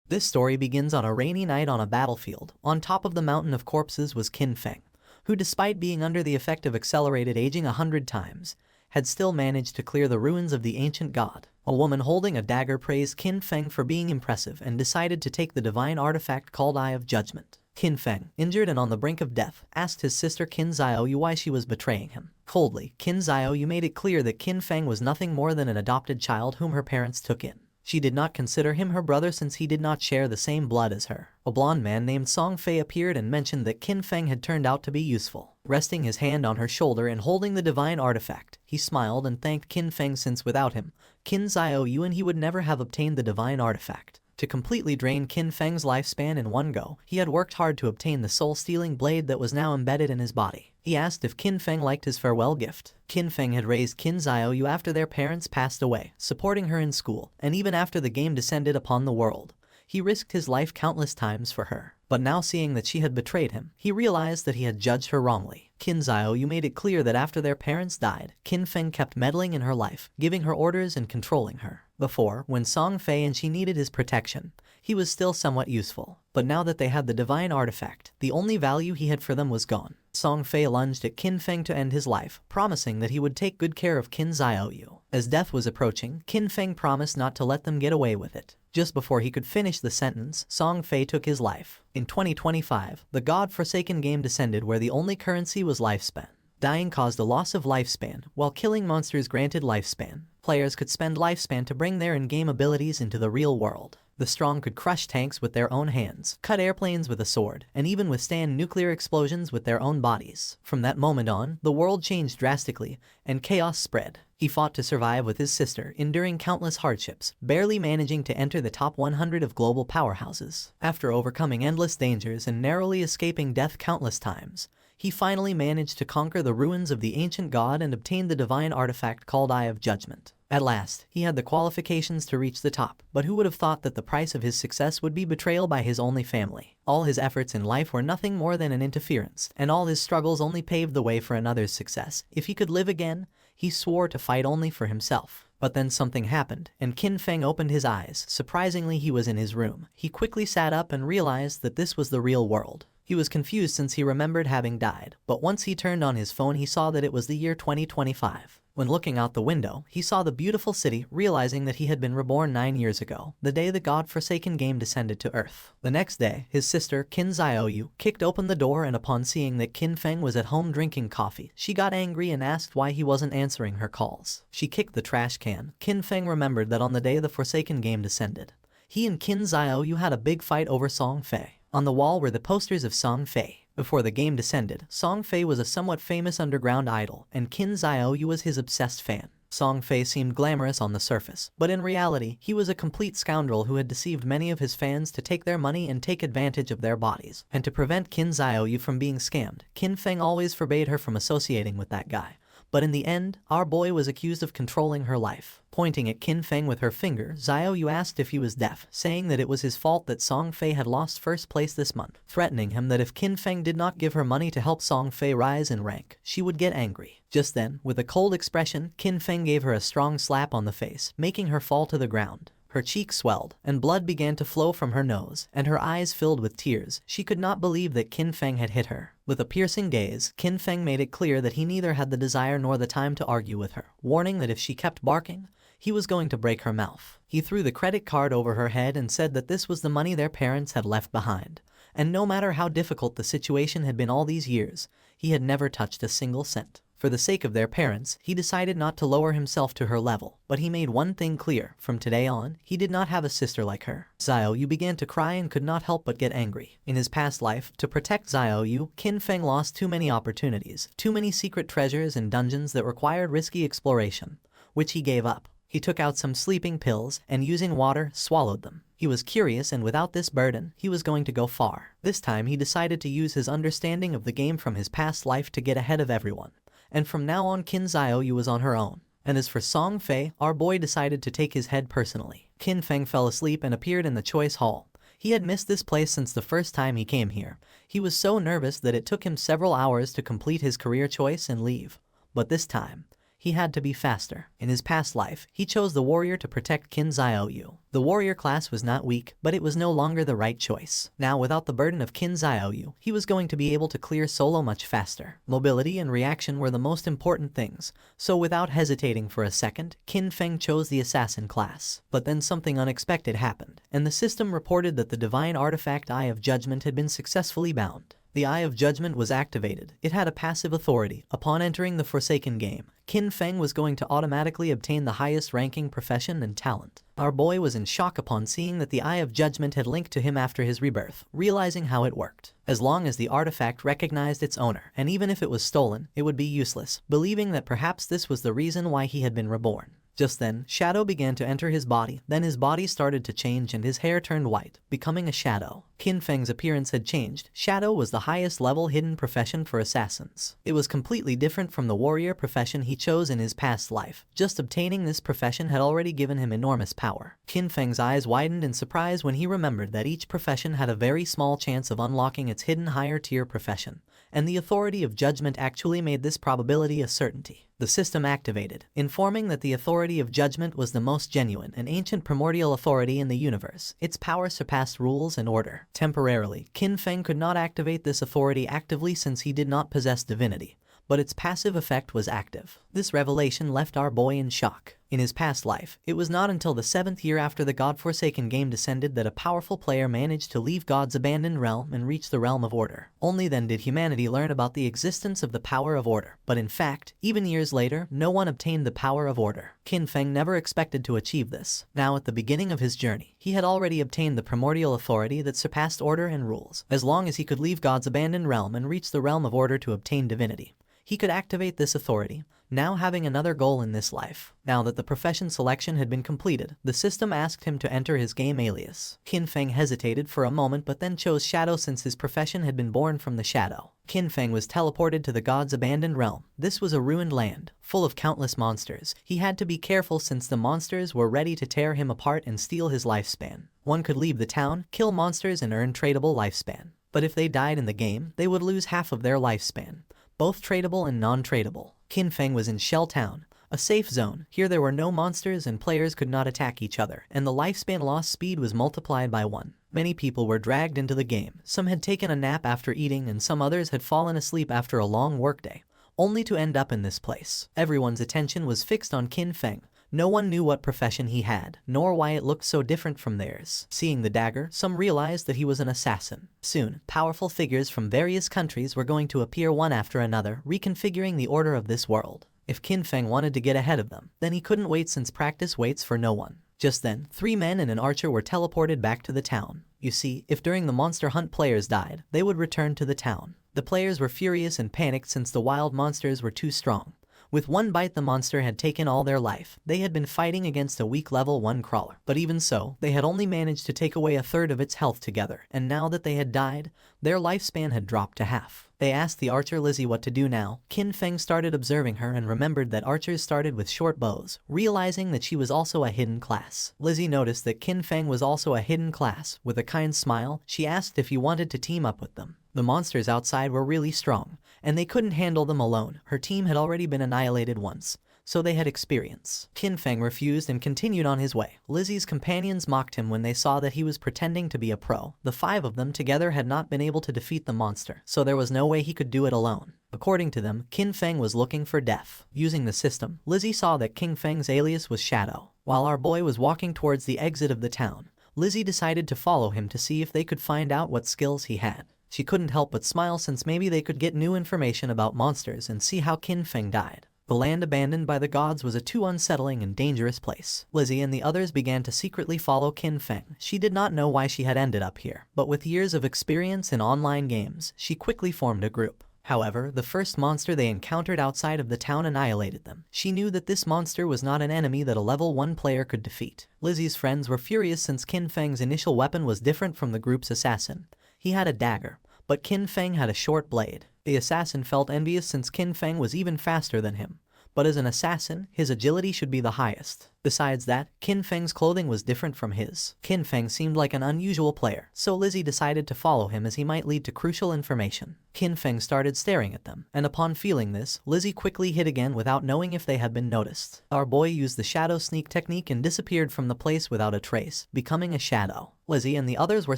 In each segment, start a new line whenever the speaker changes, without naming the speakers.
This story begins on a rainy night on a battlefield. On top of the mountain of corpses was Qin Feng, who despite being under the effect of accelerated aging 100 times, had still managed to clear the ruins of the ancient god. A woman holding a dagger praised Qin Feng for being impressive and decided to take the divine artifact called Eye of Judgment. Qin Feng, injured and on the brink of death, asked his sister Qin Xiaoyu why she was betraying him. Coldly, Qin Xiaoyu made it clear that Qin Feng was nothing more than an adopted child whom her parents took in. She did not consider him her brother since he did not share the same blood as her. A blonde man named Song Fei appeared and mentioned that Qin Feng had turned out to be useful. Resting his hand on her shoulder and holding the divine artifact, he smiled and thanked Qin Feng since without him, Qin Xiaoyu and he would never have obtained the divine artifact. To completely drain Qin Feng's lifespan in one go, he had worked hard to obtain the soul-stealing blade that was now embedded in his body. He asked if Qin Feng liked his farewell gift. Qin Feng had raised Qin Xiaoyu after their parents passed away, supporting her in school, and even after the game descended upon the world. He risked his life countless times for her. But now seeing that she had betrayed him, he realized that he had judged her wrongly. Qin Xiaoyu made it clear that after their parents died, Qin Feng kept meddling in her life, giving her orders and controlling her. Before, when Song Fei and she needed his protection, he was still somewhat useful. But now that they had the divine artifact, the only value he had for them was gone. Song Fei lunged at Qin Feng to end his life, promising that he would take good care of Qin Xiaoyu. As death was approaching, Qin Feng promised not to let them get away with it. Just before he could finish the sentence, Song Fei took his life. In 2025, the God-forsaken game descended where the only currency was lifespan. Dying caused a loss of lifespan, while killing monsters granted lifespan. Players could spend lifespan to bring their in-game abilities into the real world. The strong could crush tanks with their own hands, cut airplanes with a sword, and even withstand nuclear explosions with their own bodies. From that moment on, the world changed drastically, and chaos spread. He fought to survive with his sister, enduring countless hardships, barely managing to enter the top 100 of global powerhouses. After overcoming endless dangers and narrowly escaping death countless times, he finally managed to conquer the ruins of the ancient god and obtain the divine artifact called Eye of Judgment. At last, he had the qualifications to reach the top, but who would have thought that the price of his success would be betrayal by his only family? All his efforts in life were nothing more than an interference, and all his struggles only paved the way for another's success. If he could live again, he swore to fight only for himself. But then something happened, and Qin Feng opened his eyes. Surprisingly, he was in his room. He quickly sat up and realized that this was the real world. He was confused since he remembered having died, but once he turned on his phone he saw that it was the year 2025. When looking out the window, he saw the beautiful city, realizing that he had been reborn 9 years ago, the day the God-forsaken game descended to Earth. The next day, his sister, Qin Xiaoyu, kicked open the door and upon seeing that Qin Feng was at home drinking coffee, she got angry and asked why he wasn't answering her calls. She kicked the trash can. Qin Feng remembered that on the day the Forsaken game descended, he and Qin Xiaoyu had a big fight over Song Fei. On the wall were the posters of Song Fei. Before the game descended, Song Fei was a somewhat famous underground idol, and Qin Xiaoyu was his obsessed fan. Song Fei seemed glamorous on the surface, but in reality, he was a complete scoundrel who had deceived many of his fans to take their money and take advantage of their bodies. And to prevent Qin Xiaoyu from being scammed, Qin Feng always forbade her from associating with that guy. But in the end, our boy was accused of controlling her life. Pointing at Qin Feng with her finger, Xiaoyu asked if he was deaf, saying that it was his fault that Song Fei had lost first place this month, threatening him that if Qin Feng did not give her money to help Song Fei rise in rank, she would get angry. Just then, with a cold expression, Qin Feng gave her a strong slap on the face, making her fall to the ground. Her cheeks swelled, and blood began to flow from her nose, and her eyes filled with tears. She could not believe that Qin Feng had hit her. With a piercing gaze, Qin Feng made it clear that he neither had the desire nor the time to argue with her, warning that if she kept barking, he was going to break her mouth. He threw the credit card over her head and said that this was the money their parents had left behind. And no matter how difficult the situation had been all these years, he had never touched a single cent. For the sake of their parents, he decided not to lower himself to her level, but he made one thing clear: from today on, he did not have a sister like her. Xiaoyu began to cry and could not help but get angry. In his past life, to protect Xiaoyu, Qin Feng lost too many opportunities, too many secret treasures and dungeons that required risky exploration, which he gave up. He took out some sleeping pills, and using water, swallowed them. He was curious, and without this burden, he was going to go far. This time he decided to use his understanding of the game from his past life to get ahead of everyone. And from now on, Qin Xiaoyu was on her own. And as for Song Fei, our boy decided to take his head personally. Qin Feng fell asleep and appeared in the choice hall. He had missed this place since the first time he came here. He was so nervous that it took him several hours to complete his career choice and leave. But this time, he had to be faster. In his past life, he chose the warrior to protect Qin Xiaoyu. The warrior class was not weak, but it was no longer the right choice. Now, without the burden of Qin Xiaoyu, he was going to be able to clear solo much faster. Mobility and reaction were the most important things, so without hesitating for a second, Qin Feng chose the assassin class. But then something unexpected happened, and the system reported that the divine artifact Eye of Judgment had been successfully bound. The Eye of Judgment was activated. It had a passive authority. Upon entering the Forsaken game, Qin Feng was going to automatically obtain the highest ranking profession and talent. Our boy was in shock upon seeing that the Eye of Judgment had linked to him after his rebirth, realizing how it worked. As long as the artifact recognized its owner, and even if it was stolen, it would be useless, believing that perhaps this was the reason why he had been reborn. Just then, shadow began to enter his body, then his body started to change and his hair turned white, becoming a shadow. Qin Feng's appearance had changed. Shadow was the highest level hidden profession for assassins. It was completely different from the warrior profession he chose in his past life. Just obtaining this profession had already given him enormous power. Qin Feng's eyes widened in surprise when he remembered that each profession had a very small chance of unlocking its hidden higher tier profession, and the authority of judgment actually made this probability a certainty. The system activated, informing that the authority of judgment was the most genuine and ancient primordial authority in the universe. Its power surpassed rules and order. Temporarily, Qin Feng could not activate this authority actively since he did not possess divinity, but its passive effect was active. This revelation left our boy in shock. In his past life, it was not until the 7th year after the God-forsaken game descended that a powerful player managed to leave God's abandoned realm and reach the realm of order. Only then did humanity learn about the existence of the power of order. But in fact, even years later, no one obtained the power of order. Qin Feng never expected to achieve this. Now at the beginning of his journey, he had already obtained the primordial authority that surpassed order and rules. As long as he could leave God's abandoned realm and reach the realm of order to obtain divinity, he could activate this authority, now having another goal in this life. Now that the profession selection had been completed, the system asked him to enter his game alias. Qin Feng hesitated for a moment but then chose Shadow since his profession had been born from the Shadow. Qin Feng was teleported to the God's abandoned realm. This was a ruined land, full of countless monsters. He had to be careful since the monsters were ready to tear him apart and steal his lifespan. One could leave the town, kill monsters and earn tradable lifespan. But if they died in the game, they would lose half of their lifespan, both tradable and non-tradable. Qin Feng was in Shell Town, a safe zone. Here there were no monsters and players could not attack each other, and the lifespan loss speed was multiplied by 1. Many people were dragged into the game. Some had taken a nap after eating and some others had fallen asleep after a long workday, only to end up in this place. Everyone's attention was fixed on Qin Feng. No one knew what profession he had, nor why it looked so different from theirs. Seeing the dagger, some realized that he was an assassin. Soon, powerful figures from various countries were going to appear one after another, reconfiguring the order of this world. If Qin Feng wanted to get ahead of them, then he couldn't wait since practice waits for no one. Just then, 3 men and an archer were teleported back to the town. You see, if during the monster hunt players died, they would return to the town. The players were furious and panicked since the wild monsters were too strong. With one bite the monster had taken all their life. They had been fighting against a weak level 1 crawler. But even so, they had only managed to take away a third of its health together, and now that they had died, their lifespan had dropped to half. They asked the archer Lizzie what to do now. Qin Feng started observing her and remembered that archers started with short bows, realizing that she was also a hidden class. Lizzie noticed that Qin Feng was also a hidden class. With a kind smile, she asked if he wanted to team up with them. The monsters outside were really strong, and they couldn't handle them alone. Her team had already been annihilated once, so they had experience. Qin Feng refused and continued on his way. Lizzie's companions mocked him when they saw that he was pretending to be a pro. The 5 of them together had not been able to defeat the monster, so there was no way he could do it alone. According to them, Qin Feng was looking for death. Using the system, Lizzie saw that Qin Feng's alias was Shadow. While our boy was walking towards the exit of the town, Lizzie decided to follow him to see if they could find out what skills he had. She couldn't help but smile since maybe they could get new information about monsters and see how Qin Feng died. The land abandoned by the gods was a too unsettling and dangerous place. Lizzie and the others began to secretly follow Qin Feng. She did not know why she had ended up here, but with years of experience in online games, she quickly formed a group. However, the first monster they encountered outside of the town annihilated them. She knew that this monster was not an enemy that a level 1 player could defeat. Lizzie's friends were furious since Qin Feng's initial weapon was different from the group's assassin. He had a dagger, but Qin Feng had a short blade. The assassin felt envious since Qin Feng was even faster than him, but as an assassin, his agility should be the highest. Besides that, Qin Feng's clothing was different from his. Qin Feng seemed like an unusual player, so Lizzie decided to follow him as he might lead to crucial information. Qin Feng started staring at them, and upon feeling this, Lizzie quickly hid again without knowing if they had been noticed. Our boy used the shadow sneak technique and disappeared from the place without a trace, becoming a shadow. Lizzie and the others were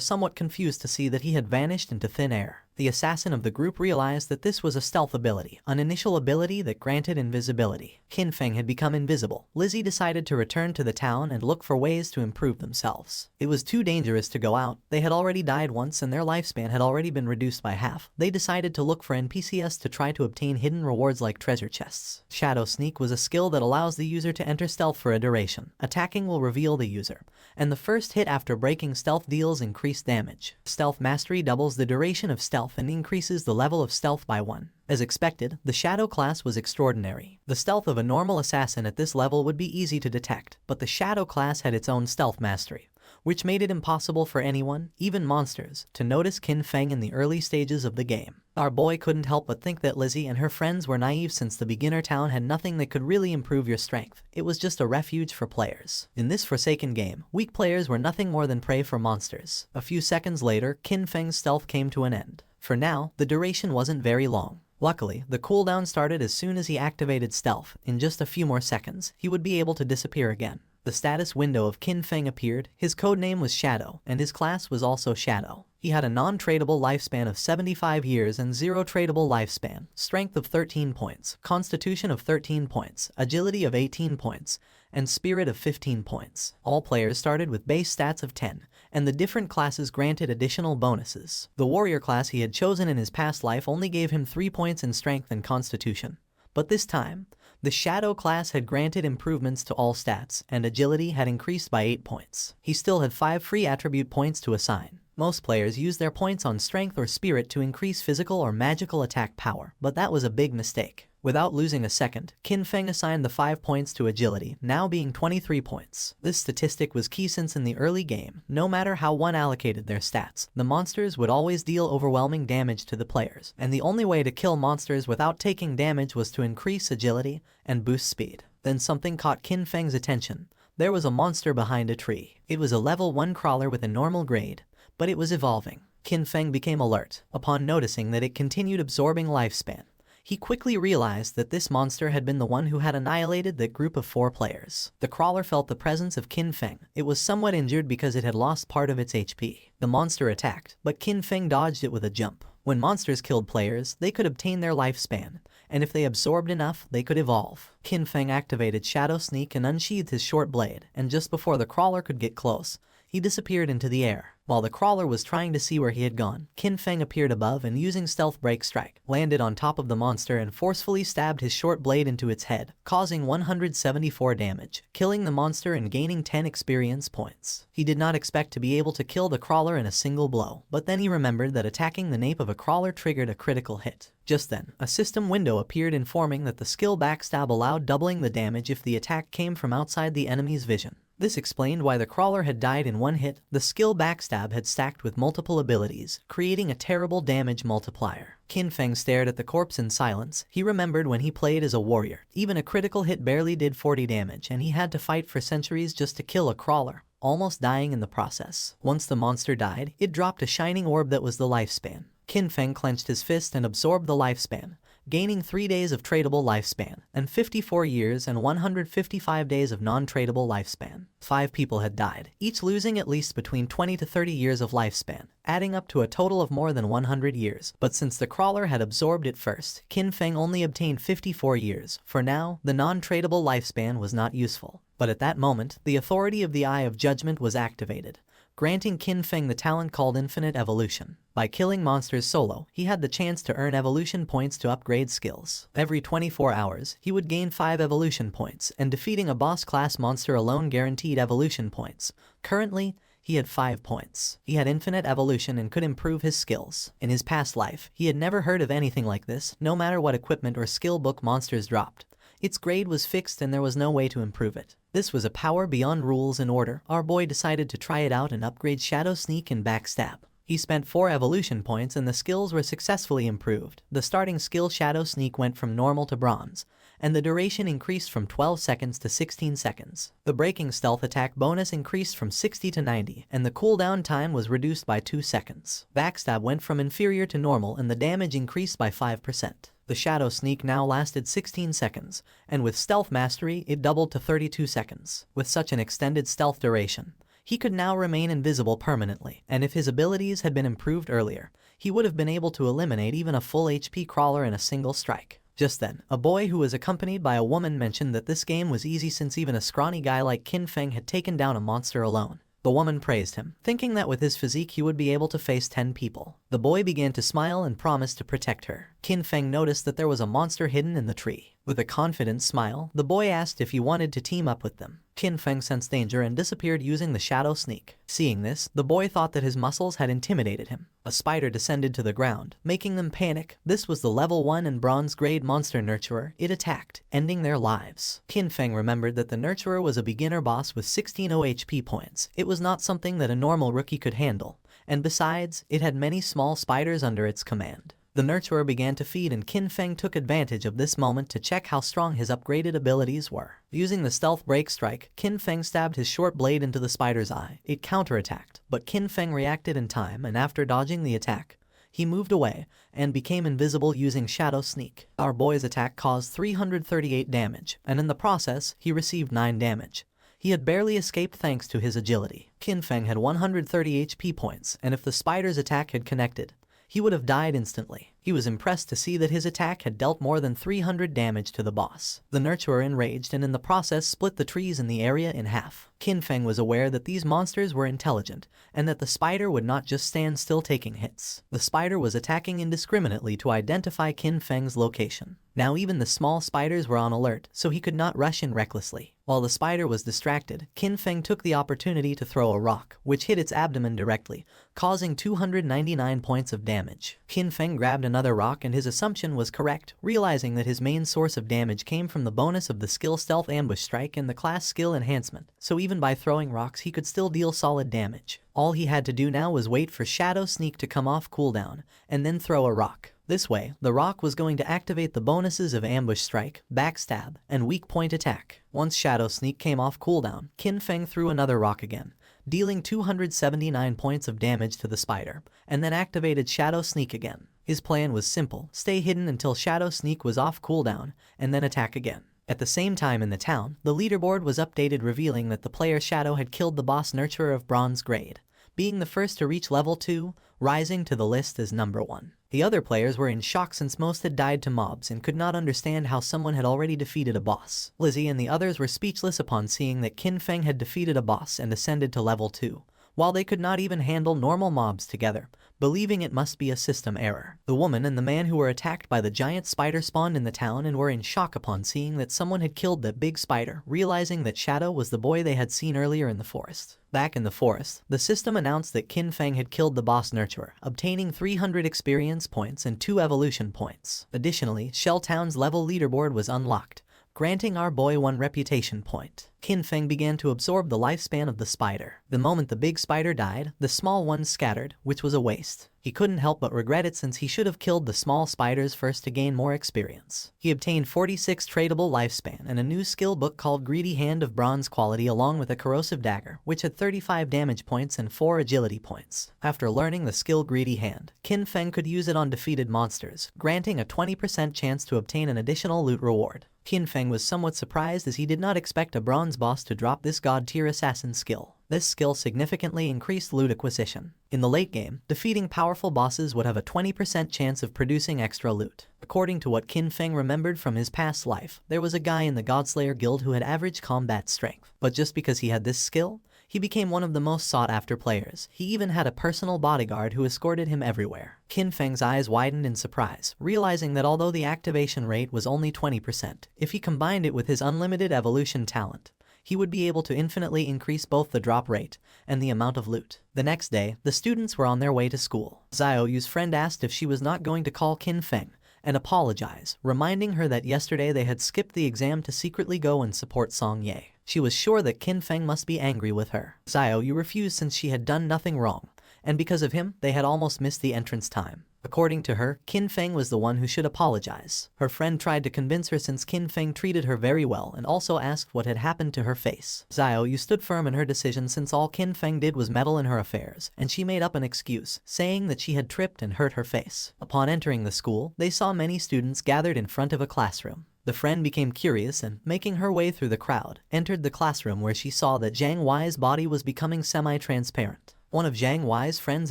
somewhat confused to see that he had vanished into thin air. The assassin of the group realized that this was a stealth ability, an initial ability that granted invisibility. Qin Feng had become invisible. Lizzie decided to return to the town and look for ways to improve themselves. It was too dangerous to go out. They had already died once and their lifespan had already been reduced by half. They decided to look for NPCs to try to obtain hidden rewards like treasure chests. Shadow Sneak was a skill that allows the user to enter stealth for a duration. Attacking will reveal the user, and the first hit after breaking stealth deals increased damage. Stealth Mastery doubles the duration of stealth and increases the level of stealth by 1. As expected, the Shadow class was extraordinary. The stealth of a normal assassin at this level would be easy to detect, but the Shadow class had its own stealth mastery, which made it impossible for anyone, even monsters, to notice Qin Feng in the early stages of the game. Our boy couldn't help but think that Lizzie and her friends were naive since the beginner town had nothing that could really improve your strength. It was just a refuge for players. In this forsaken game, weak players were nothing more than prey for monsters. A few seconds later, Qin Feng's stealth came to an end. For now, the duration wasn't very long. Luckily, the cooldown started as soon as he activated stealth. In just a few more seconds, he would be able to disappear again. The status window of Qin Feng appeared. His codename was Shadow, and his class was also Shadow. He had a non-tradable lifespan of 75 years and 0 tradable lifespan, strength of 13 points, constitution of 13 points, agility of 18 points, and spirit of 15 points. All players started with base stats of 10, and the different classes granted additional bonuses. The warrior class he had chosen in his past life only gave him 3 points in strength and constitution. But this time, the Shadow class had granted improvements to all stats, and agility had increased by 8 points. He still had 5 free attribute points to assign. Most players use their points on strength or spirit to increase physical or magical attack power, but that was a big mistake. Without losing a second, Qin Feng assigned the 5 points to agility, now being 23 points. This statistic was key since in the early game, no matter how one allocated their stats, the monsters would always deal overwhelming damage to the players, and the only way to kill monsters without taking damage was to increase agility and boost speed. Then something caught Qin Feng's attention. There was a monster behind a tree. It was a level 1 crawler with a normal grade, but it was evolving. Qin Feng became alert upon noticing that it continued absorbing lifespan. He quickly realized that this monster had been the one who had annihilated that group of 4 players. The crawler felt the presence of Qin Feng. It was somewhat injured because it had lost part of its HP. The monster attacked, but Qin Feng dodged it with a jump. When monsters killed players, they could obtain their lifespan, and if they absorbed enough, they could evolve. Qin Feng activated Shadow Sneak and unsheathed his short blade, and just before the crawler could get close, he disappeared into the air. While the crawler was trying to see where he had gone, Qin Feng appeared above and using Stealth Break Strike, landed on top of the monster and forcefully stabbed his short blade into its head, causing 174 damage, killing the monster and gaining 10 experience points. He did not expect to be able to kill the crawler in a single blow, but then he remembered that attacking the nape of a crawler triggered a critical hit. Just then, a system window appeared informing that the skill Backstab allowed doubling the damage if the attack came from outside the enemy's vision. This explained why the crawler had died in one hit. The skill Backstab had stacked with multiple abilities, creating a terrible damage multiplier. Qin Feng stared at the corpse in silence. He remembered when he played as a warrior. Even a critical hit barely did 40 damage, and he had to fight for centuries just to kill a crawler, almost dying in the process. Once the monster died, it dropped a shining orb that was the lifespan. Qin Feng clenched his fist and absorbed the lifespan, gaining 3 days of tradable lifespan, and 54 years and 155 days of non-tradable lifespan. 5 people had died, each losing at least between 20 to 30 years of lifespan, adding up to a total of more than 100 years. But since the crawler had absorbed it first, Qin Feng only obtained 54 years. For now, the non-tradable lifespan was not useful. But at that moment, the authority of the Eye of Judgment was activated, granting Qin Feng the talent called Infinite Evolution. By killing monsters solo, he had the chance to earn evolution points to upgrade skills. Every 24 hours, he would gain 5 evolution points, and defeating a boss class monster alone guaranteed evolution points. Currently, he had 5 points. He had infinite evolution and could improve his skills. In his past life, he had never heard of anything like this, no matter what equipment or skill book monsters dropped. Its grade was fixed and there was no way to improve it. This was a power beyond rules and order. Our boy decided to try it out and upgrade Shadow Sneak and Backstab. He spent 4 evolution points and the skills were successfully improved. The starting skill Shadow Sneak went from normal to bronze, and the duration increased from 12 seconds to 16 seconds. The breaking stealth attack bonus increased from 60 to 90, and the cooldown time was reduced by 2 seconds. Backstab went from inferior to normal and the damage increased by 5%. The Shadow Sneak now lasted 16 seconds, and with Stealth Mastery it doubled to 32 seconds. With such an extended stealth duration, he could now remain invisible permanently, and if his abilities had been improved earlier, he would have been able to eliminate even a full HP crawler in a single strike. Just then, a boy who was accompanied by a woman mentioned that this game was easy since even a scrawny guy like Qin Feng had taken down a monster alone. The woman praised him, thinking that with his physique he would be able to face 10 people. The boy began to smile and promised to protect her. Qin Feng noticed that there was a monster hidden in the tree. With a confident smile, the boy asked if he wanted to team up with them. Qin Feng sensed danger and disappeared using the Shadow Sneak. Seeing this, the boy thought that his muscles had intimidated him. A spider descended to the ground, making them panic. This was the level 1 and bronze grade monster nurturer. It attacked, ending their lives. Qin Feng remembered that the nurturer was a beginner boss with 16 HP points. It was not something that a normal rookie could handle, and besides, it had many small spiders under its command. The nurturer began to feed and Qin Feng took advantage of this moment to check how strong his upgraded abilities were. Using the stealth break strike, Qin Feng stabbed his short blade into the spider's eye. It counterattacked, but Qin Feng reacted in time and after dodging the attack, he moved away and became invisible using Shadow Sneak. Our boy's attack caused 338 damage, and in the process, he received 9 damage. He had barely escaped thanks to his agility. Qin Feng had 130 HP points, and if the spider's attack had connected, he would have died instantly. He was impressed to see that his attack had dealt more than 300 damage to the boss. The nurturer enraged and in the process split the trees in the area in half. Qin Feng was aware that these monsters were intelligent, and that the spider would not just stand still taking hits. The spider was attacking indiscriminately to identify Qin Feng's location. Now even the small spiders were on alert, so he could not rush in recklessly. While the spider was distracted, Qin Feng took the opportunity to throw a rock, which hit its abdomen directly, causing 299 points of damage. Qin Feng grabbed another rock and his assumption was correct, realizing that his main source of damage came from the bonus of the skill Stealth Ambush Strike and the class skill Enhancement, so even by throwing rocks he could still deal solid damage. All he had to do now was wait for Shadow Sneak to come off cooldown, and then throw a rock. This way, the rock was going to activate the bonuses of Ambush Strike, Backstab, and Weak Point Attack. Once Shadow Sneak came off cooldown, Qin Feng threw another rock again, dealing 279 points of damage to the spider, and then activated Shadow Sneak again. His plan was simple: stay hidden until Shadow Sneak was off cooldown, and then attack again. At the same time in the town, the leaderboard was updated revealing that the player Shadow had killed the boss nurturer of bronze grade, being the first to reach level 2, rising to the list as number 1. The other players were in shock since most had died to mobs and could not understand how someone had already defeated a boss. Lizzie and the others were speechless upon seeing that Qin Feng had defeated a boss and ascended to level 2, while they could not even handle normal mobs together, believing it must be a system error. The woman and the man who were attacked by the giant spider spawned in the town and were in shock upon seeing that someone had killed that big spider, realizing that Shadow was the boy they had seen earlier in the forest. Back in the forest, the system announced that Qin Feng had killed the boss nurturer, obtaining 300 experience points and 2 evolution points. Additionally, Shell Town's level leaderboard was unlocked, granting our boy 1 reputation point. Qin Feng began to absorb the lifespan of the spider. The moment the big spider died, the small ones scattered, which was a waste. He couldn't help but regret it since he should have killed the small spiders first to gain more experience. He obtained 46 tradable lifespan and a new skill book called Greedy Hand of bronze quality along with a corrosive dagger, which had 35 damage points and 4 agility points. After learning the skill Greedy Hand, Qin Feng could use it on defeated monsters, granting a 20% chance to obtain an additional loot reward. Qin Feng was somewhat surprised as he did not expect a bronze boss to drop this god-tier assassin skill. This skill significantly increased loot acquisition. In the late game, defeating powerful bosses would have a 20% chance of producing extra loot. According to what Qin Feng remembered from his past life, there was a guy in the Godslayer guild who had average combat strength. But just because he had this skill, he became one of the most sought-after players. He even had a personal bodyguard who escorted him everywhere. Qin Feng's eyes widened in surprise, realizing that although the activation rate was only 20%, if he combined it with his unlimited evolution talent, he would be able to infinitely increase both the drop rate and the amount of loot. The next day, the students were on their way to school. Xiaoyu's friend asked if she was not going to call Qin Feng and apologize, reminding her that yesterday they had skipped the exam to secretly go and support Song Ye. She was sure that Qin Feng must be angry with her. Xiaoyu refused since she had done nothing wrong, and because of him, they had almost missed the entrance time. According to her, Qin Feng was the one who should apologize. Her friend tried to convince her since Qin Feng treated her very well and also asked what had happened to her face. Xiao Yu stood firm in her decision since all Qin Feng did was meddle in her affairs, and she made up an excuse, saying that she had tripped and hurt her face. Upon entering the school, they saw many students gathered in front of a classroom. The friend became curious and, making her way through the crowd, entered the classroom where she saw that Zhang Wei's body was becoming semi-transparent. One of Zhang Wei's friends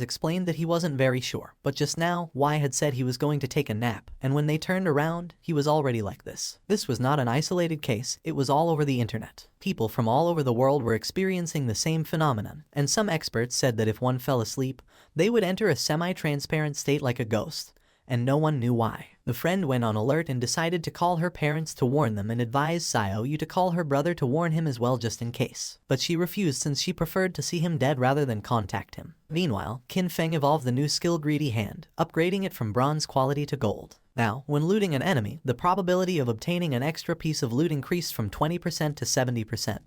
explained that he wasn't very sure, but just now, Wei had said he was going to take a nap, and when they turned around, he was already like this. This was not an isolated case, it was all over the internet. People from all over the world were experiencing the same phenomenon, and some experts said that if one fell asleep, they would enter a semi-transparent state like a ghost, and no one knew why. The friend went on alert and decided to call her parents to warn them and advised Xiao Yu to call her brother to warn him as well just in case. But she refused since she preferred to see him dead rather than contact him. Meanwhile, Qin Feng evolved the new skill Greedy Hand, upgrading it from bronze quality to gold. Now, when looting an enemy, the probability of obtaining an extra piece of loot increased from 20% to 70%.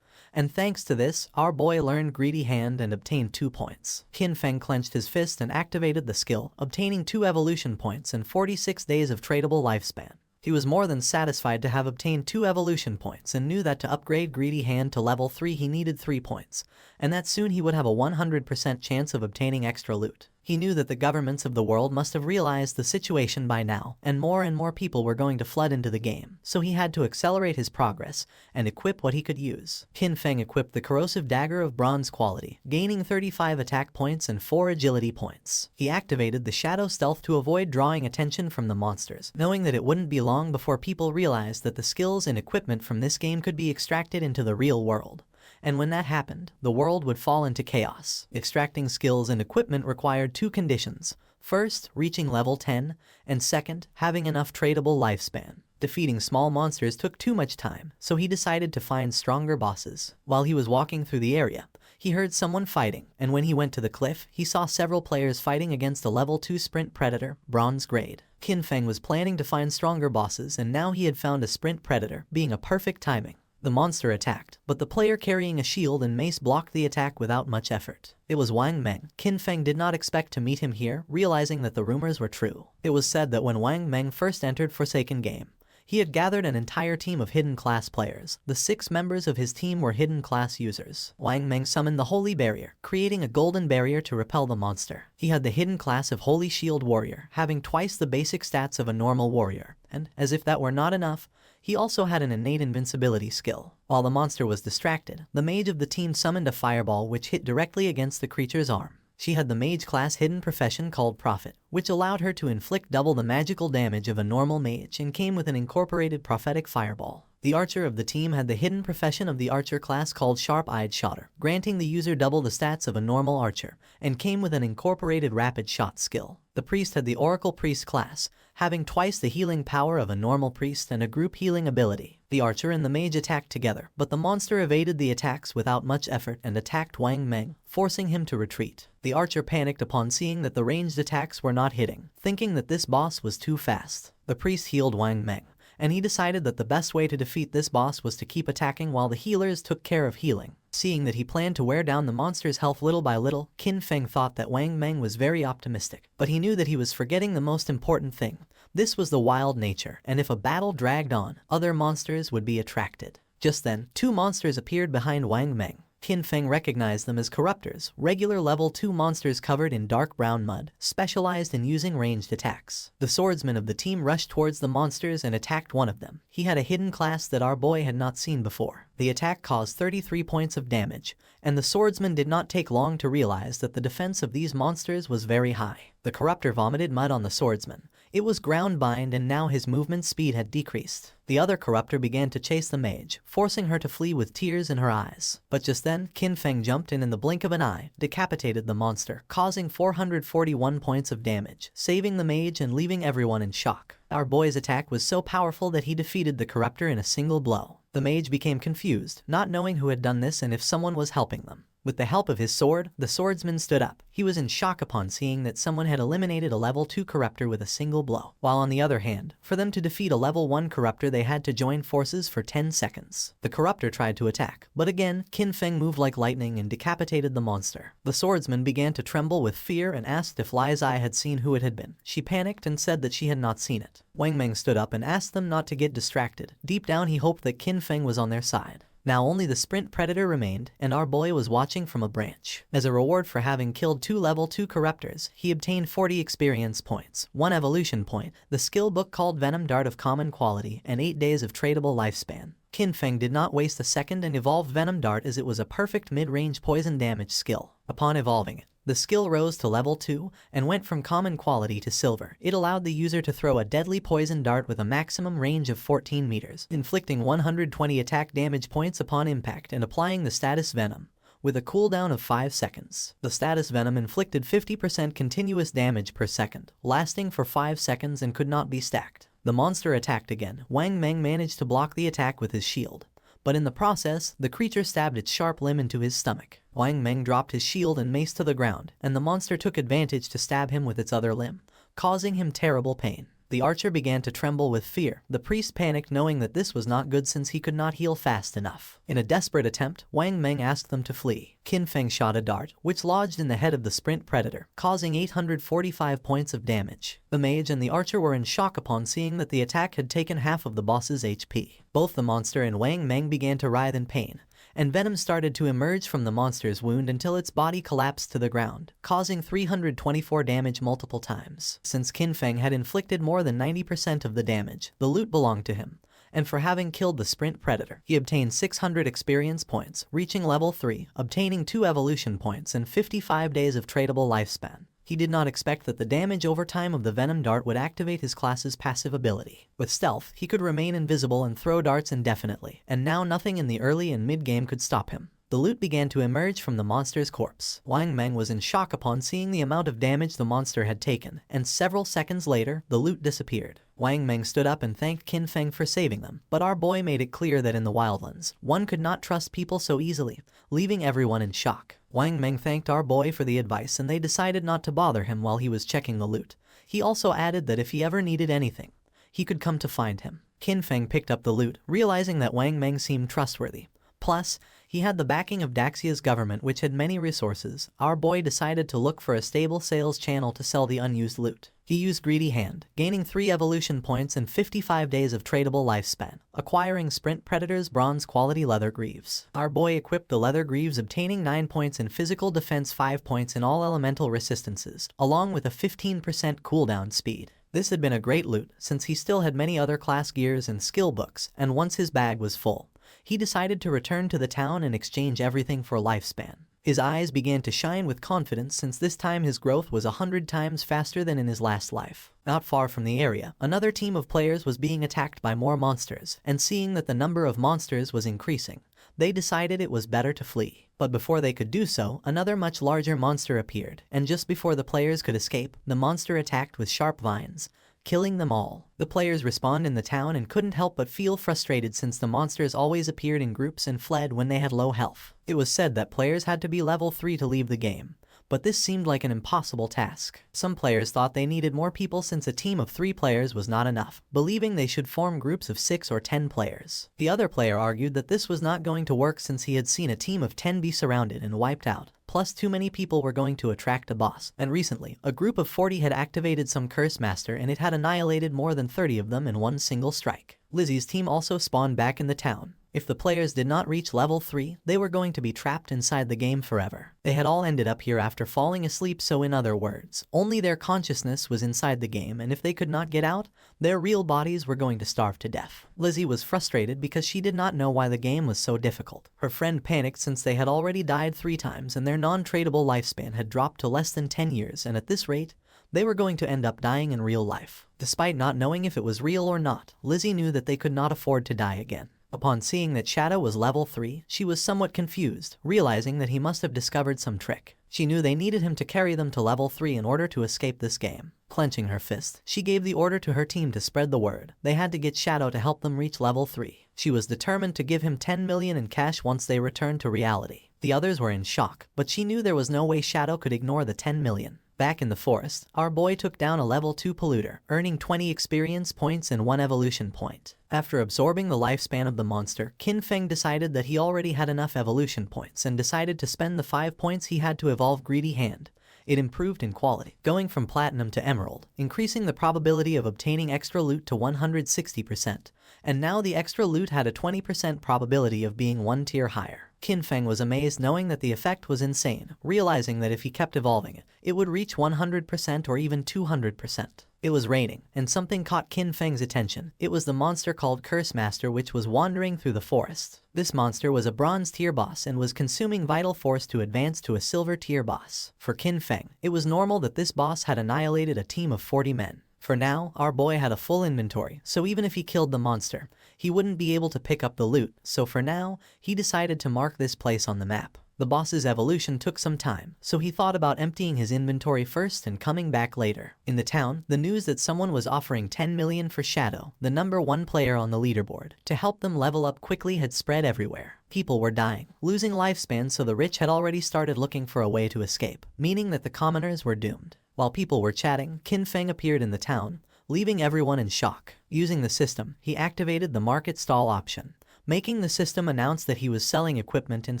And thanks to this, our boy learned Greedy Hand and obtained 2 points. Qin Feng clenched his fist and activated the skill, obtaining 2 evolution points and 46 days of tradable lifespan. He was more than satisfied to have obtained 2 evolution points and knew that to upgrade Greedy Hand to level 3 he needed 3 points, and that soon he would have a 100% chance of obtaining extra loot. He knew that the governments of the world must have realized the situation by now, and more people were going to flood into the game, so he had to accelerate his progress and equip what he could use. Qin Feng equipped the corrosive dagger of bronze quality, gaining 35 attack points and 4 agility points. He activated the shadow stealth to avoid drawing attention from the monsters, knowing that it wouldn't be long before people realized that the skills and equipment from this game could be extracted into the real world. And when that happened, the world would fall into chaos. Extracting skills and equipment required 2 conditions. First, reaching level 10, and second, having enough tradable lifespan. Defeating small monsters took too much time, so he decided to find stronger bosses. While he was walking through the area, he heard someone fighting, and when he went to the cliff, he saw several players fighting against a level 2 sprint predator, bronze grade. Qin Feng was planning to find stronger bosses, and now he had found a sprint predator, being a perfect timing. The monster attacked, but the player carrying a shield and mace blocked the attack without much effort. It was Wang Meng. Qin Feng did not expect to meet him here, realizing that the rumors were true. It was said that when Wang Meng first entered Forsaken Game, he had gathered an entire team of hidden class players. The 6 members of his team were hidden class users. Wang Meng summoned the Holy Barrier, creating a golden barrier to repel the monster. He had the hidden class of Holy Shield Warrior, having twice the basic stats of a normal warrior. And, as if that were not enough, he also had an innate invincibility skill. While the monster was distracted, the mage of the team summoned a fireball which hit directly against the creature's arm. She had the mage class hidden profession called Prophet, which allowed her to inflict double the magical damage of a normal mage and came with an incorporated prophetic fireball. The archer of the team had the hidden profession of the archer class called Sharp-Eyed Shotter, granting the user double the stats of a normal archer, and came with an incorporated rapid shot skill. The priest had the Oracle Priest class, having twice the healing power of a normal priest and a group healing ability. The archer and the mage attacked together, but the monster evaded the attacks without much effort and attacked Wang Meng, forcing him to retreat. The archer panicked upon seeing that the ranged attacks were not hitting, thinking that this boss was too fast. The priest healed Wang Meng, and he decided that the best way to defeat this boss was to keep attacking while the healers took care of healing. Seeing that he planned to wear down the monster's health little by little, Qin Feng thought that Wang Meng was very optimistic, but he knew that he was forgetting the most important thing. This was the wild nature, and if a battle dragged on, other monsters would be attracted. Just then, 2 monsters appeared behind Wang Meng. Qin Feng recognized them as corruptors, regular level 2 monsters covered in dark brown mud, specialized in using ranged attacks. The swordsman of the team rushed towards the monsters and attacked one of them. He had a hidden class that our boy had not seen before. The attack caused 33 points of damage, and the swordsman did not take long to realize that the defense of these monsters was very high. The corruptor vomited mud on the swordsman. It was ground bind and now his movement speed had decreased. The other corruptor began to chase the mage, forcing her to flee with tears in her eyes. But just then, Qin Feng jumped in the blink of an eye, decapitated the monster, causing 441 points of damage, saving the mage and leaving everyone in shock. Our boy's attack was so powerful that he defeated the corruptor in a single blow. The mage became confused, not knowing who had done this and if someone was helping them. With the help of his sword, the swordsman stood up. He was in shock upon seeing that someone had eliminated a level 2 corruptor with a single blow. While on the other hand, for them to defeat a level 1 corruptor they had to join forces for 10 seconds. The corruptor tried to attack, but again, Qin Feng moved like lightning and decapitated the monster. The swordsman began to tremble with fear and asked if Lai Zai had seen who it had been. She panicked and said that she had not seen it. Wang Meng stood up and asked them not to get distracted. Deep down he hoped that Qin Feng was on their side. Now only the sprint predator remained, and our boy was watching from a branch. As a reward for having killed 2 level 2 corruptors, he obtained 40 experience points, 1 evolution point, the skill book called Venom Dart of common quality, and 8 days of tradable lifespan. Qin Feng did not waste a second and evolved Venom Dart as it was a perfect mid-range poison damage skill. Upon evolving it, the skill rose to level 2 and went from common quality to silver. It allowed the user to throw a deadly poison dart with a maximum range of 14 meters, inflicting 120 attack damage points upon impact and applying the status Venom, with a cooldown of 5 seconds. The status Venom inflicted 50% continuous damage per second, lasting for 5 seconds and could not be stacked. The monster attacked again. Wang Meng managed to block the attack with his shield, but in the process, the creature stabbed its sharp limb into his stomach. Wang Meng dropped his shield and mace to the ground, and the monster took advantage to stab him with its other limb, causing him terrible pain. The archer began to tremble with fear. The priest panicked knowing that this was not good since he could not heal fast enough. In a desperate attempt, Wang Meng asked them to flee. Qin Feng shot a dart, which lodged in the head of the sprint predator, causing 845 points of damage. The mage and the archer were in shock upon seeing that the attack had taken half of the boss's HP. Both the monster and Wang Meng began to writhe in pain, and venom started to emerge from the monster's wound until its body collapsed to the ground, causing 324 damage multiple times. Since Qin Feng had inflicted more than 90% of the damage, the loot belonged to him, and for having killed the sprint predator, he obtained 600 experience points, reaching level 3, obtaining 2 evolution points and 55 days of tradable lifespan. He did not expect that the damage over time of the Venom Dart would activate his class's passive ability. With stealth, he could remain invisible and throw darts indefinitely, and now nothing in the early and mid-game could stop him. The loot began to emerge from the monster's corpse. Wang Meng was in shock upon seeing the amount of damage the monster had taken, and several seconds later, the loot disappeared. Wang Meng stood up and thanked Qin Feng for saving them, but our boy made it clear that in the wildlands, one could not trust people so easily, leaving everyone in shock. Wang Meng thanked our boy for the advice and they decided not to bother him while he was checking the loot. He also added that if he ever needed anything, he could come to find him. Qin Feng picked up the loot, realizing that Wang Meng seemed trustworthy. Plus, he had the backing of Daxia's government, which had many resources. Our boy decided to look for a stable sales channel to sell the unused loot. He used Greedy Hand, gaining 3 evolution points and 55 days of tradable lifespan, acquiring Sprint Predator's bronze quality leather greaves. Our boy equipped the leather greaves, obtaining 9 points in physical defense, 5 points in all elemental resistances, along with a 15% cooldown speed. This had been a great loot, since he still had many other class gears and skill books, and once his bag was full, he decided to return to the town and exchange everything for lifespan. His eyes began to shine with confidence since this time his growth was 100 times faster than in his last life. Not far from the area, another team of players was being attacked by more monsters, and seeing that the number of monsters was increasing, they decided it was better to flee. But before they could do so, another much larger monster appeared, and just before the players could escape, the monster attacked with sharp vines, killing them all. The players respawned in the town and couldn't help but feel frustrated since the monsters always appeared in groups and fled when they had low health. It was said that players had to be level 3 to leave the game, but this seemed like an impossible task. Some players thought they needed more people since a team of 3 players was not enough, believing they should form groups of 6 or 10 players. The other player argued that this was not going to work since he had seen a team of 10 be surrounded and wiped out. Plus, too many people were going to attract a boss, and recently, a group of 40 had activated some Curse Master and it had annihilated more than 30 of them in one single strike. Lizzie's team also spawned back in the town. If the players did not reach level 3, they were going to be trapped inside the game forever. They had all ended up here after falling asleep, so in other words, only their consciousness was inside the game, and if they could not get out, their real bodies were going to starve to death. Lizzie was frustrated because she did not know why the game was so difficult. Her friend panicked since they had already died 3 times and their non-tradable lifespan had dropped to less than 10 years, and at this rate, they were going to end up dying in real life. Despite not knowing if it was real or not, Lizzie knew that they could not afford to die again. Upon seeing that Shadow was level 3, she was somewhat confused, realizing that he must have discovered some trick. She knew they needed him to carry them to level 3 in order to escape this game. Clenching her fist, she gave the order to her team to spread the word. They had to get Shadow to help them reach level 3. She was determined to give him 10 million in cash once they returned to reality. The others were in shock, but she knew there was no way Shadow could ignore the 10 million. Back in the forest, our boy took down a level 2 polluter, earning 20 experience points and 1 evolution point. After absorbing the lifespan of the monster, Qin Feng decided that he already had enough evolution points and decided to spend the 5 points he had to evolve Greedy Hand. It improved in quality, going from platinum to emerald, increasing the probability of obtaining extra loot to 160%, and now the extra loot had a 20% probability of being 1 tier higher. Qin Feng was amazed knowing that the effect was insane, realizing that if he kept evolving it, it would reach 100% or even 200%. It was raining, and something caught Qin Feng's attention. It was the monster called Curse Master which was wandering through the forest. This monster was a bronze tier boss and was consuming vital force to advance to a silver tier boss. For Qin Feng, it was normal that this boss had annihilated a team of 40 men. For now, our boy had a full inventory, so even if he killed the monster, he wouldn't be able to pick up the loot, so for now, he decided to mark this place on the map. The boss's evolution took some time, so he thought about emptying his inventory first and coming back later. In the town, the news that someone was offering 10 million for Shadow, the #1 player on the leaderboard, to help them level up quickly had spread everywhere. People were dying, losing lifespan, so the rich had already started looking for a way to escape, meaning that the commoners were doomed. While people were chatting, Qin Feng appeared in the town, leaving everyone in shock. Using the system, he activated the market stall option, making the system announce that he was selling equipment and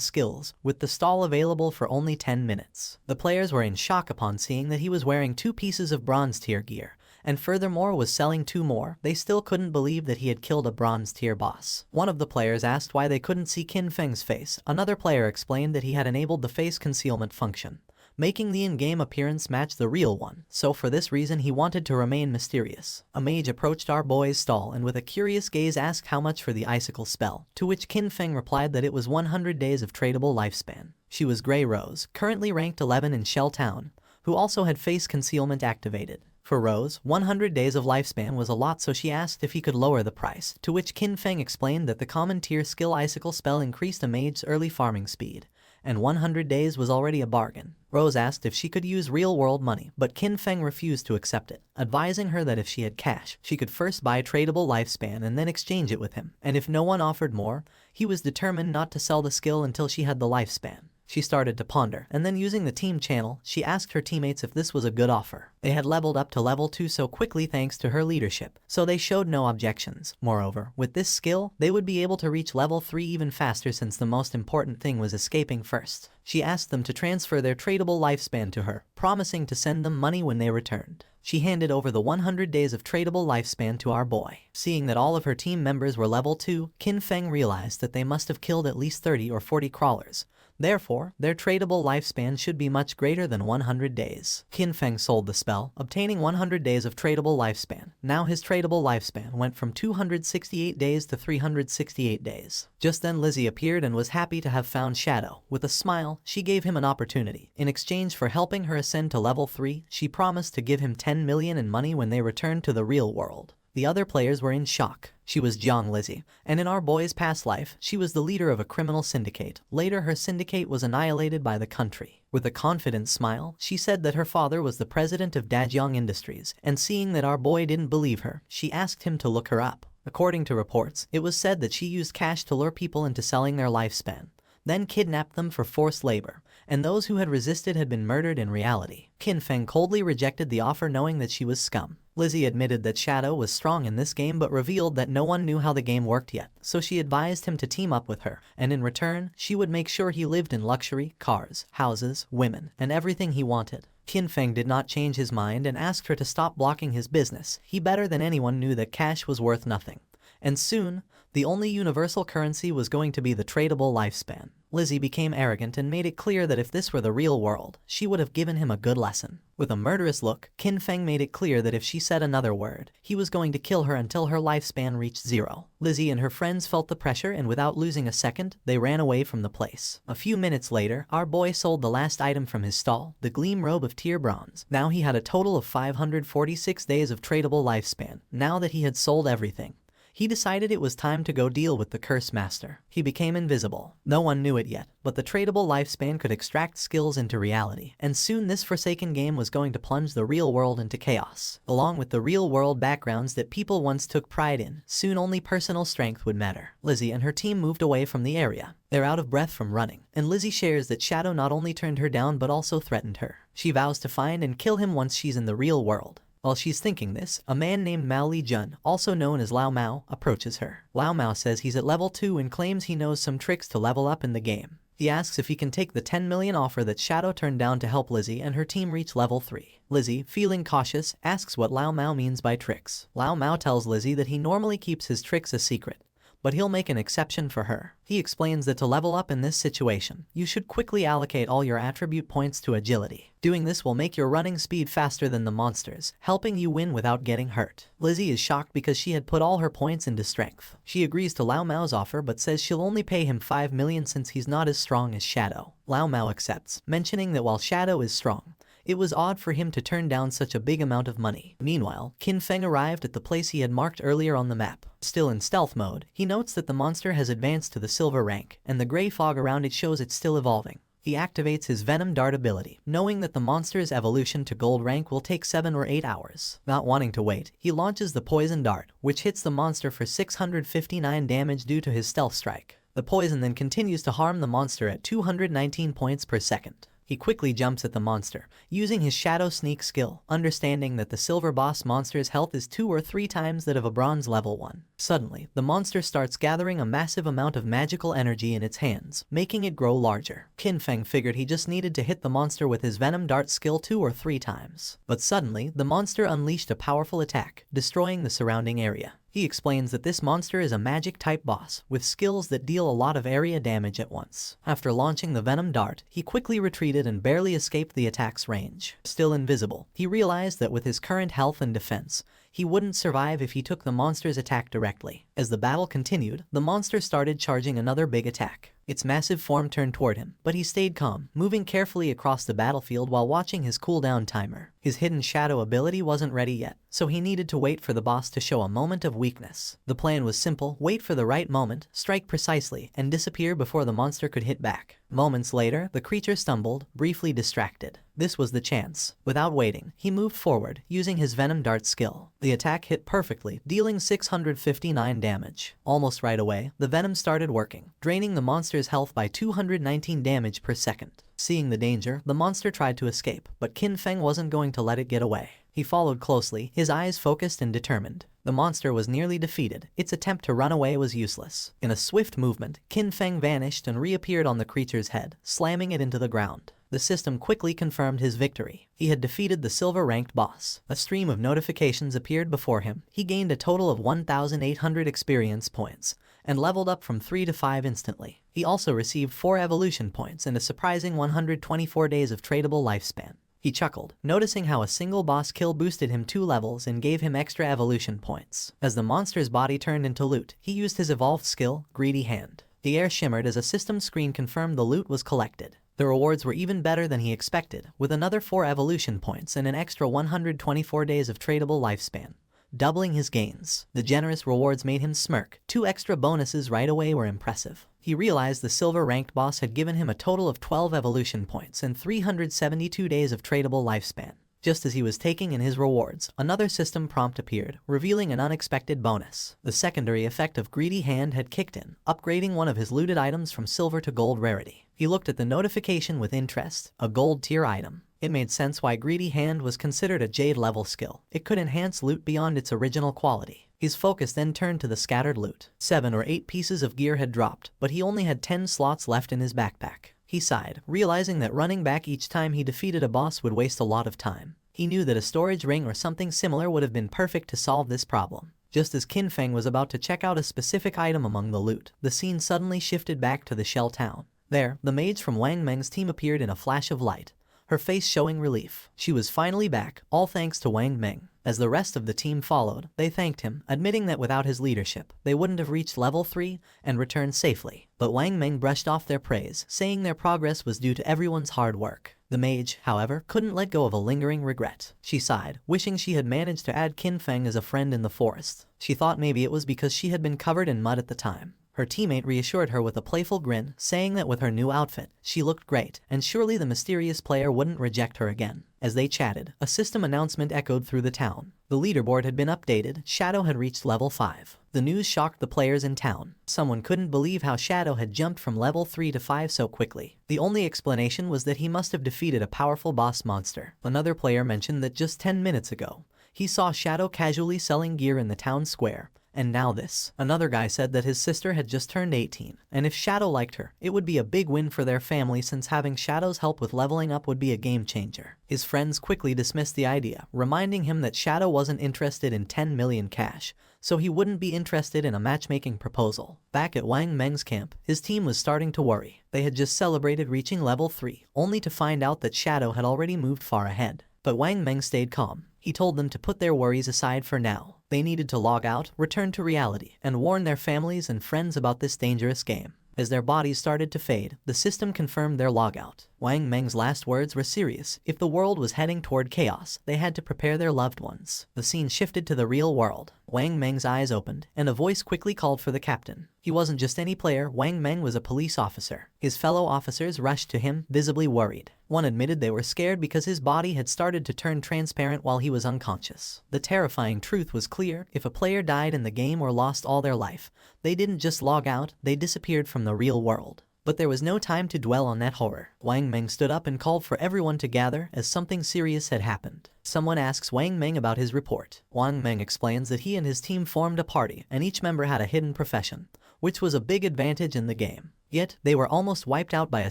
skills, with the stall available for only 10 minutes. The players were in shock upon seeing that he was wearing 2 pieces of bronze tier gear, and furthermore was selling 2 more. They still couldn't believe that he had killed a bronze tier boss. One of the players asked why they couldn't see Qin Feng's face. Another player explained that he had enabled the face concealment function, making the in-game appearance match the real one, so for this reason he wanted to remain mysterious. A mage approached our boy's stall and with a curious gaze asked how much for the icicle spell, to which Qin Feng replied that it was 100 days of tradable lifespan. She was Grey Rose, currently ranked 11 in Shell Town, who also had face concealment activated. For Rose, 100 days of lifespan was a lot, so she asked if he could lower the price, to which Qin Feng explained that the common tier skill icicle spell increased a mage's early farming speed, and 100 days was already a bargain. Rose asked if she could use real-world money, but Qin Feng refused to accept it, advising her that if she had cash, she could first buy tradable lifespan and then exchange it with him, and if no one offered more, he was determined not to sell the skill until she had the lifespan. She started to ponder, and then using the team channel, she asked her teammates if this was a good offer. They had leveled up to level 2 so quickly thanks to her leadership, so they showed no objections. Moreover, with this skill, they would be able to reach level 3 even faster since the most important thing was escaping first. She asked them to transfer their tradable lifespan to her, promising to send them money when they returned. She handed over the 100 days of tradable lifespan to our boy. Seeing that all of her team members were level 2, Qin Feng realized that they must have killed at least 30 or 40 crawlers. Therefore, their tradable lifespan should be much greater than 100 days. Qin Feng sold the spell, obtaining 100 days of tradable lifespan. Now his tradable lifespan went from 268 days to 368 days. Just then Lizzie appeared and was happy to have found Shadow. With a smile, she gave him an opportunity. In exchange for helping her ascend to level 3, she promised to give him 10 million in money when they returned to the real world. The other players were in shock. She was Jiang Lizzie, and in our boy's past life, she was the leader of a criminal syndicate. Later, her syndicate was annihilated by the country. With a confident smile, she said that her father was the president of Dajiang Industries, and seeing that our boy didn't believe her, she asked him to look her up. According to reports, it was said that she used cash to lure people into selling their lifespan, then kidnapped them for forced labor, and those who had resisted had been murdered in reality. Qin Feng coldly rejected the offer knowing that she was scum. Lizzie admitted that Shadow was strong in this game but revealed that no one knew how the game worked yet, so she advised him to team up with her, and in return, she would make sure he lived in luxury, cars, houses, women, and everything he wanted. Qin Feng did not change his mind and asked her to stop blocking his business. He better than anyone knew that cash was worth nothing. And soon, the only universal currency was going to be the tradable lifespan. Lizzie became arrogant and made it clear that if this were the real world, she would have given him a good lesson. With a murderous look, Qin Feng made it clear that if she said another word, he was going to kill her until her lifespan reached 0. Lizzie and her friends felt the pressure and without losing a second, they ran away from the place. A few minutes later, our boy sold the last item from his stall, the Gleam Robe of Tier Bronze. Now he had a total of 546 days of tradable lifespan, now that he had sold everything. he decided it was time to go deal with the Curse Master. He became invisible. No one knew it yet, but the tradable lifespan could extract skills into reality, and soon this forsaken game was going to plunge the real world into chaos. Along with the real world backgrounds that people once took pride in, soon only personal strength would matter. Lizzie and her team moved away from the area. They're out of breath from running, and Lizzie shares that Shadow not only turned her down but also threatened her. She vows to find and kill him once she's in the real world. While she's thinking this, a man named Mao Li Jun, also known as Lao Mao, approaches her. Lao Mao says he's at level 2 and claims he knows some tricks to level up in the game. He asks if he can take the 10 million offer that Shadow turned down to help Lizzie and her team reach level 3. Lizzie, feeling cautious, asks what Lao Mao means by tricks. Lao Mao tells Lizzie that he normally keeps his tricks a secret, but he'll make an exception for her. He explains that to level up in this situation, you should quickly allocate all your attribute points to agility. Doing this will make your running speed faster than the monsters, helping you win without getting hurt. Lizzie is shocked because she had put all her points into strength. She agrees to Lao Mao's offer but says she'll only pay him 5 million since he's not as strong as Shadow. Lao Mao accepts, mentioning that while Shadow is strong, it was odd for him to turn down such a big amount of money. Meanwhile, Qin Feng arrived at the place he had marked earlier on the map. Still in stealth mode, he notes that the monster has advanced to the silver rank, and the gray fog around it shows it's still evolving. He activates his Venom Dart ability, knowing that the monster's evolution to gold rank will take 7 or 8 hours. Not wanting to wait, he launches the Poison Dart, which hits the monster for 659 damage due to his stealth strike. The poison then continues to harm the monster at 219 points per second. He quickly jumps at the monster, using his Shadow Sneak skill, understanding that the silver boss monster's health is 2 or 3 times that of a bronze level 1. Suddenly, the monster starts gathering a massive amount of magical energy in its hands, making it grow larger. Qin Feng figured he just needed to hit the monster with his Venom Dart skill 2 or 3 times. But suddenly, the monster unleashed a powerful attack, destroying the surrounding area. He explains that this monster is a magic-type boss, with skills that deal a lot of area damage at once. After launching the Venom Dart, he quickly retreated and barely escaped the attack's range. Still invisible, he realized that with his current health and defense, he wouldn't survive if he took the monster's attack directly. As the battle continued, the monster started charging another big attack. Its massive form turned toward him, but he stayed calm, moving carefully across the battlefield while watching his cooldown timer. His hidden shadow ability wasn't ready yet, so he needed to wait for the boss to show a moment of weakness. The plan was simple: wait for the right moment, strike precisely, and disappear before the monster could hit back. Moments later, the creature stumbled, briefly distracted. This was the chance. Without waiting, he moved forward, using his Venom Dart skill. The attack hit perfectly, dealing 659 damage. Almost right away, the venom started working, draining the monster's health by 219 damage per second. Seeing the danger, the monster tried to escape, but Qin Feng wasn't going to let it get away. He followed closely, his eyes focused and determined. The monster was nearly defeated. Its attempt to run away was useless. In a swift movement, Qin Feng vanished and reappeared on the creature's head, slamming it into the ground. The system quickly confirmed his victory. He had defeated the silver-ranked boss. A stream of notifications appeared before him. He gained a total of 1,800 experience points, and leveled up from 3 to 5 instantly. He also received 4 evolution points and a surprising 124 days of tradable lifespan. He chuckled, noticing how a single boss kill boosted him 2 levels and gave him extra evolution points. As the monster's body turned into loot, he used his evolved skill, Greedy Hand. The air shimmered as a system screen confirmed the loot was collected. The rewards were even better than he expected, with another 4 evolution points and an extra 124 days of tradable lifespan, doubling his gains. The generous rewards made him smirk. 2 extra bonuses right away were impressive. He realized the silver-ranked boss had given him a total of 12 evolution points and 372 days of tradable lifespan. Just as he was taking in his rewards, another system prompt appeared, revealing an unexpected bonus. The secondary effect of Greedy Hand had kicked in, upgrading one of his looted items from silver to gold rarity. He looked at the notification with interest, a gold tier item. It made sense why Greedy Hand was considered a Jade level skill. It could enhance loot beyond its original quality. His focus then turned to the scattered loot. 7 or 8 pieces of gear had dropped, but he only had 10 slots left in his backpack. He sighed, realizing that running back each time he defeated a boss would waste a lot of time. He knew that a storage ring or something similar would have been perfect to solve this problem. Just as Qin Feng was about to check out a specific item among the loot, the scene suddenly shifted back to the shell town. There, the mage from Wang Meng's team appeared in a flash of light, her face showing relief. She was finally back, all thanks to Wang Meng. As the rest of the team followed, they thanked him, admitting that without his leadership, they wouldn't have reached level 3 and returned safely. But Wang Meng brushed off their praise, saying their progress was due to everyone's hard work. The mage, however, couldn't let go of a lingering regret. She sighed, wishing she had managed to add Qin Feng as a friend in the forest. She thought maybe it was because she had been covered in mud at the time. Her teammate reassured her with a playful grin, saying that with her new outfit, she looked great, and surely the mysterious player wouldn't reject her again. As they chatted, a system announcement echoed through the town. The leaderboard had been updated. Shadow had reached level 5. The news shocked the players in town. Someone couldn't believe how Shadow had jumped from level 3 to 5 so quickly. The only explanation was that he must have defeated a powerful boss monster. Another player mentioned that just 10 minutes ago, he saw Shadow casually selling gear in the town square. And now this. Another guy said that his sister had just turned 18, and if Shadow liked her, it would be a big win for their family since having Shadow's help with leveling up would be a game changer. His friends quickly dismissed the idea, reminding him that Shadow wasn't interested in 10 million cash, so he wouldn't be interested in a matchmaking proposal. Back at Wang Meng's camp, his team was starting to worry. They had just celebrated reaching level 3, only to find out that Shadow had already moved far ahead. But Wang Meng stayed calm. He told them to put their worries aside for now. They needed to log out, return to reality, and warn their families and friends about this dangerous game. As their bodies started to fade, the system confirmed their logout. Wang Meng's last words were serious. If the world was heading toward chaos, they had to prepare their loved ones. The scene shifted to the real world. Wang Meng's eyes opened, and a voice quickly called for the captain. He wasn't just any player. Wang Meng was a police officer. His fellow officers rushed to him, visibly worried. One admitted they were scared because his body had started to turn transparent while he was unconscious. The terrifying truth was clear. If a player died in the game or lost all their life, they didn't just log out, they disappeared from the real world. But there was no time to dwell on that horror. Wang Meng stood up and called for everyone to gather as something serious had happened. Someone asks Wang Meng about his report. Wang Meng explains that he and his team formed a party and each member had a hidden profession, which was a big advantage in the game. Yet, they were almost wiped out by a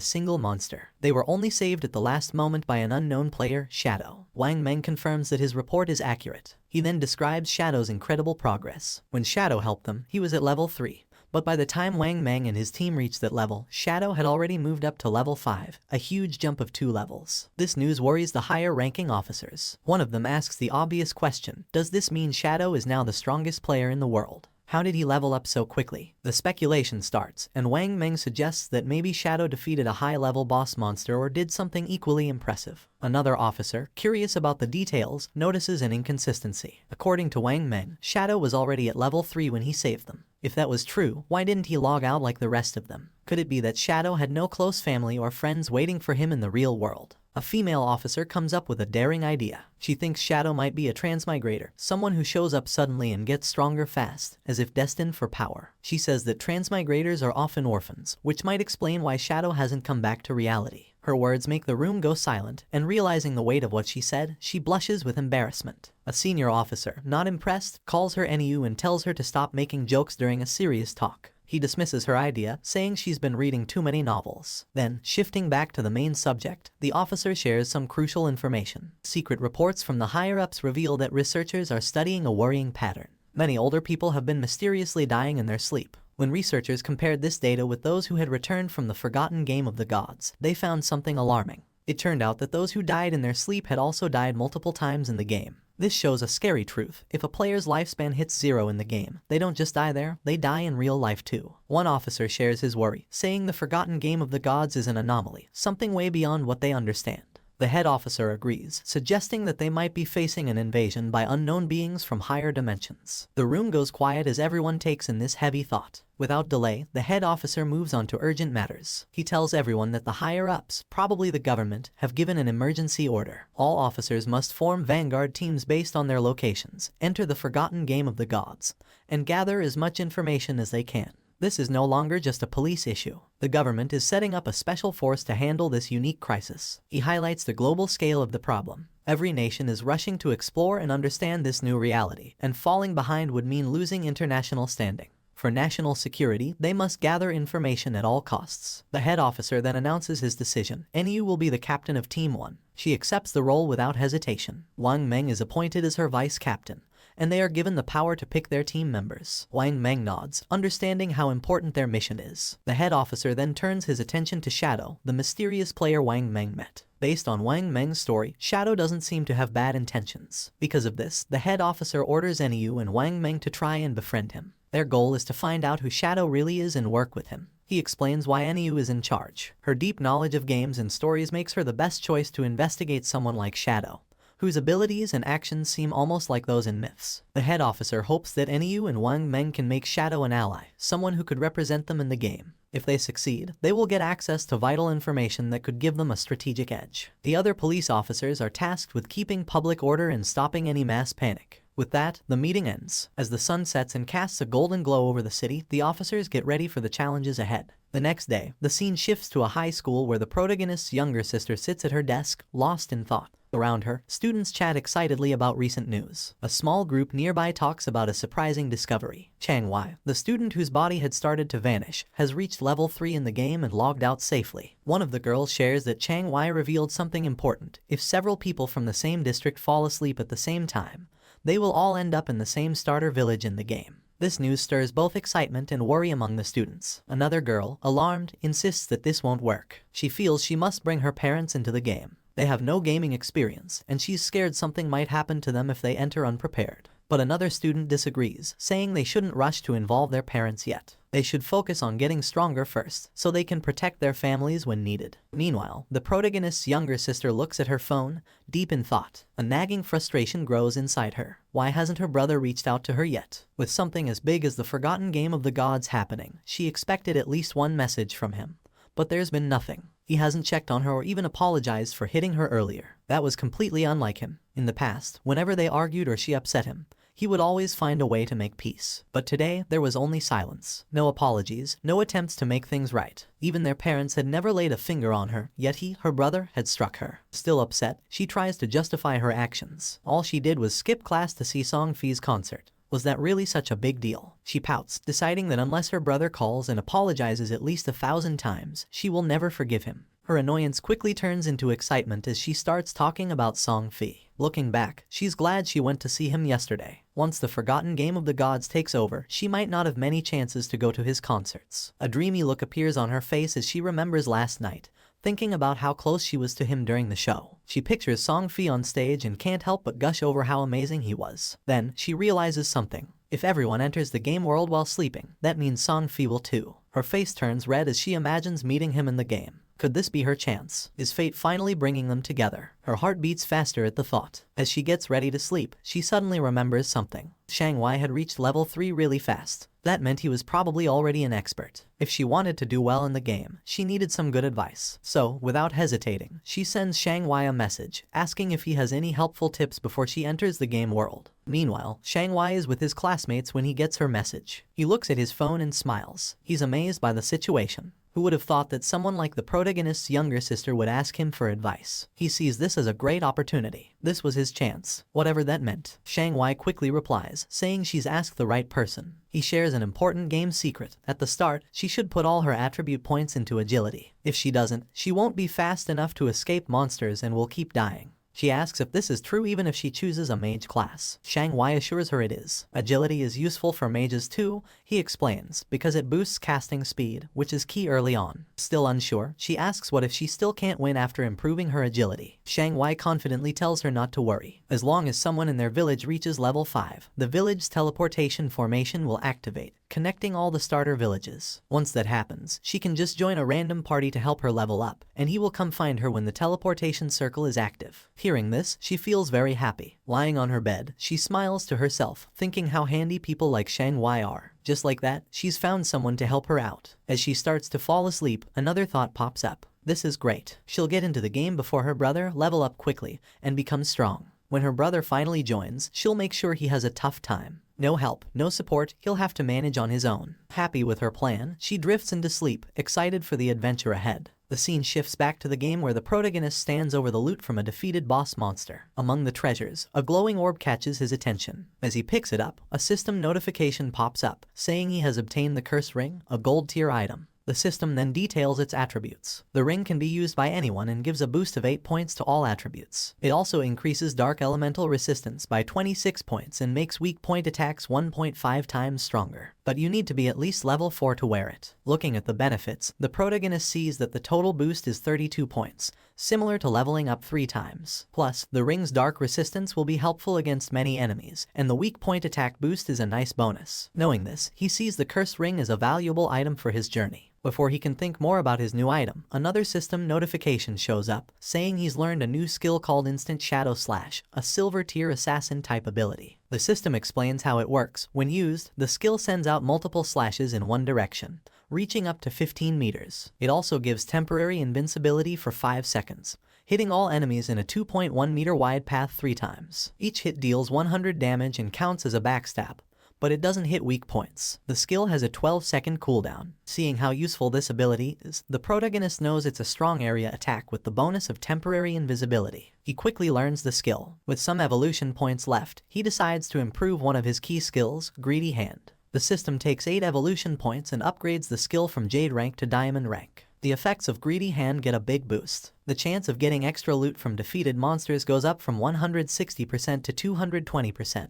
single monster. They were only saved at the last moment by an unknown player, Shadow. Wang Meng confirms that his report is accurate. He then describes Shadow's incredible progress. When Shadow helped them, he was at level 3. But by the time Wang Meng and his team reached that level, Shadow had already moved up to level 5, a huge jump of 2 levels. This news worries the higher-ranking officers. One of them asks the obvious question, does this mean Shadow is now the strongest player in the world? How did he level up so quickly? The speculation starts, and Wang Meng suggests that maybe Shadow defeated a high-level boss monster or did something equally impressive. Another officer, curious about the details, notices an inconsistency. According to Wang Meng, Shadow was already at level 3 when he saved them. If that was true, why didn't he log out like the rest of them? Could it be that Shadow had no close family or friends waiting for him in the real world? A female officer comes up with a daring idea. She thinks Shadow might be a transmigrator, someone who shows up suddenly and gets stronger fast, as if destined for power. She says that transmigrators are often orphans, which might explain why Shadow hasn't come back to reality. Her words make the room go silent, and realizing the weight of what she said, she blushes with embarrassment. A senior officer, not impressed, calls her NU and tells her to stop making jokes during a serious talk. He dismisses her idea, saying she's been reading too many novels. Then, shifting back to the main subject, the officer shares some crucial information. Secret reports from the higher-ups reveal that researchers are studying a worrying pattern. Many older people have been mysteriously dying in their sleep. When researchers compared this data with those who had returned from the forgotten game of the gods, they found something alarming. It turned out that those who died in their sleep had also died multiple times in the game. This shows a scary truth. If a player's lifespan hits 0 in the game, they don't just die there, they die in real life too. One officer shares his worry, saying the forgotten game of the gods is an anomaly, something way beyond what they understand. The head officer agrees, suggesting that they might be facing an invasion by unknown beings from higher dimensions. The room goes quiet as everyone takes in this heavy thought. Without delay, the head officer moves on to urgent matters. He tells everyone that the higher-ups, probably the government, have given an emergency order. All officers must form vanguard teams based on their locations, enter the forgotten game of the gods, and gather as much information as they can. This is no longer just a police issue. The government is setting up a special force to handle this unique crisis. He highlights the global scale of the problem. Every nation is rushing to explore and understand this new reality, and falling behind would mean losing international standing. For national security, they must gather information at all costs. The head officer then announces his decision. NU will be the captain of Team 1. She accepts the role without hesitation. Wang Meng is appointed as her vice captain, and they are given the power to pick their team members. Wang Meng nods, understanding how important their mission is. The head officer then turns his attention to Shadow, the mysterious player Wang Meng met. Based on Wang Meng's story, Shadow doesn't seem to have bad intentions. Because of this, the head officer orders Niu and Wang Meng to try and befriend him. Their goal is to find out who Shadow really is and work with him. He explains why Niu is in charge. Her deep knowledge of games and stories makes her the best choice to investigate someone like Shadow, whose abilities and actions seem almost like those in myths. The head officer hopes that Niu and Wang Meng can make Shadow an ally, someone who could represent them in the game. If they succeed, they will get access to vital information that could give them a strategic edge. The other police officers are tasked with keeping public order and stopping any mass panic. With that, the meeting ends. As the sun sets and casts a golden glow over the city, the officers get ready for the challenges ahead. The next day, the scene shifts to a high school where the protagonist's younger sister sits at her desk, lost in thought. Around her, students chat excitedly about recent news. A small group nearby talks about a surprising discovery. Chang Wai, the student whose body had started to vanish, has reached level 3 in the game and logged out safely. One of the girls shares that Chang Wai revealed something important. If several people from the same district fall asleep at the same time, they will all end up in the same starter village in the game. This news stirs both excitement and worry among the students. Another girl, alarmed, insists that this won't work. She feels she must bring her parents into the game. They have no gaming experience, and she's scared something might happen to them if they enter unprepared. But another student disagrees, saying they shouldn't rush to involve their parents yet. They should focus on getting stronger first, so they can protect their families when needed. Meanwhile, the protagonist's younger sister looks at her phone, deep in thought. A nagging frustration grows inside her. Why hasn't her brother reached out to her yet? With something as big as the forgotten game of the gods happening, she expected at least one message from him. But there's been nothing. He hasn't checked on her or even apologized for hitting her earlier. That was completely unlike him. In the past, whenever they argued or she upset him, he would always find a way to make peace. But today, there was only silence. No apologies, no attempts to make things right. Even their parents had never laid a finger on her, yet he, her brother, had struck her. Still upset, she tries to justify her actions. All she did was skip class to see Song Fi's concert. Was that really such a big deal? She pouts, deciding that unless her brother calls and apologizes at least 1,000 times, she will never forgive him. Her annoyance quickly turns into excitement as she starts talking about Song Fi. Looking back, she's glad she went to see him yesterday. Once the forgotten game of the gods takes over, she might not have many chances to go to his concerts. A dreamy look appears on her face as she remembers last night, thinking about how close she was to him during the show. She pictures Song Fi on stage and can't help but gush over how amazing he was. Then, she realizes something. If everyone enters the game world while sleeping, that means Song Fi will too. Her face turns red as she imagines meeting him in the game. Could this be her chance? Is fate finally bringing them together? Her heart beats faster at the thought. As she gets ready to sleep, she suddenly remembers something. Chang Wai had reached level 3 really fast. That meant he was probably already an expert. If she wanted to do well in the game, she needed some good advice. So, without hesitating, she sends Chang Wai a message, asking if he has any helpful tips before she enters the game world. Meanwhile, Chang Wai is with his classmates when he gets her message. He looks at his phone and smiles. He's amazed by the situation. Who would have thought that someone like the protagonist's younger sister would ask him for advice? He sees this as a great opportunity. This was his chance, whatever that meant. Chang Wai quickly replies, saying she's asked the right person. He shares an important game secret. At the start, she should put all her attribute points into agility. If she doesn't, she won't be fast enough to escape monsters and will keep dying. She asks if this is true even if she chooses a mage class. Chang Wai assures her it is. Agility is useful for mages too, he explains, because it boosts casting speed, which is key early on. Still unsure, she asks what if she still can't win after improving her agility. Chang Wai confidently tells her not to worry. As long as someone in their village reaches level 5, the village's teleportation formation will activate, connecting all the starter villages. Once that happens, she can just join a random party to help her level up, and he will come find her when the teleportation circle is active. Hearing this, she feels very happy. Lying on her bed, she smiles to herself, thinking how handy people like Chang Wai are. Just like that, she's found someone to help her out. As she starts to fall asleep, another thought pops up. This is great. She'll get into the game before her brother, level up quickly, and become strong. When her brother finally joins, she'll make sure he has a tough time. No help, no support, he'll have to manage on his own. Happy with her plan, she drifts into sleep, excited for the adventure ahead. The scene shifts back to the game where the protagonist stands over the loot from a defeated boss monster. Among the treasures, a glowing orb catches his attention. As he picks it up, a system notification pops up, saying he has obtained the curse ring, a gold tier item. The system then details its attributes. The ring can be used by anyone and gives a boost of 8 points to all attributes. It also increases dark elemental resistance by 26 points and makes weak point attacks 1.5 times stronger. But you need to be at least level 4 to wear it. Looking at the benefits, the protagonist sees that the total boost is 32 points, similar to leveling up 3 times. Plus, the ring's dark resistance will be helpful against many enemies, and the weak point attack boost is a nice bonus. Knowing this, he sees the cursed ring as a valuable item for his journey. Before he can think more about his new item, another system notification shows up, saying he's learned a new skill called Instant Shadow Slash, a silver tier assassin type ability. The system explains how it works. When used, the skill sends out multiple slashes in one direction, reaching up to 15 meters. It also gives temporary invincibility for 5 seconds, hitting all enemies in a 2.1 meter wide path 3 times. Each hit deals 100 damage and counts as a backstab, but it doesn't hit weak points. The skill has a 12-second cooldown. Seeing how useful this ability is, the protagonist knows it's a strong area attack with the bonus of temporary invisibility. He quickly learns the skill. With some evolution points left, he decides to improve one of his key skills, Greedy Hand. The system takes 8 evolution points and upgrades the skill from Jade rank to Diamond rank. The effects of Greedy Hand get a big boost. The chance of getting extra loot from defeated monsters goes up from 160% to 220%.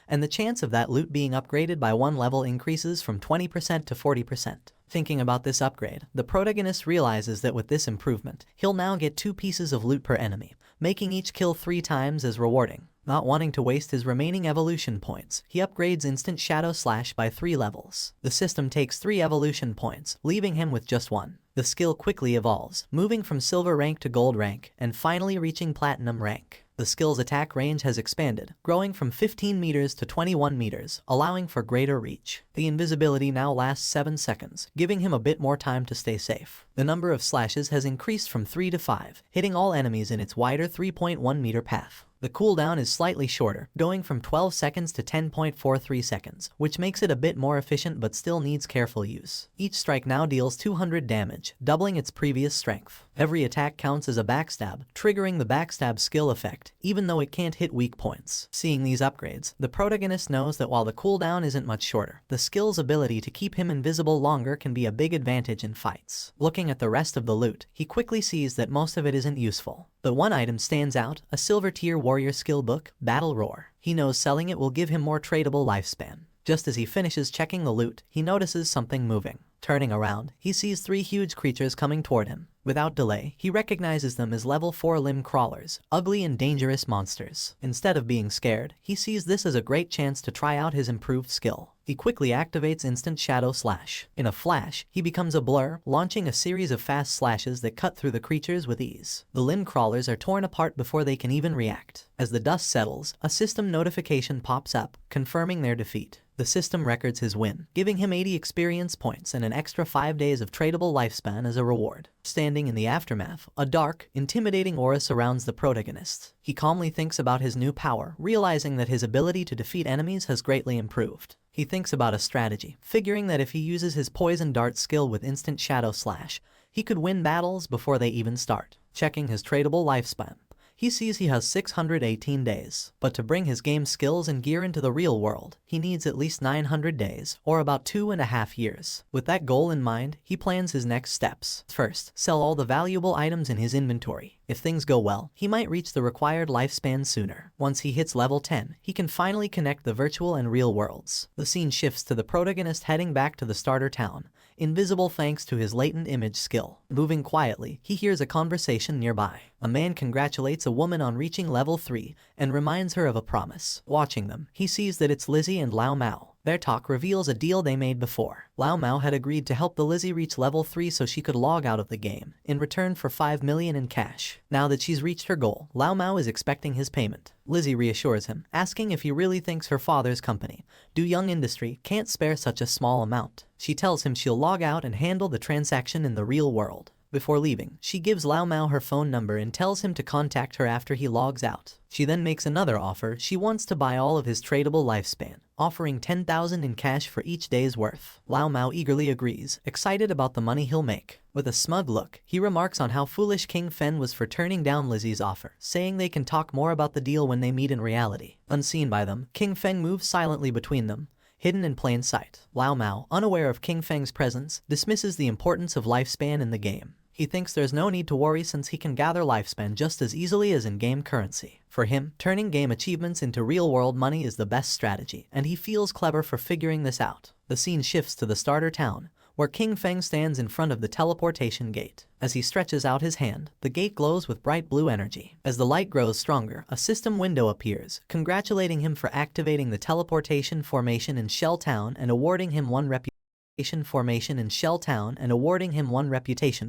And the chance of that loot being upgraded by 1 level increases from 20% to 40%. Thinking about this upgrade, the protagonist realizes that with this improvement, he'll now get 2 pieces of loot per enemy, making each kill 3 times as rewarding. Not wanting to waste his remaining evolution points, he upgrades Instant Shadow Slash by 3 levels. The system takes 3 evolution points, leaving him with just 1. The skill quickly evolves, moving from silver rank to gold rank, and finally reaching platinum rank. The skill's attack range has expanded, growing from 15 meters to 21 meters, allowing for greater reach. The invisibility now lasts 7 seconds, giving him a bit more time to stay safe. The number of slashes has increased from 3 to 5, hitting all enemies in its wider 3.1 meter path. The cooldown is slightly shorter, going from 12 seconds to 10.43 seconds, which makes it a bit more efficient but still needs careful use. Each strike now deals 200 damage, doubling its previous strength. Every attack counts as a backstab, triggering the backstab skill effect, even though it can't hit weak points. Seeing these upgrades, the protagonist knows that while the cooldown isn't much shorter, the skill's ability to keep him invisible longer can be a big advantage in fights. Looking at the rest of the loot, he quickly sees that most of it isn't useful. But one item stands out, a silver tier warrior skill book, Battle Roar. He knows selling it will give him more tradable lifespan. Just as he finishes checking the loot, he notices something moving. Turning around, he sees 3 huge creatures coming toward him. Without delay, he recognizes them as level 4 limb crawlers, ugly and dangerous monsters. Instead of being scared, he sees this as a great chance to try out his improved skill. He quickly activates Instant Shadow Slash. In a flash, he becomes a blur, launching a series of fast slashes that cut through the creatures with ease. The limb crawlers are torn apart before they can even react. As the dust settles, a system notification pops up, confirming their defeat. The system records his win, giving him 80 experience points and an extra 5 days of tradable lifespan as a reward. Standing in the aftermath, a dark, intimidating aura surrounds the protagonist. He calmly thinks about his new power, realizing that his ability to defeat enemies has greatly improved. He thinks about a strategy, figuring that if he uses his poison dart skill with Instant Shadow Slash, he could win battles before they even start. Checking his tradable lifespan, he sees he has 618 days. But to bring his game skills and gear into the real world, he needs at least 900 days, or about 2.5 years. With that goal in mind, he plans his next steps. First, sell all the valuable items in his inventory. If things go well, he might reach the required lifespan sooner. Once he hits level 10, he can finally connect the virtual and real worlds. The scene shifts to the protagonist heading back to the starter town, invisible thanks to his latent image skill. Moving quietly, he hears a conversation nearby. A man congratulates a woman on reaching level 3 and reminds her of a promise. Watching them, he sees that it's Lizzie and Lao Mao. Their talk reveals a deal they made before. Lao Mao had agreed to help the Lizzie reach level 3 so she could log out of the game, in return for 5 million in cash. Now that she's reached her goal, Lao Mao is expecting his payment. Lizzie reassures him, asking if he really thinks her father's company, Do Young Industry, can't spare such a small amount. She tells him she'll log out and handle the transaction in the real world. Before leaving, she gives Lao Mao her phone number and tells him to contact her after he logs out. She then makes another offer. She wants to buy all of his tradable lifespan, offering 10,000 in cash for each day's worth. Lao Mao eagerly agrees, excited about the money he'll make. With a smug look, he remarks on how foolish King Fen was for turning down Lizzie's offer, saying they can talk more about the deal when they meet in reality. Unseen by them, King Feng moves silently between them, hidden in plain sight. Lao Mao, unaware of King Feng's presence, dismisses the importance of lifespan in the game. He thinks there's no need to worry since he can gather lifespan just as easily as in-game currency. For him, turning game achievements into real-world money is the best strategy, and he feels clever for figuring this out. The scene shifts to the starter town, where King Feng stands in front of the teleportation gate. As he stretches out his hand, the gate glows with bright blue energy. As the light grows stronger, a system window appears, congratulating him for activating the teleportation formation in Shell Town and awarding him one reputation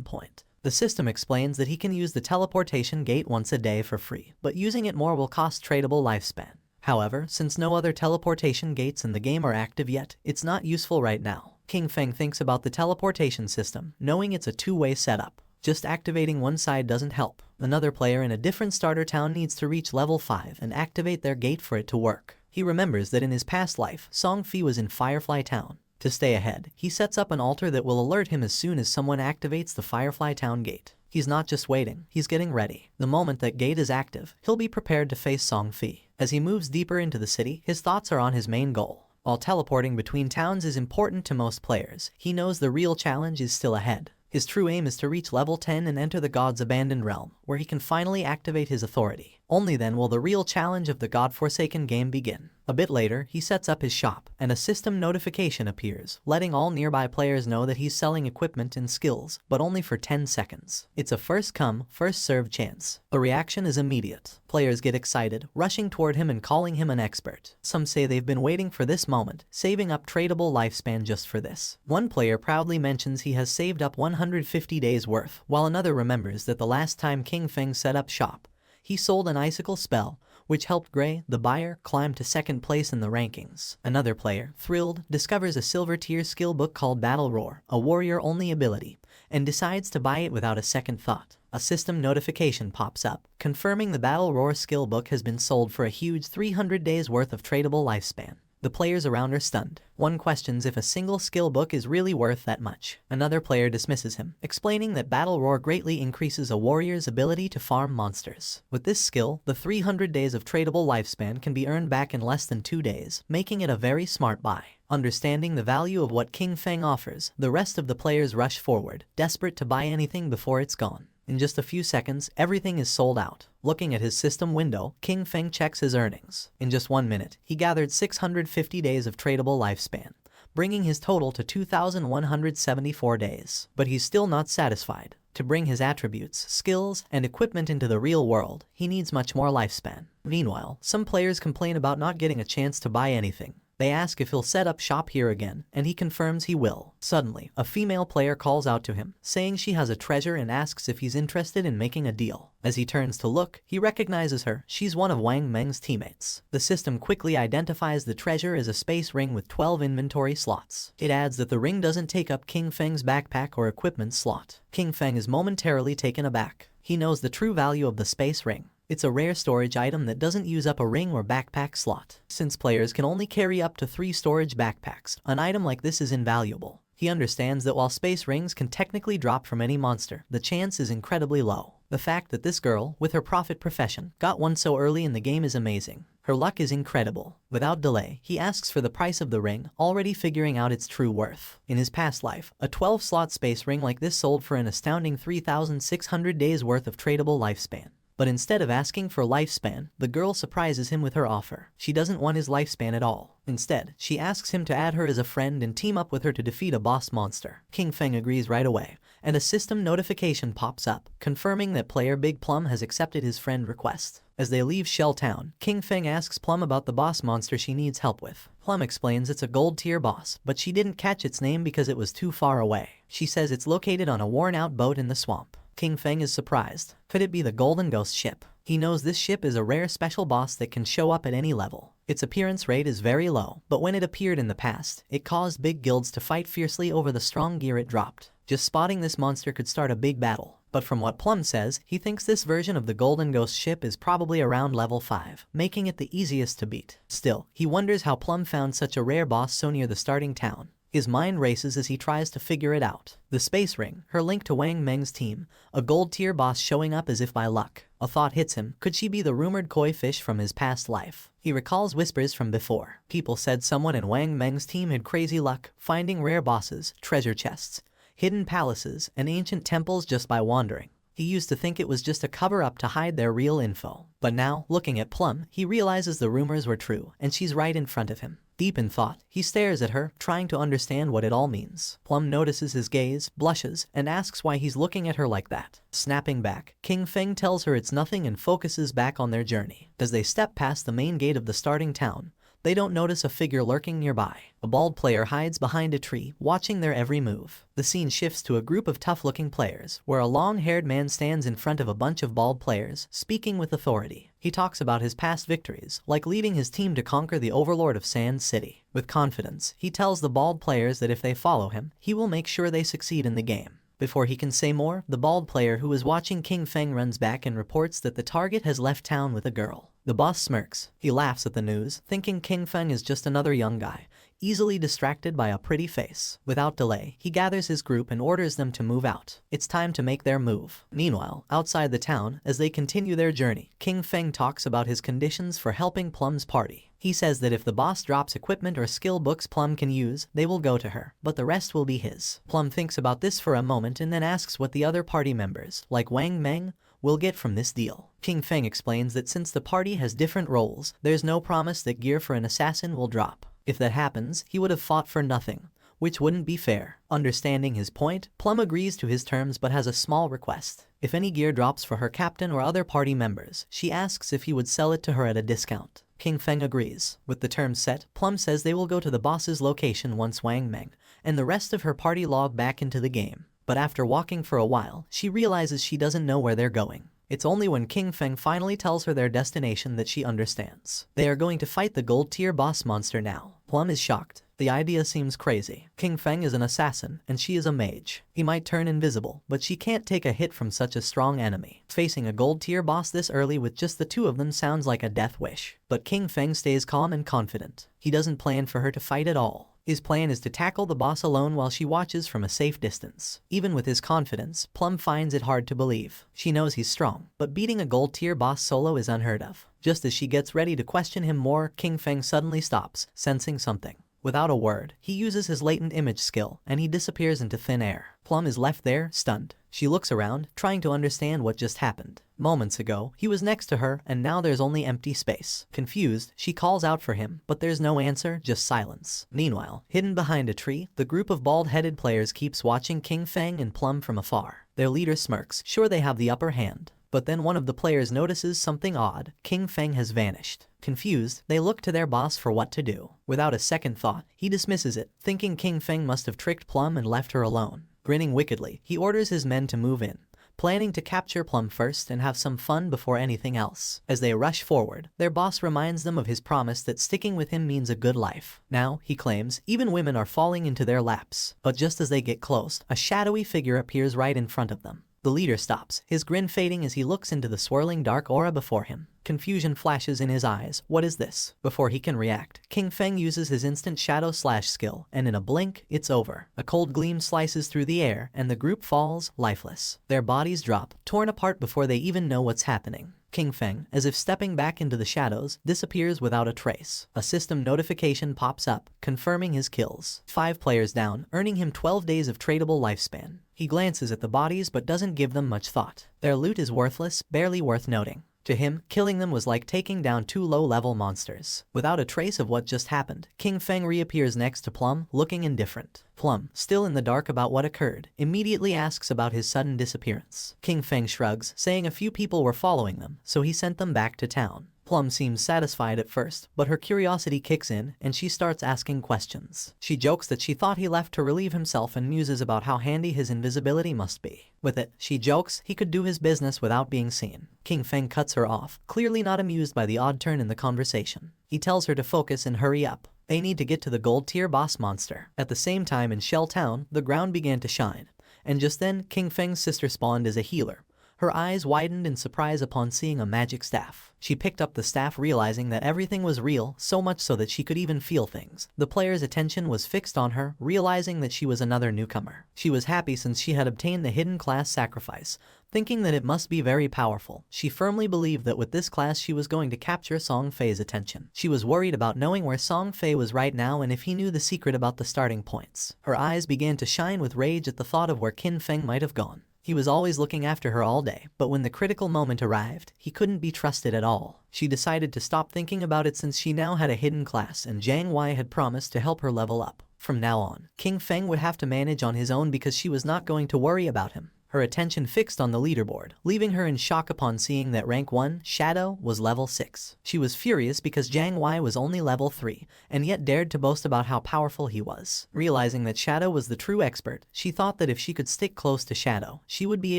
point. The system explains that he can use the teleportation gate once a day for free, but using it more will cost tradable lifespan. However, since no other teleportation gates in the game are active yet, it's not useful right now. King Feng thinks about the teleportation system, knowing it's a two-way setup. Just activating one side doesn't help. Another player in a different starter town needs to reach level 5 and activate their gate for it to work. He remembers that in his past life, Song Fi was in Firefly Town. To stay ahead, he sets up an altar that will alert him as soon as someone activates the Firefly Town gate. He's not just waiting, he's getting ready. The moment that gate is active, he'll be prepared to face Song Fi. As he moves deeper into the city, his thoughts are on his main goal. While teleporting between towns is important to most players, he knows the real challenge is still ahead. His true aim is to reach level 10 and enter the God's Abandoned Realm, where he can finally activate his authority. Only then will the real challenge of the God-forsaken game begin. A bit later, he sets up his shop, and a system notification appears, letting all nearby players know that he's selling equipment and skills, but only for 10 seconds. It's a first-come, first-served chance. The reaction is immediate. Players get excited, rushing toward him and calling him an expert. Some say they've been waiting for this moment, saving up tradable lifespan just for this. One player proudly mentions he has saved up 150 days worth, while another remembers that the last time King Feng set up shop, he sold an icicle spell, which helped Gray, the buyer, climb to second place in the rankings. Another player, thrilled, discovers a silver tier skill book called Battle Roar, a warrior-only ability, and decides to buy it without a second thought. A system notification pops up, confirming the Battle Roar skill book has been sold for a huge 300 days worth of tradable lifespan. The players around are stunned. One questions if a single skill book is really worth that much. Another player dismisses him, explaining that Battle Roar greatly increases a warrior's ability to farm monsters. With this skill, the 300 days of tradable lifespan can be earned back in less than 2 days, making it a very smart buy. Understanding the value of what King Feng offers, the rest of the players rush forward, desperate to buy anything before it's gone. In just a few seconds, everything is sold out. Looking at his system window, King Feng checks his earnings. In just 1 minute, he gathered 650 days of tradable lifespan, bringing his total to 2,174 days. But he's still not satisfied. To bring his attributes, skills, and equipment into the real world, he needs much more lifespan. Meanwhile, some players complain about not getting a chance to buy anything. They ask if he'll set up shop here again, and he confirms he will. Suddenly, a female player calls out to him, saying she has a treasure and asks if he's interested in making a deal. As he turns to look, he recognizes her. She's one of Wang Meng's teammates. The system quickly identifies the treasure as a space ring with 12 inventory slots. It adds that the ring doesn't take up King Feng's backpack or equipment slot. King Feng is momentarily taken aback. He knows the true value of the space ring. It's a rare storage item that doesn't use up a ring or backpack slot. Since players can only carry up to 3 storage backpacks, an item like this is invaluable. He understands that while space rings can technically drop from any monster, the chance is incredibly low. The fact that this girl, with her prophet profession, got one so early in the game is amazing. Her luck is incredible. Without delay, he asks for the price of the ring, already figuring out its true worth. In his past life, a 12-slot space ring like this sold for an astounding 3,600 days worth of tradable lifespan. But instead of asking for lifespan, the girl surprises him with her offer. She doesn't want his lifespan at all. Instead, she asks him to add her as a friend and team up with her to defeat a boss monster. King Feng agrees right away, and a system notification pops up, confirming that player Big Plum has accepted his friend request. As they leave Shell Town, King Feng asks Plum about the boss monster she needs help with. Plum explains it's a gold tier boss, but she didn't catch its name because it was too far away. She says it's located on a worn-out boat in the swamp. King Feng is surprised. Could it be the Golden Ghost ship? He knows this ship is a rare special boss that can show up at any level. Its appearance rate is very low, but when it appeared in the past, it caused big guilds to fight fiercely over the strong gear it dropped. Just spotting this monster could start a big battle. But from what Plum says, he thinks this version of the Golden Ghost ship is probably around level 5, making it the easiest to beat. Still, he wonders how Plum found such a rare boss so near the starting town. His mind races as he tries to figure it out. The space ring, her link to Wang Meng's team, a gold tier boss showing up as if by luck. A thought hits him, could she be the rumored koi fish from his past life? He recalls whispers from before. People said someone in Wang Meng's team had crazy luck, finding rare bosses, treasure chests, hidden palaces, and ancient temples just by wandering. He used to think it was just a cover-up to hide their real info. But now, looking at Plum, he realizes the rumors were true, and she's right in front of him. Deep in thought, he stares at her, trying to understand what it all means. Plum notices his gaze, blushes, and asks why he's looking at her like that. Snapping back, King Feng tells her it's nothing and focuses back on their journey. As they step past the main gate of the starting town, they don't notice a figure lurking nearby. A bald player hides behind a tree, watching their every move. The scene shifts to a group of tough-looking players, where a long-haired man stands in front of a bunch of bald players, speaking with authority. He talks about his past victories, like leading his team to conquer the overlord of Sand City. With confidence, he tells the bald players that if they follow him, he will make sure they succeed in the game. Before he can say more, the bald player who is watching King Feng runs back and reports that the target has left town with a girl. The boss smirks. He laughs at the news, thinking King Feng is just another young guy, easily distracted by a pretty face. Without delay, he gathers his group and orders them to move out. It's time to make their move. Meanwhile, outside the town, as they continue their journey, King Feng talks about his conditions for helping Plum's party. He says that if the boss drops equipment or skill books Plum can use, they will go to her, but the rest will be his. Plum thinks about this for a moment and then asks what the other party members, like Wang Meng, will get from this deal. King Feng explains that since the party has different roles, there's no promise that gear for an assassin will drop. If that happens, he would have fought for nothing, which wouldn't be fair. Understanding his point, Plum agrees to his terms but has a small request. If any gear drops for her captain or other party members, she asks if he would sell it to her at a discount. King Feng agrees. With the terms set, Plum says they will go to the boss's location once Wang Meng and the rest of her party log back into the game. But after walking for a while, she realizes she doesn't know where they're going. It's only when King Feng finally tells her their destination that she understands. They are going to fight the gold tier boss monster now. Plum is shocked. The idea seems crazy. King Feng is an assassin, and she is a mage. He might turn invisible, but she can't take a hit from such a strong enemy. Facing a gold tier boss this early with just the two of them sounds like a death wish. But King Feng stays calm and confident. He doesn't plan for her to fight at all. His plan is to tackle the boss alone while she watches from a safe distance. Even with his confidence, Plum finds it hard to believe. She knows he's strong, but beating a gold tier boss solo is unheard of. Just as she gets ready to question him more, King Feng suddenly stops, sensing something. Without a word, he uses his latent image skill, and he disappears into thin air. Plum is left there, stunned. She looks around, trying to understand what just happened. Moments ago, he was next to her, and now there's only empty space. Confused, she calls out for him, but there's no answer, just silence. Meanwhile, hidden behind a tree, the group of bald-headed players keeps watching King Feng and Plum from afar. Their leader smirks, sure they have the upper hand. But then one of the players notices something odd. King Feng has vanished. Confused, they look to their boss for what to do. Without a second thought, he dismisses it, thinking King Feng must have tricked Plum and left her alone. Grinning wickedly, he orders his men to move in, planning to capture Plum first and have some fun before anything else. As they rush forward, their boss reminds them of his promise that sticking with him means a good life. Now, he claims, even women are falling into their laps. But just as they get close, a shadowy figure appears right in front of them. The leader stops, his grin fading as he looks into the swirling dark aura before him. Confusion flashes in his eyes. What is this? Before he can react, King Feng uses his instant shadow slash skill, and in a blink, it's over. A cold gleam slices through the air, and the group falls, lifeless. Their bodies drop, torn apart before they even know what's happening. King Feng, as if stepping back into the shadows, disappears without a trace. A system notification pops up, confirming his kills. 5 players down, earning him 12 days of tradable lifespan. He glances at the bodies but doesn't give them much thought. Their loot is worthless, barely worth noting. To him, killing them was like taking down 2 low-level monsters. Without a trace of what just happened, King Feng reappears next to Plum, looking indifferent. Plum, still in the dark about what occurred, immediately asks about his sudden disappearance. King Feng shrugs, saying a few people were following them, so he sent them back to town. Plum seems satisfied at first, but her curiosity kicks in, and she starts asking questions. She jokes that she thought he left to relieve himself and muses about how handy his invisibility must be. With it, she jokes he could do his business without being seen. King Feng cuts her off, clearly not amused by the odd turn in the conversation. He tells her to focus and hurry up. They need to get to the gold tier boss monster. At the same time in Shell Town, the ground began to shine. And just then, King Feng's sister spawned as a healer, Her eyes widened in surprise upon seeing a magic staff. She picked up the staff, realizing that everything was real, so much so that she could even feel things. The player's attention was fixed on her, realizing that she was another newcomer. She was happy since she had obtained the hidden class sacrifice, thinking that it must be very powerful. She firmly believed that with this class she was going to capture Song Fei's attention. She was worried about knowing where Song Fei was right now and if he knew the secret about the starting points. Her eyes began to shine with rage at the thought of where Qin Feng might have gone. He was always looking after her all day, but when the critical moment arrived, he couldn't be trusted at all. She decided to stop thinking about it since she now had a hidden class and Jiang Wei had promised to help her level up. From now on, King Feng would have to manage on his own because she was not going to worry about him. Her attention fixed on the leaderboard, leaving her in shock upon seeing that rank 1, Shadow, was level 6. She was furious because Jiang Wei was only level 3, and yet dared to boast about how powerful he was. Realizing that Shadow was the true expert, she thought that if she could stick close to Shadow, she would be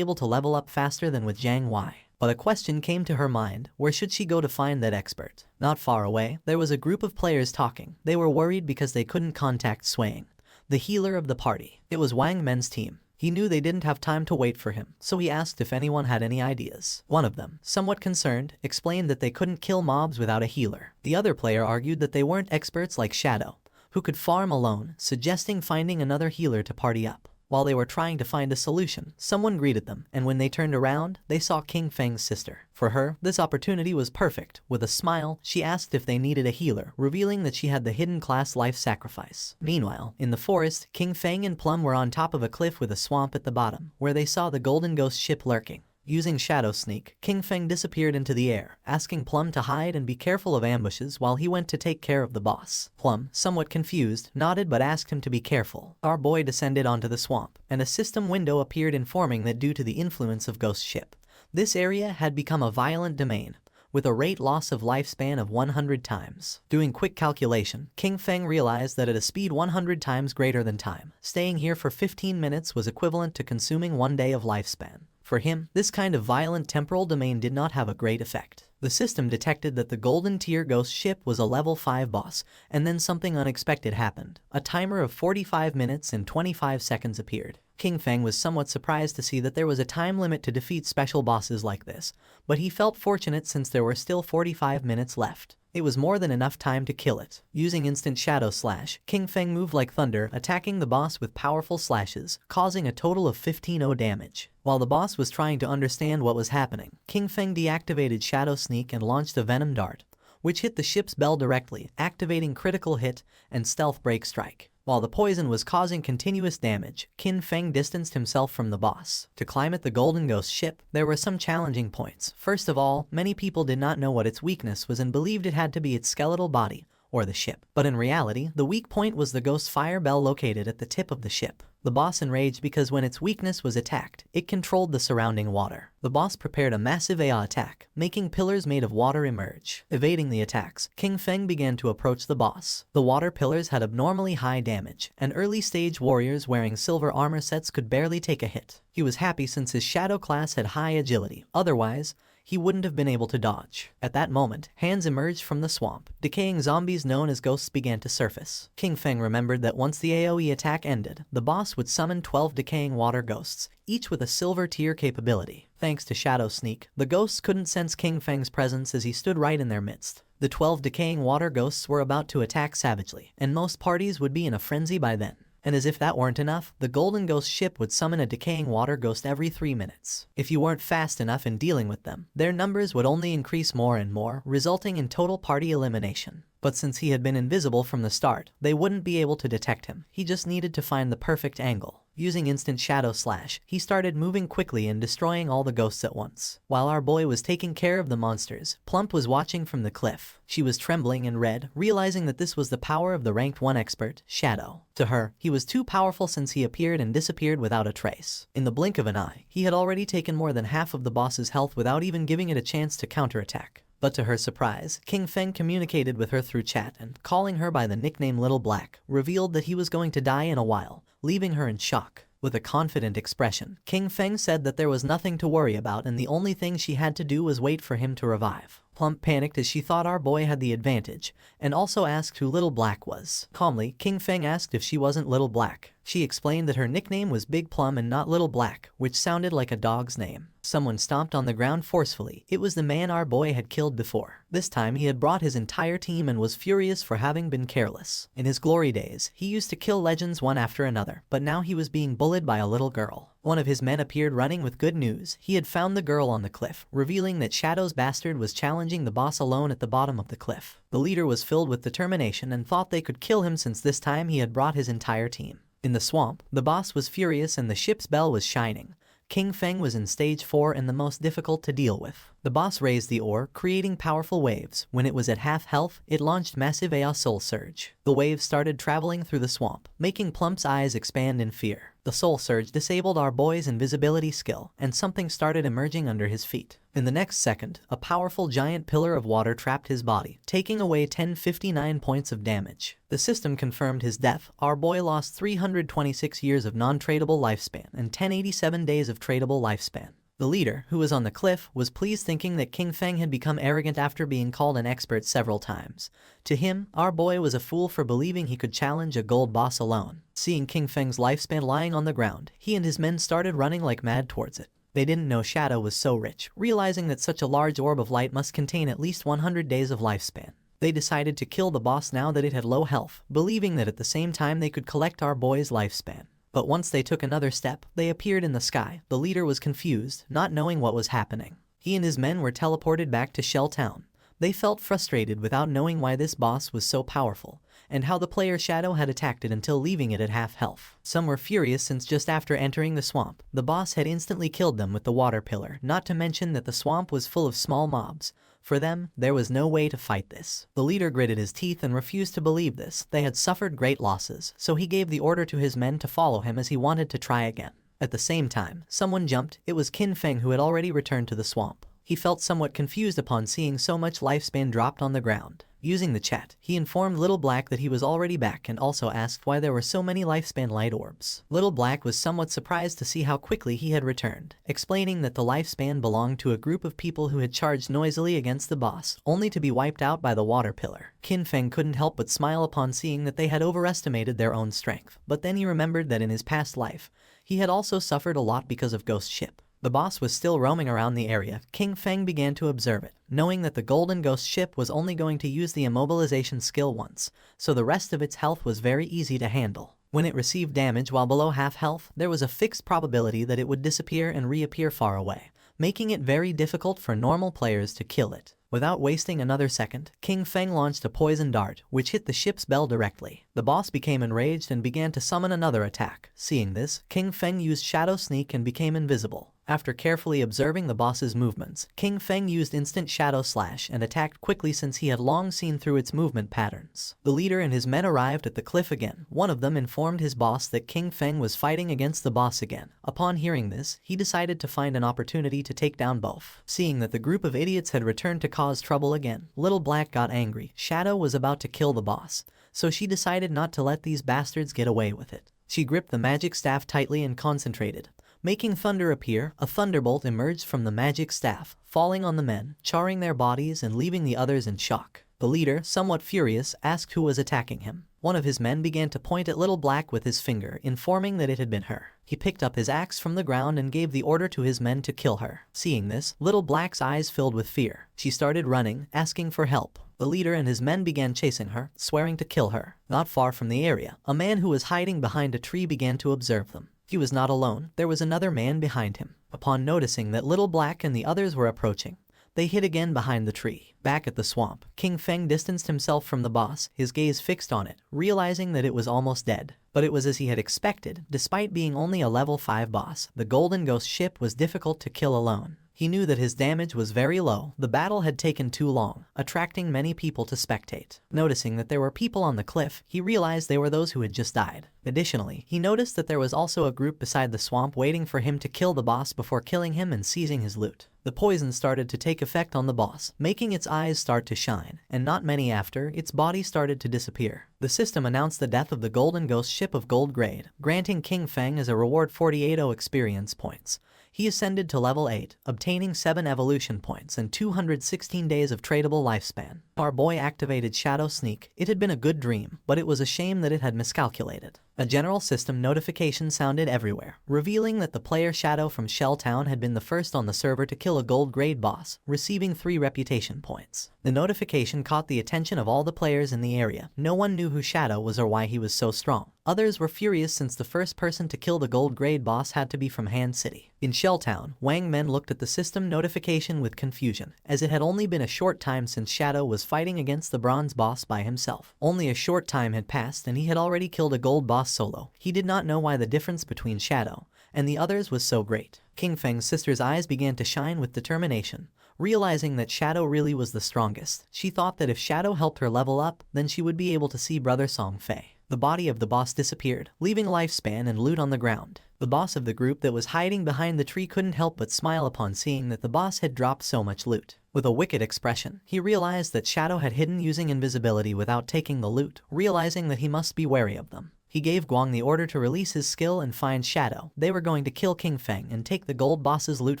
able to level up faster than with Jiang Wei. But a question came to her mind: where should she go to find that expert? Not far away, there was a group of players talking. They were worried because they couldn't contact Swaying, the healer of the party. It was Wang Men's team. He knew they didn't have time to wait for him, so he asked if anyone had any ideas. One of them, somewhat concerned, explained that they couldn't kill mobs without a healer. The other player argued that they weren't experts like Shadow, who could farm alone, suggesting finding another healer to party up. While they were trying to find a solution, someone greeted them, and when they turned around, they saw King Feng's sister. For her, this opportunity was perfect. With a smile, she asked if they needed a healer, revealing that she had the hidden class life sacrifice. Meanwhile, in the forest, King Feng and Plum were on top of a cliff with a swamp at the bottom, where they saw the Golden Ghost ship lurking. Using Shadow Sneak, King Feng disappeared into the air, asking Plum to hide and be careful of ambushes while he went to take care of the boss. Plum, somewhat confused, nodded but asked him to be careful. Our boy descended onto the swamp, and a system window appeared informing that due to the influence of Ghost Ship, this area had become a violent domain, with a rate loss of lifespan of 100 times. Doing quick calculation, King Feng realized that at a speed 100 times greater than time, staying here for 15 minutes was equivalent to consuming 1 day of lifespan. For him, this kind of violent temporal domain did not have a great effect. The system detected that the Golden Tier Ghost ship was a level 5 boss, and then something unexpected happened. A timer of 45 minutes and 25 seconds appeared. King Feng was somewhat surprised to see that there was a time limit to defeat special bosses like this, but he felt fortunate since there were still 45 minutes left. It was more than enough time to kill it. Using instant shadow slash, King Feng moved like thunder, attacking the boss with powerful slashes, causing a total of 15-0 damage. While the boss was trying to understand what was happening, King Feng deactivated Shadow Sneak and launched a Venom Dart, which hit the ship's bell directly, activating Critical Hit and Stealth Break Strike. While the poison was causing continuous damage, King Feng distanced himself from the boss. To climb at the Golden Ghost ship, there were some challenging points. First of all, many people did not know what its weakness was and believed it had to be its skeletal body, or the ship. But in reality, the weak point was the ghost fire bell located at the tip of the ship. The boss enraged because when its weakness was attacked, it controlled the surrounding water. The boss prepared a massive AI attack, making pillars made of water emerge. Evading the attacks, King Feng began to approach the boss. The water pillars had abnormally high damage, and early-stage warriors wearing silver armor sets could barely take a hit. He was happy since his shadow class had high agility. Otherwise, he wouldn't have been able to dodge. At that moment, hands emerged from the swamp. Decaying zombies known as ghosts began to surface. King Feng remembered that once the AoE attack ended, the boss would summon 12 decaying water ghosts, each with a silver tier capability. Thanks to Shadow Sneak, the ghosts couldn't sense King Feng's presence as he stood right in their midst. The 12 decaying water ghosts were about to attack savagely, and most parties would be in a frenzy by then. And as if that weren't enough, the Golden Ghost ship would summon a decaying water ghost every 3 minutes. If you weren't fast enough in dealing with them, their numbers would only increase more and more, resulting in total party elimination. But since he had been invisible from the start, they wouldn't be able to detect him. He just needed to find the perfect angle. Using instant shadow slash, he started moving quickly and destroying all the ghosts at once. While our boy was taking care of the monsters, Plump was watching from the cliff. She was trembling and red, realizing that this was the power of the ranked 1 expert, Shadow. To her, he was too powerful since he appeared and disappeared without a trace. In the blink of an eye, he had already taken more than half of the boss's health without even giving it a chance to counterattack. But to her surprise, King Feng communicated with her through chat and, calling her by the nickname Little Black, revealed that he was going to die in a while, leaving her in shock. With a confident expression, King Feng said that there was nothing to worry about and the only thing she had to do was wait for him to revive. Plump panicked as she thought our boy had the advantage, and also asked who Little Black was. Calmly, King Feng asked if she wasn't Little Black. She explained that her nickname was Big Plum and not Little Black, which sounded like a dog's name. Someone stomped on the ground forcefully. It was the man our boy had killed before. This time he had brought his entire team and was furious for having been careless. In his glory days, he used to kill legends one after another, but now he was being bullied by a little girl. One of his men appeared running with good news. He had found the girl on the cliff, revealing that Shadow's bastard was challenging the boss alone at the bottom of the cliff. The leader was filled with determination and thought they could kill him since this time he had brought his entire team. In the swamp, the boss was furious and the ship's bell was shining. King Feng was in stage 4 and the most difficult to deal with. The boss raised the ore, creating powerful waves. When it was at half health, it launched massive AOS Soul Surge. The waves started traveling through the swamp, making Plump's eyes expand in fear. The Soul Surge disabled our boy's invisibility skill, and something started emerging under his feet. In the next second, a powerful giant pillar of water trapped his body, taking away 1059 points of damage. The system confirmed his death. Our boy lost 326 years of non-tradable lifespan and 1087 days of tradable lifespan. The leader, who was on the cliff, was pleased thinking that King Feng had become arrogant after being called an expert several times. To him, our boy was a fool for believing he could challenge a gold boss alone. Seeing King Feng's lifespan lying on the ground, he and his men started running like mad towards it. They didn't know Shadow was so rich, realizing that such a large orb of light must contain at least 100 days of lifespan. They decided to kill the boss now that it had low health, believing that at the same time they could collect our boy's lifespan. But once they took another step, they appeared in the sky. The leader was confused, not knowing what was happening. He and his men were teleported back to Shell Town. They felt frustrated without knowing why this boss was so powerful, and how the player Shadow had attacked it until leaving it at half health. Some were furious since just after entering the swamp, the boss had instantly killed them with the water pillar, not to mention that the swamp was full of small mobs. For them, there was no way to fight this. The leader gritted his teeth and refused to believe this. They had suffered great losses, so he gave the order to his men to follow him as he wanted to try again. At the same time, someone jumped. It was Kin Feng who had already returned to the swamp. He felt somewhat confused upon seeing so much lifespan dropped on the ground. Using the chat, he informed Little Black that he was already back and also asked why there were so many lifespan light orbs. Little Black was somewhat surprised to see how quickly he had returned, explaining that the lifespan belonged to a group of people who had charged noisily against the boss, only to be wiped out by the water pillar. Kin Feng couldn't help but smile upon seeing that they had overestimated their own strength, but then he remembered that in his past life, he had also suffered a lot because of Ghost Ship. The boss was still roaming around the area. King Feng began to observe it, knowing that the Golden Ghost ship was only going to use the immobilization skill once, so the rest of its health was very easy to handle. When it received damage while below half health, there was a fixed probability that it would disappear and reappear far away, making it very difficult for normal players to kill it. Without wasting another second, King Feng launched a poison dart, which hit the ship's bell directly. The boss became enraged and began to summon another attack. Seeing this, King Feng used Shadow Sneak and became invisible. After carefully observing the boss's movements, King Feng used Instant Shadow Slash and attacked quickly since he had long seen through its movement patterns. The leader and his men arrived at the cliff again. One of them informed his boss that King Feng was fighting against the boss again. Upon hearing this, he decided to find an opportunity to take down both. Seeing that the group of idiots had returned to cause trouble again, Little Black got angry. Shadow was about to kill the boss, so she decided not to let these bastards get away with it. She gripped the magic staff tightly and concentrated. Making thunder appear, a thunderbolt emerged from the magic staff, falling on the men, charring their bodies and leaving the others in shock. The leader, somewhat furious, asked who was attacking him. One of his men began to point at Little Black with his finger, informing that it had been her. He picked up his axe from the ground and gave the order to his men to kill her. Seeing this, Little Black's eyes filled with fear. She started running, asking for help. The leader and his men began chasing her, swearing to kill her. Not far from the area, a man who was hiding behind a tree began to observe them. He was not alone. There was another man behind him. Upon noticing that Little Black and the others were approaching, they hid again behind the tree. Back at the swamp, King Feng distanced himself from the boss, his gaze fixed on it, realizing that it was almost dead. But it was as he had expected. Despite being only a level 5 boss, the Golden Ghost ship was difficult to kill alone. He knew that his damage was very low. The battle had taken too long, attracting many people to spectate. Noticing that there were people on the cliff, he realized they were those who had just died. Additionally, he noticed that there was also a group beside the swamp waiting for him to kill the boss before killing him and seizing his loot. The poison started to take effect on the boss, making its eyes start to shine, and not many after, its body started to disappear. The system announced the death of the Golden Ghost ship of gold grade, granting King Feng as a reward 48 experience points. He ascended to level 8, obtaining 7 evolution points and 216 days of tradable lifespan. Our boy activated Shadow Sneak. It had been a good dream, but it was a shame that it had miscalculated. A general system notification sounded everywhere, revealing that the player Shadow from Shell Town had been the first on the server to kill a gold grade boss, receiving 3 reputation points. The notification caught the attention of all the players in the area. No one knew who Shadow was or why he was so strong. Others were furious since the first person to kill the gold grade boss had to be from Han City. In Shell Town, Wang Men looked at the system notification with confusion, as it had only been a short time since Shadow was fighting against the bronze boss by himself. Only a short time had passed and he had already killed a gold boss solo. He did not know why the difference between Shadow and the others was so great. King Feng's sister's eyes began to shine with determination. Realizing that Shadow really was the strongest, she thought that if Shadow helped her level up, then she would be able to see Brother Song Fei. The body of the boss disappeared, leaving lifespan and loot on the ground. The boss of the group that was hiding behind the tree couldn't help but smile upon seeing that the boss had dropped so much loot. With a wicked expression, he realized that Shadow had hidden using invisibility without taking the loot, realizing that he must be wary of them. He gave Guang the order to release his skill and find Shadow. They were going to kill King Feng and take the gold boss's loot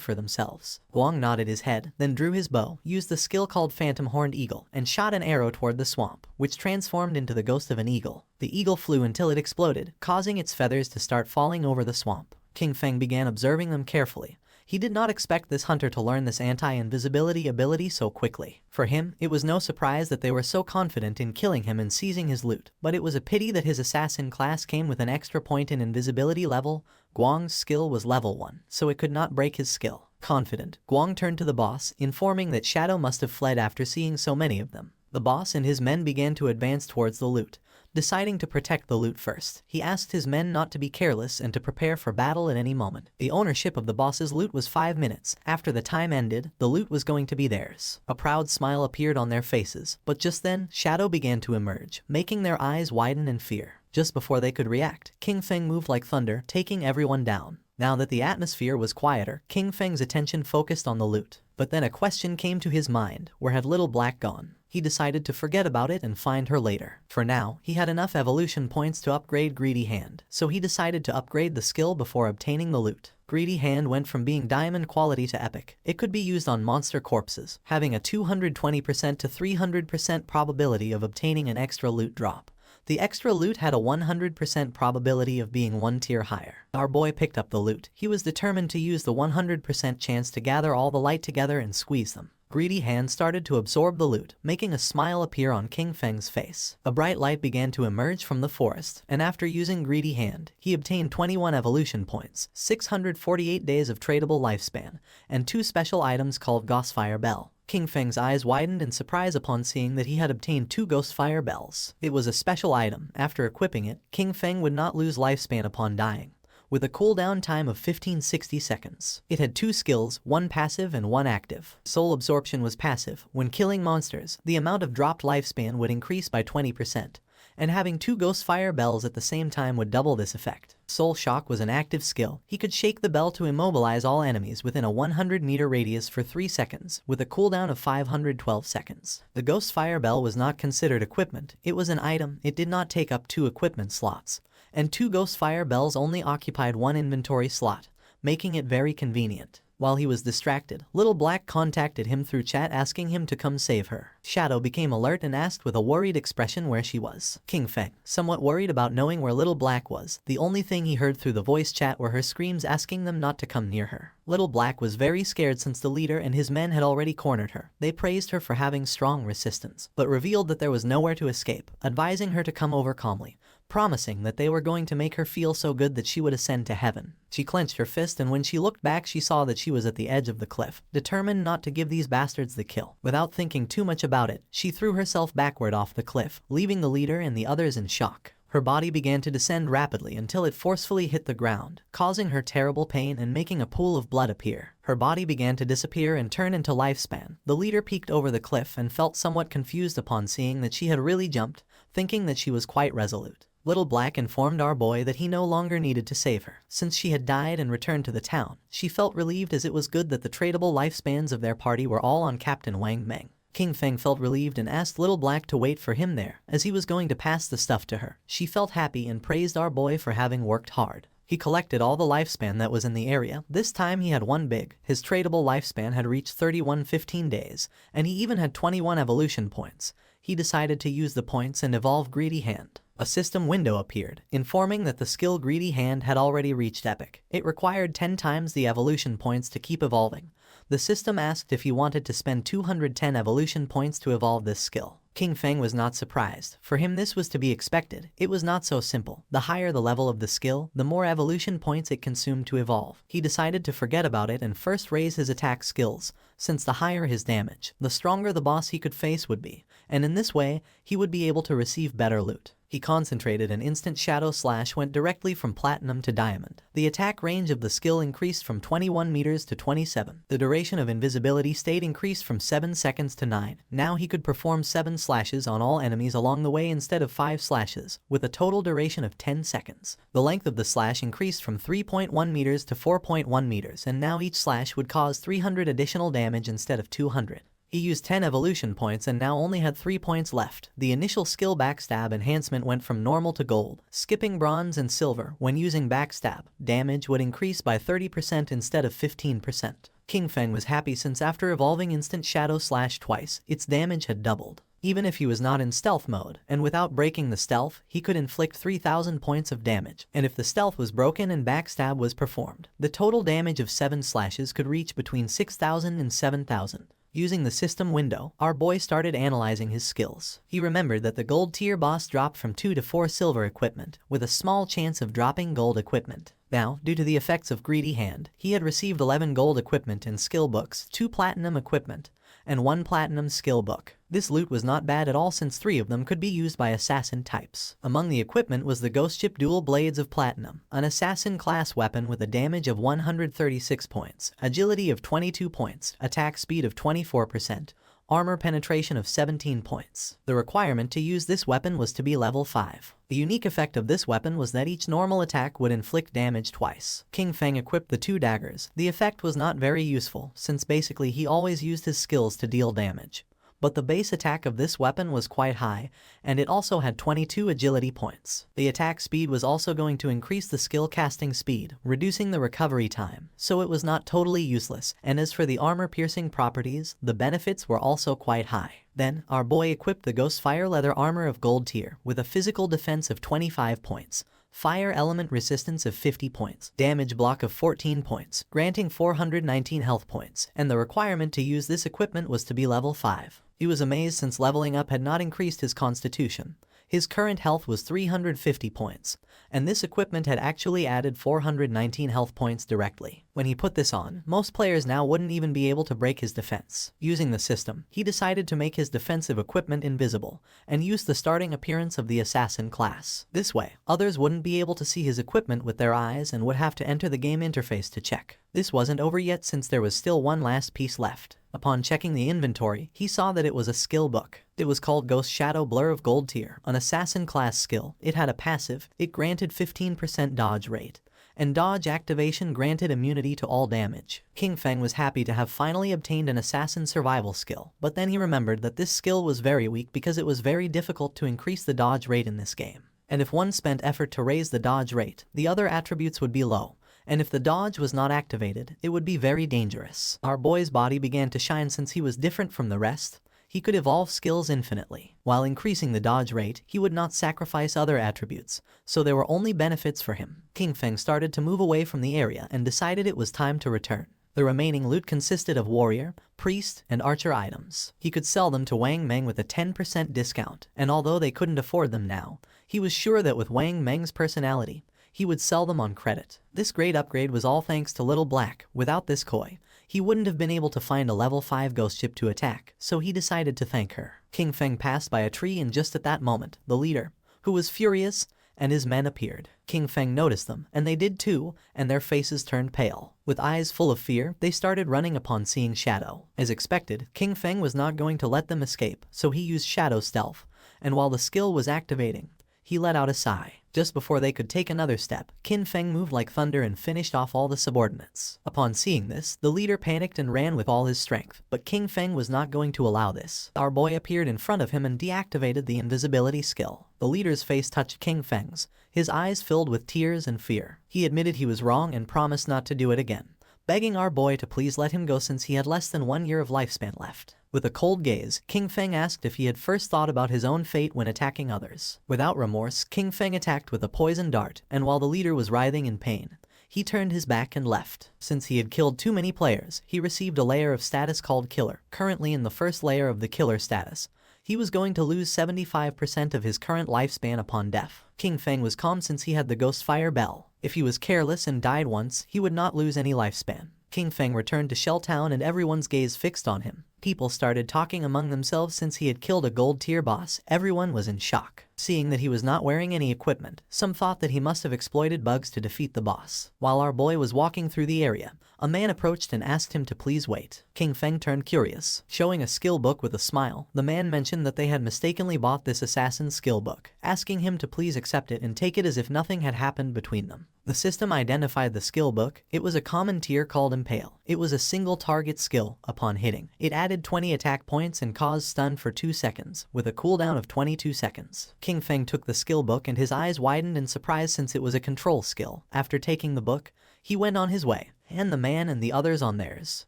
for themselves. Guang nodded his head, then drew his bow, used the skill called Phantom Horned Eagle, and shot an arrow toward the swamp, which transformed into the ghost of an eagle. The eagle flew until it exploded, causing its feathers to start falling over the swamp. King Feng began observing them carefully. He did not expect this hunter to learn this anti-invisibility ability so quickly. For him, it was no surprise that they were so confident in killing him and seizing his loot, but it was a pity that his assassin class came with an extra point in invisibility level. Guang's skill was level 1, so it could not break his skill. Confident, Guang turned to the boss, informing that Shadow must have fled after seeing so many of them. The boss and his men began to advance towards the loot. Deciding to protect the loot first, he asked his men not to be careless and to prepare for battle at any moment. The ownership of the boss's loot was 5 minutes. After the time ended, the loot was going to be theirs. A proud smile appeared on their faces, but just then, Shadow began to emerge, making their eyes widen in fear. Just before they could react, King Feng moved like thunder, taking everyone down. Now that the atmosphere was quieter, King Feng's attention focused on the loot. But then a question came to his mind: where had Little Black gone? He decided to forget about it and find her later. For now, he had enough evolution points to upgrade Greedy Hand, so he decided to upgrade the skill before obtaining the loot. Greedy Hand went from being diamond quality to epic. It could be used on monster corpses, having a 220% to 300% probability of obtaining an extra loot drop. The extra loot had a 100% probability of being 1 tier higher. Our boy picked up the loot. He was determined to use the 100% chance to gather all the light together and squeeze them. Greedy Hand started to absorb the loot, making a smile appear on King Feng's face. A bright light began to emerge from the forest, and after using Greedy Hand, he obtained 21 evolution points, 648 days of tradable lifespan, and 2 special items called Ghostfire Bell. King Feng's eyes widened in surprise upon seeing that he had obtained 2 Ghostfire Bells. It was a special item. After equipping it, King Feng would not lose lifespan upon dying, with a cooldown time of 1560 seconds. It had 2 skills, 1 passive and 1 active. Soul Absorption was passive. When killing monsters, the amount of dropped lifespan would increase by 20%, and having 2 Ghostfire Bells at the same time would double this effect. Soul Shock was an active skill. He could shake the bell to immobilize all enemies within a 100-meter radius for 3 seconds, with a cooldown of 512 seconds. The Ghostfire Bell was not considered equipment. It was an item. It did not take up 2 equipment slots, and 2 Ghostfire Bells only occupied 1 inventory slot, making it very convenient. While he was distracted, Little Black contacted him through chat asking him to come save her. Shadow became alert and asked with a worried expression where she was. King Feng, somewhat worried about knowing where Little Black was, the only thing he heard through the voice chat were her screams asking them not to come near her. Little Black was very scared since the leader and his men had already cornered her. They praised her for having strong resistance, but revealed that there was nowhere to escape, advising her to come over calmly, promising that they were going to make her feel so good that she would ascend to heaven. She clenched her fist, and when she looked back she saw that she was at the edge of the cliff, determined not to give these bastards the kill. Without thinking too much about it, she threw herself backward off the cliff, leaving the leader and the others in shock. Her body began to descend rapidly until it forcefully hit the ground, causing her terrible pain and making a pool of blood appear. Her body began to disappear and turn into lifespan. The leader peeked over the cliff and felt somewhat confused upon seeing that she had really jumped, thinking that she was quite resolute. Little Black informed our boy that he no longer needed to save her, since she had died and returned to the town. She felt relieved, as it was good that the tradable lifespans of their party were all on Captain Wang Meng. King Feng felt relieved and asked Little Black to wait for him there, as he was going to pass the stuff to her. She felt happy and praised our boy for having worked hard. He collected all the lifespan that was in the area. This time he had one big. His tradable lifespan had reached 3115 days, and he even had 21 evolution points. He decided to use the points and evolve Greedy Hand. A system window appeared, informing that the skill Greedy Hand had already reached epic. It required 10 times the evolution points to keep evolving. The system asked if he wanted to spend 210 evolution points to evolve this skill. King Feng was not surprised. For him this was to be expected. It was not so simple. The higher the level of the skill, the more evolution points it consumed to evolve. He decided to forget about it and first raise his attack skills, since the higher his damage, the stronger the boss he could face would be, and in this way, he would be able to receive better loot. He concentrated and instant Shadow Slash went directly from Platinum to Diamond. The attack range of the skill increased from 21 meters to 27. The duration of invisibility stayed increased from 7 seconds to 9. Now he could perform 7 slashes on all enemies along the way instead of 5 slashes, with a total duration of 10 seconds. The length of the slash increased from 3.1 meters to 4.1 meters, and now each slash would cause 300 additional damage instead of 200. He used 10 evolution points and now only had 3 points left. The initial skill backstab enhancement went from normal to gold, skipping bronze and silver. When using backstab, damage would increase by 30% instead of 15%. King Feng was happy since after evolving instant Shadow Slash twice, its damage had doubled. Even if he was not in stealth mode, and without breaking the stealth, he could inflict 3,000 points of damage. And if the stealth was broken and backstab was performed, the total damage of 7 slashes could reach between 6,000 and 7,000. Using the system window, our boy started analyzing his skills. He remembered that the gold tier boss dropped from 2 to 4 silver equipment, with a small chance of dropping gold equipment. Now, due to the effects of Greedy Hand, he had received 11 gold equipment and skill books, 2 platinum equipment, and 1 platinum skill book. This loot was not bad at all since 3 of them could be used by assassin types. Among the equipment was the Ghost Ship Dual Blades of Platinum, an assassin class weapon with a damage of 136 points, agility of 22 points, attack speed of 24%, armor penetration of 17 points. The requirement to use this weapon was to be level 5. The unique effect of this weapon was that each normal attack would inflict damage twice. King Feng equipped the 2 daggers. The effect was not very useful, since basically he always used his skills to deal damage. But the base attack of this weapon was quite high, and it also had 22 agility points. The attack speed was also going to increase the skill casting speed, reducing the recovery time, so it was not totally useless. And as for the armor-piercing properties, the benefits were also quite high. Then, our boy equipped the Ghost Fire Leather Armor of Gold Tier, with a physical defense of 25 points. Fire element resistance of 50 points, damage block of 14 points, granting 419 health points, and the requirement to use this equipment was to be level 5. He was amazed since leveling up had not increased his constitution. His current health was 350 points, and this equipment had actually added 419 health points directly. When he put this on, most players now wouldn't even be able to break his defense. Using the system, he decided to make his defensive equipment invisible, and use the starting appearance of the assassin class. This way, others wouldn't be able to see his equipment with their eyes and would have to enter the game interface to check. This wasn't over yet since there was still one last piece left. Upon checking the inventory, he saw that it was a skill book. It was called Ghost Shadow Blur of Gold Tier, an assassin class skill. It had a passive, it granted 15% dodge rate, and dodge activation granted immunity to all damage. King Feng was happy to have finally obtained an assassin survival skill, but then he remembered that this skill was very weak because it was very difficult to increase the dodge rate in this game. And if one spent effort to raise the dodge rate, the other attributes would be low. And if the dodge was not activated, it would be very dangerous. Our boy's body began to shine since he was different from the rest. He could evolve skills infinitely. While increasing the dodge rate, he would not sacrifice other attributes, so there were only benefits for him. King Feng started to move away from the area and decided it was time to return. The remaining loot consisted of warrior, priest, and archer items. He could sell them to Wang Meng with a 10% discount, and although they couldn't afford them now, he was sure that with Wang Meng's personality, he would sell them on credit. This great upgrade was all thanks to Little Black. Without this koi, he wouldn't have been able to find a level 5 ghost ship to attack, so he decided to thank her. King Feng passed by a tree and just at that moment, the leader, who was furious, and his men appeared. King Feng noticed them, and they did too, and their faces turned pale. With eyes full of fear, they started running upon seeing Shadow. As expected, King Feng was not going to let them escape, so he used Shadow Stealth, and while the skill was activating, he let out a sigh. Just before they could take another step, Qin Feng moved like thunder and finished off all the subordinates. Upon seeing this, the leader panicked and ran with all his strength, but Qin Feng was not going to allow this. Our boy appeared in front of him and deactivated the invisibility skill. The leader's face touched Qin Feng's, his eyes filled with tears and fear. He admitted he was wrong and promised not to do it again, begging our boy to please let him go since he had less than 1 year of lifespan left. With a cold gaze, Qin Feng asked if he had first thought about his own fate when attacking others. Without remorse, Qin Feng attacked with a poison dart, and while the leader was writhing in pain, he turned his back and left. Since he had killed too many players, he received a layer of status called Killer. Currently in the first layer of the Killer status, he was going to lose 75% of his current lifespan upon death. Qin Feng was calm since he had the Ghost Fire Bell. If he was careless and died once, he would not lose any lifespan. Qin Feng returned to Shell Town and everyone's gaze fixed on him. People started talking among themselves since he had killed a gold tier boss. Everyone was in shock. Seeing that he was not wearing any equipment, some thought that he must have exploited bugs to defeat the boss. While our boy was walking through the area, a man approached and asked him to please wait. Qin Feng turned curious. Showing a skill book with a smile, the man mentioned that they had mistakenly bought this assassin's skill book, asking him to please accept it and take it as if nothing had happened between them. The system identified the skill book. It was a common tier called Impale. It was a single target skill. Upon hitting, it added 20 attack points and caused stun for 2 seconds, with a cooldown of 22 seconds. Qin Feng took the skill book and his eyes widened in surprise since it was a control skill. After taking the book, he went on his way, and the man and the others on theirs.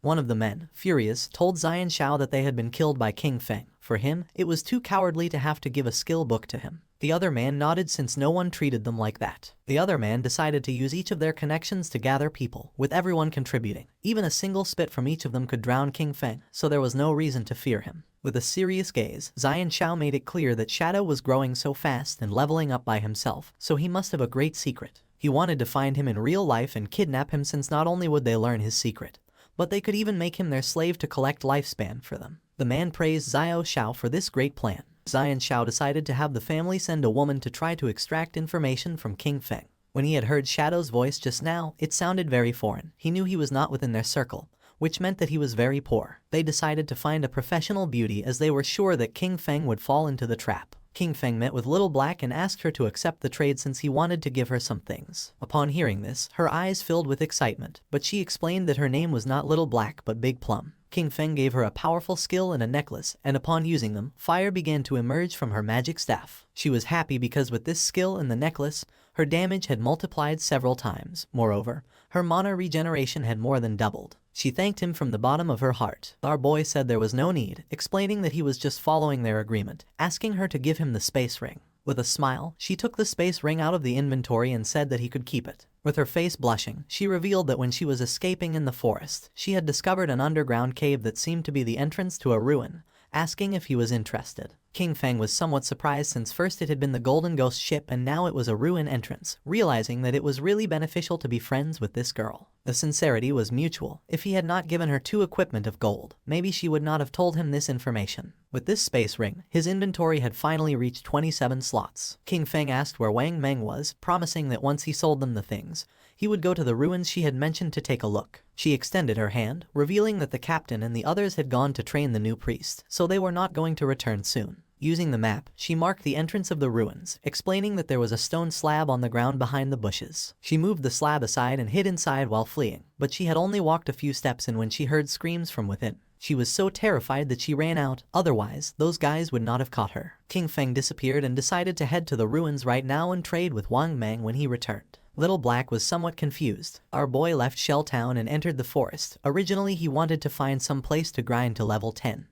One of the men, furious, told Xian Shao that they had been killed by Qin Feng. For him, it was too cowardly to have to give a skill book to him. The other man nodded since no one treated them like that. The other man decided to use each of their connections to gather people, with everyone contributing. Even a single spit from each of them could drown Qin Feng, so there was no reason to fear him. With a serious gaze, Xian Shao made it clear that Shadow was growing so fast and leveling up by himself, so he must have a great secret. He wanted to find him in real life and kidnap him since not only would they learn his secret, but they could even make him their slave to collect lifespan for them. The man praised Xiao Shao for this great plan. Xian Shao decided to have the family send a woman to try to extract information from Qin Feng. When he had heard Shadow's voice just now, it sounded very foreign. He knew he was not within their circle, which meant that he was very poor. They decided to find a professional beauty as they were sure that Qin Feng would fall into the trap. Qin Feng met with Little Black and asked her to accept the trade since he wanted to give her some things. Upon hearing this, her eyes filled with excitement, but she explained that her name was not Little Black but Big Plum. Qin Feng gave her a powerful skill and a necklace, and upon using them, fire began to emerge from her magic staff. She was happy because with this skill and the necklace, her damage had multiplied several times. Moreover, her mana regeneration had more than doubled. She thanked him from the bottom of her heart. Our boy said there was no need, explaining that he was just following their agreement, asking her to give him the space ring. With a smile, she took the space ring out of the inventory and said that he could keep it. With her face blushing, she revealed that when she was escaping in the forest, she had discovered an underground cave that seemed to be the entrance to a ruin, asking if he was interested. Qin Feng was somewhat surprised since first it had been the Golden Ghost ship and now it was a ruin entrance, realizing that it was really beneficial to be friends with this girl. The sincerity was mutual. If he had not given her 2 equipment of gold, maybe she would not have told him this information. With this space ring, his inventory had finally reached 27 slots. Qin Feng asked where Wang Meng was, promising that once he sold them the things, he would go to the ruins she had mentioned to take a look. She extended her hand, revealing that the captain and the others had gone to train the new priest, so they were not going to return soon. Using the map, she marked the entrance of the ruins, explaining that there was a stone slab on the ground behind the bushes. She moved the slab aside and hid inside while fleeing, but she had only walked a few steps in when she heard screams from within. She was so terrified that she ran out, otherwise, those guys would not have caught her. Qin Feng disappeared and decided to head to the ruins right now and trade with Wang Meng when he returned. Little Black was somewhat confused. Our boy left Shell Town and entered the forest. Originally, he wanted to find some place to grind to level 10.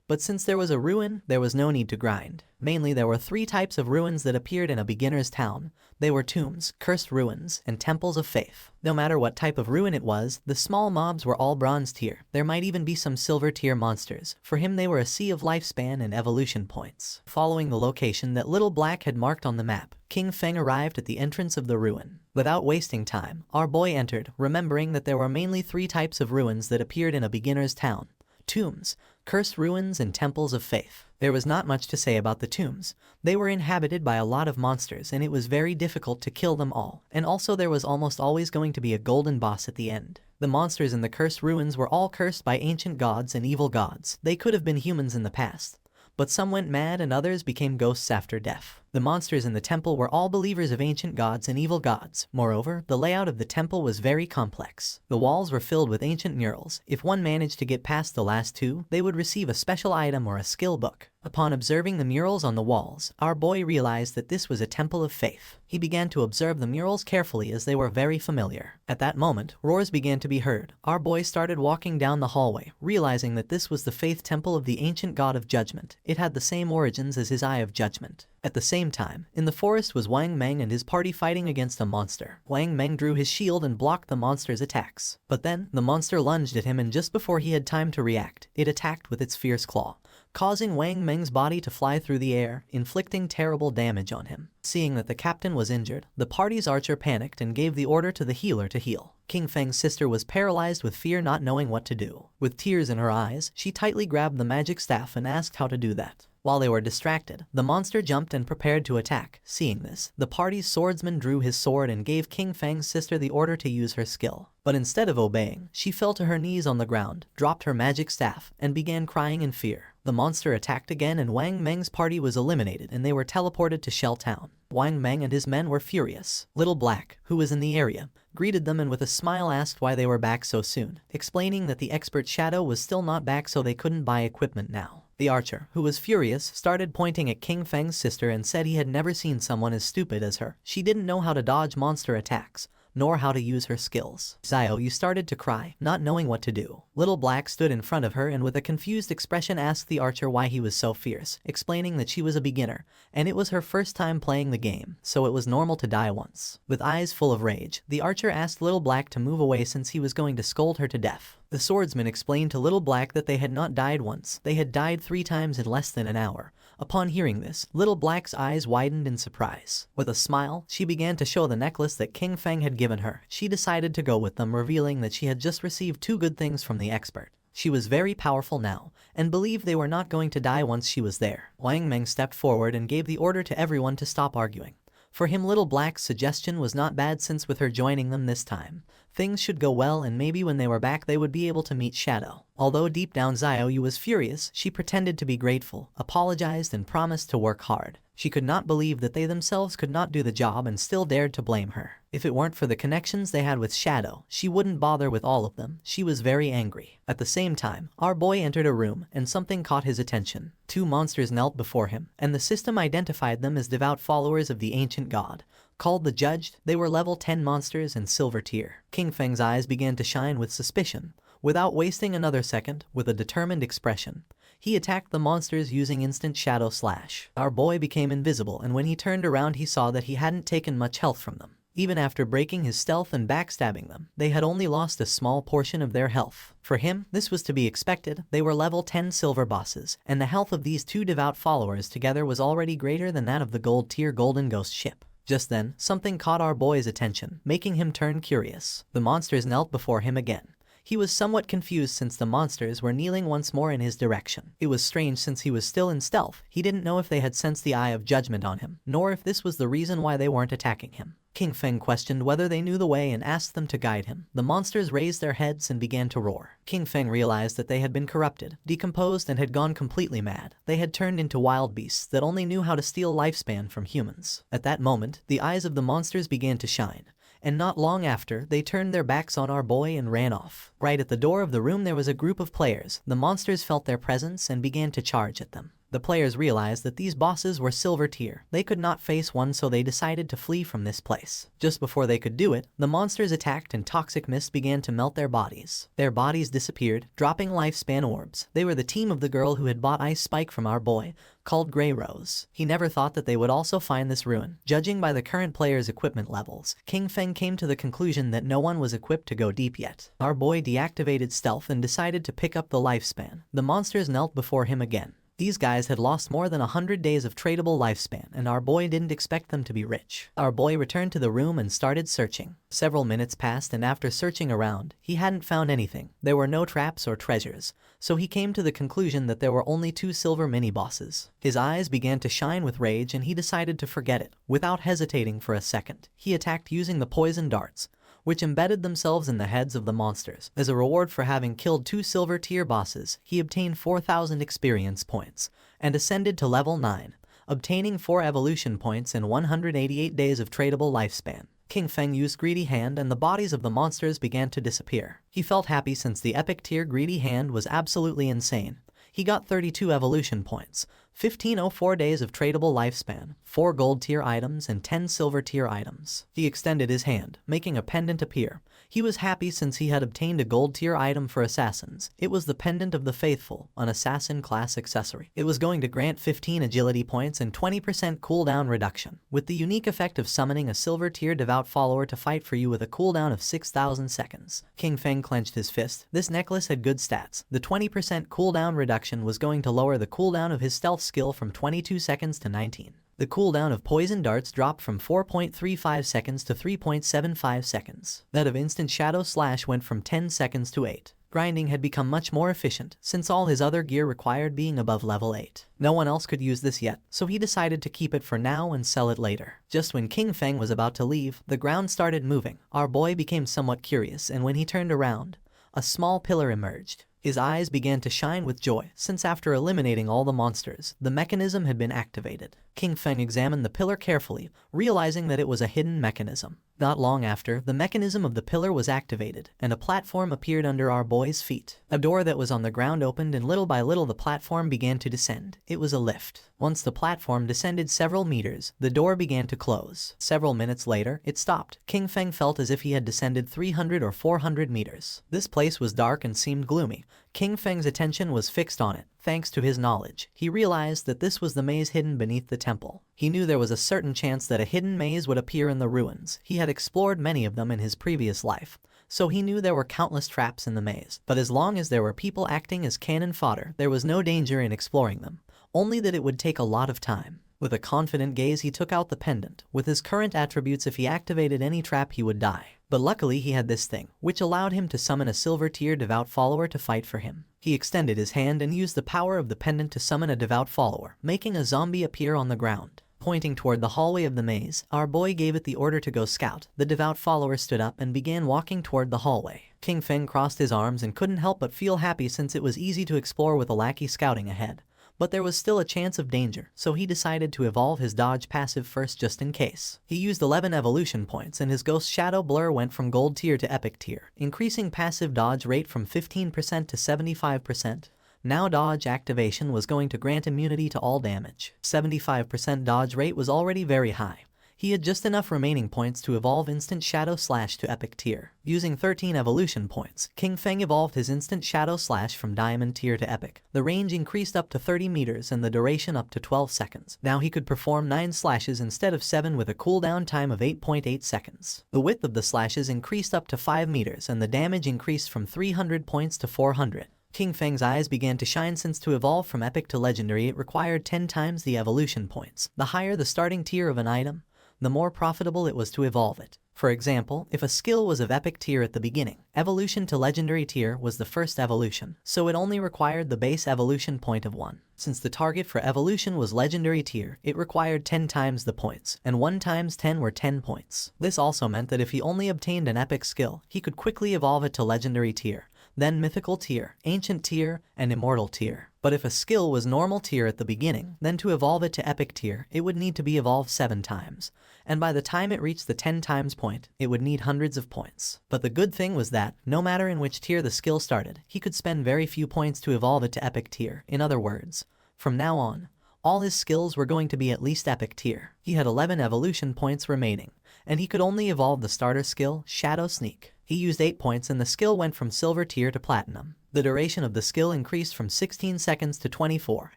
But since there was a ruin, there was no need to grind. Mainly, there were 3 types of ruins that appeared in a beginner's town. They were tombs, cursed ruins, and temples of faith. No matter what type of ruin it was, the small mobs were all bronze tier. There might even be some silver tier monsters. For him, they were a sea of lifespan and evolution points. Following the location that Little Black had marked on the map, Qin Feng arrived at the entrance of the ruin. Without wasting time, our boy entered, remembering that there were mainly 3 types of ruins that appeared in a beginner's town: tombs, cursed ruins, and temples of faith. There was not much to say about the tombs. They were inhabited by a lot of monsters and it was very difficult to kill them all, and also there was almost always going to be a golden boss at the end. The monsters in the cursed ruins were all cursed by ancient gods and evil gods. They could have been humans in the past, but some went mad and others became ghosts after death. The monsters in the temple were all believers of ancient gods and evil gods. Moreover, the layout of the temple was very complex. The walls were filled with ancient murals. If one managed to get past the last two, they would receive a special item or a skill book. Upon observing the murals on the walls, our boy realized that this was a temple of faith. He began to observe the murals carefully as they were very familiar. At that moment, roars began to be heard. Our boy started walking down the hallway, realizing that this was the faith temple of the ancient god of judgment. It had the same origins as his eye of judgment. At the same time, in the forest was Wang Meng and his party fighting against a monster. Wang Meng drew his shield and blocked the monster's attacks. But then, the monster lunged at him, and just before he had time to react, it attacked with its fierce claw, causing Wang Meng's body to fly through the air, inflicting terrible damage on him. Seeing that the captain was injured, the party's archer panicked and gave the order to the healer to heal. King Feng's sister was paralyzed with fear, not knowing what to do. With tears in her eyes, she tightly grabbed the magic staff and asked how to do that. While they were distracted, the monster jumped and prepared to attack. Seeing this, the party's swordsman drew his sword and gave King Feng's sister the order to use her skill. But instead of obeying, she fell to her knees on the ground, dropped her magic staff, and began crying in fear. The monster attacked again, and Wang Meng's party was eliminated and they were teleported to Shell Town. Wang Meng and his men were furious. Little Black, who was in the area, greeted them and with a smile asked why they were back so soon, explaining that the expert Shadow was still not back, so they couldn't buy equipment now. The archer, who was furious, started pointing at King Feng's sister and said he had never seen someone as stupid as her. She didn't know how to dodge monster attacks, nor how to use her skills. Xiao Yu started to cry, not knowing what to do. Little Black stood in front of her and with a confused expression asked the archer why he was so fierce, explaining that she was a beginner, and it was her first time playing the game, so it was normal to die once. With eyes full of rage, the archer asked Little Black to move away since he was going to scold her to death. The swordsman explained to Little Black that they had not died once, they had died 3 times in less than an hour. Upon hearing this, Little Black's eyes widened in surprise. With a smile, she began to show the necklace that King Feng had given her. She decided to go with them, revealing that she had just received 2 good things from the expert. She was very powerful now, and believed they were not going to die once she was there. Wang Meng stepped forward and gave the order to everyone to stop arguing. For him, Little Black's suggestion was not bad, since with her joining them this time, things should go well, and maybe when they were back they would be able to meet Shadow. Although deep down Xiao Yu was furious, she pretended to be grateful, apologized, and promised to work hard. She could not believe that they themselves could not do the job and still dared to blame her. If it weren't for the connections they had with Shadow, she wouldn't bother with all of them. She was very angry. At the same time, our boy entered a room and something caught his attention. 2 monsters knelt before him, and the system identified them as devout followers of the ancient god. Called the Judged, they were level 10 monsters and silver tier. King Feng's eyes began to shine with suspicion. Without wasting another second, with a determined expression, he attacked the monsters using instant shadow slash. Our boy became invisible, and when he turned around he saw that he hadn't taken much health from them. Even after breaking his stealth and backstabbing them, they had only lost a small portion of their health. For him, this was to be expected. They were level 10 silver bosses, and the health of these 2 devout followers together was already greater than that of the gold tier Golden Ghost ship. Just then, something caught our boy's attention, making him turn curious. The monsters knelt before him again. He was somewhat confused since the monsters were kneeling once more in his direction. It was strange since he was still in stealth. He didn't know if they had sensed the Eye of Judgment on him, nor if this was the reason why they weren't attacking him. King Feng questioned whether they knew the way and asked them to guide him. The monsters raised their heads and began to roar. King Feng realized that they had been corrupted, decomposed, and had gone completely mad. They had turned into wild beasts that only knew how to steal lifespan from humans. At that moment, the eyes of the monsters began to shine, and not long after, they turned their backs on our boy and ran off. Right at the door of the room there was a group of players. The monsters felt their presence and began to charge at them. The players realized that these bosses were silver tier. They could not face one, so they decided to flee from this place. Just before they could do it, the monsters attacked and toxic mist began to melt their bodies. Their bodies disappeared, dropping lifespan orbs. They were the team of the girl who had bought Ice Spike from our boy, called Grey Rose. He never thought that they would also find this ruin. Judging by the current players' equipment levels, King Feng came to the conclusion that no one was equipped to go deep yet. Our boy deactivated stealth and decided to pick up the lifespan. The monsters knelt before him again. These guys had lost more than 100 days of tradable lifespan, and our boy didn't expect them to be rich. Our boy returned to the room and started searching. Several minutes passed, and after searching around, he hadn't found anything. There were no traps or treasures, so he came to the conclusion that there were only 2 silver mini-bosses. His eyes began to shine with rage and he decided to forget it. Without hesitating for a second, he attacked using the poison darts, which embedded themselves in the heads of the monsters. As a reward for having killed 2 silver tier bosses, he obtained 4,000 experience points and ascended to level 9. obtaining 4 evolution points in 188 days of tradable lifespan. King Feng used Greedy Hand and the bodies of the monsters began to disappear. He felt happy since the epic tier Greedy Hand was absolutely insane. He got 32 evolution points, 1504 days of tradable lifespan, 4 gold tier items and 10 silver tier items. He extended his hand, making a pendant appear. He was happy since he had obtained a gold tier item for assassins. It was the Pendant of the Faithful, an assassin class accessory. It was going to grant 15 agility points and 20% cooldown reduction, with the unique effect of summoning a silver tier devout follower to fight for you with a cooldown of 6,000 seconds. King Feng clenched his fist. This necklace had good stats. The 20% cooldown reduction was going to lower the cooldown of his stealth skill from 22 seconds to 19. The cooldown of poison darts dropped from 4.35 seconds to 3.75 seconds. That of instant shadow slash went from 10 seconds to 8. Grinding had become much more efficient, since all his other gear required being above level 8. No one else could use this yet, so he decided to keep it for now and sell it later. Just when King Feng was about to leave, the ground started moving. Our boy became somewhat curious, and when he turned around, a small pillar emerged. His eyes began to shine with joy, since after eliminating all the monsters, the mechanism had been activated. King Feng examined the pillar carefully, realizing that it was a hidden mechanism. Not long after, the mechanism of the pillar was activated, and a platform appeared under our boy's feet. A door that was on the ground opened, and little by little the platform began to descend. It was a lift. Once the platform descended several meters, the door began to close. Several minutes later, it stopped. King Feng felt as if he had descended 300 or 400 meters. This place was dark and seemed gloomy. King Feng's attention was fixed on it. Thanks to his knowledge, he realized that this was the maze hidden beneath the temple. He knew there was a certain chance that a hidden maze would appear in the ruins. He had explored many of them in his previous life, so he knew there were countless traps in the maze. But as long as there were people acting as cannon fodder, there was no danger in exploring them, only that it would take a lot of time. With a confident gaze, he took out the pendant. With his current attributes, if he activated any trap, he would die. But luckily he had this thing, which allowed him to summon a silver tier devout follower to fight for him. He extended his hand and used the power of the pendant to summon a devout follower, making a zombie appear on the ground. Pointing toward the hallway of the maze, our boy gave it the order to go scout. The devout follower stood up and began walking toward the hallway. King Feng crossed his arms and couldn't help but feel happy since it was easy to explore with a lackey scouting ahead. But there was still a chance of danger, so he decided to evolve his dodge passive first just in case. He used 11 evolution points and his ghost shadow blur went from gold tier to epic tier, increasing passive dodge rate from 15% to 75%. Now dodge activation was going to grant immunity to all damage. 75% dodge rate was already very high. He had just enough remaining points to evolve Instant Shadow Slash to Epic Tier. Using 13 evolution points, King Feng evolved his Instant Shadow Slash from Diamond Tier to Epic. The range increased up to 30 meters and the duration up to 12 seconds. Now he could perform 9 slashes instead of 7 with a cooldown time of 8.8 seconds. The width of the slashes increased up to 5 meters and the damage increased from 300 points to 400. King Feng's eyes began to shine since to evolve from Epic to Legendary it required 10 times the evolution points. The higher the starting tier of an item, the more profitable it was to evolve it. For example, if a skill was of epic tier at the beginning, evolution to legendary tier was the first evolution, so it only required the base evolution point of 1. Since the target for evolution was legendary tier, it required 10 times the points, and 1 times 10 were 10 points. This also meant that if he only obtained an epic skill, he could quickly evolve it to legendary tier, then mythical tier, ancient tier, and immortal tier. But if a skill was normal tier at the beginning, then to evolve it to epic tier, it would need to be evolved 7 times. And by the time it reached the 10 times point, it would need hundreds of points. But the good thing was that, no matter in which tier the skill started, he could spend very few points to evolve it to epic tier. In other words, from now on, all his skills were going to be at least epic tier. He had 11 evolution points remaining, and he could only evolve the starter skill, Shadow Sneak. He used 8 points and the skill went from silver tier to platinum. The duration of the skill increased from 16 seconds to 24,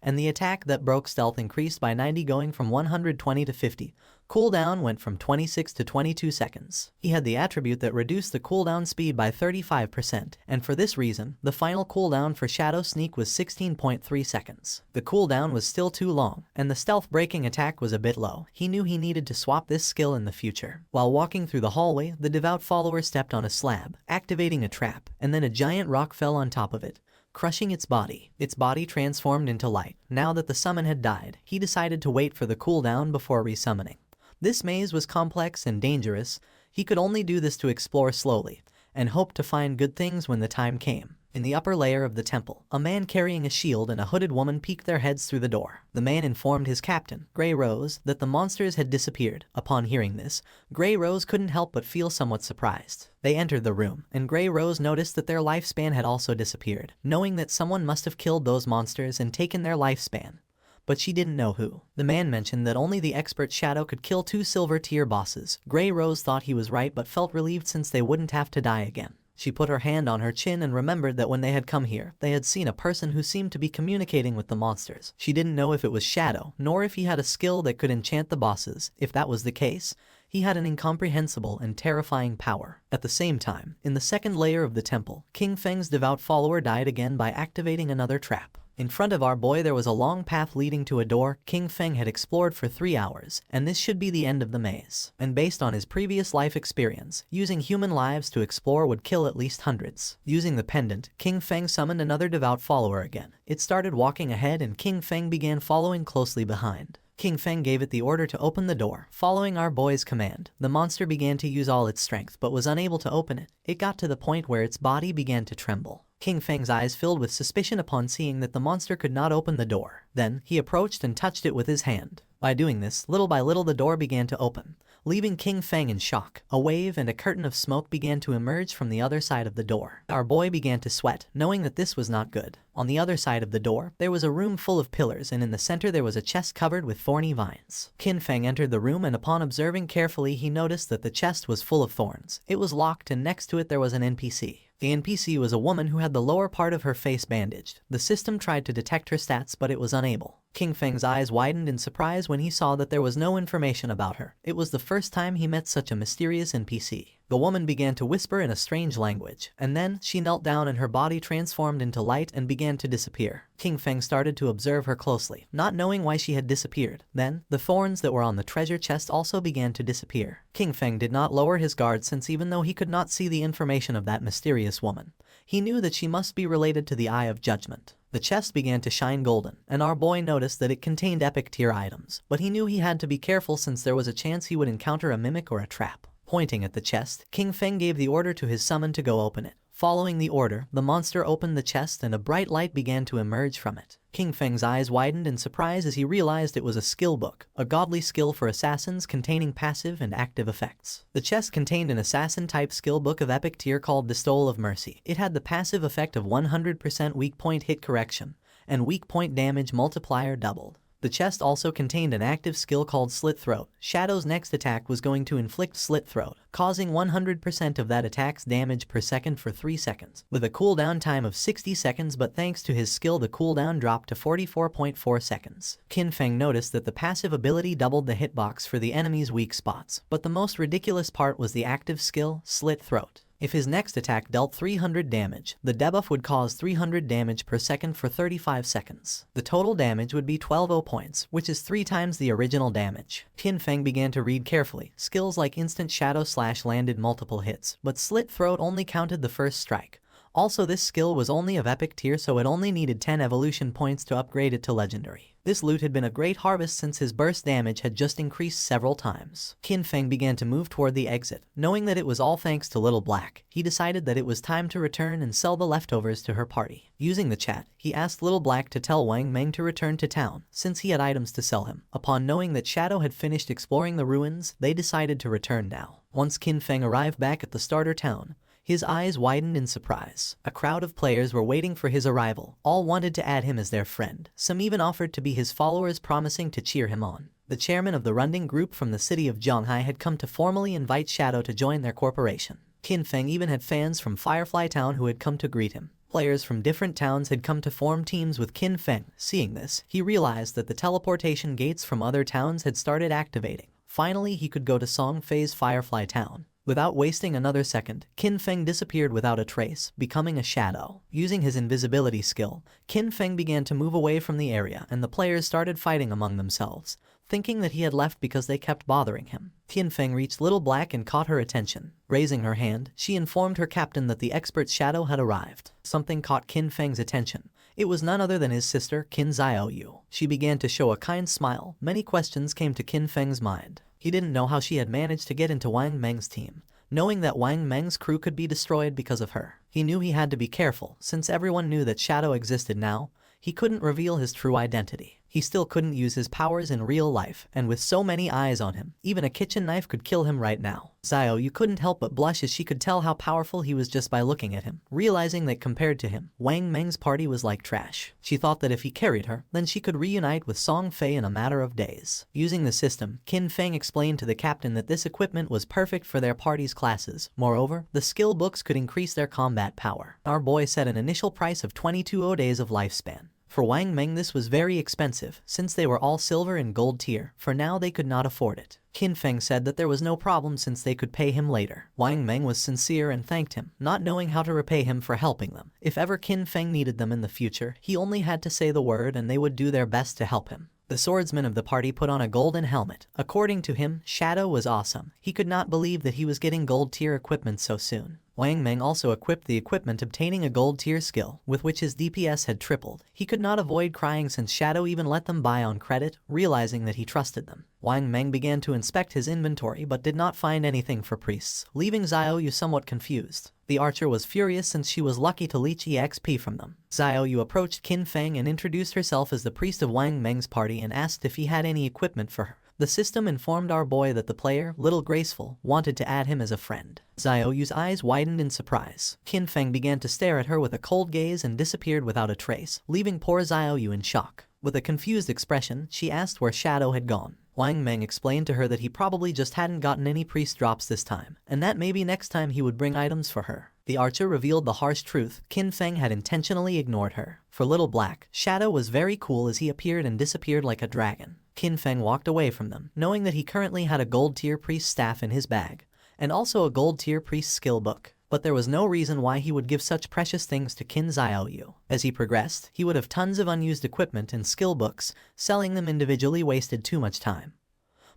and the attack that broke stealth increased by 90 going from 120 to 50. Cooldown went from 26 to 22 seconds. He had the attribute that reduced the cooldown speed by 35%, and for this reason, the final cooldown for Shadow Sneak was 16.3 seconds. The cooldown was still too long, and the stealth breaking attack was a bit low. He knew he needed to swap this skill in the future. While walking through the hallway, the devout follower stepped on a slab, activating a trap, and then a giant rock fell on top of it, crushing its body. Its body transformed into light. Now that the summon had died, he decided to wait for the cooldown before resummoning. This maze was complex and dangerous. He could only do this to explore slowly, and hope to find good things when the time came. In the upper layer of the temple, a man carrying a shield and a hooded woman peeked their heads through the door. The man informed his captain, Grey Rose, that the monsters had disappeared. Upon hearing this, Grey Rose couldn't help but feel somewhat surprised. They entered the room, and Grey Rose noticed that their lifespan had also disappeared, knowing that someone must have killed those monsters and taken their lifespan. But she didn't know who. The man mentioned that only the expert Shadow could kill 2 silver tier bosses. Grey Rose thought he was right but felt relieved since they wouldn't have to die again. She put her hand on her chin and remembered that when they had come here, they had seen a person who seemed to be communicating with the monsters. She didn't know if it was Shadow, nor if he had a skill that could enchant the bosses. If that was the case, he had an incomprehensible and terrifying power. At the same time, in the second layer of the temple, King Feng's devout follower died again by activating another trap. In front of our boy there was a long path leading to a door King Feng had explored for 3 hours, and this should be the end of the maze. And based on his previous life experience, using human lives to explore would kill at least hundreds. Using the pendant, King Feng summoned another devout follower again. It started walking ahead and King Feng began following closely behind. King Feng gave it the order to open the door. Following our boy's command, the monster began to use all its strength but was unable to open it. It got to the point where its body began to tremble. King Feng's eyes filled with suspicion upon seeing that the monster could not open the door. Then, he approached and touched it with his hand. By doing this, little by little the door began to open, leaving King Feng in shock. A wave and a curtain of smoke began to emerge from the other side of the door. Our boy began to sweat, knowing that this was not good. On the other side of the door, there was a room full of pillars, and in the center there was a chest covered with thorny vines. King Feng entered the room, and upon observing carefully he noticed that the chest was full of thorns. It was locked, and next to it there was an NPC. The NPC was a woman who had the lower part of her face bandaged. The system tried to detect her stats, but it was unable. King Feng's eyes widened in surprise when he saw that there was no information about her. It was the first time he met such a mysterious NPC. The woman began to whisper in a strange language, and then she knelt down and her body transformed into light and began to disappear. King Feng started to observe her closely, not knowing why she had disappeared. Then, the thorns that were on the treasure chest also began to disappear. King Feng did not lower his guard, since even though he could not see the information of that mysterious woman, he knew that she must be related to the Eye of Judgment. The chest began to shine golden, and our boy noticed that it contained epic tier items, but he knew he had to be careful since there was a chance he would encounter a mimic or a trap. Pointing at the chest, King Feng gave the order to his summon to go open it. Following the order, the monster opened the chest and a bright light began to emerge from it. King Feng's eyes widened in surprise as he realized it was a skill book, a godly skill for assassins containing passive and active effects. The chest contained an assassin-type skill book of epic tier called the Stole of Mercy. It had the passive effect of 100% weak point hit correction, and weak point damage multiplier doubled. The chest also contained an active skill called Slit Throat. Shadow's next attack was going to inflict Slit Throat, causing 100% of that attack's damage per second for 3 seconds, with a cooldown time of 60 seconds, but thanks to his skill the cooldown dropped to 44.4 seconds. King Feng noticed that the passive ability doubled the hitbox for the enemy's weak spots, but the most ridiculous part was the active skill, Slit Throat. If his next attack dealt 300 damage, the debuff would cause 300 damage per second for 35 seconds. The total damage would be 12 points, which is 3 times the original damage. King Feng began to read carefully. Skills like Instant Shadow Slash landed multiple hits, but Slit Throat only counted the first strike. Also, this skill was only of epic tier, so it only needed 10 evolution points to upgrade it to legendary. This loot had been a great harvest since his burst damage had just increased several times. King Feng began to move toward the exit. Knowing that it was all thanks to Little Black, he decided that it was time to return and sell the leftovers to her party. Using the chat, he asked Little Black to tell Wang Meng to return to town, since he had items to sell him. Upon knowing that Shadow had finished exploring the ruins, they decided to return now. Once King Feng arrived back at the starter town, his eyes widened in surprise. A crowd of players were waiting for his arrival. All wanted to add him as their friend. Some even offered to be his followers, promising to cheer him on. The chairman of the Runding group from the city of Zhonghai had come to formally invite Shadow to join their corporation. King Feng even had fans from Firefly Town who had come to greet him. Players from different towns had come to form teams with King Feng. Seeing this, he realized that the teleportation gates from other towns had started activating. Finally, he could go to Songfei's Firefly Town. Without wasting another second, King Feng disappeared without a trace, becoming a shadow. Using his invisibility skill, King Feng began to move away from the area, and the players started fighting among themselves, thinking that he had left because they kept bothering him. King Feng reached Little Black and caught her attention. Raising her hand, she informed her captain that the expert Shadow had arrived. Something caught King Feng's attention. It was none other than his sister, Qin Xiaoyu. She began to show a kind smile. Many questions came to King Feng's mind. He didn't know how she had managed to get into Wang Meng's team, knowing that Wang Meng's crew could be destroyed because of her. He knew he had to be careful, since everyone knew that Shadow existed now. He couldn't reveal his true identity. He still couldn't use his powers in real life, and with so many eyes on him, even a kitchen knife could kill him right now. Xiaoyu couldn't help but blush as she could tell how powerful he was just by looking at him, realizing that compared to him, Wang Meng's party was like trash. She thought that if he carried her, then she could reunite with Song Fei in a matter of days. Using the system, Qin Feng explained to the captain that this equipment was perfect for their party's classes. Moreover, the skill books could increase their combat power. Our boy set an initial price of 22 days of lifespan. For Wang Meng this was very expensive, since they were all silver and gold tier. For now they could not afford it. Qin Feng said that there was no problem since they could pay him later. Wang Meng was sincere and thanked him, not knowing how to repay him for helping them. If ever Qin Feng needed them in the future, he only had to say the word and they would do their best to help him. The swordsman of the party put on a golden helmet. According to him, Shadow was awesome. He could not believe that he was getting gold tier equipment so soon. Wang Meng also equipped the equipment, obtaining a gold tier skill, with which his DPS had tripled. He could not avoid crying since Shadow even let them buy on credit, realizing that he trusted them. Wang Meng began to inspect his inventory but did not find anything for priests, leaving Xiaoyu somewhat confused. The archer was furious since she was lucky to leech EXP from them. Xiaoyu approached Qin Feng and introduced herself as the priest of Wang Meng's party and asked if he had any equipment for her. The system informed our boy that the player, Little Graceful, wanted to add him as a friend. Xiaoyu's eyes widened in surprise. Qin Feng began to stare at her with a cold gaze and disappeared without a trace, leaving poor Xiaoyu in shock. With a confused expression, she asked where Shadow had gone. Wang Meng explained to her that he probably just hadn't gotten any priest drops this time, and that maybe next time he would bring items for her. The archer revealed the harsh truth. Qin Feng had intentionally ignored her. For Little Black, Shadow was very cool as he appeared and disappeared like a dragon. Qin Feng walked away from them, knowing that he currently had a gold tier priest staff in his bag, and also a gold tier priest skill book. But there was no reason why he would give such precious things to Qin Xiaoyu. As he progressed, he would have tons of unused equipment and skill books. Selling them individually wasted too much time.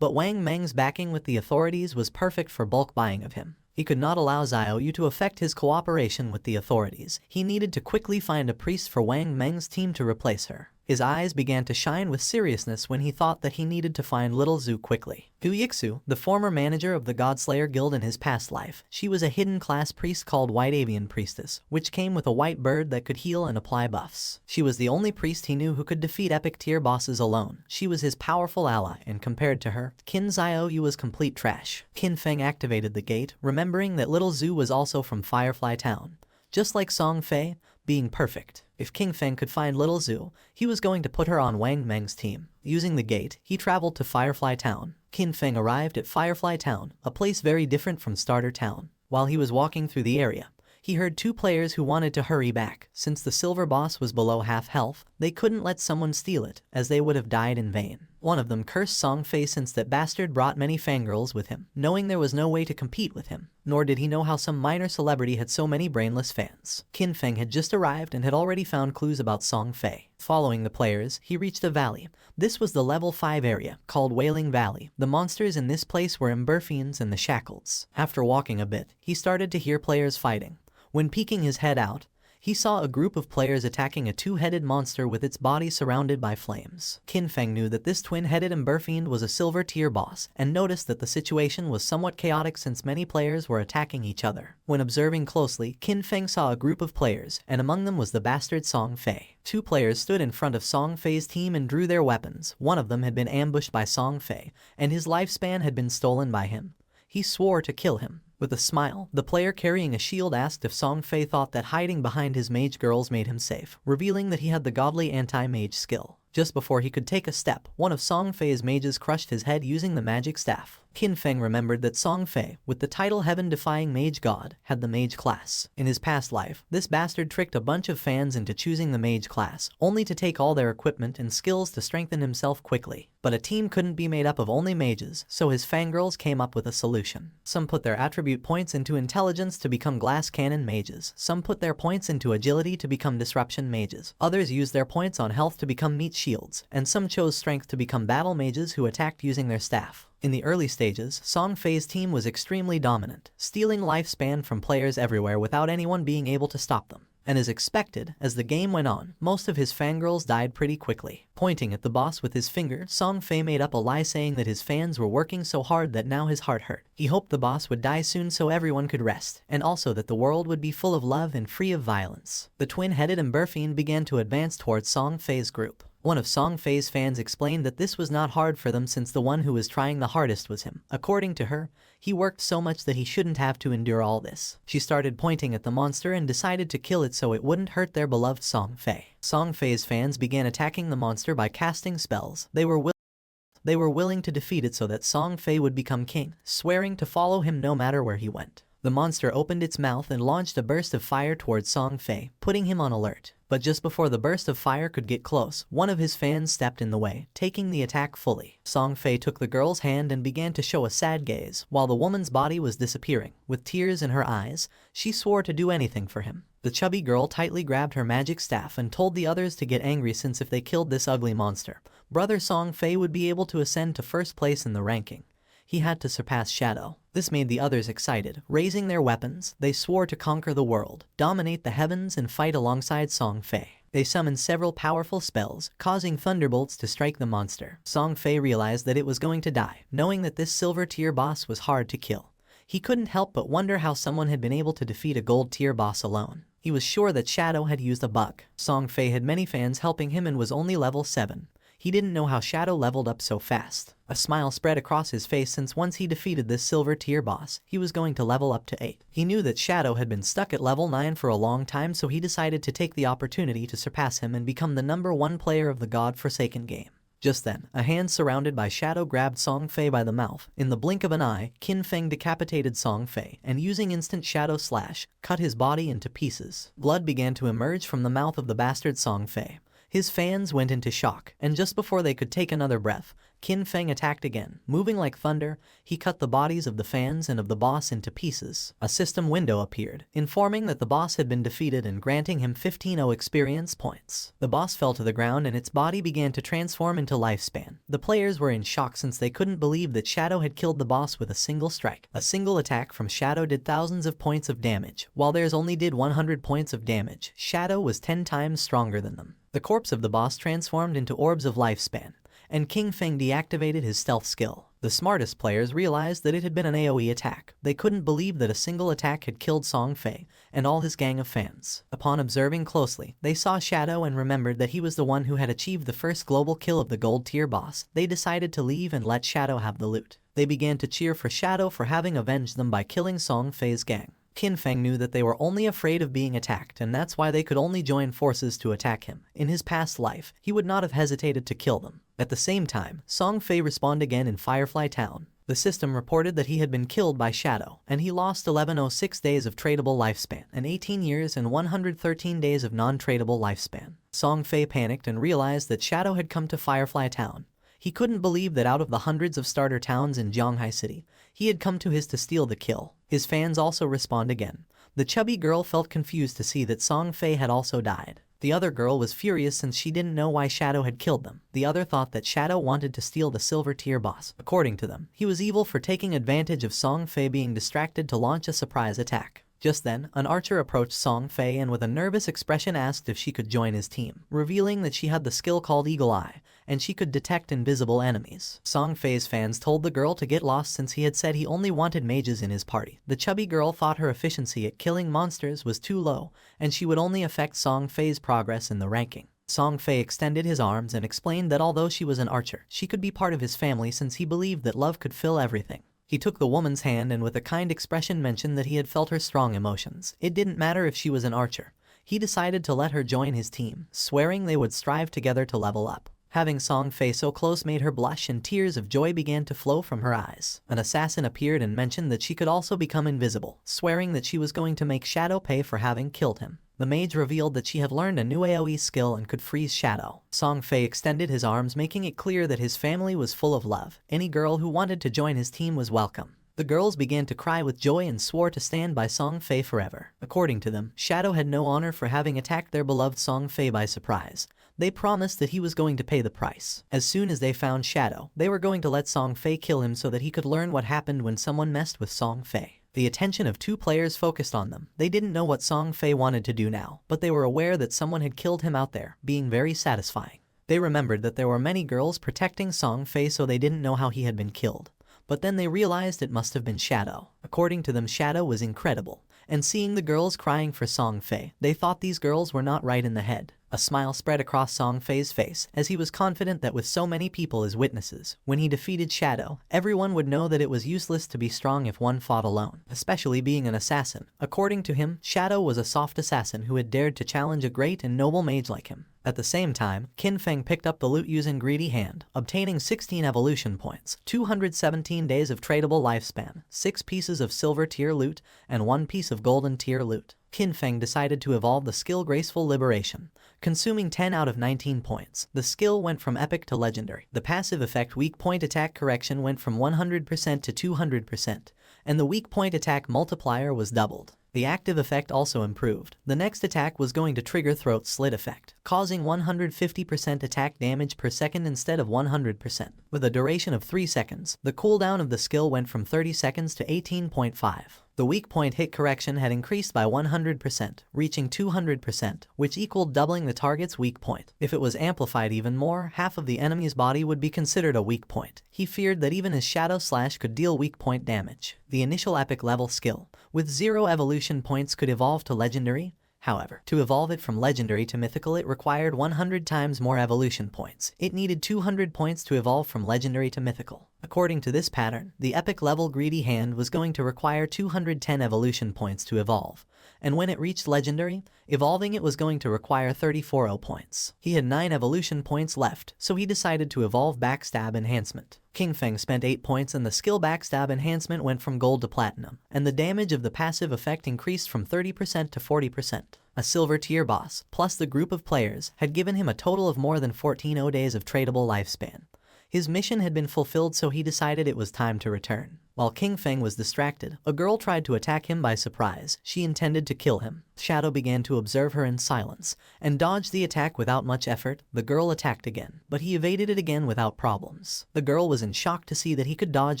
But Wang Meng's backing with the authorities was perfect for bulk buying of him. He could not allow Xiaoyu to affect his cooperation with the authorities. He needed to quickly find a priest for Wang Meng's team to replace her. His eyes began to shine with seriousness when he thought that he needed to find Little Zhu quickly. Hu Yixu, the former manager of the Godslayer Guild in his past life, she was a hidden class priest called White Avian Priestess, which came with a white bird that could heal and apply buffs. She was the only priest he knew who could defeat epic tier bosses alone. She was his powerful ally, and compared to her, Qin Xiaoyu was complete trash. Qin Feng activated the gate, remembering that Little Zhu was also from Firefly Town. Just like Song Fei, being perfect. If Qin Feng could find Little Zhu, he was going to put her on Wang Meng's team. Using the gate, he traveled to Firefly Town. Qin Feng arrived at Firefly Town, a place very different from Starter Town. While he was walking through the area, he heard two players who wanted to hurry back. Since the silver boss was below half health, they couldn't let someone steal it, as they would have died in vain. One of them cursed Song Fei since that bastard brought many fangirls with him, knowing there was no way to compete with him. Nor did he know how some minor celebrity had so many brainless fans. Qin Feng had just arrived and had already found clues about Song Fei. Following the players, he reached a valley. This was the level 5 area, called Wailing Valley. The monsters in this place were Emberfiends and the Shackles. After walking a bit, he started to hear players fighting. When peeking his head out, he saw a group of players attacking a two-headed monster with its body surrounded by flames. Qin Feng knew that this twin-headed Emberfiend was a silver tier boss, and noticed that the situation was somewhat chaotic since many players were attacking each other. When observing closely, Qin Feng saw a group of players, and among them was the bastard Song Fei. Two players stood in front of Song Fei's team and drew their weapons. One of them had been ambushed by Song Fei, and his lifespan had been stolen by him. He swore to kill him. With a smile, the player carrying a shield asked if Song Fei thought that hiding behind his mage girls made him safe, revealing that he had the godly anti-mage skill. Just before he could take a step, one of Song Fei's mages crushed his head using the magic staff. Qin Feng remembered that Song Fei, with the title Heaven-Defying Mage God, had the mage class. In his past life, this bastard tricked a bunch of fans into choosing the mage class, only to take all their equipment and skills to strengthen himself quickly. But a team couldn't be made up of only mages, so his fangirls came up with a solution. Some put their attribute points into intelligence to become glass cannon mages. Some put their points into agility to become disruption mages. Others used their points on health to become meat shields, and some chose strength to become battle mages who attacked using their staff. In the early stages, Song Fei's team was extremely dominant, stealing lifespan from players everywhere without anyone being able to stop them. And as expected, as the game went on, most of his fangirls died pretty quickly. Pointing at the boss with his finger, Song Fei made up a lie saying that his fans were working so hard that now his heart hurt. He hoped the boss would die soon so everyone could rest, and also that the world would be full of love and free of violence. The twin-headed Emberfiend began to advance towards Song Fei's group. One of Song Fei's fans explained that this was not hard for them since the one who was trying the hardest was him. According to her, he worked so much that he shouldn't have to endure all this. She started pointing at the monster and decided to kill it so it wouldn't hurt their beloved Song Fei. Song Fei's fans began attacking the monster by casting spells. They were willing to defeat it so that Song Fei would become king, swearing to follow him no matter where he went. The monster opened its mouth and launched a burst of fire towards Song Fei, putting him on alert. But just before the burst of fire could get close, one of his fans stepped in the way, taking the attack fully. Song Fei took the girl's hand and began to show a sad gaze, while the woman's body was disappearing. With tears in her eyes, she swore to do anything for him. The chubby girl tightly grabbed her magic staff and told the others to get angry since if they killed this ugly monster, brother Song Fei would be able to ascend to first place in the ranking. He had to surpass Shadow. This made the others excited. Raising their weapons, they swore to conquer the world, dominate the heavens and fight alongside Song Fei. They summoned several powerful spells, causing thunderbolts to strike the monster. Song Fei realized that it was going to die, knowing that this silver tier boss was hard to kill. He couldn't help but wonder how someone had been able to defeat a gold tier boss alone. He was sure that Shadow had used a bug. Song Fei had many fans helping him and was only level 7. He didn't know how Shadow leveled up so fast. A smile spread across his face since once he defeated this silver tier boss, he was going to level up to 8. He knew that Shadow had been stuck at level 9 for a long time, so he decided to take the opportunity to surpass him and become the #1 player of the God-forsaken game. Just then, a hand surrounded by Shadow grabbed Song Fei by the mouth. In the blink of an eye, Qin Feng decapitated Song Fei, and using instant Shadow Slash, cut his body into pieces. Blood began to emerge from the mouth of the bastard Song Fei. His fans went into shock, and just before they could take another breath, Qin Feng attacked again. Moving like thunder, he cut the bodies of the fans and of the boss into pieces. A system window appeared, informing that the boss had been defeated and granting him 15 experience points. The boss fell to the ground and its body began to transform into lifespan. The players were in shock since they couldn't believe that Shadow had killed the boss with a single strike. A single attack from Shadow did thousands of points of damage, while theirs only did 100 points of damage. Shadow was 10 times stronger than them. The corpse of the boss transformed into orbs of lifespan, and Qin Feng deactivated his stealth skill. The smartest players realized that it had been an AoE attack. They couldn't believe that a single attack had killed Song Fei and all his gang of fans. Upon observing closely, they saw Shadow and remembered that he was the one who had achieved the first global kill of the gold tier boss. They decided to leave and let Shadow have the loot. They began to cheer for Shadow for having avenged them by killing Song Fei's gang. Qin Feng knew that they were only afraid of being attacked, and that's why they could only join forces to attack him. In his past life, he would not have hesitated to kill them. At the same time, Song Fei respawned again in Firefly Town. The system reported that he had been killed by Shadow, and he lost 1106 days of tradable lifespan, and 18 years and 113 days of non-tradable lifespan. Song Fei panicked and realized that Shadow had come to Firefly Town. He couldn't believe that out of the hundreds of starter towns in Zhonghai City, he had come to his to steal the kill. His fans also respawned again. The chubby girl felt confused to see that Song Fei had also died. The other girl was furious since she didn't know why Shadow had killed them. The other thought that Shadow wanted to steal the silver tier boss. According to them, he was evil for taking advantage of Song Fei being distracted to launch a surprise attack. Just then, an archer approached Song Fei and with a nervous expression asked if she could join his team, revealing that she had the skill called Eagle Eye, and she could detect invisible enemies. Song Fei's fans told the girl to get lost since he had said he only wanted mages in his party. The chubby girl thought her efficiency at killing monsters was too low, and she would only affect Song Fei's progress in the ranking. Song Fei extended his arms and explained that although she was an archer, she could be part of his family since he believed that love could fill everything. He took the woman's hand and with a kind expression mentioned that he had felt her strong emotions. It didn't matter if she was an archer. He decided to let her join his team, swearing they would strive together to level up. Having Song Fei so close made her blush and tears of joy began to flow from her eyes. An assassin appeared and mentioned that she could also become invisible, swearing that she was going to make Shadow pay for having killed him. The mage revealed that she had learned a new AoE skill and could freeze Shadow. Song Fei extended his arms, making it clear that his family was full of love. Any girl who wanted to join his team was welcome. The girls began to cry with joy and swore to stand by Song Fei forever. According to them, Shadow had no honor for having attacked their beloved Song Fei by surprise. They promised that he was going to pay the price. As soon as they found Shadow, they were going to let Song Fei kill him so that he could learn what happened when someone messed with Song Fei. The attention of two players focused on them. They didn't know what Song Fei wanted to do now, but they were aware that someone had killed him out there, being very satisfying. They remembered that there were many girls protecting Song Fei, so they didn't know how he had been killed. But then they realized it must have been Shadow. According to them, Shadow was incredible. And seeing the girls crying for Song Fei, they thought these girls were not right in the head. A smile spread across Song Fei's face as he was confident that with so many people as witnesses, when he defeated Shadow, everyone would know that it was useless to be strong if one fought alone, especially being an assassin. According to him, Shadow was a soft assassin who had dared to challenge a great and noble mage like him. At the same time, Qin Feng picked up the loot using Greedy Hand, obtaining 16 evolution points, 217 days of tradable lifespan, 6 pieces of silver tier loot, and 1 piece of golden tier loot. Qin Feng decided to evolve the skill Graceful Liberation, consuming 10 out of 19 points. The skill went from epic to legendary. The passive effect Weak Point Attack Correction went from 100% to 200%, and the weak point attack multiplier was doubled. The active effect also improved. The next attack was going to trigger Throat Slit effect, causing 150% attack damage per second instead of 100%. With a duration of 3 seconds, the cooldown of the skill went from 30 seconds to 18.5. The weak point hit correction had increased by 100%, reaching 200%, which equaled doubling the target's weak point. If it was amplified even more, half of the enemy's body would be considered a weak point. He feared that even his Shadow Slash could deal weak point damage. The initial epic level skill, with 0 evolution points, could evolve to legendary. However, to evolve it from legendary to mythical, it required 100 times more evolution points. It needed 200 points to evolve from legendary to mythical. According to this pattern, the epic level Greedy Hand was going to require 210 evolution points to evolve, and when it reached legendary, evolving it was going to require 34 points. He had 9 evolution points left, so he decided to evolve Backstab Enhancement. Qin Feng spent 8 points and the skill Backstab Enhancement went from gold to platinum, and the damage of the passive effect increased from 30% to 40%. A silver tier boss, plus the group of players, had given him a total of more than 14 days of tradable lifespan. His mission had been fulfilled, so he decided it was time to return. While Qin Feng was distracted, a girl tried to attack him by surprise. She intended to kill him. Shadow began to observe her in silence and dodged the attack without much effort. The girl attacked again, but he evaded it again without problems. The girl was in shock to see that he could dodge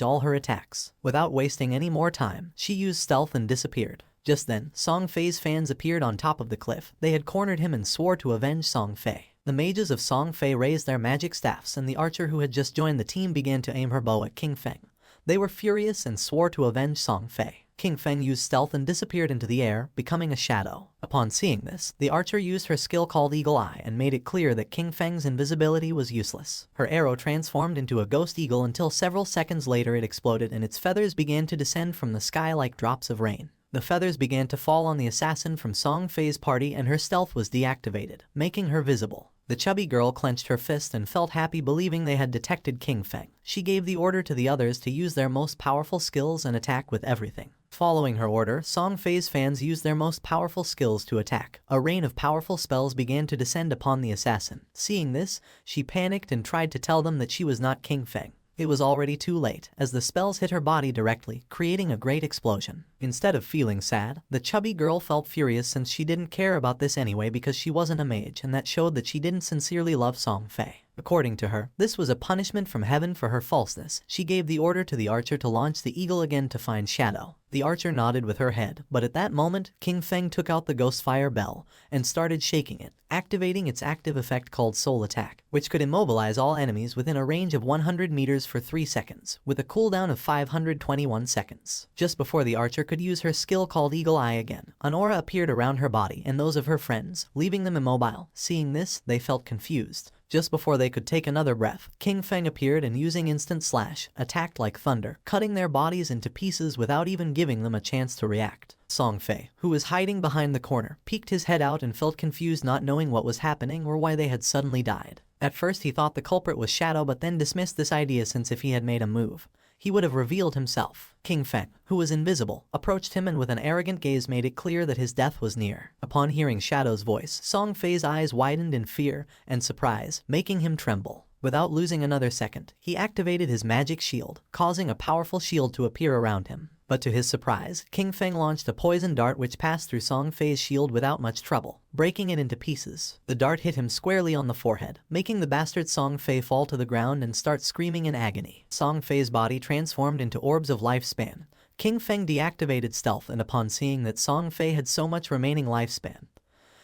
all her attacks. Without wasting any more time, she used stealth and disappeared. Just then, Song Fei's fans appeared on top of the cliff. They had cornered him and swore to avenge Song Fei. The mages of Song Fei raised their magic staffs, and the archer who had just joined the team began to aim her bow at Qin Feng. They were furious and swore to avenge Song Fei. Qin Feng used stealth and disappeared into the air, becoming a shadow. Upon seeing this, the archer used her skill called Eagle Eye and made it clear that Qin Feng's invisibility was useless. Her arrow transformed into a ghost eagle until several seconds later it exploded and its feathers began to descend from the sky like drops of rain. The feathers began to fall on the assassin from Song Fei's party and her stealth was deactivated, making her visible. The chubby girl clenched her fist and felt happy, believing they had detected Qin Feng. She gave the order to the others to use their most powerful skills and attack with everything. Following her order, Song Fei's fans used their most powerful skills to attack. A rain of powerful spells began to descend upon the assassin. Seeing this, she panicked and tried to tell them that she was not Qin Feng. It was already too late, as the spells hit her body directly, creating a great explosion. Instead of feeling sad, the chubby girl felt furious since she didn't care about this anyway because she wasn't a mage, and that showed that she didn't sincerely love Song Fei. According to her, this was a punishment from heaven for her falseness. She gave the order to the archer to launch the eagle again to find Shadow. The archer nodded with her head, but at that moment, Qin Feng took out the Ghostfire Bell and started shaking it, activating its active effect called Soul Attack, which could immobilize all enemies within a range of 100 meters for 3 seconds, with a cooldown of 521 seconds. Just before the archer could use her skill called Eagle Eye again, an aura appeared around her body and those of her friends, leaving them immobile. Seeing this, they felt confused. Just before they could take another breath, Qin Feng appeared and using Instant Slash, attacked like thunder, cutting their bodies into pieces without even giving them a chance to react. Song Fei, who was hiding behind the corner, peeked his head out and felt confused, not knowing what was happening or why they had suddenly died. At first he thought the culprit was Shadow, but then dismissed this idea since if he had made a move, he would have revealed himself. Qin Feng, who was invisible, approached him and with an arrogant gaze made it clear that his death was near. Upon hearing Shadow's voice, Song Fei's eyes widened in fear and surprise, making him tremble. Without losing another second, he activated his magic shield, causing a powerful shield to appear around him. But to his surprise, Qin Feng launched a poison dart which passed through Song Fei's shield without much trouble, breaking it into pieces. The dart hit him squarely on the forehead, making the bastard Song Fei fall to the ground and start screaming in agony. Song Fei's body transformed into orbs of lifespan. King Feng deactivated stealth, and upon seeing that Song Fei had so much remaining lifespan,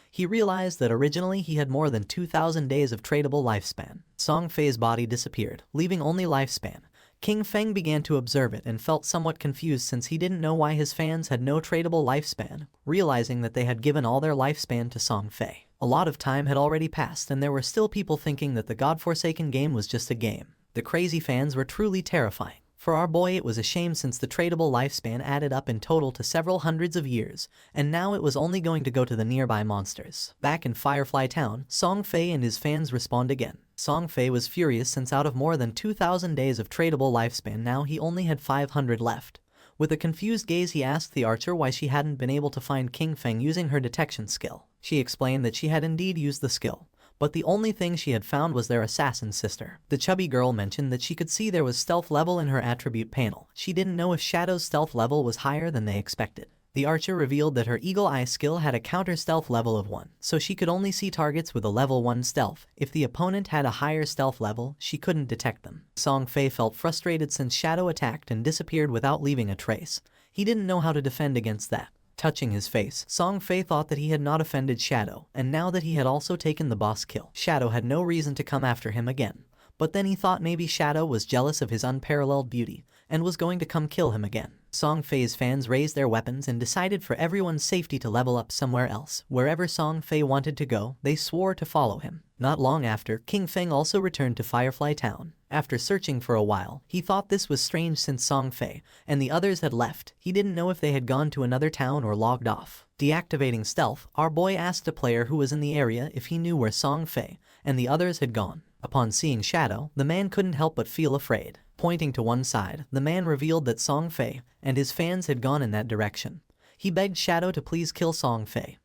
he realized that originally he had more than 2,000 days of tradable lifespan. Song Fei's body disappeared, leaving only lifespan. King Feng began to observe it and felt somewhat confused since he didn't know why his fans had no tradable lifespan, realizing that they had given all their lifespan to Song Fei. A lot of time had already passed and there were still people thinking that the godforsaken game was just a game. The crazy fans were truly terrifying. For our boy it was a shame since the tradable lifespan added up in total to several hundreds of years, and now it was only going to go to the nearby monsters. Back in Firefly Town, Song Fei and his fans respawned again. Song Fei was furious since out of more than 2,000 days of tradable lifespan now he only had 500 left. With a confused gaze he asked the archer why she hadn't been able to find King Feng using her detection skill. She explained that she had indeed used the skill, but the only thing she had found was their assassin sister. The chubby girl mentioned that she could see there was stealth level in her attribute panel. She didn't know if Shadow's stealth level was higher than they expected. The archer revealed that her eagle eye skill had a counter stealth level of 1, so she could only see targets with a level 1 stealth. If the opponent had a higher stealth level, she couldn't detect them. Song Fei felt frustrated since Shadow attacked and disappeared without leaving a trace. He didn't know how to defend against that. Touching his face, Song Fei thought that he had not offended Shadow, and now that he had also taken the boss kill, Shadow had no reason to come after him again. But then he thought maybe Shadow was jealous of his unparalleled beauty, and was going to come kill him again. Song Fei's fans raised their weapons and decided for everyone's safety to level up somewhere else. Wherever Song Fei wanted to go, they swore to follow him. Not long after, King Feng also returned to Firefly Town. After searching for a while, he thought this was strange since Song Fei and the others had left. He didn't know if they had gone to another town or logged off. Deactivating stealth, our boy asked a player who was in the area if he knew where Song Fei and the others had gone. Upon seeing Shadow, the man couldn't help but feel afraid. Pointing to one side, the man revealed that Song Fei and his fans had gone in that direction. He begged Shadow to please kill Song Fei.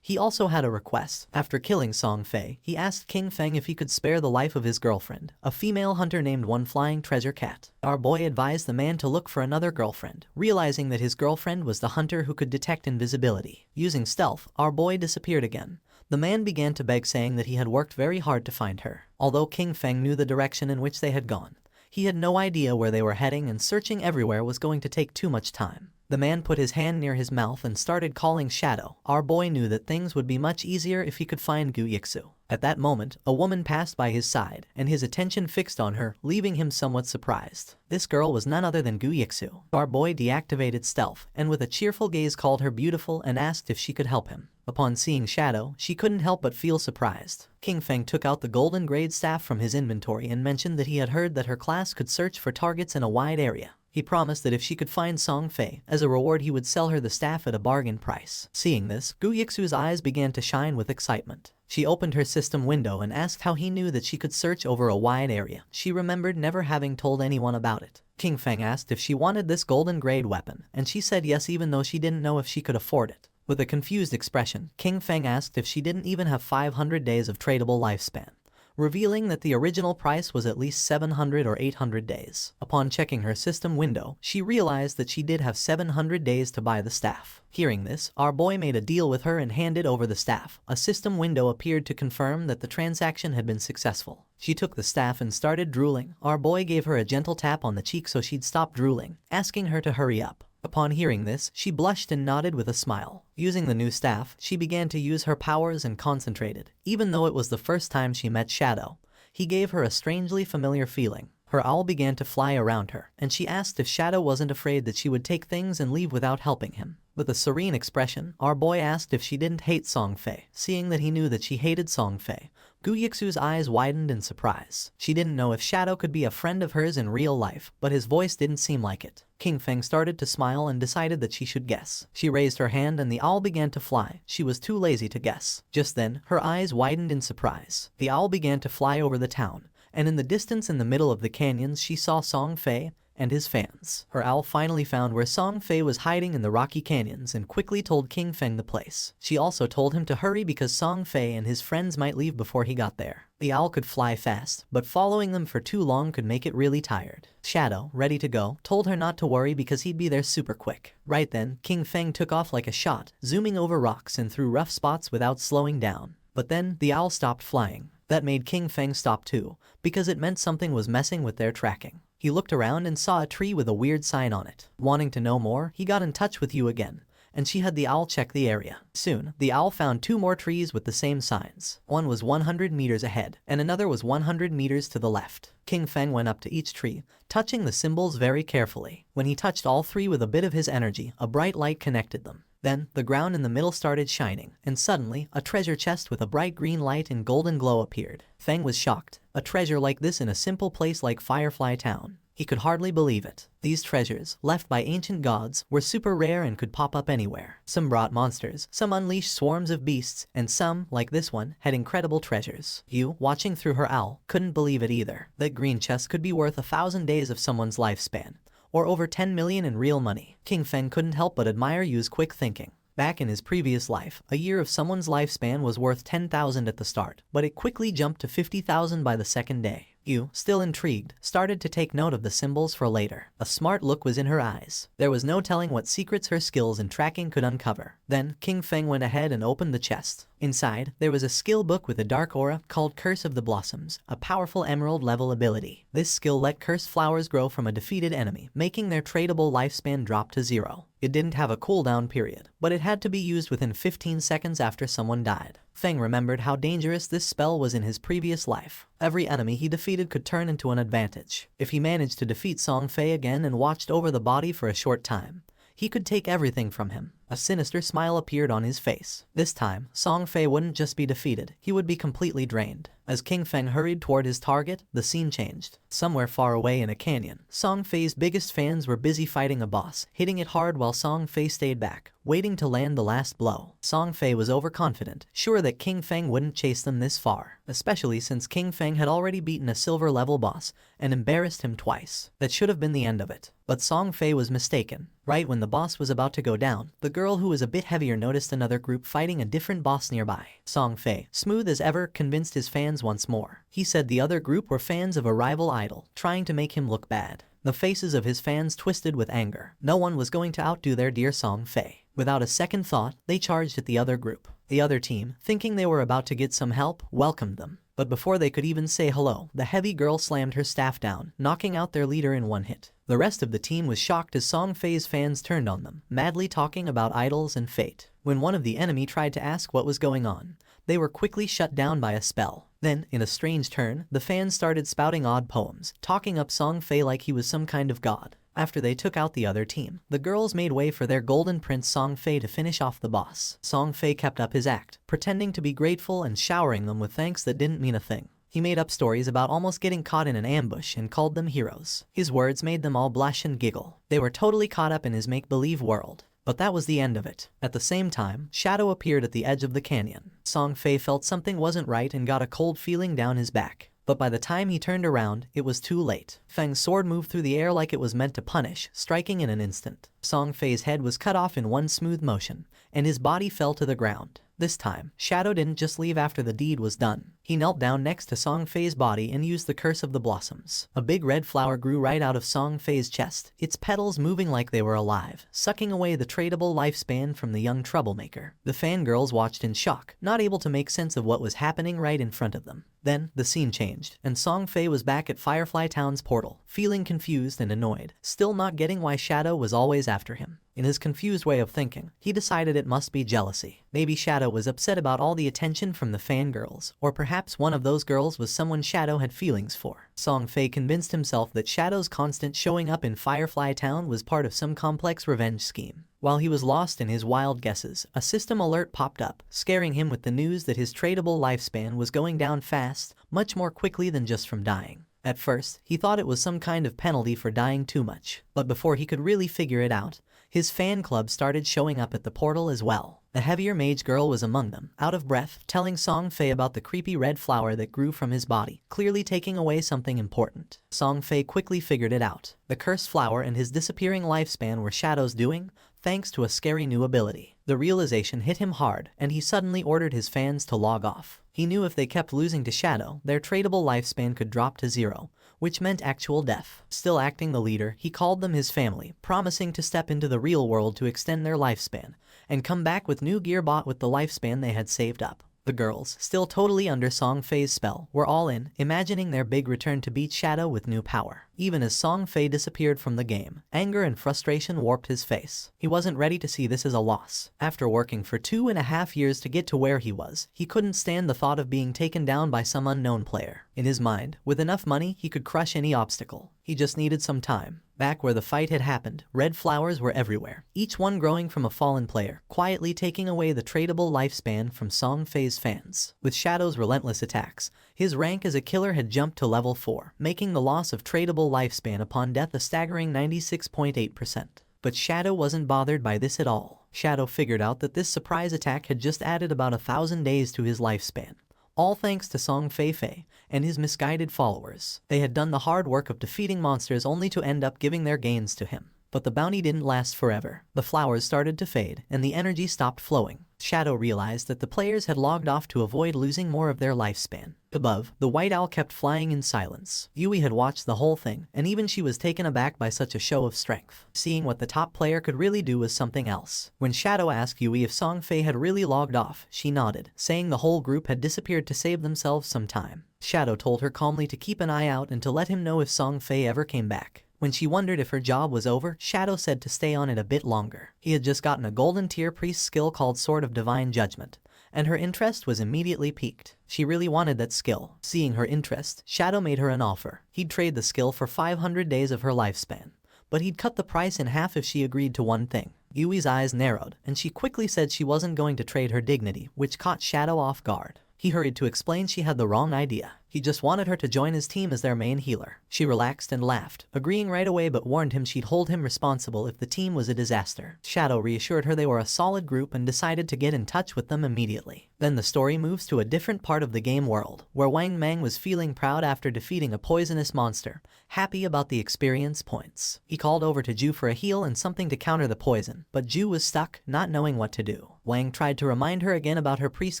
He also had a request. After killing Song Fei, he asked King Feng if he could spare the life of his girlfriend, a female hunter named One Flying Treasure Cat. Our boy advised the man to look for another girlfriend, realizing that his girlfriend was the hunter who could detect invisibility. Using stealth, our boy disappeared again. The man began to beg, saying that he had worked very hard to find her. Although King Feng knew the direction in which they had gone, he had no idea where they were heading, and searching everywhere was going to take too much time. The man put his hand near his mouth and started calling Shadow. Our boy knew that things would be much easier if he could find Gu Yixu. At that moment, a woman passed by his side, and his attention fixed on her, leaving him somewhat surprised. This girl was none other than Gu Yixu. Our boy deactivated stealth, and with a cheerful gaze called her beautiful and asked if she could help him. Upon seeing Shadow, she couldn't help but feel surprised. King Feng took out the golden grade staff from his inventory and mentioned that he had heard that her class could search for targets in a wide area. He promised that if she could find Song Fei, as a reward he would sell her the staff at a bargain price. Seeing this, Gu Yixu's eyes began to shine with excitement. She opened her system window and asked how he knew that she could search over a wide area. She remembered never having told anyone about it. King Feng asked if she wanted this golden grade weapon, and she said yes, even though she didn't know if she could afford it. With a confused expression, King Feng asked if she didn't even have 500 days of tradable lifespan, revealing that the original price was at least 700 or 800 days. Upon checking her system window, she realized that she did have 700 days to buy the staff. Hearing this, our boy made a deal with her and handed over the staff. A system window appeared to confirm that the transaction had been successful. She took the staff and started drooling. Our boy gave her a gentle tap on the cheek so she'd stop drooling, asking her to hurry up. Upon hearing this, she blushed and nodded with a smile. Using the new staff, she began to use her powers and concentrated. Even though it was the first time she met Shadow, he gave her a strangely familiar feeling. Her owl began to fly around her, and she asked if Shadow wasn't afraid that she would take things and leave without helping him. With a serene expression, our boy asked if she didn't hate Song Fei. Seeing that he knew that she hated Song Fei, Gu Yixu's eyes widened in surprise. She didn't know if Shadow could be a friend of hers in real life, but his voice didn't seem like it. King Feng started to smile and decided that she should guess. She raised her hand and the owl began to fly. She was too lazy to guess. Just then, her eyes widened in surprise. The owl began to fly over the town, and in the distance in the middle of the canyons she saw Song Fei and his fans. Her owl finally found where Song Fei was hiding in the rocky canyons and quickly told King Feng the place. She also told him to hurry because Song Fei and his friends might leave before he got there. The owl could fly fast, but following them for too long could make it really tired. Shadow, ready to go, told her not to worry because he'd be there super quick. Right then, King Feng took off like a shot, zooming over rocks and through rough spots without slowing down. But then, the owl stopped flying. That made King Feng stop too, because it meant something was messing with their tracking. He looked around and saw a tree with a weird sign on it. Wanting to know more, he got in touch with Yu again, and she had the owl check the area. Soon, the owl found 2 more trees with the same signs. One was 100 meters ahead, and another was 100 meters to the left. King Feng went up to each tree, touching the symbols very carefully. When he touched all 3 with a bit of his energy, a bright light connected them. Then, the ground in the middle started shining, and suddenly, a treasure chest with a bright green light and golden glow appeared. Feng was shocked. A treasure like this in a simple place like Firefly Town. He could hardly believe it. These treasures, left by ancient gods, were super rare and could pop up anywhere. Some brought monsters, some unleashed swarms of beasts, and some, like this one, had incredible treasures. Yu, watching through her owl, couldn't believe it either. That green chest could be worth 1,000 days of someone's lifespan, or over 10 million in real money. King Feng couldn't help but admire Yu's quick thinking. Back in his previous life, a year of someone's lifespan was worth 10,000 at the start, but it quickly jumped to 50,000 by the second day. Yu, still intrigued, started to take note of the symbols for later. A smart look was in her eyes. There was no telling what secrets her skills in tracking could uncover. Then, King Feng went ahead and opened the chest. Inside, there was a skill book with a dark aura called Curse of the Blossoms, a powerful emerald-level ability. This skill let cursed flowers grow from a defeated enemy, making their tradable lifespan drop to 0. It didn't have a cooldown period, but it had to be used within 15 seconds after someone died. Feng remembered how dangerous this spell was in his previous life. Every enemy he defeated could turn into an advantage. If he managed to defeat Song Fei again and watched over the body for a short time, he could take everything from him. A sinister smile appeared on his face. This time, Song Fei wouldn't just be defeated, he would be completely drained. As King Feng hurried toward his target, the scene changed. Somewhere far away in a canyon, Song Fei's biggest fans were busy fighting a boss, hitting it hard while Song Fei stayed back, waiting to land the last blow. Song Fei was overconfident, sure that King Feng wouldn't chase them this far, especially since King Feng had already beaten a silver-level boss and embarrassed him twice. That should have been the end of it. But Song Fei was mistaken. Right when the boss was about to go down, the girl who was a bit heavier noticed another group fighting a different boss nearby. Song Fei, smooth as ever, convinced his fans once more. He said the other group were fans of a rival idol, trying to make him look bad. The faces of his fans twisted with anger. No one was going to outdo their dear Song Fei. Without a second thought, they charged at the other group. The other team, thinking they were about to get some help, welcomed them. But before they could even say hello, the heavy girl slammed her staff down, knocking out their leader in one hit. The rest of the team was shocked as Song Fei's fans turned on them, madly talking about idols and fate. When one of the enemy tried to ask what was going on, they were quickly shut down by a spell. Then, in a strange turn, the fans started spouting odd poems, talking up Song Fei like he was some kind of god. After they took out the other team, the girls made way for their golden prince Song Fei to finish off the boss. Song Fei kept up his act, pretending to be grateful and showering them with thanks that didn't mean a thing. He made up stories about almost getting caught in an ambush and called them heroes. His words made them all blush and giggle. They were totally caught up in his make-believe world. But that was the end of it. At the same time, Shadow appeared at the edge of the canyon. Song Fei felt something wasn't right and got a cold feeling down his back. But by the time he turned around, it was too late. Feng's sword moved through the air like it was meant to punish, striking in an instant. Song Fei's head was cut off in one smooth motion, and his body fell to the ground. This time, Shadow didn't just leave after the deed was done. He knelt down next to Song Fei's body and used the Curse of the Blossoms. A big red flower grew right out of Song Fei's chest, its petals moving like they were alive, sucking away the tradable lifespan from the young troublemaker. The fangirls watched in shock, not able to make sense of what was happening right in front of them. Then, the scene changed, and Song Fei was back at Firefly Town's portal, feeling confused and annoyed, still not getting why Shadow was always after him. In his confused way of thinking, he decided it must be jealousy. Maybe Shadow was upset about all the attention from the fangirls, or perhaps one of those girls was someone Shadow had feelings for. Song Fei convinced himself that Shadow's constant showing up in Firefly Town was part of some complex revenge scheme. While he was lost in his wild guesses, a system alert popped up, scaring him with the news that his tradable lifespan was going down fast, much more quickly than just from dying. At first, he thought it was some kind of penalty for dying too much, but before he could really figure it out, his fan club started showing up at the portal as well. A heavier mage girl was among them, out of breath, telling Song Fei about the creepy red flower that grew from his body, clearly taking away something important. Song Fei quickly figured it out. The cursed flower and his disappearing lifespan were Shadow's doing, thanks to a scary new ability. The realization hit him hard, and he suddenly ordered his fans to log off. He knew if they kept losing to Shadow, their tradable lifespan could drop to 0, which meant actual death. Still acting the leader, he called them his family, promising to step into the real world to extend their lifespan, and come back with new gear bought with the lifespan they had saved up. The girls, still totally under Song Fei's spell, were all in, imagining their big return to beat Shadow with new power. Even as Song Fei disappeared from the game, anger and frustration warped his face. He wasn't ready to see this as a loss. After working for 2.5 years to get to where he was, he couldn't stand the thought of being taken down by some unknown player. In his mind, with enough money, he could crush any obstacle. He just needed some time. Back where the fight had happened, red flowers were everywhere, each one growing from a fallen player, quietly taking away the tradable lifespan from Song Fei's fans. With Shadow's relentless attacks, his rank as a killer had jumped to level 4, making the loss of tradable lifespan upon death a staggering 96.8%. But Shadow wasn't bothered by this at all. Shadow figured out that this surprise attack had just added about 1,000 days to his lifespan. All thanks to Song Fei and his misguided followers. They had done the hard work of defeating monsters only to end up giving their gains to him. But the bounty didn't last forever. The flowers started to fade, and the energy stopped flowing. Shadow realized that the players had logged off to avoid losing more of their lifespan. Above, the white owl kept flying in silence. Yui had watched the whole thing, and even she was taken aback by such a show of strength. Seeing what the top player could really do was something else. When Shadow asked Yui if Song Fei had really logged off, she nodded, saying the whole group had disappeared to save themselves some time. Shadow told her calmly to keep an eye out and to let him know if Song Fei ever came back. When she wondered if her job was over, Shadow said to stay on it a bit longer. He had just gotten a golden tier priest skill called Sword of Divine Judgment, and her interest was immediately piqued. She really wanted that skill. Seeing her interest, Shadow made her an offer. He'd trade the skill for 500 days of her lifespan, but he'd cut the price in half if she agreed to one thing. Yui's eyes narrowed, and she quickly said she wasn't going to trade her dignity, which caught Shadow off guard. He hurried to explain she had the wrong idea. He just wanted her to join his team as their main healer. She relaxed and laughed, agreeing right away, but warned him she'd hold him responsible if the team was a disaster. Shadow reassured her they were a solid group and decided to get in touch with them immediately. Then the story moves to a different part of the game world, where Wang Mang was feeling proud after defeating a poisonous monster, happy about the experience points. He called over to Ju for a heal and something to counter the poison, but Ju was stuck, not knowing what to do. Wang tried to remind her again about her priest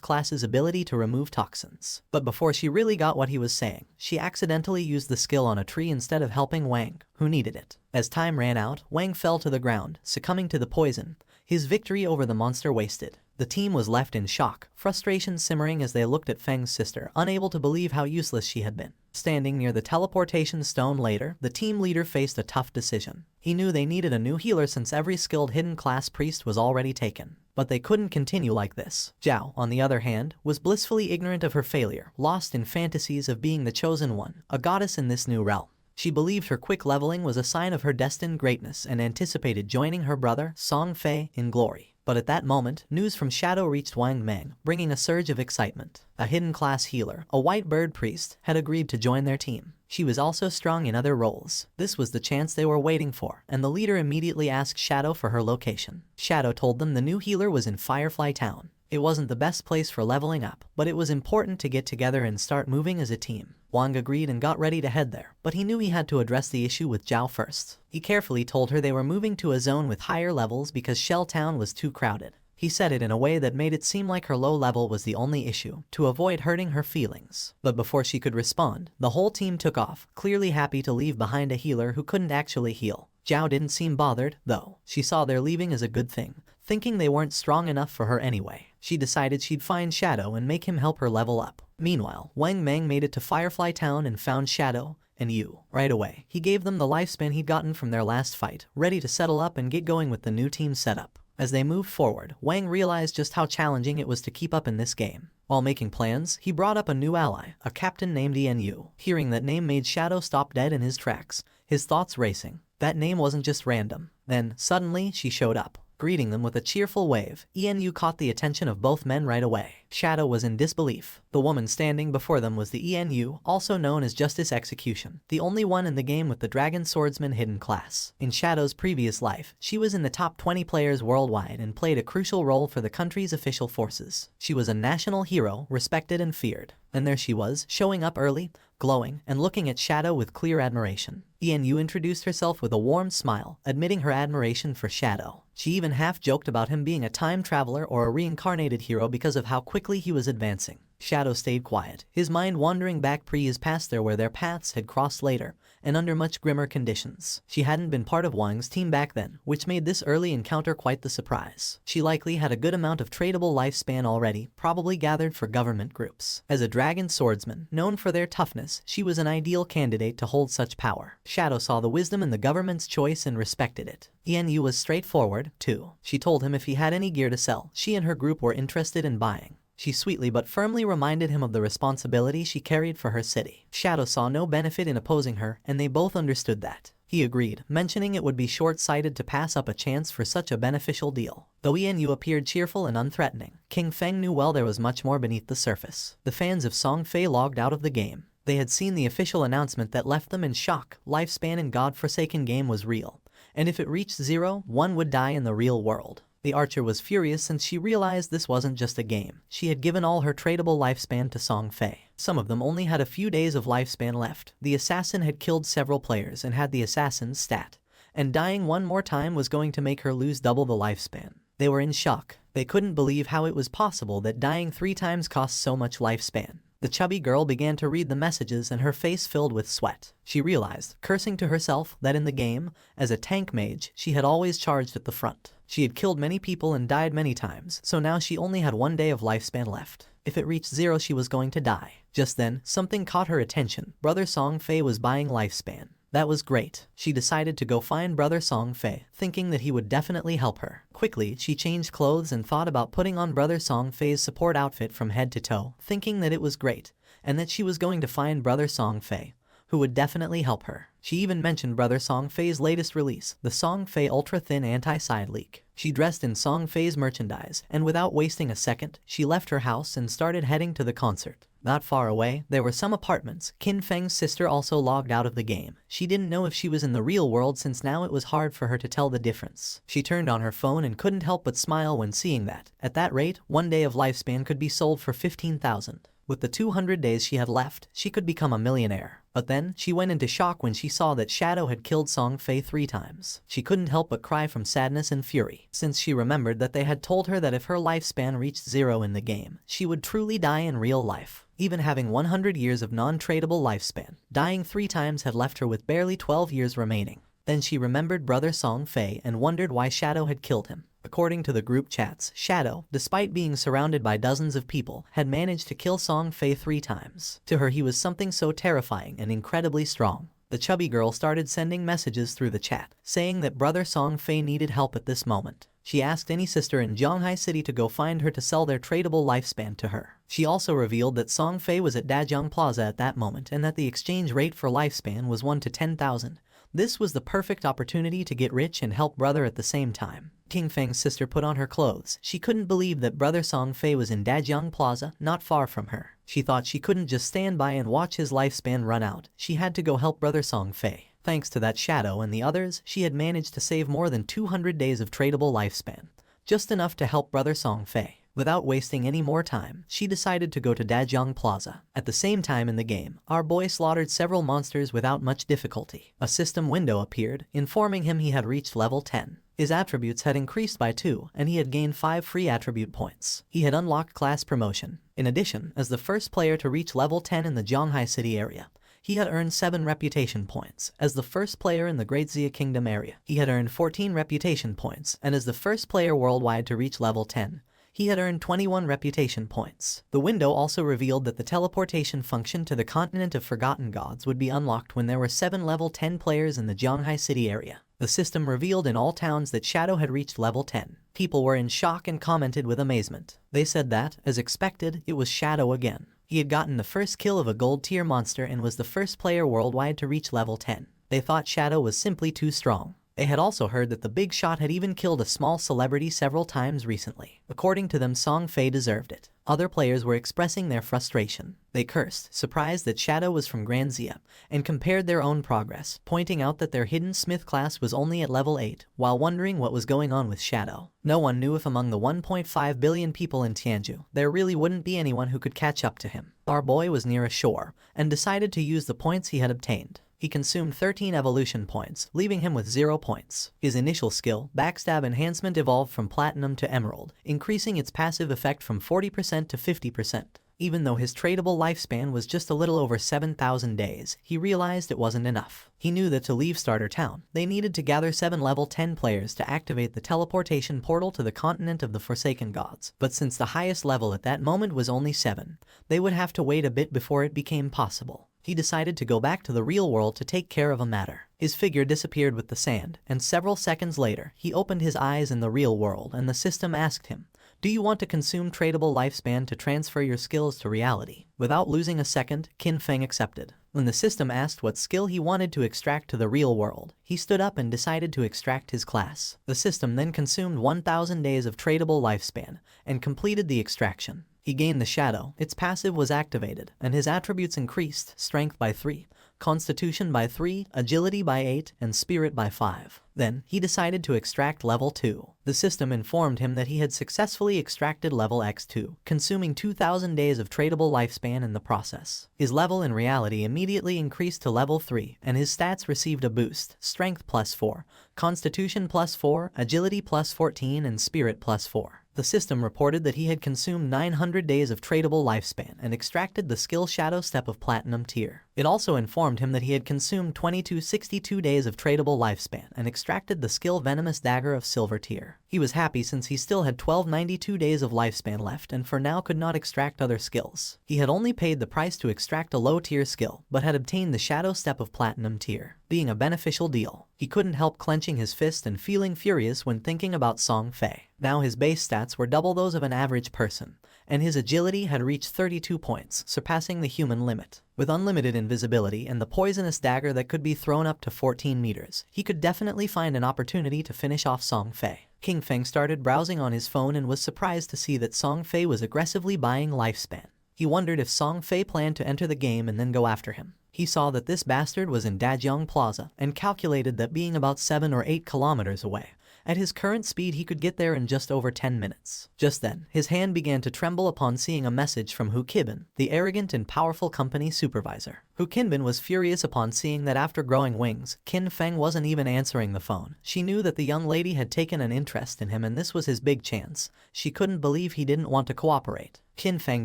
class's ability to remove toxins. But before she really got what he was saying, she accidentally used the skill on a tree instead of helping Wang, who needed it. As time ran out, Wang fell to the ground, succumbing to the poison, his victory over the monster wasted. The team was left in shock, frustration simmering as they looked at Feng's sister, unable to believe how useless she had been. Standing near the teleportation stone later, the team leader faced a tough decision. He knew they needed a new healer since every skilled hidden class priest was already taken. But they couldn't continue like this. Zhao, on the other hand, was blissfully ignorant of her failure, lost in fantasies of being the chosen one, a goddess in this new realm. She believed her quick leveling was a sign of her destined greatness and anticipated joining her brother, Song Fei, in glory. But at that moment, news from Shadow reached Wang Mang, bringing a surge of excitement. A hidden class healer, a white bird priest, had agreed to join their team. She was also strong in other roles. This was the chance they were waiting for, and the leader immediately asked Shadow for her location. Shadow told them the new healer was in Firefly Town. It wasn't the best place for leveling up, but it was important to get together and start moving as a team. Wang agreed and got ready to head there, but he knew he had to address the issue with Zhao first. He carefully told her they were moving to a zone with higher levels because Shell Town was too crowded. He said it in a way that made it seem like her low level was the only issue, to avoid hurting her feelings. But before she could respond, the whole team took off, clearly happy to leave behind a healer who couldn't actually heal. Zhao didn't seem bothered, though. She saw their leaving as a good thing, thinking they weren't strong enough for her anyway. She decided she'd find Shadow and make him help her level up. Meanwhile, Wang Mang made it to Firefly Town and found Shadow and Yu. Right away, he gave them the lifespan he'd gotten from their last fight, ready to settle up and get going with the new team setup. As they moved forward, Wang realized just how challenging it was to keep up in this game. While making plans, he brought up a new ally, a captain named Yu. Hearing that name made Shadow stop dead in his tracks, his thoughts racing. That name wasn't just random. Then, suddenly, she showed up, greeting them with a cheerful wave. Yu caught the attention of both men right away. Shadow was in disbelief. The woman standing before them was the Yu, also known as Justice Execution, the only one in the game with the Dragon Swordsman hidden class. In Shadow's previous life, she was in the top 20 players worldwide and played a crucial role for the country's official forces. She was a national hero, respected and feared. And there she was, showing up early, glowing, and looking at Shadow with clear admiration. Yu introduced herself with a warm smile, admitting her admiration for Shadow. She even half joked about him being a time traveler or a reincarnated hero because of how quickly he was advancing. Shadow stayed quiet, his mind wandering back pre-his past there where their paths had crossed later, and under much grimmer conditions. She hadn't been part of Wang's team back then, which made this early encounter quite the surprise. She likely had a good amount of tradable lifespan already, probably gathered for government groups. As a dragon swordsman, known for their toughness, she was an ideal candidate to hold such power. Shadow saw the wisdom in the government's choice and respected it. Yu was straightforward, too. She told him if he had any gear to sell, she and her group were interested in buying. She sweetly but firmly reminded him of the responsibility she carried for her city. Shadow saw no benefit in opposing her, and they both understood that. He agreed, mentioning it would be short-sighted to pass up a chance for such a beneficial deal. Though Yu appeared cheerful and unthreatening, King Feng knew well there was much more beneath the surface. The fans of Song Fei logged out of the game. They had seen the official announcement that left them in shock. Lifespan in God-forsaken game was real, and if it reached 0, one would die in the real world. The archer was furious since she realized this wasn't just a game. She had given all her tradable lifespan to Song Fei. Some of them only had a few days of lifespan left. The assassin had killed several players and had the assassin's stat, and dying one more time was going to make her lose double the lifespan. They were in shock. They couldn't believe how it was possible that dying 3 times cost so much lifespan. The chubby girl began to read the messages and her face filled with sweat. She realized, cursing to herself, that in the game, as a tank mage, she had always charged at the front. She had killed many people and died many times, so now she only had 1 day of lifespan left. If it reached 0, she was going to die. Just then, something caught her attention. Brother Song Fei was buying lifespan. That was great. She decided to go find Brother Song Fei, thinking that he would definitely help her. Quickly, she changed clothes and thought about putting on Brother Song Fei's support outfit from head to toe, thinking that it was great, and that she was going to find Brother Song Fei, who would definitely help her. She even mentioned Brother Song Fei's latest release, the Song Fei Ultra Thin Anti-Side Leak. She dressed in Song Fei's merchandise, and without wasting a second, she left her house and started heading to the concert. Not far away, there were some apartments. Qin Feng's sister also logged out of the game. She didn't know if she was in the real world since now it was hard for her to tell the difference. She turned on her phone and couldn't help but smile when seeing that. At that rate, 1 day of lifespan could be sold for 15,000. With the 200 days she had left, she could become a millionaire. But then, she went into shock when she saw that Shadow had killed Song Fei 3 times. She couldn't help but cry from sadness and fury, since she remembered that they had told her that if her lifespan reached 0 in the game, she would truly die in real life. Even having 100 years of non-tradable lifespan, dying 3 times had left her with barely 12 years remaining. Then she remembered Brother Song Fei and wondered why Shadow had killed him. According to the group chats, Shadow, despite being surrounded by dozens of people, had managed to kill Song Fei 3 times. To her he was something so terrifying and incredibly strong. The chubby girl started sending messages through the chat, saying that Brother Song Fei needed help at this moment. She asked any sister in Zhonghai City to go find her to sell their tradable lifespan to her. She also revealed that Song Fei was at Dajiang Plaza at that moment and that the exchange rate for lifespan was 1 to 10,000. This was the perfect opportunity to get rich and help brother at the same time. King Feng's sister put on her clothes. She couldn't believe that Brother Song Fei was in Dajiang Plaza, not far from her. She thought she couldn't just stand by and watch his lifespan run out. She had to go help Brother Song Fei. Thanks to that Shadow and the others, she had managed to save more than 200 days of tradable lifespan, just enough to help Brother Song Fei. Without wasting any more time, she decided to go to Dajiang Plaza. At the same time in the game, our boy slaughtered several monsters without much difficulty. A system window appeared, informing him he had reached level 10. His attributes had increased by 2, and he had gained 5 free attribute points. He had unlocked class promotion. In addition, as the first player to reach level 10 in the Zhonghai City area, he had earned 7 reputation points. As the first player in the Great Xia Kingdom area, he had earned 14 reputation points, and as the first player worldwide to reach level 10, he had earned 21 reputation points. The window also revealed that the teleportation function to the continent of Forgotten Gods would be unlocked when there were 7 level 10 players in the Zhonghai City area. The system revealed in all towns that Shadow had reached level 10. People were in shock and commented with amazement. They said that, as expected, it was Shadow again. He had gotten the first kill of a gold tier monster and was the first player worldwide to reach level 10. They thought Shadow was simply too strong. They had also heard that the big shot had even killed a small celebrity several times recently. According to them, Song Fei deserved it. Other players were expressing their frustration. They cursed, surprised that Shadow was from Grand Xia, and compared their own progress, pointing out that their hidden smith class was only at level 8, while wondering what was going on with Shadow. No one knew if among the 1.5 billion people in Tianju, there really wouldn't be anyone who could catch up to him. Our boy was near a shore, and decided to use the points he had obtained. He consumed 13 evolution points, leaving him with 0 points. His initial skill, Backstab Enhancement, evolved from Platinum to Emerald, increasing its passive effect from 40% to 50%. Even though his tradable lifespan was just a little over 7,000 days, he realized it wasn't enough. He knew that to leave Starter Town, they needed to gather 7 level 10 players to activate the teleportation portal to the continent of the Forsaken Gods. But since the highest level at that moment was only 7, they would have to wait a bit before it became possible. He decided to go back to the real world to take care of a matter. His figure disappeared with the sand, and several seconds later, he opened his eyes in the real world and the system asked him, "Do you want to consume tradable lifespan to transfer your skills to reality?" Without losing a second, Qin Feng accepted. When the system asked what skill he wanted to extract to the real world, he stood up and decided to extract his class. The system then consumed 1,000 days of tradable lifespan and completed the extraction. He gained the shadow, its passive was activated, and his attributes increased: strength by 3, constitution by 3, agility by 8, and spirit by 5. Then, he decided to extract level 2. The system informed him that he had successfully extracted level X2, consuming 2,000 days of tradable lifespan in the process. His level in reality immediately increased to level 3, and his stats received a boost: strength plus 4, constitution plus 4, agility plus 14, and spirit plus 4. The system reported that he had consumed 900 days of tradable lifespan and extracted the skill Shadow Step of Platinum tier. It also informed him that he had consumed 2262 days of tradable lifespan and extracted the skill Venomous Dagger of Silver tier. He was happy since he still had 1292 days of lifespan left and for now could not extract other skills. He had only paid the price to extract a low tier skill, but had obtained the Shadow Step of Platinum tier, being a beneficial deal. He couldn't help clenching his fist and feeling furious when thinking about Song Fei. Now his base stats were double those of an average person, and his agility had reached 32 points, surpassing the human limit. With unlimited invisibility and the poisonous dagger that could be thrown up to 14 meters, he could definitely find an opportunity to finish off Song Fei. King Feng started browsing on his phone and was surprised to see that Song Fei was aggressively buying lifespan. He wondered if Song Fei planned to enter the game and then go after him. He saw that this bastard was in Dajiang Plaza and calculated that being about 7 or 8 kilometers away, at his current speed he could get there in just over 10 minutes. Just then, his hand began to tremble upon seeing a message from Hu Qibin, the arrogant and powerful company supervisor. Hu Qinbin was furious upon seeing that after growing wings, Qin Feng wasn't even answering the phone. She knew that the young lady had taken an interest in him and this was his big chance. She couldn't believe he didn't want to cooperate. Qin Feng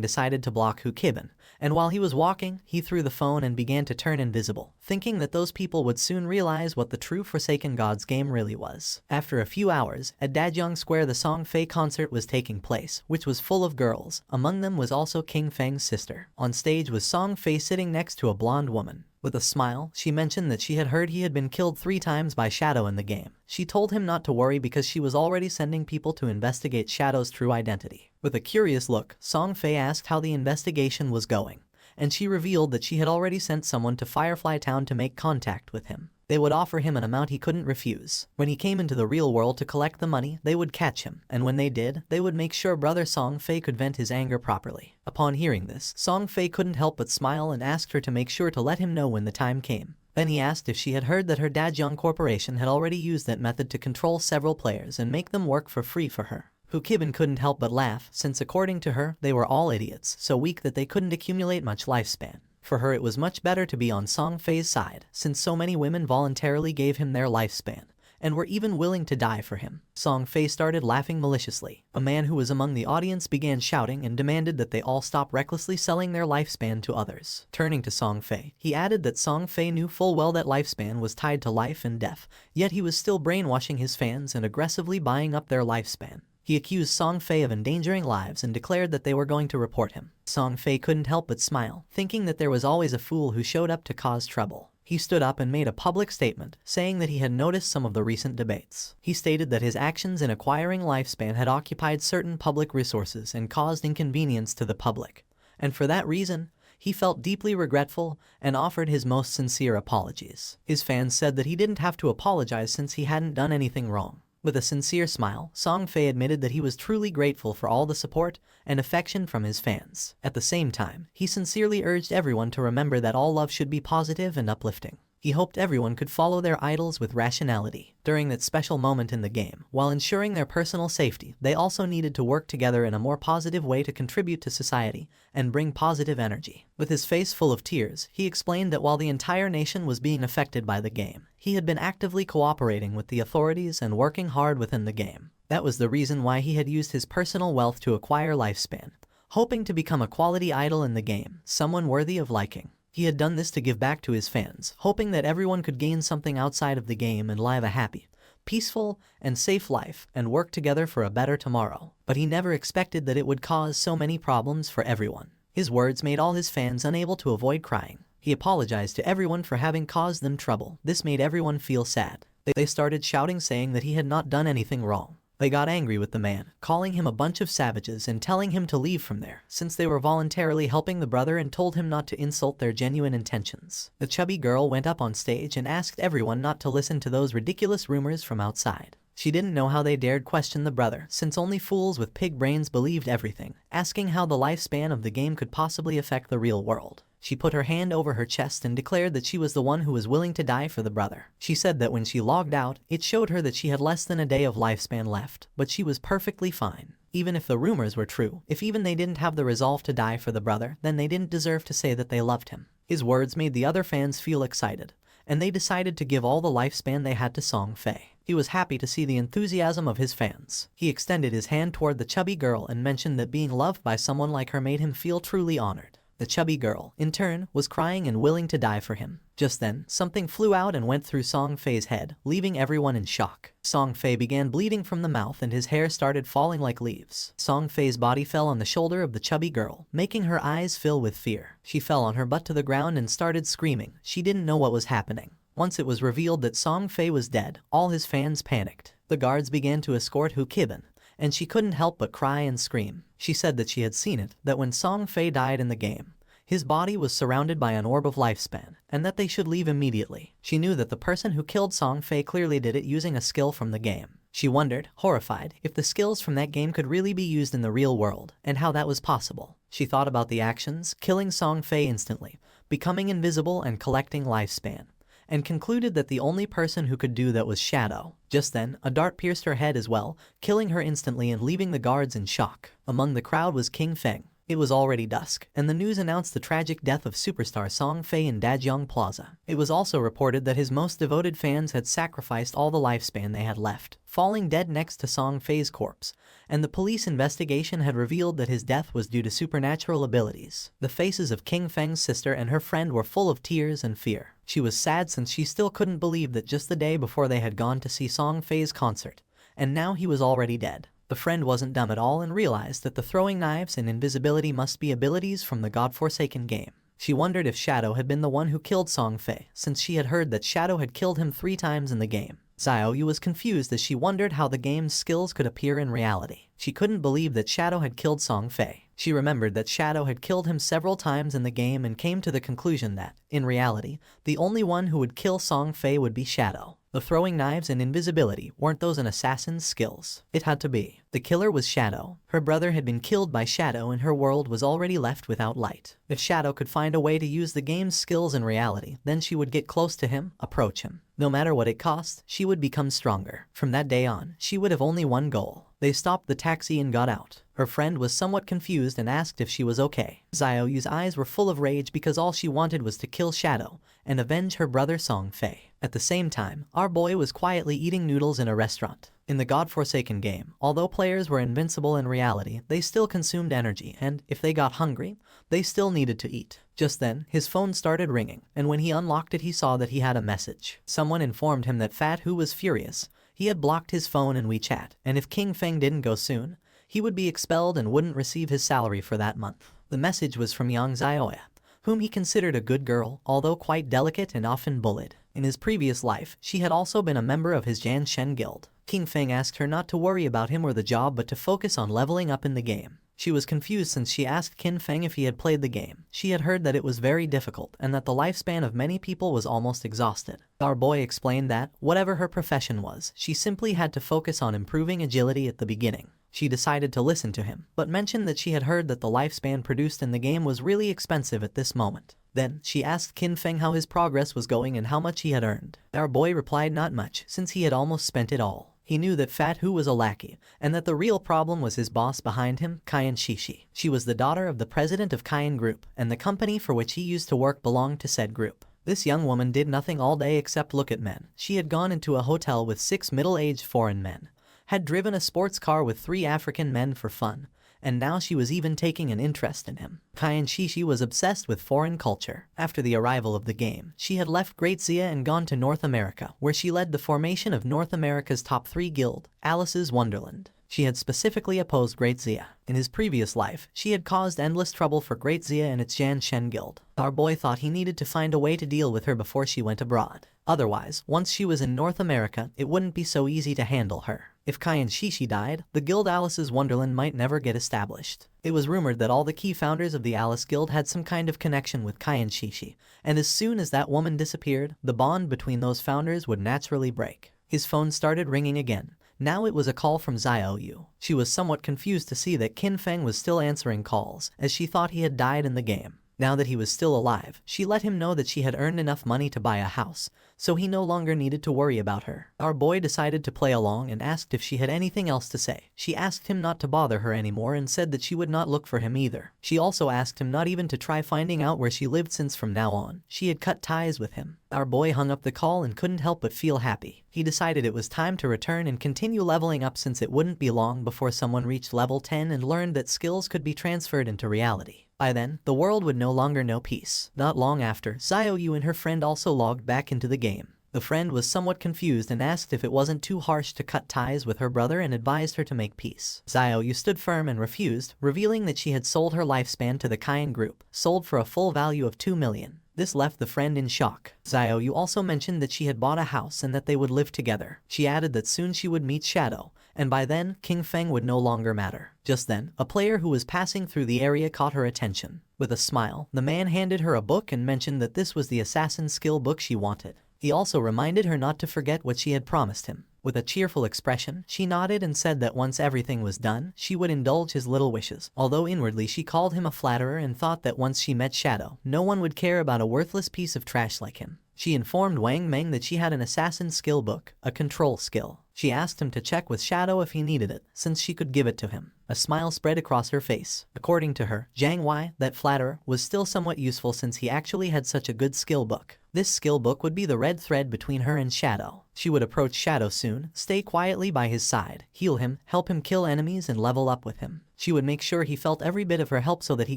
decided to block Hu Qibin, and while he was walking, he threw the phone and began to turn invisible, thinking that those people would soon realize what the true Forsaken Gods game really was. After a few hours, at Dajiang Square the Song Fei concert was taking place, which was full of girls. Among them was also King Feng's sister. On stage was Song Fei sitting next to a blonde woman. With a smile, she mentioned that she had heard he had been killed 3 times by Shadow in the game. She told him not to worry because she was already sending people to investigate Shadow's true identity. With a curious look, Song Fei asked how the investigation was going, and she revealed that she had already sent someone to Firefly Town to make contact with him. They would offer him an amount he couldn't refuse. When he came into the real world to collect the money, they would catch him, and when they did, they would make sure brother Song Fei could vent his anger properly. Upon hearing this, Song Fei couldn't help but smile and asked her to make sure to let him know when the time came. Then he asked if she had heard that her Dajiang Corporation had already used that method to control several players and make them work for free for her. Hu Qibin couldn't help but laugh, since according to her, they were all idiots, so weak that they couldn't accumulate much lifespan. For her it was much better to be on Song Fei's side, since so many women voluntarily gave him their lifespan, and were even willing to die for him. Song Fei started laughing maliciously. A man who was among the audience began shouting and demanded that they all stop recklessly selling their lifespan to others. Turning to Song Fei, he added that Song Fei knew full well that lifespan was tied to life and death, yet he was still brainwashing his fans and aggressively buying up their lifespan. He accused Song Fei of endangering lives and declared that they were going to report him. Song Fei couldn't help but smile, thinking that there was always a fool who showed up to cause trouble. He stood up and made a public statement, saying that he had noticed some of the recent debates. He stated that his actions in acquiring lifespan had occupied certain public resources and caused inconvenience to the public, and for that reason, he felt deeply regretful and offered his most sincere apologies. His fans said that he didn't have to apologize since he hadn't done anything wrong. With a sincere smile, Song Fei admitted that he was truly grateful for all the support and affection from his fans. At the same time, he sincerely urged everyone to remember that all love should be positive and uplifting. He hoped everyone could follow their idols with rationality. During that special moment in the game, while ensuring their personal safety, they also needed to work together in a more positive way to contribute to society and bring positive energy. With his face full of tears, he explained that while the entire nation was being affected by the game, he had been actively cooperating with the authorities and working hard within the game. That was the reason why he had used his personal wealth to acquire lifespan, hoping to become a quality idol in the game, someone worthy of liking. He had done this to give back to his fans, hoping that everyone could gain something outside of the game and live a happy, peaceful, and safe life and work together for a better tomorrow. But he never expected that it would cause so many problems for everyone. His words made all his fans unable to avoid crying. He apologized to everyone for having caused them trouble. This made everyone feel sad. They started shouting, saying that he had not done anything wrong. They got angry with the man, calling him a bunch of savages and telling him to leave from there, since they were voluntarily helping the brother, and told him not to insult their genuine intentions. The chubby girl went up on stage and asked everyone not to listen to those ridiculous rumors from outside. She didn't know how they dared question the brother, since only fools with pig brains believed everything, asking how the lifespan of the game could possibly affect the real world. She put her hand over her chest and declared that she was the one who was willing to die for the brother. She said that when she logged out, it showed her that she had less than a day of lifespan left, but she was perfectly fine. Even if the rumors were true, if even they didn't have the resolve to die for the brother, then they didn't deserve to say that they loved him. His words made the other fans feel excited, and they decided to give all the lifespan they had to Song Fei. He was happy to see the enthusiasm of his fans. He extended his hand toward the chubby girl and mentioned that being loved by someone like her made him feel truly honored. The chubby girl, in turn, was crying and willing to die for him. Just then, something flew out and went through Song Fei's head, leaving everyone in shock. Song Fei began bleeding from the mouth and his hair started falling like leaves. Song Fei's body fell on the shoulder of the chubby girl, making her eyes fill with fear. She fell on her butt to the ground and started screaming. She didn't know what was happening. Once it was revealed that Song Fei was dead, all his fans panicked. The guards began to escort Hu Kibin, and she couldn't help but cry and scream. She said that she had seen it, that when Song Fei died in the game, his body was surrounded by an orb of lifespan, and that they should leave immediately. She knew that the person who killed Song Fei clearly did it using a skill from the game. She wondered, horrified, if the skills from that game could really be used in the real world, and how that was possible. She thought about the actions, killing Song Fei instantly, becoming invisible and collecting lifespan, and concluded that the only person who could do that was Shadow. Just then, a dart pierced her head as well, killing her instantly and leaving the guards in shock. Among the crowd was King Feng. It was already dusk, and the news announced the tragic death of superstar Song Fei in Dajong Plaza. It was also reported that his most devoted fans had sacrificed all the lifespan they had left, falling dead next to Song Fei's corpse, and the police investigation had revealed that his death was due to supernatural abilities. The faces of King Feng's sister and her friend were full of tears and fear. She was sad since she still couldn't believe that just the day before they had gone to see Song Fei's concert, and now he was already dead. The friend wasn't dumb at all and realized that the throwing knives and invisibility must be abilities from the godforsaken game. She wondered if Shadow had been the one who killed Song Fei, since she had heard that Shadow had killed him 3 times in the game. Xiaoyu was confused as she wondered how the game's skills could appear in reality. She couldn't believe that Shadow had killed Song Fei. She remembered that Shadow had killed him several times in the game and came to the conclusion that, in reality, the only one who would kill Song Fei would be Shadow. The throwing knives and invisibility weren't those an assassin's skills. It had to be. The killer was Shadow. Her brother had been killed by Shadow and her world was already left without light. If Shadow could find a way to use the game's skills in reality, then she would get close to him, approach him. No matter what it cost, she would become stronger. From that day on, she would have only one goal. They stopped the taxi and got out. Her friend was somewhat confused and asked if she was okay. Xiaoyu's eyes were full of rage because all she wanted was to kill Shadow and avenge her brother Song Fei. At the same time, our boy was quietly eating noodles in a restaurant. In the godforsaken game, although players were invincible in reality, they still consumed energy, and if they got hungry, they still needed to eat. Just then, his phone started ringing, and when he unlocked it he saw that he had a message. Someone informed him that Fat Hu was furious. He had blocked his phone and WeChat, and if King Feng didn't go soon, he would be expelled and wouldn't receive his salary for that month. The message was from Yang Xiaoya, whom he considered a good girl, although quite delicate and often bullied. In his previous life, she had also been a member of his Jan Shen guild. King Feng asked her not to worry about him or the job but to focus on leveling up in the game. She was confused since she asked King Feng if he had played the game. She had heard that it was very difficult and that the lifespan of many people was almost exhausted. Our boy explained that, whatever her profession was, she simply had to focus on improving agility at the beginning. She decided to listen to him, but mentioned that she had heard that the lifespan produced in the game was really expensive at this moment. Then, she asked Qin Feng how his progress was going and how much he had earned. Our boy replied not much, since he had almost spent it all. He knew that Fat Hu was a lackey, and that the real problem was his boss behind him, Kayan Shishi. She was the daughter of the president of Kayan Group, and the company for which he used to work belonged to said group. This young woman did nothing all day except look at men. She had gone into a hotel with 6 middle-aged foreign men, had driven a sports car with 3 African men for fun, and now she was even taking an interest in him. Kyan Shishi was obsessed with foreign culture. After the arrival of the game, she had left Great Zia and gone to North America, where she led the formation of North America's top 3 guild, Alice's Wonderland. She had specifically opposed Great Zia. In his previous life, she had caused endless trouble for Great Zia and its Jan Shen guild. Our boy thought he needed to find a way to deal with her before she went abroad. Otherwise, once she was in North America, it wouldn't be so easy to handle her. If Kyan Shishi died, the guild Alice's Wonderland might never get established. It was rumored that all the key founders of the Alice Guild had some kind of connection with Kyan Shishi, and as soon as that woman disappeared, the bond between those founders would naturally break. His phone started ringing again. Now it was a call from Xiao Yu. She was somewhat confused to see that Qin Feng was still answering calls, as she thought he had died in the game. Now that he was still alive, she let him know that she had earned enough money to buy a house, so he no longer needed to worry about her. Our boy decided to play along and asked if she had anything else to say. She asked him not to bother her anymore and said that she would not look for him either. She also asked him not even to try finding out where she lived, since from now on, she had cut ties with him. Our boy hung up the call and couldn't help but feel happy. He decided it was time to return and continue leveling up, since it wouldn't be long before someone reached level 10 and learned that skills could be transferred into reality. By then, the world would no longer know peace. Not long after, Xiao Yu and her friend also logged back into the game. The friend was somewhat confused and asked if it wasn't too harsh to cut ties with her brother and advised her to make peace. Xiao Yu stood firm and refused, revealing that she had sold her lifespan to the Kyan group, sold for a full value of 2 million. This left the friend in shock. Xiao Yu also mentioned that she had bought a house and that they would live together. She added that soon she would meet Shadow, and by then, King Feng would no longer matter. Just then, a player who was passing through the area caught her attention. With a smile, the man handed her a book and mentioned that this was the assassin skill book she wanted. He also reminded her not to forget what she had promised him. With a cheerful expression, she nodded and said that once everything was done, she would indulge his little wishes. Although inwardly she called him a flatterer and thought that once she met Shadow, no one would care about a worthless piece of trash like him. She informed Wang Meng that she had an assassin skill book, a control skill. She asked him to check with Shadow if he needed it, since she could give it to him. A smile spread across her face. According to her, Zhang Wei, that flatterer, was still somewhat useful since he actually had such a good skill book. This skill book would be the red thread between her and Shadow. She would approach Shadow soon, stay quietly by his side, heal him, help him kill enemies, and level up with him. She would make sure he felt every bit of her help so that he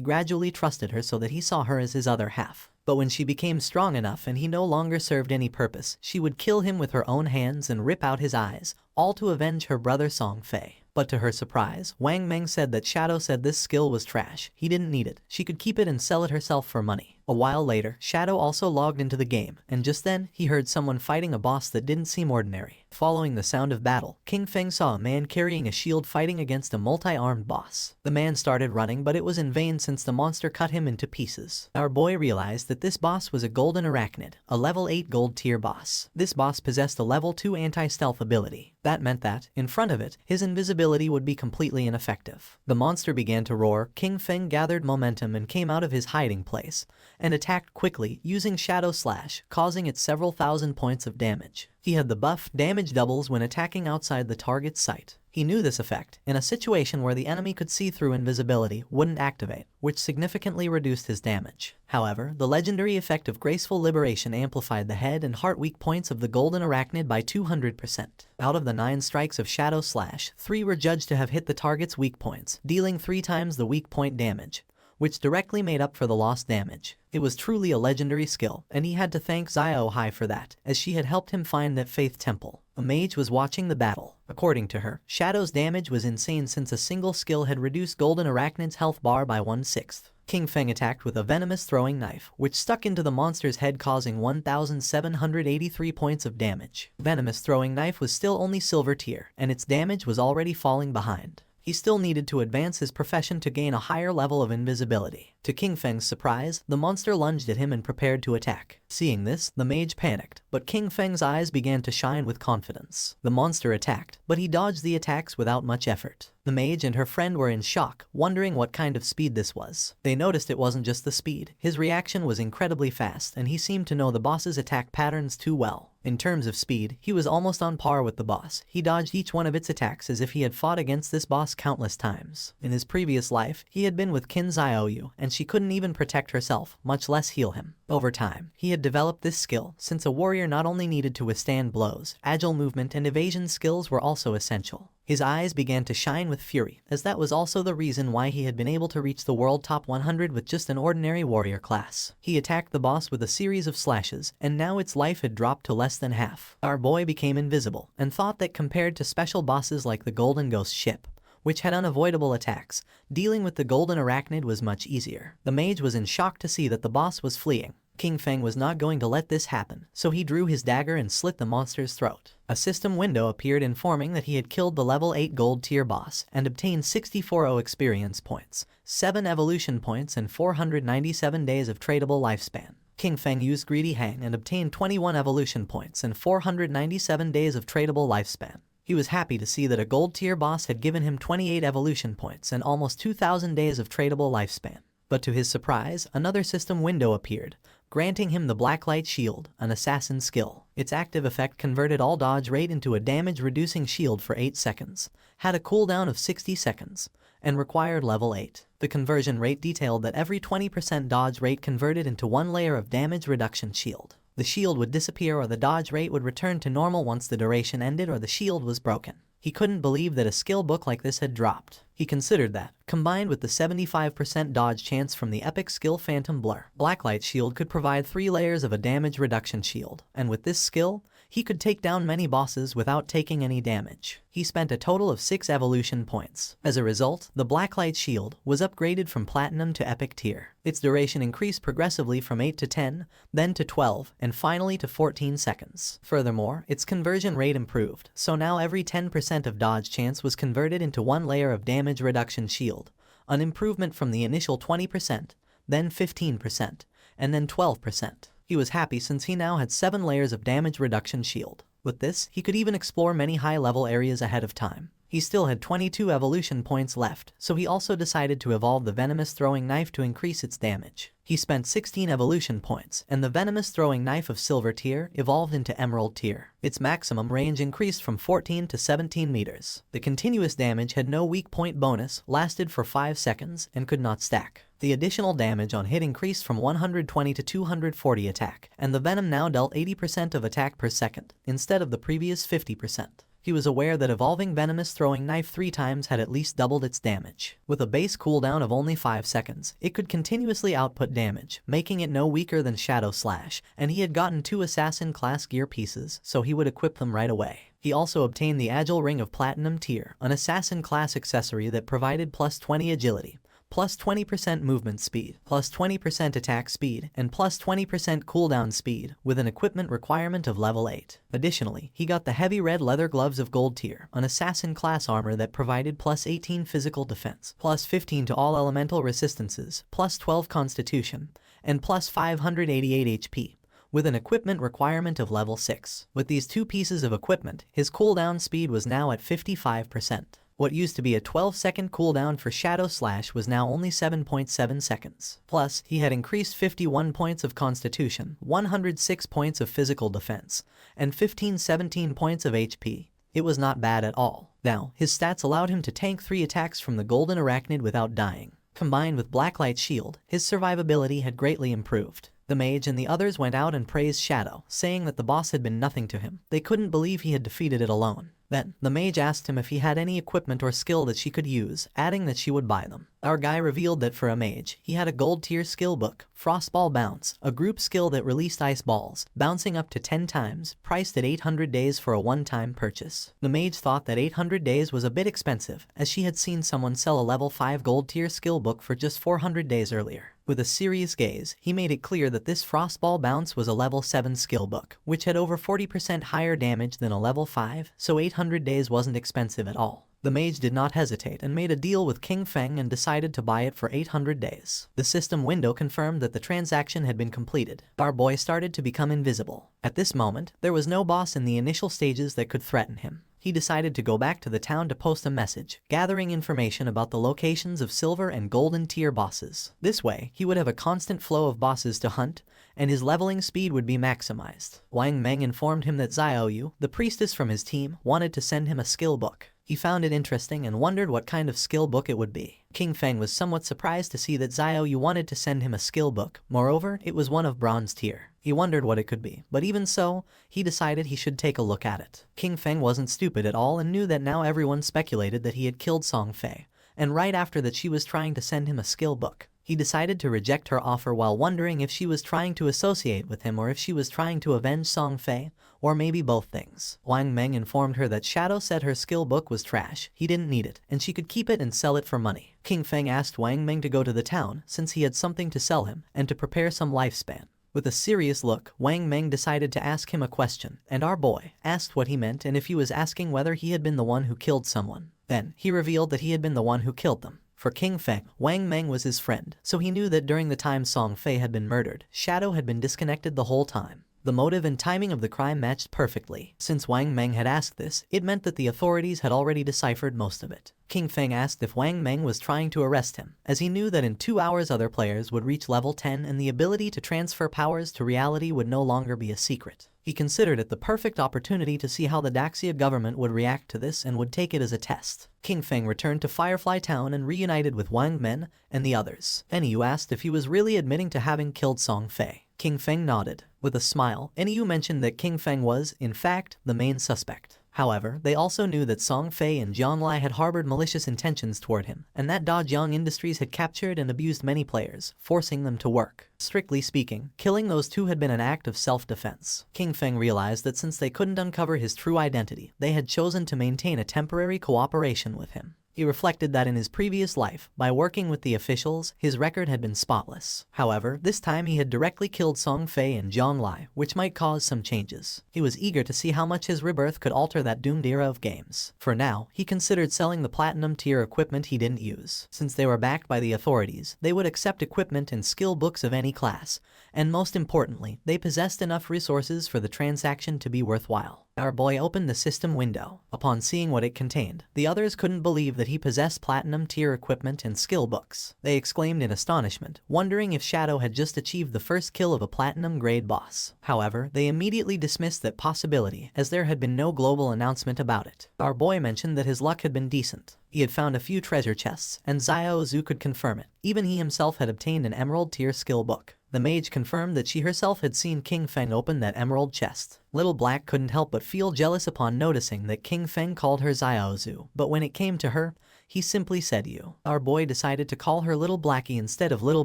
gradually trusted her, so that he saw her as his other half. But when she became strong enough and he no longer served any purpose, she would kill him with her own hands and rip out his eyes, all to avenge her brother Song Fei. But to her surprise, Wang Meng said that Shadow said this skill was trash. He didn't need it. She could keep it and sell it herself for money. A while later, Shadow also logged into the game, and just then, he heard someone fighting a boss that didn't seem ordinary. Following the sound of battle, King Feng saw a man carrying a shield fighting against a multi-armed boss. The man started running, but it was in vain since the monster cut him into pieces. Our boy realized that this boss was a golden arachnid, a level 8 gold tier boss. This boss possessed a level 2 anti-stealth ability. That meant that, in front of it, his invisibility would be completely ineffective. The monster began to roar. King Feng gathered momentum and came out of his hiding place, and attacked quickly, using Shadow Slash, causing it several thousand points of damage. He had the buff, damage doubles when attacking outside the target's sight. He knew this effect, in a situation where the enemy could see through invisibility, wouldn't activate, which significantly reduced his damage. However, the legendary effect of Graceful Liberation amplified the head and heart weak points of the golden arachnid by 200%. Out of the 9 strikes of Shadow Slash, 3 were judged to have hit the target's weak points, dealing 3 times the weak point damage, which directly made up for the lost damage. It was truly a legendary skill, and he had to thank Xiao Hai for that, as she had helped him find that Faith Temple. A mage was watching the battle. According to her, Shadow's damage was insane since a single skill had reduced Golden Arachnid's health bar by 1/6. King Feng attacked with a venomous throwing knife, which stuck into the monster's head, causing 1,783 points of damage. Venomous throwing knife was still only silver tier, and its damage was already falling behind. He still needed to advance his profession to gain a higher level of invisibility. To King Feng's surprise, the monster lunged at him and prepared to attack. Seeing this, the mage panicked, but King Feng's eyes began to shine with confidence. The monster attacked, but he dodged the attacks without much effort. The mage and her friend were in shock, wondering what kind of speed this was. They noticed it wasn't just the speed. His reaction was incredibly fast, and he seemed to know the boss's attack patterns too well. In terms of speed, he was almost on par with the boss. He dodged each one of its attacks as if he had fought against this boss countless times. In his previous life, he had been with Qin Xiaoyu, and she couldn't even protect herself, much less heal him. Over time, he had developed this skill, since a warrior not only needed to withstand blows, agile movement and evasion skills were also essential. His eyes began to shine with fury, as that was also the reason why he had been able to reach the world top 100 with just an ordinary warrior class. He attacked the boss with a series of slashes, and now its life had dropped to less than half. Our boy became invisible, and thought that compared to special bosses like the Golden Ghost ship, which had unavoidable attacks, dealing with the Golden Arachnid was much easier. The mage was in shock to see that the boss was fleeing. King Feng was not going to let this happen, so he drew his dagger and slit the monster's throat. A system window appeared informing that he had killed the level 8 gold tier boss and obtained 64 experience points, 7 evolution points and 497 days of tradable lifespan. King Feng used Greedy Hang and obtained 21 evolution points and 497 days of tradable lifespan. He was happy to see that a gold tier boss had given him 28 evolution points and almost 2,000 days of tradable lifespan. But to his surprise, another system window appeared, granting him the Blacklight Shield, an assassin skill. Its active effect converted all dodge rate into a damage-reducing shield for 8 seconds, had a cooldown of 60 seconds, and required level 8. The conversion rate detailed that every 20% dodge rate converted into 1 layer of damage reduction shield. The shield would disappear or the dodge rate would return to normal once the duration ended or the shield was broken. He couldn't believe that a skill book like this had dropped. He considered that, combined with the 75% dodge chance from the epic skill Phantom Blur, Blacklight Shield could provide 3 layers of a damage reduction shield, and with this skill, he could take down many bosses without taking any damage. He spent a total of 6 evolution points. As a result, the Blacklight Shield was upgraded from Platinum to Epic tier. Its duration increased progressively from 8 to 10, then to 12, and finally to 14 seconds. Furthermore, its conversion rate improved, so now every 10% of dodge chance was converted into 1 layer of damage reduction shield, an improvement from the initial 20%, then 15%, and then 12%. He was happy since he now had 7 layers of damage reduction shield. With this, he could even explore many high-level areas ahead of time. He still had 22 evolution points left, so he also decided to evolve the venomous throwing knife to increase its damage. He spent 16 evolution points, and the venomous throwing knife of silver tier evolved into emerald tier. Its maximum range increased from 14 to 17 meters. The continuous damage had no weak point bonus, lasted for 5 seconds, and could not stack. The additional damage on hit increased from 120 to 240 attack, and the venom now dealt 80% of attack per second, instead of the previous 50%. He was aware that evolving venomous throwing knife 3 times had at least doubled its damage. With a base cooldown of only 5 seconds, it could continuously output damage, making it no weaker than Shadow Slash, and he had gotten 2 assassin class gear pieces, so he would equip them right away. He also obtained the Agile Ring of Platinum tier, an assassin class accessory that provided plus 20 agility, plus 20% movement speed, plus 20% attack speed, and plus 20% cooldown speed, with an equipment requirement of level 8. Additionally, he got the heavy red leather gloves of gold tier, an assassin class armor that provided plus 18 physical defense, plus 15 to all elemental resistances, plus 12 constitution, and plus 588 HP, with an equipment requirement of level 6. With these 2 pieces of equipment, his cooldown speed was now at 55%. What used to be a 12-second cooldown for Shadow Slash was now only 7.7 seconds. Plus, he had increased 51 points of Constitution, 106 points of physical defense, and 17 points of HP. It was not bad at all. Now, his stats allowed him to tank 3 attacks from the Golden Arachnid without dying. Combined with Blacklight Shield, his survivability had greatly improved. The mage and the others went out and praised Shadow, saying that the boss had been nothing to him. They couldn't believe he had defeated it alone. Then, the mage asked him if he had any equipment or skill that she could use, adding that she would buy them. Our guy revealed that for a mage, he had a gold tier skill book, Frostball Bounce, a group skill that released ice balls, bouncing up to 10 times, priced at 800 days for a one-time purchase. The mage thought that 800 days was a bit expensive, as she had seen someone sell a level 5 gold tier skill book for just 400 days earlier. With a serious gaze, he made it clear that this Frostball Bounce was a level 7 skill book, which had over 40% higher damage than a level 5, so 800 days wasn't expensive at all. The mage did not hesitate and made a deal with King Feng and decided to buy it for 800 days. The system window confirmed that the transaction had been completed. Our boy started to become invisible. At this moment, there was no boss in the initial stages that could threaten him. He decided to go back to the town to post a message, gathering information about the locations of silver and golden tier bosses. This way, he would have a constant flow of bosses to hunt, and his leveling speed would be maximized. Wang Meng informed him that Xiaoyu, the priestess from his team, wanted to send him a skill book. He found it interesting and wondered what kind of skill book it would be. King Feng was somewhat surprised to see that Xiao Yu wanted to send him a skill book. Moreover, it was one of bronze tier. He wondered what it could be, but even so, he decided he should take a look at it. King Feng wasn't stupid at all and knew that now everyone speculated that he had killed Song Fei, and right after that she was trying to send him a skill book. He decided to reject her offer while wondering if she was trying to associate with him or if she was trying to avenge Song Fei, or maybe both things. Wang Meng informed her that Shadow said her skill book was trash, he didn't need it, and she could keep it and sell it for money. King Feng asked Wang Meng to go to the town since he had something to sell him and to prepare some lifespan. With a serious look, Wang Meng decided to ask him a question, and our boy asked what he meant and if he was asking whether he had been the one who killed someone. Then, he revealed that he had been the one who killed them. For King Feng, Wang Meng was his friend, so he knew that during the time Song Fei had been murdered, Shadow had been disconnected the whole time. The motive and timing of the crime matched perfectly. Since Wang Meng had asked this, it meant that the authorities had already deciphered most of it. King Feng asked if Wang Meng was trying to arrest him, as he knew that in 2 hours other players would reach level 10 and the ability to transfer powers to reality would no longer be a secret. He considered it the perfect opportunity to see how the Daxia government would react to this and would take it as a test. King Feng returned to Firefly Town and reunited with Wang Meng and the others. Enyu asked if he was really admitting to having killed Song Fei. King Feng nodded. With a smile, Enyu mentioned that King Feng was, in fact, the main suspect. However, they also knew that Song Fei and Zhonglai had harbored malicious intentions toward him, and that Dajiang Industries had captured and abused many players, forcing them to work. Strictly speaking, killing those two had been an act of self-defense. King Feng realized that since they couldn't uncover his true identity, they had chosen to maintain a temporary cooperation with him. He reflected that in his previous life, by working with the officials, his record had been spotless. However, this time he had directly killed Song Fei and Zhonglai, which might cause some changes. He was eager to see how much his rebirth could alter that doomed era of games. For now, he considered selling the platinum tier equipment he didn't use. Since they were backed by the authorities, they would accept equipment and skill books of any class, and most importantly, they possessed enough resources for the transaction to be worthwhile. Our boy opened the system window. Upon seeing what it contained, the others couldn't believe that he possessed platinum tier equipment and skill books. They exclaimed in astonishment, wondering if Shadow had just achieved the first kill of a platinum grade boss. However, they immediately dismissed that possibility, as there had been no global announcement about it. Our boy mentioned that his luck had been decent. He had found a few treasure chests, and Xiao Zhu could confirm it. Even he himself had obtained an emerald tier skill book. The mage confirmed that she herself had seen King Feng open that emerald chest. Little Black couldn't help but feel jealous upon noticing that King Feng called her Xiao Zhu, but when it came to her, he simply said you. Our boy decided to call her Little Blackie instead of Little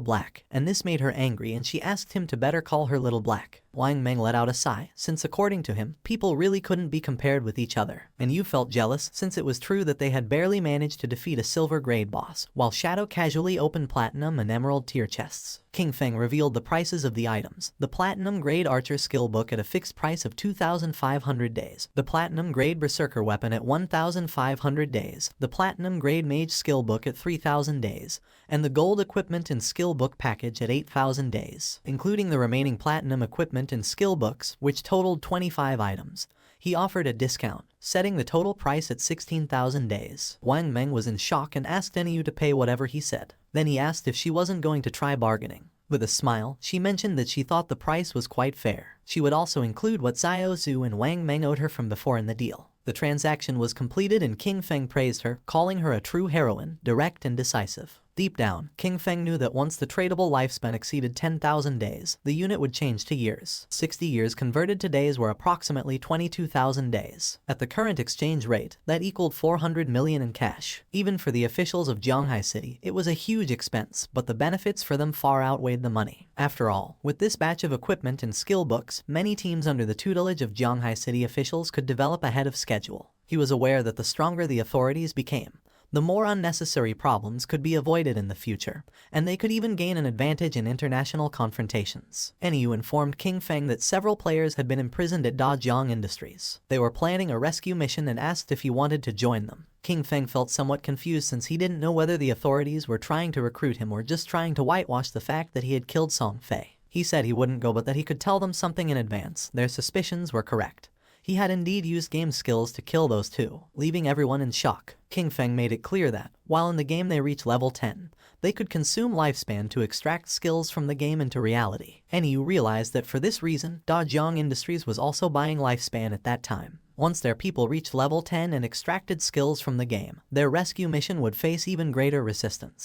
Black, and this made her angry and she asked him to better call her Little Black. Wang Meng let out a sigh, since according to him, people really couldn't be compared with each other. And you felt jealous since it was true that they had barely managed to defeat a silver grade boss, while Shadow casually opened platinum and emerald tier chests. King Feng revealed the prices of the items. The platinum grade archer skill book at a fixed price of 2,500 days. The platinum grade berserker weapon at 1,500 days. The platinum grade mage skill book at 3,000 days. And the gold equipment and skill book package at 8,000 days. Including the remaining platinum equipment and skill books, which totaled 25 items. He offered a discount, setting the total price at 16,000 days. Wang Meng was in shock and asked Enyu to pay whatever he said. Then he asked if she wasn't going to try bargaining. With a smile, she mentioned that she thought the price was quite fair. She would also include what Xiao Zhu and Wang Meng owed her from before in the deal. The transaction was completed and King Feng praised her, calling her a true heroine, direct and decisive. Deep down, King Feng knew that once the tradable lifespan exceeded 10,000 days, the unit would change to years. 60 years converted to days were approximately 22,000 days. At the current exchange rate, that equaled 400 million in cash. Even for the officials of Jianghai City, it was a huge expense, but the benefits for them far outweighed the money. After all, with this batch of equipment and skill books, many teams under the tutelage of Jianghai City officials could develop ahead of schedule. He was aware that the stronger the authorities became, the more unnecessary problems could be avoided in the future, and they could even gain an advantage in international confrontations. Enyu informed King Feng that several players had been imprisoned at Dajiang Industries. They were planning a rescue mission and asked if he wanted to join them. King Feng felt somewhat confused since he didn't know whether the authorities were trying to recruit him or just trying to whitewash the fact that he had killed Song Fei. He said he wouldn't go but that he could tell them something in advance. Their suspicions were correct. He had indeed used game skills to kill those two, leaving everyone in shock. King Feng made it clear that, while in the game they reach level 10, they could consume lifespan to extract skills from the game into reality. NEU realized that for this reason, Dajiang Industries was also buying lifespan at that time. Once their people reached level 10 and extracted skills from the game, their rescue mission would face even greater resistance.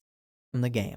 King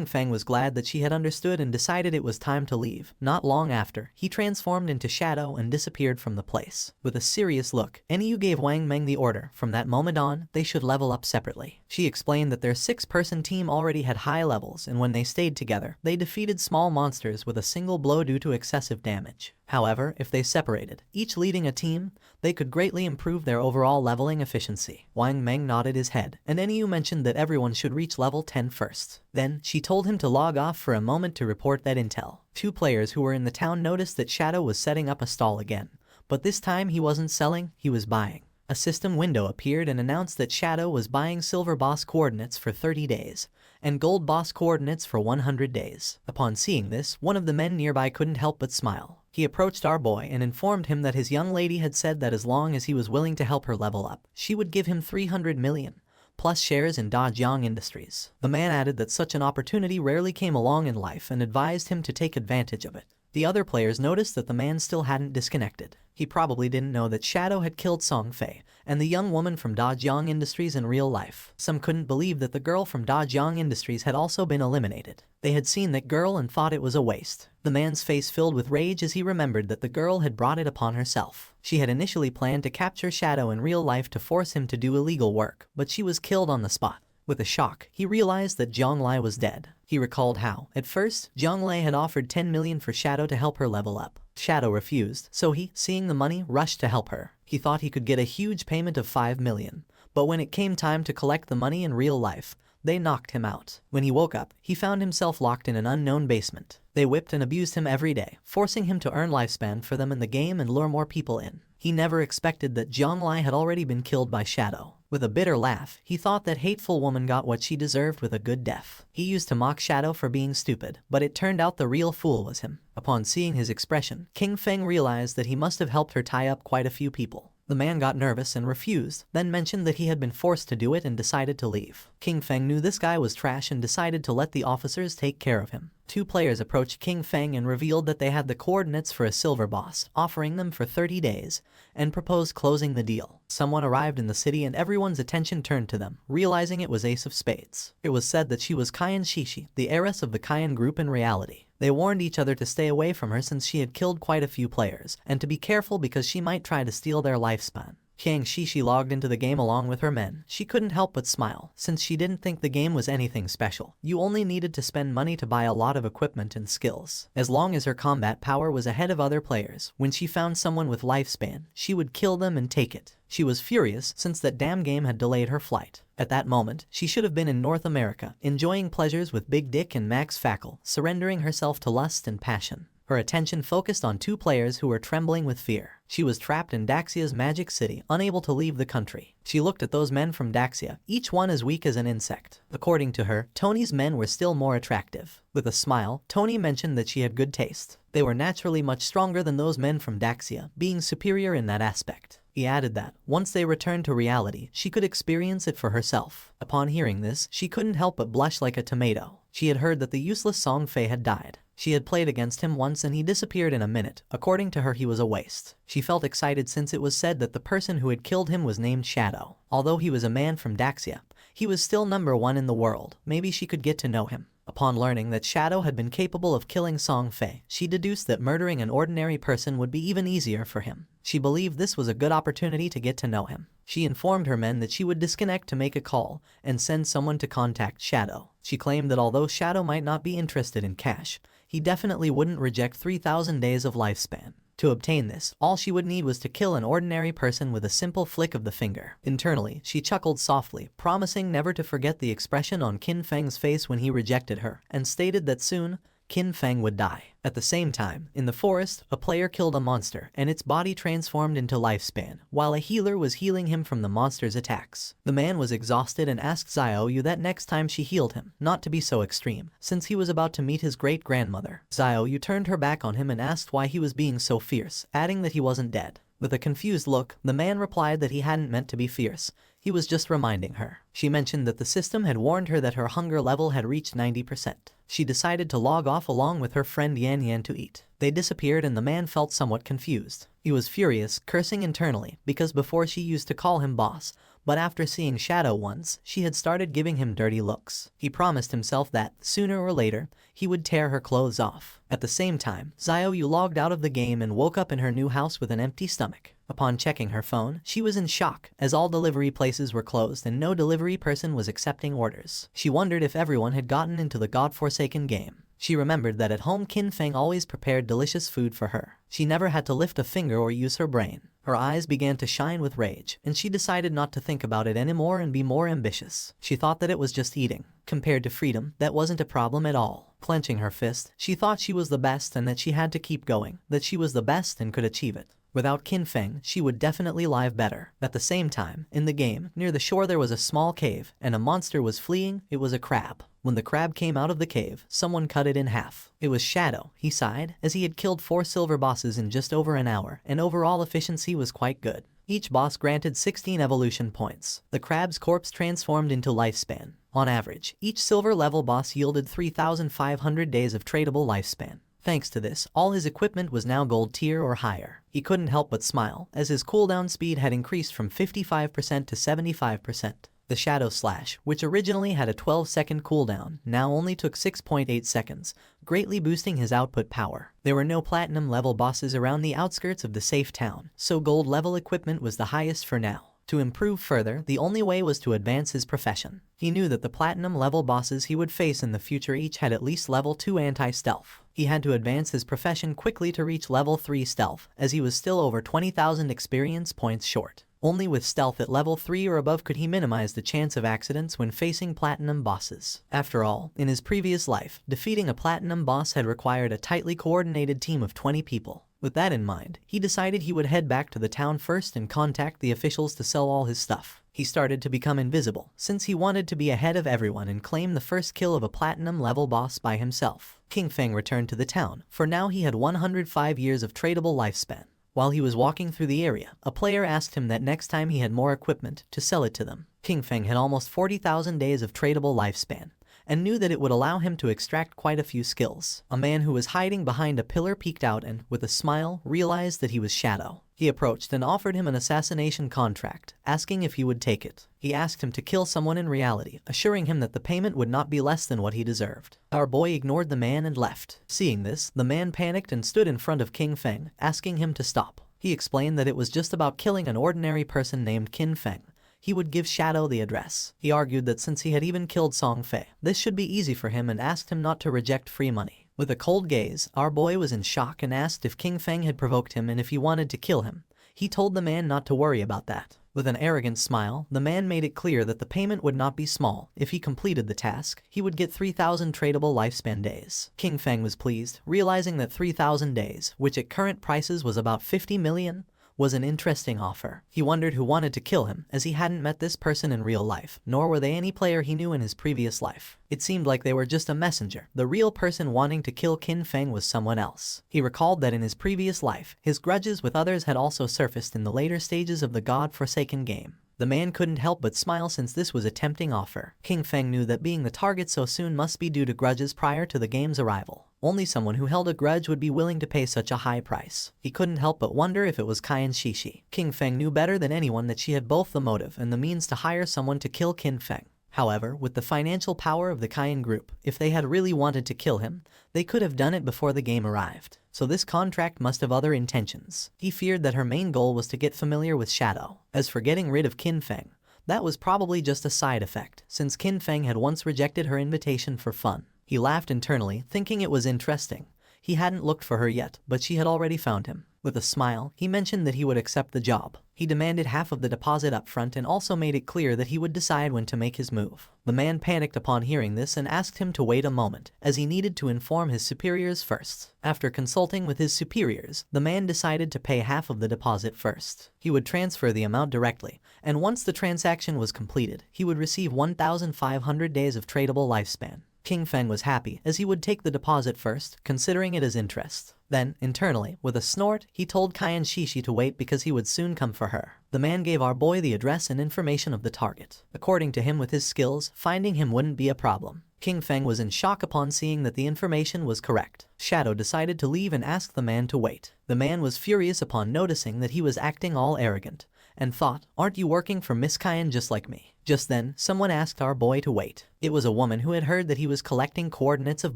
Feng was glad that she had understood and decided it was time to leave. Not long after, he transformed into shadow and disappeared from the place. With a serious look, NEU gave Wang Meng the order. From that moment on, they should level up separately. She explained that their 6-person team already had high levels, and when they stayed together, they defeated small monsters with a single blow due to excessive damage. However, if they separated, each leading a team, they could greatly improve their overall leveling efficiency. Wang Meng nodded his head, and NEU mentioned that everyone should reach level 10 first. Then, she told him to log off for a moment to report that intel. 2 players who were in the town noticed that Shadow was setting up a stall again. But this time he wasn't selling, he was buying. A system window appeared and announced that Shadow was buying silver boss coordinates for 30 days, and gold boss coordinates for 100 days. Upon seeing this, one of the men nearby couldn't help but smile. He approached our boy and informed him that his young lady had said that as long as he was willing to help her level up, she would give him 300 million, plus shares in Dajiang Industries. The man added that such an opportunity rarely came along in life and advised him to take advantage of it. The other players noticed that the man still hadn't disconnected. He probably didn't know that Shadow had killed Song Fei and the young woman from Dajiang Industries in real life. Some couldn't believe that the girl from Dajiang Industries had also been eliminated. They had seen that girl and thought it was a waste. The man's face filled with rage as he remembered that the girl had brought it upon herself. She had initially planned to capture Shadow in real life to force him to do illegal work, but she was killed on the spot. With a shock, he realized that Zhang Lai was dead. He recalled how, at first, Zhang Lai had offered 10 million for Shadow to help her level up. Shadow refused, so he, seeing the money, rushed to help her. He thought he could get a huge payment of 5 million, but when it came time to collect the money in real life, they knocked him out. When he woke up, he found himself locked in an unknown basement. They whipped and abused him every day, forcing him to earn lifespan for them in the game and lure more people in. He never expected that Zhang Lai had already been killed by Shadow. With a bitter laugh, he thought that hateful woman got what she deserved with a good death. He used to mock Shadow for being stupid, but it turned out the real fool was him. Upon seeing his expression, King Feng realized that he must have helped her tie up quite a few people. The man got nervous and refused, then mentioned that he had been forced to do it and decided to leave. King Feng knew this guy was trash and decided to let the officers take care of him. 2 players approached King Feng and revealed that they had the coordinates for a silver boss, offering them for 30 days, and proposed closing the deal. Someone arrived in the city and everyone's attention turned to them, realizing it was Ace of Spades. It was said that she was Kayan Shishi, the heiress of the Kayan group in reality. They warned each other to stay away from her since she had killed quite a few players, and to be careful because she might try to steal their lifespan. Qiang Shishi logged into the game along with her men. She couldn't help but smile, since she didn't think the game was anything special. You only needed to spend money to buy a lot of equipment and skills. As long as her combat power was ahead of other players, when she found someone with lifespan, she would kill them and take it. She was furious since that damn game had delayed her flight. At that moment, she should have been in North America, enjoying pleasures with Big Dick and Max Fackle, surrendering herself to lust and passion. Her attention focused on 2 players who were trembling with fear. She was trapped in Daxia's magic city, unable to leave the country. She looked at those men from Daxia, each one as weak as an insect. According to her, Tony's men were still more attractive. With a smile, Tony mentioned that she had good taste. They were naturally much stronger than those men from Daxia, being superior in that aspect. He added that, once they returned to reality, she could experience it for herself. Upon hearing this, she couldn't help but blush like a tomato. She had heard that the useless Song Fei had died. She had played against him once and he disappeared in a minute. According to her, he was a waste. She felt excited since it was said that the person who had killed him was named Shadow. Although he was a man from Daxia, he was still number 1 in the world. Maybe she could get to know him. Upon learning that Shadow had been capable of killing Song Fei, she deduced that murdering an ordinary person would be even easier for him. She believed this was a good opportunity to get to know him. She informed her men that she would disconnect to make a call and send someone to contact Shadow. She claimed that although Shadow might not be interested in cash, he definitely wouldn't reject 3,000 days of lifespan. To obtain this, all she would need was to kill an ordinary person with a simple flick of the finger. Internally, she chuckled softly, promising never to forget the expression on Qin Feng's face when he rejected her, and stated that soon, Qin Feng would die. At the same time, in the forest, a player killed a monster and its body transformed into lifespan, while a healer was healing him from the monster's attacks. The man was exhausted and asked Xiaoyu that next time she healed him, not to be so extreme, since he was about to meet his great-grandmother. Xiaoyu turned her back on him and asked why he was being so fierce, adding that he wasn't dead. With a confused look, the man replied that he hadn't meant to be fierce. He was just reminding her. She mentioned that the system had warned her that her hunger level had reached 90%. She decided to log off along with her friend Yan Yan to eat. They disappeared and the man felt somewhat confused. He was furious, cursing internally, because before she used to call him boss, but after seeing Shadow once, she had started giving him dirty looks. He promised himself that, sooner or later, he would tear her clothes off. At the same time, Xiaoyu logged out of the game and woke up in her new house with an empty stomach. Upon checking her phone, she was in shock, as all delivery places were closed and no delivery person was accepting orders. She wondered if everyone had gotten into the godforsaken game. She remembered that at home Qin Feng always prepared delicious food for her. She never had to lift a finger or use her brain. Her eyes began to shine with rage, and she decided not to think about it anymore and be more ambitious. She thought that it was just eating. Compared to freedom, that wasn't a problem at all. Clenching her fist, she thought she was the best and that she had to keep going, that she was the best and could achieve it. Without Qin Feng, she would definitely live better. At the same time, in the game, near the shore there was a small cave, and a monster was fleeing. It was a crab. When the crab came out of the cave, someone cut it in half. It was Shadow, he sighed, as he had killed 4 silver bosses in just over an hour, and overall efficiency was quite good. Each boss granted 16 evolution points. The crab's corpse transformed into lifespan. On average, each silver level boss yielded 3,500 days of tradable lifespan. Thanks to this, all his equipment was now gold tier or higher. He couldn't help but smile, as his cooldown speed had increased from 55% to 75%. The Shadow Slash, which originally had a 12-second cooldown, now only took 6.8 seconds, greatly boosting his output power. There were no platinum-level bosses around the outskirts of the safe town, so gold-level equipment was the highest for now. To improve further, the only way was to advance his profession. He knew that the platinum-level bosses he would face in the future each had at least level 2 anti-stealth. He had to advance his profession quickly to reach level 3 stealth, as he was still over 20,000 experience points short. Only with stealth at level 3 or above could he minimize the chance of accidents when facing platinum bosses. After all, in his previous life, defeating a platinum boss had required a tightly coordinated team of 20 people. With that in mind, he decided he would head back to the town first and contact the officials to sell all his stuff. He started to become invisible, since he wanted to be ahead of everyone and claim the first kill of a platinum-level boss by himself. Qin Feng returned to the town, for now he had 105 years of tradable lifespan. While he was walking through the area, a player asked him that next time he had more equipment, to sell it to them. Qin Feng had almost 40,000 days of tradable lifespan, and knew that it would allow him to extract quite a few skills. A man who was hiding behind a pillar peeked out and, with a smile, realized that he was Shadow. He approached and offered him an assassination contract, asking if he would take it. He asked him to kill someone in reality, assuring him that the payment would not be less than what he deserved. Our boy ignored the man and left. Seeing this, the man panicked and stood in front of Qin Feng, asking him to stop. He explained that it was just about killing an ordinary person named Qin Feng. He would give Shadow the address. He argued that since he had even killed Song Fei, this should be easy for him and asked him not to reject free money. With a cold gaze, our boy was in shock and asked if Qin Feng had provoked him and if he wanted to kill him. He told the man not to worry about that. With an arrogant smile, the man made it clear that the payment would not be small. If he completed the task, he would get 3,000 tradable lifespan days. Qin Feng was pleased, realizing that 3,000 days, which at current prices was about 50 million, was an interesting offer. He wondered who wanted to kill him, as he hadn't met this person in real life, nor were they any player he knew in his previous life. It seemed like they were just a messenger. The real person wanting to kill Qin Feng was someone else. He recalled that in his previous life, his grudges with others had also surfaced in the later stages of the God-forsaken game. The man couldn't help but smile since this was a tempting offer. Qin Feng knew that being the target so soon must be due to grudges prior to the game's arrival. Only someone who held a grudge would be willing to pay such a high price. He couldn't help but wonder if it was Cayenne Shishi. Qin Feng knew better than anyone that she had both the motive and the means to hire someone to kill Qin Feng. However, with the financial power of the Cayenne group, if they had really wanted to kill him, they could have done it before the game arrived. So this contract must have other intentions. He feared that her main goal was to get familiar with Shadow. As for getting rid of Qin Feng, that was probably just a side effect, since Qin Feng had once rejected her invitation for fun. He laughed internally, thinking it was interesting. He hadn't looked for her yet, but she had already found him. With a smile, he mentioned that he would accept the job. He demanded half of the deposit up front and also made it clear that he would decide when to make his move. The man panicked upon hearing this and asked him to wait a moment, as he needed to inform his superiors first. After consulting with his superiors, the man decided to pay half of the deposit first. He would transfer the amount directly, and once the transaction was completed, he would receive 1,500 days of tradable lifespan. King Feng was happy, as he would take the deposit first, considering it as interest. Then, internally, with a snort, he told Kyan Shishi to wait because he would soon come for her. The man gave our boy the address and information of the target. According to him, with his skills, finding him wouldn't be a problem. King Feng was in shock upon seeing that the information was correct. Shadow decided to leave and asked the man to wait. The man was furious upon noticing that he was acting all arrogant, and thought, "Aren't you working for Miss Kyan just like me?" Just then, someone asked our boy to wait. It was a woman who had heard that he was collecting coordinates of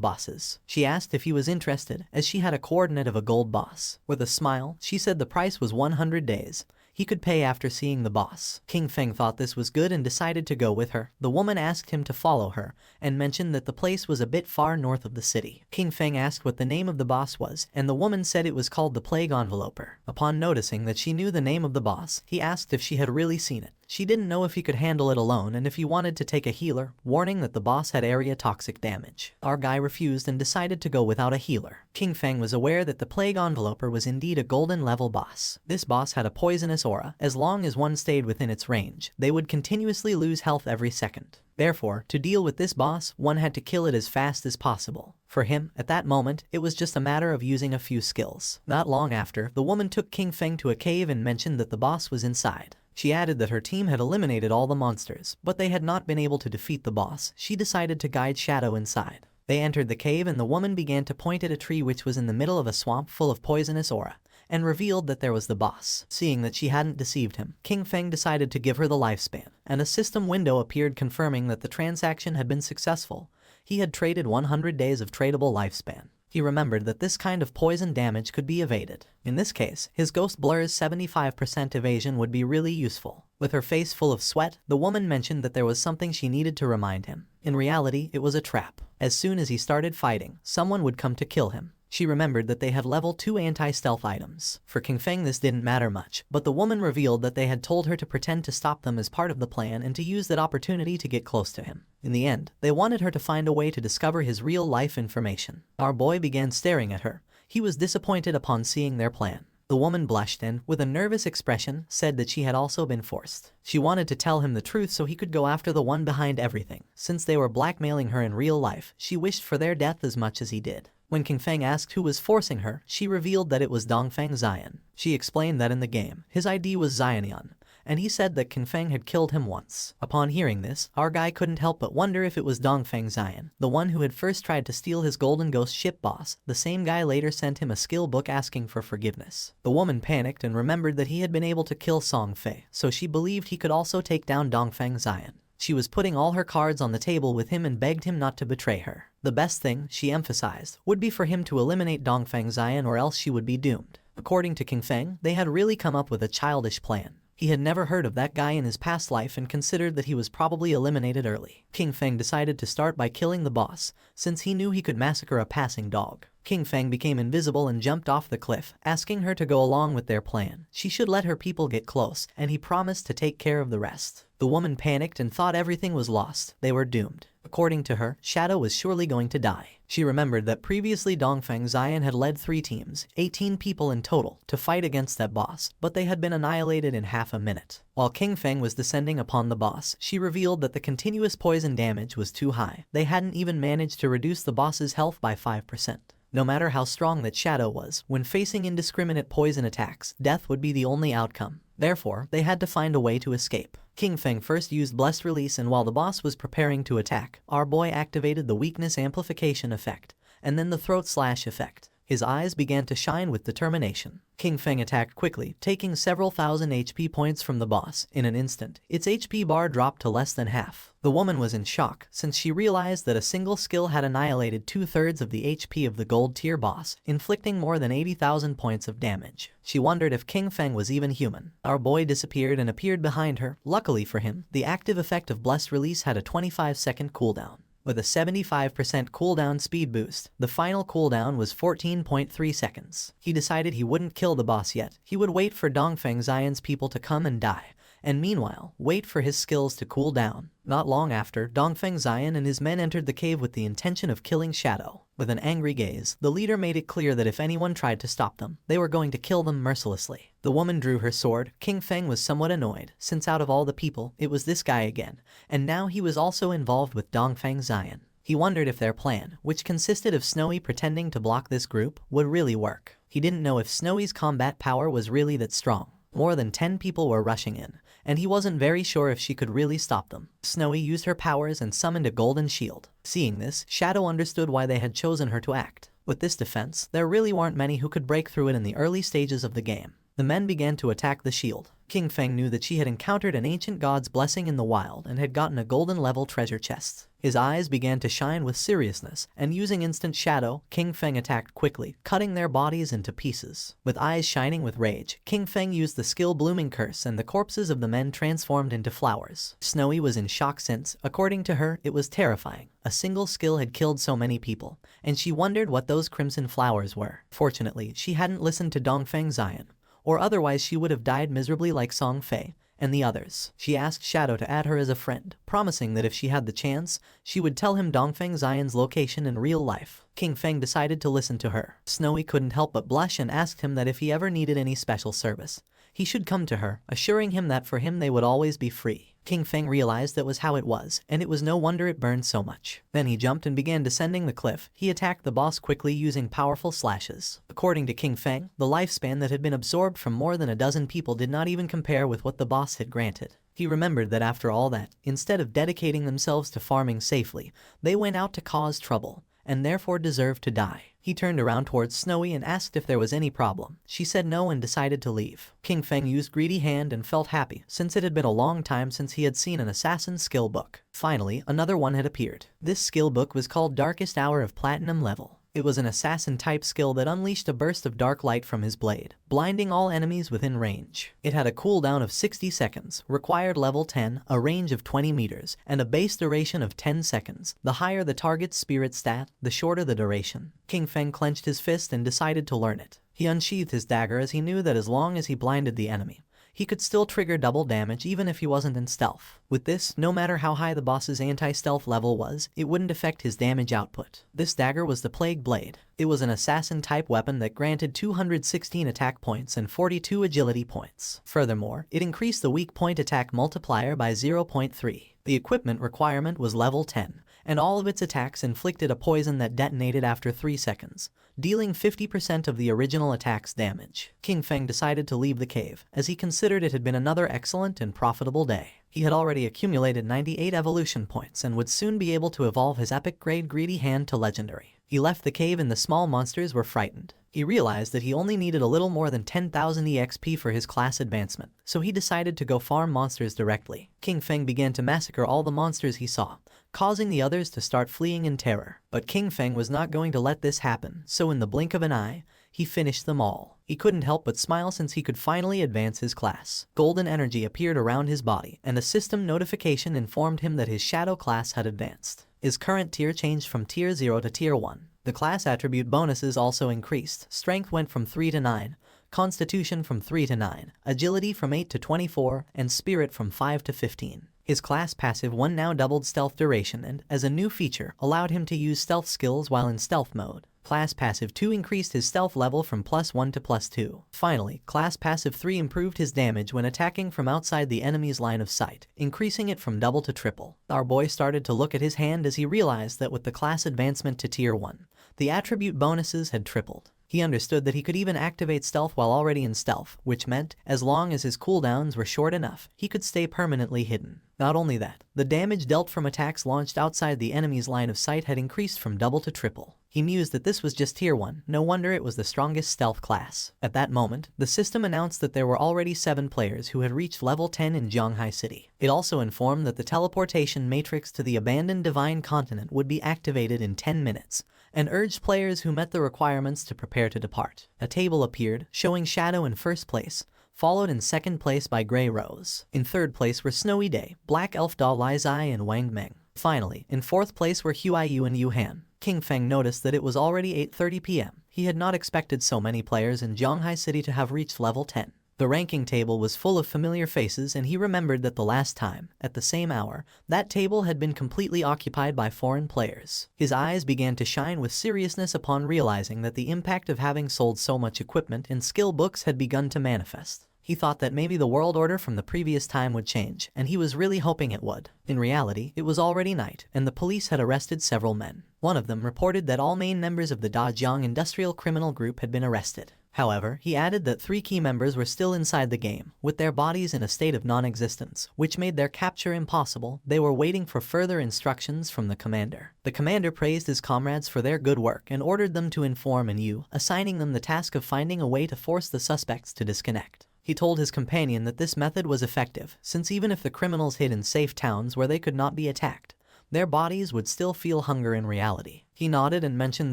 bosses. She asked if he was interested, as she had a coordinate of a gold boss. With a smile, she said the price was 100 days. He could pay after seeing the boss. King Feng thought this was good and decided to go with her. The woman asked him to follow her, and mentioned that the place was a bit far north of the city. King Feng asked what the name of the boss was, and the woman said it was called the Plague Enveloper. Upon noticing that she knew the name of the boss, he asked if she had really seen it. She didn't know if he could handle it alone and if he wanted to take a healer, warning that the boss had area toxic damage. Our guy refused and decided to go without a healer. King Feng was aware that the Plague Enveloper was indeed a golden level boss. This boss had a poisonous aura. As long as one stayed within its range, they would continuously lose health every second. Therefore, to deal with this boss, one had to kill it as fast as possible. For him, at that moment, it was just a matter of using a few skills. Not long after, the woman took King Feng to a cave and mentioned that the boss was inside. She added that her team had eliminated all the monsters, but they had not been able to defeat the boss. She decided to guide Shadow inside. They entered the cave and the woman began to point at a tree which was in the middle of a swamp full of poisonous aura, and revealed that there was the boss. Seeing that she hadn't deceived him, King Feng decided to give her the lifespan, and a system window appeared confirming that the transaction had been successful. He had traded 100 days of tradable lifespan. He remembered that this kind of poison damage could be evaded. In this case, his Ghost Blur's 75% evasion would be really useful. With her face full of sweat, the woman mentioned that there was something she needed to remind him. In reality, it was a trap. As soon as he started fighting, someone would come to kill him. She remembered that they had level 2 anti-stealth items. For King Feng this didn't matter much, but the woman revealed that they had told her to pretend to stop them as part of the plan and to use that opportunity to get close to him. In the end, they wanted her to find a way to discover his real-life information. Our boy began staring at her. He was disappointed upon seeing their plan. The woman blushed and, with a nervous expression, said that she had also been forced. She wanted to tell him the truth so he could go after the one behind everything. Since they were blackmailing her in real life, she wished for their death as much as he did. When King Feng asked who was forcing her, she revealed that it was Dongfeng Xian. She explained that in the game, his ID was Xianian, and he said that King Feng had killed him once. Upon hearing this, our guy couldn't help but wonder if it was Dongfeng Xian, the one who had first tried to steal his Golden Ghost ship boss. The same guy later sent him a skill book asking for forgiveness. The woman panicked and remembered that he had been able to kill Song Fei, so she believed he could also take down Dongfeng Xian. She was putting all her cards on the table with him and begged him not to betray her. The best thing, she emphasized, would be for him to eliminate Dongfeng Xian or else she would be doomed. According to King Feng, they had really come up with a childish plan. He had never heard of that guy in his past life and considered that he was probably eliminated early. King Feng decided to start by killing the boss, since he knew he could massacre a passing dog. King Feng became invisible and jumped off the cliff, asking her to go along with their plan. She should let her people get close, and he promised to take care of the rest. The woman panicked and thought everything was lost. They were doomed. According to her, Shadow was surely going to die. She remembered that previously Dongfeng Xian had led 3 teams, 18 people in total, to fight against that boss, but they had been annihilated in half a minute. While King Feng was descending upon the boss, she revealed that the continuous poison damage was too high. They hadn't even managed to reduce the boss's health by 5%. No matter how strong that Shadow was, when facing indiscriminate poison attacks, death would be the only outcome. Therefore, they had to find a way to escape. King Feng first used Blessed Release, and while the boss was preparing to attack, our boy activated the Weakness Amplification effect, and then the Throat Slash effect. His eyes began to shine with determination. King Feng attacked quickly, taking several thousand HP points from the boss. In an instant, its HP bar dropped to less than half. The woman was in shock, since she realized that a single skill had annihilated 2/3 of the HP of the gold tier boss, inflicting more than 80,000 points of damage. She wondered if King Feng was even human. Our boy disappeared and appeared behind her. Luckily for him, the active effect of Blessed Release had a 25-second cooldown. With a 75% cooldown speed boost, the final cooldown was 14.3 seconds. He decided he wouldn't kill the boss yet. He would wait for Dongfeng Xian's people to come and die, and meanwhile, wait for his skills to cool down. Not long after, Dongfeng Xian and his men entered the cave with the intention of killing Shadow. With an angry gaze, the leader made it clear that if anyone tried to stop them, they were going to kill them mercilessly. The woman drew her sword. King Feng was somewhat annoyed, since out of all the people, it was this guy again, and now he was also involved with Dongfeng Xian. He wondered if their plan, which consisted of Snowy pretending to block this group, would really work. He didn't know if Snowy's combat power was really that strong. More than 10 people were rushing in, and he wasn't very sure if she could really stop them. Snowy used her powers and summoned a golden shield. Seeing this, Shadow understood why they had chosen her to act. With this defense, there really weren't many who could break through it in the early stages of the game. The men began to attack the shield. King Feng knew that she had encountered an ancient god's blessing in the wild and had gotten a golden level treasure chest. His eyes began to shine with seriousness, and using instant shadow, King Feng attacked quickly, cutting their bodies into pieces. With eyes shining with rage, King Feng used the skill Blooming Curse and the corpses of the men transformed into flowers. Snowy was in shock since, according to her, it was terrifying. A single skill had killed so many people, and she wondered what those crimson flowers were. Fortunately, she hadn't listened to Dongfeng Xian, or otherwise she would have died miserably like Song Fei and the others. She asked Shadow to add her as a friend, promising that if she had the chance, she would tell him Dongfeng Xian's location in real life. King Feng decided to listen to her. Snowy couldn't help but blush and asked him that if he ever needed any special service, he should come to her, assuring him that for him they would always be free. King Feng realized that was how it was, and it was no wonder it burned so much. Then he jumped and began descending the cliff. He attacked the boss quickly using powerful slashes. According to King Feng, the lifespan that had been absorbed from more than a dozen people did not even compare with what the boss had granted. He remembered that after all that, instead of dedicating themselves to farming safely, they went out to cause trouble, and therefore deserved to die. He turned around towards Snowy and asked if there was any problem. She said no and decided to leave. King Feng used Greedy Hand and felt happy, since it had been a long time since he had seen an assassin's skill book. Finally, another one had appeared. This skill book was called Darkest Hour of Platinum Level. It was an assassin-type skill that unleashed a burst of dark light from his blade, blinding all enemies within range. It had a cooldown of 60 seconds, required level 10, a range of 20 meters, and a base duration of 10 seconds. The higher the target's spirit stat, the shorter the duration. King Feng clenched his fist and decided to learn it. He unsheathed his dagger as he knew that as long as he blinded the enemy, he could still trigger double damage even if he wasn't in stealth. With this, no matter how high the boss's anti-stealth level was, it wouldn't affect his damage output. This dagger was the Plague Blade. It was an assassin-type weapon that granted 216 attack points and 42 agility points. Furthermore, it increased the weak point attack multiplier by 0.3. The equipment requirement was level 10, and all of its attacks inflicted a poison that detonated after 3 seconds, dealing 50% of the original attack's damage. King Feng decided to leave the cave, as he considered it had been another excellent and profitable day. He had already accumulated 98 evolution points and would soon be able to evolve his epic grade Greedy Hand to legendary. He left the cave and the small monsters were frightened. He realized that he only needed a little more than 10,000 EXP for his class advancement, so he decided to go farm monsters directly. King Feng began to massacre all the monsters he saw, causing the others to start fleeing in terror. But King Feng was not going to let this happen, so in the blink of an eye, he finished them all. He couldn't help but smile since he could finally advance his class. Golden energy appeared around his body, and a system notification informed him that his shadow class had advanced. His current tier changed from tier 0 to tier 1. The class attribute bonuses also increased. Strength went from 3 to 9, Constitution from 3 to 9, Agility from 8 to 24, and Spirit from 5 to 15. His class passive 1 now doubled stealth duration and, as a new feature, allowed him to use stealth skills while in stealth mode. Class passive 2 increased his stealth level from +1 to +2. Finally, class passive 3 improved his damage when attacking from outside the enemy's line of sight, increasing it from double to triple. Our boy started to look at his hand as he realized that with the class advancement to tier 1, the attribute bonuses had tripled. He understood that he could even activate stealth while already in stealth, which meant, as long as his cooldowns were short enough, he could stay permanently hidden. Not only that, the damage dealt from attacks launched outside the enemy's line of sight had increased from double to triple. He mused that this was just tier 1, no wonder it was the strongest stealth class. At that moment, the system announced that there were already 7 players who had reached level 10 in Zhonghai City. It also informed that the teleportation matrix to the abandoned Divine Continent would be activated in 10 minutes, and urged players who met the requirements to prepare to depart. A table appeared, showing Shadow in first place, followed in second place by Grey Rose. In third place were Snowy Day, Black Elf Doll Lai Zai, and Wang Meng. Finally, in 4th place were Huaiyu and Yuhan. King Feng noticed that it was already 8:30 p.m. He had not expected so many players in Zhanghai City to have reached level 10. The ranking table was full of familiar faces, and he remembered that the last time, at the same hour, that table had been completely occupied by foreign players. His eyes began to shine with seriousness upon realizing that the impact of having sold so much equipment and skill books had begun to manifest. He thought that maybe the world order from the previous time would change, and he was really hoping it would. In reality, it was already night, and the police had arrested several men. One of them reported that all main members of the Dajiang Industrial Criminal Group had been arrested. However, he added that 3 key members were still inside the game, with their bodies in a state of non-existence, which made their capture impossible. They were waiting for further instructions from the commander. The commander praised his comrades for their good work and ordered them to inform Yu, assigning them the task of finding a way to force the suspects to disconnect. He told his companion that this method was effective, since even if the criminals hid in safe towns where they could not be attacked, their bodies would still feel hunger in reality. He nodded and mentioned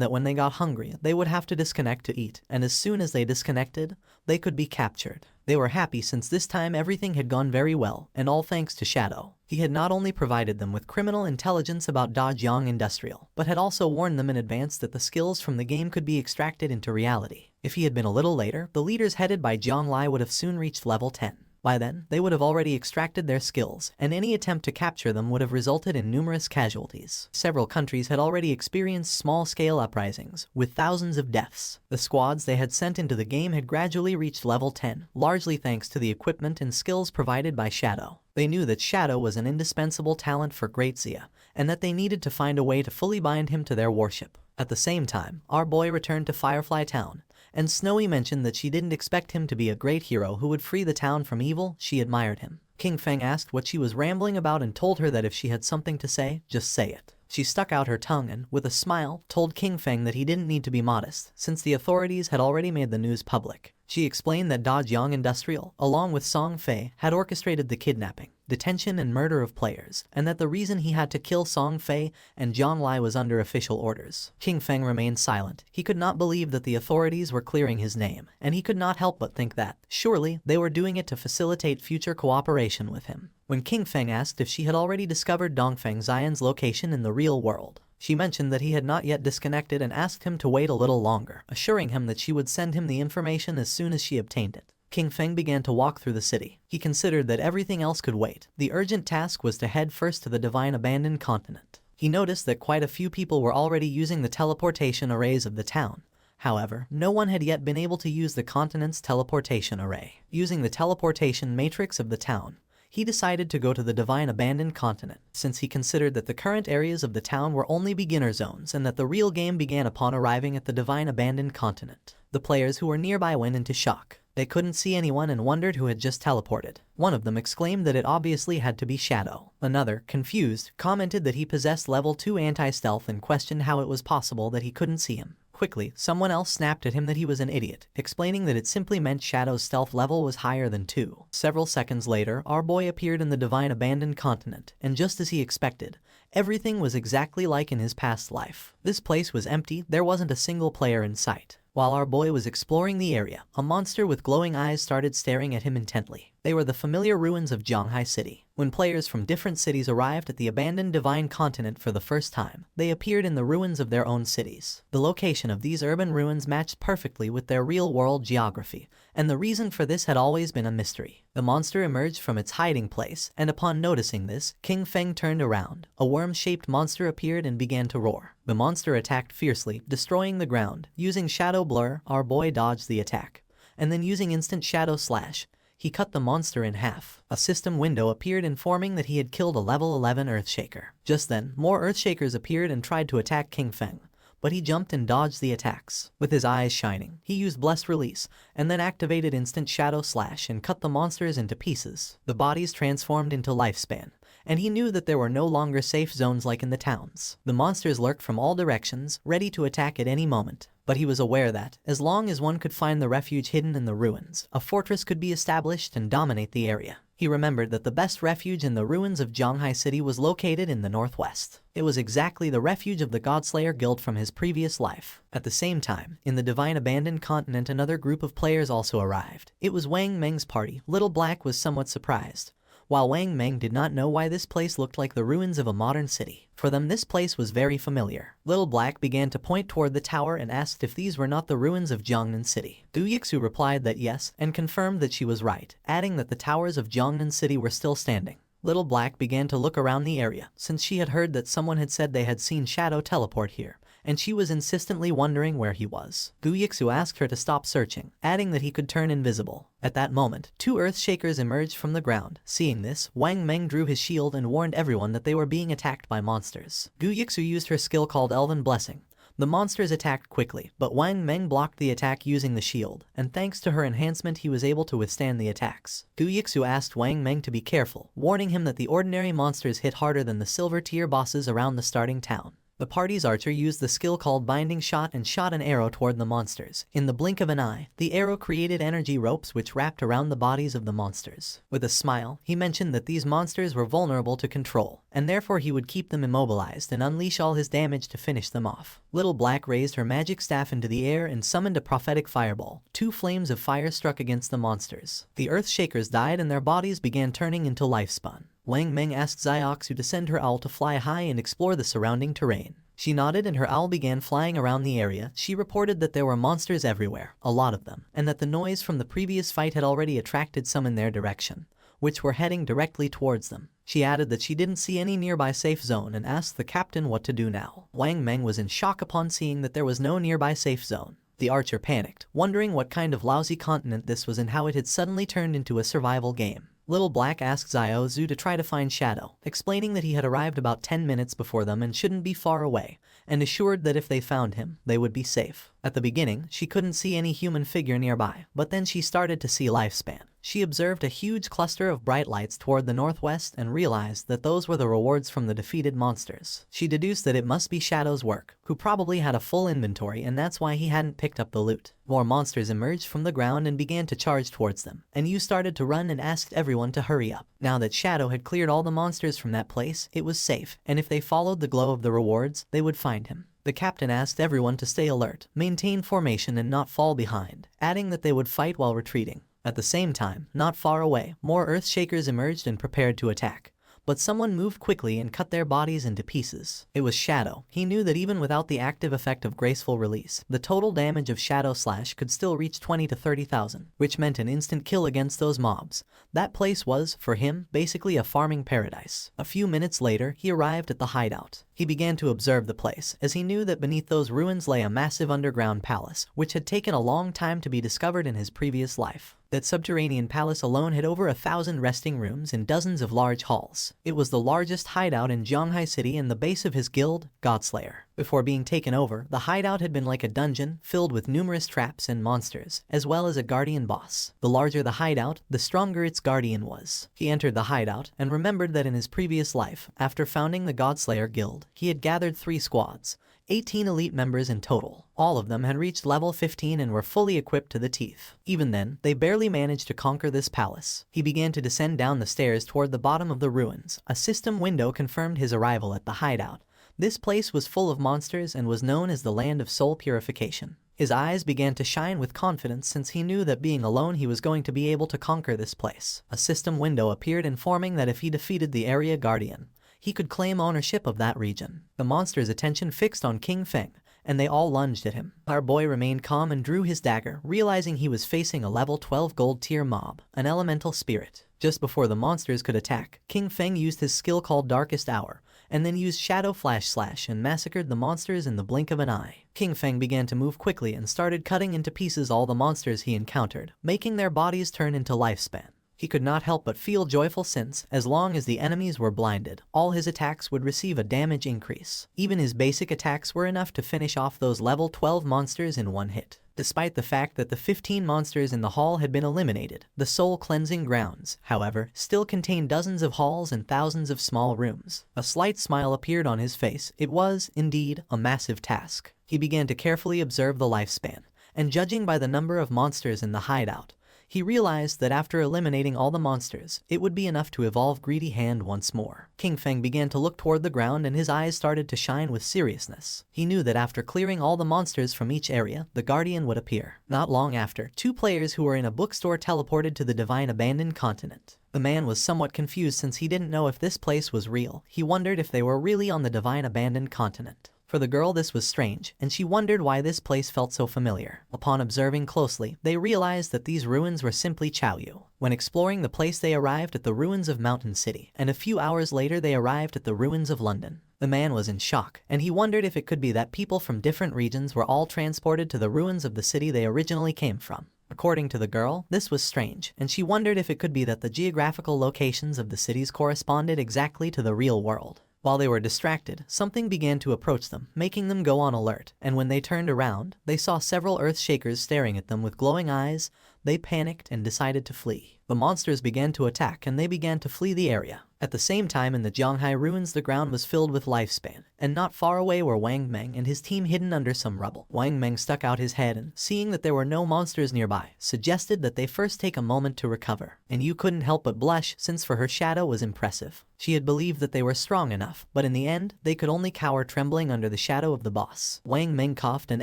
that when they got hungry, they would have to disconnect to eat, and as soon as they disconnected, they could be captured. They were happy since this time everything had gone very well, and all thanks to Shadow. He had not only provided them with criminal intelligence about Dajiang Industrial, but had also warned them in advance that the skills from the game could be extracted into reality. If he had been a little later, the leaders headed by Jiang Lai would have soon reached level 10. By then, they would have already extracted their skills, and any attempt to capture them would have resulted in numerous casualties. Several countries had already experienced small-scale uprisings, with thousands of deaths. The squads they had sent into the game had gradually reached level 10, largely thanks to the equipment and skills provided by Shadow. They knew that Shadow was an indispensable talent for Great Xia, and that they needed to find a way to fully bind him to their warship. At the same time, our boy returned to Firefly Town, and Snowy mentioned that she didn't expect him to be a great hero who would free the town from evil. She admired him. King Feng asked what she was rambling about and told her that if she had something to say, just say it. She stuck out her tongue and, with a smile, told King Feng that he didn't need to be modest, since the authorities had already made the news public. She explained that Dajiang Industrial, along with Song Fei, had orchestrated the kidnapping, detention and murder of players, and that the reason he had to kill Song Fei and Jiang Lai was under official orders. King Feng remained silent. He could not believe that the authorities were clearing his name, and he could not help but think that, surely, they were doing it to facilitate future cooperation with him. When King Feng asked if she had already discovered Dongfeng Xian's location in the real world, she mentioned that he had not yet disconnected and asked him to wait a little longer, assuring him that she would send him the information as soon as she obtained it. King Feng began to walk through the city. He considered that everything else could wait. The urgent task was to head first to the Divine Abandoned Continent. He noticed that quite a few people were already using the teleportation arrays of the town. However, no one had yet been able to use the continent's teleportation array. Using the teleportation matrix of the town, he decided to go to the Divine Abandoned Continent, since he considered that the current areas of the town were only beginner zones and that the real game began upon arriving at the Divine Abandoned Continent. The players who were nearby went into shock. They couldn't see anyone and wondered who had just teleported. One of them exclaimed that it obviously had to be Shadow. Another, confused, commented that he possessed level 2 anti-stealth and questioned how it was possible that he couldn't see him. Quickly, someone else snapped at him that he was an idiot, explaining that it simply meant Shadow's stealth level was higher than 2. Several seconds later, our boy appeared in the Divine Abandoned Continent, and just as he expected, everything was exactly like in his past life. This place was empty. There wasn't a single player in sight. While our boy was exploring the area, a monster with glowing eyes started staring at him intently. They were the familiar ruins of Zhanghai City. When players from different cities arrived at the abandoned Divine Continent for the first time, they appeared in the ruins of their own cities. The location of these urban ruins matched perfectly with their real-world geography, and the reason for this had always been a mystery. The monster emerged from its hiding place, and upon noticing this, King Feng turned around. A worm-shaped monster appeared and began to roar. The monster attacked fiercely, destroying the ground. Using Shadow Blur, our boy dodged the attack, and then using Instant Shadow Slash, he cut the monster in half. A system window appeared informing that he had killed a level 11 Earthshaker. Just then, more Earthshakers appeared and tried to attack King Feng, but he jumped and dodged the attacks. With his eyes shining, he used Bless Release, and then activated Instant Shadow Slash and cut the monsters into pieces. The bodies transformed into Lifespan, and he knew that there were no longer safe zones like in the towns. The monsters lurked from all directions, ready to attack at any moment. But he was aware that, as long as one could find the refuge hidden in the ruins, a fortress could be established and dominate the area. He remembered that the best refuge in the ruins of Zhanghai City was located in the northwest. It was exactly the refuge of the Godslayer Guild from his previous life. At the same time, in the Divine Abandoned Continent, another group of players also arrived. It was Wang Meng's party. Little Black was somewhat surprised. while Wang Meng did not know why this place looked like the ruins of a modern city. For them, this place was very familiar. Little Black began to point toward the tower and asked if these were not the ruins of Jiangnan City. Du Yixu replied that yes, and confirmed that she was right, adding that the towers of Jiangnan City were still standing. Little Black began to look around the area, since she had heard that someone had said they had seen Shadow teleport here, and she was insistently wondering where he was. Du Yixu asked her to stop searching, adding that he could turn invisible. At that moment, 2 Earthshakers emerged from the ground. Seeing this, Wang Meng drew his shield and warned everyone that they were being attacked by monsters. Du Yixu used her skill called Elven Blessing. The monsters attacked quickly, but Wang Meng blocked the attack using the shield, and thanks to her enhancement he was able to withstand the attacks. Du Yixu asked Wang Meng to be careful, warning him that the ordinary monsters hit harder than the silver tier bosses around the starting town. The party's archer used the skill called Binding Shot and shot an arrow toward the monsters. In the blink of an eye, the arrow created energy ropes which wrapped around the bodies of the monsters. With a smile, he mentioned that these monsters were vulnerable to control, and therefore he would keep them immobilized and unleash all his damage to finish them off. Little Black raised her magic staff into the air and summoned a prophetic fireball. 2 flames of fire struck against the monsters. The Earthshakers died and their bodies began turning into lifespun. Wang Meng asked Xiaoxu to send her owl to fly high and explore the surrounding terrain. She nodded and her owl began flying around the area. She reported that there were monsters everywhere, a lot of them, and that the noise from the previous fight had already attracted some in their direction, which were heading directly towards them. She added that she didn't see any nearby safe zone and asked the captain what to do now. Wang Meng was in shock upon seeing that there was no nearby safe zone. The archer panicked, wondering what kind of lousy continent this was and how it had suddenly turned into a survival game. Little Black asked Xiao Zhu to try to find Shadow, explaining that he had arrived about 10 minutes before them and shouldn't be far away, and assured that if they found him, they would be safe. At the beginning, she couldn't see any human figure nearby, but then she started to see Lifespan. She observed a huge cluster of bright lights toward the northwest and realized that those were the rewards from the defeated monsters. She deduced that it must be Shadow's work, who probably had a full inventory and that's why he hadn't picked up the loot. More monsters emerged from the ground and began to charge towards them, and Yu started to run and asked everyone to hurry up. Now that Shadow had cleared all the monsters from that place, it was safe, and if they followed the glow of the rewards, they would find him. The captain asked everyone to stay alert, maintain formation and not fall behind, adding that they would fight while retreating. At the same time, not far away, more Earthshakers emerged and prepared to attack. But someone moved quickly and cut their bodies into pieces. It was Shadow. He knew that even without the active effect of Graceful Release, the total damage of Shadow Slash could still reach 20 to 30,000, which meant an instant kill against those mobs. That place was, for him, basically a farming paradise. A few minutes later, he arrived at the hideout. He began to observe the place, as he knew that beneath those ruins lay a massive underground palace, which had taken a long time to be discovered in his previous life. That subterranean palace alone had over 1,000 resting rooms and dozens of large halls. It was the largest hideout in Zhanghai City and the base of his guild, Godslayer. Before being taken over, the hideout had been like a dungeon filled with numerous traps and monsters, as well as a guardian boss. The larger the hideout, the stronger its guardian was. He entered the hideout and remembered that in his previous life, after founding the Godslayer guild, he had gathered 3 squads, 18 elite members in total. All of them had reached level 15 and were fully equipped to the teeth. Even then, they barely managed to conquer this palace. He began to descend down the stairs toward the bottom of the ruins. A system window confirmed his arrival at the hideout. This place was full of monsters and was known as the land of soul purification. His eyes began to shine with confidence since he knew that being alone he was going to be able to conquer this place. A system window appeared informing that if he defeated the area guardian, he could claim ownership of that region. The monster's attention fixed on King Feng, and they all lunged at him. Our boy remained calm and drew his dagger, realizing he was facing a level 12 gold tier mob, an elemental spirit. Just before the monsters could attack, King Feng used his skill called Darkest Hour, and then used Shadow Flash Slash and massacred the monsters in the blink of an eye. King Feng began to move quickly and started cutting into pieces all the monsters he encountered, making their bodies turn into lifespan. He could not help but feel joyful since, as long as the enemies were blinded, all his attacks would receive a damage increase. Even his basic attacks were enough to finish off those level 12 monsters in one hit. Despite the fact that the 15 monsters in the hall had been eliminated, the soul cleansing grounds, however, still contained dozens of halls and thousands of small rooms. A slight smile appeared on his face. It was, indeed, a massive task. He began to carefully observe the lifespan, and judging by the number of monsters in the hideout, he realized that after eliminating all the monsters, it would be enough to evolve Greedy Hand once more. King Feng began to look toward the ground and his eyes started to shine with seriousness. He knew that after clearing all the monsters from each area, the Guardian would appear. Not long after, 2 players who were in a bookstore teleported to the Divine Abandoned Continent. The man was somewhat confused since he didn't know if this place was real. He wondered if they were really on the divine abandoned continent. For the girl this was strange, and she wondered why this place felt so familiar. Upon observing closely, they realized that these ruins were simply Chaoyu. When exploring the place they arrived at the ruins of Mountain City, and a few hours later they arrived at the ruins of London. The man was in shock, and he wondered if it could be that people from different regions were all transported to the ruins of the city they originally came from. According to the girl, this was strange, and she wondered if it could be that the geographical locations of the cities corresponded exactly to the real world. While they were distracted, something began to approach them, making them go on alert, and when they turned around, they saw several Earthshakers staring at them with glowing eyes. They panicked and decided to flee. The monsters began to attack and they began to flee the area. At the same time in the Zhonghai ruins the ground was filled with lifespan, and not far away were Wang Meng and his team hidden under some rubble. Wang Meng stuck out his head and, seeing that there were no monsters nearby, suggested that they first take a moment to recover. And you couldn't help but blush, since for her shadow was impressive. She had believed that they were strong enough, but in the end, they could only cower trembling under the shadow of the boss. Wang Meng coughed and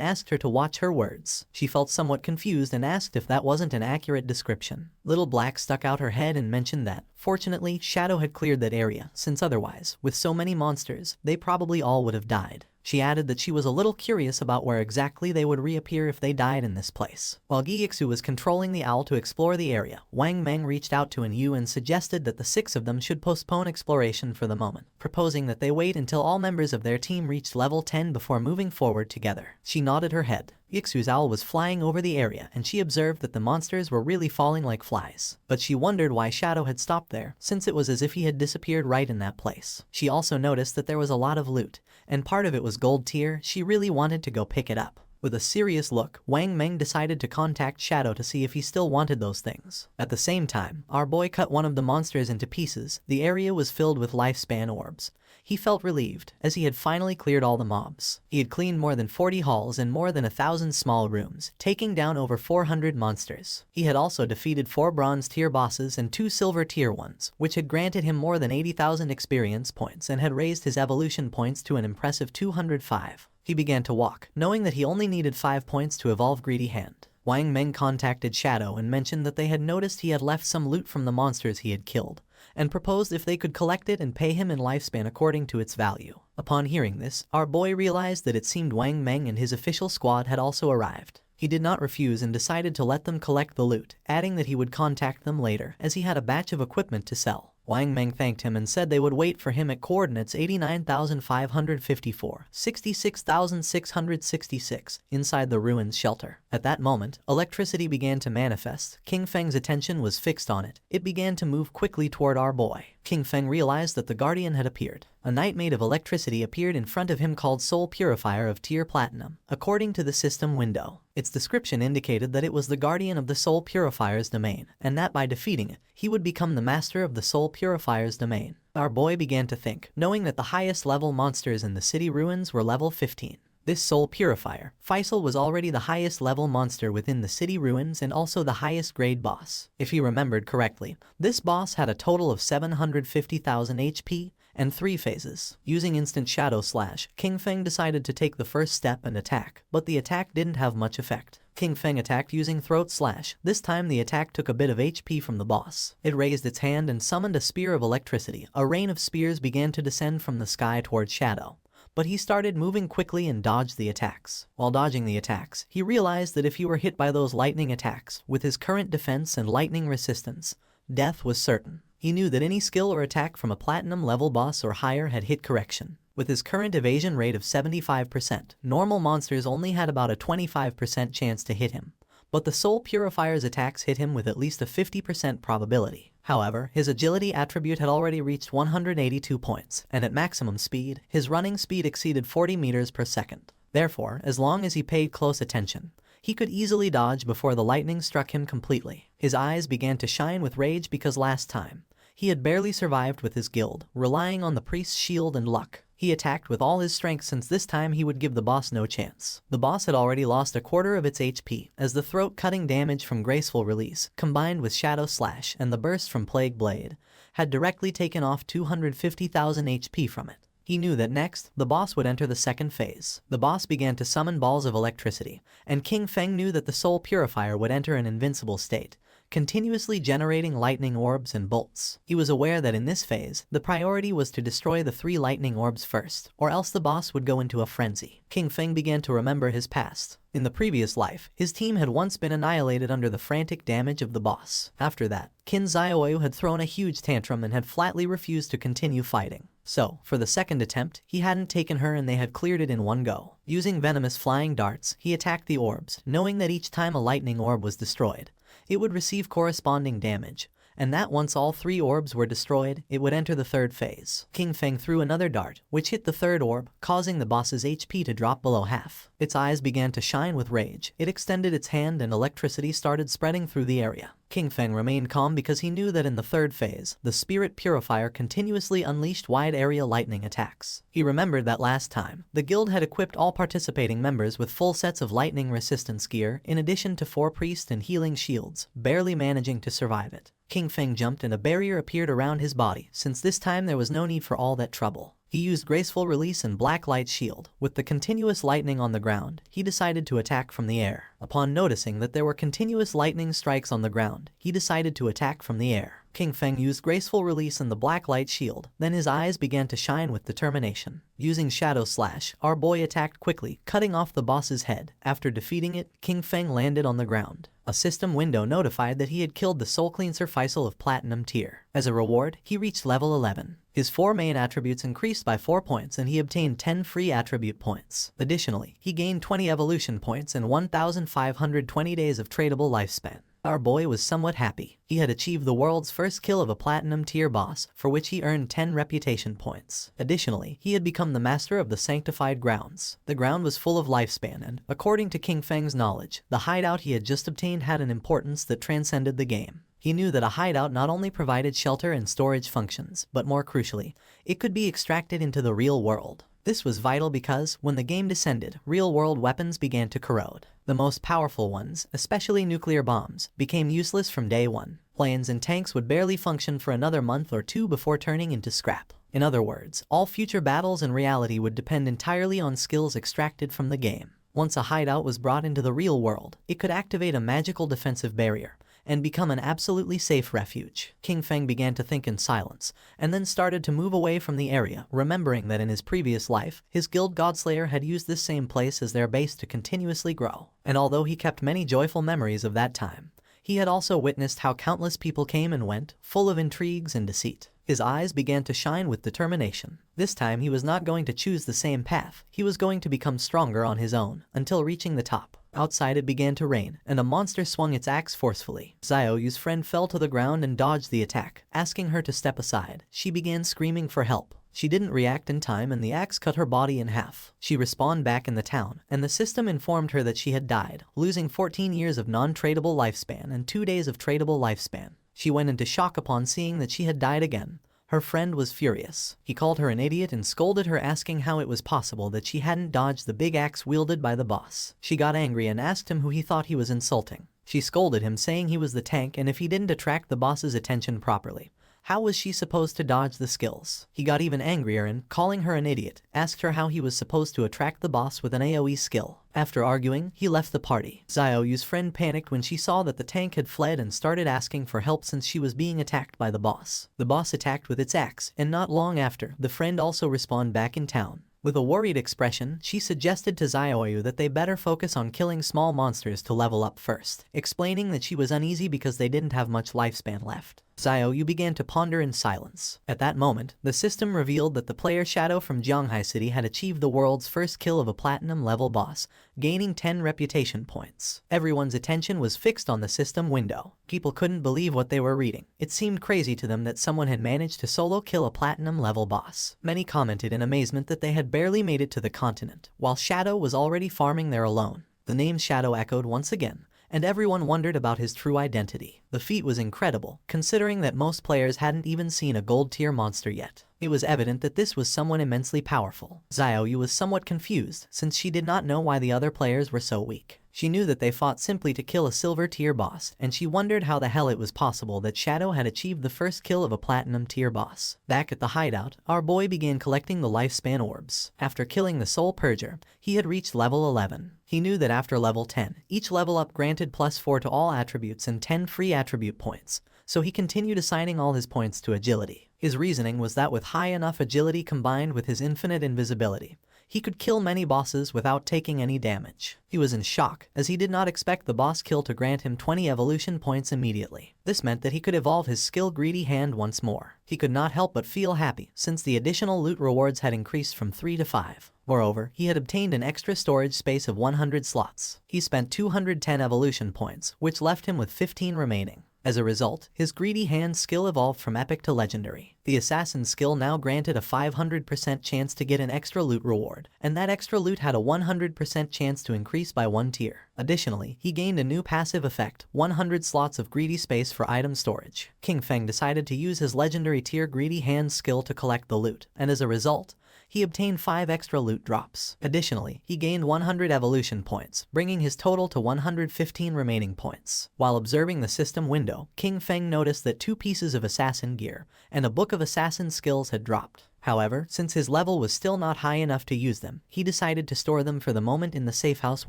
asked her to watch her words. She felt somewhat confused and asked if that wasn't an accurate description. Little Black stuck out her head and mentioned that, fortunately, Shadow had cleared that area, since otherwise, with so many monsters, they probably all would have died. She added that she was a little curious about where exactly they would reappear if they died in this place. While Giyixu was controlling the owl to explore the area, Wang Meng reached out to Yu and suggested that the six of them should postpone exploration for the moment, proposing that they wait until all members of their team reached level 10 before moving forward together. She nodded her head. Yixu's owl was flying over the area and she observed that the monsters were really falling like flies. But she wondered why Shadow had stopped there, since it was as if he had disappeared right in that place. She also noticed that there was a lot of loot, and part of it was gold tier. She really wanted to go pick it up. With a serious look, Wang Meng decided to contact Shadow to see if he still wanted those things. At the same time, our boy cut one of the monsters into pieces. The area was filled with lifespan orbs. He felt relieved, as he had finally cleared all the mobs. He had cleaned more than 40 halls and more than 1,000 small rooms, taking down over 400 monsters. He had also defeated 4 bronze tier bosses and 2 silver tier ones, which had granted him more than 80,000 experience points and had raised his evolution points to an impressive 205. He began to walk, knowing that he only needed 5 points to evolve Greedy Hand. Wang Meng contacted Shadow and mentioned that they had noticed he had left some loot from the monsters he had killed, and proposed if they could collect it and pay him in lifespan according to its value. Upon hearing this, our boy realized that it seemed Wang Meng and his official squad had also arrived. He did not refuse and decided to let them collect the loot, adding that he would contact them later, as he had a batch of equipment to sell. Wang Meng thanked him and said they would wait for him at coordinates 89,554, 66,666, inside the ruins shelter. At that moment, electricity began to manifest. King Feng's attention was fixed on it. It began to move quickly toward our boy. King Feng realized that the Guardian had appeared. A knight made of electricity appeared in front of him called Soul Purifier of Tier Platinum, according to the system window. Its description indicated that it was the Guardian of the Soul Purifier's domain, and that by defeating it, he would become the master of the Soul Purifier's domain. Our boy began to think, knowing that the highest level monsters in the city ruins were level 15. This Soul Purifier, Faisal, was already the highest level monster within the city ruins and also the highest grade boss. If he remembered correctly, this boss had a total of 750,000 HP and 3 phases. Using instant shadow slash, King Feng decided to take the first step and attack, but the attack didn't have much effect. King Feng attacked using throat slash. This time the attack took a bit of HP from the boss. It raised its hand and summoned a spear of electricity. A rain of spears began to descend from the sky towards Shadow, but he started moving quickly and dodged the attacks. While dodging the attacks, he realized that if he were hit by those lightning attacks, with his current defense and lightning resistance, death was certain. He knew that any skill or attack from a platinum level boss or higher had hit correction. With his current evasion rate of 75%, normal monsters only had about a 25% chance to hit him, but the Soul Purifier's attacks hit him with at least a 50% probability. However, his agility attribute had already reached 182 points, and at maximum speed, his running speed exceeded 40 meters per second. Therefore, as long as he paid close attention, he could easily dodge before the lightning struck him completely. His eyes began to shine with rage because last time, he had barely survived with his guild, relying on the priest's shield and luck. He attacked with all his strength since this time he would give the boss no chance. The boss had already lost a quarter of its HP, as the throat-cutting damage from Graceful Release, combined with Shadow Slash and the burst from Plague Blade, had directly taken off 250,000 HP from it. He knew that next, the boss would enter the second phase. The boss began to summon balls of electricity, and King Feng knew that the Soul Purifier would enter an invincible state, continuously generating lightning orbs and bolts. He was aware that in this phase, the priority was to destroy the 3 lightning orbs first, or else the boss would go into a frenzy. King Feng began to remember his past. In the previous life, his team had once been annihilated under the frantic damage of the boss. After that, Qin Xiaoyu had thrown a huge tantrum and had flatly refused to continue fighting. So, for the second attempt, he hadn't taken her and they had cleared it in one go. Using venomous flying darts, he attacked the orbs, knowing that each time a lightning orb was destroyed, it would receive corresponding damage, and that once all 3 orbs were destroyed, it would enter the 3rd phase. King Feng threw another dart, which hit the 3rd orb, causing the boss's HP to drop below half. Its eyes began to shine with rage. It extended its hand and electricity started spreading through the area. King Feng remained calm because he knew that in the 3rd phase, the Spirit Purifier continuously unleashed wide-area lightning attacks. He remembered that last time, the guild had equipped all participating members with full sets of lightning resistance gear in addition to 4 priest and healing shields, barely managing to survive it. King Feng jumped and a barrier appeared around his body, since this time there was no need for all that trouble. He used Graceful Release and Black Light Shield. With the continuous lightning on the ground, he decided to attack from the air. Upon noticing that there were continuous lightning strikes on the ground, he decided to attack from the air. King Feng used Graceful Release and the Black Light Shield, then his eyes began to shine with determination. Using Shadow Slash, our boy attacked quickly, cutting off the boss's head. After defeating it, King Feng landed on the ground. A system window notified that he had killed the Soul Cleanser Faisal of Platinum tier. As a reward, he reached level 11. His 4 main attributes increased by 4 points and he obtained 10 free attribute points. Additionally, he gained 20 evolution points and 1,520 days of tradable lifespan. Our boy was somewhat happy. He had achieved the world's first kill of a platinum tier boss, for which he earned 10 reputation points. Additionally, he had become the master of the sanctified grounds. The ground was full of lifespan and, according to King Feng's knowledge, the hideout he had just obtained had an importance that transcended the game. He knew that a hideout not only provided shelter and storage functions, but more crucially, it could be extracted into the real world. This was vital because, when the game descended, real-world weapons began to corrode. The most powerful ones, especially nuclear bombs, became useless from day one. Planes and tanks would barely function for another month or 2 before turning into scrap. In other words, all future battles in reality would depend entirely on skills extracted from the game. Once a hideout was brought into the real world, it could activate a magical defensive barrier and become an absolutely safe refuge. King Feng began to think in silence, and then started to move away from the area, remembering that in his previous life, his guild Godslayer had used this same place as their base to continuously grow. And although he kept many joyful memories of that time, he had also witnessed how countless people came and went, full of intrigues and deceit. His eyes began to shine with determination. This time he was not going to choose the same path, he was going to become stronger on his own, until reaching the top. Outside it began to rain, and a monster swung its axe forcefully. Xiaoyu's friend fell to the ground and dodged the attack. Asking her to step aside, she began screaming for help. She didn't react in time and the axe cut her body in half. She respawned back in the town, and the system informed her that she had died, losing 14 years of non-tradable lifespan and 2 days of tradable lifespan. She went into shock upon seeing that she had died again. Her friend was furious. He called her an idiot and scolded her, asking how it was possible that she hadn't dodged the big axe wielded by the boss. She got angry and asked him who he thought he was insulting. She scolded him, saying he was the tank and if he didn't attract the boss's attention properly, how was she supposed to dodge the skills? He got even angrier and, calling her an idiot, asked her how he was supposed to attract the boss with an AoE skill. After arguing, he left the party. Xiaoyu's friend panicked when she saw that the tank had fled and started asking for help since she was being attacked by the boss. The boss attacked with its axe, and not long after, the friend also respawned back in town. With a worried expression, she suggested to Xiaoyu that they better focus on killing small monsters to level up first, explaining that she was uneasy because they didn't have much lifespan left. Xiaoyu began to ponder in silence. At that moment, the system revealed that the player Shadow from Jianghai City had achieved the world's first kill of a platinum level boss, gaining 10 reputation points. Everyone's attention was fixed on the system window. People couldn't believe what they were reading. It seemed crazy to them that someone had managed to solo kill a platinum level boss. Many commented in amazement that they had barely made it to the continent, while Shadow was already farming there alone. The name Shadow echoed once again, and everyone wondered about his true identity. The feat was incredible, considering that most players hadn't even seen a gold tier monster yet. It was evident that this was someone immensely powerful. Xiaoyu was somewhat confused since she did not know why the other players were so weak. She knew that they fought simply to kill a silver tier boss, and she wondered how the hell it was possible that Shadow had achieved the first kill of a platinum tier boss. Back at the hideout, our boy began collecting the lifespan orbs. After killing the Soul Purger, he had reached level 11. He knew that after level 10, each level up granted +4 to all attributes and 10 free attribute points, so he continued assigning all his points to agility. His reasoning was that with high enough agility combined with his infinite invisibility, he could kill many bosses without taking any damage. He was in shock, as he did not expect the boss kill to grant him 20 evolution points immediately. This meant that he could evolve his skill Greedy Hand once more. He could not help but feel happy, since the additional loot rewards had increased from 3 to 5. Moreover, he had obtained an extra storage space of 100 slots. He spent 210 evolution points, which left him with 15 remaining. As a result, his Greedy Hand skill evolved from epic to legendary. The assassin skill now granted a 500% chance to get an extra loot reward, and that extra loot had a 100% chance to increase by 1 tier. Additionally, he gained a new passive effect, 100 slots of greedy space for item storage. King Feng decided to use his legendary tier Greedy Hand skill to collect the loot, and as a result, he obtained 5 extra loot drops. Additionally, he gained 100 evolution points, bringing his total to 115 remaining points. While observing the system window, King Feng noticed that 2 pieces of assassin gear and a book of assassin skills had dropped. However, since his level was still not high enough to use them, he decided to store them for the moment in the safe house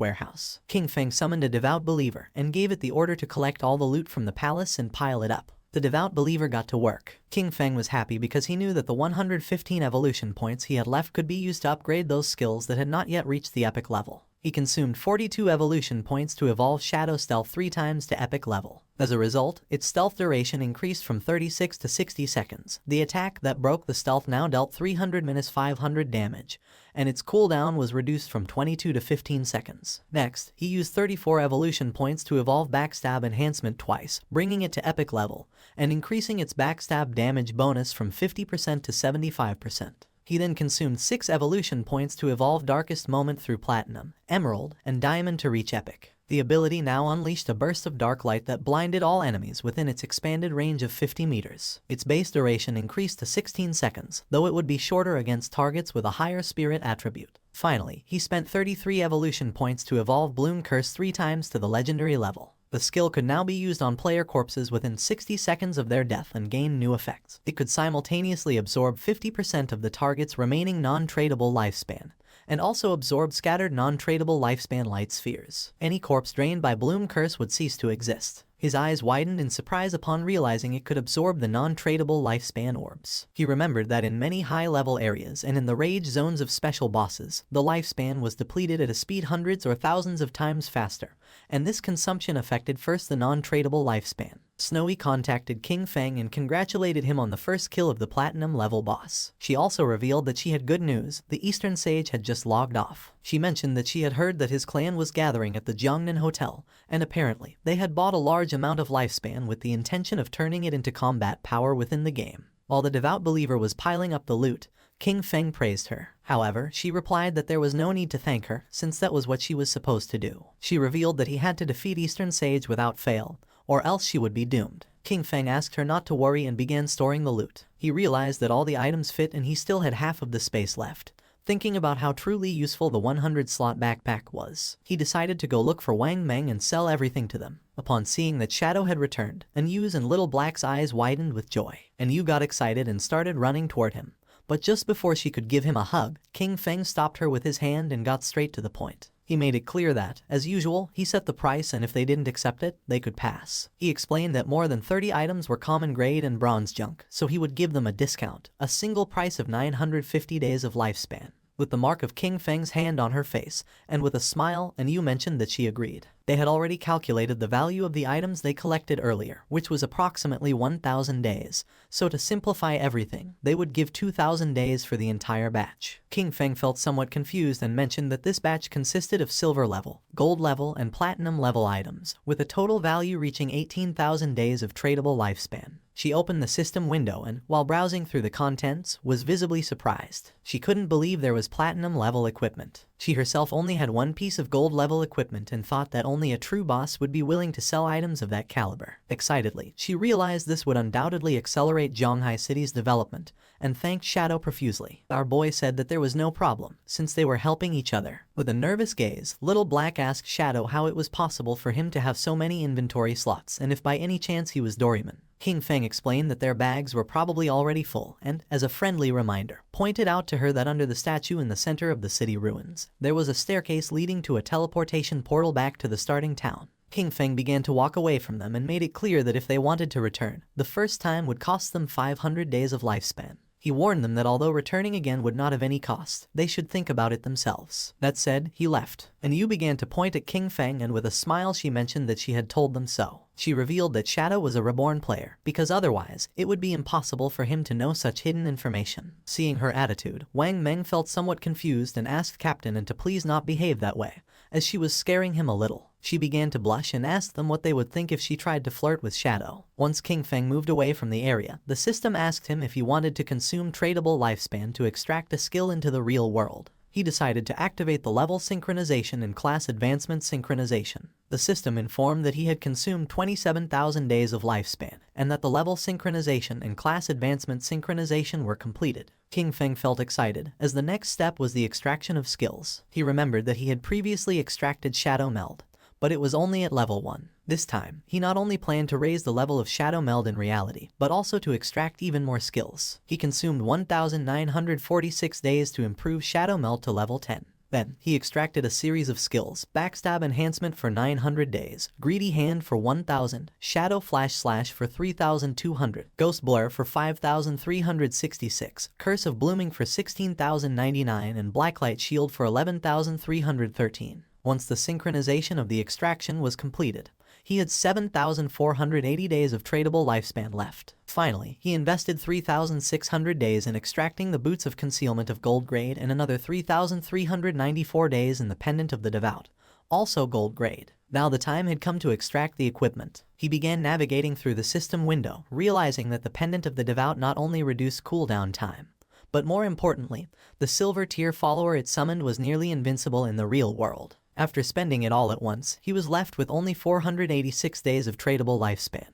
warehouse. King Feng summoned a devout believer and gave it the order to collect all the loot from the palace and pile it up. The devout believer got to work. King Feng was happy because he knew that the 115 evolution points he had left could be used to upgrade those skills that had not yet reached the epic level. He consumed 42 evolution points to evolve Shadow Stealth 3 times to epic level. As a result, its stealth duration increased from 36 to 60 seconds. The attack that broke the stealth now dealt 300-500 damage, and its cooldown was reduced from 22 to 15 seconds. Next, he used 34 evolution points to evolve Backstab Enhancement twice, bringing it to epic level, and increasing its backstab damage bonus from 50% to 75%. He then consumed 6 evolution points to evolve Darkest Moment through Platinum, Emerald, and Diamond to reach Epic. The ability now unleashed a burst of dark light that blinded all enemies within its expanded range of 50 meters. Its base duration increased to 16 seconds, though it would be shorter against targets with a higher spirit attribute. Finally, he spent 33 evolution points to evolve Bloom Curse 3 times to the legendary level. The skill could now be used on player corpses within 60 seconds of their death and gain new effects. It could simultaneously absorb 50% of the target's remaining non-tradable lifespan, and also absorb scattered non-tradable lifespan light spheres. Any corpse drained by Bloom Curse would cease to exist. His eyes widened in surprise upon realizing it could absorb the non-tradable lifespan orbs. He remembered that in many high-level areas and in the rage zones of special bosses, the lifespan was depleted at a speed hundreds or thousands of times faster, and this consumption affected first the non-tradable lifespan. Snowy contacted King Feng and congratulated him on the first kill of the platinum level boss. She also revealed that she had good news. The Eastern Sage had just logged off. She mentioned that she had heard that his clan was gathering at the Jiangnan Hotel, and apparently, they had bought a large amount of lifespan with the intention of turning it into combat power within the game. While the devout believer was piling up the loot, King Feng praised her. However, she replied that there was no need to thank her, since that was what she was supposed to do. She revealed that he had to defeat Eastern Sage without fail, or else she would be doomed. King Feng asked her not to worry and began storing the loot. He realized that all the items fit and he still had half of the space left. Thinking about how truly useful the 100-slot backpack was, he decided to go look for Wang Meng and sell everything to them. Upon seeing that Shadow had returned, Anyu's and Little Black's eyes widened with joy. Anyu got excited and started running toward him. But just before she could give him a hug, King Feng stopped her with his hand and got straight to the point. He made it clear that, as usual, he set the price and if they didn't accept it, they could pass. He explained that more than 30 items were common grade and bronze junk, so he would give them a discount, a single price of 950 days of lifespan. With the mark of King Feng's hand on her face, and with a smile, Anyu mentioned that she agreed. They had already calculated the value of the items they collected earlier, which was approximately 1,000 days, so to simplify everything, they would give 2,000 days for the entire batch. King Feng felt somewhat confused and mentioned that this batch consisted of silver level, gold level, and platinum level items, with a total value reaching 18,000 days of tradable lifespan. She opened the system window and, while browsing through the contents, was visibly surprised. She couldn't believe there was platinum level equipment. She herself only had one piece of gold level equipment and thought that only a true boss would be willing to sell items of that caliber. Excitedly, she realized this would undoubtedly accelerate Zhonghai City's development, and thanked Shadow profusely. Our boy said that there was no problem, since they were helping each other. With a nervous gaze, Little Black asked Shadow how it was possible for him to have so many inventory slots and if by any chance he was Doryman. King Feng explained that their bags were probably already full and, as a friendly reminder, pointed out to her that under the statue in the center of the city ruins, there was a staircase leading to a teleportation portal back to the starting town. King Feng began to walk away from them and made it clear that if they wanted to return, the first time would cost them 500 days of lifespan. He warned them that although returning again would not have any cost, they should think about it themselves. That said, he left, and Yu began to point at King Feng, and with a smile she mentioned that she had told them so. She revealed that Shadow was a reborn player, because otherwise, it would be impossible for him to know such hidden information. Seeing her attitude, Wang Meng felt somewhat confused and asked Captain N to please not behave that way, as she was scaring him a little. She began to blush and asked them what they would think if she tried to flirt with Shadow. Once King Feng moved away from the area, the system asked him if he wanted to consume tradable lifespan to extract a skill into the real world. He decided to activate the level synchronization and class advancement synchronization. The system informed that he had consumed 27,000 days of lifespan, and that the level synchronization and class advancement synchronization were completed. King Feng felt excited, as the next step was the extraction of skills. He remembered that he had previously extracted Shadow Meld, but it was only at level 1. This time, he not only planned to raise the level of Shadow Meld in reality, but also to extract even more skills. He consumed 1,946 days to improve Shadow Meld to level 10. Then, he extracted a series of skills: Backstab Enhancement for 900 days, Greedy Hand for 1,000, Shadow Flash Slash for 3,200, Ghost Blur for 5,366, Curse of Blooming for 16,099, and Blacklight Shield for 11,313. Once the synchronization of the extraction was completed, he had 7,480 days of tradable lifespan left. Finally, he invested 3,600 days in extracting the Boots of Concealment of Gold Grade and another 3,394 days in the Pendant of the Devout, also Gold Grade. Now the time had come to extract the equipment. He began navigating through the system window, realizing that the Pendant of the Devout not only reduced cooldown time, but more importantly, the silver tier follower it summoned was nearly invincible in the real world. After spending it all at once, he was left with only 486 days of tradable lifespan.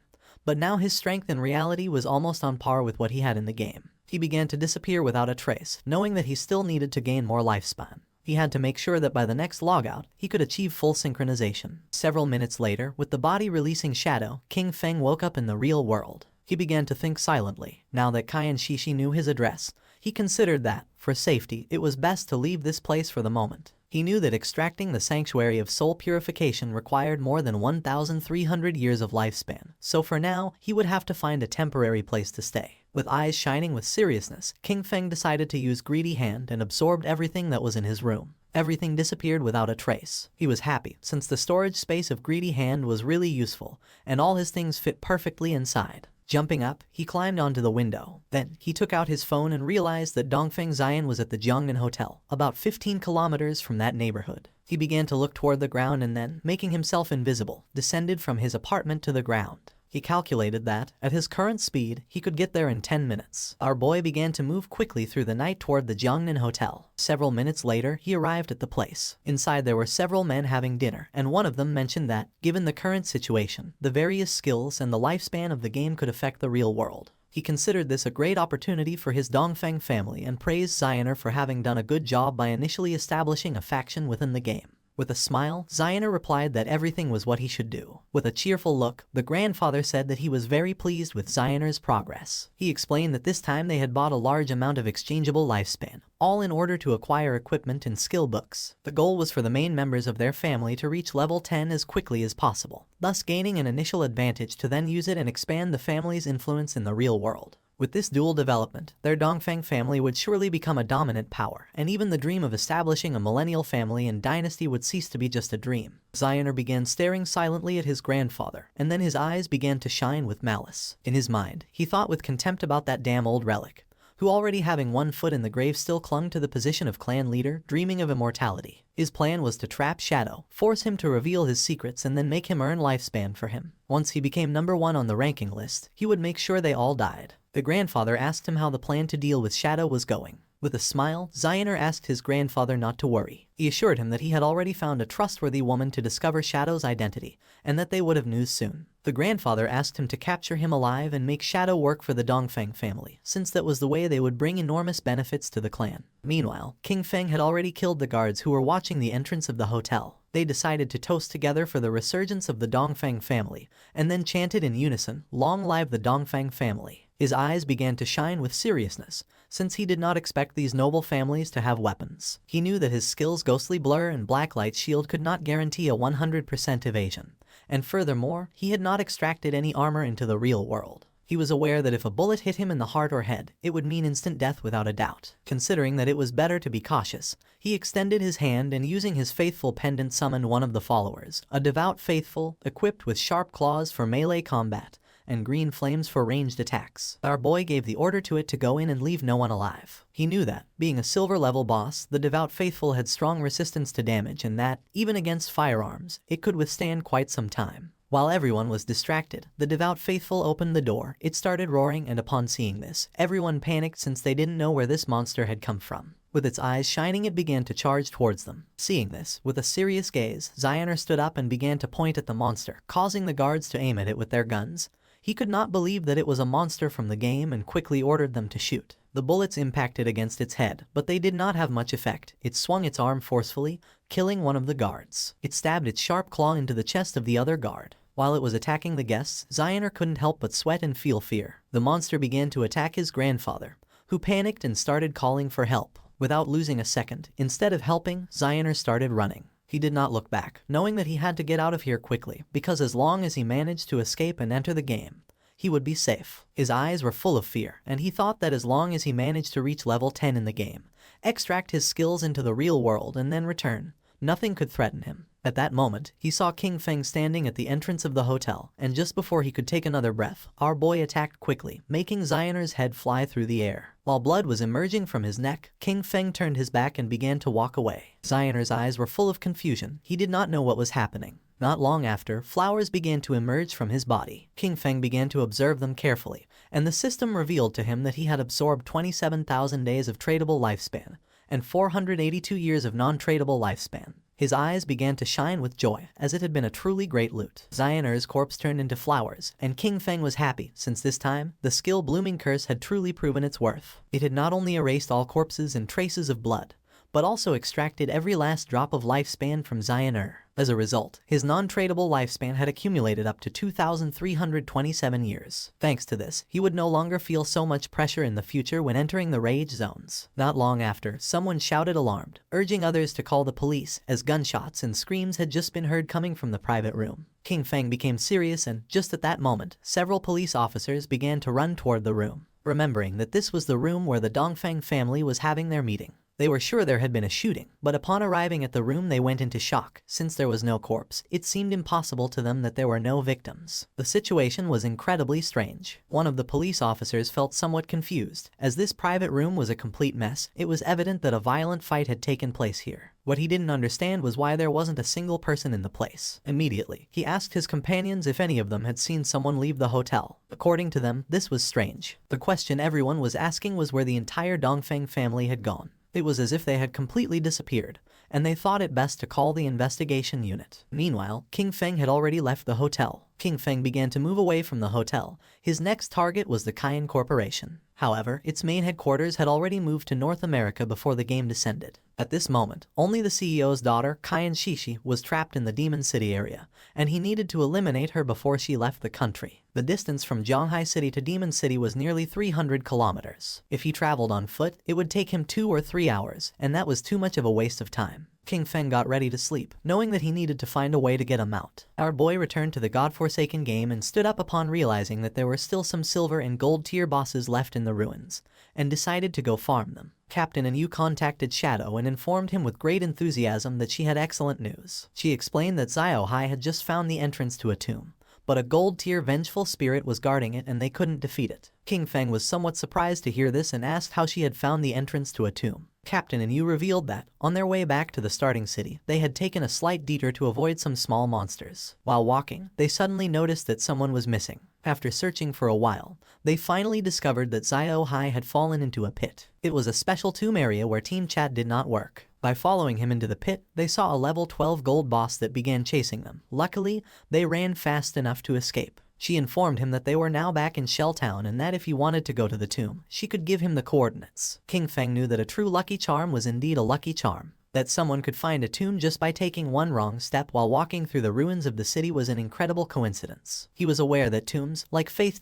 But now his strength in reality was almost on par with what he had in the game. He began to disappear without a trace, knowing that he still needed to gain more lifespan. He had to make sure that by the next logout, he could achieve full synchronization. Several minutes later, with the body releasing Shadow, King Feng woke up in the real world. He began to think silently. Now that Kai and Shishi knew his address, he considered that, for safety, it was best to leave this place for the moment. He knew that extracting the Sanctuary of Soul Purification required more than 1,300 years of lifespan, so for now, he would have to find a temporary place to stay. With eyes shining with seriousness, King Feng decided to use Greedy Hand and absorbed everything that was in his room. Everything disappeared without a trace. He was happy, since the storage space of Greedy Hand was really useful, and all his things fit perfectly inside. Jumping up, he climbed onto the window. Then, he took out his phone and realized that Dongfeng Zion was at the Jiangnan Hotel, about 15 kilometers from that neighborhood. He began to look toward the ground and then, making himself invisible, descended from his apartment to the ground. He calculated that, at his current speed, he could get there in 10 minutes. Our boy began to move quickly through the night toward the Jiangnan Hotel. Several minutes later, he arrived at the place. Inside there were several men having dinner, and one of them mentioned that, given the current situation, the various skills and the lifespan of the game could affect the real world. He considered this a great opportunity for his Dongfeng family and praised Zioner for having done a good job by initially establishing a faction within the game. With a smile, Zioner replied that everything was what he should do. With a cheerful look, the grandfather said that he was very pleased with Zioner's progress. He explained that this time they had bought a large amount of exchangeable lifespan, all in order to acquire equipment and skill books. The goal was for the main members of their family to reach level 10 as quickly as possible, thus gaining an initial advantage to then use it and expand the family's influence in the real world. With this dual development, their Dongfeng family would surely become a dominant power, and even the dream of establishing a millennial family and dynasty would cease to be just a dream. Zioner began staring silently at his grandfather, and then his eyes began to shine with malice. In his mind, he thought with contempt about that damn old relic, who already having one foot in the grave still clung to the position of clan leader, dreaming of immortality. His plan was to trap Shadow, force him to reveal his secrets, and then make him earn lifespan for him. Once he became number 1 on the ranking list, he would make sure they all died. The grandfather asked him how the plan to deal with Shadow was going. With a smile, Zioner asked his grandfather not to worry. He assured him that he had already found a trustworthy woman to discover Shadow's identity, and that they would have news soon. The grandfather asked him to capture him alive and make shadow work for the Dongfeng family, since that was the way they would bring enormous benefits to the clan. Meanwhile, King Feng had already killed the guards who were watching the entrance of the hotel. They decided to toast together for the resurgence of the Dongfeng family, and then chanted in unison, "Long live the Dongfeng family." His eyes began to shine with seriousness, since he did not expect these noble families to have weapons. He knew that his skills Ghostly Blur and Blacklight Shield could not guarantee a 100% evasion, and furthermore, he had not extracted any armor into the real world. He was aware that if a bullet hit him in the heart or head, it would mean instant death without a doubt. Considering that it was better to be cautious, he extended his hand and using his faithful pendant summoned one of the followers, a devout faithful, equipped with sharp claws for melee combat, and green flames for ranged attacks. Our boy gave the order to it to go in and leave no one alive. He knew that, being a silver level boss, the devout faithful had strong resistance to damage and that, even against firearms, it could withstand quite some time. While everyone was distracted, the devout faithful opened the door, it started roaring, and upon seeing this, everyone panicked since they didn't know where this monster had come from. With its eyes shining, it began to charge towards them. Seeing this, with a serious gaze, Xioner stood up and began to point at the monster, causing the guards to aim at it with their guns. He could not believe that it was a monster from the game and quickly ordered them to shoot. The bullets impacted against its head, but they did not have much effect. It swung its arm forcefully, killing one of the guards. It stabbed its sharp claw into the chest of the other guard. While it was attacking the guests, Xioner couldn't help but sweat and feel fear. The monster began to attack his grandfather, who panicked and started calling for help. Without losing a second, instead of helping, Xioner started running. He did not look back, knowing that he had to get out of here quickly, because as long as he managed to escape and enter the game, he would be safe. His eyes were full of fear, and he thought that as long as he managed to reach level 10 in the game, extract his skills into the real world and then return, nothing could threaten him. At that moment, he saw King Feng standing at the entrance of the hotel, and just before he could take another breath, our boy attacked quickly, making Xioner's head fly through the air. While blood was emerging from his neck, King Feng turned his back and began to walk away. Xioner's eyes were full of confusion. He did not know what was happening. Not long after, flowers began to emerge from his body. King Feng began to observe them carefully, and the system revealed to him that he had absorbed 27,000 days of tradable lifespan, and 482 years of non-tradable lifespan. His eyes began to shine with joy, as it had been a truly great loot. Xioner's corpse turned into flowers, and King Feng was happy, since this time, the skill Blooming Curse had truly proven its worth. It had not only erased all corpses and traces of blood, but also extracted every last drop of lifespan from Xioner. As a result, his non-tradable lifespan had accumulated up to 2,327 years. Thanks to this, he would no longer feel so much pressure in the future when entering the rage zones. Not long after, someone shouted alarmed, urging others to call the police, as gunshots and screams had just been heard coming from the private room. King Feng became serious, and just at that moment, several police officers began to run toward the room, remembering that this was the room where the Dongfeng family was having their meeting. They were sure there had been a shooting, but upon arriving at the room they went into shock. Since there was no corpse, it seemed impossible to them that there were no victims. The situation was incredibly strange. One of the police officers felt somewhat confused. As this private room was a complete mess, it was evident that a violent fight had taken place here. What he didn't understand was why there wasn't a single person in the place. Immediately, he asked his companions if any of them had seen someone leave the hotel. According to them, this was strange. The question everyone was asking was where the entire Dongfeng family had gone. It was as if they had completely disappeared, and they thought it best to call the investigation unit. Meanwhile, King Feng had already left the hotel. King Feng began to move away from the hotel. His next target was the Cayenne Corporation. However, its main headquarters had already moved to North America before the game descended. At this moment, only the CEO's daughter, Cayenne Shishi, was trapped in the Demon City area, and he needed to eliminate her before she left the country. The distance from Zhonghai City to Demon City was nearly 300 kilometers. If he traveled on foot, it would take him 2 or 3 hours, and that was too much of a waste of time. King Feng got ready to sleep, knowing that he needed to find a way to get a mount. Our boy returned to the godforsaken game and stood up upon realizing that there were still some silver and gold tier bosses left in the ruins, and decided to go farm them. Captain Anu contacted Shadow and informed him with great enthusiasm that she had excellent news. She explained that Xiao Hai had just found the entrance to a tomb, but a gold-tier vengeful spirit was guarding it and they couldn't defeat it. King Feng was somewhat surprised to hear this and asked how she had found the entrance to a tomb. Captain and Yu revealed that, on their way back to the starting city, they had taken a slight detour to avoid some small monsters. While walking, they suddenly noticed that someone was missing. After searching for a while, they finally discovered that Xiao Hai had fallen into a pit. It was a special tomb area where team chat did not work. By following him into the pit, they saw a level 12 gold boss that began chasing them. Luckily, they ran fast enough to escape. She informed him that they were now back in Shell Town and that if he wanted to go to the tomb, she could give him the coordinates. King Feng knew that a true lucky charm was indeed a lucky charm. That someone could find a tomb just by taking one wrong step while walking through the ruins of the city was an incredible coincidence. He was aware that tombs, like faith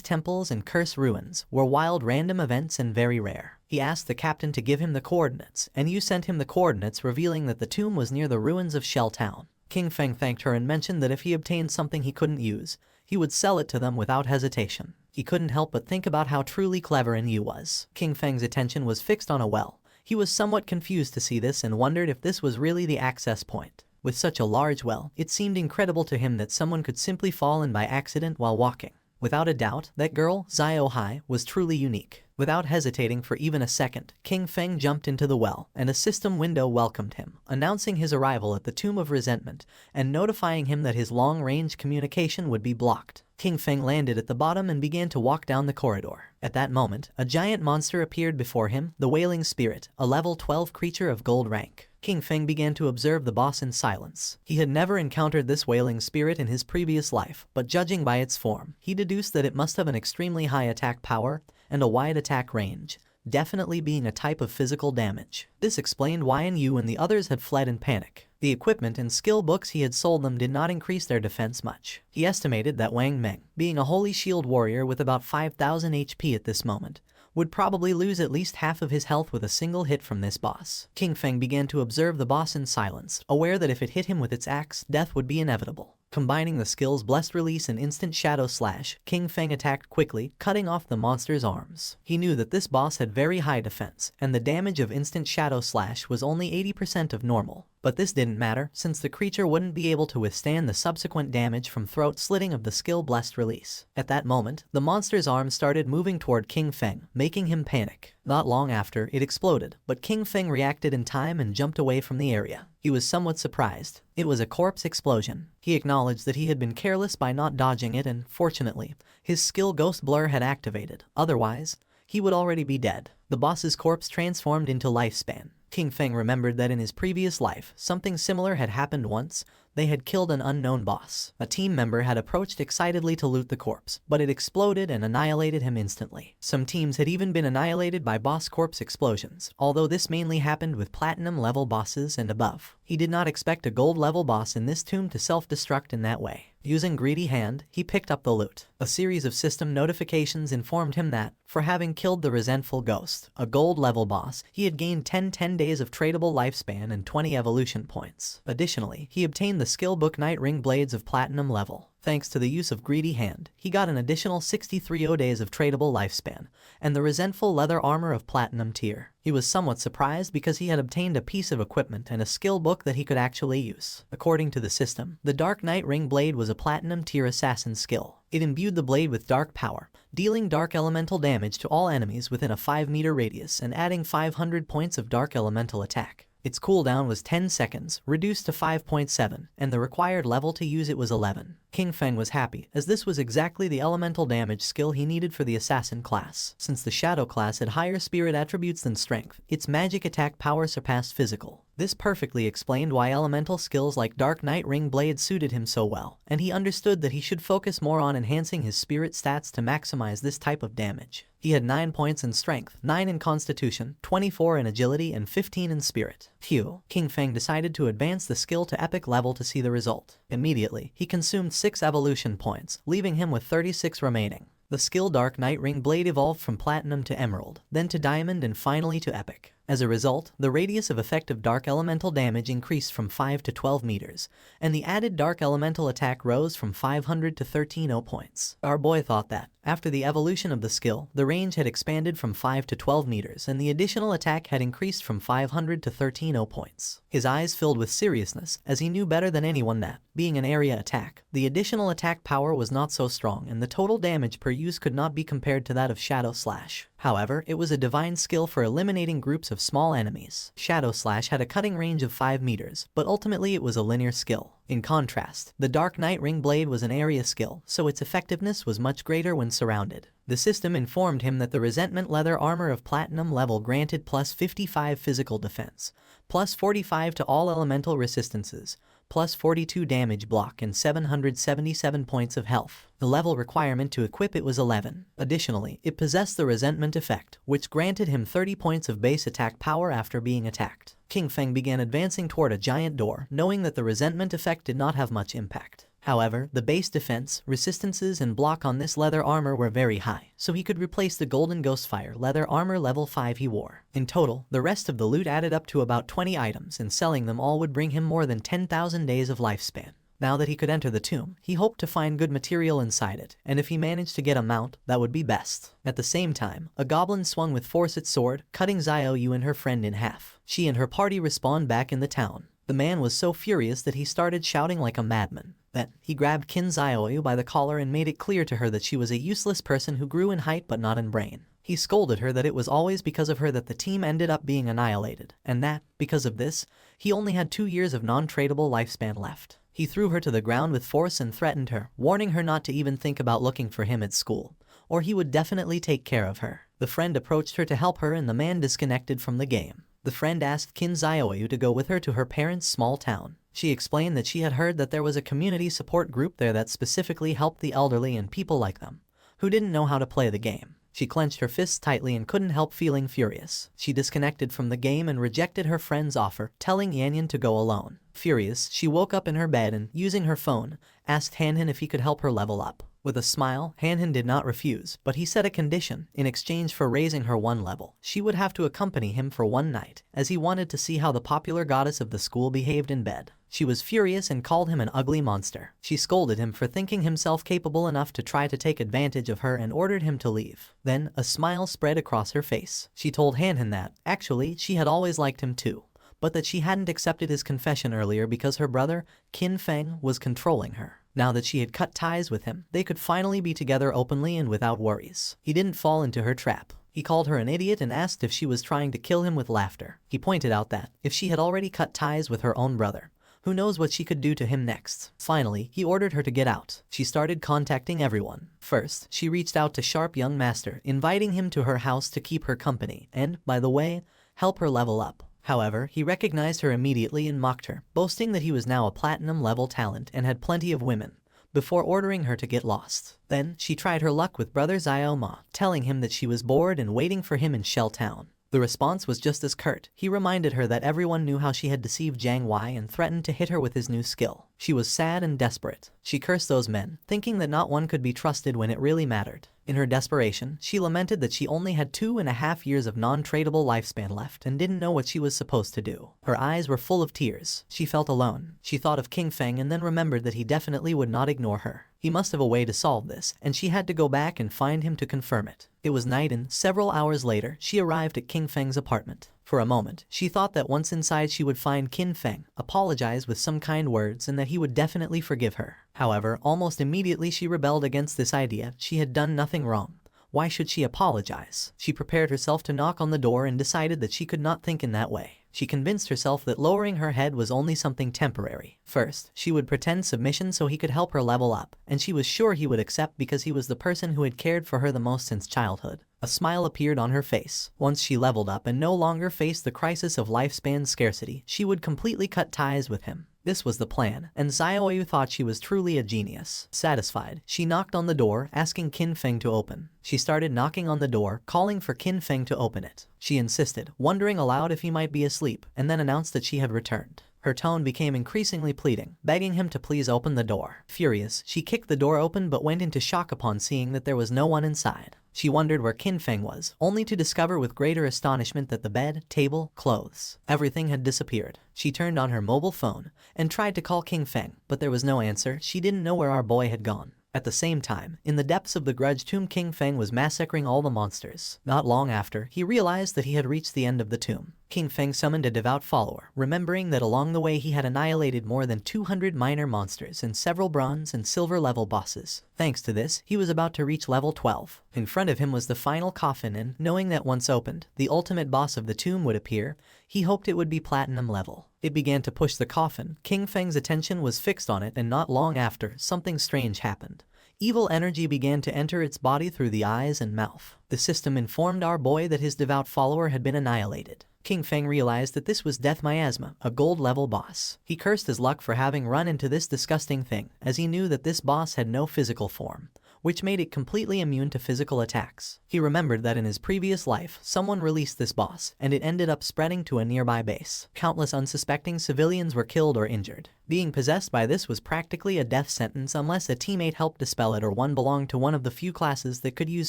temples and curse ruins, were wild random events and very rare. He asked the captain to give him the coordinates, and Yu sent him the coordinates revealing that the tomb was near the ruins of Shell Town. King Feng thanked her and mentioned that if he obtained something he couldn't use, he would sell it to them without hesitation. He couldn't help but think about how truly clever Yu was. King Feng's attention was fixed on a well. He was somewhat confused to see this and wondered if this was really the access point. With such a large well, it seemed incredible to him that someone could simply fall in by accident while walking. Without a doubt, that girl, Zio Hai, was truly unique. Without hesitating for even a second, King Feng jumped into the well, and a system window welcomed him, announcing his arrival at the Tomb of Resentment, and notifying him that his long-range communication would be blocked. King Feng landed at the bottom and began to walk down the corridor. At that moment, a giant monster appeared before him, the Wailing Spirit, a level 12 creature of gold rank. King Feng began to observe the boss in silence. He had never encountered this Wailing Spirit in his previous life, but judging by its form, he deduced that it must have an extremely high attack power and a wide attack range, definitely being a type of physical damage. This explained why Yu and the others had fled in panic. The equipment and skill books he had sold them did not increase their defense much. He estimated that Wang Meng, being a holy shield warrior with about 5,000 HP at this moment, would probably lose at least half of his health with a single hit from this boss. King Feng began to observe the boss in silence, aware that if it hit him with its axe, death would be inevitable. Combining the skills Blessed Release and Instant Shadow Slash, King Feng attacked quickly, cutting off the monster's arms. He knew that this boss had very high defense, and the damage of Instant Shadow Slash was only 80% of normal. But this didn't matter, since the creature wouldn't be able to withstand the subsequent damage from throat slitting of the skill Blessed Release. At that moment, the monster's arms started moving toward King Feng, making him panic. Not long after, it exploded, but King Feng reacted in time and jumped away from the area. He was somewhat surprised. It was a corpse explosion. He acknowledged that he had been careless by not dodging it and, fortunately, his skill Ghost Blur had activated. Otherwise, he would already be dead. The boss's corpse transformed into Lifespan. King Feng remembered that in his previous life, something similar had happened once. They had killed an unknown boss. A team member had approached excitedly to loot the corpse, but it exploded and annihilated him instantly. Some teams had even been annihilated by boss corpse explosions, although this mainly happened with platinum level bosses and above. He did not expect a gold level boss in this tomb to self-destruct in that way. Using Greedy Hand, he picked up the loot. A series of system notifications informed him that, for having killed the resentful ghost, a gold level boss, he had gained 10 days of tradable lifespan and 20 evolution points. Additionally, he obtained the skill book Night Ring Blades of platinum level. Thanks to the use of Greedy Hand, he got an additional 63 days of tradable lifespan, and the resentful leather armor of platinum tier. He was somewhat surprised because he had obtained a piece of equipment and a skill book that he could actually use. According to the system, the Dark Night Ring Blade was a platinum tier assassin skill. It imbued the blade with dark power, dealing dark elemental damage to all enemies within a 5-meter radius and adding 500 points of dark elemental attack. Its cooldown was 10 seconds, reduced to 5.7, and the required level to use it was 11. King Feng was happy, as this was exactly the elemental damage skill he needed for the assassin class. Since the shadow class had higher spirit attributes than strength, its magic attack power surpassed physical. This perfectly explained why elemental skills like Dark Night Ring Blade suited him so well, and he understood that he should focus more on enhancing his spirit stats to maximize this type of damage. He had 9 points in strength, 9 in constitution, 24 in agility, and 15 in spirit. Phew. King Feng decided to advance the skill to epic level to see the result. Immediately, he consumed 6 evolution points, leaving him with 36 remaining. The skill Dark Night Ring Blade evolved from Platinum to Emerald, then to Diamond and finally to Epic. As a result, the radius of effective dark elemental damage increased from 5 to 12 meters, and the added dark elemental attack rose from 500 to 13 points. Our boy thought that, after the evolution of the skill, the range had expanded from 5 to 12 meters and the additional attack had increased from 500 to 13 points. His eyes filled with seriousness, as he knew better than anyone that, being an area attack, the additional attack power was not so strong and the total damage per use could not be compared to that of Shadow Slash. However, it was a divine skill for eliminating groups of small enemies. Shadow Slash had a cutting range of 5 meters, but ultimately it was a linear skill. In contrast, the Dark Knight Ring Blade was an area skill, so its effectiveness was much greater when surrounded. The system informed him that the Resentment Leather Armor of Platinum level granted plus 55 physical defense, plus 45 to all elemental resistances, plus 42 damage block and 777 points of health. The level requirement to equip it was 11. Additionally, it possessed the Resentment effect, which granted him 30 points of base attack power after being attacked. King Feng began advancing toward a giant door, knowing that the Resentment effect did not have much impact. However, the base defense, resistances, and block on this leather armor were very high, so he could replace the Golden Ghostfire leather armor level 5 he wore. In total, the rest of the loot added up to about 20 items, and selling them all would bring him more than 10,000 days of lifespan. Now that he could enter the tomb, he hoped to find good material inside it, and if he managed to get a mount, that would be best. At the same time, a goblin swung with force its sword, cutting Xiaoyu and her friend in half. She and her party respawned back in the town. The man was so furious that he started shouting like a madman. Then, he grabbed Qin Xiaoyu by the collar and made it clear to her that she was a useless person who grew in height but not in brain. He scolded her that it was always because of her that the team ended up being annihilated, and that, because of this, he only had 2 years of non-tradable lifespan left. He threw her to the ground with force and threatened her, warning her not to even think about looking for him at school, or he would definitely take care of her. The friend approached her to help her and the man disconnected from the game. The friend asked Qin Xiaoyu to go with her to her parents' small town. She explained that she had heard that there was a community support group there that specifically helped the elderly and people like them, who didn't know how to play the game. She clenched her fists tightly and couldn't help feeling furious. She disconnected from the game and rejected her friend's offer, telling Yanyan to go alone. Furious, she woke up in her bed and, using her phone, asked Hanhan if he could help her level up. With a smile, Hanhan did not refuse, but he set a condition. In exchange for raising her 1 level, she would have to accompany him for 1 night, as he wanted to see how the popular goddess of the school behaved in bed. She was furious and called him an ugly monster. She scolded him for thinking himself capable enough to try to take advantage of her and ordered him to leave. Then, a smile spread across her face. She told Hanhan that, actually, she had always liked him too, but that she hadn't accepted his confession earlier because her brother, Qin Feng, was controlling her. Now that she had cut ties with him, they could finally be together openly and without worries. He didn't fall into her trap. He called her an idiot and asked if she was trying to kill him with laughter. He pointed out that, if she had already cut ties with her own brother, who knows what she could do to him next. Finally, he ordered her to get out. She started contacting everyone. First, she reached out to Sharp Young Master, inviting him to her house to keep her company and, by the way, help her level up. However, he recognized her immediately and mocked her, boasting that he was now a platinum-level talent and had plenty of women, before ordering her to get lost. Then, she tried her luck with brother Xiao Ma, telling him that she was bored and waiting for him in Shell Town. The response was just as curt. He reminded her that everyone knew how she had deceived Jiang Wei and threatened to hit her with his new skill. She was sad and desperate. She cursed those men, thinking that not one could be trusted when it really mattered. In her desperation, she lamented that she only had 2.5 years of non-tradable lifespan left and didn't know what she was supposed to do. Her eyes were full of tears. She felt alone. She thought of King Feng and then remembered that he definitely would not ignore her. He must have a way to solve this, and she had to go back and find him to confirm it. It was night and, several hours later, she arrived at King Feng's apartment. For a moment, she thought that once inside she would find Qin Feng, apologize with some kind words, and that he would definitely forgive her. However, almost immediately she rebelled against this idea. She had done nothing wrong. Why should she apologize? She prepared herself to knock on the door and decided that she could not think in that way. She convinced herself that lowering her head was only something temporary. First, she would pretend submission so he could help her level up, and she was sure he would accept because he was the person who had cared for her the most since childhood. A smile appeared on her face. Once she leveled up and no longer faced the crisis of lifespan scarcity, she would completely cut ties with him. This was the plan, and Xiaoyu thought she was truly a genius. Satisfied, she knocked on the door, asking Qin Feng to open. She started knocking on the door, calling for Qin Feng to open it. She insisted, wondering aloud if he might be asleep, and then announced that she had returned. Her tone became increasingly pleading, begging him to please open the door. Furious, she kicked the door open but went into shock upon seeing that there was no one inside. She wondered where Qin Feng was, only to discover with greater astonishment that the bed, table, clothes, everything had disappeared. She turned on her mobile phone and tried to call King Feng, but there was no answer. She didn't know where our boy had gone. At the same time, in the depths of the grudge tomb, King Feng was massacring all the monsters. Not long after, he realized that he had reached the end of the tomb. King Feng summoned a devout follower, remembering that along the way he had annihilated more than 200 minor monsters and several bronze and silver level bosses. Thanks to this, he was about to reach level 12. In front of him was the final coffin, and knowing that once opened, the ultimate boss of the tomb would appear, he hoped it would be platinum level. It began to push the coffin. King Feng's attention was fixed on it, and not long after, something strange happened. Evil energy began to enter its body through the eyes and mouth. The system informed our boy that his devout follower had been annihilated. King Feng realized that this was Death Miasma, a gold-level boss. He cursed his luck for having run into this disgusting thing, as he knew that this boss had no physical form, which made it completely immune to physical attacks. He remembered that in his previous life, someone released this boss, and it ended up spreading to a nearby base. Countless unsuspecting civilians were killed or injured. Being possessed by this was practically a death sentence unless a teammate helped dispel it or one belonged to one of the few classes that could use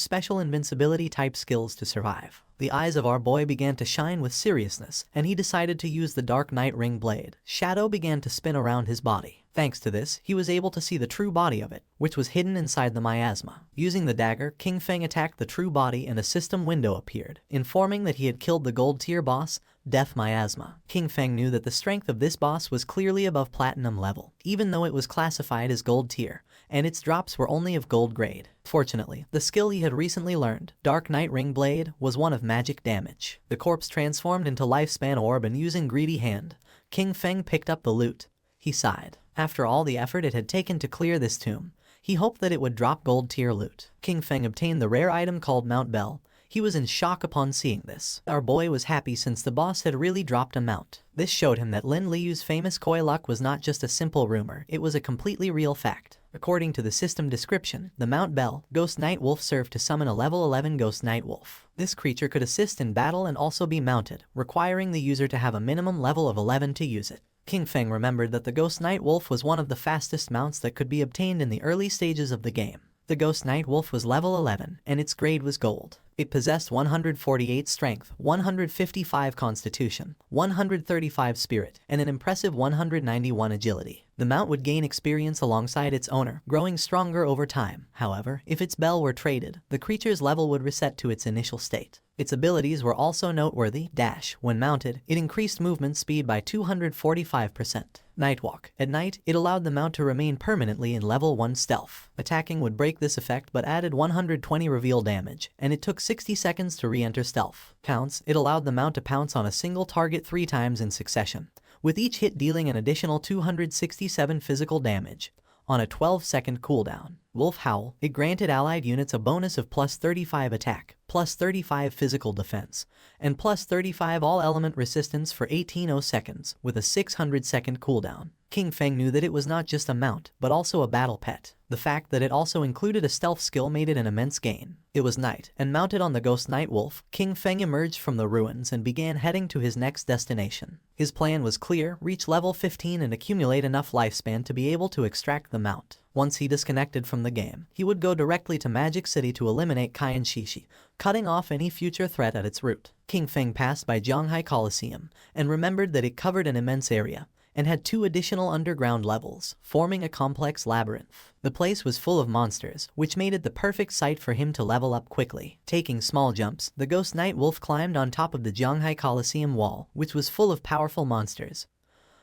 special invincibility-type skills to survive. The eyes of our boy began to shine with seriousness, and he decided to use the Dark Knight Ring blade. Shadow began to spin around his body. Thanks to this, he was able to see the true body of it, which was hidden inside the miasma. Using the dagger, King Feng attacked the true body and a system window appeared, informing that he had killed the gold tier boss, Death Miasma. King Feng knew that the strength of this boss was clearly above platinum level, even though it was classified as gold tier, and its drops were only of gold grade. Fortunately, the skill he had recently learned, Dark Knight Ring Blade, was one of magic damage. The corpse transformed into Lifespan Orb, and using Greedy Hand, King Feng picked up the loot. He sighed. After all the effort it had taken to clear this tomb, he hoped that it would drop gold tier loot. King Feng obtained the rare item called Mount Bell. He was in shock upon seeing this. Our boy was happy since the boss had really dropped a mount. This showed him that Lin Liu's famous Koi luck was not just a simple rumor, it was a completely real fact. According to the system description, the Mount Bell, Ghost Night Wolf, served to summon a level 11 Ghost Night Wolf. This creature could assist in battle and also be mounted, requiring the user to have a minimum level of 11 to use it. King Feng remembered that the Ghost Night Wolf was one of the fastest mounts that could be obtained in the early stages of the game. The Ghost Night Wolf was level 11, and its grade was gold. It possessed 148 strength, 155 constitution, 135 spirit, and an impressive 191 agility. The mount would gain experience alongside its owner, growing stronger over time. However, if its bell were traded, the creature's level would reset to its initial state. Its abilities were also noteworthy. Dash. When mounted, it increased movement speed by 245%. Nightwalk. At night, it allowed the mount to remain permanently in level 1 stealth. Attacking would break this effect but added 120 reveal damage, and it took 60 seconds to re-enter stealth. Pounce. It allowed the mount to pounce on a single target 3 times in succession, with each hit dealing an additional 267 physical damage on a 12-second cooldown. Wolf Howl. It granted allied units a bonus of plus 35 attack, plus 35 physical defense, and plus 35 all-element resistance for 18 seconds, with a 600-second cooldown. King Feng knew that it was not just a mount, but also a battle pet. The fact that it also included a stealth skill made it an immense gain. It was night, and mounted on the Ghost Night Wolf, King Feng emerged from the ruins and began heading to his next destination. His plan was clear: reach level 15 and accumulate enough lifespan to be able to extract the mount. Once he disconnected from the game, he would go directly to Magic City to eliminate Kai and Shishi, cutting off any future threat at its root. King Feng passed by Zhanghai Coliseum and remembered that it covered an immense area and had 2 additional underground levels, forming a complex labyrinth. The place was full of monsters, which made it the perfect site for him to level up quickly. Taking small jumps, the Ghost Night Wolf climbed on top of the Zhanghai Coliseum wall, which was full of powerful monsters,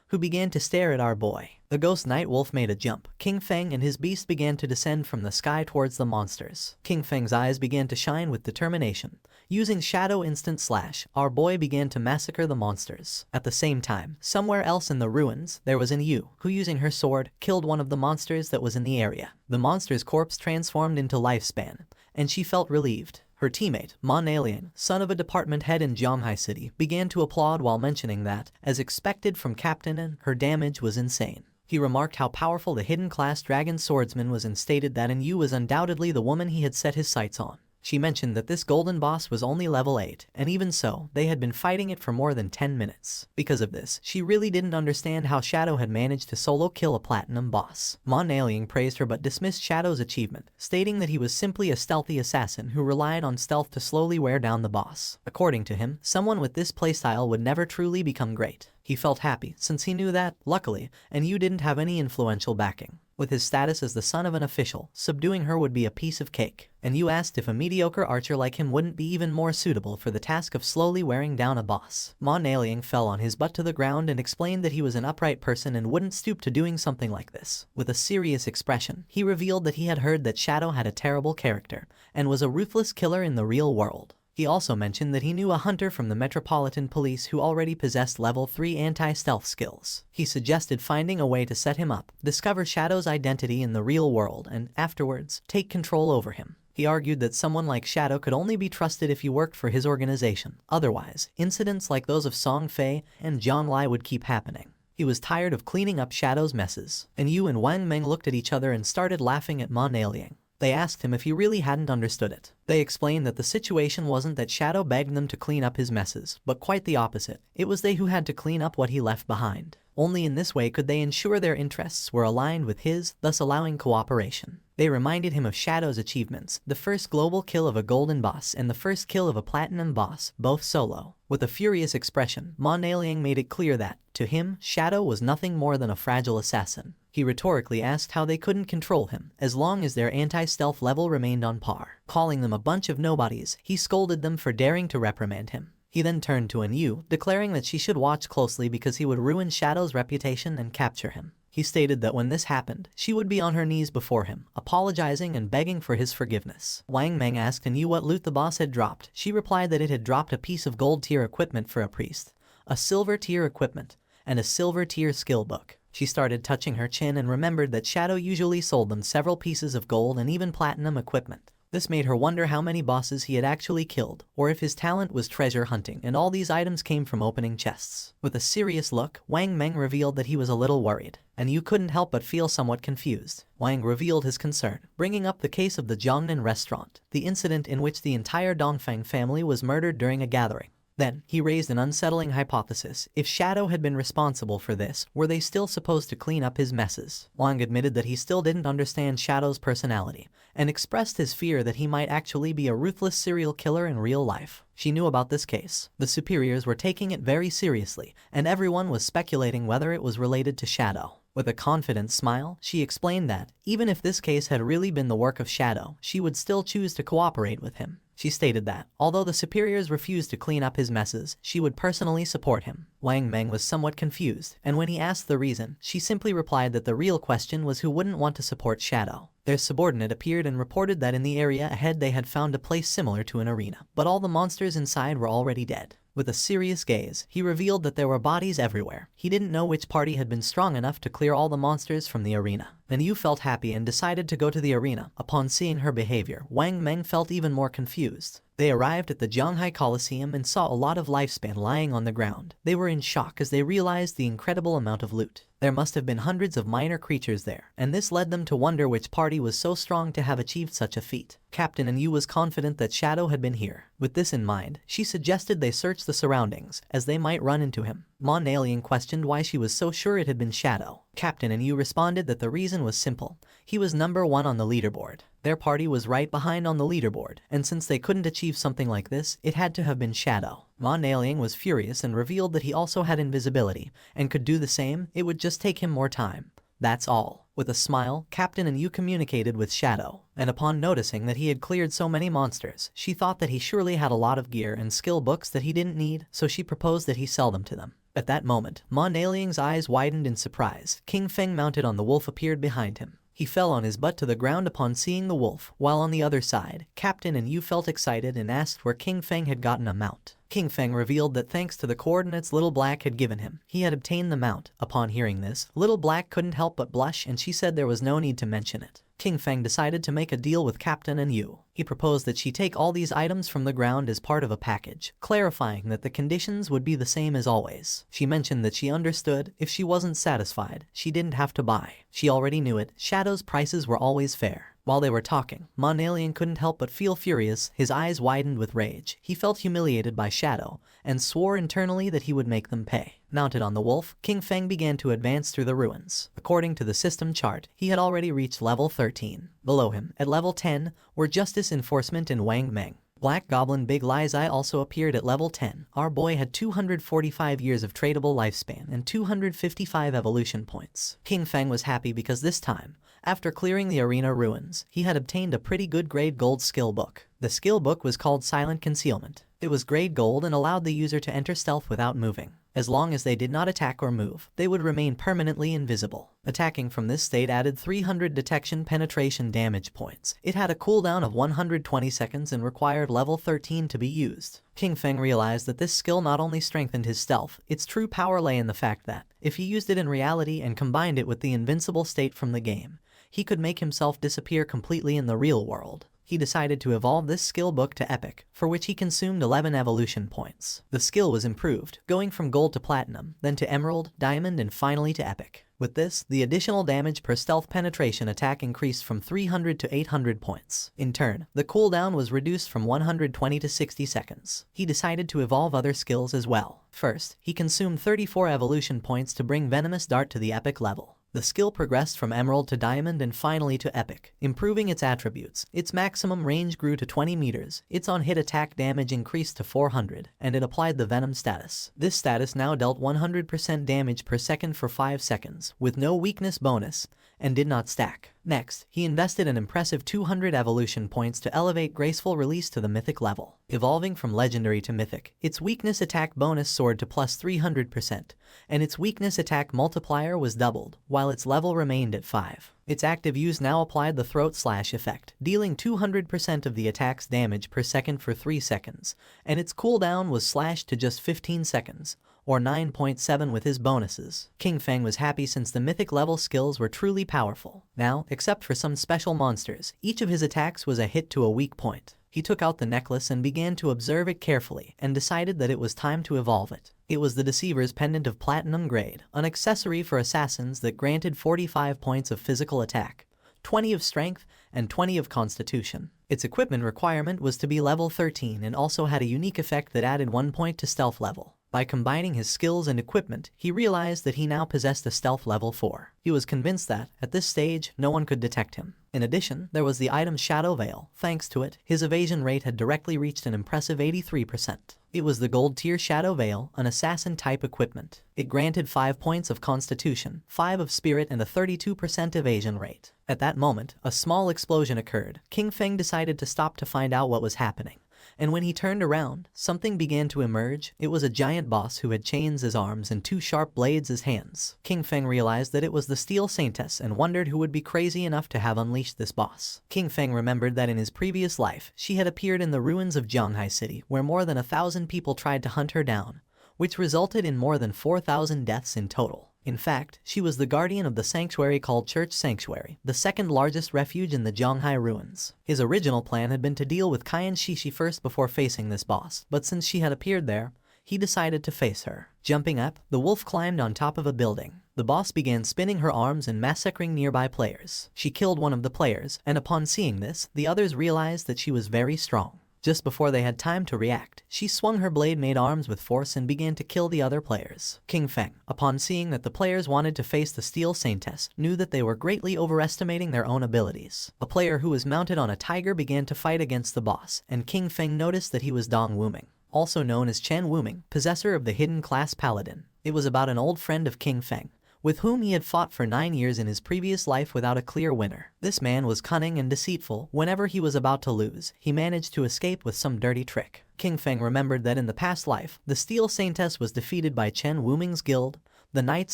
who began to stare at our boy. The Ghost Night Wolf made a jump. King Feng and his beast began to descend from the sky towards the monsters. King Feng's eyes began to shine with determination. Using Shadow Instant Slash, our boy began to massacre the monsters. At the same time, somewhere else in the ruins, there was an Yu, who using her sword, killed one of the monsters that was in the area. The monster's corpse transformed into Lifespan, and she felt relieved. Her teammate, Manhwa Brust, son of a department head in Zhanghai City, began to applaud while mentioning that, as expected from Captain N, her damage was insane. He remarked how powerful the hidden class dragon swordsman was and stated that Yu was undoubtedly the woman he had set his sights on. She mentioned that this golden boss was only level 8, and even so, they had been fighting it for more than 10 minutes. Because of this, she really didn't understand how Shadow had managed to solo kill a platinum boss. Manhwa praised her but dismissed Shadow's achievement, stating that he was simply a stealthy assassin who relied on stealth to slowly wear down the boss. According to him, someone with this playstyle would never truly become great. He felt happy, since he knew that, luckily, Yu didn't have any influential backing. With his status as the son of an official, subduing her would be a piece of cake. And you asked if a mediocre archer like him wouldn't be even more suitable for the task of slowly wearing down a boss. Manhwa fell on his butt to the ground and explained that he was an upright person and wouldn't stoop to doing something like this. With a serious expression, he revealed that he had heard that Shadow had a terrible character and was a ruthless killer in the real world. He also mentioned that he knew a hunter from the Metropolitan Police who already possessed level 3 anti-stealth skills. He suggested finding a way to set him up, discover Shadow's identity in the real world, and afterwards, take control over him. He argued that someone like Shadow could only be trusted if he worked for his organization. Otherwise, incidents like those of Song Fei and Zhang Lai would keep happening. He was tired of cleaning up Shadow's messes. And Yu and Wang Meng looked at each other and started laughing at Manhwa. They asked him if he really hadn't understood it. They explained that the situation wasn't that Shadow begged them to clean up his messes, but quite the opposite. It was they who had to clean up what he left behind. Only in this way could they ensure their interests were aligned with his, thus allowing cooperation. They reminded him of Shadow's achievements, the first global kill of a golden boss and the first kill of a platinum boss, both solo. With a furious expression, Manhwa made it clear that, to him, Shadow was nothing more than a fragile assassin. He rhetorically asked how they couldn't control him, as long as their anti-stealth level remained on par. Calling them a bunch of nobodies, he scolded them for daring to reprimand him. He then turned to Yu, declaring that she should watch closely because he would ruin Shadow's reputation and capture him. He stated that when this happened, she would be on her knees before him, apologizing and begging for his forgiveness. Wang Meng asked Yu what loot the boss had dropped. She replied that it had dropped a piece of gold tier equipment for a priest, a silver tier equipment, and a silver tier skill book. She started touching her chin and remembered that Shadow usually sold them several pieces of gold and even platinum equipment. This made her wonder how many bosses he had actually killed, or if his talent was treasure hunting and all these items came from opening chests. With a serious look, Wang Meng revealed that he was a little worried, and Yu couldn't help but feel somewhat confused. Wang revealed his concern, bringing up the case of the Jiangnan restaurant, the incident in which the entire Dongfang family was murdered during a gathering. Then, he raised an unsettling hypothesis. If Shadow had been responsible for this, were they still supposed to clean up his messes? Wang admitted that he still didn't understand Shadow's personality, and expressed his fear that he might actually be a ruthless serial killer in real life. She knew about this case. The superiors were taking it very seriously, and everyone was speculating whether it was related to Shadow. With a confident smile, she explained that, even if this case had really been the work of Shadow, she would still choose to cooperate with him. She stated that, although the superiors refused to clean up his messes, she would personally support him. Wang Meng was somewhat confused, and when he asked the reason, she simply replied that the real question was who wouldn't want to support Shadow. Their subordinate appeared and reported that in the area ahead they had found a place similar to an arena, but all the monsters inside were already dead. With a serious gaze, he revealed that there were bodies everywhere. He didn't know which party had been strong enough to clear all the monsters from the arena. Then Yu felt happy and decided to go to the arena. Upon seeing her behavior, Wang Meng felt even more confused. They arrived at the Zhanghai Coliseum and saw a lot of lifespan lying on the ground. They were in shock as they realized the incredible amount of loot. There must have been hundreds of minor creatures there, and this led them to wonder which party was so strong to have achieved such a feat. Captain Yu was confident that Shadow had been here. With this in mind, she suggested they search the surroundings, as they might run into him. Manhwa questioned why she was so sure it had been Shadow. Captain Yu responded that the reason was simple. He was number 1 on the leaderboard. Their party was right behind on the leaderboard, and since they couldn't achieve something like this, it had to have been Shadow. Manhwa was furious and revealed that he also had invisibility, and could do the same. It would just take him more time. That's all. With a smile, Captain Yu communicated with Shadow, and upon noticing that he had cleared so many monsters, she thought that he surely had a lot of gear and skill books that he didn't need, so she proposed that he sell them to them. At that moment, Manhwa's eyes widened in surprise. King Feng mounted on the wolf appeared behind him. He fell on his butt to the ground upon seeing the wolf, while on the other side, Captain Yu felt excited and asked where King Feng had gotten a mount. King Feng revealed that thanks to the coordinates Little Black had given him, he had obtained the mount. Upon hearing this, Little Black couldn't help but blush and she said there was no need to mention it. King Feng decided to make a deal with Captain Yu. He proposed that she take all these items from the ground as part of a package, clarifying that the conditions would be the same as always. She mentioned that she understood, if she wasn't satisfied, she didn't have to buy. She already knew it. Shadow's prices were always fair. While they were talking, Manhwa couldn't help but feel furious. His eyes widened with rage. He felt humiliated by Shadow, and swore internally that he would make them pay. Mounted on the wolf, King Feng began to advance through the ruins. According to the system chart, he had already reached level 13. Below him, at level 10, were Justice Enforcement and Wang Meng. Black Goblin Big Lie's Eye also appeared at level 10. Our boy had 245 years of tradable lifespan and 255 evolution points. King Feng was happy because this time, after clearing the arena ruins, he had obtained a pretty good grade gold skill book. The skill book was called Silent Concealment. It was grade gold and allowed the user to enter stealth without moving. As long as they did not attack or move, they would remain permanently invisible. Attacking from this state added 300 detection penetration damage points. It had a cooldown of 120 seconds and required level 13 to be used. King Feng realized that this skill not only strengthened his stealth, its true power lay in the fact that, if he used it in reality and combined it with the invincible state from the game, he could make himself disappear completely in the real world. He decided to evolve this skill book to Epic, for which he consumed 11 evolution points. The skill was improved, going from gold to platinum, then to emerald, diamond, and finally to epic. With this, the additional damage per stealth penetration attack increased from 300 to 800 points. In turn, the cooldown was reduced from 120 to 60 seconds. He decided to evolve other skills as well. First, he consumed 34 evolution points to bring Venomous Dart to the epic level. The skill progressed from emerald to diamond and finally to epic, improving its attributes. Its maximum range grew to 20 meters, its on-hit attack damage increased to 400, and it applied the venom status. This status now dealt 100% damage per second for 5 seconds, with no weakness bonus, and did not stack. Next, he invested an impressive 200 evolution points to elevate Graceful Release to the mythic level. Evolving from legendary to mythic, its weakness attack bonus soared to plus 300%, and its weakness attack multiplier was doubled, while its level remained at 5. Its active use now applied the Throat Slash effect, dealing 200% of the attack's damage per second for 3 seconds, and its cooldown was slashed to just 15 seconds, or 9.7 with his bonuses. King Feng was happy since the mythic level skills were truly powerful. Now, except for some special monsters, each of his attacks was a hit to a weak point. He took out the necklace and began to observe it carefully, and decided that it was time to evolve it. It was the Deceiver's Pendant of Platinum Grade, an accessory for assassins that granted 45 points of physical attack, 20 of strength, and 20 of constitution. Its equipment requirement was to be level 13 and also had a unique effect that added 1 point to stealth level. By combining his skills and equipment, he realized that he now possessed a stealth level 4. He was convinced that, at this stage, no one could detect him. In addition, there was the item Shadow Veil. Thanks to it, his evasion rate had directly reached an impressive 83%. It was the gold tier Shadow Veil, an assassin-type equipment. It granted 5 points of constitution, 5 of spirit, and a 32% evasion rate. At that moment, a small explosion occurred. King Feng decided to stop to find out what was happening. And when he turned around, something began to emerge. It was a giant boss who had chains as arms and 2 sharp blades as hands. King Feng realized that it was the Steel Saintess and wondered who would be crazy enough to have unleashed this boss. King Feng remembered that in his previous life, she had appeared in the ruins of Zhanghai City, where more than 1,000 people tried to hunt her down, which resulted in more than 4,000 deaths in total. In fact, she was the guardian of the sanctuary called Church Sanctuary, the second largest refuge in the Zhanghai ruins. His original plan had been to deal with Qian Shishi first before facing this boss, but since she had appeared there, he decided to face her. Jumping up, the wolf climbed on top of a building. The boss began spinning her arms and massacring nearby players. She killed one of the players, and upon seeing this, the others realized that she was very strong. Just before they had time to react, she swung her blade-made arms with force and began to kill the other players. King Feng, upon seeing that the players wanted to face the Steel Saintess, knew that they were greatly overestimating their own abilities. A player who was mounted on a tiger began to fight against the boss, and King Feng noticed that he was Dong Wuming, also known as Chen Wuming, possessor of the hidden class Paladin. It was about an old friend of King Feng, with whom he had fought for 9 years in his previous life without a clear winner. This man was cunning and deceitful. Whenever he was about to lose, he managed to escape with some dirty trick. King Feng remembered that in the past life, the Steel Saintess was defeated by Chen Wuming's guild, the Knight's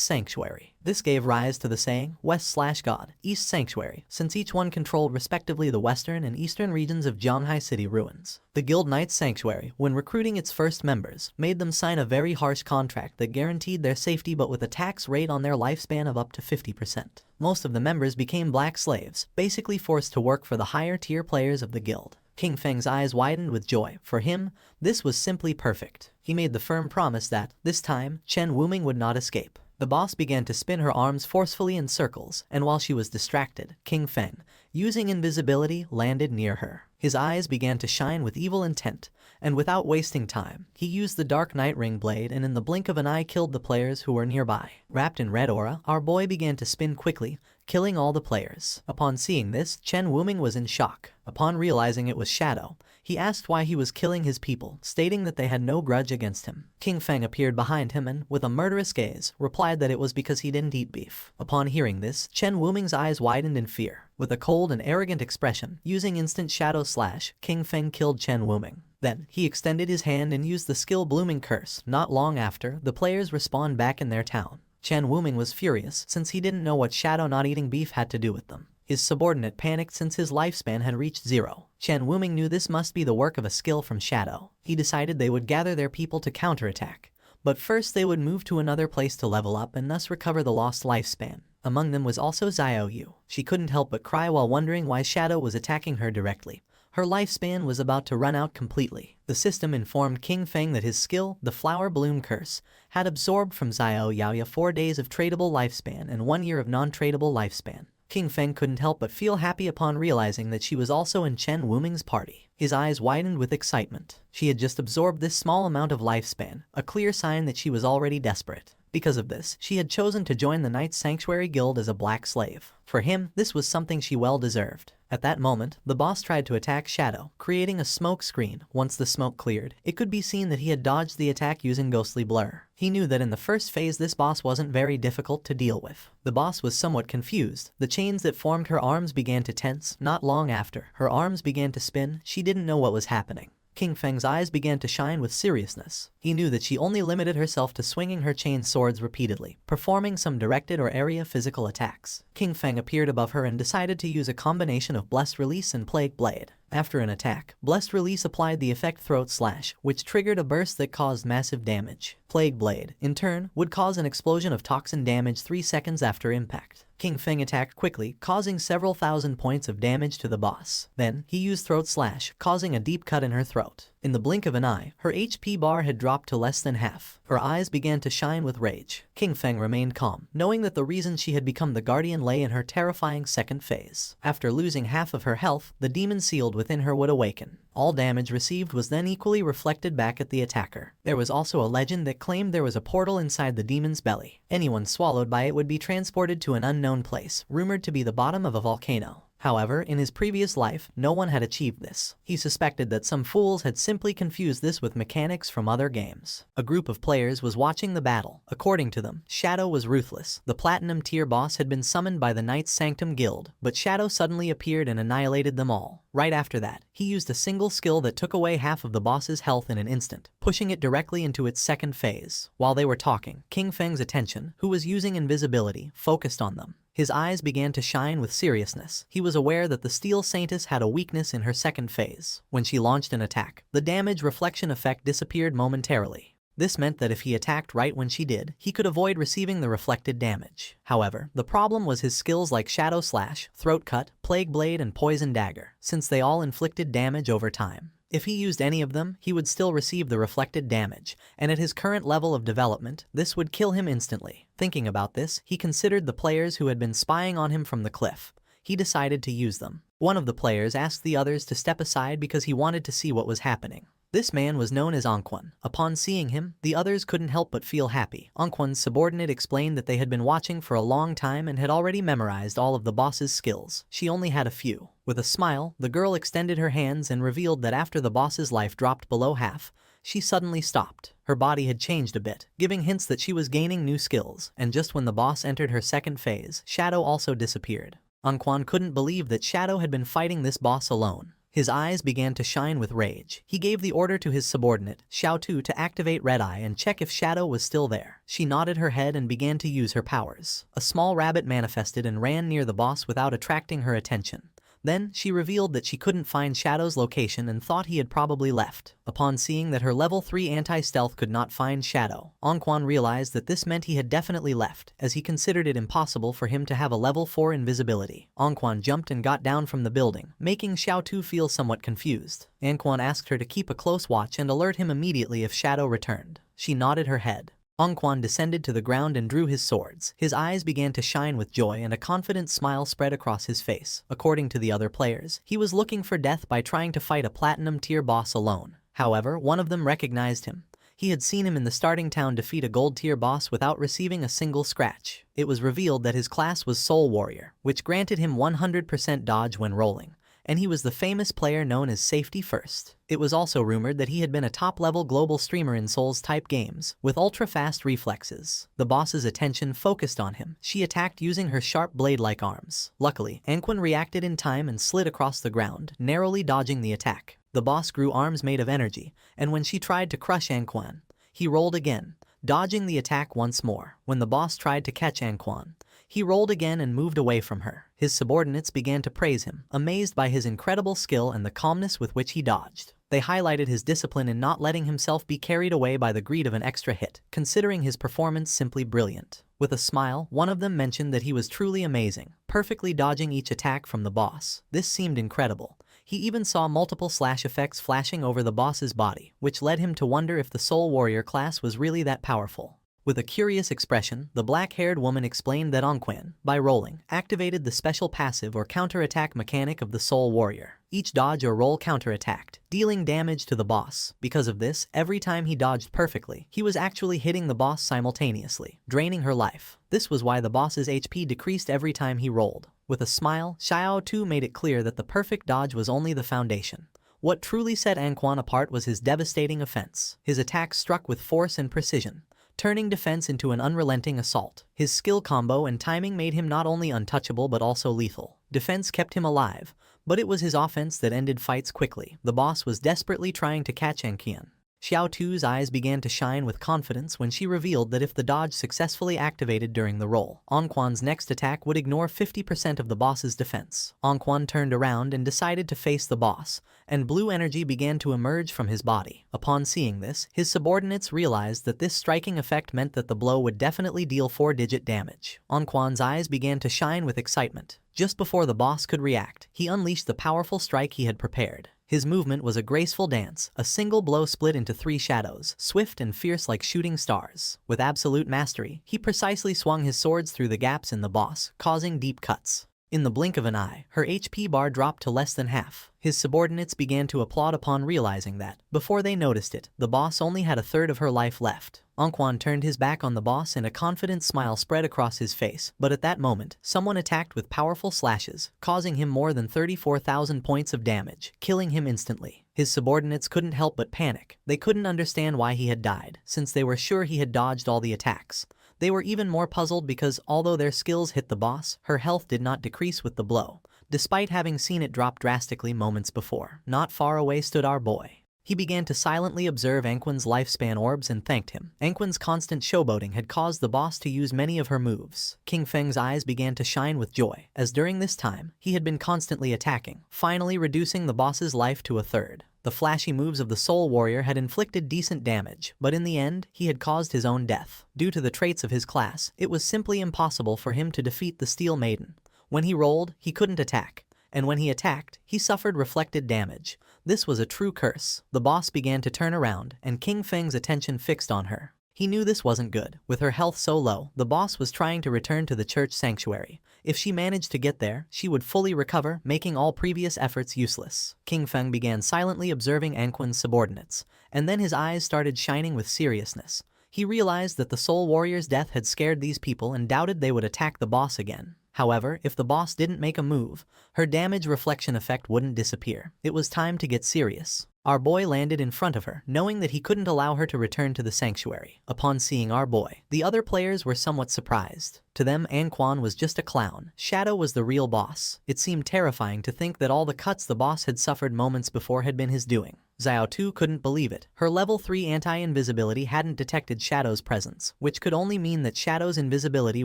Sanctuary. This gave rise to the saying, West/God, East Sanctuary, since each one controlled respectively the western and eastern regions of Zhanghai City ruins. The guild Knight's Sanctuary, when recruiting its first members, made them sign a very harsh contract that guaranteed their safety but with a tax rate on their lifespan of up to 50%. Most of the members became black slaves, basically forced to work for the higher tier players of the guild. King Feng's eyes widened with joy. For him, this was simply perfect. He made the firm promise that, this time, Chen Wuming would not escape. The boss began to spin her arms forcefully in circles, and while she was distracted, King Feng, using invisibility, landed near her. His eyes began to shine with evil intent, and without wasting time, he used the Dark Knight Ring blade and in the blink of an eye killed the players who were nearby. Wrapped in red aura, our boy began to spin quickly, killing all the players. Upon seeing this, Chen Wuming was in shock. Upon realizing it was Shadow, He asked why he was killing his people, stating that they had no grudge against him. King Feng appeared behind him and, with a murderous gaze, replied that it was because he didn't eat beef. Upon hearing this, Chen Wuming's eyes widened in fear. With a cold and arrogant expression, using instant shadow slash, King Feng killed Chen Wuming. Then, he extended his hand and used the skill Blooming Curse. Not long after, the players respawned back in their town. Chen Wuming was furious since he didn't know what Shadow not eating beef had to do with them. His subordinate panicked since his lifespan had reached 0. Chen Wuming knew this must be the work of a skill from Shadow. He decided they would gather their people to counterattack. But first they would move to another place to level up and thus recover the lost lifespan. Among them was also Xiao Yu. She couldn't help but cry while wondering why Shadow was attacking her directly. Her lifespan was about to run out completely. The system informed King Feng that his skill, the Flower Bloom Curse, had absorbed from Xiao Yaoya 4 days of tradable lifespan and 1 year of non-tradable lifespan. King Feng couldn't help but feel happy upon realizing that she was also in Chen Wuming's party. His eyes widened with excitement. She had just absorbed this small amount of lifespan, a clear sign that she was already desperate. Because of this, she had chosen to join the Knight's Sanctuary Guild as a black slave. For him, this was something she well deserved. At that moment, the boss tried to attack Shadow, creating a smoke screen. Once the smoke cleared, it could be seen that he had dodged the attack using ghostly blur. He knew that in the first phase this boss wasn't very difficult to deal with. The boss was somewhat confused. The chains that formed her arms began to tense. Not long after, her arms began to spin. She didn't know what was happening. King Feng's eyes began to shine with seriousness. He knew that she only limited herself to swinging her chain swords repeatedly, performing some directed or area physical attacks. King Feng appeared above her and decided to use a combination of Blessed Release and Plague Blade. After an attack, Blessed Release applied the effect Throat Slash, which triggered a burst that caused massive damage. Plague Blade, in turn, would cause an explosion of toxin damage 3 seconds after impact. King Feng attacked quickly, causing several thousand points of damage to the boss. Then, he used Throat Slash, causing a deep cut in her throat. In the blink of an eye, her HP bar had dropped to less than half. Her eyes began to shine with rage. King Feng remained calm, knowing that the reason she had become the Guardian lay in her terrifying second phase. After losing half of her health, the demon sealed within her would awaken. All damage received was then equally reflected back at the attacker. There was also a legend that claimed there was a portal inside the demon's belly. Anyone swallowed by it would be transported to an unknown place, rumored to be the bottom of a volcano. However, in his previous life, no one had achieved this. He suspected that some fools had simply confused this with mechanics from other games. A group of players was watching the battle. According to them, Shadow was ruthless. The Platinum tier boss had been summoned by the Knight's Sanctum Guild, but Shadow suddenly appeared and annihilated them all. Right after that, he used a single skill that took away half of the boss's health in an instant, pushing it directly into its second phase. While they were talking, King Feng's attention, who was using invisibility, focused on them. His eyes began to shine with seriousness. He was aware that the Steel Saintess had a weakness in her second phase. When she launched an attack, the damage reflection effect disappeared momentarily. This meant that if he attacked right when she did, he could avoid receiving the reflected damage. However, the problem was his skills like Shadow Slash, Throat Cut, Plague Blade, and Poison Dagger, since they all inflicted damage over time. If he used any of them, he would still receive the reflected damage, and at his current level of development, this would kill him instantly. Thinking about this, he considered the players who had been spying on him from the cliff. He decided to use them. One of the players asked the others to step aside because he wanted to see what was happening. This man was known as Anquan. Upon seeing him, the others couldn't help but feel happy. Anquan's subordinate explained that they had been watching for a long time and had already memorized all of the boss's skills. She only had a few. With a smile, the girl extended her hands and revealed that after the boss's life dropped below half, she suddenly stopped. Her body had changed a bit, giving hints that she was gaining new skills, and just when the boss entered her second phase, Shadow also disappeared. Anquan couldn't believe that Shadow had been fighting this boss alone. His eyes began to shine with rage. He gave the order to his subordinate, Xiao Tu, to activate Red Eye and check if Shadow was still there. She nodded her head and began to use her powers. A small rabbit manifested and ran near the boss without attracting her attention. Then, she revealed that she couldn't find Shadow's location and thought he had probably left. Upon seeing that her level 3 anti-stealth could not find Shadow, Anquan realized that this meant he had definitely left, as he considered it impossible for him to have a level 4 invisibility. Anquan jumped and got down from the building, making Xiao Tu feel somewhat confused. Anquan asked her to keep a close watch and alert him immediately if Shadow returned. She nodded her head. Anquan descended to the ground and drew his swords. His eyes began to shine with joy and a confident smile spread across his face. According to the other players, he was looking for death by trying to fight a Platinum tier boss alone. However, one of them recognized him. He had seen him in the starting town defeat a Gold tier boss without receiving a single scratch. It was revealed that his class was Soul Warrior, which granted him 100% dodge when rolling, and he was the famous player known as Safety First. It was also rumored that he had been a top-level global streamer in Souls-type games, with ultra-fast reflexes. The boss's attention focused on him. She attacked using her sharp blade-like arms. Luckily, Anquan reacted in time and slid across the ground, narrowly dodging the attack. The boss grew arms made of energy, and when she tried to crush Anquan, he rolled again, dodging the attack once more. When the boss tried to catch Anquan, he rolled again and moved away from her. His subordinates began to praise him, amazed by his incredible skill and the calmness with which he dodged. They highlighted his discipline in not letting himself be carried away by the greed of an extra hit, considering his performance simply brilliant. With a smile, one of them mentioned that he was truly amazing, perfectly dodging each attack from the boss. This seemed incredible. He even saw multiple slash effects flashing over the boss's body, which led him to wonder if the Soul Warrior class was really that powerful. With a curious expression, the black-haired woman explained that Anquan, by rolling, activated the special passive or counterattack mechanic of the Soul Warrior. Each dodge or roll counterattacked, dealing damage to the boss. Because of this, every time he dodged perfectly, he was actually hitting the boss simultaneously, draining her life. This was why the boss's HP decreased every time he rolled. With a smile, Xiao Tu made it clear that the perfect dodge was only the foundation. What truly set Anquan apart was his devastating offense. His attacks struck with force and precision, turning defense into an unrelenting assault. His skill combo and timing made him not only untouchable but also lethal. Defense kept him alive, but it was his offense that ended fights quickly. The boss was desperately trying to catch Anquan. Xiao Tu's eyes began to shine with confidence when she revealed that if the dodge successfully activated during the roll, Anquan's next attack would ignore 50% of the boss's defense. Anquan turned around and decided to face the boss, and blue energy began to emerge from his body. Upon seeing this, his subordinates realized that this striking effect meant that the blow would definitely deal 4-digit damage. Anquan's eyes began to shine with excitement. Just before the boss could react, he unleashed the powerful strike he had prepared. His movement was a graceful dance, a single blow split into 3 shadows, swift and fierce like shooting stars. With absolute mastery, he precisely swung his swords through the gaps in the boss, causing deep cuts. In the blink of an eye, her HP bar dropped to less than half. His subordinates began to applaud upon realizing that, before they noticed it, the boss only had a third of her life left. Anquan turned his back on the boss and a confident smile spread across his face, but at that moment, someone attacked with powerful slashes, causing him more than 34,000 points of damage, killing him instantly. His subordinates couldn't help but panic. They couldn't understand why he had died, since they were sure he had dodged all the attacks. They were even more puzzled because, although their skills hit the boss, her health did not decrease with the blow, despite having seen it drop drastically moments before. Not far away stood our boy. He began to silently observe Anquan's lifespan orbs and thanked him. Anquan's constant showboating had caused the boss to use many of her moves. King Feng's eyes began to shine with joy, as during this time, he had been constantly attacking, finally reducing the boss's life to a third. The flashy moves of the Soul Warrior had inflicted decent damage, but in the end, he had caused his own death. Due to the traits of his class, it was simply impossible for him to defeat the Steel Maiden. When he rolled, he couldn't attack, and when he attacked, he suffered reflected damage. This was a true curse. The boss began to turn around, and King Feng's attention fixed on her. He knew this wasn't good. With her health so low, the boss was trying to return to the church sanctuary. If she managed to get there, she would fully recover, making all previous efforts useless. King Feng began silently observing Anquan's subordinates, and then his eyes started shining with seriousness. He realized that the Soul Warrior's death had scared these people and doubted they would attack the boss again. However, if the boss didn't make a move, her damage reflection effect wouldn't disappear. It was time to get serious. Our boy landed in front of her, knowing that he couldn't allow her to return to the sanctuary. Upon seeing our boy, the other players were somewhat surprised. To them, Anquan was just a clown. Shadow was the real boss. It seemed terrifying to think that all the cuts the boss had suffered moments before had been his doing. Xiao Tu couldn't believe it. Her level 3 anti-invisibility hadn't detected Shadow's presence, which could only mean that Shadow's invisibility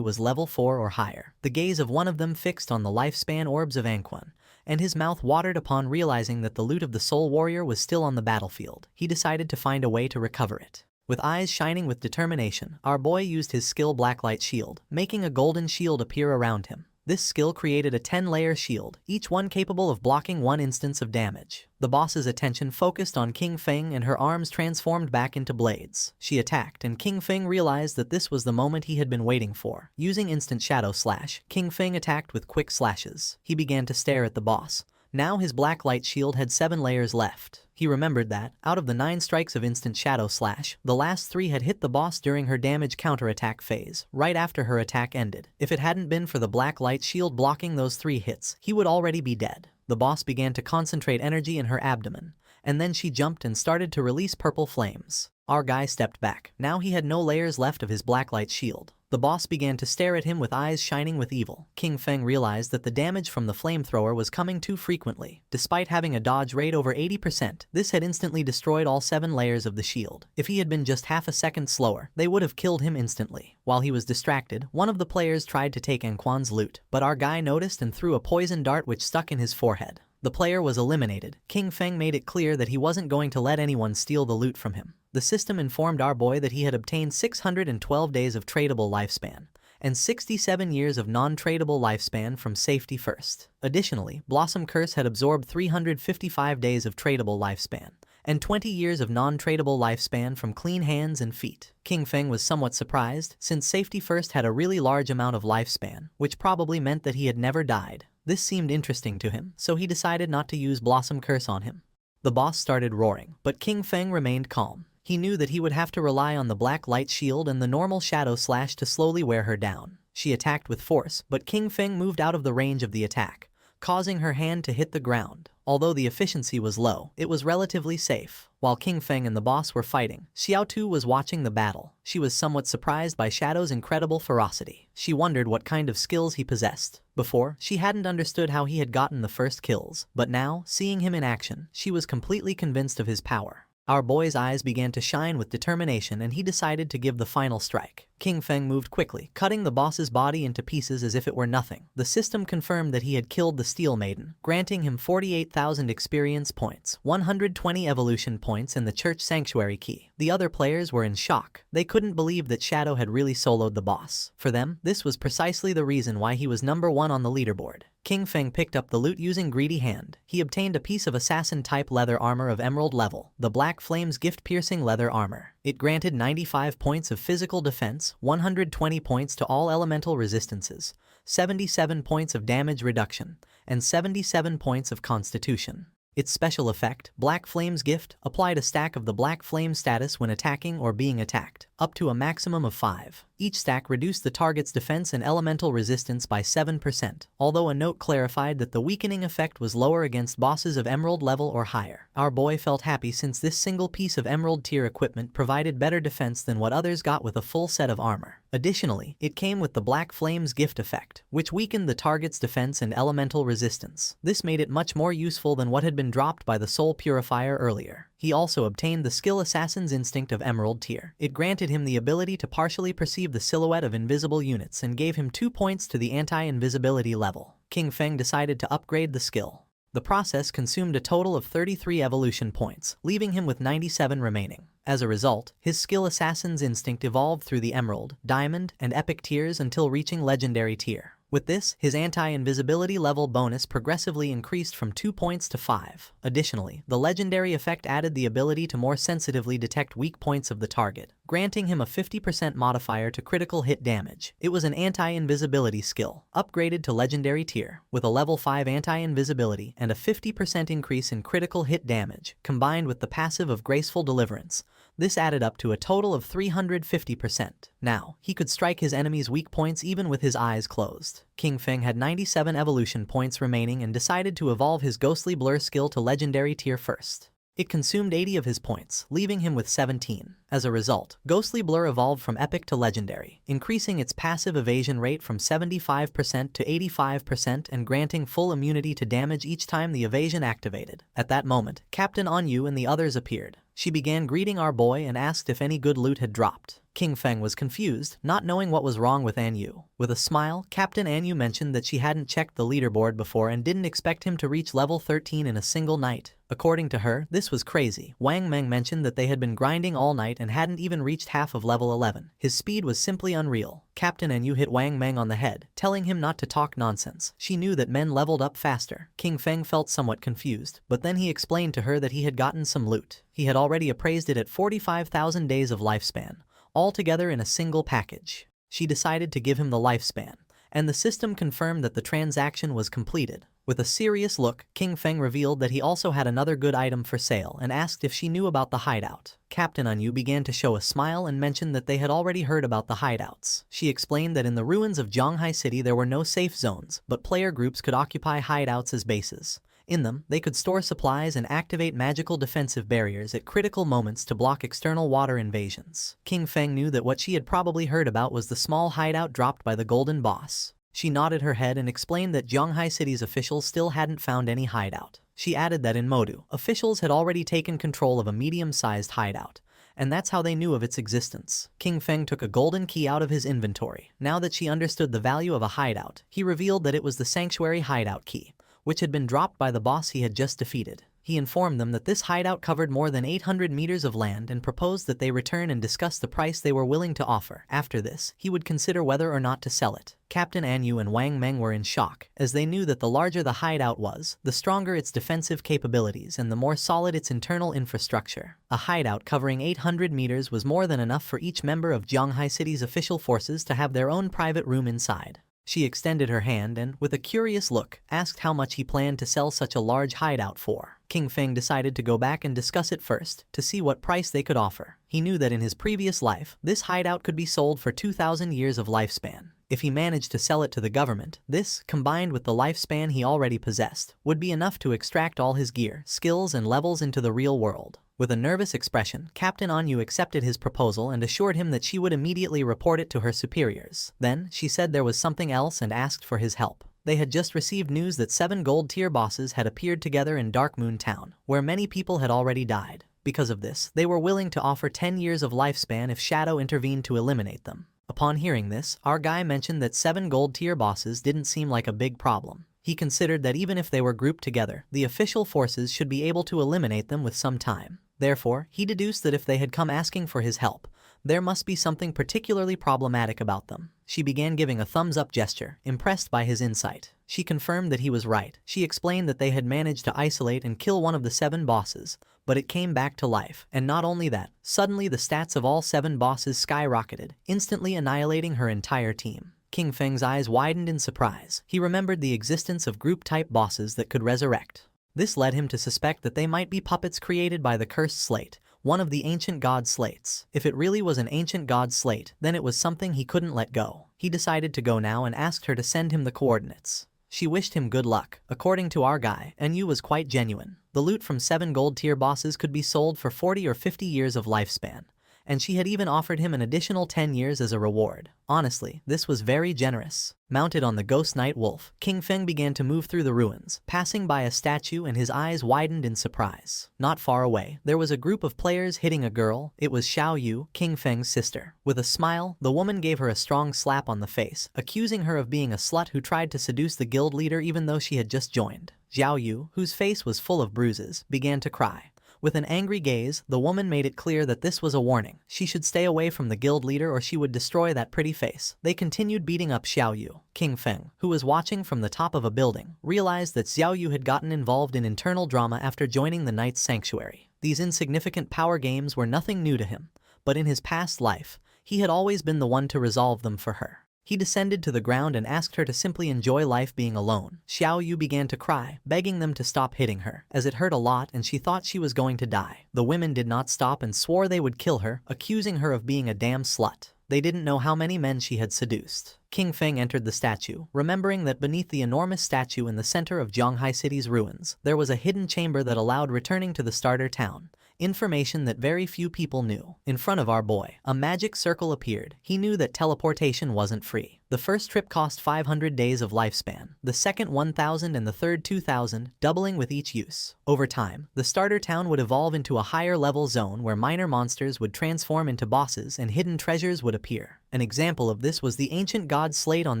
was level 4 or higher. The gaze of one of them fixed on the lifespan orbs of Anquan, and his mouth watered upon realizing that the loot of the Soul Warrior was still on the battlefield. He decided to find a way to recover it. With eyes shining with determination, our boy used his skill Blacklight Shield, making a golden shield appear around him. This skill created a 10-layer shield, each one capable of blocking 1 instance of damage. The boss's attention focused on King Feng and her arms transformed back into blades. She attacked, and King Feng realized that this was the moment he had been waiting for. Using instant shadow slash, King Feng attacked with quick slashes. He began to stare at the boss. Now his black light shield had 7 layers left. He remembered that, out of the 9 strikes of instant shadow slash, the last 3 had hit the boss during her damage counterattack phase, right after her attack ended. If it hadn't been for the black light shield blocking those 3 hits, he would already be dead. The boss began to concentrate energy in her abdomen, and then she jumped and started to release purple flames. Our guy stepped back. Now he had no layers left of his blacklight shield. The boss began to stare at him with eyes shining with evil. King Feng realized that the damage from the flamethrower was coming too frequently. Despite having a dodge rate over 80%, this had instantly destroyed all 7 layers of the shield. If he had been just half a second slower, they would have killed him instantly. While he was distracted, one of the players tried to take Anquan's loot, but our guy noticed and threw a poison dart which stuck in his forehead. The player was eliminated. King Feng made it clear that he wasn't going to let anyone steal the loot from him. The system informed our boy that he had obtained 612 days of tradable lifespan, and 67 years of non-tradable lifespan from Safety First. Additionally, Blossom Curse had absorbed 355 days of tradable lifespan, and 20 years of non-tradable lifespan from Clean Hands and Feet. King Feng was somewhat surprised, since Safety First had a really large amount of lifespan, which probably meant that he had never died. This seemed interesting to him, so he decided not to use Blossom Curse on him. The boss started roaring, but King Feng remained calm. He knew that he would have to rely on the black light shield and the normal shadow slash to slowly wear her down. She attacked with force, but King Feng moved out of the range of the attack, causing her hand to hit the ground. Although the efficiency was low, it was relatively safe. While King Feng and the boss were fighting, Xiao Tu was watching the battle. She was somewhat surprised by Shadow's incredible ferocity. She wondered what kind of skills he possessed. Before, she hadn't understood how he had gotten the first kills, but now, seeing him in action, she was completely convinced of his power. Our boy's eyes began to shine with determination and he decided to give the final strike. King Feng moved quickly, cutting the boss's body into pieces as if it were nothing. The system confirmed that he had killed the Steel Maiden, granting him 48,000 experience points, 120 evolution points and the Church Sanctuary key. The other players were in shock. They couldn't believe that Shadow had really soloed the boss. For them, this was precisely the reason why he was number 1 on the leaderboard. King Feng picked up the loot using Greedy Hand. He obtained a piece of assassin-type leather armor of emerald level, the Black Flames gift-piercing leather armor. It granted 95 points of physical defense, 120 points to all elemental resistances, 77 points of damage reduction, and 77 points of constitution. Its special effect, Black Flame's Gift, applied a stack of the Black Flame status when attacking or being attacked, up to a maximum of 5. Each stack reduced the target's defense and elemental resistance by 7%, although a note clarified that the weakening effect was lower against bosses of emerald level or higher. Our boy felt happy since this single piece of emerald tier equipment provided better defense than what others got with a full set of armor. Additionally, it came with the Black Flame's Gift effect, which weakened the target's defense and elemental resistance. This made it much more useful than what had been dropped by the Soul Purifier earlier. He also obtained the skill Assassin's Instinct of Emerald tier. It granted him the ability to partially perceive the silhouette of invisible units and gave him 2 points to the anti-invisibility level. King Feng decided to upgrade the skill. The process consumed a total of 33 evolution points, leaving him with 97 remaining. As a result, his skill Assassin's Instinct evolved through the Emerald, Diamond, and Epic tiers until reaching Legendary tier. With this, his anti-invisibility level bonus progressively increased from 2 points to 5. Additionally, the legendary effect added the ability to more sensitively detect weak points of the target, granting him a 50% modifier to critical hit damage. It was an anti-invisibility skill, upgraded to legendary tier, with a level 5 anti-invisibility and a 50% increase in critical hit damage, combined with the passive of Graceful Deliverance. This added up to a total of 350%. Now, he could strike his enemies' weak points even with his eyes closed. King Feng had 97 evolution points remaining and decided to evolve his Ghostly Blur skill to legendary tier first. It consumed 80 of his points, leaving him with 17. As a result, Ghostly Blur evolved from Epic to Legendary, increasing its passive evasion rate from 75% to 85% and granting full immunity to damage each time the evasion activated. At that moment, Captain Anyu and the others appeared. She began greeting our boy and asked if any good loot had dropped. King Feng was confused, not knowing what was wrong with Anyu. With a smile, Captain Anyu mentioned that she hadn't checked the leaderboard before and didn't expect him to reach level 13 in a single night. According to her, this was crazy. Wang Meng mentioned that they had been grinding all night and hadn't even reached half of level 11. His speed was simply unreal. Captain Anyu hit Wang Meng on the head, telling him not to talk nonsense. She knew that men leveled up faster. King Feng felt somewhat confused, but then he explained to her that he had gotten some loot. He had already appraised it at 45,000 days of lifespan, all together in a single package. She decided to give him the lifespan, and the system confirmed that the transaction was completed. With a serious look, King Feng revealed that he also had another good item for sale and asked if she knew about the hideout. Captain Anyu began to show a smile and mentioned that they had already heard about the hideouts. She explained that in the ruins of Zhanghai City there were no safe zones, but player groups could occupy hideouts as bases, In them, they could store supplies and activate magical defensive barriers at critical moments to block external water invasions. King Feng knew that what she had probably heard about was the small hideout dropped by the Golden Boss. She nodded her head and explained that Zhonghai City's officials still hadn't found any hideout. She added that in Modu, officials had already taken control of a medium-sized hideout, and that's how they knew of its existence. King Feng took a golden key out of his inventory. Now that she understood the value of a hideout, he revealed that it was the Sanctuary hideout key, which had been dropped by the boss he had just defeated. He informed them that this hideout covered more than 800 meters of land and proposed that they return and discuss the price they were willing to offer. After this, he would consider whether or not to sell it. Captain Anyu and Wang Meng were in shock, as they knew that the larger the hideout was, the stronger its defensive capabilities and the more solid its internal infrastructure. A hideout covering 800 meters was more than enough for each member of Zhonghai City's official forces to have their own private room inside. She extended her hand and, with a curious look, asked how much he planned to sell such a large hideout for. King Feng decided to go back and discuss it first, to see what price they could offer. He knew that in his previous life, this hideout could be sold for 2,000 years of lifespan. If he managed to sell it to the government, this, combined with the lifespan he already possessed, would be enough to extract all his gear, skills, and levels into the real world. With a nervous expression, Captain Anyu accepted his proposal and assured him that she would immediately report it to her superiors. Then, she said there was something else and asked for his help. They had just received news that 7 gold-tier bosses had appeared together in Dark Moon Town, where many people had already died. Because of this, they were willing to offer 10 years of lifespan if Shadow intervened to eliminate them. Upon hearing this, our guy mentioned that 7 gold-tier bosses didn't seem like a big problem. He considered that even if they were grouped together, the official forces should be able to eliminate them with some time. Therefore, he deduced that if they had come asking for his help, there must be something particularly problematic about them. She began giving a thumbs-up gesture, impressed by his insight. She confirmed that he was right. She explained that they had managed to isolate and kill one of the 7 bosses, but it came back to life. And not only that, suddenly the stats of all 7 bosses skyrocketed, instantly annihilating her entire team. King Feng's eyes widened in surprise. He remembered the existence of group-type bosses that could resurrect. This led him to suspect that they might be puppets created by the Cursed Slate, one of the ancient god slates. If it really was an ancient god slate, then it was something he couldn't let go. He decided to go now and asked her to send him the coordinates. She wished him good luck. According to our guy, Anyu was quite genuine. The loot from 7 gold-tier bosses could be sold for 40 or 50 years of lifespan, and she had even offered him an additional 10 years as a reward. Honestly, this was very generous. Mounted on the Ghost Knight Wolf, King Feng began to move through the ruins, passing by a statue, and his eyes widened in surprise. Not far away, there was a group of players hitting a girl. It was Xiao Yu, King Feng's sister. With a smile, the woman gave her a strong slap on the face, accusing her of being a slut who tried to seduce the guild leader even though she had just joined. Xiao Yu, whose face was full of bruises, began to cry. With an angry gaze, the woman made it clear that this was a warning. She should stay away from the guild leader or she would destroy that pretty face. They continued beating up Xiao Yu. King Feng, who was watching from the top of a building, realized that Xiao Yu had gotten involved in internal drama after joining the Knight's Sanctuary. These insignificant power games were nothing new to him, but in his past life, he had always been the one to resolve them for her. He descended to the ground and asked her to simply enjoy life being alone. Xiao Yu began to cry, begging them to stop hitting her, as it hurt a lot and she thought she was going to die. The women did not stop and swore they would kill her, accusing her of being a damn slut. They didn't know how many men she had seduced. King Feng entered the statue, remembering that beneath the enormous statue in the center of Zhonghai City's ruins, there was a hidden chamber that allowed returning to the starter town. Information that very few people knew. In front of our boy, a magic circle appeared. He knew that teleportation wasn't free. The first trip cost 500 days of lifespan, the second 1,000 and the third 2,000, doubling with each use. Over time, the starter town would evolve into a higher level zone where minor monsters would transform into bosses and hidden treasures would appear. An example of this was the ancient god slate on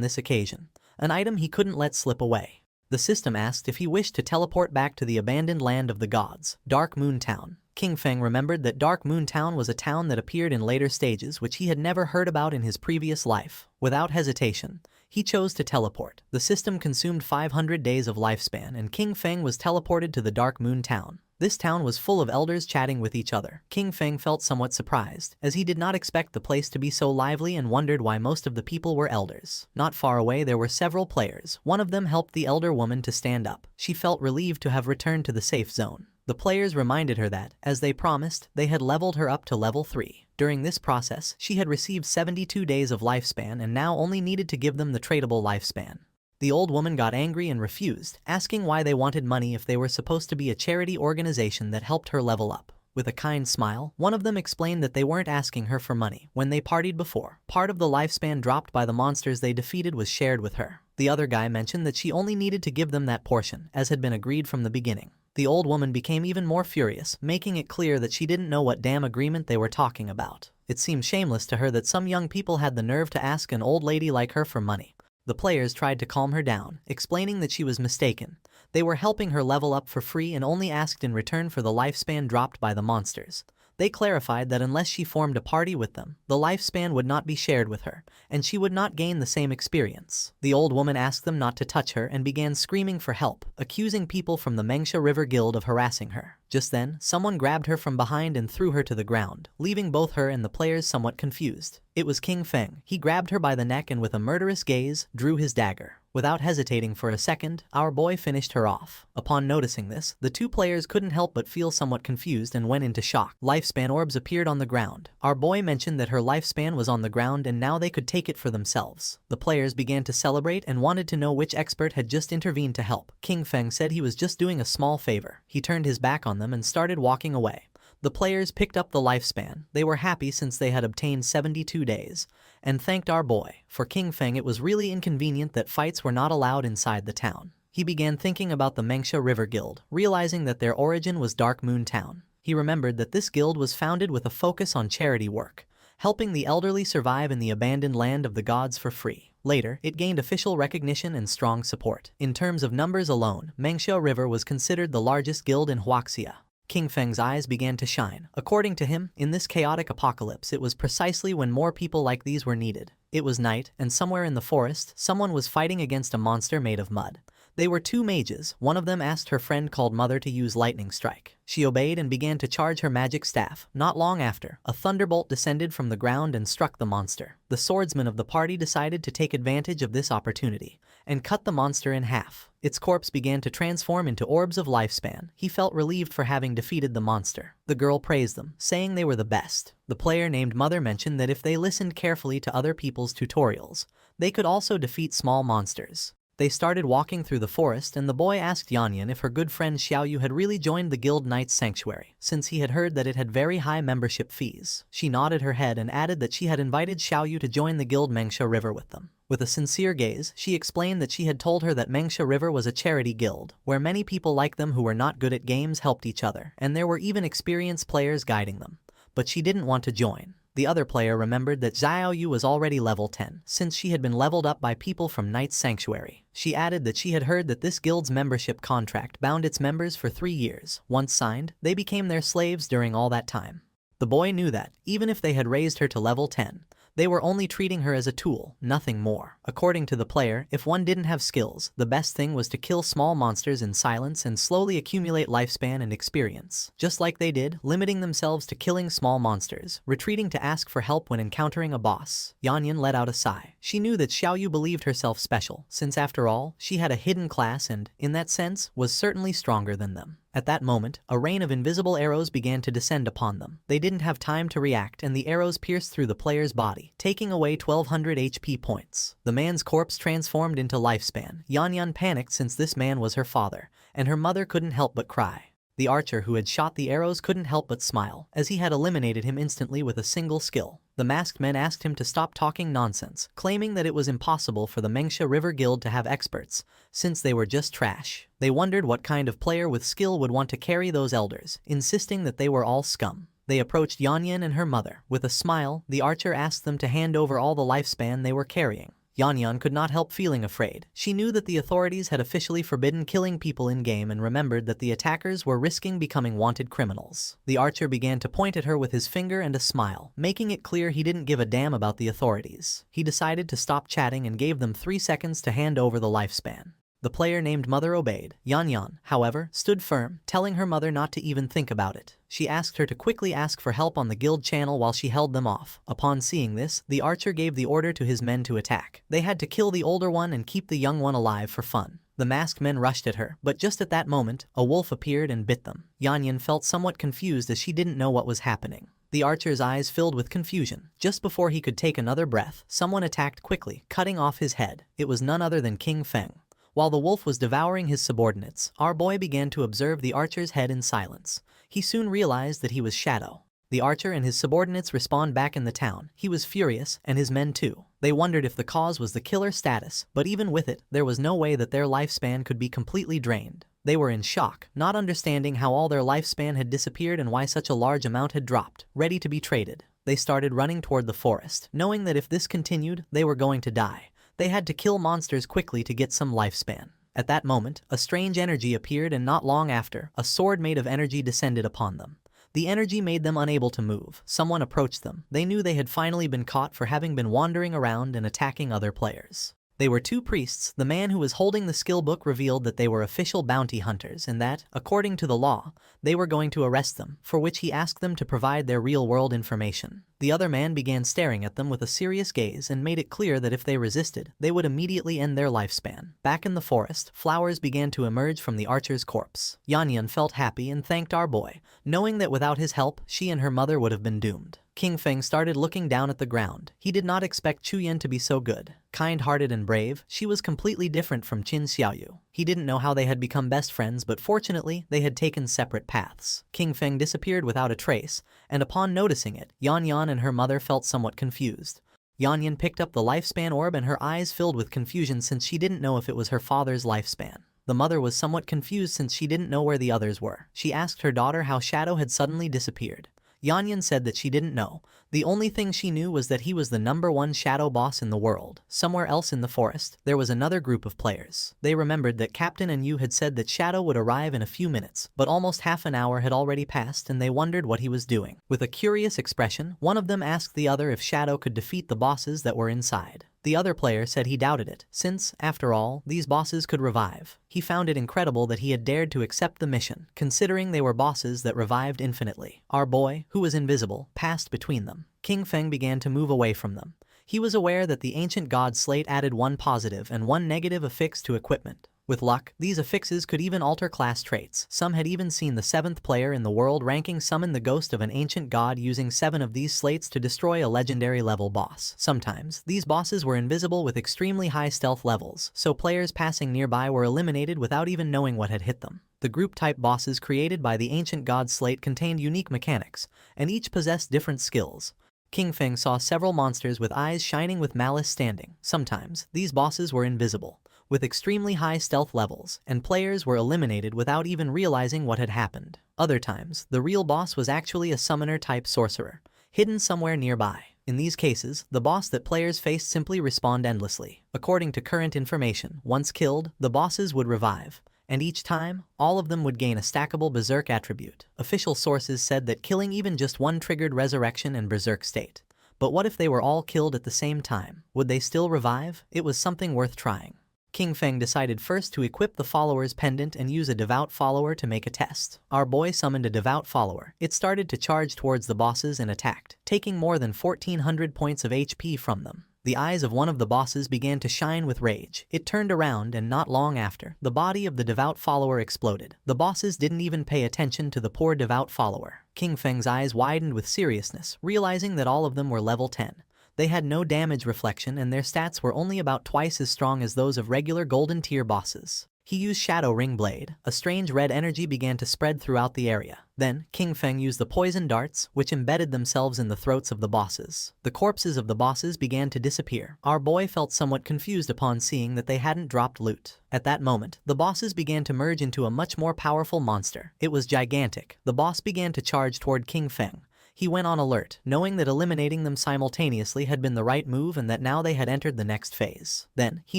this occasion, an item he couldn't let slip away. The system asked if he wished to teleport back to the abandoned land of the gods, Dark Moon Town. King Feng remembered that Dark Moon Town was a town that appeared in later stages which he had never heard about in his previous life. Without hesitation, he chose to teleport. The system consumed 500 days of lifespan and King Feng was teleported to the Dark Moon Town. This town was full of elders chatting with each other. King Feng felt somewhat surprised, as he did not expect the place to be so lively and wondered why most of the people were elders. Not far away there were several players. One of them helped the elder woman to stand up. She felt relieved to have returned to the safe zone. The players reminded her that, as they promised, they had leveled her up to level 3. During this process, she had received 72 days of lifespan and now only needed to give them the tradable lifespan. The old woman got angry and refused, asking why they wanted money if they were supposed to be a charity organization that helped her level up. With a kind smile, one of them explained that they weren't asking her for money. When they partied before, part of the lifespan dropped by the monsters they defeated was shared with her. The other guy mentioned that she only needed to give them that portion, as had been agreed from the beginning. The old woman became even more furious, making it clear that she didn't know what damn agreement they were talking about. It seemed shameless to her that some young people had the nerve to ask an old lady like her for money. The players tried to calm her down, explaining that she was mistaken. They were helping her level up for free and only asked in return for the lifespan dropped by the monsters. They clarified that unless she formed a party with them, the lifespan would not be shared with her, and she would not gain the same experience. The old woman asked them not to touch her and began screaming for help, accusing people from the Manhwa River Guild of harassing her. Just then, someone grabbed her from behind and threw her to the ground, leaving both her and the players somewhat confused. It was King Feng. He grabbed her by the neck and with a murderous gaze, drew his dagger. Without hesitating for a second, our boy finished her off. Upon noticing this, the two players couldn't help but feel somewhat confused and went into shock. Lifespan orbs appeared on the ground. Our boy mentioned that her lifespan was on the ground and now they could take it for themselves. The players began to celebrate and wanted to know which expert had just intervened to help. King Feng said he was just doing a small favor. He turned his back on them and started walking away. The players picked up the lifespan. They were happy since they had obtained 72 days, and thanked our boy. For King Feng, it was really inconvenient that fights were not allowed inside the town. He began thinking about the Manhwa River Guild, realizing that their origin was Dark Moon Town. He remembered that this guild was founded with a focus on charity work, helping the elderly survive in the abandoned land of the gods for free. Later, it gained official recognition and strong support. In terms of numbers alone, Manhwa River was considered the largest guild in Huaxia. King Feng's eyes began to shine. According to him, in this chaotic apocalypse, it was precisely when more people like these were needed. It was night, and somewhere in the forest, someone was fighting against a monster made of mud. They were two mages. One of them asked her friend called Mother to use lightning strike. She obeyed and began to charge her magic staff. Not long after, a thunderbolt descended from the ground and struck the monster. The swordsman of the party decided to take advantage of this opportunity and cut the monster in half. Its corpse began to transform into orbs of lifespan. He felt relieved for having defeated the monster. The girl praised them, saying they were the best. The player named Mother mentioned that if they listened carefully to other people's tutorials, they could also defeat small monsters. They started walking through the forest, and the boy asked Yanyan if her good friend Xiaoyu had really joined the Guild Knight's Sanctuary, since he had heard that it had very high membership fees. She nodded her head and added that she had invited Xiaoyu to join the Guild Manhwa River with them. With a sincere gaze, she explained that she had told her that Manhwa River was a charity guild, where many people like them who were not good at games helped each other, and there were even experienced players guiding them. But she didn't want to join. The other player remembered that Xiaoyu was already level 10, since she had been leveled up by people from Knight's Sanctuary. She added that she had heard that this guild's membership contract bound its members for 3 years. Once signed, they became their slaves during all that time. The boy knew that, even if they had raised her to level 10, they were only treating her as a tool, nothing more. According to the player, if one didn't have skills, the best thing was to kill small monsters in silence and slowly accumulate lifespan and experience. Just like they did, limiting themselves to killing small monsters, retreating to ask for help when encountering a boss. Yanyan let out a sigh. She knew that Xiaoyu believed herself special, since after all, she had a hidden class and, in that sense, was certainly stronger than them. At that moment, a rain of invisible arrows began to descend upon them. They didn't have time to react, and the arrows pierced through the player's body, taking away 1200 HP points. The man's corpse transformed into lifespan. Yanyan panicked since this man was her father, and her mother couldn't help but cry. The archer who had shot the arrows couldn't help but smile, as he had eliminated him instantly with a single skill. The masked men asked him to stop talking nonsense, claiming that it was impossible for the Manhwa River Guild to have experts, since they were just trash. They wondered what kind of player with skill would want to carry those elders, insisting that they were all scum. They approached Yanyan and her mother. With a smile, the archer asked them to hand over all the lifespan they were carrying. Yanyan could not help feeling afraid. She knew that the authorities had officially forbidden killing people in-game and remembered that the attackers were risking becoming wanted criminals. The archer began to point at her with his finger and a smile, making it clear he didn't give a damn about the authorities. He decided to stop chatting and gave them 3 seconds to hand over the lifespan. The player named Mother obeyed. Yanyan, however, stood firm, telling her mother not to even think about it. She asked her to quickly ask for help on the guild channel while she held them off. Upon seeing this, the archer gave the order to his men to attack. They had to kill the older one and keep the young one alive for fun. The masked men rushed at her, but just at that moment, a wolf appeared and bit them. Yanyan felt somewhat confused as she didn't know what was happening. The archer's eyes filled with confusion. Just before he could take another breath, someone attacked quickly, cutting off his head. It was none other than King Feng. While the wolf was devouring his subordinates, our boy began to observe the archer's head in silence. He soon realized that he was Shadow. The archer and his subordinates respawned back in the town. He was furious, and his men too. They wondered if the cause was the killer status, but even with it, there was no way that their lifespan could be completely drained. They were in shock, not understanding how all their lifespan had disappeared and why such a large amount had dropped, ready to be traded. They started running toward the forest, knowing that if this continued, they were going to die. They had to kill monsters quickly to get some lifespan. At that moment, a strange energy appeared, and not long after, a sword made of energy descended upon them. The energy made them unable to move. Someone approached them. They knew they had finally been caught for having been wandering around and attacking other players. They were two priests. The man who was holding the skill book revealed that they were official bounty hunters and that, according to the law, they were going to arrest them, for which he asked them to provide their real-world information. The other man began staring at them with a serious gaze and made it clear that if they resisted, they would immediately end their lifespan. Back in the forest, flowers began to emerge from the archer's corpse. Yan felt happy and thanked our boy, knowing that without his help, she and her mother would have been doomed. King Feng started looking down at the ground. He did not expect Chuyen to be so good. Kind-hearted and brave, she was completely different from Qin Xiaoyu. He didn't know how they had become best friends, but fortunately, they had taken separate paths. King Feng disappeared without a trace, and upon noticing it, Yan and her mother felt somewhat confused. Yan picked up the lifespan orb and her eyes filled with confusion since she didn't know if it was her father's lifespan. The mother was somewhat confused since she didn't know where the others were. She asked her daughter how Shadow had suddenly disappeared. Yan said that she didn't know. The only thing she knew was that he was the #1 shadow boss in the world. Somewhere else in the forest, there was another group of players. They remembered that Captain and Yu had said that Shadow would arrive in a few minutes, but almost half an hour had already passed and they wondered what he was doing. With a curious expression, one of them asked the other if Shadow could defeat the bosses that were inside. The other player said he doubted it, since, after all, these bosses could revive. He found it incredible that he had dared to accept the mission, considering they were bosses that revived infinitely. Our boy, who was invisible, passed between them. King Feng began to move away from them. He was aware that the ancient god slate added 1 positive and 1 negative affix to equipment. With luck, these affixes could even alter class traits. Some had even seen the 7th player in the world ranking summon the ghost of an ancient god using 7 of these slates to destroy a legendary level boss. Sometimes, these bosses were invisible with extremely high stealth levels, so players passing nearby were eliminated without even knowing what had hit them. The group-type bosses created by the ancient god slate contained unique mechanics, and each possessed different skills. King Feng saw several monsters with eyes shining with malice standing. Sometimes, these bosses were invisible, with extremely high stealth levels, and players were eliminated without even realizing what had happened. Other times, the real boss was actually a summoner-type sorcerer, hidden somewhere nearby. In these cases, the boss that players faced simply respawned endlessly. According to current information, once killed, the bosses would revive, and each time, all of them would gain a stackable berserk attribute. Official sources said that killing even just one triggered resurrection and berserk state. But what if they were all killed at the same time? Would they still revive? It was something worth trying. King Feng decided first to equip the follower's pendant and use a devout follower to make a test. Our boy summoned a devout follower. It started to charge towards the bosses and attacked, taking more than 1400 points of HP from them. The eyes of one of the bosses began to shine with rage. It turned around and not long after, the body of the devout follower exploded. The bosses didn't even pay attention to the poor devout follower. King Feng's eyes widened with seriousness, realizing that all of them were level 10. They had no damage reflection and their stats were only about twice as strong as those of regular golden tier bosses. He used Shadow Ring Blade. A strange red energy began to spread throughout the area. Then, King Feng used the poison darts, which embedded themselves in the throats of the bosses. The corpses of the bosses began to disappear. Our boy felt somewhat confused upon seeing that they hadn't dropped loot. At that moment, the bosses began to merge into a much more powerful monster. It was gigantic. The boss began to charge toward King Feng. He went on alert, knowing that eliminating them simultaneously had been the right move and that now they had entered the next phase. Then, he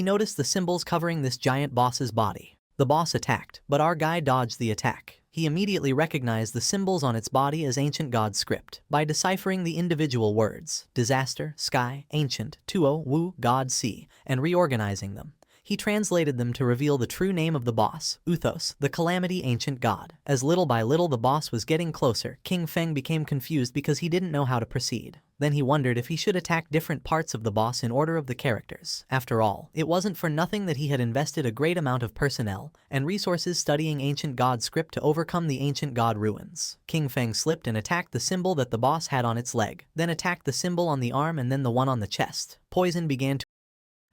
noticed the symbols covering this giant boss's body. The boss attacked, but our guy dodged the attack. He immediately recognized the symbols on its body as ancient god script. By deciphering the individual words, disaster, sky, ancient, tuo, wu, god, sea, and reorganizing them, He translated them to reveal the true name of the boss, Uthos, the Calamity Ancient God. As little by little the boss was getting closer, King Feng became confused because he didn't know how to proceed. Then he wondered if he should attack different parts of the boss in order of the characters. After all, it wasn't for nothing that he had invested a great amount of personnel and resources studying Ancient God script to overcome the Ancient God ruins. King Feng slipped and attacked the symbol that the boss had on its leg, then attacked the symbol on the arm and then the one on the chest. Poison began to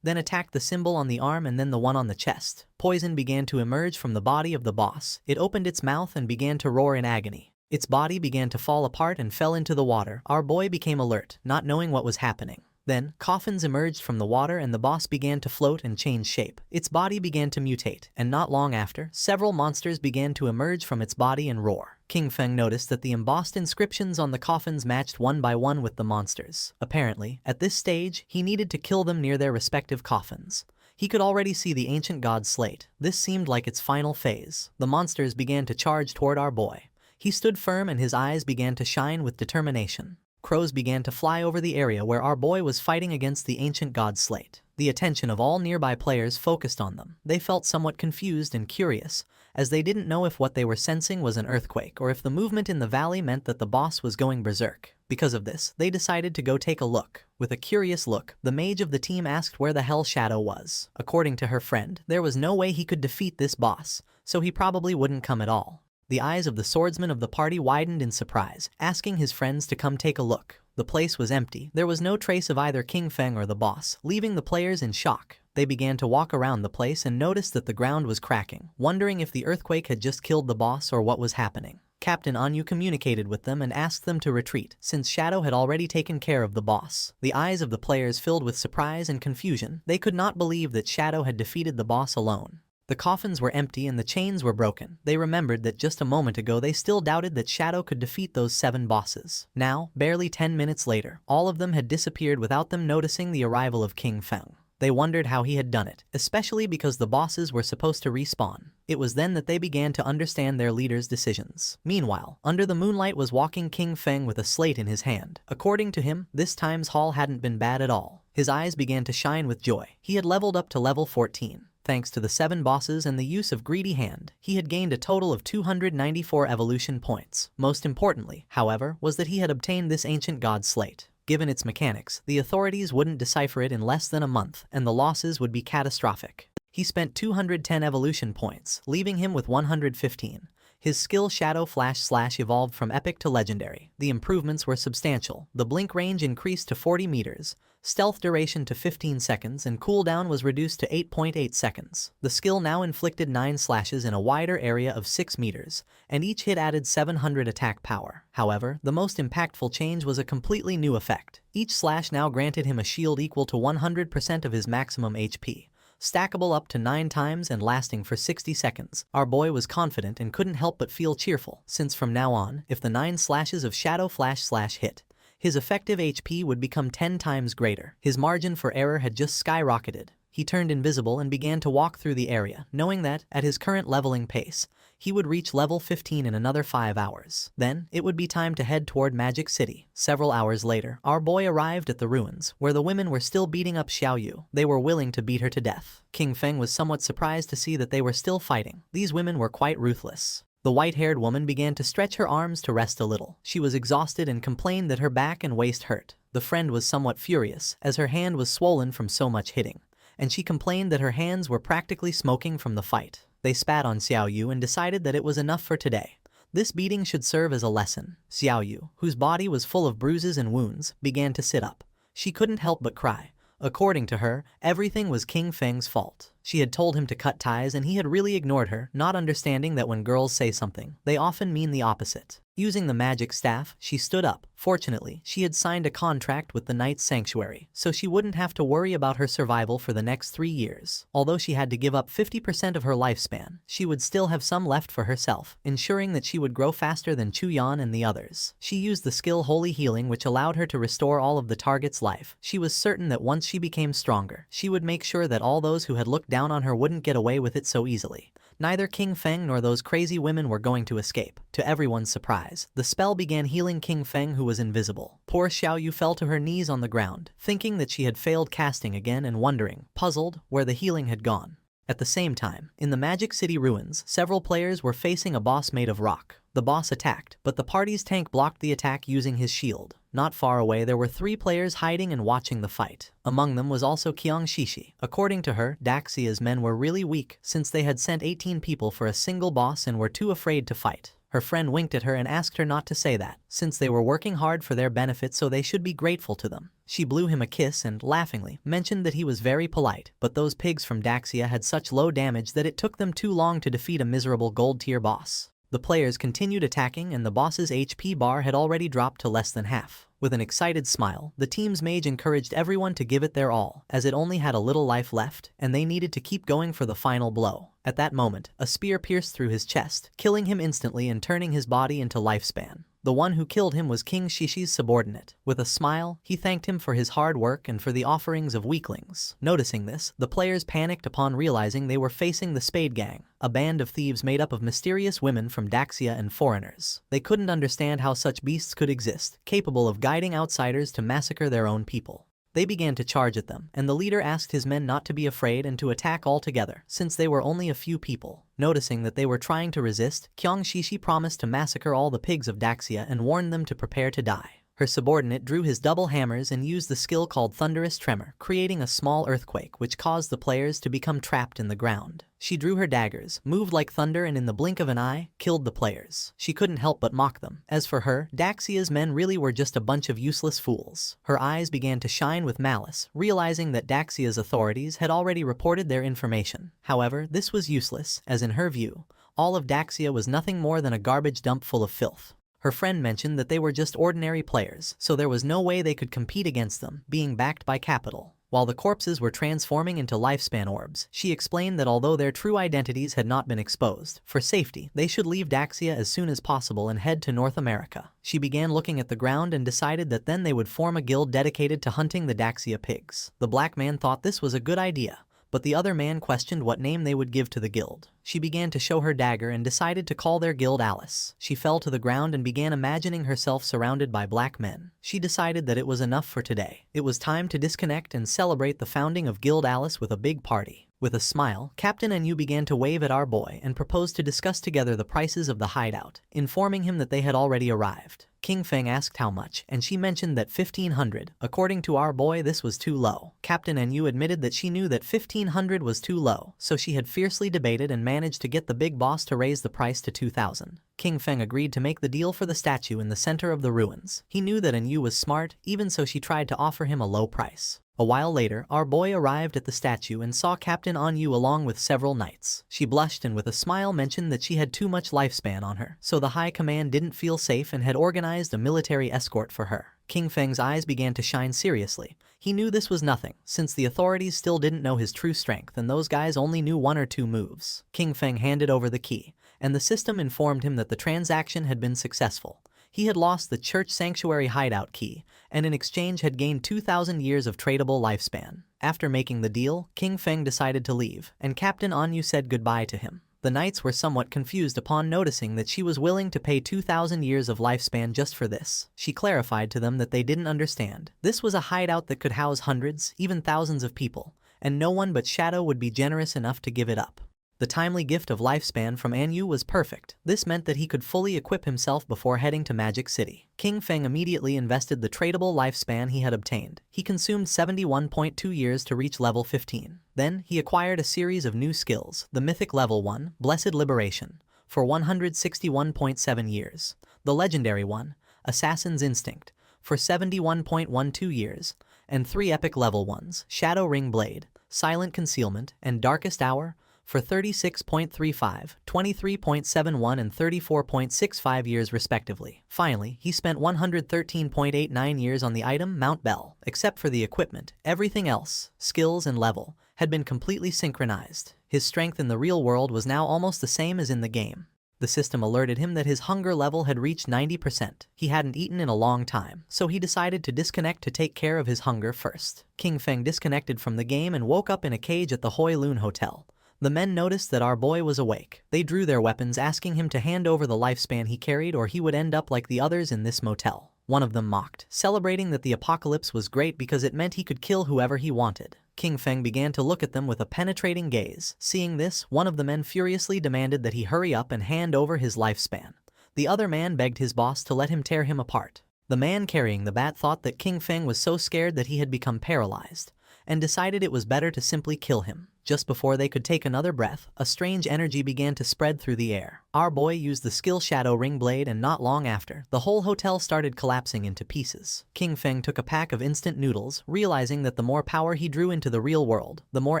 attack the symbol on the arm and then the one on the chest. Poison began to emerge from the body of the boss. It opened its mouth and began to roar in agony. Its body began to fall apart and fell into the water. Our boy became alert, not knowing what was happening. Then, coffins emerged from the water and the boss began to float and change shape. Its body began to mutate, and not long after, several monsters began to emerge from its body and roar. King Feng noticed that the embossed inscriptions on the coffins matched one by one with the monsters. Apparently, at this stage, he needed to kill them near their respective coffins. He could already see the Ancient God's slate. This seemed like its final phase. The monsters began to charge toward our boy. He stood firm and his eyes began to shine with determination. Crows began to fly over the area where our boy was fighting against the Ancient God's slate. The attention of all nearby players focused on them. They felt somewhat confused and curious, as they didn't know if what they were sensing was an earthquake or if the movement in the valley meant that the boss was going berserk. Because of this, they decided to go take a look. With a curious look, the mage of the team asked where the hell Shadow was. According to her friend, there was no way he could defeat this boss, so he probably wouldn't come at all. The eyes of the swordsman of the party widened in surprise, asking his friends to come take a look. The place was empty. There was no trace of either King Feng or the boss, leaving the players in shock. They began to walk around the place and noticed that the ground was cracking, wondering if the earthquake had just killed the boss or what was happening. Captain Anyu communicated with them and asked them to retreat, since Shadow had already taken care of the boss. The eyes of the players filled with surprise and confusion. They could not believe that Shadow had defeated the boss alone. The coffins were empty and the chains were broken. They remembered that just a moment ago they still doubted that Shadow could defeat those 7 bosses. Now, barely 10 minutes later, all of them had disappeared without them noticing the arrival of King Feng. They wondered how he had done it, especially because the bosses were supposed to respawn. It was then that they began to understand their leader's decisions. Meanwhile, under the moonlight was walking King Feng with a slate in his hand. According to him, this time's haul hadn't been bad at all. His eyes began to shine with joy. He had leveled up to level 14. Thanks to the 7 bosses and the use of Greedy Hand, he had gained a total of 294 evolution points. Most importantly, however, was that he had obtained this Ancient God slate. Given its mechanics, the authorities wouldn't decipher it in less than a month, and the losses would be catastrophic. He spent 210 evolution points, leaving him with 115. His skill Shadow Flash / evolved from epic to legendary. The improvements were substantial. The blink range increased to 40 meters, stealth duration to 15 seconds, and cooldown was reduced to 8.8 seconds. The skill now inflicted 9 slashes in a wider area of 6 meters, and each hit added 700 attack power. However, the most impactful change was a completely new effect. Each slash now granted him a shield equal to 100% of his maximum HP. Stackable up to 9 times and lasting for 60 seconds. Our boy was confident and couldn't help but feel cheerful, since from now on, if the 9 slashes of Shadow Flash / hit, his effective HP would become 10 times greater. His margin for error had just skyrocketed. He turned invisible and began to walk through the area, knowing that, at his current leveling pace, he would reach level 15 in another 5 hours. Then, it would be time to head toward Magic City. Several hours later, our boy arrived at the ruins, where the women were still beating up Xiaoyu. They were willing to beat her to death. King Feng was somewhat surprised to see that they were still fighting. These women were quite ruthless. The white-haired woman began to stretch her arms to rest a little. She was exhausted and complained that her back and waist hurt. The friend was somewhat furious, as her hand was swollen from so much hitting, and she complained that her hands were practically smoking from the fight. They spat on Xiaoyu and decided that it was enough for today. This beating should serve as a lesson. Xiaoyu, whose body was full of bruises and wounds, began to sit up. She couldn't help but cry. According to her, everything was King Feng's fault. She had told him to cut ties and he had really ignored her, not understanding that when girls say something, they often mean the opposite. Using the magic staff, she stood up. Fortunately, she had signed a contract with the Knight's Sanctuary, so she wouldn't have to worry about her survival for the next 3 years. Although she had to give up 50% of her lifespan, she would still have some left for herself, ensuring that she would grow faster than Chu Yan and the others. She used the skill Holy Healing, which allowed her to restore all of the target's life. She was certain that once she became stronger, she would make sure that all those who had looked down on her wouldn't get away with it so easily. Neither King Feng nor those crazy women were going to escape. To everyone's surprise, the spell began healing King Feng, who was invisible. Poor Xiao Yu fell to her knees on the ground, thinking that she had failed casting again and wondering, puzzled, where the healing had gone. At the same time, in the Magic City ruins, several players were facing a boss made of rock. The boss attacked, but the party's tank blocked the attack using his shield. Not far away there were 3 players hiding and watching the fight. Among them was also Qiang Shishi. According to her, Daxia's men were really weak since they had sent 18 people for a single boss and were too afraid to fight. Her friend winked at her and asked her not to say that, since they were working hard for their benefit, so they should be grateful to them. She blew him a kiss and, laughingly, mentioned that he was very polite, but those pigs from Daxia had such low damage that it took them too long to defeat a miserable gold-tier boss. The players continued attacking and the boss's HP bar had already dropped to less than half. With an excited smile, the team's mage encouraged everyone to give it their all, as it only had a little life left, and they needed to keep going for the final blow. At that moment, a spear pierced through his chest, killing him instantly and turning his body into lifespan. The one who killed him was King Shishi's subordinate. With a smile, he thanked him for his hard work and for the offerings of weaklings. Noticing this, the players panicked upon realizing they were facing the Spade Gang, a band of thieves made up of mysterious women from Daxia and foreigners. They couldn't understand how such beasts could exist, capable of guiding outsiders to massacre their own people. They began to charge at them, and the leader asked his men not to be afraid and to attack all together, since they were only a few people. Noticing that they were trying to resist, Qiang Shishi promised to massacre all the pigs of Daxia and warned them to prepare to die. Her subordinate drew his double hammers and used the skill called Thunderous Tremor, creating a small earthquake which caused the players to become trapped in the ground. She drew her daggers, moved like thunder, and in the blink of an eye, killed the players. She couldn't help but mock them. As for her, Daxia's men really were just a bunch of useless fools. Her eyes began to shine with malice, realizing that Daxia's authorities had already reported their information. However, this was useless, as in her view, all of Daxia was nothing more than a garbage dump full of filth. Her friend mentioned that they were just ordinary players, so there was no way they could compete against them, being backed by capital. While the corpses were transforming into lifespan orbs, she explained that although their true identities had not been exposed, for safety, they should leave Daxia as soon as possible and head to North America. She began looking at the ground and decided that then they would form a guild dedicated to hunting the Daxia pigs. The black man thought this was a good idea, but the other man questioned what name they would give to the guild. She began to show her dagger and decided to call their guild Alice. She fell to the ground and began imagining herself surrounded by black men. She decided that it was enough for today. It was time to disconnect and celebrate the founding of Guild Alice with a big party. With a smile, Captain Enyu began to wave at our boy and proposed to discuss together the prices of the hideout, informing him that they had already arrived. King Feng asked how much, and she mentioned that 1,500. According to our boy, this was too low. Captain Enyu admitted that she knew that 1,500 was too low, so she had fiercely debated and managed to get the big boss to raise the price to 2,000. King Feng agreed to make the deal for the statue in the center of the ruins. He knew that Enyu was smart, even so she tried to offer him a low price. A while later, our boy arrived at the statue and saw Captain Enyu along with several knights. She blushed and with a smile mentioned that she had too much lifespan on her, so the high command didn't feel safe and had organized a military escort for her. King Feng's eyes began to shine seriously. He knew this was nothing, since the authorities still didn't know his true strength and those guys only knew 1 or 2 moves. King Feng handed over the key, and the system informed him that the transaction had been successful. He had lost the church sanctuary hideout key, and in exchange had gained 2,000 years of tradable lifespan. After making the deal, King Feng decided to leave, and Captain Enyu said goodbye to him. The knights were somewhat confused upon noticing that she was willing to pay 2,000 years of lifespan just for this. She clarified to them that they didn't understand. This was a hideout that could house hundreds, even thousands of people, and no one but Shadow would be generous enough to give it up. The timely gift of lifespan from Enyu was perfect. This meant that he could fully equip himself before heading to Magic City. King Feng immediately invested the tradable lifespan he had obtained. He consumed 71.2 years to reach level 15. Then, he acquired a series of new skills, the mythic level 1, Blessed Liberation, for 161.7 years, the legendary one, Assassin's Instinct, for 71.12 years, and 3 epic level 1s, Shadow Ring Blade, Silent Concealment, and Darkest Hour, for 36.35, 23.71 and 34.65 years respectively. Finally, he spent 113.89 years on the item Mount Bell. Except for the equipment, everything else, skills and level, had been completely synchronized. His strength in the real world was now almost the same as in the game. The system alerted him that his hunger level had reached 90%. He hadn't eaten in a long time, so he decided to disconnect to take care of his hunger first. King Feng disconnected from the game and woke up in a cage at the Hoi Lun Hotel. The men noticed that our boy was awake. They drew their weapons, asking him to hand over the lifespan he carried or he would end up like the others in this motel. One of them mocked, celebrating that the apocalypse was great because it meant he could kill whoever he wanted. King Feng began to look at them with a penetrating gaze. Seeing this, one of the men furiously demanded that he hurry up and hand over his lifespan. The other man begged his boss to let him tear him apart. The man carrying the bat thought that King Feng was so scared that he had become paralyzed, and decided it was better to simply kill him. Just before they could take another breath, a strange energy began to spread through the air. Our boy used the skill Shadow Ring Blade, and not long after, the whole hotel started collapsing into pieces. King Feng took a pack of instant noodles, realizing that the more power he drew into the real world, the more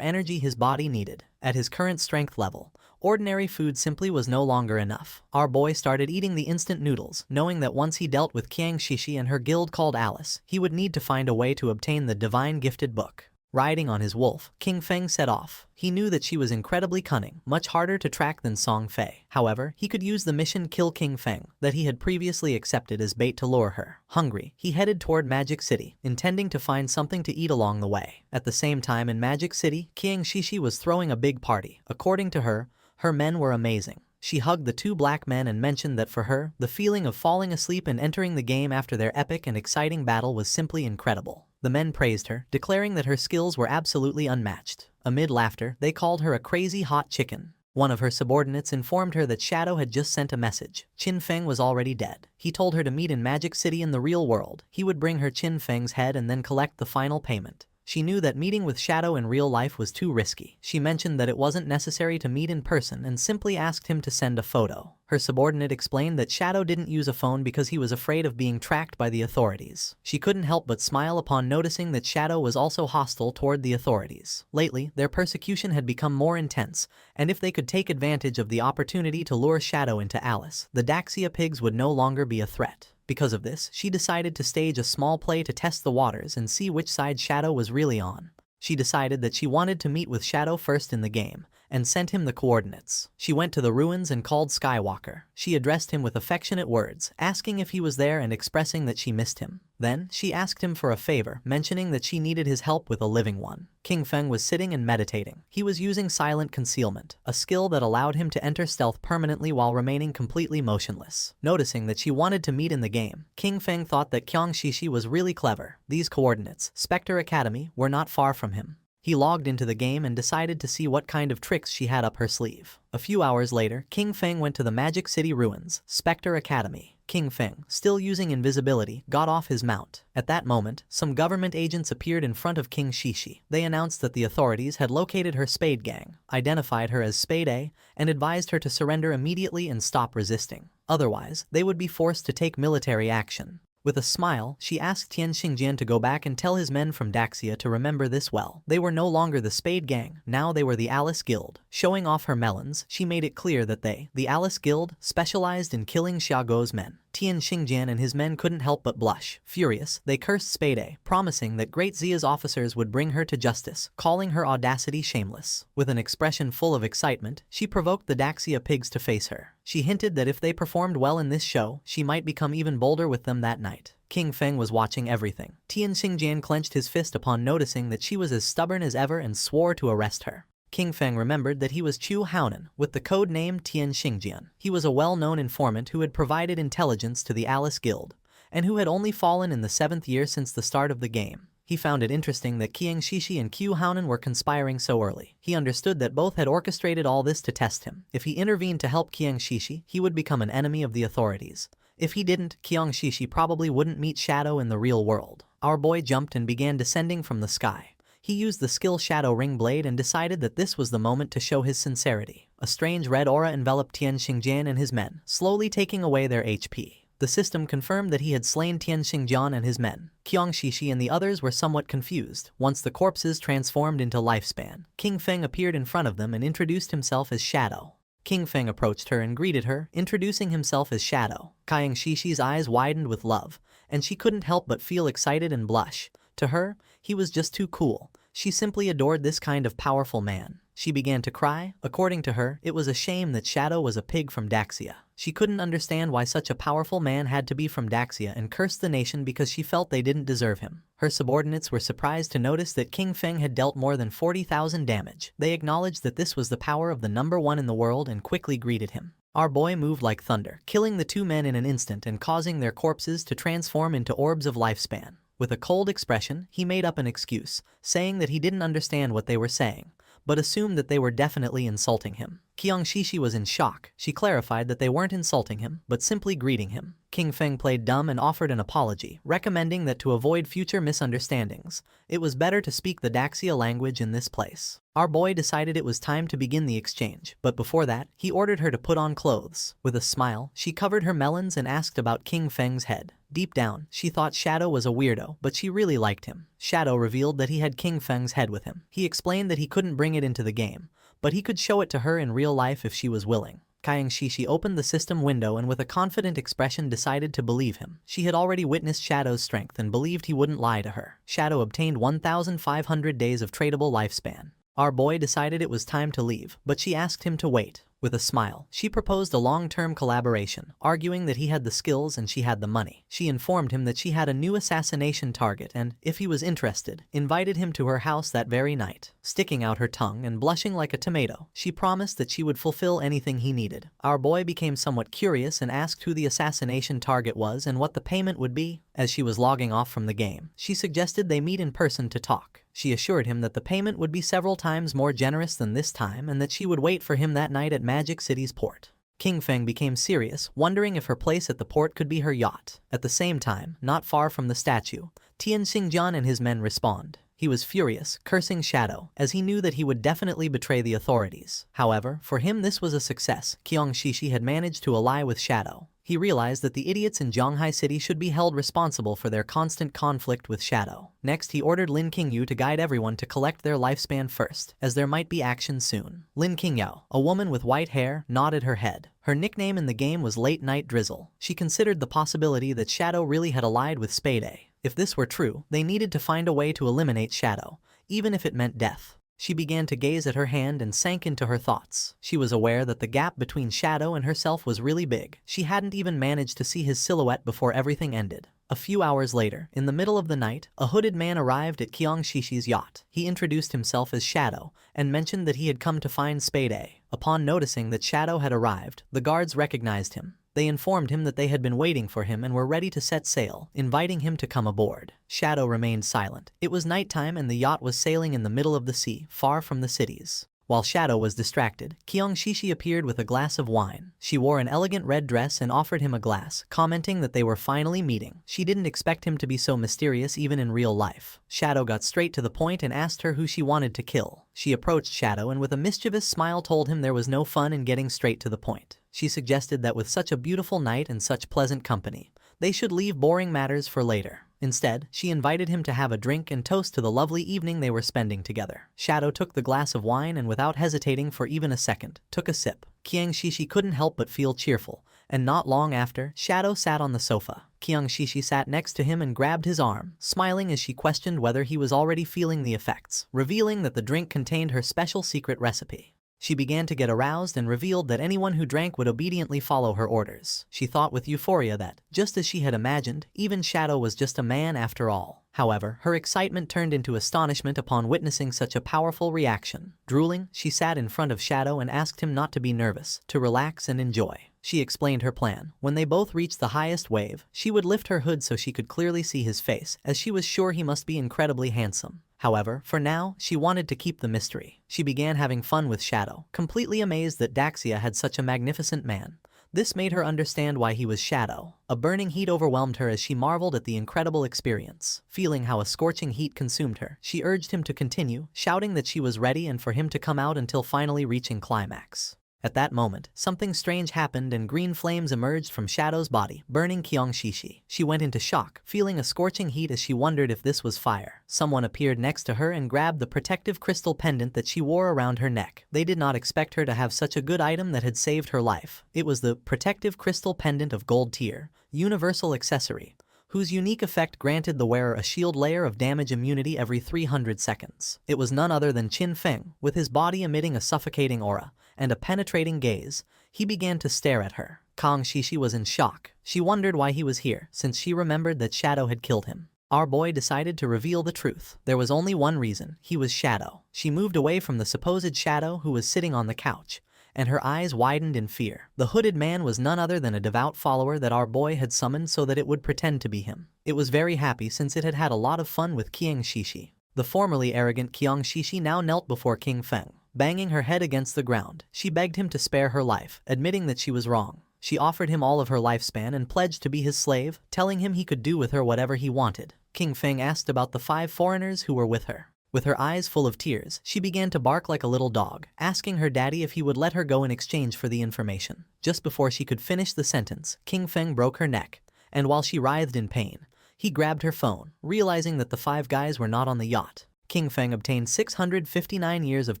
energy his body needed. At his current strength level, ordinary food simply was no longer enough. Our boy started eating the instant noodles, knowing that once he dealt with Qiang Shishi and her guild called Alice, he would need to find a way to obtain the divine gifted book. Riding on his wolf, King Feng set off. He knew that she was incredibly cunning, much harder to track than Song Fei. However, he could use the mission Kill King Feng that he had previously accepted as bait to lure her. Hungry, he headed toward Magic City, intending to find something to eat along the way. At the same time in Magic City, Qiang Shishi was throwing a big party. According to her, her men were amazing. She hugged the two black men and mentioned that for her, the feeling of falling asleep and entering the game after their epic and exciting battle was simply incredible. The men praised her, declaring that her skills were absolutely unmatched. Amid laughter, they called her a crazy hot chicken. One of her subordinates informed her that Shadow had just sent a message. Qin Feng was already dead. He told her to meet in Magic City in the real world. He would bring her Qin Feng's head and then collect the final payment. She knew that meeting with Shadow in real life was too risky. She mentioned that it wasn't necessary to meet in person and simply asked him to send a photo. Her subordinate explained that Shadow didn't use a phone because he was afraid of being tracked by the authorities. She couldn't help but smile upon noticing that Shadow was also hostile toward the authorities. Lately, their persecution had become more intense, and if they could take advantage of the opportunity to lure Shadow into Alice, the Daxia pigs would no longer be a threat. Because of this, she decided to stage a small play to test the waters and see which side Shadow was really on. She decided that she wanted to meet with Shadow first in the game, and sent him the coordinates. She went to the ruins and called Skywalker. She addressed him with affectionate words, asking if he was there and expressing that she missed him. Then, she asked him for a favor, mentioning that she needed his help with a living one. King Feng was sitting and meditating. He was using silent concealment, a skill that allowed him to enter stealth permanently while remaining completely motionless. Noticing that she wanted to meet in the game, King Feng thought that Qiang Shishi was really clever. These coordinates, Spectre Academy, were not far from him. He logged into the game and decided to see what kind of tricks she had up her sleeve. A few hours later, King Feng went to the Magic City ruins, Spectre Academy. King Feng, still using invisibility, got off his mount. At that moment, some government agents appeared in front of King Shishi. They announced that the authorities had located her Spade Gang, identified her as Spade A, and advised her to surrender immediately and stop resisting. Otherwise, they would be forced to take military action. With a smile, she asked Tian Xingjian to go back and tell his men from Daxia to remember this well. They were no longer the Spade Gang, now they were the Alice Guild. Showing off her melons, she made it clear that they, the Alice Guild, specialized in killing Xiaoguo's men. Tian Xingjian and his men couldn't help but blush. Furious, they cursed Spade A, promising that Great Zia's officers would bring her to justice, calling her audacity shameless. With an expression full of excitement, she provoked the Daxia pigs to face her. She hinted that if they performed well in this show, she might become even bolder with them that night. King Feng was watching everything. Tian Xingjian clenched his fist upon noticing that she was as stubborn as ever and swore to arrest her. King Feng remembered that he was Chu Haonan, with the code name Tian Xingjian. He was a well-known informant who had provided intelligence to the Alice Guild, and who had only fallen in the 7th year since the start of the game. He found it interesting that Qiang Shishi and Qiu Haonan were conspiring so early. He understood that both had orchestrated all this to test him. If he intervened to help Qiang Shishi, he would become an enemy of the authorities. If he didn't, Qiang Shishi probably wouldn't meet Shadow in the real world. Our boy jumped and began descending from the sky. He used the skill Shadow Ring Blade and decided that this was the moment to show his sincerity. A strange red aura enveloped Tian Xingjian and his men, slowly taking away their HP. The system confirmed that he had slain Tian Xingjian and his men. Qiang Shishi and the others were somewhat confused. Once the corpses transformed into lifespan, King Feng appeared in front of them and introduced himself as Shadow. King Feng approached her and greeted her, introducing himself as Shadow. Qiang Shishi's eyes widened with love, and she couldn't help but feel excited and blush. To her, he was just too cool. She simply adored this kind of powerful man. She began to cry. According to her, it was a shame that Shadow was a pig from Daxia. She couldn't understand why such a powerful man had to be from Daxia and cursed the nation because she felt they didn't deserve him. Her subordinates were surprised to notice that King Feng had dealt more than 40,000 damage. They acknowledged that this was the power of the number one in the world and quickly greeted him. Our boy moved like thunder, killing the two men in an instant and causing their corpses to transform into orbs of lifespan. With a cold expression, he made up an excuse, saying that he didn't understand what they were saying, but assumed that they were definitely insulting him. Qiang Shishi was in shock. She clarified that they weren't insulting him, but simply greeting him. King Feng played dumb and offered an apology, recommending that to avoid future misunderstandings, it was better to speak the Daxia language in this place. Our boy decided it was time to begin the exchange, but before that, he ordered her to put on clothes. With a smile, she covered her melons and asked about King Feng's head. Deep down, she thought Shadow was a weirdo, but she really liked him. Shadow revealed that he had King Feng's head with him. He explained that he couldn't bring it into the game, but he could show it to her in real life if she was willing. Qiang Shishi opened the system window and with a confident expression decided to believe him. She had already witnessed Shadow's strength and believed he wouldn't lie to her. Shadow obtained 1,500 days of tradable lifespan. Our boy decided it was time to leave, but she asked him to wait. With a smile, she proposed a long-term collaboration, arguing that he had the skills and she had the money. She informed him that she had a new assassination target and, if he was interested, invited him to her house that very night. Sticking out her tongue and blushing like a tomato, she promised that she would fulfill anything he needed. Our boy became somewhat curious and asked who the assassination target was and what the payment would be. As she was logging off from the game, she suggested they meet in person to talk. She assured him that the payment would be several times more generous than this time and that she would wait for him that night at Magic City's port. King Feng became serious, wondering if her place at the port could be her yacht. At the same time, not far from the statue, Tian Xingjian and his men respond. He was furious, cursing Shadow, as he knew that he would definitely betray the authorities. However, for him this was a success. Qiang Shishi had managed to ally with Shadow. He realized that the idiots in Zhonghai City should be held responsible for their constant conflict with Shadow. Next, he ordered Lin Qingyu to guide everyone to collect their lifespan first, as there might be action soon. Lin Qingyao, a woman with white hair, nodded her head. Her nickname in the game was Late Night Drizzle. She considered the possibility that Shadow really had allied with Spade. If this were true, they needed to find a way to eliminate Shadow, even if it meant death. She began to gaze at her hand and sank into her thoughts. She was aware that the gap between Shadow and herself was really big. She hadn't even managed to see his silhouette before everything ended. A few hours later, in the middle of the night, a hooded man arrived at Qiang Shishi's yacht. He introduced himself as Shadow and mentioned that he had come to find Spade. Upon noticing that Shadow had arrived, the guards recognized him. They informed him that they had been waiting for him and were ready to set sail, inviting him to come aboard. Shadow remained silent. It was nighttime and the yacht was sailing in the middle of the sea, far from the cities. While Shadow was distracted, Qiang Shishi appeared with a glass of wine. She wore an elegant red dress and offered him a glass, commenting that they were finally meeting. She didn't expect him to be so mysterious even in real life. Shadow got straight to the point and asked her who she wanted to kill. She approached Shadow and with a mischievous smile told him there was no fun in getting straight to the point. She suggested that with such a beautiful night and such pleasant company, they should leave boring matters for later. Instead, she invited him to have a drink and toast to the lovely evening they were spending together. Shadow took the glass of wine and without hesitating for even a second, took a sip. Qiang Shishi couldn't help but feel cheerful, and not long after, Shadow sat on the sofa. Qiang Shishi sat next to him and grabbed his arm, smiling as she questioned whether he was already feeling the effects, revealing that the drink contained her special secret recipe. She began to get aroused and revealed that anyone who drank would obediently follow her orders. She thought with euphoria that, just as she had imagined, even Shadow was just a man after all. However, her excitement turned into astonishment upon witnessing such a powerful reaction. Drooling, she sat in front of Shadow and asked him not to be nervous, to relax and enjoy. She explained her plan. When they both reached the highest wave, she would lift her hood so she could clearly see his face, as she was sure he must be incredibly handsome. However, for now, she wanted to keep the mystery. She began having fun with Shadow, completely amazed that Daxia had such a magnificent man. This made her understand why he was Shadow. A burning heat overwhelmed her as she marveled at the incredible experience. Feeling how a scorching heat consumed her, she urged him to continue, shouting that she was ready and for him to come out until finally reaching climax. At that moment, something strange happened and green flames emerged from Shadow's body, burning Qiang Shishi. She went into shock, feeling a scorching heat as she wondered if this was fire. Someone appeared next to her and grabbed the protective crystal pendant that she wore around her neck. They did not expect her to have such a good item that had saved her life. It was the protective crystal pendant of gold tier, universal accessory, whose unique effect granted the wearer a shield layer of damage immunity every 300 seconds. It was none other than Qin Feng, with his body emitting a suffocating aura and a penetrating gaze. He began to stare at her. Kang Shishi was in shock. She wondered why he was here, since she remembered that Shadow had killed him. Our boy decided to reveal the truth. There was only one reason. He was Shadow. She moved away from the supposed Shadow who was sitting on the couch, and her eyes widened in fear. The hooded man was none other than a devout follower that our boy had summoned so that it would pretend to be him. It was very happy since it had had a lot of fun with Qiang Shishi. The formerly arrogant Qiang Shishi now knelt before King Feng. Banging her head against the ground, she begged him to spare her life, admitting that she was wrong. She offered him all of her lifespan and pledged to be his slave, telling him he could do with her whatever he wanted. King Feng asked about the 5 foreigners who were with her. With her eyes full of tears, she began to bark like a little dog, asking her daddy if he would let her go in exchange for the information. Just before she could finish the sentence, King Feng broke her neck, and while she writhed in pain, he grabbed her phone, realizing that the 5 guys were not on the yacht. King Feng obtained 659 years of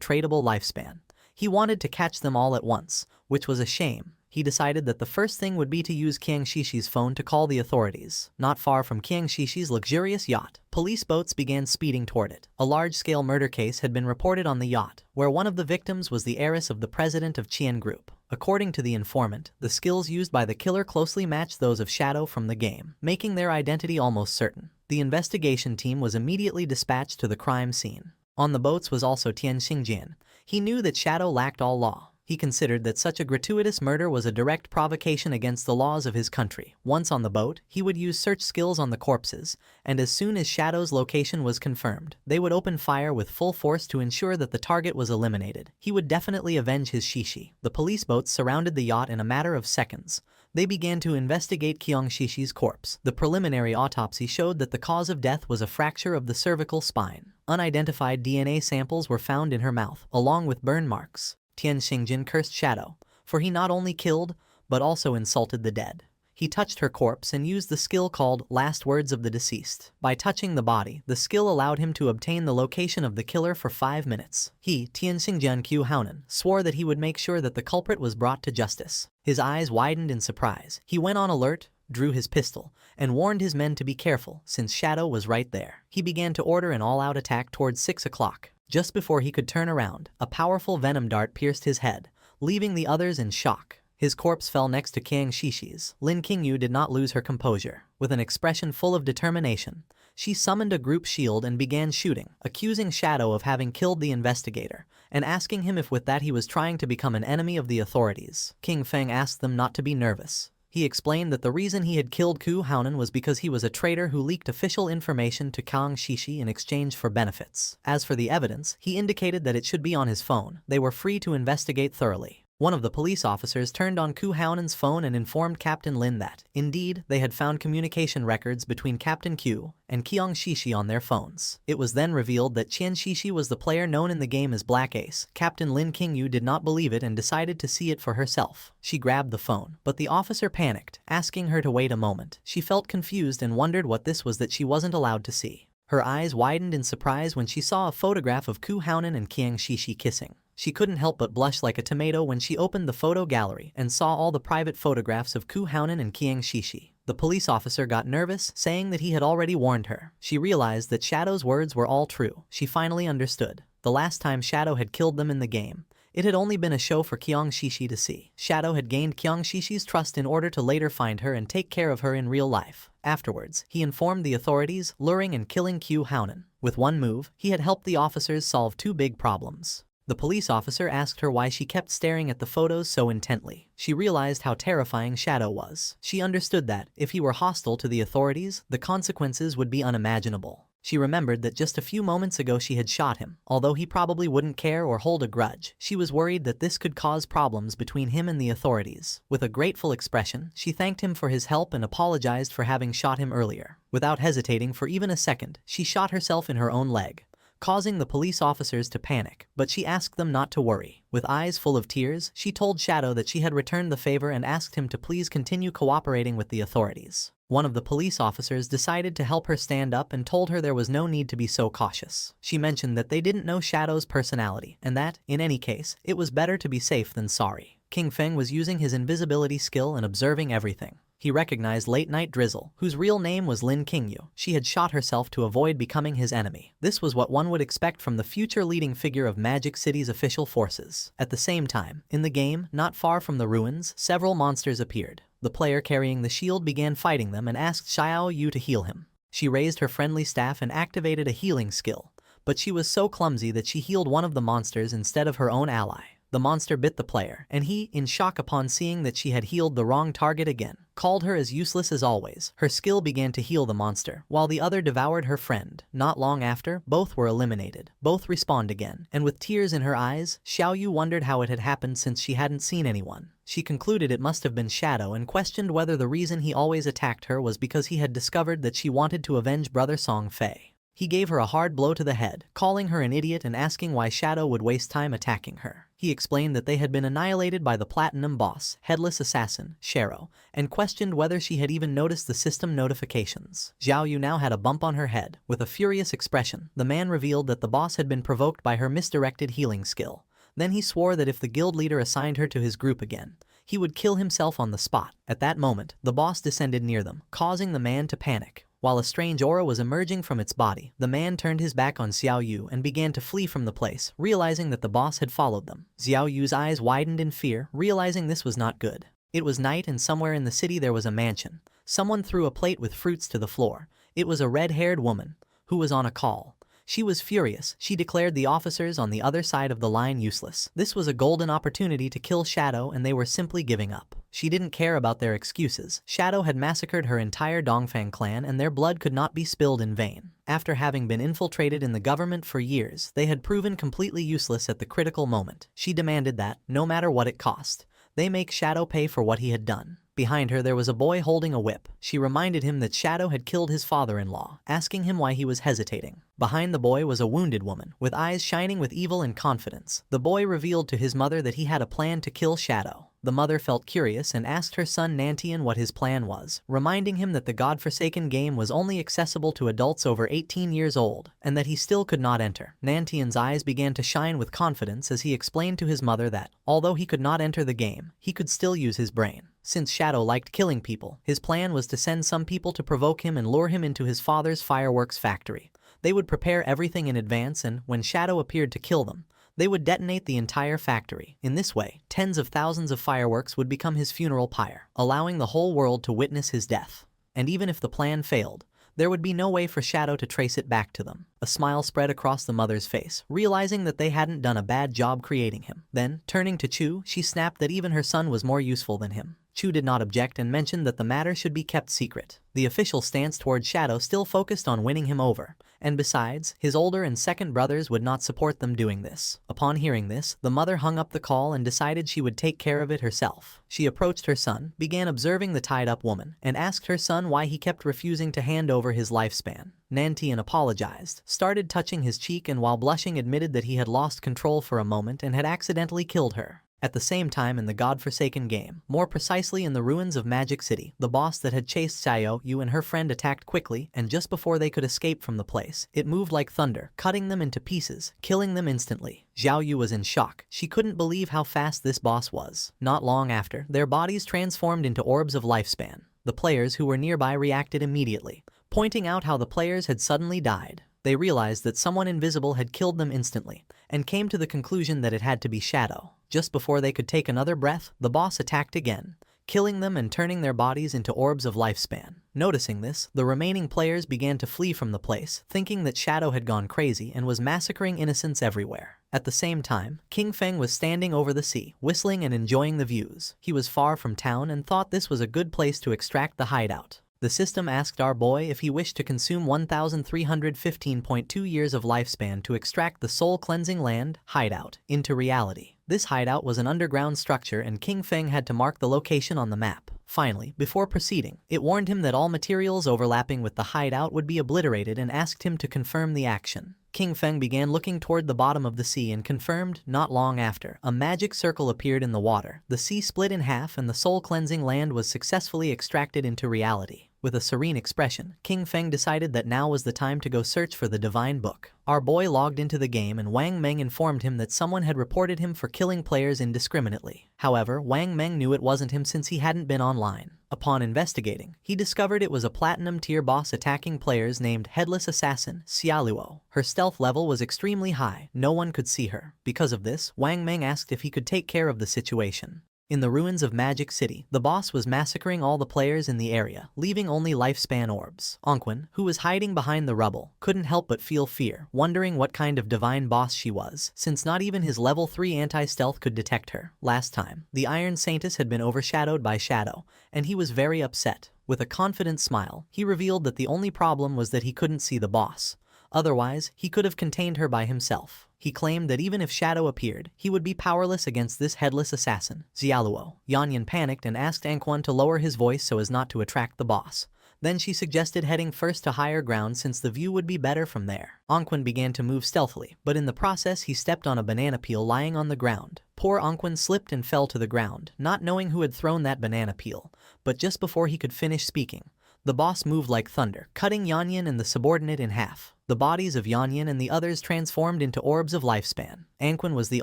tradable lifespan. He wanted to catch them all at once, which was a shame. He decided that the first thing would be to use Qiang Shishi's phone to call the authorities. Not far from Qiang Shishi's luxurious yacht, police boats began speeding toward it. A large-scale murder case had been reported on the yacht, where one of the victims was the heiress of the president of Qian Group. According to the informant, the skills used by the killer closely matched those of Shadow from the game, making their identity almost certain. The investigation team was immediately dispatched to the crime scene. On the boats was also Tian Xingjian. He knew that Shadow lacked all law. He considered that such a gratuitous murder was a direct provocation against the laws of his country. Once on the boat, he would use search skills on the corpses, and as soon as Shadow's location was confirmed, they would open fire with full force to ensure that the target was eliminated. He would definitely avenge his Shishi. The police boats surrounded the yacht in a matter of seconds. They began to investigate Qiang Shishi's corpse. The preliminary autopsy showed that the cause of death was a fracture of the cervical spine. Unidentified DNA samples were found in her mouth, along with burn marks. Tian Xingjin cursed Shadow, for he not only killed, but also insulted the dead. He touched her corpse and used the skill called Last Words of the Deceased. By touching the body, the skill allowed him to obtain the location of the killer for 5 minutes. He, Tian Xingjian Qiu Haonan, swore that he would make sure that the culprit was brought to justice. His eyes widened in surprise. He went on alert, drew his pistol, and warned his men to be careful, since Shadow was right there. He began to order an all-out attack towards 6 o'clock. Just before he could turn around, a powerful venom dart pierced his head, leaving the others in shock. His corpse fell next to Qiang Shishi's. Lin Qingyu did not lose her composure. With an expression full of determination, she summoned a group shield and began shooting, accusing Shadow of having killed the investigator, and asking him if with that he was trying to become an enemy of the authorities. King Feng asked them not to be nervous. He explained that the reason he had killed Qiu Haonan was because he was a traitor who leaked official information to Qiang Shishi in exchange for benefits. As for the evidence, he indicated that it should be on his phone. They were free to investigate thoroughly. One of the police officers turned on Qiu Haonan's phone and informed Captain Lin that, indeed, they had found communication records between Captain Qiu and Qiang Shishi on their phones. It was then revealed that Qian Shishi was the player known in the game as Black Ace. Captain Lin Qingyu did not believe it and decided to see it for herself. She grabbed the phone, but the officer panicked, asking her to wait a moment. She felt confused and wondered what this was that she wasn't allowed to see. Her eyes widened in surprise when she saw a photograph of Qiu Haonan and Qiang Shishi kissing. She couldn't help but blush like a tomato when she opened the photo gallery and saw all the private photographs of Qiu Haonan and Qiang Shishi. The police officer got nervous, saying that he had already warned her. She realized that Shadow's words were all true. She finally understood. The last time Shadow had killed them in the game, it had only been a show for Qiang Shishi to see. Shadow had gained Qiang Shishi's trust in order to later find her and take care of her in real life. Afterwards, he informed the authorities, luring and killing Qiu Haonan. With one move, he had helped the officers solve 2 big problems. The police officer asked her why she kept staring at the photos so intently. She realized how terrifying Shadow was. She understood that, if he were hostile to the authorities, the consequences would be unimaginable. She remembered that just a few moments ago she had shot him. Although he probably wouldn't care or hold a grudge, she was worried that this could cause problems between him and the authorities. With a grateful expression, she thanked him for his help and apologized for having shot him earlier. Without hesitating for even a second, she shot herself in her own leg, causing the police officers to panic, but she asked them not to worry. With eyes full of tears, she told Shadow that she had returned the favor and asked him to please continue cooperating with the authorities. One of the police officers decided to help her stand up and told her there was no need to be so cautious. She mentioned that they didn't know Shadow's personality, and that, in any case, it was better to be safe than sorry. King Feng was using his invisibility skill and observing everything. He recognized Late Night Drizzle, whose real name was Lin Qingyu. She had shot herself to avoid becoming his enemy. This was what one would expect from the future leading figure of Magic City's official forces. At the same time, in the game, not far from the ruins, several monsters appeared. The player carrying the shield began fighting them and asked Xiao Yu to heal him. She raised her friendly staff and activated a healing skill, but she was so clumsy that she healed one of the monsters instead of her own ally. The monster bit the player, and he, in shock upon seeing that she had healed the wrong target again, called her as useless as always. Her skill began to heal the monster, while the other devoured her friend. Not long after, both were eliminated. Both respawned again, and with tears in her eyes, Xiao Yu wondered how it had happened since she hadn't seen anyone. She concluded it must have been Shadow and questioned whether the reason he always attacked her was because he had discovered that she wanted to avenge brother Song Fei. He gave her a hard blow to the head, calling her an idiot and asking why Shadow would waste time attacking her. He explained that they had been annihilated by the Platinum Boss, Headless Assassin, Shero, and questioned whether she had even noticed the system notifications. Xiao Yu now had a bump on her head. With a furious expression, the man revealed that the boss had been provoked by her misdirected healing skill. Then he swore that if the guild leader assigned her to his group again, he would kill himself on the spot. At that moment, the boss descended near them, causing the man to panic. While a strange aura was emerging from its body, the man turned his back on Xiao Yu and began to flee from the place, realizing that the boss had followed them. Xiao Yu's eyes widened in fear, realizing this was not good. It was night and somewhere in the city there was a mansion. Someone threw a plate with fruits to the floor. It was a red-haired woman, who was on a call. She was furious. She declared the officers on the other side of the line useless. This was a golden opportunity to kill Shadow and they were simply giving up. She didn't care about their excuses. Shadow had massacred her entire Dongfang clan and their blood could not be spilled in vain. After having been infiltrated in the government for years, they had proven completely useless at the critical moment. She demanded that, no matter what it cost, they make Shadow pay for what he had done. Behind her there was a boy holding a whip. She reminded him that Shadow had killed his father-in-law, asking him why he was hesitating. Behind the boy was a wounded woman, with eyes shining with evil and confidence. The boy revealed to his mother that he had a plan to kill Shadow. The mother felt curious and asked her son Nantian what his plan was, reminding him that the godforsaken game was only accessible to adults over 18 years old, and that he still could not enter. Nantian's eyes began to shine with confidence as he explained to his mother that, although he could not enter the game, he could still use his brain. Since Shadow liked killing people, his plan was to send some people to provoke him and lure him into his father's fireworks factory. They would prepare everything in advance and, when Shadow appeared to kill them, they would detonate the entire factory. In this way, tens of thousands of fireworks would become his funeral pyre, allowing the whole world to witness his death. And even if the plan failed, there would be no way for Shadow to trace it back to them. A smile spread across the mother's face, realizing that they hadn't done a bad job creating him. Then, turning to Chu, she snapped that even her son was more useful than him. Chu did not object and mentioned that the matter should be kept secret. The official stance toward Shadow still focused on winning him over, and besides, his older and second brothers would not support them doing this. Upon hearing this, the mother hung up the call and decided she would take care of it herself. She approached her son, began observing the tied-up woman, and asked her son why he kept refusing to hand over his lifespan. Nantian apologized, started touching his cheek and while blushing admitted that he had lost control for a moment and had accidentally killed her. At the same time in the godforsaken game, more precisely in the ruins of Magic City, the boss that had chased Xiao Yu and her friend attacked quickly, and just before they could escape from the place, it moved like thunder, cutting them into pieces, killing them instantly. Xiao Yu was in shock. She couldn't believe how fast this boss was. Not long after, their bodies transformed into orbs of lifespan. The players who were nearby reacted immediately, pointing out how the players had suddenly died. They realized that someone invisible had killed them instantly, and came to the conclusion that it had to be Shadow. Just before they could take another breath, the boss attacked again, killing them and turning their bodies into orbs of lifespan. Noticing this, the remaining players began to flee from the place, thinking that Shadow had gone crazy and was massacring innocents everywhere. At the same time, King Feng was standing over the sea, whistling and enjoying the views. He was far from town and thought this was a good place to extract the hideout. The system asked our boy if he wished to consume 1,315.2 years of lifespan to extract the soul-cleansing land, hideout, into reality. This hideout was an underground structure and King Feng had to mark the location on the map. Finally, before proceeding, it warned him that all materials overlapping with the hideout would be obliterated and asked him to confirm the action. King Feng began looking toward the bottom of the sea and confirmed. Not long after, a magic circle appeared in the water. The sea split in half and the soul-cleansing land was successfully extracted into reality. With a serene expression, King Feng decided that now was the time to go search for the divine book. Our boy logged into the game and Wang Meng informed him that someone had reported him for killing players indiscriminately. However, Wang Meng knew it wasn't him since he hadn't been online. Upon investigating, he discovered it was a platinum tier boss attacking players named Headless Assassin Xiaoluo. Her stealth level was extremely high, no one could see her. Because of this, Wang Meng asked if he could take care of the situation. In the ruins of Magic City, the boss was massacring all the players in the area, leaving only lifespan orbs. Onquin, who was hiding behind the rubble, couldn't help but feel fear, wondering what kind of divine boss she was, since not even his level 3 anti-stealth could detect her. Last time, the Iron Saintess had been overshadowed by Shadow, and he was very upset. With a confident smile, he revealed that the only problem was that he couldn't see the boss. Otherwise, he could have contained her by himself. He claimed that even if Shadow appeared, he would be powerless against this headless assassin, Xiaoluo. Yanyan panicked and asked Anquan to lower his voice so as not to attract the boss. Then she suggested heading first to higher ground since the view would be better from there. Anquan began to move stealthily, but in the process he stepped on a banana peel lying on the ground. Poor Anquan slipped and fell to the ground, not knowing who had thrown that banana peel. But just before he could finish speaking, the boss moved like thunder, cutting Yanyan and the subordinate in half. The bodies of Yanyan and the others transformed into orbs of lifespan. Anquan was the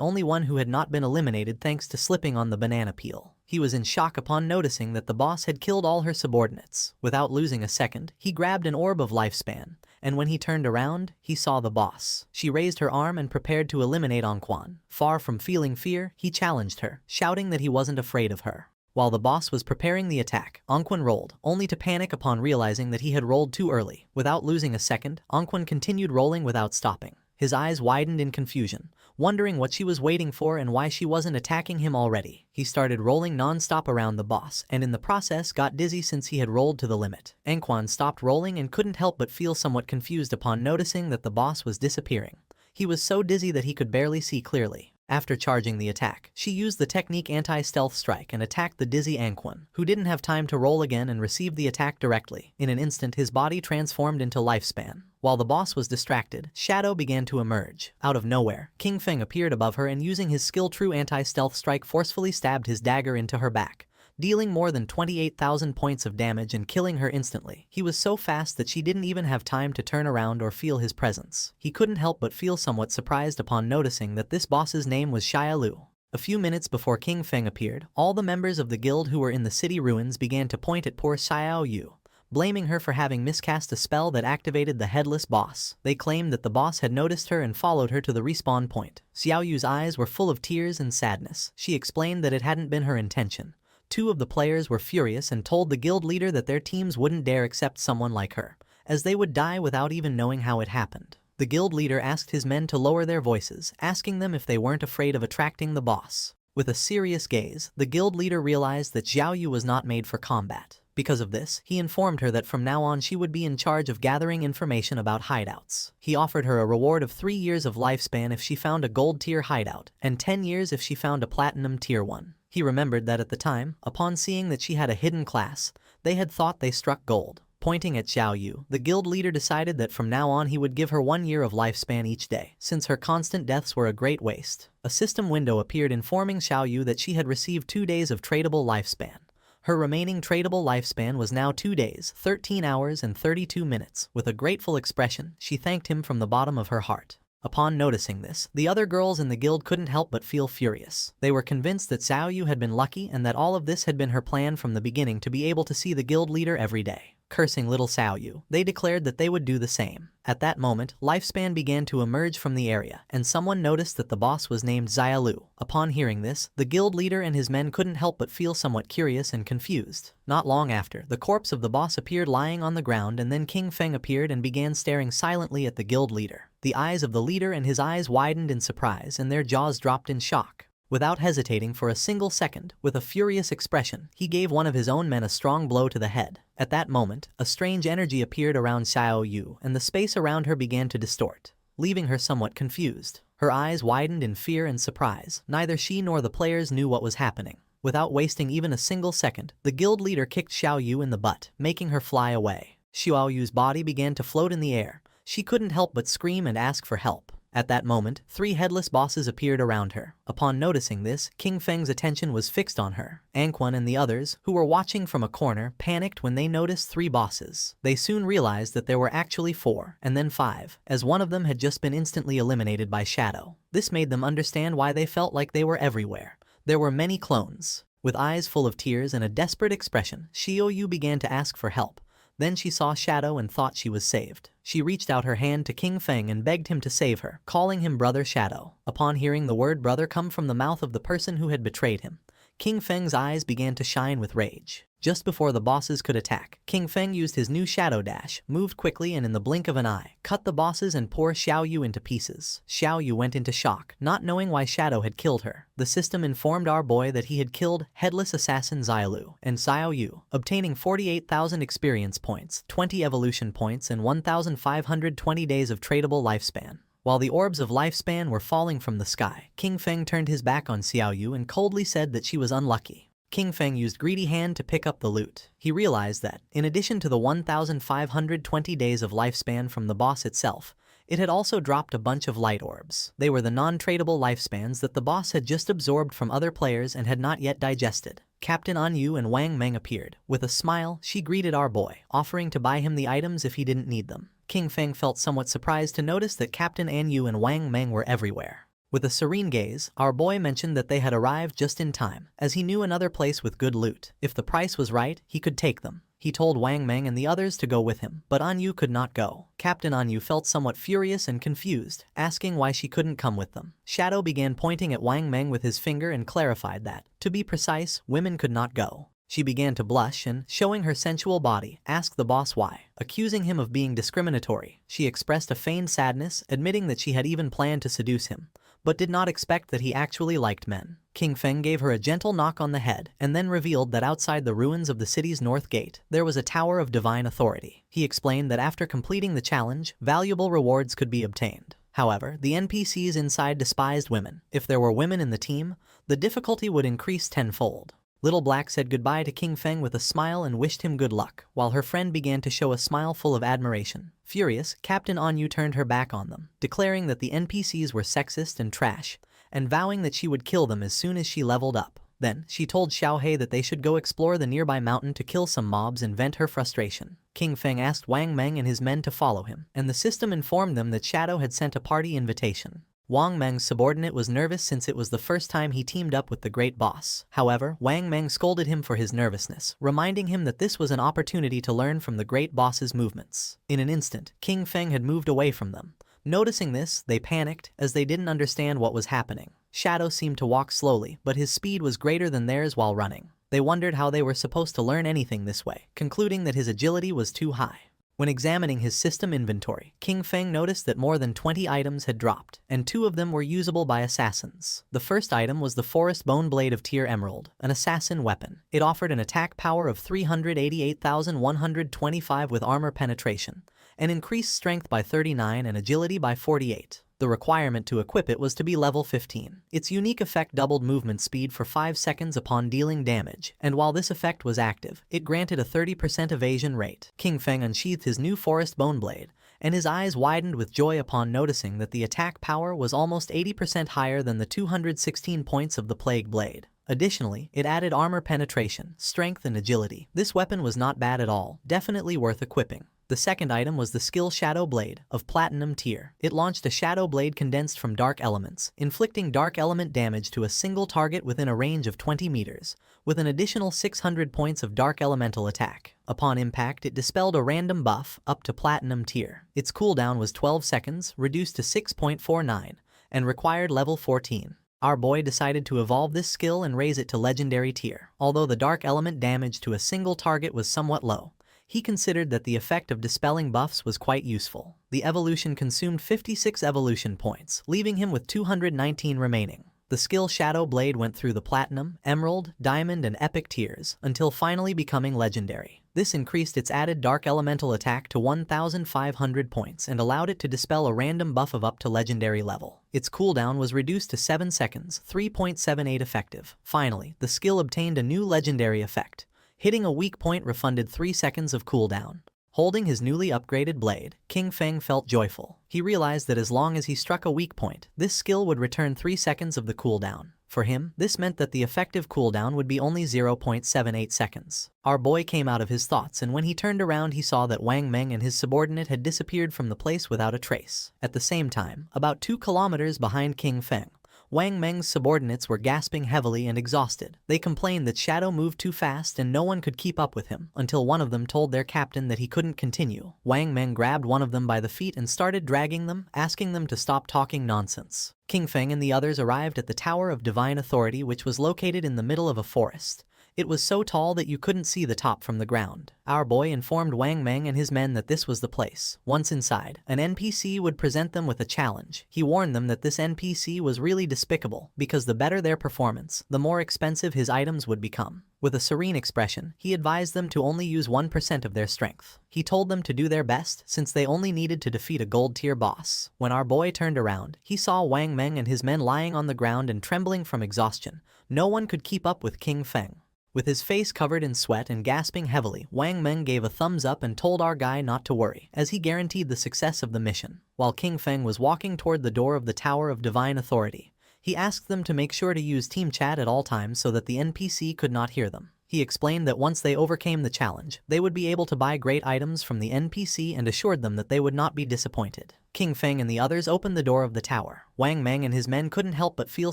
only one who had not been eliminated thanks to slipping on the banana peel. He was in shock upon noticing that the boss had killed all her subordinates. Without losing a second, he grabbed an orb of lifespan, and when he turned around, he saw the boss. She raised her arm and prepared to eliminate Anquan. Far from feeling fear, he challenged her, shouting that he wasn't afraid of her. While the boss was preparing the attack, Anquan rolled, only to panic upon realizing that he had rolled too early. Without losing a second, Anquan continued rolling without stopping. His eyes widened in confusion, wondering what she was waiting for and why she wasn't attacking him already. He started rolling non-stop around the boss, and in the process got dizzy since he had rolled to the limit. Anquan stopped rolling and couldn't help but feel somewhat confused upon noticing that the boss was disappearing. He was so dizzy that he could barely see clearly. After charging the attack, she used the technique anti-stealth strike and attacked the dizzy Anquan, who didn't have time to roll again and received the attack directly. In an instant, his body transformed into lifespan. While the boss was distracted, Shadow began to emerge. Out of nowhere, King Feng appeared above her and using his skill true anti-stealth strike forcefully stabbed his dagger into her back, dealing more than 28,000 points of damage and killing her instantly. He was so fast that she didn't even have time to turn around or feel his presence. He couldn't help but feel somewhat surprised upon noticing that this boss's name was Xiaolu. A few minutes before King Feng appeared, all the members of the guild who were in the city ruins began to point at poor Xiaolu, blaming her for having miscast a spell that activated the headless boss. They claimed that the boss had noticed her and followed her to the respawn point. Xiaoyu's eyes were full of tears and sadness. She explained that it hadn't been her intention. Two of the players were furious and told the guild leader that their teams wouldn't dare accept someone like her, as they would die without even knowing how it happened. The guild leader asked his men to lower their voices, asking them if they weren't afraid of attracting the boss. With a serious gaze, the guild leader realized that Xiaoyu was not made for combat. Because of this, he informed her that from now on she would be in charge of gathering information about hideouts. He offered her a reward of 3 years of lifespan if she found a gold tier hideout, and 10 years if she found a platinum tier one. He remembered that at the time, upon seeing that she had a hidden class, they had thought they struck gold. Pointing at Xiaoyu, the guild leader decided that from now on he would give her 1 year of lifespan each day, since her constant deaths were a great waste. A system window appeared informing Xiaoyu that she had received 2 days of tradable lifespan. Her remaining tradable lifespan was now 2 days, 13 hours and 32 minutes. With a grateful expression, she thanked him from the bottom of her heart. Upon noticing this, the other girls in the guild couldn't help but feel furious. They were convinced that Xiaoyu had been lucky and that all of this had been her plan from the beginning to be able to see the guild leader every day. Cursing little Xiaoyu, they declared that they would do the same. At that moment, lifespan began to emerge from the area, and someone noticed that the boss was named Xiaolu. Upon hearing this, the guild leader and his men couldn't help but feel somewhat curious and confused. Not long after, the corpse of the boss appeared lying on the ground, and then King Feng appeared and began staring silently at the guild leader. The eyes of the leader and his eyes widened in surprise and their jaws dropped in shock. Without hesitating for a single second, with a furious expression, he gave one of his own men a strong blow to the head. At that moment, a strange energy appeared around Xiaoyu, and the space around her began to distort, leaving her somewhat confused. Her eyes widened in fear and surprise. Neither she nor the players knew what was happening. Without wasting even a single second, the guild leader kicked Xiaoyu in the butt, making her fly away. Xiaoyu's body began to float in the air. She couldn't help but scream and ask for help. At that moment, 3 headless bosses appeared around her. Upon noticing this, King Feng's attention was fixed on her. Anquan and the others, who were watching from a corner, panicked when they noticed 3 bosses. They soon realized that there were actually 4, and then 5, as one of them had just been instantly eliminated by Shadow. This made them understand why they felt like they were everywhere. There were many clones. With eyes full of tears and a desperate expression, Xiaoyu began to ask for help. Then she saw Shadow and thought she was saved. She reached out her hand to King Feng and begged him to save her, calling him Brother Shadow. Upon hearing the word brother come from the mouth of the person who had betrayed him, King Feng's eyes began to shine with rage. Just before the bosses could attack, King Feng used his new Shadow Dash, moved quickly and in the blink of an eye, cut the bosses and tore Xiaoyu into pieces. Xiaoyu went into shock, not knowing why Shadow had killed her. The system informed our boy that he had killed headless assassin Xiaolu and Xiaoyu, obtaining 48,000 experience points, 20 evolution points and 1,520 days of tradable lifespan. While the orbs of lifespan were falling from the sky, King Feng turned his back on Xiaoyu and coldly said that she was unlucky. King Feng used greedy hand to pick up the loot. He realized that, in addition to the 1,520 days of lifespan from the boss itself, it had also dropped a bunch of light orbs. They were the non-tradable lifespans that the boss had just absorbed from other players and had not yet digested. Captain Anyu and Wang Meng appeared. With a smile, she greeted our boy, offering to buy him the items if he didn't need them. King Feng felt somewhat surprised to notice that Captain Anyu and Wang Meng were everywhere. With a serene gaze, our boy mentioned that they had arrived just in time, as he knew another place with good loot. If the price was right, he could take them. He told Wang Meng and the others to go with him, but Anyu could not go. Captain Anyu felt somewhat furious and confused, asking why she couldn't come with them. Shadow began pointing at Wang Meng with his finger and clarified that, to be precise, women could not go. She began to blush and, showing her sensual body, asked the boss why. Accusing him of being discriminatory, she expressed a feigned sadness, admitting that she had even planned to seduce him, but did not expect that he actually liked men. King Feng gave her a gentle knock on the head and then revealed that outside the ruins of the city's north gate, there was a tower of divine authority. He explained that after completing the challenge, valuable rewards could be obtained. However, the NPCs inside despised women. If there were women in the team, the difficulty would increase tenfold. Little Black said goodbye to King Feng with a smile and wished him good luck, while her friend began to show a smile full of admiration. Furious, Captain Anyu turned her back on them, declaring that the NPCs were sexist and trash, and vowing that she would kill them as soon as she leveled up. Then, she told Xiaohei that they should go explore the nearby mountain to kill some mobs and vent her frustration. King Feng asked Wang Meng and his men to follow him, and the system informed them that Shadow had sent a party invitation. Wang Meng's subordinate was nervous since it was the first time he teamed up with the great boss. However, Wang Meng scolded him for his nervousness, reminding him that this was an opportunity to learn from the great boss's movements. In an instant, King Feng had moved away from them. Noticing this, they panicked, as they didn't understand what was happening. Shadow seemed to walk slowly, but his speed was greater than theirs while running. They wondered how they were supposed to learn anything this way, concluding that his agility was too high. When examining his system inventory, King Feng noticed that more than 20 items had dropped, and 2 of them were usable by assassins. The first item was the Forest Bone Blade of Tier Emerald, an assassin weapon. It offered an attack power of 388,125 with armor penetration, and increased strength by 39 and agility by 48. The requirement to equip it was to be level 15. Its unique effect doubled movement speed for 5 seconds upon dealing damage, and while this effect was active, it granted a 30% evasion rate. King Feng unsheathed his new Forest Bone Blade, and his eyes widened with joy upon noticing that the attack power was almost 80% higher than the 216 points of the Plague Blade. Additionally, it added armor penetration, strength and agility. This weapon was not bad at all, definitely worth equipping. The second item was the skill Shadow Blade, of Platinum tier. It launched a Shadow Blade condensed from dark elements, inflicting dark element damage to a single target within a range of 20 meters, with an additional 600 points of dark elemental attack. Upon impact, it dispelled a random buff, up to Platinum tier. Its cooldown was 12 seconds, reduced to 6.49, and required level 14. Our boy decided to evolve this skill and raise it to Legendary tier. Although the dark element damage to a single target was somewhat low, he considered that the effect of dispelling buffs was quite useful. The evolution consumed 56 evolution points, leaving him with 219 remaining. The skill Shadow Blade went through the Platinum, Emerald, Diamond, and Epic tiers, until finally becoming Legendary. This increased its added Dark Elemental attack to 1,500 points and allowed it to dispel a random buff of up to Legendary level. Its cooldown was reduced to 7 seconds, 3.78 effective. Finally, the skill obtained a new Legendary effect. Hitting a weak point refunded 3 seconds of cooldown. Holding his newly upgraded blade, King Feng felt joyful. He realized that as long as he struck a weak point, this skill would return 3 seconds of the cooldown. For him, this meant that the effective cooldown would be only 0.78 seconds. Our boy came out of his thoughts, and when he turned around he saw that Wang Meng and his subordinate had disappeared from the place without a trace. At the same time, about 2 kilometers behind King Feng, Wang Meng's subordinates were gasping heavily and exhausted. They complained that Shadow moved too fast and no one could keep up with him, until one of them told their captain that he couldn't continue. Wang Meng grabbed one of them by the feet and started dragging them, asking them to stop talking nonsense. King Feng and the others arrived at the Tower of Divine Authority, which was located in the middle of a forest. It was so tall that you couldn't see the top from the ground. Our boy informed Wang Meng and his men that this was the place. Once inside, an NPC would present them with a challenge. He warned them that this NPC was really despicable, because the better their performance, the more expensive his items would become. With a serene expression, he advised them to only use 1% of their strength. He told them to do their best, since they only needed to defeat a gold-tier boss. When our boy turned around, he saw Wang Meng and his men lying on the ground and trembling from exhaustion. No one could keep up with King Feng. With his face covered in sweat and gasping heavily, Wang Meng gave a thumbs up and told our guy not to worry, as he guaranteed the success of the mission. While King Feng was walking toward the door of the Tower of Divine Authority, he asked them to make sure to use team chat at all times so that the NPC could not hear them. He explained that once they overcame the challenge, they would be able to buy great items from the NPC and assured them that they would not be disappointed. King Feng and the others opened the door of the tower. Wang Meng and his men couldn't help but feel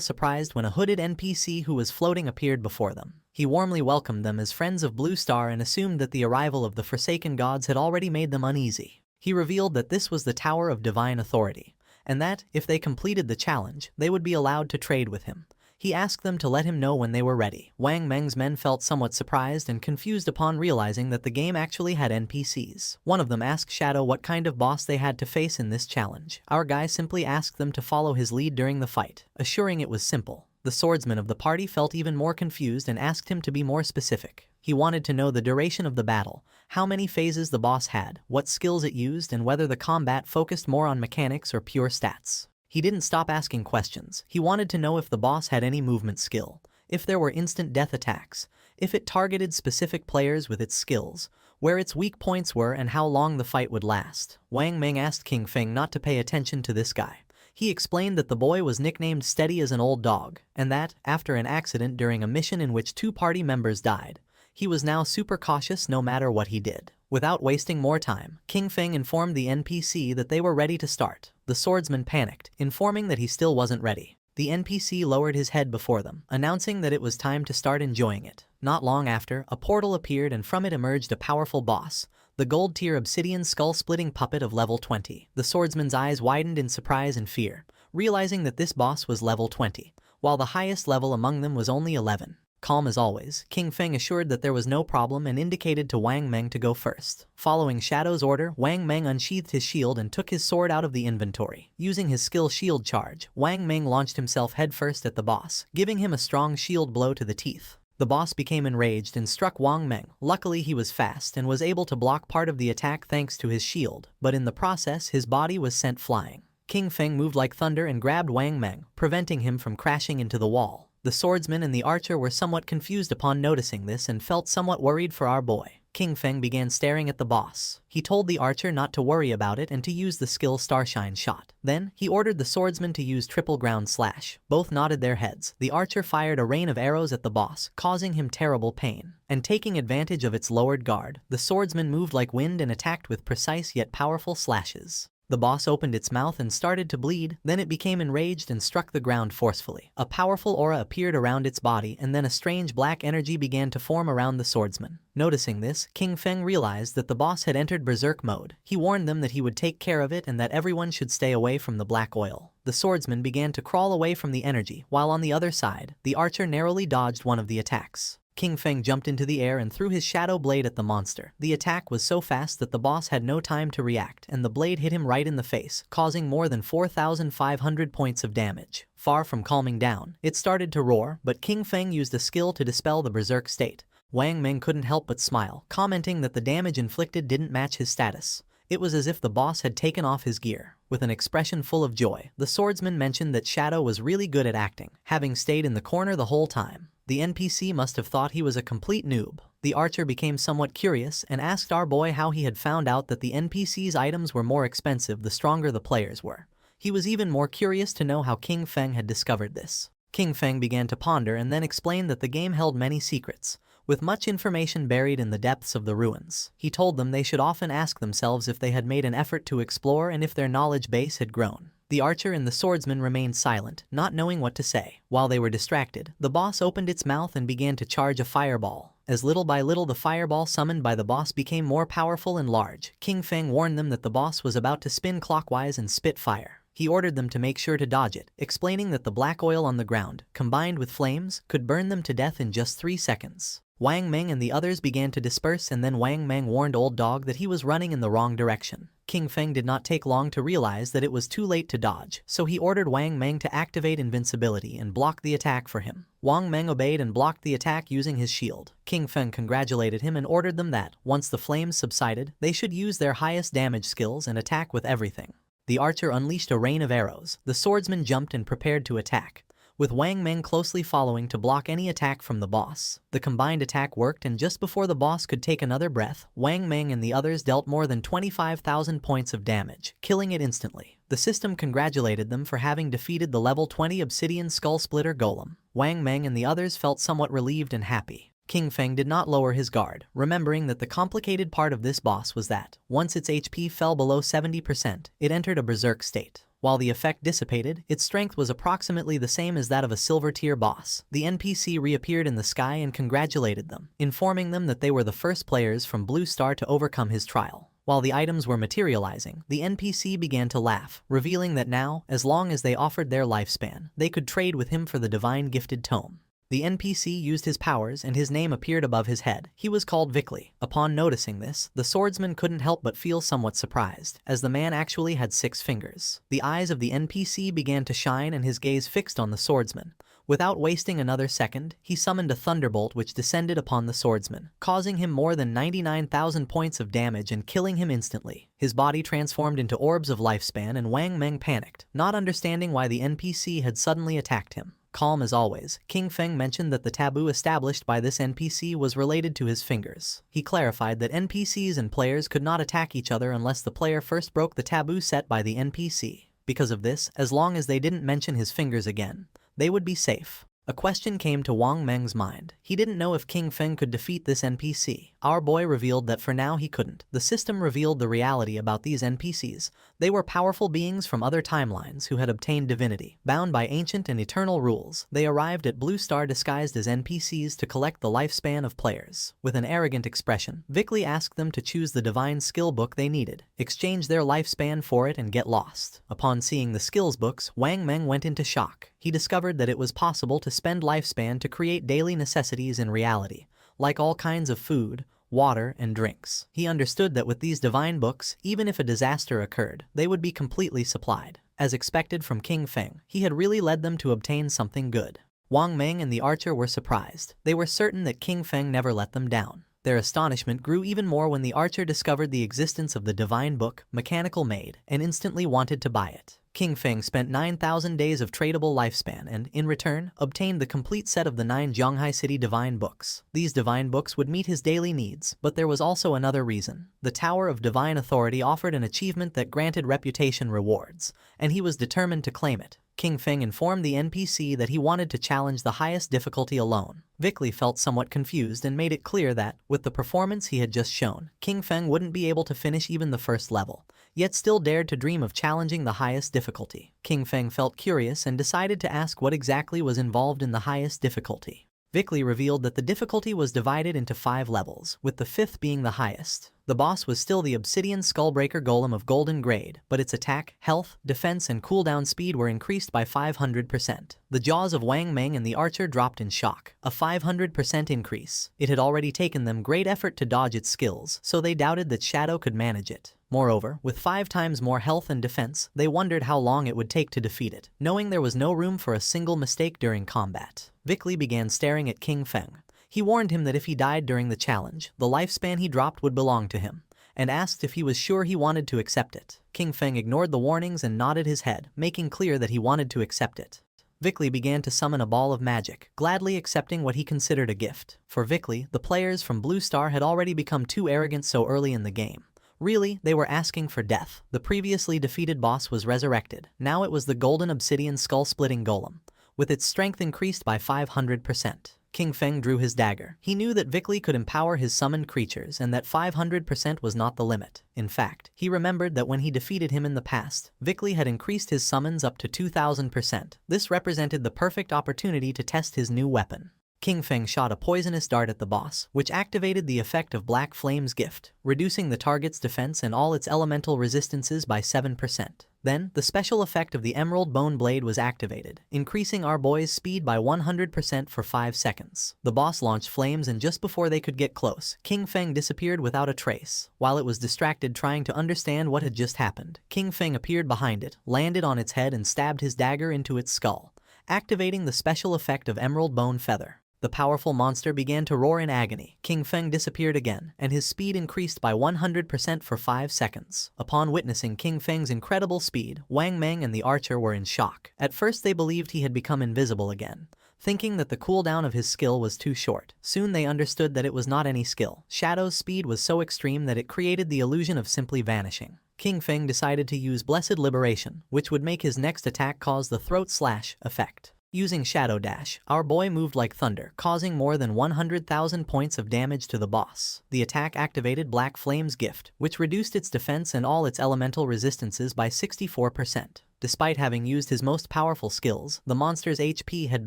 surprised when a hooded NPC who was floating appeared before them. He warmly welcomed them as friends of Blue Star and assumed that the arrival of the Forsaken Gods had already made them uneasy. He revealed that this was the Tower of Divine Authority, and that, if they completed the challenge, they would be allowed to trade with him. He asked them to let him know when they were ready. Wang Meng's men felt somewhat surprised and confused upon realizing that the game actually had NPCs. One of them asked Shadow what kind of boss they had to face in this challenge. Our guy simply asked them to follow his lead during the fight, assuring it was simple. The swordsman of the party felt even more confused and asked him to be more specific. He wanted to know the duration of the battle, how many phases the boss had, what skills it used, and whether the combat focused more on mechanics or pure stats. He didn't stop asking questions. He wanted to know if the boss had any movement skill, if there were instant death attacks, if it targeted specific players with its skills, where its weak points were, and how long the fight would last. Wang Meng asked King Feng not to pay attention to this guy. He explained that the boy was nicknamed Steady as an Old Dog, and that, after an accident during a mission in which 2 party members died, he was now super cautious no matter what he did. Without wasting more time, King Feng informed the NPC that they were ready to start. The swordsman panicked, informing that he still wasn't ready. The NPC lowered his head before them, announcing that it was time to start enjoying it. Not long after, a portal appeared and from it emerged a powerful boss, the gold-tier obsidian skull-splitting puppet of level 20. The swordsman's eyes widened in surprise and fear, realizing that this boss was level 20, while the highest level among them was only 11. Calm as always, King Feng assured that there was no problem and indicated to Wang Meng to go first. Following Shadow's order, Wang Meng unsheathed his shield and took his sword out of the inventory. Using his skill Shield Charge, Wang Meng launched himself headfirst at the boss, giving him a strong shield blow to the teeth. The boss became enraged and struck Wang Meng. Luckily he was fast and was able to block part of the attack thanks to his shield, but in the process his body was sent flying. King Feng moved like thunder and grabbed Wang Meng, preventing him from crashing into the wall. The swordsman and the archer were somewhat confused upon noticing this and felt somewhat worried for our boy. King Feng began staring at the boss. He told the archer not to worry about it and to use the skill Starshine Shot. Then, he ordered the swordsman to use Triple Ground Slash. Both nodded their heads. The archer fired a rain of arrows at the boss, causing him terrible pain. And taking advantage of its lowered guard, the swordsman moved like wind and attacked with precise yet powerful slashes. The boss opened its mouth and started to bleed, then it became enraged and struck the ground forcefully. A powerful aura appeared around its body and then a strange black energy began to form around the swordsman. Noticing this, King Feng realized that the boss had entered berserk mode. He warned them that he would take care of it and that everyone should stay away from the black oil. The swordsman began to crawl away from the energy, while on the other side, the archer narrowly dodged one of the attacks. King Feng jumped into the air and threw his shadow blade at the monster. The attack was so fast that the boss had no time to react, and the blade hit him right in the face, causing more than 4,500 points of damage. Far from calming down, it started to roar, but King Feng used a skill to dispel the berserk state. Wang Meng couldn't help but smile, commenting that the damage inflicted didn't match his status. It was as if the boss had taken off his gear. With an expression full of joy, the swordsman mentioned that Shadow was really good at acting, having stayed in the corner the whole time. The NPC must have thought he was a complete noob. The archer became somewhat curious and asked our boy how he had found out that the NPC's items were more expensive the stronger the players were. He was even more curious to know how King Feng had discovered this. King Feng began to ponder and then explained that the game held many secrets, with much information buried in the depths of the ruins. He told them they should often ask themselves if they had made an effort to explore and if their knowledge base had grown. The archer and the swordsman remained silent, not knowing what to say. While they were distracted, the boss opened its mouth and began to charge a fireball. As little by little the fireball summoned by the boss became more powerful and large. King Feng warned them that the boss was about to spin clockwise and spit fire. He ordered them to make sure to dodge it, explaining that the black oil on the ground, combined with flames, could burn them to death in just 3 seconds. Wang Meng and the others began to disperse, and then Wang Meng warned Old Dog that he was running in the wrong direction. King Feng did not take long to realize that it was too late to dodge, so he ordered Wang Meng to activate invincibility and block the attack for him. Wang Meng obeyed and blocked the attack using his shield. King Feng congratulated him and ordered them that, once the flames subsided, they should use their highest damage skills and attack with everything. The archer unleashed a rain of arrows. The swordsman jumped and prepared to attack, with Wang Meng closely following to block any attack from the boss. The combined attack worked, and just before the boss could take another breath, Wang Meng and the others dealt more than 25,000 points of damage, killing it instantly. The system congratulated them for having defeated the level 20 Obsidian Skull Splitter Golem. Wang Meng and the others felt somewhat relieved and happy. King Feng did not lower his guard, remembering that the complicated part of this boss was that, once its HP fell below 70%, it entered a berserk state. While the effect dissipated, its strength was approximately the same as that of a silver-tier boss. The NPC reappeared in the sky and congratulated them, informing them that they were the first players from Blue Star to overcome his trial. While the items were materializing, the NPC began to laugh, revealing that now, as long as they offered their lifespan, they could trade with him for the divine gifted tome. The NPC used his powers and his name appeared above his head. He was called Vickley. Upon noticing this, the swordsman couldn't help but feel somewhat surprised, as the man actually had 6 fingers. The eyes of the NPC began to shine and his gaze fixed on the swordsman. Without wasting another second, he summoned a thunderbolt which descended upon the swordsman, causing him more than 99,000 points of damage and killing him instantly. His body transformed into orbs of lifespan and Wang Meng panicked, not understanding why the NPC had suddenly attacked him. Calm as always, King Feng mentioned that the taboo established by this NPC was related to his fingers. He clarified that NPCs and players could not attack each other unless the player first broke the taboo set by the NPC. Because of this, as long as they didn't mention his fingers again, they would be safe. A question came to Wang Meng's mind. He didn't know if King Feng could defeat this NPC. Our boy revealed that for now he couldn't. The system revealed the reality about these NPCs. They were powerful beings from other timelines who had obtained divinity. Bound by ancient and eternal rules, they arrived at Blue Star disguised as NPCs to collect the lifespan of players. With an arrogant expression, Vickley asked them to choose the divine skill book they needed, exchange their lifespan for it, and get lost. Upon seeing the skills books, Wang Meng went into shock. He discovered that it was possible to spend lifespan to create daily necessities in reality, like all kinds of food, water, and drinks. He understood that with these divine books, even if a disaster occurred, they would be completely supplied. As expected from King Feng, he had really led them to obtain something good. Wang Meng and the archer were surprised. They were certain that King Feng never let them down. Their astonishment grew even more when the archer discovered the existence of the divine book, Mechanical Maid, and instantly wanted to buy it. King Feng spent 9,000 days of tradable lifespan and, in return, obtained the complete set of the 9 Zhonghai City divine books. These divine books would meet his daily needs, but there was also another reason. The Tower of Divine Authority offered an achievement that granted reputation rewards, and he was determined to claim it. King Feng informed the NPC that he wanted to challenge the highest difficulty alone. Vickley felt somewhat confused and made it clear that, with the performance he had just shown, King Feng wouldn't be able to finish even the first level, yet still dared to dream of challenging the highest difficulty. King Feng felt curious and decided to ask what exactly was involved in the highest difficulty. Vickley revealed that the difficulty was divided into 5 levels, with the 5th being the highest. The boss was still the Obsidian Skullbreaker Golem of Golden Grade, but its attack, health, defense, and cooldown speed were increased by 500%. The jaws of Wang Meng and the archer dropped in shock. A 500% increase. It had already taken them great effort to dodge its skills, so they doubted that Shadow could manage it. Moreover, with 5 times more health and defense, they wondered how long it would take to defeat it, knowing there was no room for a single mistake during combat. Vickley began staring at King Feng. He warned him that if he died during the challenge, the lifespan he dropped would belong to him, and asked if he was sure he wanted to accept it. King Feng ignored the warnings and nodded his head, making clear that he wanted to accept it. Vickley began to summon a ball of magic, gladly accepting what he considered a gift. For Vickley, the players from Blue Star had already become too arrogant so early in the game. Really, they were asking for death. The previously defeated boss was resurrected. Now it was the golden obsidian skull-splitting golem, with its strength increased by 500%. King Feng drew his dagger. He knew that Vickley could empower his summoned creatures and that 500% was not the limit. In fact, he remembered that when he defeated him in the past, Vickley had increased his summons up to 2000%. This represented the perfect opportunity to test his new weapon. King Feng shot a poisonous dart at the boss, which activated the effect of Black Flame's gift, reducing the target's defense and all its elemental resistances by 7%. Then, the special effect of the Emerald Bone Blade was activated, increasing our boy's speed by 100% for 5 seconds. The boss launched flames and just before they could get close, King Feng disappeared without a trace. While it was distracted trying to understand what had just happened, King Feng appeared behind it, landed on its head and stabbed his dagger into its skull, activating the special effect of Emerald Bone Feather. The powerful monster began to roar in agony. King Feng disappeared again, and his speed increased by 100% for 5 seconds. Upon witnessing King Feng's incredible speed, Wang Meng and the archer were in shock. At first they believed he had become invisible again, thinking that the cooldown of his skill was too short. Soon they understood that it was not any skill. Shadow's speed was so extreme that it created the illusion of simply vanishing. King Feng decided to use Blessed Liberation, which would make his next attack cause the throat slash effect. Using Shadow Dash, our boy moved like thunder, causing more than 100,000 points of damage to the boss. The attack activated Black Flame's gift, which reduced its defense and all its elemental resistances by 64%. Despite having used his most powerful skills, the monster's HP had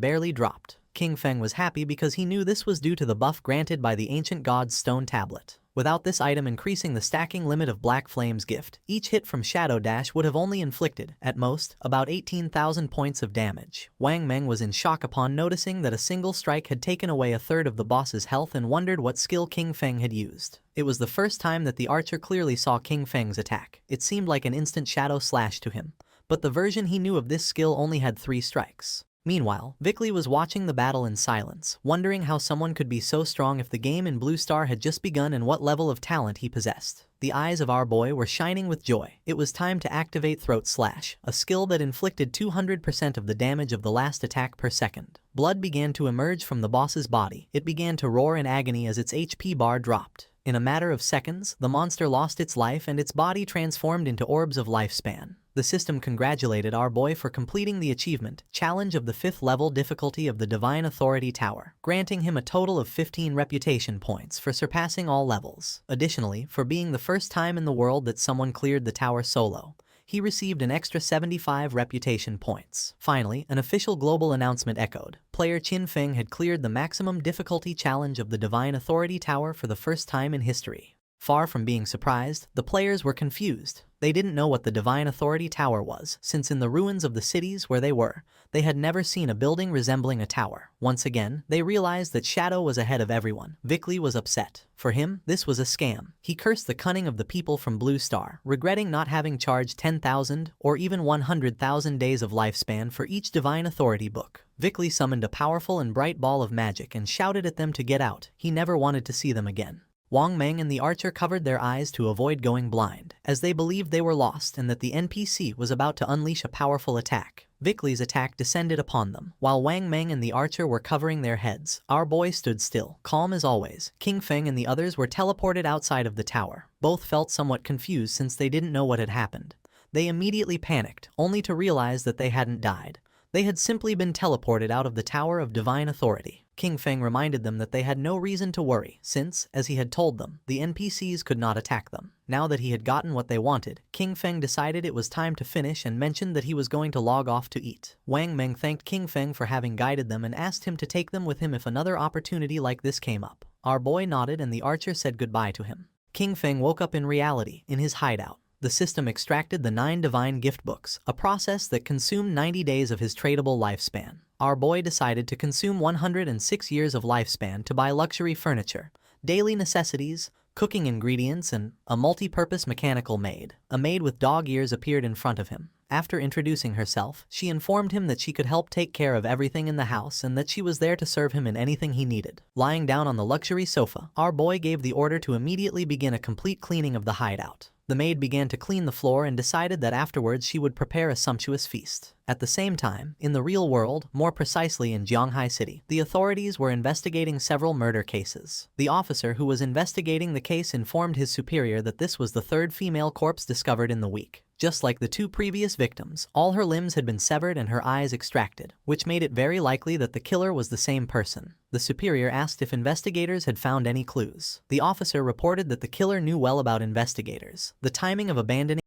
barely dropped. King Feng was happy because he knew this was due to the buff granted by the ancient god's stone tablet. Without this item increasing the stacking limit of Black Flame's gift, each hit from Shadow Dash would have only inflicted, at most, about 18,000 points of damage. Wang Meng was in shock upon noticing that a single strike had taken away a third of the boss's health and wondered what skill King Feng had used. It was the first time that the archer clearly saw King Feng's attack. It seemed like an instant shadow slash to him, but the version he knew of this skill only had 3 strikes. Meanwhile, Vickley was watching the battle in silence, wondering how someone could be so strong if the game in Blue Star had just begun and what level of talent he possessed. The eyes of our boy were shining with joy. It was time to activate Throat Slash, a skill that inflicted 200% of the damage of the last attack per second. Blood began to emerge from the boss's body. It began to roar in agony as its HP bar dropped. In a matter of seconds, the monster lost its life and its body transformed into orbs of lifespan. The system congratulated our boy for completing the achievement, Challenge of the 5th level difficulty of the Divine Authority Tower, granting him a total of 15 reputation points for surpassing all levels. Additionally, for being the first time in the world that someone cleared the tower solo, he received an extra 75 reputation points. Finally, an official global announcement echoed. Player Qin Feng had cleared the maximum difficulty challenge of the Divine Authority Tower for the first time in history. Far from being surprised, the players were confused. They didn't know what the Divine Authority Tower was, since in the ruins of the cities where they were, they had never seen a building resembling a tower. Once again, they realized that Shadow was ahead of everyone. Vickley was upset. For him, this was a scam. He cursed the cunning of the people from Blue Star, regretting not having charged 10,000 or even 100,000 days of lifespan for each Divine Authority book. Vickley summoned a powerful and bright ball of magic and shouted at them to get out. He never wanted to see them again. Wang Meng and the archer covered their eyes to avoid going blind, as they believed they were lost and that the NPC was about to unleash a powerful attack. Vickley's attack descended upon them. While Wang Meng and the archer were covering their heads, our boy stood still, calm as always. King Feng and the others were teleported outside of the tower. Both felt somewhat confused since they didn't know what had happened. They immediately panicked, only to realize that they hadn't died. They had simply been teleported out of the Tower of Divine Authority. King Feng reminded them that they had no reason to worry, since, as he had told them, the NPCs could not attack them. Now that he had gotten what they wanted, King Feng decided it was time to finish and mentioned that he was going to log off to eat. Wang Meng thanked King Feng for having guided them and asked him to take them with him if another opportunity like this came up. Our boy nodded and the archer said goodbye to him. King Feng woke up in reality, in his hideout. The system extracted the 9 divine gift books, a process that consumed 90 days of his tradable lifespan. Our boy decided to consume 106 years of lifespan to buy luxury furniture, daily necessities, cooking ingredients, and a multi-purpose mechanical maid. A maid with dog ears appeared in front of him. After introducing herself, she informed him that she could help take care of everything in the house and that she was there to serve him in anything he needed. Lying down on the luxury sofa, our boy gave the order to immediately begin a complete cleaning of the hideout. The maid began to clean the floor and decided that afterwards she would prepare a sumptuous feast. At the same time, in the real world, more precisely in Jianghai City, the authorities were investigating several murder cases. The officer who was investigating the case informed his superior that this was the third female corpse discovered in the week. Just like the two previous victims, all her limbs had been severed and her eyes extracted, which made it very likely that the killer was the same person. The superior asked if investigators had found any clues. The officer reported that the killer knew well about investigators. The timing of abandoning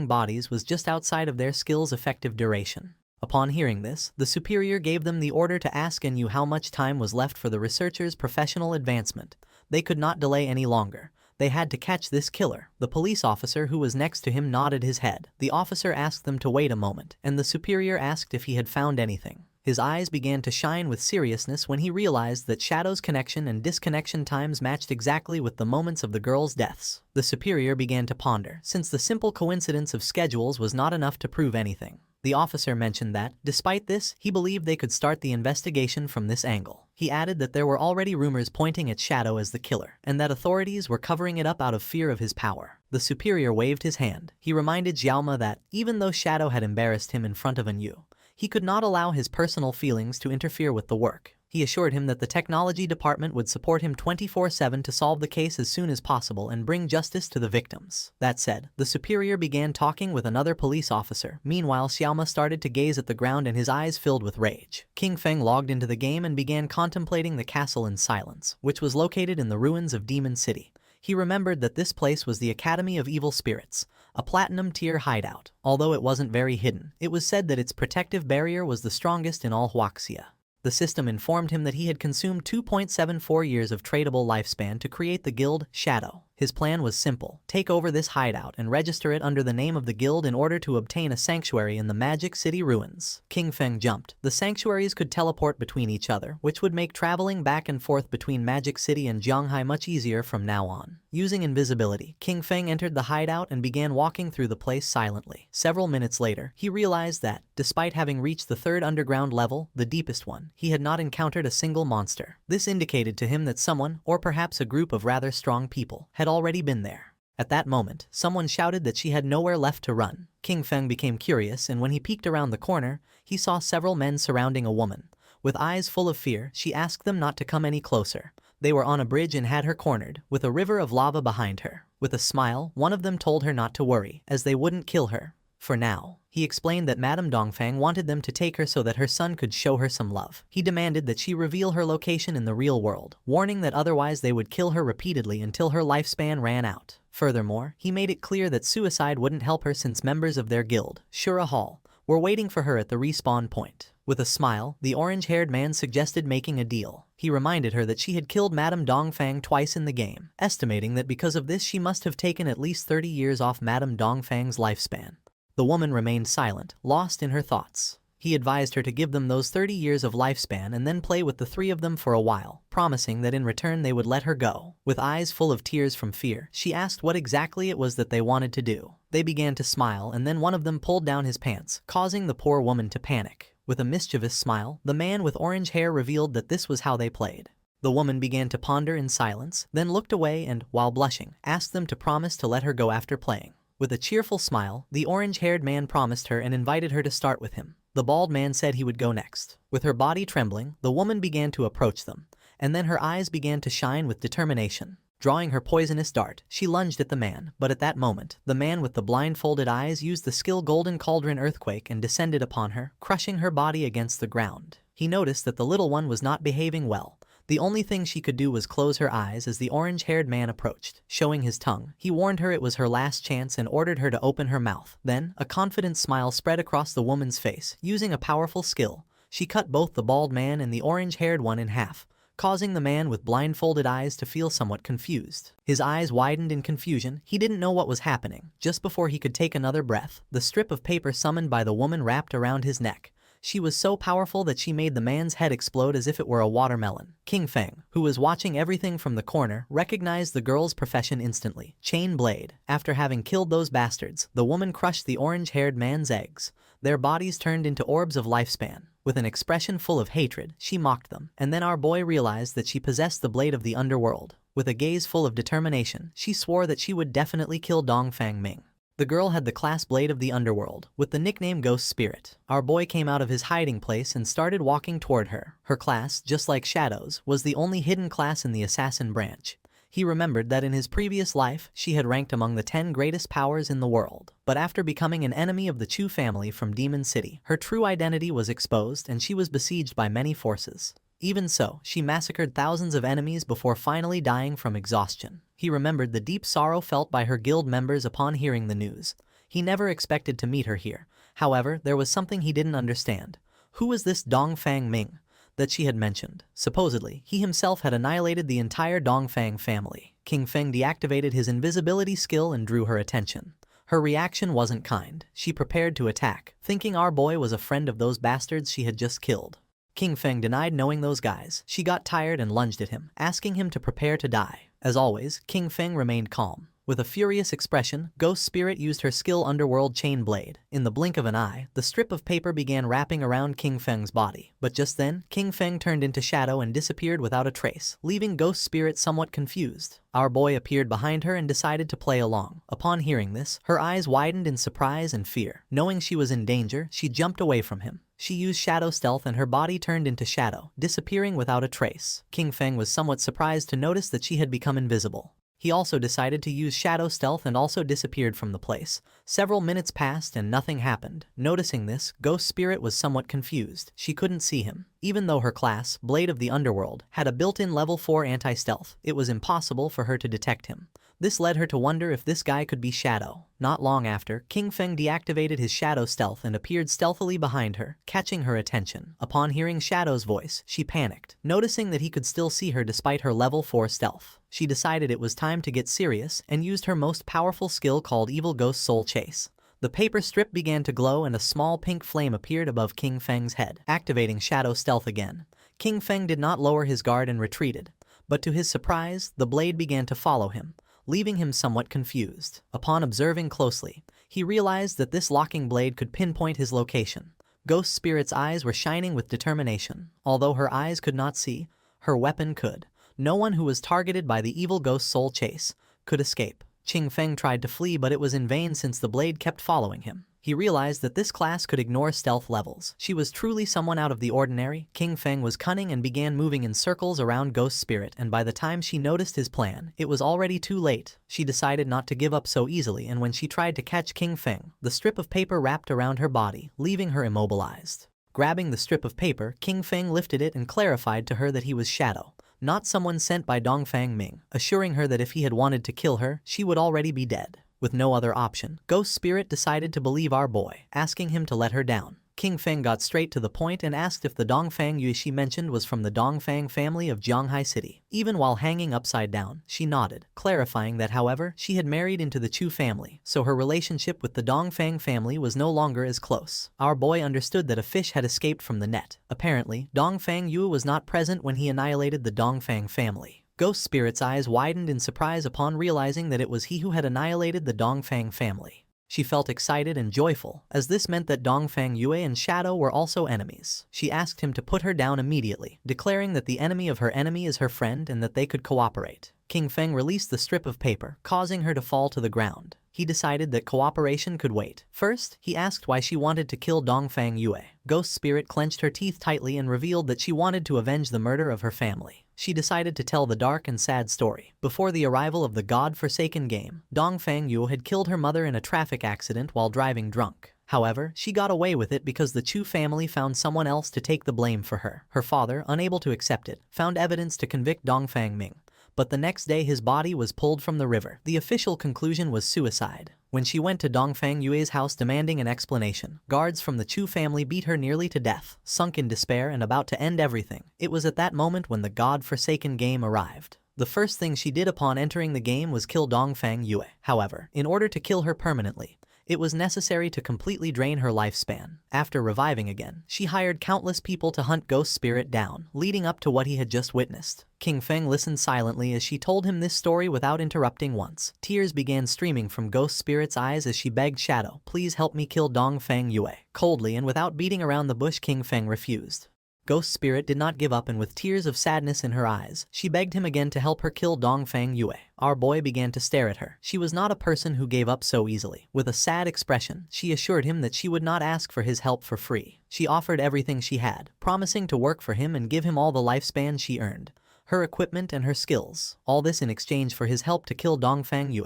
bodies was just outside of their skill's effective duration. Upon hearing this, the superior gave them the order to ask Anu how much time was left for the researchers' professional advancement. They could not delay any longer. They had to catch this killer. The police officer who was next to him nodded his head. The officer asked them to wait a moment, and the superior asked if he had found anything. His eyes began to shine with seriousness when he realized that Shadow's connection and disconnection times matched exactly with the moments of the girls' deaths. The superior began to ponder, since the simple coincidence of schedules was not enough to prove anything. The officer mentioned that, despite this, he believed they could start the investigation from this angle. He added that there were already rumors pointing at Shadow as the killer, and that authorities were covering it up out of fear of his power. The superior waved his hand. He reminded Xiaoma that, even though Shadow had embarrassed him in front of Anu, he could not allow his personal feelings to interfere with the work. He assured him that the technology department would support him 24/7 to solve the case as soon as possible and bring justice to the victims. That said, the superior began talking with another police officer. Meanwhile, Xiaoma started to gaze at the ground and his eyes filled with rage. King Feng logged into the game and began contemplating the castle in silence, which was located in the ruins of Demon City. He remembered that this place was the Academy of Evil Spirits, a platinum-tier hideout. Although it wasn't very hidden, it was said that its protective barrier was the strongest in all Huaxia. The system informed him that he had consumed 2.74 years of tradable lifespan to create the guild, Shadow. His plan was simple: take over this hideout and register it under the name of the guild in order to obtain a sanctuary in the Magic City ruins. King Feng jumped. The sanctuaries could teleport between each other, which would make traveling back and forth between Magic City and Jianghai much easier from now on. Using invisibility, King Feng entered the hideout and began walking through the place silently. Several minutes later, he realized that, despite having reached the third underground level, the deepest one, he had not encountered a single monster. This indicated to him that someone, or perhaps a group of rather strong people, had already been there. At that moment, someone shouted that she had nowhere left to run. King Feng became curious, and when he peeked around the corner, he saw several men surrounding a woman. With eyes full of fear, she asked them not to come any closer. They were on a bridge and had her cornered, with a river of lava behind her. With a smile, one of them told her not to worry, as they wouldn't kill her. For now. He explained that Madame Dongfang wanted them to take her so that her son could show her some love. He demanded that she reveal her location in the real world, warning that otherwise they would kill her repeatedly until her lifespan ran out. Furthermore, he made it clear that suicide wouldn't help her since members of their guild, Shura Hall, were waiting for her at the respawn point. With a smile, the orange-haired man suggested making a deal. He reminded her that she had killed Madame Dongfang twice in the game, estimating that because of this she must have taken at least 30 years off Madame Dongfang's lifespan. The woman remained silent, lost in her thoughts. He advised her to give them those 30 years of lifespan and then play with the three of them for a while, promising that in return they would let her go. With eyes full of tears from fear, she asked what exactly it was that they wanted to do. They began to smile, and then one of them pulled down his pants, causing the poor woman to panic. With a mischievous smile, the man with orange hair revealed that this was how they played. The woman began to ponder in silence, then looked away and, while blushing, asked them to promise to let her go after playing. With a cheerful smile, the orange-haired man promised her and invited her to start with him. The bald man said he would go next. With her body trembling, the woman began to approach them, and then her eyes began to shine with determination. Drawing her poisonous dart, she lunged at the man, but at that moment, the man with the blindfolded eyes used the skill Golden Cauldron Earthquake and descended upon her, crushing her body against the ground. He noticed that the little one was not behaving well. The only thing she could do was close her eyes as the orange-haired man approached. Showing his tongue, he warned her it was her last chance and ordered her to open her mouth. Then, a confident smile spread across the woman's face. Using a powerful skill, she cut both the bald man and the orange-haired one in half, causing the man with blindfolded eyes to feel somewhat confused. His eyes widened in confusion. He didn't know what was happening. Just before he could take another breath, the strip of paper summoned by the woman wrapped around his neck, She was so powerful that she made the man's head explode as if it were a watermelon. King Feng, who was watching everything from the corner, recognized the girl's profession instantly. Chain blade. After having killed those bastards, the woman crushed the orange-haired man's eggs. Their bodies turned into orbs of lifespan. With an expression full of hatred, she mocked them. And then our boy realized that she possessed the blade of the underworld. With a gaze full of determination, she swore that she would definitely kill Dongfang Ming. The girl had the class blade of the underworld, with the nickname Ghost Spirit. Our boy came out of his hiding place and started walking toward her. Her class, just like Shadow's, was the only hidden class in the assassin branch. He remembered that in his previous life, she had ranked among the 10 greatest powers in the world. But after becoming an enemy of the Chu family from Demon City, her true identity was exposed and she was besieged by many forces. Even so, she massacred thousands of enemies before finally dying from exhaustion. He remembered the deep sorrow felt by her guild members upon hearing the news. He never expected to meet her here. However, there was something he didn't understand. Who was this Dongfang Ming that she had mentioned? Supposedly, he himself had annihilated the entire Dongfang family. King Feng deactivated his invisibility skill and drew her attention. Her reaction wasn't kind. She prepared to attack, thinking our boy was a friend of those bastards she had just killed. King Feng denied knowing those guys. She got tired and lunged at him, asking him to prepare to die. As always, King Feng remained calm. With a furious expression, Ghost Spirit used her skill Underworld Chain Blade. In the blink of an eye, the strip of paper began wrapping around King Feng's body. But just then, King Feng turned into shadow and disappeared without a trace, leaving Ghost Spirit somewhat confused. Our boy appeared behind her and decided to play along. Upon hearing this, her eyes widened in surprise and fear. Knowing she was in danger, she jumped away from him. She used shadow stealth and her body turned into shadow, disappearing without a trace. King Feng was somewhat surprised to notice that she had become invisible. He also decided to use shadow stealth and also disappeared from the place. Several minutes passed and nothing happened. Noticing this, Ghost Spirit was somewhat confused. She couldn't see him. Even though her class, Blade of the Underworld, had a built-in level 4 anti-stealth, it was impossible for her to detect him. This led her to wonder if this guy could be Shadow. Not long after, King Feng deactivated his shadow stealth and appeared stealthily behind her, catching her attention. Upon hearing Shadow's voice, she panicked, noticing that he could still see her despite her level 4 stealth. She decided it was time to get serious and used her most powerful skill called Evil Ghost Soul Chase. The paper strip began to glow and a small pink flame appeared above King Feng's head, activating shadow stealth again. King Feng did not lower his guard and retreated, but to his surprise, the blade began to follow him, leaving him somewhat confused. Upon observing closely, he realized that this locking blade could pinpoint his location. Ghost Spirit's eyes were shining with determination. Although her eyes could not see, her weapon could. No one who was targeted by the Evil Ghost Soul Chase could escape. King Feng tried to flee, but it was in vain since the blade kept following him. He realized that this class could ignore stealth levels. She was truly someone out of the ordinary. King Feng was cunning and began moving in circles around Ghost Spirit, and by the time she noticed his plan, it was already too late. She decided not to give up so easily, and when she tried to catch King Feng, the strip of paper wrapped around her body, leaving her immobilized. Grabbing the strip of paper, King Feng lifted it and clarified to her that he was Shadow, not someone sent by Dongfang Ming, assuring her that if he had wanted to kill her, she would already be dead. With no other option, Ghost Spirit decided to believe our boy, asking him to let her down. King Feng got straight to the point and asked if the Dongfang Yue she mentioned was from the Dongfang family of Jianghai City. Even while hanging upside down, she nodded, clarifying that however, she had married into the Chu family, so her relationship with the Dongfang family was no longer as close. Our boy understood that a fish had escaped from the net. Apparently, Dongfang Yue was not present when he annihilated the Dongfang family. Ghost Spirit's eyes widened in surprise upon realizing that it was he who had annihilated the Dongfang family. She felt excited and joyful, as this meant that Dongfang Yue and Shadow were also enemies. She asked him to put her down immediately, declaring that the enemy of her enemy is her friend and that they could cooperate. King Feng released the strip of paper, causing her to fall to the ground. He decided that cooperation could wait. First, he asked why she wanted to kill Dongfang Yue. Ghost Spirit clenched her teeth tightly and revealed that she wanted to avenge the murder of her family. She decided to tell the dark and sad story. Before the arrival of the God-forsaken game, Dongfang Yue had killed her mother in a traffic accident while driving drunk. However, she got away with it because the Chu family found someone else to take the blame for her. Her father, unable to accept it, found evidence to convict Dongfang Ming. But the next day his body was pulled from the river. The official conclusion was suicide. When she went to Dongfang Yue's house demanding an explanation, guards from the Chu family beat her nearly to death. Sunk in despair and about to end everything, it was at that moment when the God-forsaken game arrived. The first thing she did upon entering the game was kill Dongfang Yue. However, in order to kill her permanently, It was necessary to completely drain her lifespan. After reviving again, she hired countless people to hunt Ghost Spirit down, leading up to what he had just witnessed. King Feng listened silently as she told him this story without interrupting once. Tears began streaming from Ghost Spirit's eyes as she begged Shadow, "Please help me kill Dongfeng Yue." Coldly and without beating around the bush, King Feng refused. Ghost Spirit did not give up, and with tears of sadness in her eyes, she begged him again to help her kill Dongfeng Yue. Our boy began to stare at her. She was not a person who gave up so easily. With a sad expression, she assured him that she would not ask for his help for free. She offered everything she had, promising to work for him and give him all the lifespan she earned, her equipment and her skills, all this in exchange for his help to kill Dongfeng Yue,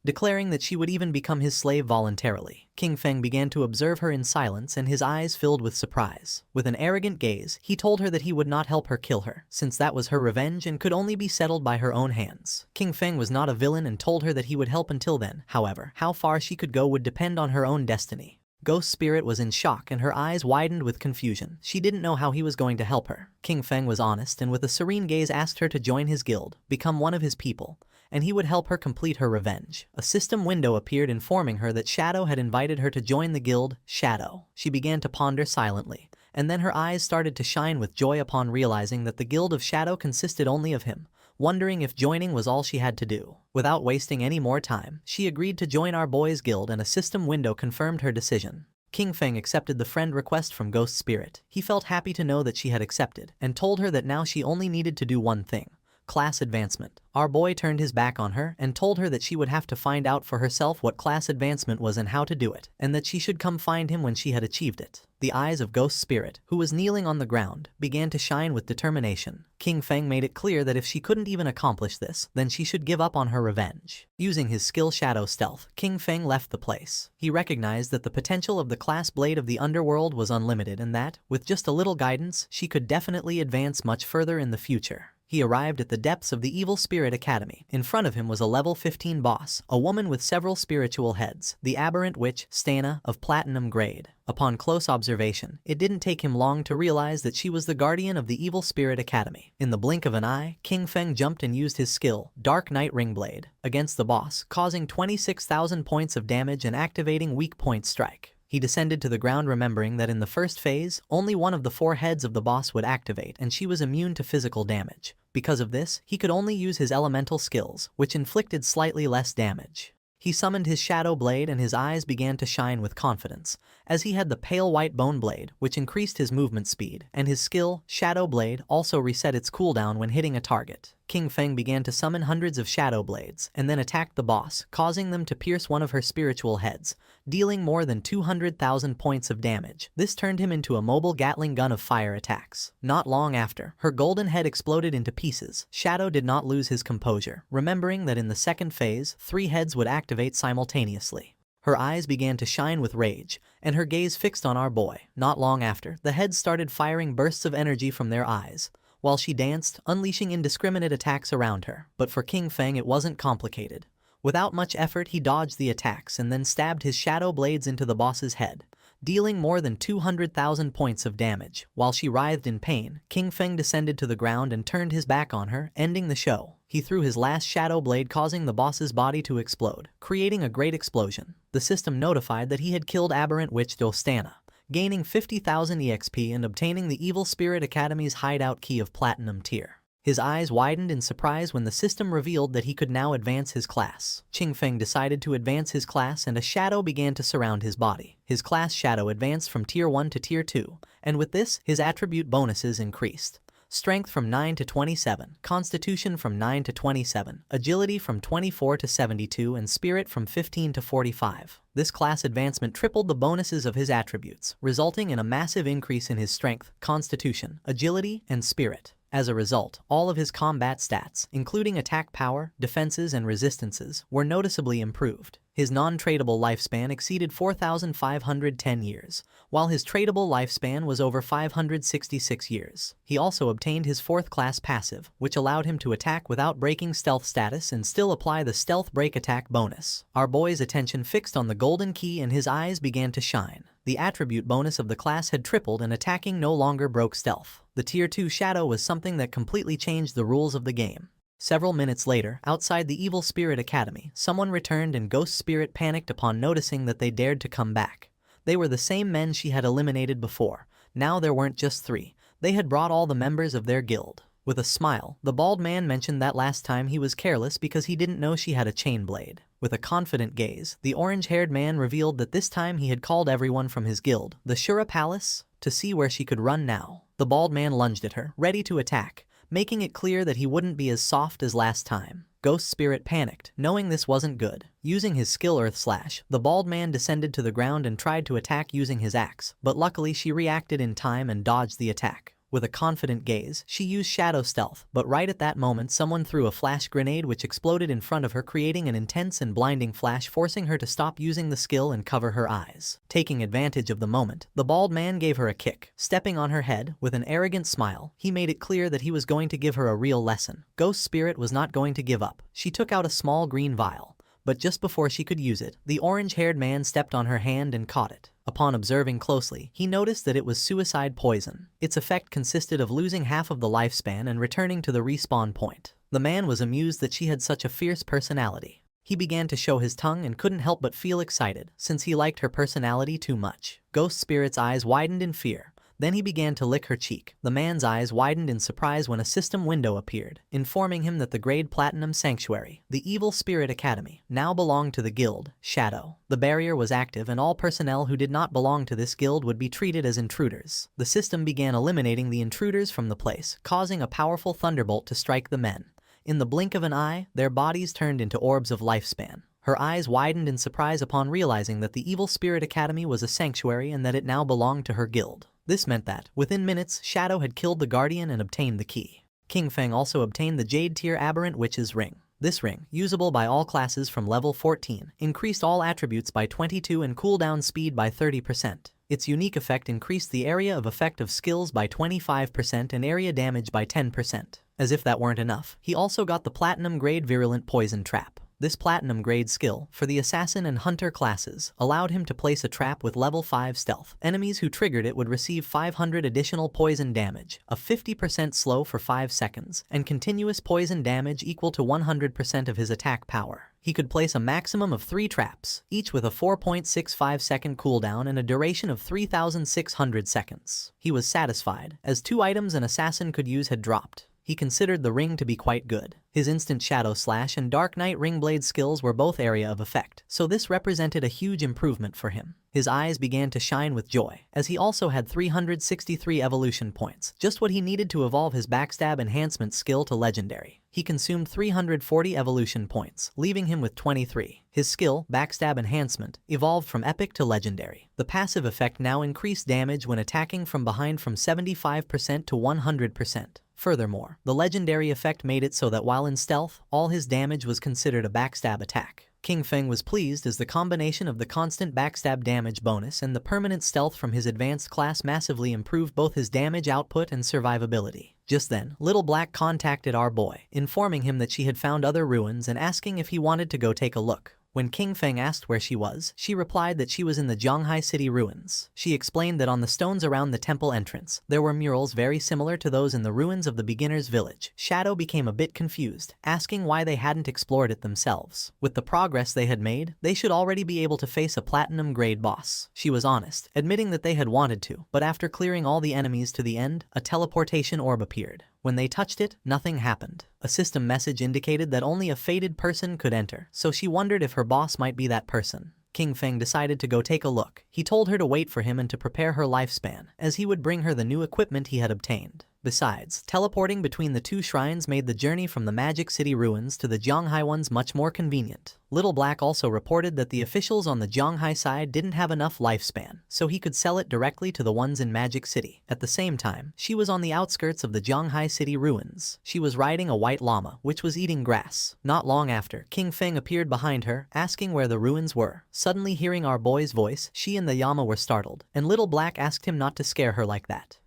declaring that she would even become his slave voluntarily. King Feng began to observe her in silence, and his eyes filled with surprise. With an arrogant gaze, he told her that he would not help her kill her, since that was her revenge and could only be settled by her own hands. King Feng was not a villain and told her that he would help until then. However, how far she could go would depend on her own destiny. Ghost Spirit was in shock and her eyes widened with confusion. She didn't know how he was going to help her. King Feng was honest and with a serene gaze asked her to join his guild, become one of his people, and he would help her complete her revenge. A system window appeared informing her that Shadow had invited her to join the guild. Shadow. She began to ponder silently, and then her eyes started to shine with joy upon realizing that the guild of Shadow consisted only of him, wondering if joining was all she had to do. Without wasting any more time, she agreed to join our boys' guild, and a system window confirmed her decision. King Feng accepted the friend request from Ghost Spirit. He felt happy to know that she had accepted, and told her that now she only needed to do one thing: class advancement. Our boy turned his back on her and told her that she would have to find out for herself what class advancement was and how to do it, and that she should come find him when she had achieved it. The eyes of Ghost Spirit, who was kneeling on the ground, began to shine with determination. King Feng made it clear that if she couldn't even accomplish this, then she should give up on her revenge. Using his skill Shadow Stealth, King Feng left the place. He recognized that the potential of the class blade of the underworld was unlimited and that, with just a little guidance, she could definitely advance much further in the future. He arrived at the depths of the Evil Spirit Academy. In front of him was a level 15 boss, a woman with several spiritual heads, the aberrant witch, Stana, of platinum grade. Upon close observation, it didn't take him long to realize that she was the guardian of the Evil Spirit Academy. In the blink of an eye, King Feng jumped and used his skill, Dark Knight Ringblade, against the boss, causing 26,000 points of damage and activating Weak Point Strike. He descended to the ground, remembering that in the first phase, only one of the 4 heads of the boss would activate and she was immune to physical damage. Because of this, he could only use his elemental skills, which inflicted slightly less damage. He summoned his Shadow Blade and his eyes began to shine with confidence, as he had the pale white Bone Blade, which increased his movement speed, and his skill, Shadow Blade, also reset its cooldown when hitting a target. King Feng began to summon hundreds of Shadow Blades, and then attacked the boss, causing them to pierce one of her spiritual heads, dealing more than 200,000 points of damage. This turned him into a mobile Gatling gun of fire attacks. Not long after, her golden head exploded into pieces. Shadow did not lose his composure, remembering that in the second phase, 3 heads would activate simultaneously. Her eyes began to shine with rage, and her gaze fixed on our boy. Not long after, the heads started firing bursts of energy from their eyes, while she danced, unleashing indiscriminate attacks around her. But for King Feng it wasn't complicated. Without much effort he dodged the attacks and then stabbed his Shadow Blades into the boss's head, dealing more than 200,000 points of damage. While she writhed in pain, King Feng descended to the ground and turned his back on her, ending the show. He threw his last Shadow Blade, causing the boss's body to explode, creating a great explosion. The system notified that he had killed aberrant witch Dostana, gaining 50,000 EXP and obtaining the Evil Spirit Academy's hideout key of Platinum tier. His eyes widened in surprise when the system revealed that he could now advance his class. King Feng decided to advance his class and a shadow began to surround his body. His class shadow advanced from Tier 1 to Tier 2, and with this, his attribute bonuses increased. Strength from 9 to 27, Constitution from 9 to 27, Agility from 24 to 72, and Spirit from 15 to 45. This class advancement tripled the bonuses of his attributes, resulting in a massive increase in his Strength, Constitution, Agility, and Spirit. As a result, all of his combat stats, including attack power, defenses, and resistances, were noticeably improved. His non-tradable lifespan exceeded 4,510 years, while his tradable lifespan was over 566 years. He also obtained his 4th class passive, which allowed him to attack without breaking stealth status and still apply the stealth break attack bonus. Our boy's attention fixed on the golden key and his eyes began to shine. The attribute bonus of the class had tripled and attacking no longer broke stealth. The Tier 2 shadow was something that completely changed the rules of the game. Several minutes later, outside the Evil Spirit Academy, someone returned and Ghost Spirit panicked upon noticing that they dared to come back. They were the same men she had eliminated before. Now there weren't just 3. They had brought all the members of their guild. With a smile, the bald man mentioned that last time he was careless because he didn't know she had a chain blade. With a confident gaze, the orange-haired man revealed that this time he had called everyone from his guild, the Shura Palace, to see where she could run now. The bald man lunged at her, ready to attack, making it clear that he wouldn't be as soft as last time. Ghost Spirit panicked, knowing this wasn't good. Using his skill Earth Slash, the bald man descended to the ground and tried to attack using his axe, but luckily she reacted in time and dodged the attack. With a confident gaze, she used Shadow Stealth, but right at that moment someone threw a flash grenade which exploded in front of her, creating an intense and blinding flash, forcing her to stop using the skill and cover her eyes. Taking advantage of the moment, the bald man gave her a kick. Stepping on her head, with an arrogant smile, he made it clear that he was going to give her a real lesson. Ghost Spirit was not going to give up. She took out a small green vial, but just before she could use it, the orange-haired man stepped on her hand and caught it. Upon observing closely, he noticed that it was suicide poison. Its effect consisted of losing half of the lifespan and returning to the respawn point. The man was amused that she had such a fierce personality. He began to show his tongue and couldn't help but feel excited, since he liked her personality too much. Ghost Spirit's eyes widened in fear. Then he began to lick her cheek. The man's eyes widened in surprise when a system window appeared, informing him that the Grade Platinum Sanctuary, the Evil Spirit Academy, now belonged to the guild, Shadow. The barrier was active and all personnel who did not belong to this guild would be treated as intruders. The system began eliminating the intruders from the place, causing a powerful thunderbolt to strike the men. In the blink of an eye, their bodies turned into orbs of lifespan. Her eyes widened in surprise upon realizing that the Evil Spirit Academy was a sanctuary and that it now belonged to her guild. This meant that, within minutes, Shadow had killed the Guardian and obtained the key. King Feng also obtained the Jade Tier Aberrant Witch's Ring. This ring, usable by all classes from level 14, increased all attributes by 22 and cooldown speed by 30%. Its unique effect increased the area of effect of skills by 25% and area damage by 10%. As if that weren't enough, he also got the Platinum Grade Virulent Poison Trap. This Platinum Grade skill, for the Assassin and Hunter classes, allowed him to place a trap with level 5 stealth. Enemies who triggered it would receive 500 additional poison damage, a 50% slow for 5 seconds, and continuous poison damage equal to 100% of his attack power. He could place a maximum of 3 traps, each with a 4.65 second cooldown and a duration of 3,600 seconds. He was satisfied, as 2 items an assassin could use had dropped. He considered the ring to be quite good. His instant Shadow Slash and Dark Knight Ringblade skills were both area of effect, so this represented a huge improvement for him. His eyes began to shine with joy, as he also had 363 evolution points, just what he needed to evolve his Backstab Enhancement skill to Legendary. He consumed 340 evolution points, leaving him with 23. His skill, Backstab Enhancement, evolved from Epic to Legendary. The passive effect now increased damage when attacking from behind from 75% to 100%. Furthermore, the legendary effect made it so that while in stealth, all his damage was considered a backstab attack. King Feng was pleased as the combination of the constant backstab damage bonus and the permanent stealth from his advanced class massively improved both his damage output and survivability. Just then, Little Black contacted our boy, informing him that she had found other ruins and asking if he wanted to go take a look. When King Feng asked where she was, she replied that she was in the Zhanghai City ruins. She explained that on the stones around the temple entrance, there were murals very similar to those in the ruins of the beginner's village. Shadow became a bit confused, asking why they hadn't explored it themselves. With the progress they had made, they should already be able to face a platinum grade boss. She was honest, admitting that they had wanted to, but after clearing all the enemies to the end, a teleportation orb appeared. When they touched it, nothing happened. A system message indicated that only a fated person could enter, so she wondered if her boss might be that person. King Feng decided to go take a look. He told her to wait for him and to prepare her lifespan, as he would bring her the new equipment he had obtained. Besides, teleporting between the 2 shrines made the journey from the Magic City ruins to the Zhanghai ones much more convenient. Little Black also reported that the officials on the Zhanghai side didn't have enough lifespan, so he could sell it directly to the ones in Magic City. At the same time, she was on the outskirts of the Zhanghai City ruins. She was riding a white llama, which was eating grass. Not long after, King Feng appeared behind her, asking where the ruins were. Suddenly hearing our boy's voice, she and the llama were startled, and Little Black asked him not to scare her like that.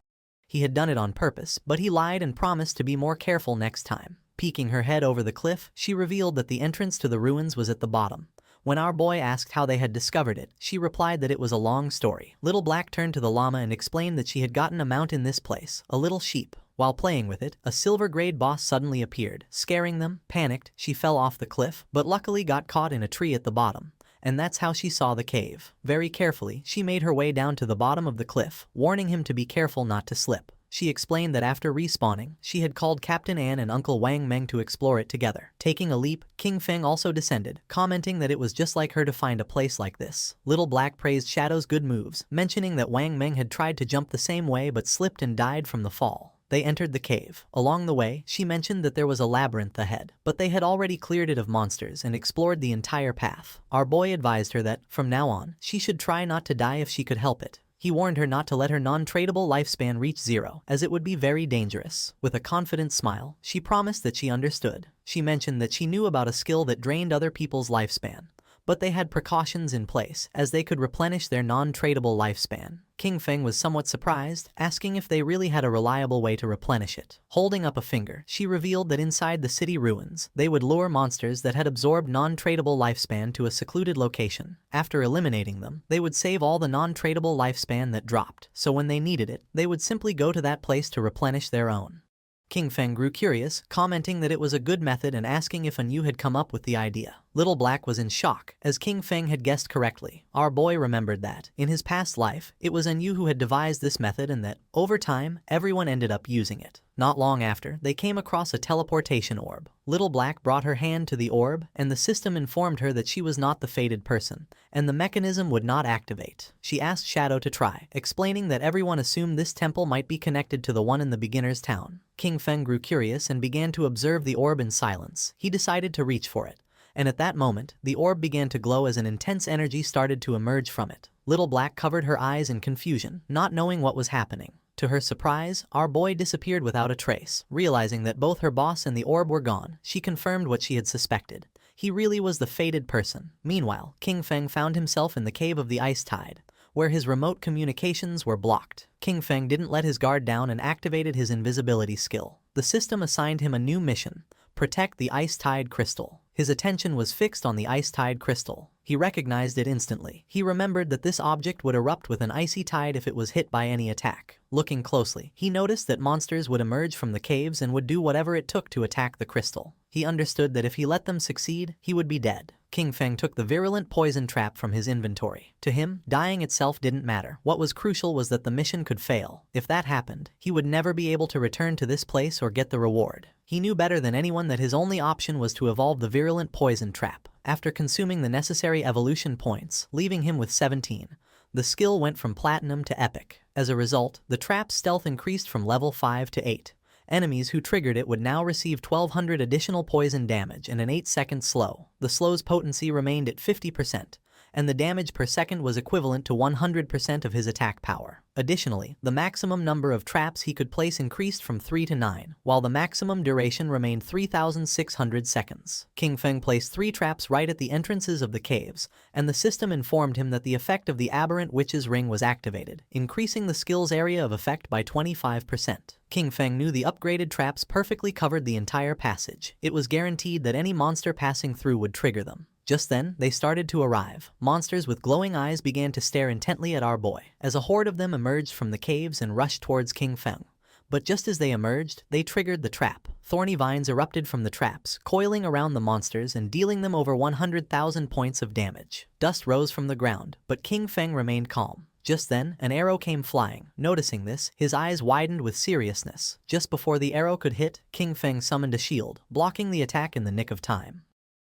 He had done it on purpose, but he lied and promised to be more careful next time. Peeking her head over the cliff, she revealed that the entrance to the ruins was at the bottom. When our boy asked how they had discovered it, she replied that it was a long story. Little Black turned to the llama and explained that she had gotten a mount in this place, a little sheep. While playing with it, a silver-grade boss suddenly appeared, scaring them. Panicked, she fell off the cliff, but luckily got caught in a tree at the bottom. And that's how she saw the cave. Very carefully, she made her way down to the bottom of the cliff, warning him to be careful not to slip. She explained that after respawning, she had called Captain Ann and Uncle Wang Meng to explore it together. Taking a leap, King Feng also descended, commenting that it was just like her to find a place like this. Little Black praised Shadow's good moves, mentioning that Wang Meng had tried to jump the same way but slipped and died from the fall. They entered the cave. Along the way, she mentioned that there was a labyrinth ahead, but they had already cleared it of monsters and explored the entire path. Our boy advised her that, from now on, she should try not to die if she could help it. He warned her not to let her non-tradable lifespan reach 0, as it would be very dangerous. With a confident smile, she promised that she understood. She mentioned that she knew about a skill that drained other people's lifespan, but they had precautions in place, as they could replenish their non-tradable lifespan. King Feng was somewhat surprised, asking if they really had a reliable way to replenish it. Holding up a finger, she revealed that inside the city ruins, they would lure monsters that had absorbed non-tradable lifespan to a secluded location. After eliminating them, they would save all the non-tradable lifespan that dropped, so when they needed it, they would simply go to that place to replenish their own. King Feng grew curious, commenting that it was a good method and asking if Anu had come up with the idea. Little Black was in shock, as King Feng had guessed correctly. Our boy remembered that, in his past life, it was Anu who had devised this method and that, over time, everyone ended up using it. Not long after, they came across a teleportation orb. Little Black brought her hand to the orb, and the system informed her that she was not the fated person, and the mechanism would not activate. She asked Shadow to try, explaining that everyone assumed this temple might be connected to the one in the beginner's town. King Feng grew curious and began to observe the orb in silence. He decided to reach for it, and at that moment, the orb began to glow as an intense energy started to emerge from it. Little Black covered her eyes in confusion, not knowing what was happening. To her surprise, our boy disappeared without a trace. Realizing that both her boss and the orb were gone, she confirmed what she had suspected. He really was the fated person. Meanwhile, King Feng found himself in the cave of the Ice Tide, where his remote communications were blocked. King Feng didn't let his guard down and activated his invisibility skill. The system assigned him a new mission: protect the Ice Tide crystal. His attention was fixed on the Ice Tide crystal. He recognized it instantly. He remembered that this object would erupt with an icy tide if it was hit by any attack. Looking closely, he noticed that monsters would emerge from the caves and would do whatever it took to attack the crystal. He understood that if he let them succeed, he would be dead. King Feng took the virulent poison trap from his inventory. To him, dying itself didn't matter. What was crucial was that the mission could fail. If that happened, he would never be able to return to this place or get the reward. He knew better than anyone that his only option was to evolve the virulent poison trap. After consuming the necessary evolution points, leaving him with 17, the skill went from platinum to epic. As a result, the trap's stealth increased from level 5 to 8. Enemies who triggered it would now receive 1200 additional poison damage and an 8-second slow. The slow's potency remained at 50%, and the damage per second was equivalent to 100% of his attack power. Additionally, the maximum number of traps he could place increased from 3 to 9, while the maximum duration remained 3,600 seconds. King Feng placed 3 traps right at the entrances of the caves, and the system informed him that the effect of the aberrant witch's ring was activated, increasing the skill's area of effect by 25%. King Feng knew the upgraded traps perfectly covered the entire passage. It was guaranteed that any monster passing through would trigger them. Just then, they started to arrive. Monsters with glowing eyes began to stare intently at our boy, as a horde of them emerged from the caves and rushed towards King Feng. But just as they emerged, they triggered the trap. Thorny vines erupted from the traps, coiling around the monsters and dealing them over 100,000 points of damage. Dust rose from the ground, but King Feng remained calm. Just then, an arrow came flying. Noticing this, his eyes widened with seriousness. Just before the arrow could hit, King Feng summoned a shield, blocking the attack in the nick of time.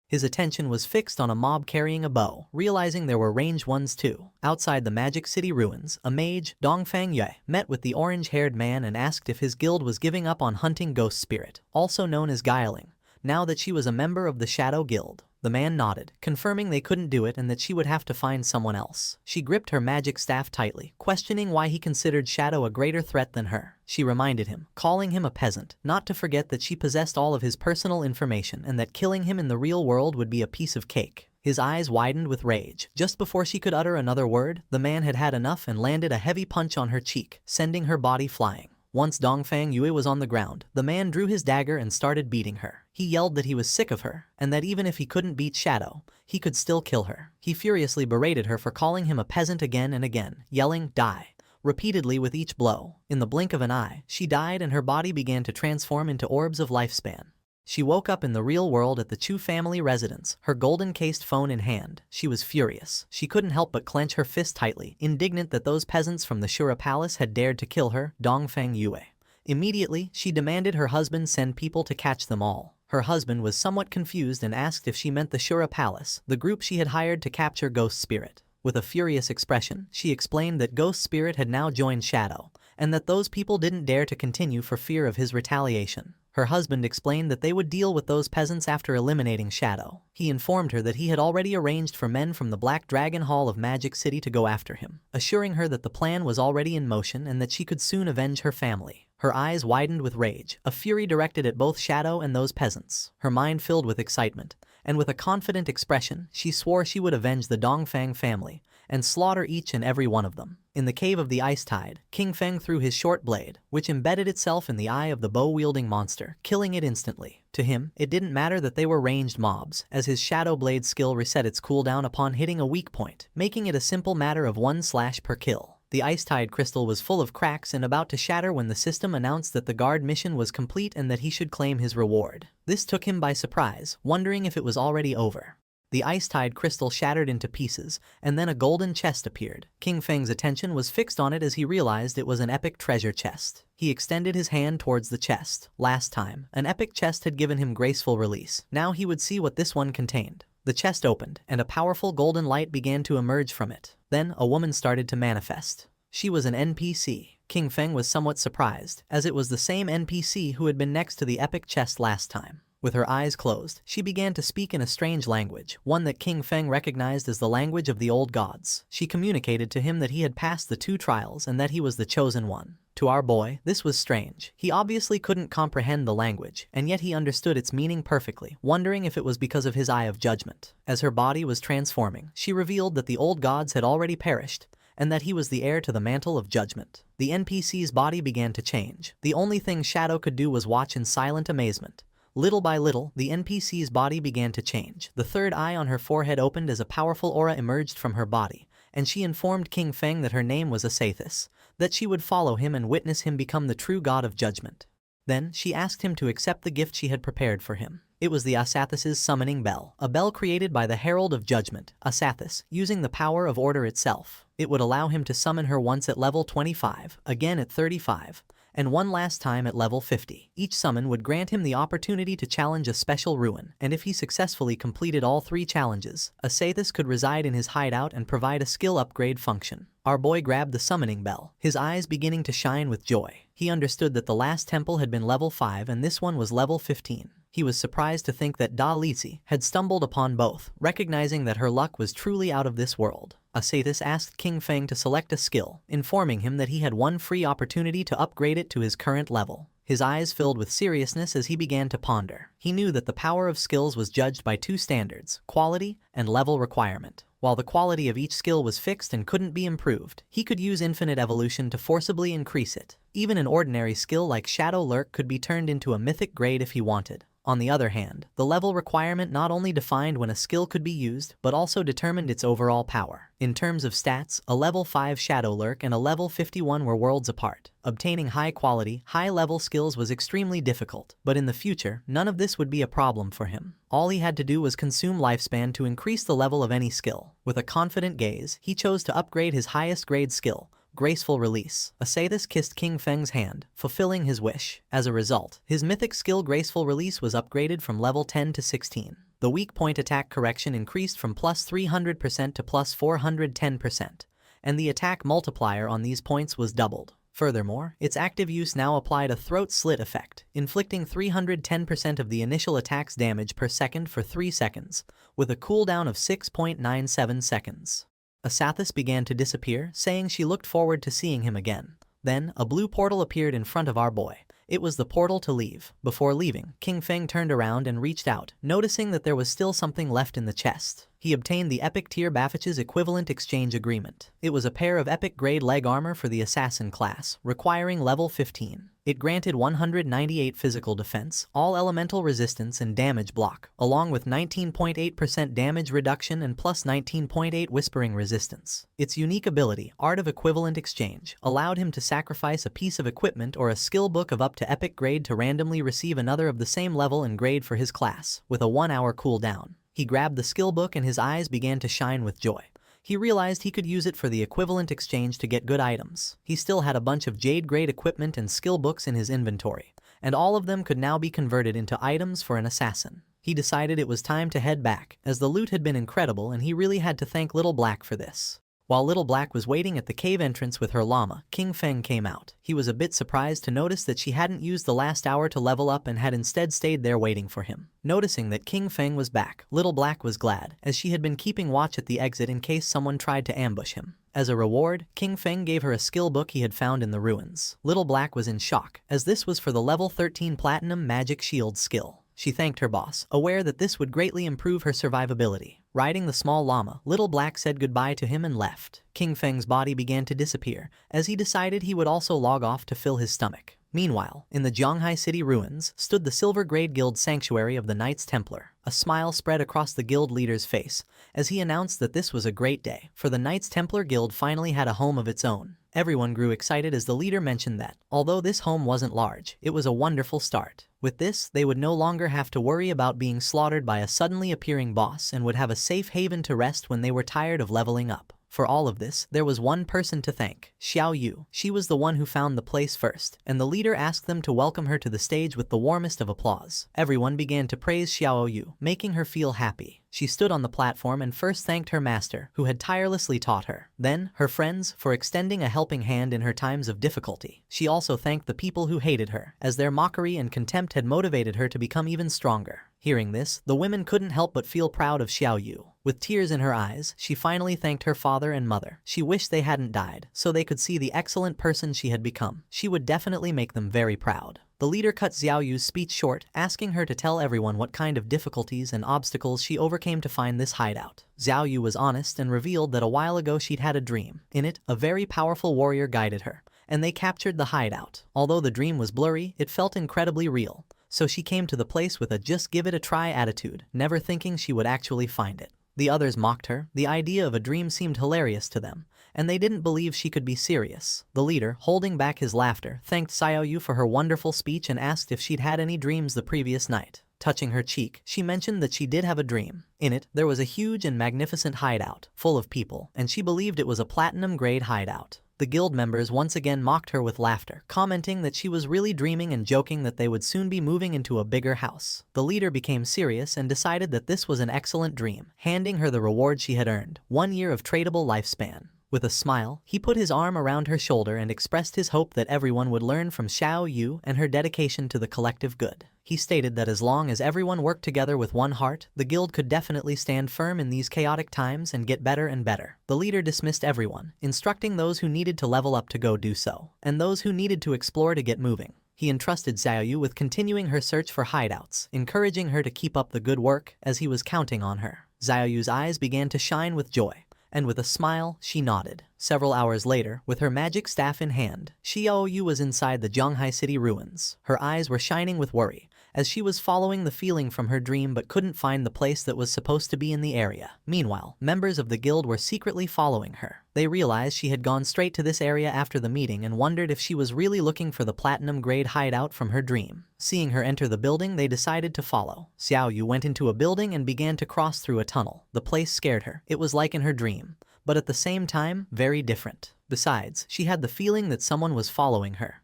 His attention was fixed on a mob carrying a bow, realizing there were ranged ones too. Outside the Magic City ruins, a mage, Dongfang Yue, met with the orange-haired man and asked if his guild was giving up on hunting Ghost Spirit, also known as Guiling, now that she was a member of the Shadow Guild. The man nodded, confirming they couldn't do it and that she would have to find someone else. She gripped her magic staff tightly, questioning why he considered Shadow a greater threat than her. She reminded him, calling him a peasant, not to forget that she possessed all of his personal information and that killing him in the real world would be a piece of cake. His eyes widened with rage. Just before she could utter another word, the man had had enough and landed a heavy punch on her cheek, sending her body flying. Once Dongfang Yue was on the ground, the man drew his dagger and started beating her. He yelled that he was sick of her, and that even if he couldn't beat Shadow, he could still kill her. He furiously berated her for calling him a peasant again and again, yelling, "Die," repeatedly with each blow. In the blink of an eye, she died and her body began to transform into orbs of lifespan. She woke up in the real world at the Chu family residence, her golden-cased phone in hand. She was furious. She couldn't help but clench her fist tightly, indignant that those peasants from the Shura palace had dared to kill her, Dongfeng Yue. Immediately, she demanded her husband send people to catch them all. Her husband was somewhat confused and asked if she meant the Shura palace, the group she had hired to capture Ghost Spirit. With a furious expression, she explained that Ghost Spirit had now joined Shadow, and that those people didn't dare to continue for fear of his retaliation. Her husband explained that they would deal with those peasants after eliminating Shadow. He informed her that he had already arranged for men from the Black Dragon Hall of Magic City to go after him, assuring her that the plan was already in motion and that she could soon avenge her family. Her eyes widened with rage, a fury directed at both Shadow and those peasants. Her mind filled with excitement, and with a confident expression, she swore she would avenge the Dongfang family and slaughter each and every one of them. In the cave of the Ice Tide, King Feng threw his short blade, which embedded itself in the eye of the bow-wielding monster, killing it instantly. To him, it didn't matter that they were ranged mobs, as his Shadow Blade skill reset its cooldown upon hitting a weak point, making it a simple matter of 1 slash per kill. The Ice Tide crystal was full of cracks and about to shatter when the system announced that the guard mission was complete and that he should claim his reward. This took him by surprise, wondering if it was already over. The Ice Tide crystal shattered into pieces, and then a golden chest appeared. King Feng's attention was fixed on it as he realized it was an epic treasure chest. He extended his hand towards the chest. Last time, an epic chest had given him graceful release. Now he would see what this one contained. The chest opened, and a powerful golden light began to emerge from it. Then, a woman started to manifest. She was an NPC. King Feng was somewhat surprised, as it was the same NPC who had been next to the epic chest last time. With her eyes closed, she began to speak in a strange language, one that King Feng recognized as the language of the old gods. She communicated to him that he had passed the 2 trials and that he was the chosen one. To our boy, this was strange. He obviously couldn't comprehend the language, and yet he understood its meaning perfectly, wondering if it was because of his eye of judgment. As her body was transforming, she revealed that the old gods had already perished, and that he was the heir to the mantle of judgment. The NPC's body began to change. The only thing Shadow could do was watch in silent amazement. Little by little, the NPC's body began to change. The third eye on her forehead opened as a powerful aura emerged from her body, and she informed King Feng that her name was Asathis, that she would follow him and witness him become the true god of judgment. Then, she asked him to accept the gift she had prepared for him. It was the Asathis' summoning bell, a bell created by the Herald of Judgment, Asathis, using the power of order itself. It would allow him to summon her once at level 25, again at 35, and one last time at level 50. Each summon would grant him the opportunity to challenge a special ruin, and if he successfully completed all 3 challenges, Asathis could reside in his hideout and provide a skill upgrade function. Our boy grabbed the summoning bell, his eyes beginning to shine with joy. He understood that the last temple had been level 5 and this one was level 15. He was surprised to think that Da Lizi had stumbled upon both, recognizing that her luck was truly out of this world. Asathis asked King Feng to select a skill, informing him that he had one free opportunity to upgrade it to his current level. His eyes filled with seriousness as he began to ponder. He knew that the power of skills was judged by 2 standards, quality and level requirement. While the quality of each skill was fixed and couldn't be improved, he could use infinite evolution to forcibly increase it. Even an ordinary skill like Shadow Lurk could be turned into a mythic grade if he wanted. On the other hand, the level requirement not only defined when a skill could be used, but also determined its overall power. In terms of stats, a level 5 Shadow Lurk and a level 51 were worlds apart. Obtaining high-quality, high-level skills was extremely difficult, but in the future, none of this would be a problem for him. All he had to do was consume lifespan to increase the level of any skill. With a confident gaze, he chose to upgrade his highest grade skill, Graceful Release. Asathis kissed King Feng's hand, fulfilling his wish. As a result, his mythic skill Graceful Release was upgraded from level 10 to 16. The weak point attack correction increased from plus 300% to plus 410%, and the attack multiplier on these points was doubled. Furthermore, its active use now applied a throat slit effect, inflicting 310% of the initial attack's damage per second for 3 seconds, with a cooldown of 6.97 seconds. Asathis began to disappear, saying she looked forward to seeing him again. Then, a blue portal appeared in front of our boy. It was the portal to leave. Before leaving, King Feng turned around and reached out, noticing that there was still something left in the chest. He obtained the Epic Tier Baffich's equivalent exchange agreement. It was a pair of epic grade leg armor for the assassin class, requiring level 15. It granted 198 physical defense, all elemental resistance and damage block, along with 19.8% damage reduction and plus 19.8 whispering resistance. Its unique ability, Art of Equivalent Exchange, allowed him to sacrifice a piece of equipment or a skill book of up to epic grade to randomly receive another of the same level and grade for his class, with a 1-hour cooldown. He grabbed the skill book and his eyes began to shine with joy. He realized he could use it for the equivalent exchange to get good items. He still had a bunch of Jade-grade equipment and skill books in his inventory, and all of them could now be converted into items for an assassin. He decided it was time to head back, as the loot had been incredible and he really had to thank Little Black for this. While Little Black was waiting at the cave entrance with her llama, King Feng came out. He was a bit surprised to notice that she hadn't used the last hour to level up and had instead stayed there waiting for him. Noticing that King Feng was back, Little Black was glad, as she had been keeping watch at the exit in case someone tried to ambush him. As a reward, King Feng gave her a skill book he had found in the ruins. Little Black was in shock, as this was for the level 13 Platinum Magic Shield skill. She thanked her boss, aware that this would greatly improve her survivability. Riding the small llama, Little Black said goodbye to him and left. King Feng's body began to disappear, as he decided he would also log off to fill his stomach. Meanwhile, in the Zhanghai City ruins, stood the Silver Grade Guild sanctuary of the Knights Templar. A smile spread across the guild leader's face, as he announced that this was a great day, for the Knights Templar Guild finally had a home of its own. Everyone grew excited as the leader mentioned that, although this home wasn't large, it was a wonderful start. With this, they would no longer have to worry about being slaughtered by a suddenly appearing boss and would have a safe haven to rest when they were tired of leveling up. For all of this, there was one person to thank, Xiao Yu. She was the one who found the place first, and the leader asked them to welcome her to the stage with the warmest of applause. Everyone began to praise Xiao Yu, making her feel happy. She stood on the platform and first thanked her master, who had tirelessly taught her. Then, her friends, for extending a helping hand in her times of difficulty. She also thanked the people who hated her, as their mockery and contempt had motivated her to become even stronger. Hearing this, the women couldn't help but feel proud of Xiao Yu. With tears in her eyes, she finally thanked her father and mother. She wished they hadn't died, so they could see the excellent person she had become. She would definitely make them very proud. The leader cut Xiao Yu's speech short, asking her to tell everyone what kind of difficulties and obstacles she overcame to find this hideout. Xiao Yu was honest and revealed that a while ago she'd had a dream. In it, a very powerful warrior guided her, and they captured the hideout. Although the dream was blurry, it felt incredibly real. So she came to the place with a just give it a try attitude, never thinking she would actually find it. The others mocked her. The idea of a dream seemed hilarious to them, and they didn't believe she could be serious. The leader, holding back his laughter, thanked Xiao Yu for her wonderful speech and asked if she'd had any dreams the previous night. Touching her cheek, she mentioned that she did have a dream. In it, there was a huge and magnificent hideout, full of people, and she believed it was a platinum-grade hideout. The guild members once again mocked her with laughter, commenting that she was really dreaming and joking that they would soon be moving into a bigger house. The leader became serious and decided that this was an excellent dream, handing her the reward she had earned, 1 year of tradable lifespan. With a smile, he put his arm around her shoulder and expressed his hope that everyone would learn from Xiao Yu and her dedication to the collective good. He stated that as long as everyone worked together with one heart, the guild could definitely stand firm in these chaotic times and get better and better. The leader dismissed everyone, instructing those who needed to level up to go do so, and those who needed to explore to get moving. He entrusted Xiao Yu with continuing her search for hideouts, encouraging her to keep up the good work, as he was counting on her. Xiao Yu's eyes began to shine with joy, and with a smile, she nodded. Several hours later, with her magic staff in hand, Xiao Yu was inside the Zhanghai City ruins. Her eyes were shining with worry, as she was following the feeling from her dream but couldn't find the place that was supposed to be in the area. Meanwhile, members of the guild were secretly following her. They realized she had gone straight to this area after the meeting and wondered if she was really looking for the platinum-grade hideout from her dream. Seeing her enter the building, they decided to follow. Xiao Yu went into a building and began to cross through a tunnel. The place scared her. It was like in her dream, but at the same time, very different. Besides, she had the feeling that someone was following her.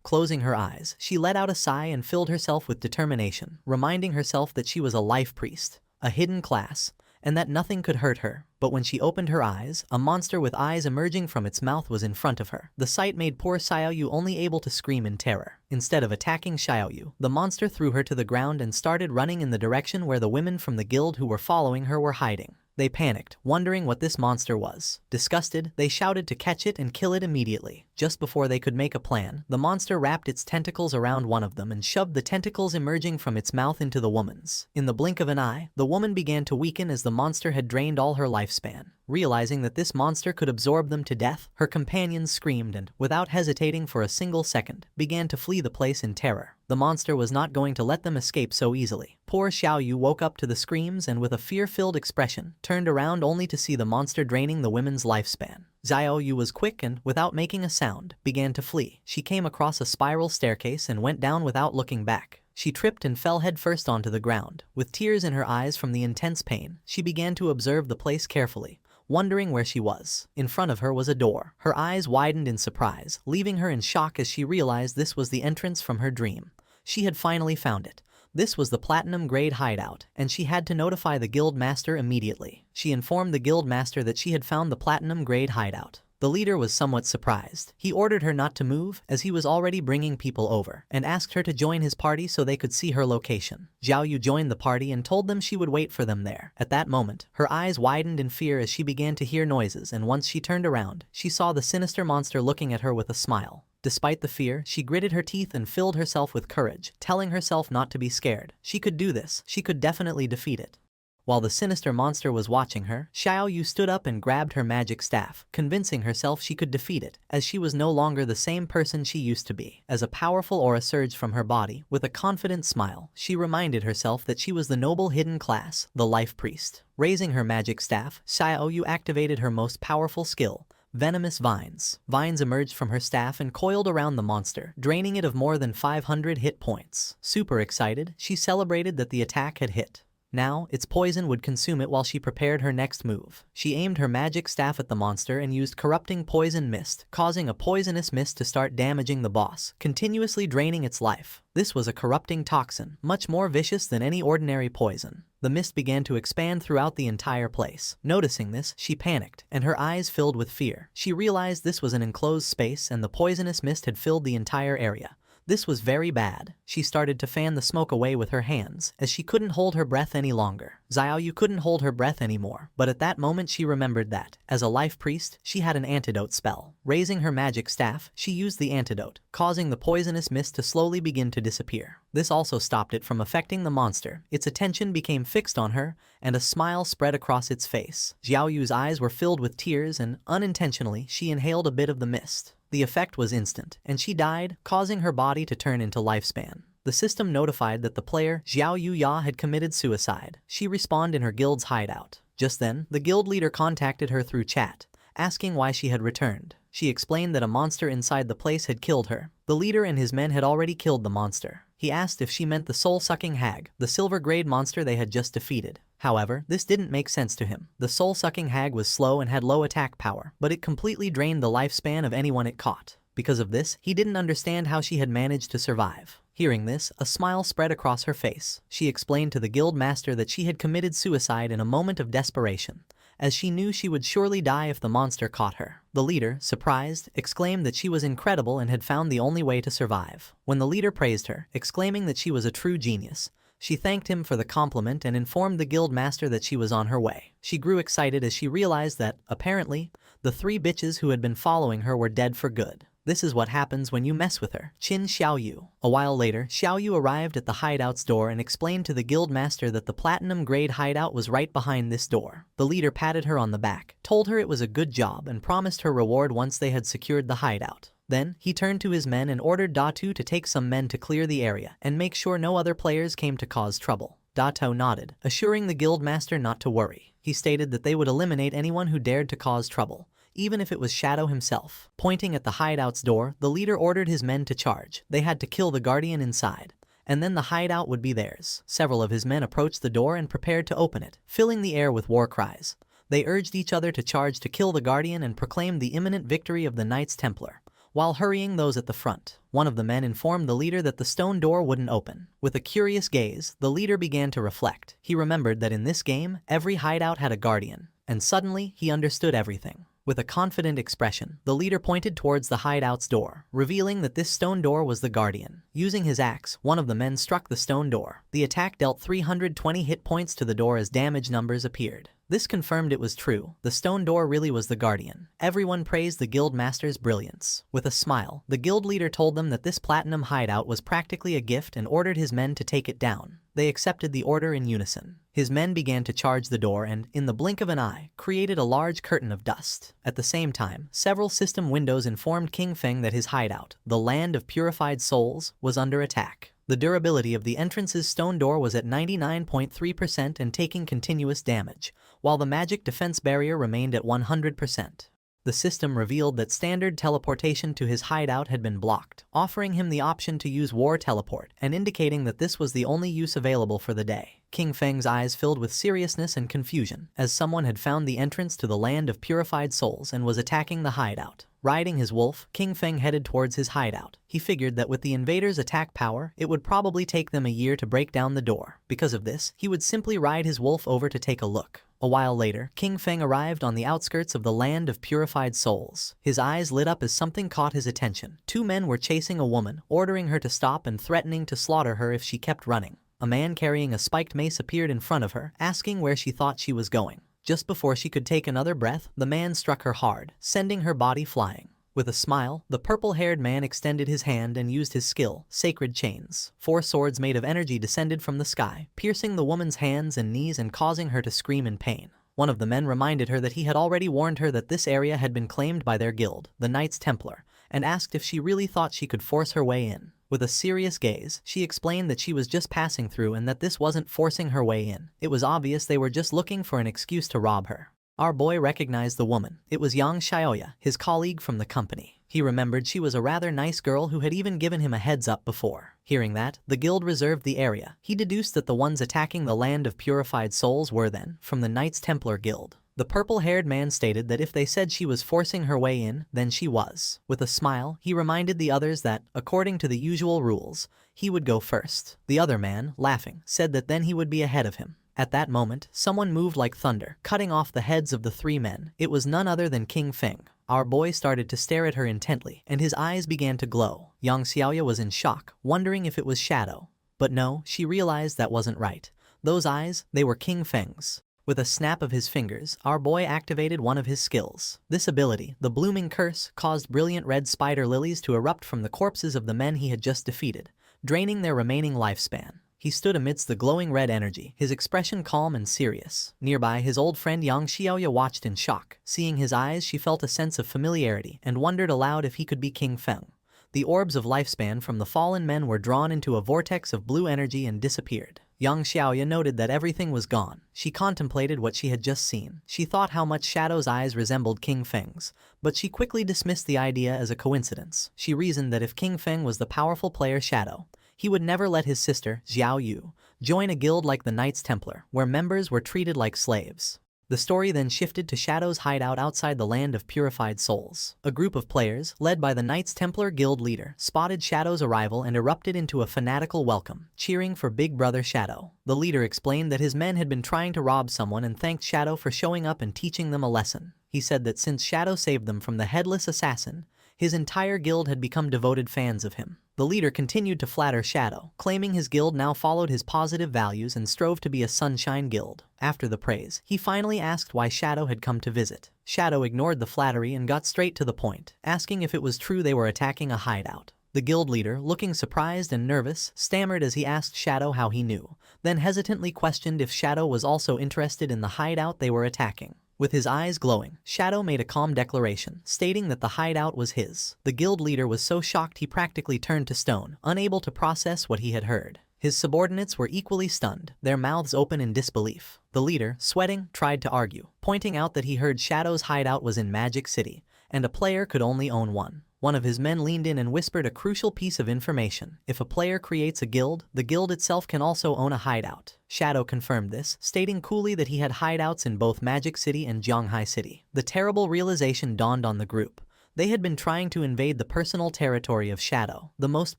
Closing her eyes, she let out a sigh and filled herself with determination, reminding herself that she was a life priest, a hidden class, and that nothing could hurt her. But when she opened her eyes, a monster with eyes emerging from its mouth was in front of her. The sight made poor Xiao Yu only able to scream in terror. Instead of attacking Xiao Yu, the monster threw her to the ground and started running in the direction where the women from the guild who were following her were hiding. They panicked, wondering what this monster was. Disgusted, they shouted to catch it and kill it immediately. Just before they could make a plan, the monster wrapped its tentacles around one of them and shoved the tentacles emerging from its mouth into the woman's. In the blink of an eye, the woman began to weaken as the monster had drained all her lifespan. Realizing that this monster could absorb them to death, her companions screamed and, without hesitating for a single second, began to flee the place in terror. The monster was not going to let them escape so easily. Poor Xiaoyu woke up to the screams and with a fear-filled expression, turned around only to see the monster draining the women's lifespan. Xiaoyu was quick and, without making a sound, began to flee. She came across a spiral staircase and went down without looking back. She tripped and fell headfirst onto the ground. With tears in her eyes from the intense pain, she began to observe the place carefully, wondering where she was. In front of her was a door. Her eyes widened in surprise, leaving her in shock as she realized this was the entrance from her dream. She had finally found it. This was the platinum-grade hideout, and she had to notify the guild master immediately. She informed the guild master that she had found the platinum-grade hideout. The leader was somewhat surprised. He ordered her not to move, as he was already bringing people over, and asked her to join his party so they could see her location. Xiaoyu joined the party and told them she would wait for them there. At that moment, her eyes widened in fear as she began to hear noises, and once she turned around, she saw the sinister monster looking at her with a smile. Despite the fear, she gritted her teeth and filled herself with courage, telling herself not to be scared. She could do this. She could definitely defeat it. While the sinister monster was watching her, Xiaoyu stood up and grabbed her magic staff, convincing herself she could defeat it, as she was no longer the same person she used to be. As a powerful aura surged from her body, with a confident smile, she reminded herself that she was the noble hidden class, the Life Priest. Raising her magic staff, Xiaoyu activated her most powerful skill, Venomous Vines. Vines emerged from her staff and coiled around the monster, draining it of more than 500 hit points. Super excited, she celebrated that the attack had hit. Now, its poison would consume it while she prepared her next move. She aimed her magic staff at the monster and used corrupting poison mist, causing a poisonous mist to start damaging the boss, continuously draining its life. This was a corrupting toxin, much more vicious than any ordinary poison. The mist began to expand throughout the entire place. Noticing this, she panicked, and her eyes filled with fear. She realized this was an enclosed space and the poisonous mist had filled the entire area. This was very bad. She started to fan the smoke away with her hands, as she couldn't hold her breath any longer. Xiaoyu couldn't hold her breath anymore, but at that moment she remembered that, as a life priest, she had an antidote spell. Raising her magic staff, she used the antidote, causing the poisonous mist to slowly begin to disappear. This also stopped it from affecting the monster. Its attention became fixed on her, and a smile spread across its face. Xiaoyu's eyes were filled with tears and, unintentionally, she inhaled a bit of the mist. The effect was instant, and she died, causing her body to turn into lifespan. The system notified that the player, Xiaoyu Ya, had committed suicide. She respawned in her guild's hideout. Just then, the guild leader contacted her through chat, asking why she had returned. She explained that a monster inside the place had killed her. The leader and his men had already killed the monster. He asked if she meant the soul-sucking hag, the silver-grade monster they had just defeated. However, this didn't make sense to him. The soul-sucking hag was slow and had low attack power, but it completely drained the lifespan of anyone it caught. Because of this, he didn't understand how she had managed to survive. Hearing this, a smile spread across her face. She explained to the guild master that she had committed suicide in a moment of desperation, as she knew she would surely die if the monster caught her. The leader, surprised, exclaimed that she was incredible and had found the only way to survive. When the leader praised her, exclaiming that she was a true genius, she thanked him for the compliment and informed the guild master that she was on her way. She grew excited as she realized that, apparently, the 3 bitches who had been following her were dead for good. This is what happens when you mess with her. Qin Xiaoyu. A while later, Xiaoyu arrived at the hideout's door and explained to the guild master that the platinum-grade hideout was right behind this door. The leader patted her on the back, told her it was a good job, and promised her reward once they had secured the hideout. Then, he turned to his men and ordered Datu to take some men to clear the area and make sure no other players came to cause trouble. Datu nodded, assuring the guild master not to worry. He stated that they would eliminate anyone who dared to cause trouble, even if it was Shadow himself. Pointing at the hideout's door, the leader ordered his men to charge. They had to kill the guardian inside, and then the hideout would be theirs. Several of his men approached the door and prepared to open it, filling the air with war cries. They urged each other to charge to kill the guardian and proclaimed the imminent victory of the Knights Templar, while hurrying those at the front. One of the men informed the leader that the stone door wouldn't open. With a curious gaze, the leader began to reflect. He remembered that in this game, every hideout had a guardian, and suddenly, he understood everything. With a confident expression, the leader pointed towards the hideout's door, revealing that this stone door was the guardian. Using his axe, one of the men struck the stone door. The attack dealt 320 hit points to the door as damage numbers appeared. This confirmed it was true. The stone door really was the guardian. Everyone praised the guild master's brilliance. With a smile, the guild leader told them that this platinum hideout was practically a gift and ordered his men to take it down. They accepted the order in unison. His men began to charge the door and, in the blink of an eye, created a large curtain of dust. At the same time, several system windows informed King Feng that his hideout, the land of purified souls, was under attack. The durability of the entrance's stone door was at 99.3% and taking continuous damage, while the magic defense barrier remained at 100%. The system revealed that standard teleportation to his hideout had been blocked, offering him the option to use war teleport and indicating that this was the only use available for the day. King Feng's eyes filled with seriousness and confusion, as someone had found the entrance to the land of purified souls and was attacking the hideout. Riding his wolf, King Feng headed towards his hideout. He figured that with the invaders' attack power, it would probably take them a year to break down the door. Because of this, he would simply ride his wolf over to take a look. A while later, King Feng arrived on the outskirts of the land of purified souls. His eyes lit up as something caught his attention. Two men were chasing a woman, ordering her to stop and threatening to slaughter her if she kept running. A man carrying a spiked mace appeared in front of her, asking where she thought she was going. Just before she could take another breath, the man struck her hard, sending her body flying. With a smile, the purple-haired man extended his hand and used his skill, Sacred Chains. 4 swords made of energy descended from the sky, piercing the woman's hands and knees and causing her to scream in pain. One of the men reminded her that he had already warned her that this area had been claimed by their guild, the Knights Templar, and asked if she really thought she could force her way in. With a serious gaze, she explained that she was just passing through and that this wasn't forcing her way in. It was obvious they were just looking for an excuse to rob her. Our boy recognized the woman. It was Yang Xiaoya, his colleague from the company. He remembered she was a rather nice girl who had even given him a heads up before. Hearing that, the guild reserved the area. He deduced that the ones attacking the land of purified souls were then from the Knights Templar Guild. The purple-haired man stated that if they said she was forcing her way in, then she was. With a smile, he reminded the others that, according to the usual rules, he would go first. The other man, laughing, said that then he would be ahead of him. At that moment, someone moved like thunder, cutting off the heads of the 3 men. It was none other than King Feng. Our boy started to stare at her intently, and his eyes began to glow. Yang Xiaoya was in shock, wondering if it was shadow. But no, she realized that wasn't right. Those eyes, they were King Feng's. With a snap of his fingers, our boy activated one of his skills. This ability, the Blooming Curse, caused brilliant red spider lilies to erupt from the corpses of the men he had just defeated, draining their remaining lifespan. He stood amidst the glowing red energy, his expression calm and serious. Nearby, his old friend Yang Xiaoya watched in shock. Seeing his eyes, she felt a sense of familiarity and wondered aloud if he could be King Feng. The orbs of lifespan from the fallen men were drawn into a vortex of blue energy and disappeared. Yang Xiaoya noted that everything was gone. She contemplated what she had just seen. She thought how much Shadow's eyes resembled King Feng's, but she quickly dismissed the idea as a coincidence. She reasoned that if King Feng was the powerful player Shadow, he would never let his sister, Xiao Yu, join a guild like the Knights Templar, where members were treated like slaves. The story then shifted to Shadow's hideout outside the land of purified souls. A group of players, led by the Knights Templar guild leader, spotted Shadow's arrival and erupted into a fanatical welcome, cheering for Big Brother Shadow. The leader explained that his men had been trying to rob someone and thanked Shadow for showing up and teaching them a lesson. He said that since Shadow saved them from the headless assassin, his entire guild had become devoted fans of him. The leader continued to flatter Shadow, claiming his guild now followed his positive values and strove to be a sunshine guild. After the praise, he finally asked why Shadow had come to visit. Shadow ignored the flattery and got straight to the point, asking if it was true they were attacking a hideout. The guild leader, looking surprised and nervous, stammered as he asked Shadow how he knew, then hesitantly questioned if Shadow was also interested in the hideout they were attacking. With his eyes glowing, Shadow made a calm declaration, stating that the hideout was his. The guild leader was so shocked he practically turned to stone, unable to process what he had heard. His subordinates were equally stunned, their mouths open in disbelief. The leader, sweating, tried to argue, pointing out that he heard Shadow's hideout was in Magic City, and a player could only own one. One of his men leaned in and whispered a crucial piece of information. If a player creates a guild, the guild itself can also own a hideout. Shadow confirmed this, stating coolly that he had hideouts in both Magic City and Zhanghai City. The terrible realization dawned on the group. They had been trying to invade the personal territory of Shadow, the most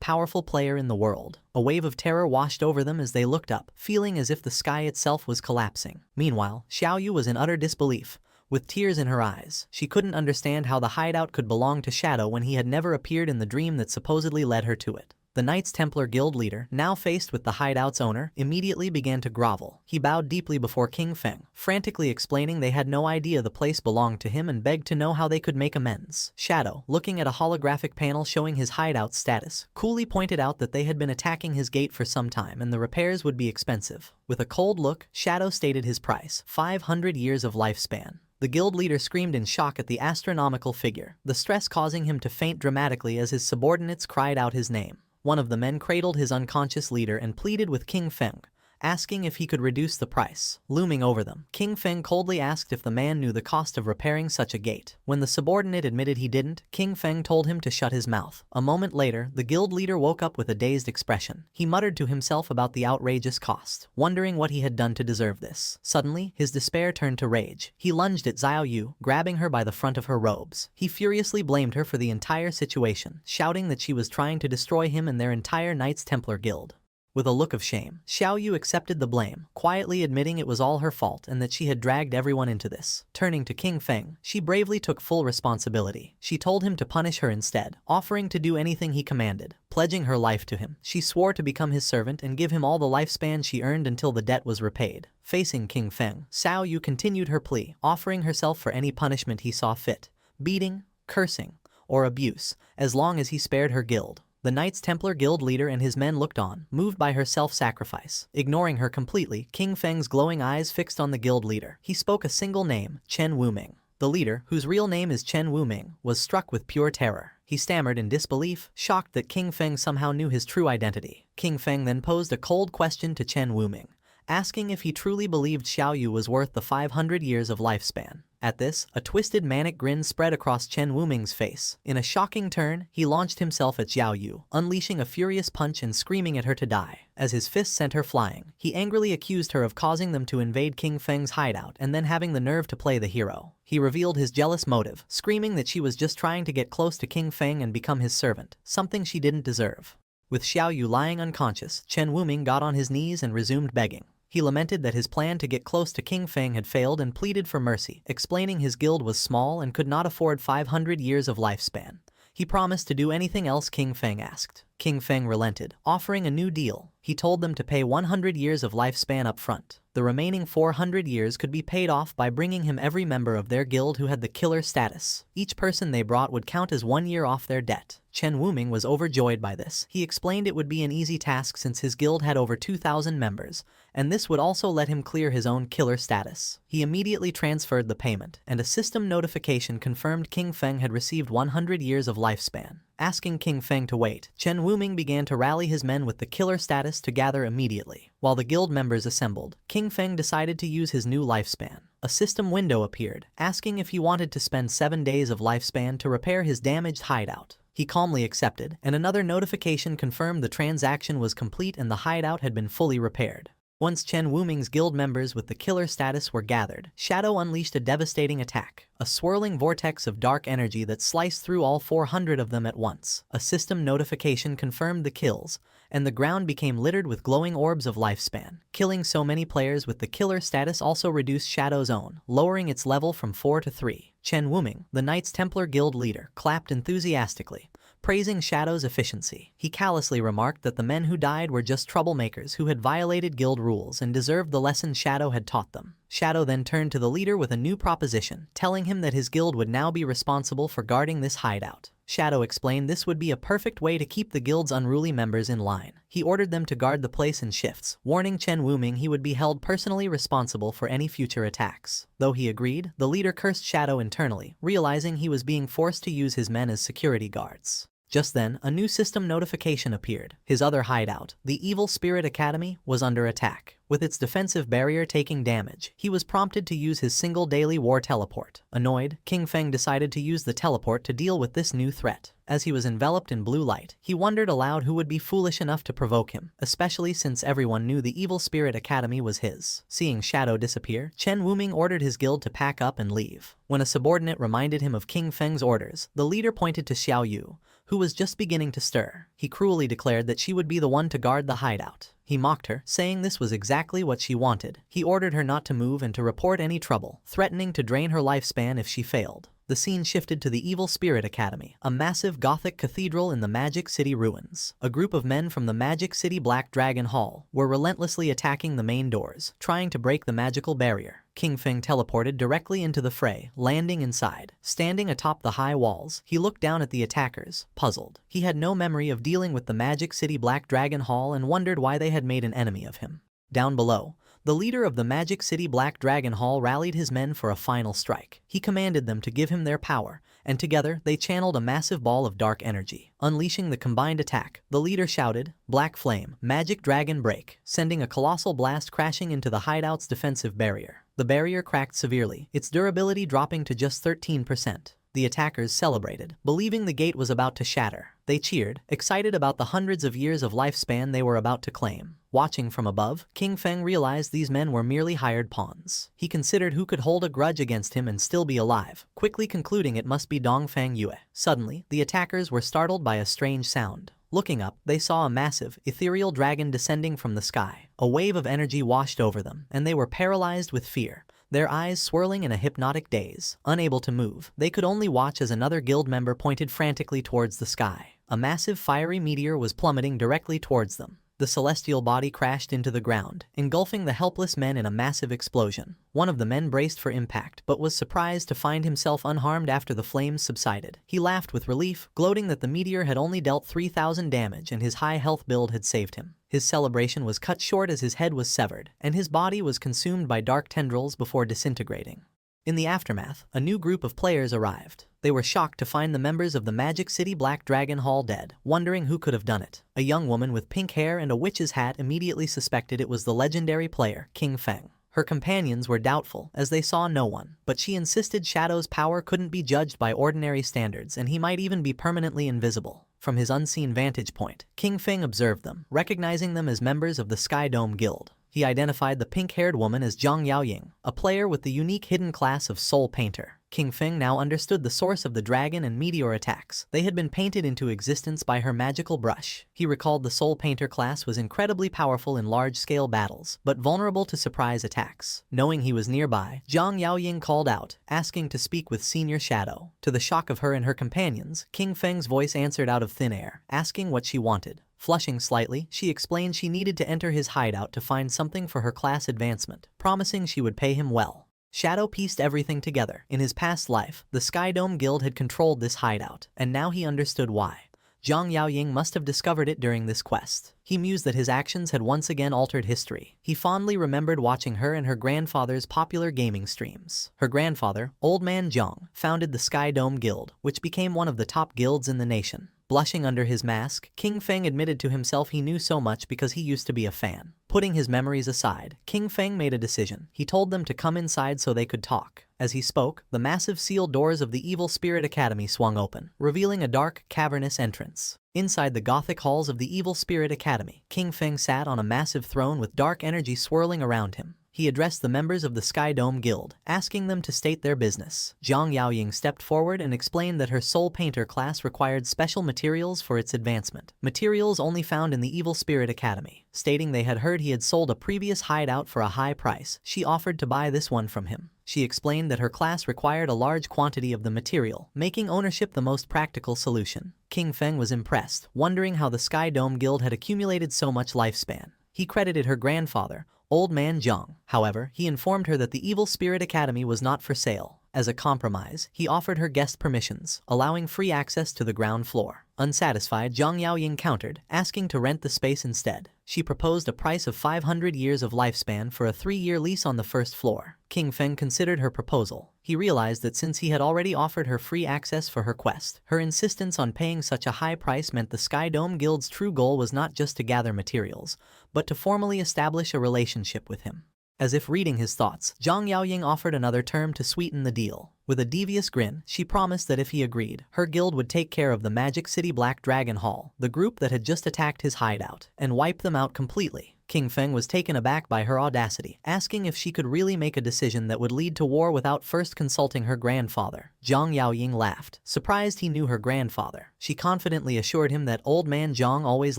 powerful player in the world. A wave of terror washed over them as they looked up, feeling as if the sky itself was collapsing. Meanwhile, Xiao Yu was in utter disbelief. With tears in her eyes, she couldn't understand how the hideout could belong to Shadow when he had never appeared in the dream that supposedly led her to it. The Knights Templar Guild leader, now faced with the hideout's owner, immediately began to grovel. He bowed deeply before King Feng, frantically explaining they had no idea the place belonged to him and begged to know how they could make amends. Shadow, looking at a holographic panel showing his hideout status, coolly pointed out that they had been attacking his gate for some time and the repairs would be expensive. With a cold look, Shadow stated his price: 500 years of lifespan. The guild leader screamed in shock at the astronomical figure, the stress causing him to faint dramatically as his subordinates cried out his name. One of the men cradled his unconscious leader and pleaded with King Feng, asking if he could reduce the price. Looming over them, King Feng coldly asked if the man knew the cost of repairing such a gate. When the subordinate admitted he didn't, King Feng told him to shut his mouth. A moment later, the guild leader woke up with a dazed expression. He muttered to himself about the outrageous cost, wondering what he had done to deserve this. Suddenly, his despair turned to rage. He lunged at Xiao Yu, grabbing her by the front of her robes. He furiously blamed her for the entire situation, shouting that she was trying to destroy him and their entire Knights Templar Guild. With a look of shame, Xiao Yu accepted the blame, quietly admitting it was all her fault and that she had dragged everyone into this. Turning to King Feng, she bravely took full responsibility. She told him to punish her instead, offering to do anything he commanded. Pledging her life to him, she swore to become his servant and give him all the lifespan she earned until the debt was repaid. Facing King Feng, Xiao Yu continued her plea, offering herself for any punishment he saw fit: beating, cursing, or abuse, as long as he spared her guild. The Knights Templar Guild leader and his men looked on, moved by her self-sacrifice. Ignoring her completely, King Feng's glowing eyes fixed on the guild leader. He spoke a single name: Chen Wuming. The leader, whose real name is Chen Wuming, was struck with pure terror. He stammered in disbelief, shocked that King Feng somehow knew his true identity. King Feng then posed a cold question to Chen Wuming, asking if he truly believed Xiao Yu was worth the 500 years of lifespan. At this, a twisted manic grin spread across Chen Wuming's face. In a shocking turn, he launched himself at Xiao Yu, unleashing a furious punch and screaming at her to die. As his fist sent her flying, he angrily accused her of causing them to invade King Feng's hideout and then having the nerve to play the hero. He revealed his jealous motive, screaming that she was just trying to get close to King Feng and become his servant, something she didn't deserve. With Xiao Yu lying unconscious, Chen Wuming got on his knees and resumed begging. He lamented that his plan to get close to King Feng had failed and pleaded for mercy, explaining his guild was small and could not afford 500 years of lifespan. He promised to do anything else King Feng asked. King Feng relented, offering a new deal. He told them to pay 100 years of lifespan up front. The remaining 400 years could be paid off by bringing him every member of their guild who had the killer status. Each person they brought would count as 1 year off their debt. Chen Wuming was overjoyed by this. He explained it would be an easy task since his guild had over 2,000 members, and this would also let him clear his own killer status. He immediately transferred the payment, and a system notification confirmed King Feng had received 100 years of lifespan. Asking King Feng to wait, Chen Wuming began to rally his men with the killer status to gather immediately. While the guild members assembled, King Feng decided to use his new lifespan. A system window appeared, asking if he wanted to spend 7 days of lifespan to repair his damaged hideout. He calmly accepted, and another notification confirmed the transaction was complete and the hideout had been fully repaired. Once Chen Wuming's guild members with the killer status were gathered, Shadow unleashed a devastating attack, a swirling vortex of dark energy that sliced through all 400 of them at once. A system notification confirmed the kills, and the ground became littered with glowing orbs of lifespan. Killing so many players with the killer status also reduced Shadow's own, lowering its level from 4 to 3. Chen Wuming, the Knights Templar Guild leader, clapped enthusiastically, praising Shadow's efficiency. He callously remarked that the men who died were just troublemakers who had violated guild rules and deserved the lesson Shadow had taught them. Shadow then turned to the leader with a new proposition, telling him that his guild would now be responsible for guarding this hideout. Shadow explained this would be a perfect way to keep the guild's unruly members in line. He ordered them to guard the place in shifts, warning Chen Wuming he would be held personally responsible for any future attacks. Though he agreed, the leader cursed Shadow internally, realizing he was being forced to use his men as security guards. Just then, a new system notification appeared. His other hideout, the Evil Spirit Academy, was under attack. With its defensive barrier taking damage, he was prompted to use his single daily war teleport. Annoyed, King Feng decided to use the teleport to deal with this new threat. As he was enveloped in blue light, he wondered aloud who would be foolish enough to provoke him, especially since everyone knew the Evil Spirit Academy was his. Seeing Shadow disappear, Chen Wuming ordered his guild to pack up and leave. When a subordinate reminded him of King Feng's orders, the leader pointed to Xiao Yu, who was just beginning to stir. He cruelly declared that she would be the one to guard the hideout. He mocked her, saying this was exactly what she wanted. He ordered her not to move and to report any trouble, threatening to drain her lifespan if she failed. the scene shifted to the Evil Spirit Academy, a massive Gothic cathedral in the Magic City ruins. A group of men from the Magic City Black Dragon Hall were relentlessly attacking the main doors, trying to break the magical barrier. King Feng teleported directly into the fray, landing inside. Standing atop the high walls, he looked down at the attackers, puzzled. He had no memory of dealing with the Magic City Black Dragon Hall and wondered why they had made an enemy of him. Down below, the leader of the Magic City Black Dragon Hall rallied his men for a final strike. He commanded them to give him their power, and together they channeled a massive ball of dark energy. Unleashing the combined attack, the leader shouted, "Black Flame, Magic Dragon Break," sending a colossal blast crashing into the hideout's defensive barrier. The barrier cracked severely, its durability dropping to just 13%. The attackers celebrated, believing the gate was about to shatter. They cheered, excited about the hundreds of years of lifespan they were about to claim. Watching from above, King Feng realized these men were merely hired pawns. He considered who could hold a grudge against him and still be alive, quickly concluding it must be Dongfang Yue. Suddenly, the attackers were startled by a strange sound. Looking up, they saw a massive, ethereal dragon descending from the sky. A wave of energy washed over them, and they were paralyzed with fear. Their eyes swirling in a hypnotic daze. Unable to move, they could only watch as another guild member pointed frantically towards the sky. A massive fiery meteor was plummeting directly towards them. The celestial body crashed into the ground, engulfing the helpless men in a massive explosion. One of the men braced for impact, but was surprised to find himself unharmed after the flames subsided. He laughed with relief, gloating that the meteor had only dealt 3,000 damage and his high health build had saved him. His celebration was cut short as his head was severed, and his body was consumed by dark tendrils before disintegrating. In the aftermath, a new group of players arrived. They were shocked to find the members of the Magic City Black Dragon Hall dead, wondering who could have done it. A young woman with pink hair and a witch's hat immediately suspected it was the legendary player, King Feng. Her companions were doubtful, as they saw no one, but she insisted Shadow's power couldn't be judged by ordinary standards and he might even be permanently invisible. From his unseen vantage point, King Feng observed them, recognizing them as members of the Sky Dome Guild. He identified the pink-haired woman as Zhang Yaoying, a player with the unique hidden class of Soul Painter. King Feng now understood the source of the dragon and meteor attacks. They had been painted into existence by her magical brush. He recalled the Soul Painter class was incredibly powerful in large-scale battles, but vulnerable to surprise attacks. Knowing he was nearby, Zhang Yaoying called out, asking to speak with Senior Shadow. To the shock of her and her companions, King Feng's voice answered out of thin air, asking what she wanted. Flushing slightly, she explained she needed to enter his hideout to find something for her class advancement, promising she would pay him well. Shadow pieced everything together. In his past life, the Sky Dome Guild had controlled this hideout, and now he understood why. Zhang Yaoying must have discovered it during this quest. He mused that his actions had once again altered history. He fondly remembered watching her and her grandfather's popular gaming streams. Her grandfather, Old Man Zhang, founded the Sky Dome Guild, which became one of the top guilds in the nation. Blushing under his mask, King Feng admitted to himself he knew so much because he used to be a fan. Putting his memories aside, King Feng made a decision. He told them to come inside so they could talk. As he spoke, the massive sealed doors of the Evil Spirit Academy swung open, revealing a dark, cavernous entrance. Inside the Gothic halls of the Evil Spirit Academy, King Feng sat on a massive throne with dark energy swirling around him. He addressed the members of the Sky Dome Guild, asking them to state their business. Zhang Yaoying stepped forward and explained that her Soul Painter class required special materials for its advancement, materials only found in the Evil Spirit Academy. Stating they had heard he had sold a previous hideout for a high price, she offered to buy this one from him. She explained that her class required a large quantity of the material, making ownership the most practical solution. King Feng was impressed, wondering how the Sky Dome Guild had accumulated so much lifespan. He credited her grandfather, Old Man Zhang. However, he informed her that the Evil Spirit Academy was not for sale. As a compromise, he offered her guest permissions, allowing free access to the ground floor. Unsatisfied, Zhang Yaoying countered, asking to rent the space instead. She proposed a price of 500 years of lifespan for a 3-year lease on the first floor. King Feng considered her proposal. He realized that since he had already offered her free access for her quest, her insistence on paying such a high price meant the Sky Dome Guild's true goal was not just to gather materials, but to formally establish a relationship with him. As if reading his thoughts, Zhang Yaoying offered another term to sweeten the deal. With a devious grin, she promised that if he agreed, her guild would take care of the Magic City Black Dragon Hall, the group that had just attacked his hideout, and wipe them out completely. King Feng was taken aback by her audacity, asking if she could really make a decision that would lead to war without first consulting her grandfather. Zhang Yaoying laughed, surprised he knew her grandfather. She confidently assured him that old man Zhang always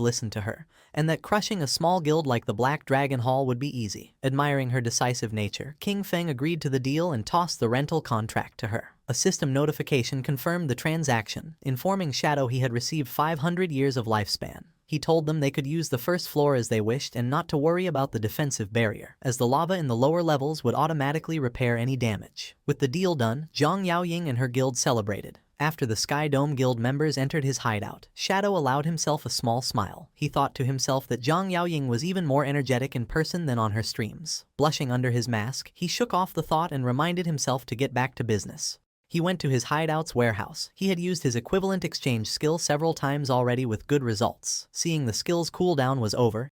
listened to her, and that crushing a small guild like the Black Dragon Hall would be easy. Admiring her decisive nature, King Feng agreed to the deal and tossed the rental contract to her. A system notification confirmed the transaction, informing Shadow he had received 500 years of lifespan. He told them they could use the first floor as they wished and not to worry about the defensive barrier, as the lava in the lower levels would automatically repair any damage. With the deal done, Zhang Yaoying and her guild celebrated. After the Sky Dome Guild members entered his hideout, Shadow allowed himself a small smile. He thought to himself that Zhang Yaoying was even more energetic in person than on her streams. Blushing under his mask, he shook off the thought and reminded himself to get back to business. He went to his hideout's warehouse. He had used his equivalent exchange skill several times already with good results. Seeing the skill's cooldown was over,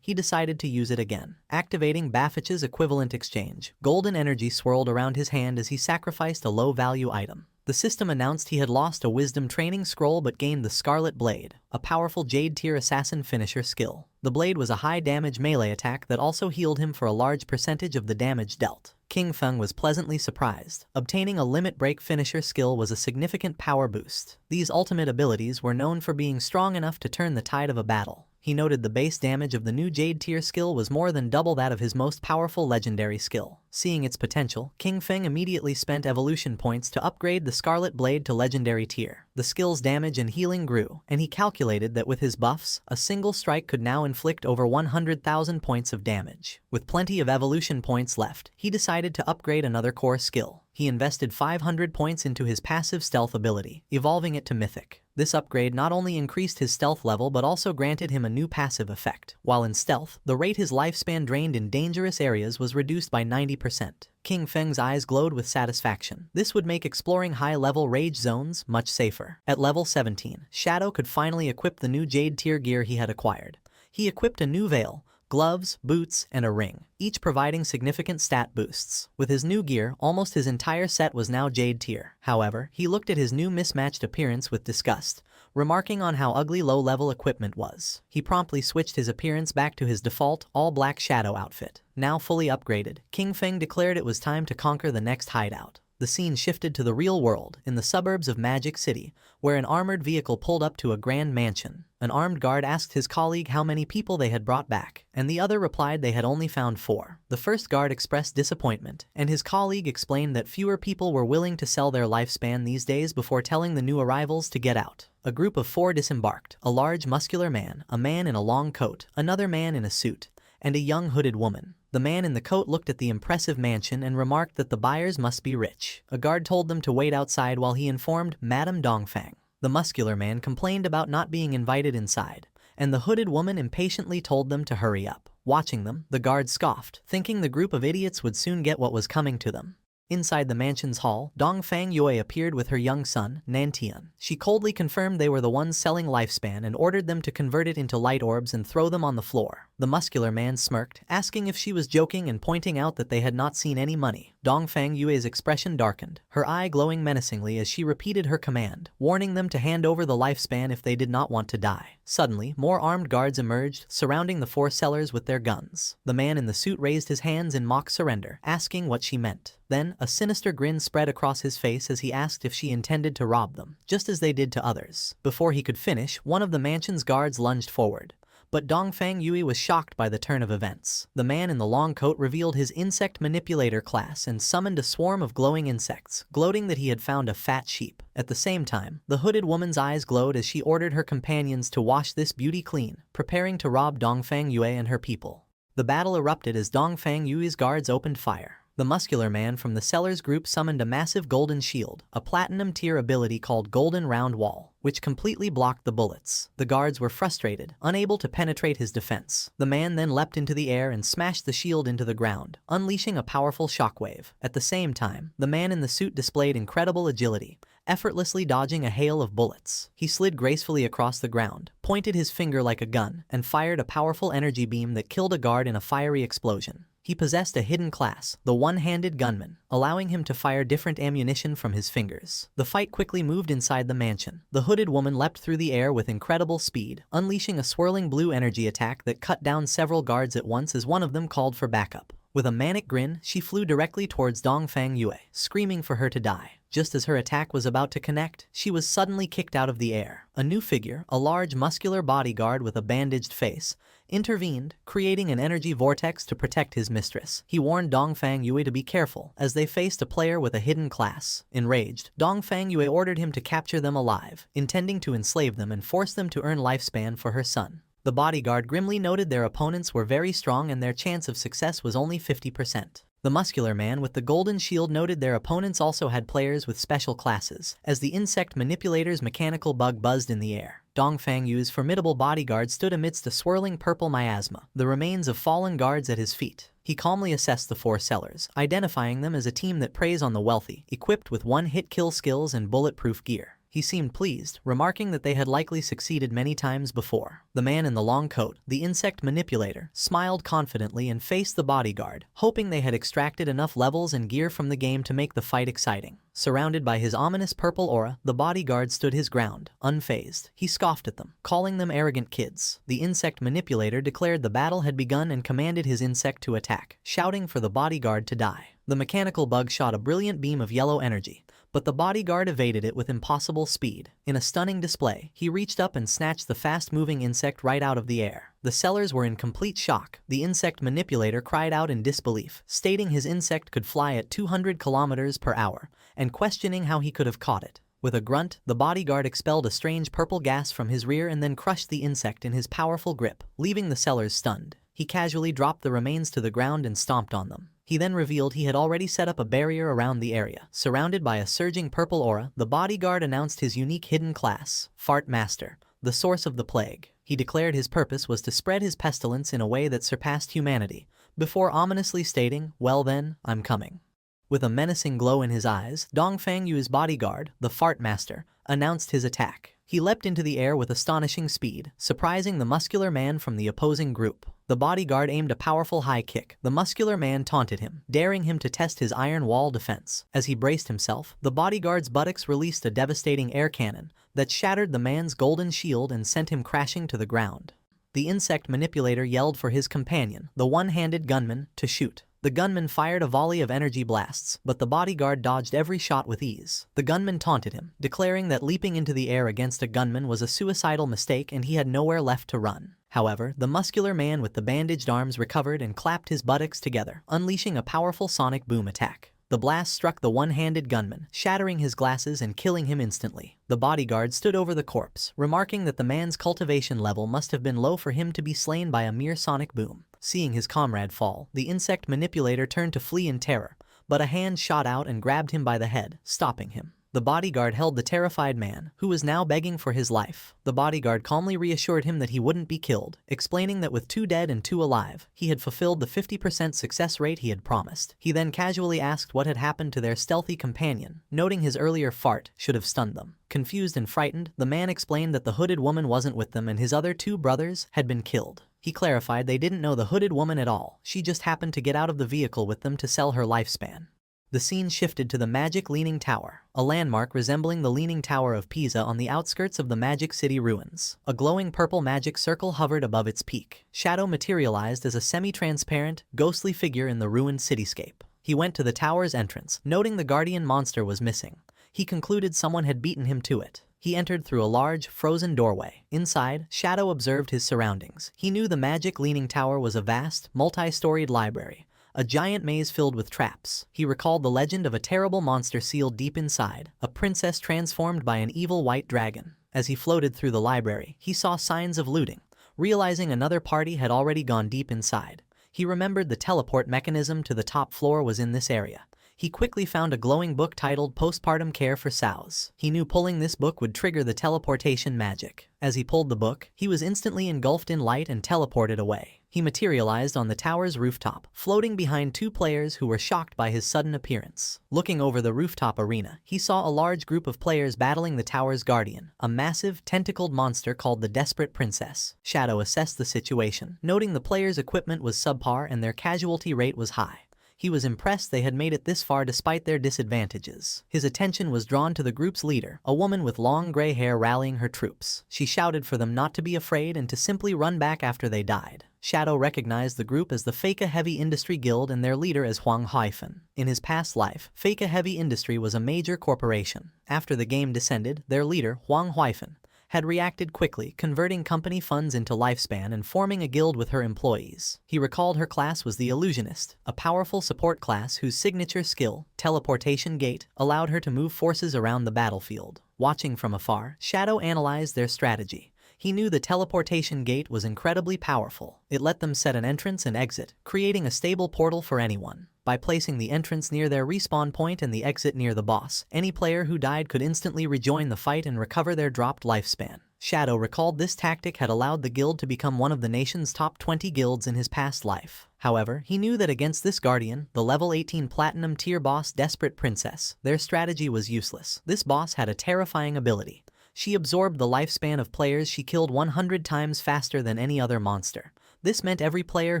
he decided to use it again. Activating Baffich's equivalent exchange, golden energy swirled around his hand as he sacrificed a low-value item. The system announced he had lost a wisdom training scroll but gained the Scarlet Blade, a powerful Jade-tier assassin finisher skill. The blade was a high-damage melee attack that also healed him for a large percentage of the damage dealt. King Feng was pleasantly surprised. Obtaining a limit break finisher skill was a significant power boost. These ultimate abilities were known for being strong enough to turn the tide of a battle. He noted the base damage of the new Jade tier skill was more than double that of his most powerful legendary skill. Seeing its potential, King Feng immediately spent evolution points to upgrade the Scarlet Blade to legendary tier. The skill's damage and healing grew, and he calculated that with his buffs, a single strike could now inflict over 100,000 points of damage. With plenty of evolution points left, he decided to upgrade another core skill. He invested 500 points into his passive stealth ability, evolving it to Mythic. This upgrade not only increased his stealth level but also granted him a new passive effect. While in stealth, the rate his lifespan drained in dangerous areas was reduced by 90%. King Feng's eyes glowed with satisfaction. This would make exploring high-level rage zones much safer. At level 17, Shadow could finally equip the new Jade tier gear he had acquired. He equipped a new veil, gloves, boots, and a ring, each providing significant stat boosts. With his new gear, almost his entire set was now Jade tier. However, he looked at his new mismatched appearance with disgust, remarking on how ugly low-level equipment was. He promptly switched his appearance back to his default, all-black Shadow outfit. Now fully upgraded, King Feng declared it was time to conquer the next hideout. The scene shifted to the real world, in the suburbs of Magic City, where an armored vehicle pulled up to a grand mansion. An armed guard asked his colleague how many people they had brought back, and the other replied they had only found 4. The first guard expressed disappointment, and his colleague explained that fewer people were willing to sell their lifespan these days before telling the new arrivals to get out. A group of 4 disembarked: a large muscular man, a man in a long coat, another man in a suit, and a young hooded woman. The man in the coat looked at the impressive mansion and remarked that the buyers must be rich. A guard told them to wait outside while he informed Madame Dongfang. The muscular man complained about not being invited inside, and the hooded woman impatiently told them to hurry up. Watching them, the guard scoffed, thinking the group of idiots would soon get what was coming to them. Inside the mansion's hall, Dongfang Yue appeared with her young son, Nantian. She coldly confirmed they were the ones selling lifespan and ordered them to convert it into light orbs and throw them on the floor. The muscular man smirked, asking if she was joking and pointing out that they had not seen any money. Dongfang Yue's expression darkened, her eye glowing menacingly as she repeated her command, warning them to hand over the lifespan if they did not want to die. Suddenly, more armed guards emerged, surrounding the 4 sellers with their guns. The man in the suit raised his hands in mock surrender, asking what she meant. Then, a sinister grin spread across his face as he asked if she intended to rob them, just as they did to others. Before he could finish, one of the mansion's guards lunged forward. But Dongfang Yue was shocked by the turn of events. The man in the long coat revealed his insect manipulator class and summoned a swarm of glowing insects, gloating that he had found a fat sheep. At the same time, the hooded woman's eyes glowed as she ordered her companions to wash this beauty clean, preparing to rob Dongfang Yue and her people. The battle erupted as Dongfang Yue's guards opened fire. The muscular man from the sellers group summoned a massive golden shield, a platinum tier ability called Golden Round Wall, which completely blocked the bullets. The guards were frustrated, unable to penetrate his defense. The man then leapt into the air and smashed the shield into the ground, unleashing a powerful shockwave. At the same time, the man in the suit displayed incredible agility, effortlessly dodging a hail of bullets. He slid gracefully across the ground, pointed his finger like a gun, and fired a powerful energy beam that killed a guard in a fiery explosion. He possessed a hidden class, the one-handed gunman, allowing him to fire different ammunition from his fingers. The fight quickly moved inside the mansion. The hooded woman leapt through the air with incredible speed, unleashing a swirling blue energy attack that cut down several guards at once as one of them called for backup. With a manic grin, she flew directly towards Dongfang Yue, screaming for her to die. Just as her attack was about to connect, she was suddenly kicked out of the air. A new figure, a large muscular bodyguard with a bandaged face, intervened, creating an energy vortex to protect his mistress. He warned Dongfang Yue to be careful, as they faced a player with a hidden class. Enraged, Dongfang Yue ordered him to capture them alive, intending to enslave them and force them to earn lifespan for her son. The bodyguard grimly noted their opponents were very strong and their chance of success was only 50%. The muscular man with the golden shield noted their opponents also had players with special classes. As the insect manipulator's mechanical bug buzzed in the air, Dongfang Yu's formidable bodyguard stood amidst a swirling purple miasma, the remains of fallen guards at his feet. He calmly assessed the four sellers, identifying them as a team that preys on the wealthy, equipped with one-hit kill skills and bulletproof gear. He seemed pleased, remarking that they had likely succeeded many times before. The man in the long coat, the insect manipulator, smiled confidently and faced the bodyguard, hoping they had extracted enough levels and gear from the game to make the fight exciting. Surrounded by his ominous purple aura, the bodyguard stood his ground, unfazed. He scoffed at them, calling them arrogant kids. The insect manipulator declared the battle had begun and commanded his insect to attack, shouting for the bodyguard to die. The mechanical bug shot a brilliant beam of yellow energy, but the bodyguard evaded it with impossible speed. In a stunning display, he reached up and snatched the fast-moving insect right out of the air. The sellers were in complete shock. The insect manipulator cried out in disbelief, stating his insect could fly at 200 kilometers per hour, and questioning how he could have caught it. With a grunt, the bodyguard expelled a strange purple gas from his rear and then crushed the insect in his powerful grip, leaving the sellers stunned. He casually dropped the remains to the ground and stomped on them. He then revealed he had already set up a barrier around the area. Surrounded by a surging purple aura, the bodyguard announced his unique hidden class, Fart Master, the source of the plague. He declared his purpose was to spread his pestilence in a way that surpassed humanity, before ominously stating, "Well then, I'm coming." With a menacing glow in his eyes, Dongfang Yu's bodyguard, the Fart Master, announced his attack. He leapt into the air with astonishing speed, surprising the muscular man from the opposing group. The bodyguard aimed a powerful high kick. The muscular man taunted him, daring him to test his iron wall defense. As he braced himself, the bodyguard's buttocks released a devastating air cannon that shattered the man's golden shield and sent him crashing to the ground. The insect manipulator yelled for his companion, the one-handed gunman, to shoot. The gunman fired a volley of energy blasts, but the bodyguard dodged every shot with ease. The gunman taunted him, declaring that leaping into the air against a gunman was a suicidal mistake and he had nowhere left to run. However, the muscular man with the bandaged arms recovered and clapped his buttocks together, unleashing a powerful sonic boom attack. The blast struck the one-handed gunman, shattering his glasses and killing him instantly. The bodyguard stood over the corpse, remarking that the man's cultivation level must have been low for him to be slain by a mere sonic boom. Seeing his comrade fall, the insect manipulator turned to flee in terror, but a hand shot out and grabbed him by the head, stopping him. The bodyguard held the terrified man, who was now begging for his life. The bodyguard calmly reassured him that he wouldn't be killed, explaining that with 2 dead and 2 alive, he had fulfilled the 50% success rate he had promised. He then casually asked what had happened to their stealthy companion, noting his earlier fart should have stunned them. Confused and frightened, the man explained that the hooded woman wasn't with them and his other 2 brothers had been killed. He clarified they didn't know the hooded woman at all. She just happened to get out of the vehicle with them to sell her lifespan. The scene shifted to the Magic Leaning Tower, a landmark resembling the Leaning Tower of Pisa on the outskirts of the Magic City ruins. A glowing purple magic circle hovered above its peak. Shadow materialized as a semi-transparent, ghostly figure in the ruined cityscape. He went to the tower's entrance, noting the guardian monster was missing. He concluded someone had beaten him to it. He entered through a large, frozen doorway. Inside, Shadow observed his surroundings. He knew the Magic Leaning Tower was a vast, multi-storied library, a giant maze filled with traps. He recalled the legend of a terrible monster sealed deep inside, a princess transformed by an evil white dragon. As he floated through the library, he saw signs of looting. Realizing another party had already gone deep inside, he remembered the teleport mechanism to the top floor was in this area. He quickly found a glowing book titled Postpartum Care for Sows. He knew pulling this book would trigger the teleportation magic. As he pulled the book, he was instantly engulfed in light and teleported away. He materialized on the tower's rooftop, floating behind two players who were shocked by his sudden appearance. Looking over the rooftop arena, he saw a large group of players battling the tower's guardian, a massive, tentacled monster called the Desperate Princess. Shadow assessed the situation, noting the players' equipment was subpar and their casualty rate was high. He was impressed they had made it this far despite their disadvantages. His attention was drawn to the group's leader, a woman with long gray hair rallying her troops. She shouted for them not to be afraid and to simply run back after they died. Shadow recognized the group as the Feka Heavy Industry Guild and their leader as Huang Haifeng. In his past life, Feka Heavy Industry was a major corporation. After the game descended, their leader, Huang Haifeng, had reacted quickly, converting company funds into lifespan and forming a guild with her employees. He recalled her class was the Illusionist, a powerful support class whose signature skill, Teleportation Gate, allowed her to move forces around the battlefield. Watching from afar, Shadow analyzed their strategy. He knew the teleportation gate was incredibly powerful. It let them set an entrance and exit, creating a stable portal for anyone. By placing the entrance near their respawn point and the exit near the boss, any player who died could instantly rejoin the fight and recover their dropped lifespan. Shadow recalled this tactic had allowed the guild to become one of the nation's top 20 guilds in his past life. However, he knew that against this guardian, the level 18 platinum tier boss Desperate Princess, their strategy was useless. This boss had a terrifying ability. She absorbed the lifespan of players she killed 100 times faster than any other monster. This meant every player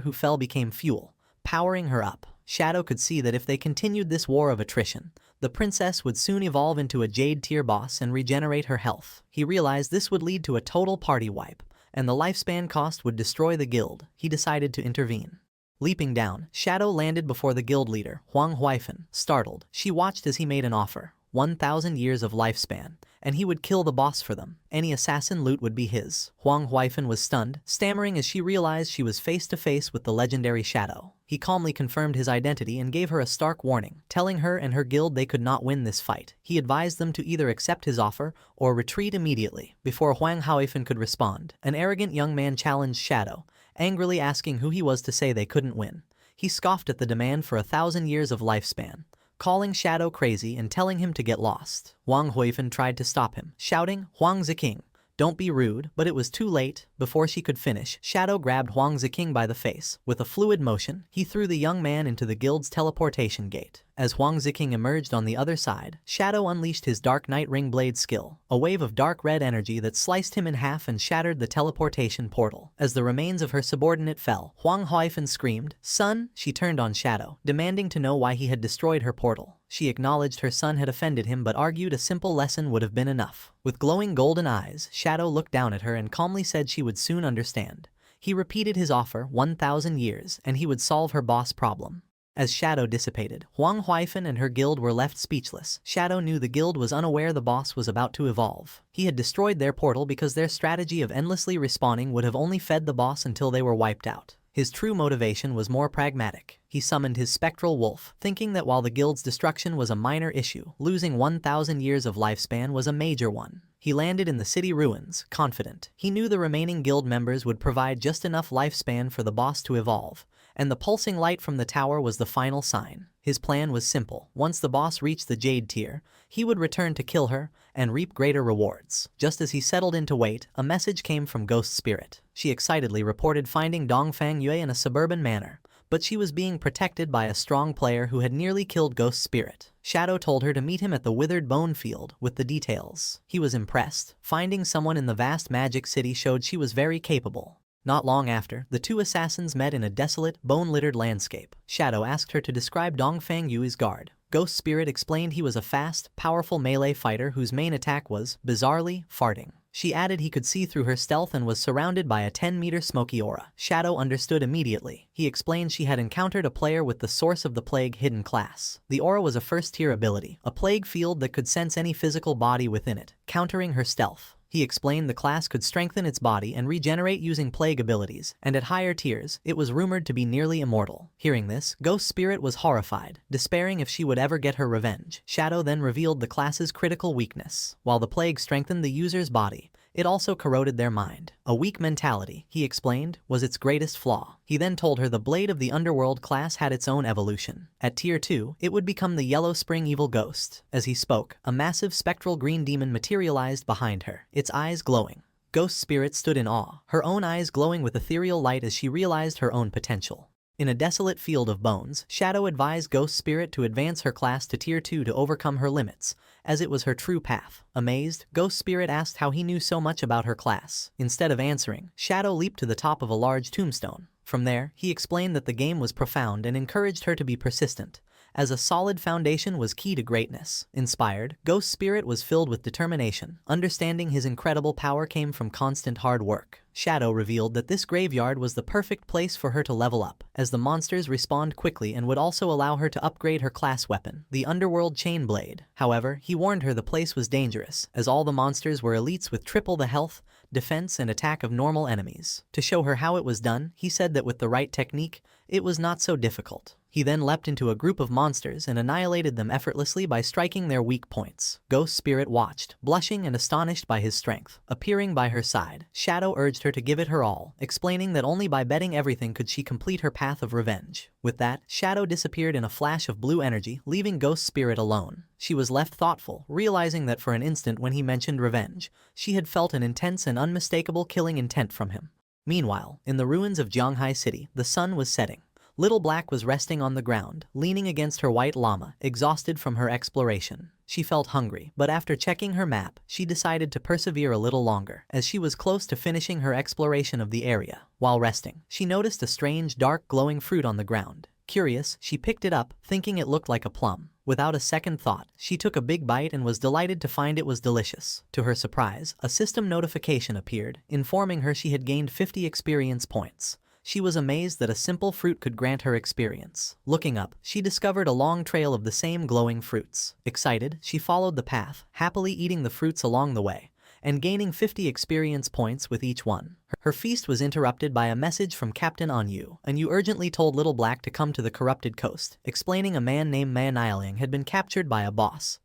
who fell became fuel, powering her up. Shadow could see that if they continued this war of attrition, the princess would soon evolve into a Jade tier boss and regenerate her health. He realized this would lead to a total party wipe, and the lifespan cost would destroy the guild. He decided to intervene. Leaping down, Shadow landed before the guild leader, Huang Huifeng. Startled, she watched as he made an offer. 1,000 years of lifespan, and he would kill the boss for them. Any assassin loot would be his. Huang Huifeng was stunned, stammering as she realized she was face to face with the legendary Shadow. He calmly confirmed his identity and gave her a stark warning, telling her and her guild they could not win this fight. He advised them to either accept his offer or retreat immediately. Before Huang Huifeng could respond, an arrogant young man challenged Shadow, angrily asking who he was to say they couldn't win. He scoffed at the demand for 1,000 years of lifespan, calling Shadow crazy and telling him to get lost. Huang Huifeng tried to stop him, shouting, "Huang Ziking, don't be rude," but it was too late. Before she could finish, Shadow grabbed Huang Ziking by the face. With a fluid motion, he threw the young man into the guild's teleportation gate. As Huang Ziking emerged on the other side, Shadow unleashed his Dark Knight Ring Blade skill, a wave of dark red energy that sliced him in half and shattered the teleportation portal. As the remains of her subordinate fell, Huang Huifeng screamed, "Son!" She turned on Shadow, demanding to know why he had destroyed her portal. She acknowledged her son had offended him but argued a simple lesson would have been enough. With glowing golden eyes, Shadow looked down at her and calmly said she would soon understand. He repeated his offer, 1,000 years, and he would solve her boss problem. As Shadow dissipated, Huang Huifeng and her guild were left speechless. Shadow knew the guild was unaware the boss was about to evolve. He had destroyed their portal because their strategy of endlessly respawning would have only fed the boss until they were wiped out. His true motivation was more pragmatic. He summoned his spectral wolf, thinking that while the guild's destruction was a minor issue, losing 1,000 years of lifespan was a major one. He landed in the city ruins, confident. He knew the remaining guild members would provide just enough lifespan for the boss to evolve, and the pulsing light from the tower was the final sign. His plan was simple. Once the boss reached the Jade tier, he would return to kill her and reap greater rewards. Just as he settled in to wait, a message came from Ghost Spirit. She excitedly reported finding Dongfang Yue in a suburban manor, but she was being protected by a strong player who had nearly killed Ghost Spirit. Shadow told her to meet him at the Withered Bone Field with the details. He was impressed. Finding someone in the vast magic city showed she was very capable. Not long after, the two assassins met in a desolate, bone-littered landscape. Shadow asked her to describe Dongfang Yue's guard. Ghost Spirit explained he was a fast, powerful melee fighter whose main attack was, bizarrely, farting. She added he could see through her stealth and was surrounded by a 10-meter smoky aura. Shadow understood immediately. He explained she had encountered a player with the Source of the Plague hidden class. The aura was a first-tier ability, a plague field that could sense any physical body within it, countering her stealth. He explained the class could strengthen its body and regenerate using plague abilities, and at higher tiers, it was rumored to be nearly immortal. Hearing this, Ghost Spirit was horrified, despairing if she would ever get her revenge. Shadow then revealed the class's critical weakness. While the plague strengthened the user's body, It also corroded their mind. A weak mentality, he explained, was its greatest flaw. He then told her the blade of the underworld class had its own evolution. At tier 2, it would become the Yellow Spring Evil Ghost. As he spoke, a massive spectral green demon materialized behind her, its eyes glowing. Ghost Spirit stood in awe, her own eyes glowing with ethereal light as she realized her own potential. In a desolate field of bones, Shadow advised Ghost Spirit to advance her class to tier 2 to overcome her limits, as it was her true path. Amazed, Ghost Spirit asked how he knew so much about her class. Instead of answering, Shadow leaped to the top of a large tombstone. From there, he explained that the game was profound and encouraged her to be persistent, as a solid foundation was key to greatness. Inspired, Ghost Spirit was filled with determination. Understanding his incredible power came from constant hard work. Shadow revealed that this graveyard was the perfect place for her to level up, as the monsters respawned quickly and would also allow her to upgrade her class weapon, the Underworld Chain Blade. However, he warned her the place was dangerous, as all the monsters were elites with triple the health, defense, and attack of normal enemies. To show her how it was done, he said that with the right technique, it was not so difficult. He then leapt into a group of monsters and annihilated them effortlessly by striking their weak points. Ghost Spirit watched, blushing and astonished by his strength. Appearing by her side, Shadow urged her to give it her all, explaining that only by betting everything could she complete her path of revenge. With that, Shadow disappeared in a flash of blue energy, leaving Ghost Spirit alone. She was left thoughtful, realizing that for an instant when he mentioned revenge, she had felt an intense and unmistakable killing intent from him. Meanwhile, in the ruins of Jianghai City, the sun was setting. Little Black was resting on the ground, leaning against her white llama, exhausted from her exploration. She felt hungry, but after checking her map, she decided to persevere a little longer, as she was close to finishing her exploration of the area. While resting, she noticed a strange, dark, glowing fruit on the ground. Curious, she picked it up, thinking it looked like a plum. Without a second thought, she took a big bite and was delighted to find it was delicious. To her surprise, a system notification appeared, informing her she had gained 50 experience points. She was amazed that a simple fruit could grant her experience. Looking up, she discovered a long trail of the same glowing fruits. Excited, she followed the path, happily eating the fruits along the way, and gaining 50 experience points with each one. Her feast was interrupted by a message from Captain Anyu. Anyu urgently told Little Black to come to the corrupted coast, explaining a man named Manhwa had been captured by a boss.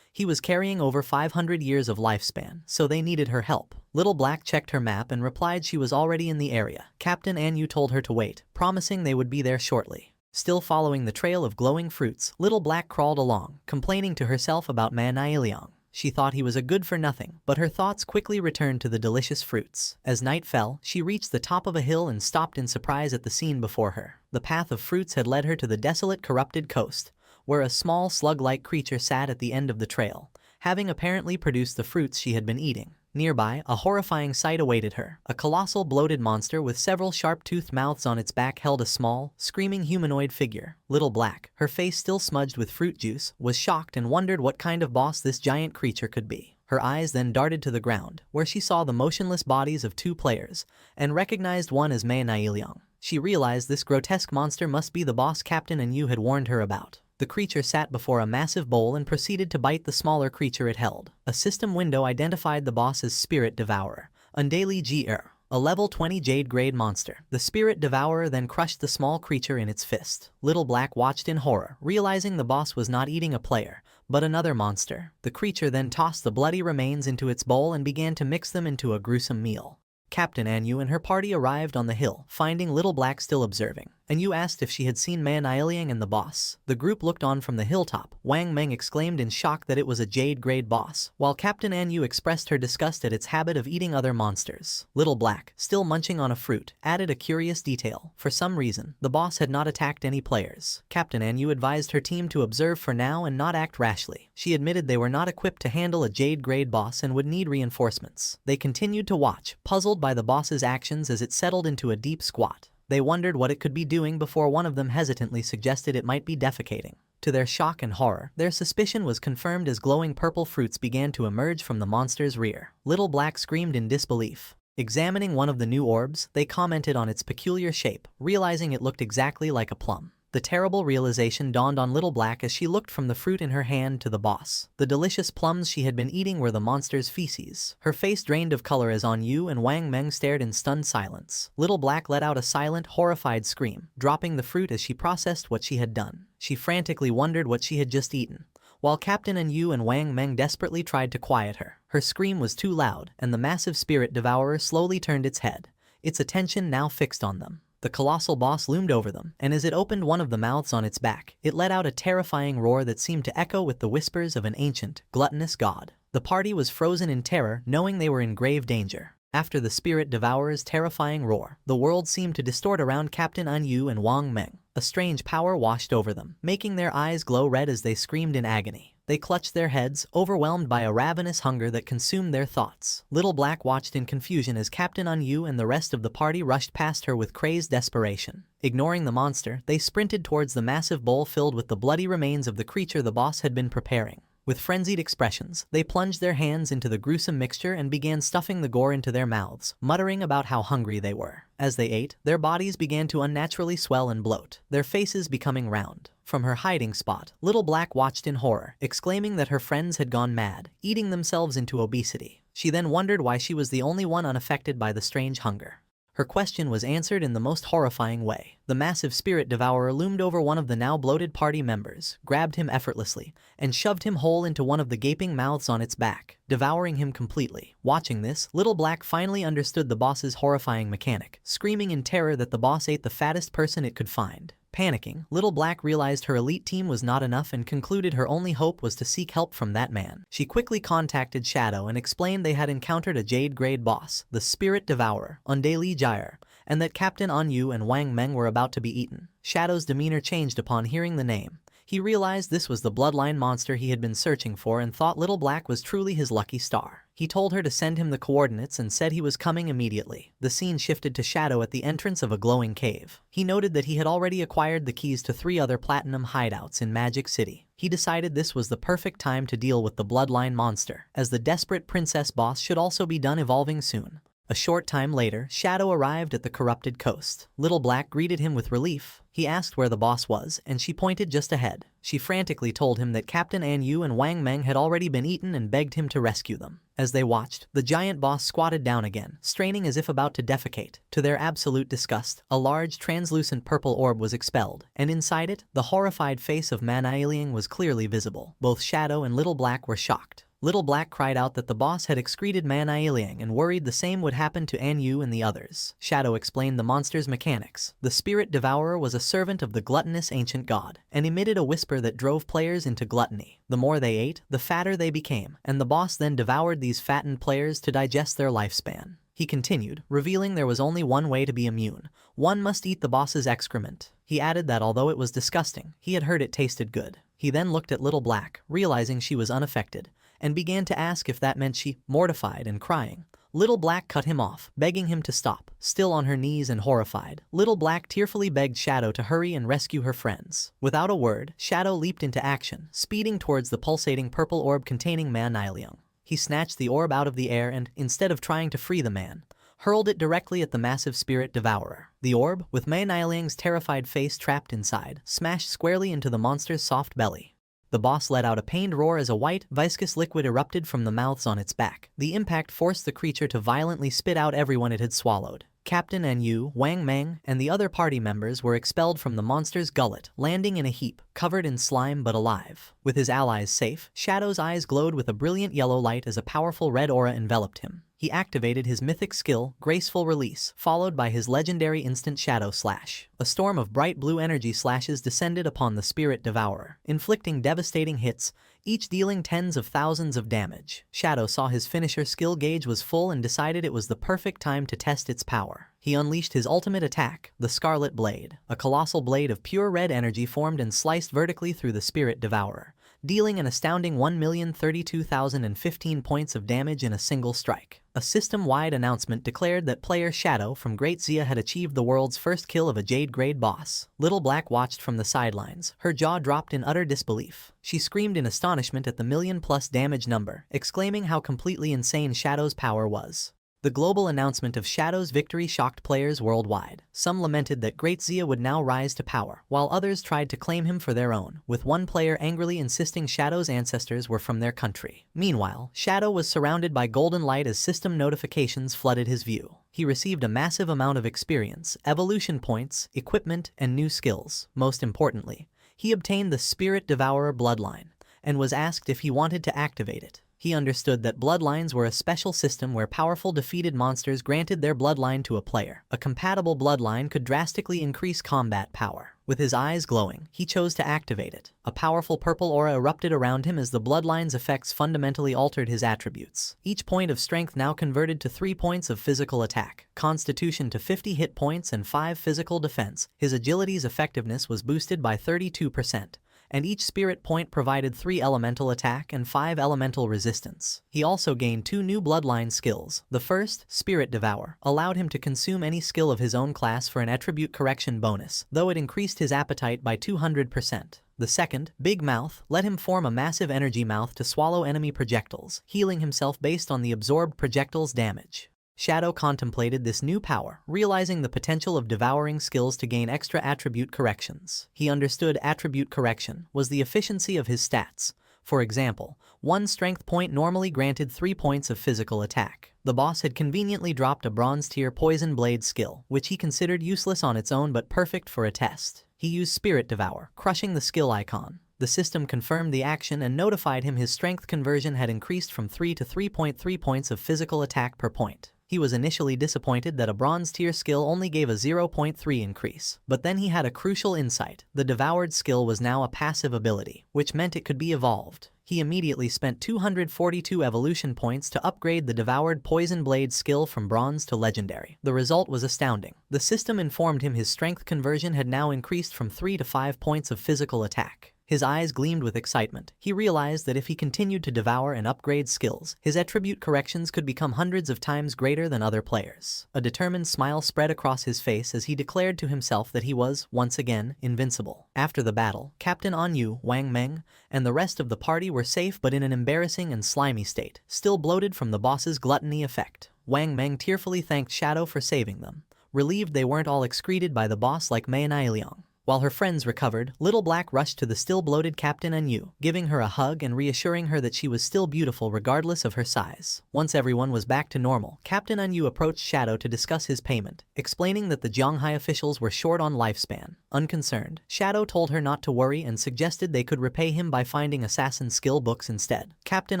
He was carrying over 500 years of lifespan, so they needed her help. Little Black checked her map and replied she was already in the area. Captain Anyu told her to wait, promising they would be there shortly. Still following the trail of glowing fruits, Little Black crawled along, complaining to herself about Manhwa. She thought he was a good-for-nothing, but her thoughts quickly returned to the delicious fruits. As night fell, she reached the top of a hill and stopped in surprise at the scene before her. The path of fruits had led her to the desolate, corrupted coast, where a small slug-like creature sat at the end of the trail, having apparently produced the fruits she had been eating. Nearby, a horrifying sight awaited her. A colossal bloated monster with several sharp-toothed mouths on its back held a small, screaming humanoid figure. Little Black, her face still smudged with fruit juice, was shocked and wondered what kind of boss this giant creature could be. Her eyes then darted to the ground, where she saw the motionless bodies of two players, and recognized one as Manhwa. She realized this grotesque monster must be the boss Captain Anyu had warned her about. The creature sat before a massive bowl and proceeded to bite the smaller creature it held. A system window identified the boss as Spirit Devourer, Undali Gr, a level 20 Jade grade monster. The Spirit Devourer then crushed the small creature in its fist. Little Black watched in horror, realizing the boss was not eating a player, but another monster. The creature then tossed the bloody remains into its bowl and began to mix them into a gruesome meal. Captain Anyu and her party arrived on the hill, finding Little Black still observing. Anyu asked if she had seen Manhwa and the boss. The group looked on from the hilltop. Wang Meng exclaimed in shock that it was a Jade-grade boss, while Captain Anyu expressed her disgust at its habit of eating other monsters. Little Black, still munching on a fruit, added a curious detail. For some reason, the boss had not attacked any players. Captain Anyu advised her team to observe for now and not act rashly. She admitted they were not equipped to handle a Jade-grade boss and would need reinforcements. They continued to watch, puzzled by the boss's actions as it settled into a deep squat. They wondered what it could be doing before one of them hesitantly suggested it might be defecating. To their shock and horror, their suspicion was confirmed as glowing purple fruits began to emerge from the monster's rear. Little Black screamed in disbelief. Examining one of the new orbs, they commented on its peculiar shape, realizing it looked exactly like a plum. The terrible realization dawned on Little Black as she looked from the fruit in her hand to the boss. The delicious plums she had been eating were the monster's feces. Her face drained of color as Anyu and Wang Meng stared in stunned silence. Little Black let out a silent, horrified scream, dropping the fruit as she processed what she had done. She frantically wondered what she had just eaten. while Captain Yu and Wang Meng desperately tried to quiet her. Her scream was too loud, and the massive spirit devourer slowly turned its head, its attention now fixed on them. The colossal boss loomed over them, and as it opened one of the mouths on its back, it let out a terrifying roar that seemed to echo with the whispers of an ancient, gluttonous god. The party was frozen in terror, knowing they were in grave danger. After the spirit devourer's terrifying roar, the world seemed to distort around Captain Yu and Wang Meng. A strange power washed over them, making their eyes glow red as they screamed in agony. They clutched their heads, overwhelmed by a ravenous hunger that consumed their thoughts. Little Black watched in confusion as Captain Yu and the rest of the party rushed past her with crazed desperation. Ignoring the monster, they sprinted towards the massive bowl filled with the bloody remains of the creature the boss had been preparing. With frenzied expressions, they plunged their hands into the gruesome mixture and began stuffing the gore into their mouths, muttering about how hungry they were. As they ate, their bodies began to unnaturally swell and bloat, their faces becoming round. From her hiding spot, Little Black watched in horror, exclaiming that her friends had gone mad, eating themselves into obesity. She then wondered why she was the only one unaffected by the strange hunger. Her question was answered in the most horrifying way. The massive spirit devourer loomed over one of the now bloated party members, grabbed him effortlessly, and shoved him whole into one of the gaping mouths on its back, devouring him completely. Watching this, Little Black finally understood the boss's horrifying mechanic, screaming in terror that the boss ate the fattest person it could find. Panicking, Little Black realized her elite team was not enough and concluded her only hope was to seek help from that man. She quickly contacted Shadow and explained they had encountered a Jade-grade boss, the Spirit Devourer, on Daily Gyre, and that Captain Yu and Wang Meng were about to be eaten. Shadow's demeanor changed upon hearing the name. He realized this was the bloodline monster he had been searching for and thought Little Black was truly his lucky star. He told her to send him the coordinates and said he was coming immediately. The scene shifted to Shadow at the entrance of a glowing cave. He noted that he had already acquired the keys to 3 other platinum hideouts in Magic City. He decided this was the perfect time to deal with the bloodline monster, as the desperate princess boss should also be done evolving soon. A short time later, Shadow arrived at the corrupted coast. Little Black greeted him with relief. He asked where the boss was, and she pointed just ahead. She frantically told him that Captain Yu and Wang Meng had already been eaten and begged him to rescue them. As they watched, the giant boss squatted down again, straining as if about to defecate. To their absolute disgust, a large translucent purple orb was expelled, and inside it, the horrified face of Manhwa Brust was clearly visible. Both Shadow and Little Black were shocked. Little Black cried out that the boss had excreted Manhwa Brust and worried the same would happen to Yu and the others. Shadow explained the monster's mechanics. The spirit devourer was a servant of the gluttonous ancient god, and emitted a whisper that drove players into gluttony. The more they ate, the fatter they became, and the boss then devoured these fattened players to digest their lifespan. He continued, revealing there was only one way to be immune. One must eat the boss's excrement. He added that although it was disgusting, he had heard it tasted good. He then looked at Little Black, realizing she was unaffected, and began to ask if that meant she, mortified and crying. Little Black cut him off, begging him to stop. Still on her knees and horrified, Little Black tearfully begged Shadow to hurry and rescue her friends. Without a word, Shadow leaped into action, speeding towards the pulsating purple orb containing Manhwa Brust. He snatched the orb out of the air and, instead of trying to free the man, hurled it directly at the massive spirit devourer. The orb, with Manhwa Brust's terrified face trapped inside, smashed squarely into the monster's soft belly. The boss let out a pained roar as a white, viscous liquid erupted from the mouths on its back. The impact forced the creature to violently spit out everyone it had swallowed. Captain Yu, Wang Meng, and the other party members were expelled from the monster's gullet, landing in a heap, covered in slime but alive. With his allies safe, Shadow's eyes glowed with a brilliant yellow light as a powerful red aura enveloped him. He activated his mythic skill, Graceful Release, followed by his legendary instant Shadow Slash. A storm of bright blue energy slashes descended upon the Spirit Devourer, inflicting devastating hits, each dealing tens of thousands of damage. Shadow saw his finisher skill gauge was full and decided it was the perfect time to test its power. He unleashed his ultimate attack, the Scarlet Blade. A colossal blade of pure red energy formed and sliced vertically through the Spirit Devourer, dealing an astounding 1,032,015 points of damage in a single strike. A system-wide announcement declared that player Shadow from Great Zia had achieved the world's first kill of a Jade-grade boss. Little Black watched from the sidelines, her jaw dropped in utter disbelief. She screamed in astonishment at the million-plus damage number, exclaiming how completely insane Shadow's power was. The global announcement of Shadow's victory shocked players worldwide. Some lamented that Great Zia would now rise to power, while others tried to claim him for their own, with one player angrily insisting Shadow's ancestors were from their country. Meanwhile, Shadow was surrounded by golden light as system notifications flooded his view. He received a massive amount of experience, evolution points, equipment, and new skills. Most importantly, he obtained the Spirit Devourer bloodline. and was asked if he wanted to activate it. He understood that bloodlines were a special system where powerful defeated monsters granted their bloodline to a player. A compatible bloodline could drastically increase combat power. With his eyes glowing, he chose to activate it. A powerful purple aura erupted around him as the bloodline's effects fundamentally altered his attributes. Each point of strength now converted to 3 points of physical attack, constitution to 50 hit points and 5 physical defense. His agility's effectiveness was boosted by 32%. And each spirit point provided 3 elemental attack and 5 elemental resistance. He also gained 2 new bloodline skills. The first, Spirit Devour, allowed him to consume any skill of his own class for an attribute correction bonus, though it increased his appetite by 200%. The second, Big Mouth, let him form a massive energy mouth to swallow enemy projectiles, healing himself based on the absorbed projectile's damage. Shadow contemplated this new power, realizing the potential of devouring skills to gain extra attribute corrections. He understood attribute correction was the efficiency of his stats. For example, 1 strength point normally granted 3 points of physical attack. The boss had conveniently dropped a bronze tier poison blade skill, which he considered useless on its own but perfect for a test. He used Spirit Devour, crushing the skill icon. The system confirmed the action and notified him his strength conversion had increased from 3 to 3.3 points of physical attack per point. He was initially disappointed that a bronze tier skill only gave a 0.3 increase, but then he had a crucial insight. The devoured skill was now a passive ability, which meant it could be evolved. He immediately spent 242 evolution points to upgrade the devoured poison blade skill from bronze to legendary. The result was astounding. The system informed him his strength conversion had now increased from 3 to 5 points of physical attack. His eyes gleamed with excitement. He realized that if he continued to devour and upgrade skills, his attribute corrections could become hundreds of times greater than other players. A determined smile spread across his face as he declared to himself that he was, once again, invincible. After the battle, Captain Anyu, Wang Meng, and the rest of the party were safe but in an embarrassing and slimy state, still bloated from the boss's gluttony effect. Wang Meng tearfully thanked Shadow for saving them, relieved they weren't all excreted by the boss like Mei Nailiang. While her friends recovered, Little Black rushed to the still bloated Captain Anyu, giving her a hug and reassuring her that she was still beautiful regardless of her size. Once everyone was back to normal, Captain Anyu approached Shadow to discuss his payment, explaining that the Zhonghai officials were short on lifespan. Unconcerned, Shadow told her not to worry and suggested they could repay him by finding assassin skill books instead. Captain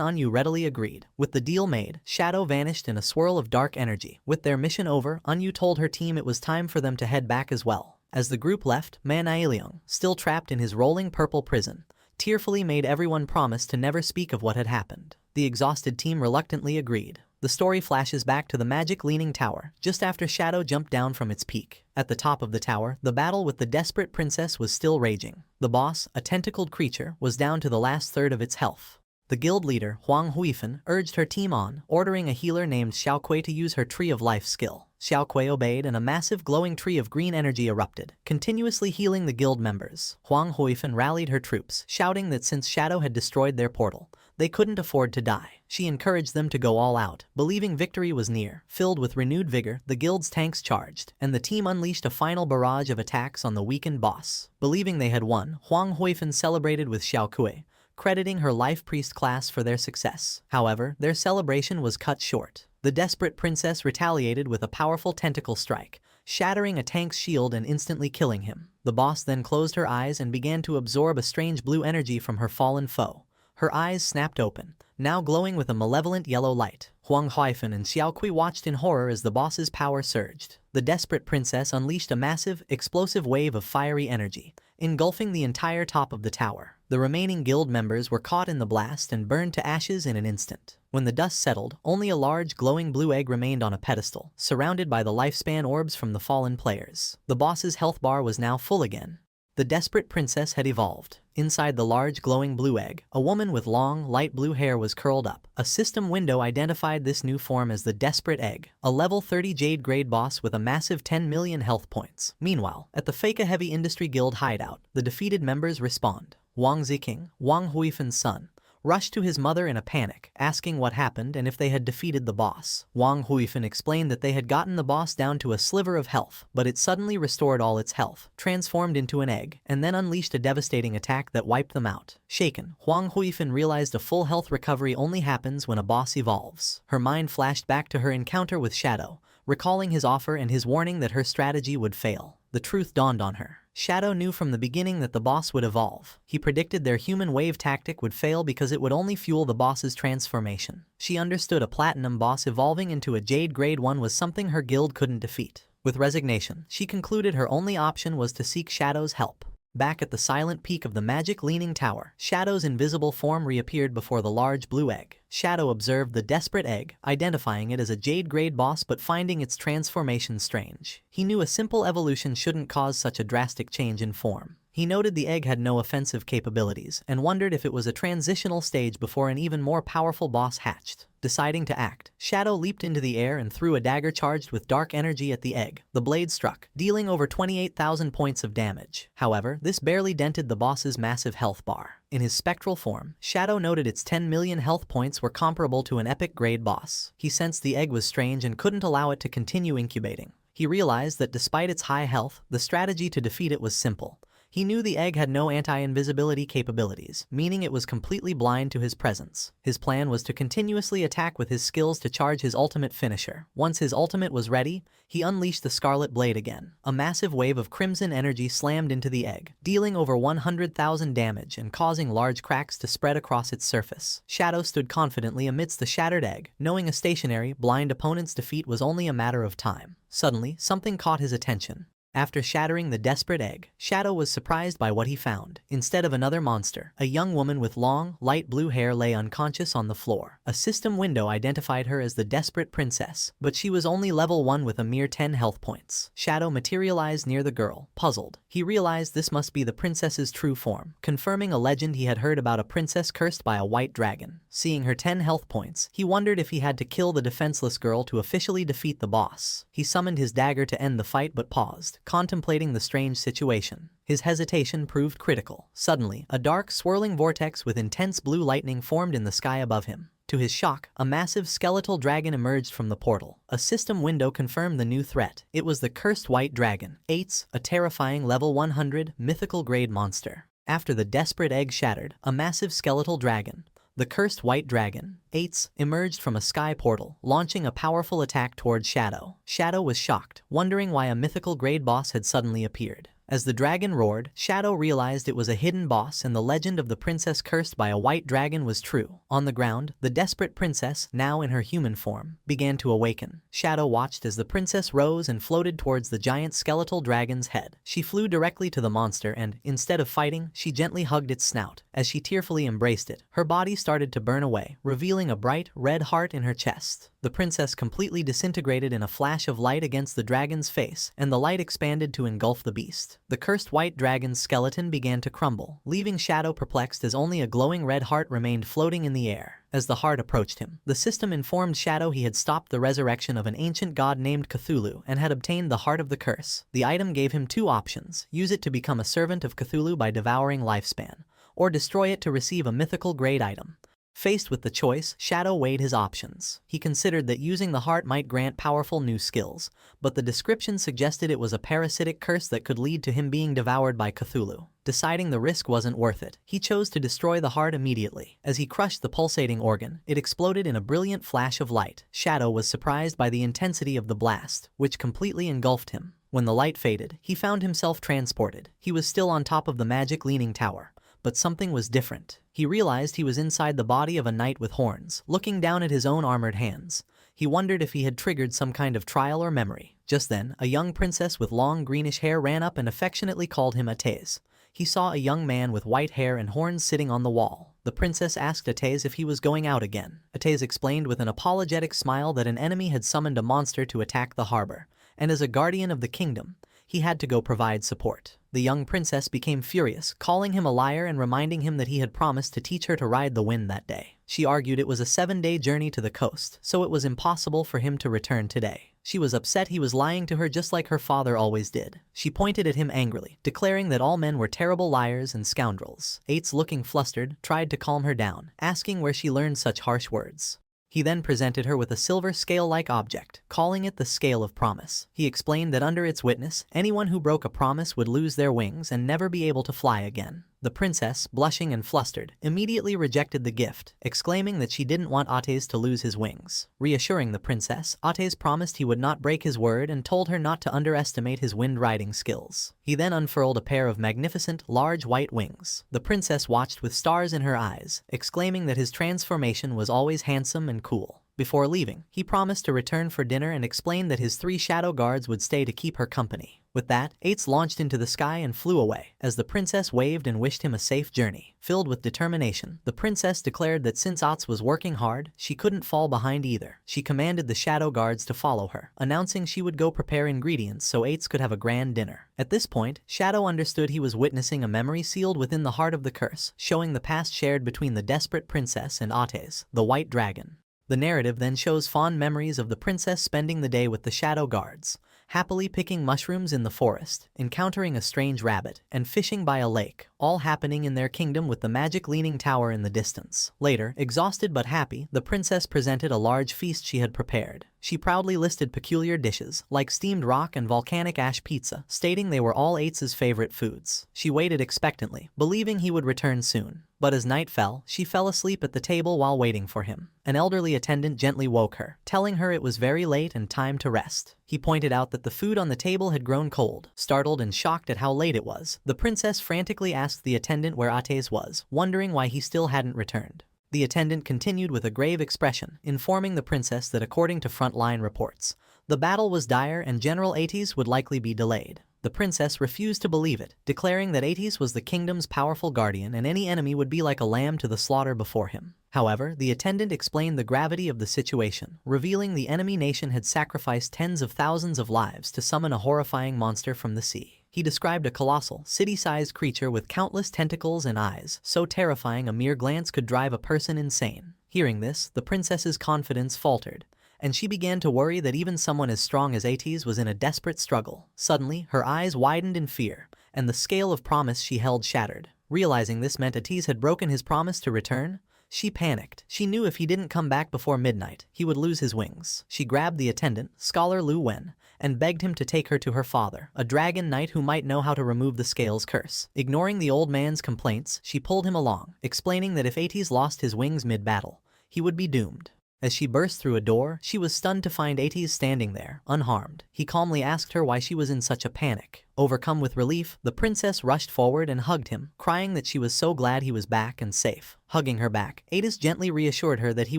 Anyu readily agreed. With the deal made, Shadow vanished in a swirl of dark energy. With their mission over, Anyu told her team it was time for them to head back as well. As the group left, Man Ailiang, still trapped in his rolling purple prison, tearfully made everyone promise to never speak of what had happened. The exhausted team reluctantly agreed. The story flashes back to the magic leaning tower, just after Shadow jumped down from its peak. At the top of the tower, the battle with the desperate princess was still raging. The boss, a tentacled creature, was down to the last third of its health. The guild leader, Huang Huifan, urged her team on, ordering a healer named Xiaokui to use her Tree of Life skill. Xiaokui obeyed and a massive glowing tree of green energy erupted, continuously healing the guild members. Huang Huifan rallied her troops, shouting that since Shadow had destroyed their portal, they couldn't afford to die. She encouraged them to go all out, believing victory was near. Filled with renewed vigor, the guild's tanks charged, and the team unleashed a final barrage of attacks on the weakened boss. Believing they had won, Huang Huifan celebrated with Xiaokui, crediting her life priest class for their success. However, their celebration was cut short. The desperate princess retaliated with a powerful tentacle strike, shattering a tank's shield and instantly killing him. The boss then closed her eyes and began to absorb a strange blue energy from her fallen foe. Her eyes snapped open, now glowing with a malevolent yellow light. Huang Huifan and Xiaokui watched in horror as the boss's power surged. The desperate princess unleashed a massive, explosive wave of fiery energy, engulfing the entire top of the tower. The remaining guild members were caught in the blast and burned to ashes in an instant. When the dust settled, only a large glowing blue egg remained on a pedestal, surrounded by the lifespan orbs from the fallen players. The boss's health bar was now full again. The desperate princess had evolved. Inside the large glowing blue egg, a woman with long, light blue hair was curled up. A system window identified this new form as the Desperate Egg, a level 30 Jade grade boss with a massive 10 million health points. Meanwhile, at the Fake Heavy Industry Guild hideout, the defeated members respond. Wang Ziking, Wang Huifan's son, rushed to his mother in a panic, asking what happened and if they had defeated the boss. Wang Huifan explained that they had gotten the boss down to a sliver of health, but it suddenly restored all its health, transformed into an egg, and then unleashed a devastating attack that wiped them out. Shaken, Wang Huifan realized a full health recovery only happens when a boss evolves. Her mind flashed back to her encounter with Shadow, recalling his offer and his warning that her strategy would fail. The truth dawned on her. Shadow knew from the beginning that the boss would evolve. He predicted their human wave tactic would fail because it would only fuel the boss's transformation. She understood a platinum boss evolving into a jade grade 1 was something her guild couldn't defeat. With resignation, she concluded her only option was to seek Shadow's help. Back at the silent peak of the magic leaning tower, Shadow's invisible form reappeared before the large blue egg. Shadow observed the desperate egg, identifying it as a jade grade boss but finding its transformation strange. He knew a simple evolution shouldn't cause such a drastic change in form. He noted the egg had no offensive capabilities and wondered if it was a transitional stage before an even more powerful boss hatched. Deciding to act, Shadow leaped into the air and threw a dagger charged with dark energy at the egg. The blade struck, dealing over 28,000 points of damage. However, this barely dented the boss's massive health bar. In his spectral form, Shadow noted its 10 million health points were comparable to an epic grade boss. He sensed the egg was strange and couldn't allow it to continue incubating. He realized that despite its high health, the strategy to defeat it was simple. He knew the egg had no anti-invisibility capabilities, meaning it was completely blind to his presence. His plan was to continuously attack with his skills to charge his ultimate finisher. Once his ultimate was ready, he unleashed the Scarlet Blade again. A massive wave of crimson energy slammed into the egg, dealing over 100,000 damage and causing large cracks to spread across its surface. Shadow stood confidently amidst the shattered egg, knowing a stationary, blind opponent's defeat was only a matter of time. Suddenly, something caught his attention. After shattering the desperate egg, Shadow was surprised by what he found. Instead of another monster, a young woman with long, light blue hair lay unconscious on the floor. A system window identified her as the desperate princess, but she was only level 1 with a mere 10 health points. Shadow materialized near the girl. Puzzled, he realized this must be the princess's true form, confirming a legend he had heard about a princess cursed by a white dragon. Seeing her 10 health points, he wondered if he had to kill the defenseless girl to officially defeat the boss. He summoned his dagger to end the fight but paused, contemplating the strange situation. His hesitation proved critical. Suddenly, a dark, swirling vortex with intense blue lightning formed in the sky above him. To his shock, a massive skeletal dragon emerged from the portal. A system window confirmed the new threat. It was the cursed white dragon, Ates, a terrifying level 100 mythical grade monster. After the desperate egg shattered, a massive skeletal dragon, the cursed white dragon, Ates, emerged from a sky portal, launching a powerful attack towards Shadow. Shadow was shocked, wondering why a mythical grade boss had suddenly appeared. As the dragon roared, Shadow realized it was a hidden boss and the legend of the princess cursed by a white dragon was true. On the ground, the desperate princess, now in her human form, began to awaken. Shadow watched as the princess rose and floated towards the giant skeletal dragon's head. She flew directly to the monster and, instead of fighting, she gently hugged its snout. As she tearfully embraced it, her body started to burn away, revealing a bright, red heart in her chest. The princess completely disintegrated in a flash of light against the dragon's face, and the light expanded to engulf the beast. The cursed white dragon's skeleton began to crumble, leaving Shadow perplexed as only a glowing red heart remained floating in the air. As the heart approached him, the system informed Shadow he had stopped the resurrection of an ancient god named Cthulhu and had obtained the heart of the curse. The item gave him two options: use it to become a servant of Cthulhu by devouring lifespan, or destroy it to receive a mythical grade item. Faced with the choice, Shadow weighed his options. He considered that using the heart might grant powerful new skills, but the description suggested it was a parasitic curse that could lead to him being devoured by Cthulhu. Deciding the risk wasn't worth it, he chose to destroy the heart immediately. As he crushed the pulsating organ, it exploded in a brilliant flash of light. Shadow was surprised by the intensity of the blast, which completely engulfed him. When the light faded, he found himself transported. He was still on top of the magic leaning tower, but something was different. He realized he was inside the body of a knight with horns, looking down at his own armored hands. He wondered if he had triggered some kind of trial or memory. Just then, a young princess with long greenish hair ran up and affectionately called him Atez. He saw a young man with white hair and horns sitting on the wall. The princess asked Atez if he was going out again. Atez explained with an apologetic smile that an enemy had summoned a monster to attack the harbor, and as a guardian of the kingdom, he had to go provide support. The young princess became furious, calling him a liar and reminding him that he had promised to teach her to ride the wind that day. She argued it was a 7-day journey to the coast, so it was impossible for him to return today. She was upset he was lying to her just like her father always did. She pointed at him angrily, declaring that all men were terrible liars and scoundrels. Ates, looking flustered, tried to calm her down, asking where she learned such harsh words. He then presented her with a silver scale-like object, calling it the Scale of Promise. He explained that under its witness, anyone who broke a promise would lose their wings and never be able to fly again. The princess, blushing and flustered, immediately rejected the gift, exclaiming that she didn't want Ates to lose his wings. Reassuring the princess, Ates promised he would not break his word and told her not to underestimate his wind-riding skills. He then unfurled a pair of magnificent, large white wings. The princess watched with stars in her eyes, exclaiming that his transformation was always handsome and cool. Before leaving, he promised to return for dinner and explained that his 3 shadow guards would stay to keep her company. With that, Ates launched into the sky and flew away, as the princess waved and wished him a safe journey. Filled with determination, the princess declared that since Ates was working hard, she couldn't fall behind either. She commanded the shadow guards to follow her, announcing she would go prepare ingredients so Ates could have a grand dinner. At this point, Shadow understood he was witnessing a memory sealed within the heart of the curse, showing the past shared between the desperate princess and Ates, the white dragon. The narrative then shows fond memories of the princess spending the day with the shadow guards, happily picking mushrooms in the forest, encountering a strange rabbit, and fishing by a lake, all happening in their kingdom with the magic leaning tower in the distance. Later, exhausted but happy, the princess presented a large feast she had prepared. She proudly listed peculiar dishes, like steamed rock and volcanic ash pizza, stating they were all Ates's favorite foods. She waited expectantly, believing he would return soon. But as night fell, she fell asleep at the table while waiting for him. An elderly attendant gently woke her, telling her it was very late and time to rest. He pointed out that the food on the table had grown cold. Startled and shocked at how late it was, the princess frantically asked the attendant where Ates was, wondering why he still hadn't returned. The attendant continued with a grave expression, informing the princess that according to frontline reports, the battle was dire and General Ates would likely be delayed. The princess refused to believe it, declaring that Ates was the kingdom's powerful guardian and any enemy would be like a lamb to the slaughter before him. However, the attendant explained the gravity of the situation, revealing the enemy nation had sacrificed tens of thousands of lives to summon a horrifying monster from the sea. He described a colossal, city-sized creature with countless tentacles and eyes, so terrifying a mere glance could drive a person insane. Hearing this, the princess's confidence faltered, and she began to worry that even someone as strong as Ates was in a desperate struggle. Suddenly, her eyes widened in fear, and the scale of promise she held shattered. Realizing this meant Ates had broken his promise to return, she panicked. She knew if he didn't come back before midnight, he would lose his wings. She grabbed the attendant, Scholar Lu Wen, and begged him to take her to her father, a dragon knight who might know how to remove the scale's curse. Ignoring the old man's complaints, she pulled him along, explaining that if Ates lost his wings mid-battle, he would be doomed. As she burst through a door, she was stunned to find Ates standing there, unharmed. He calmly asked her why she was in such a panic. Overcome with relief, the princess rushed forward and hugged him, crying that she was so glad he was back and safe. Hugging her back, Ates gently reassured her that he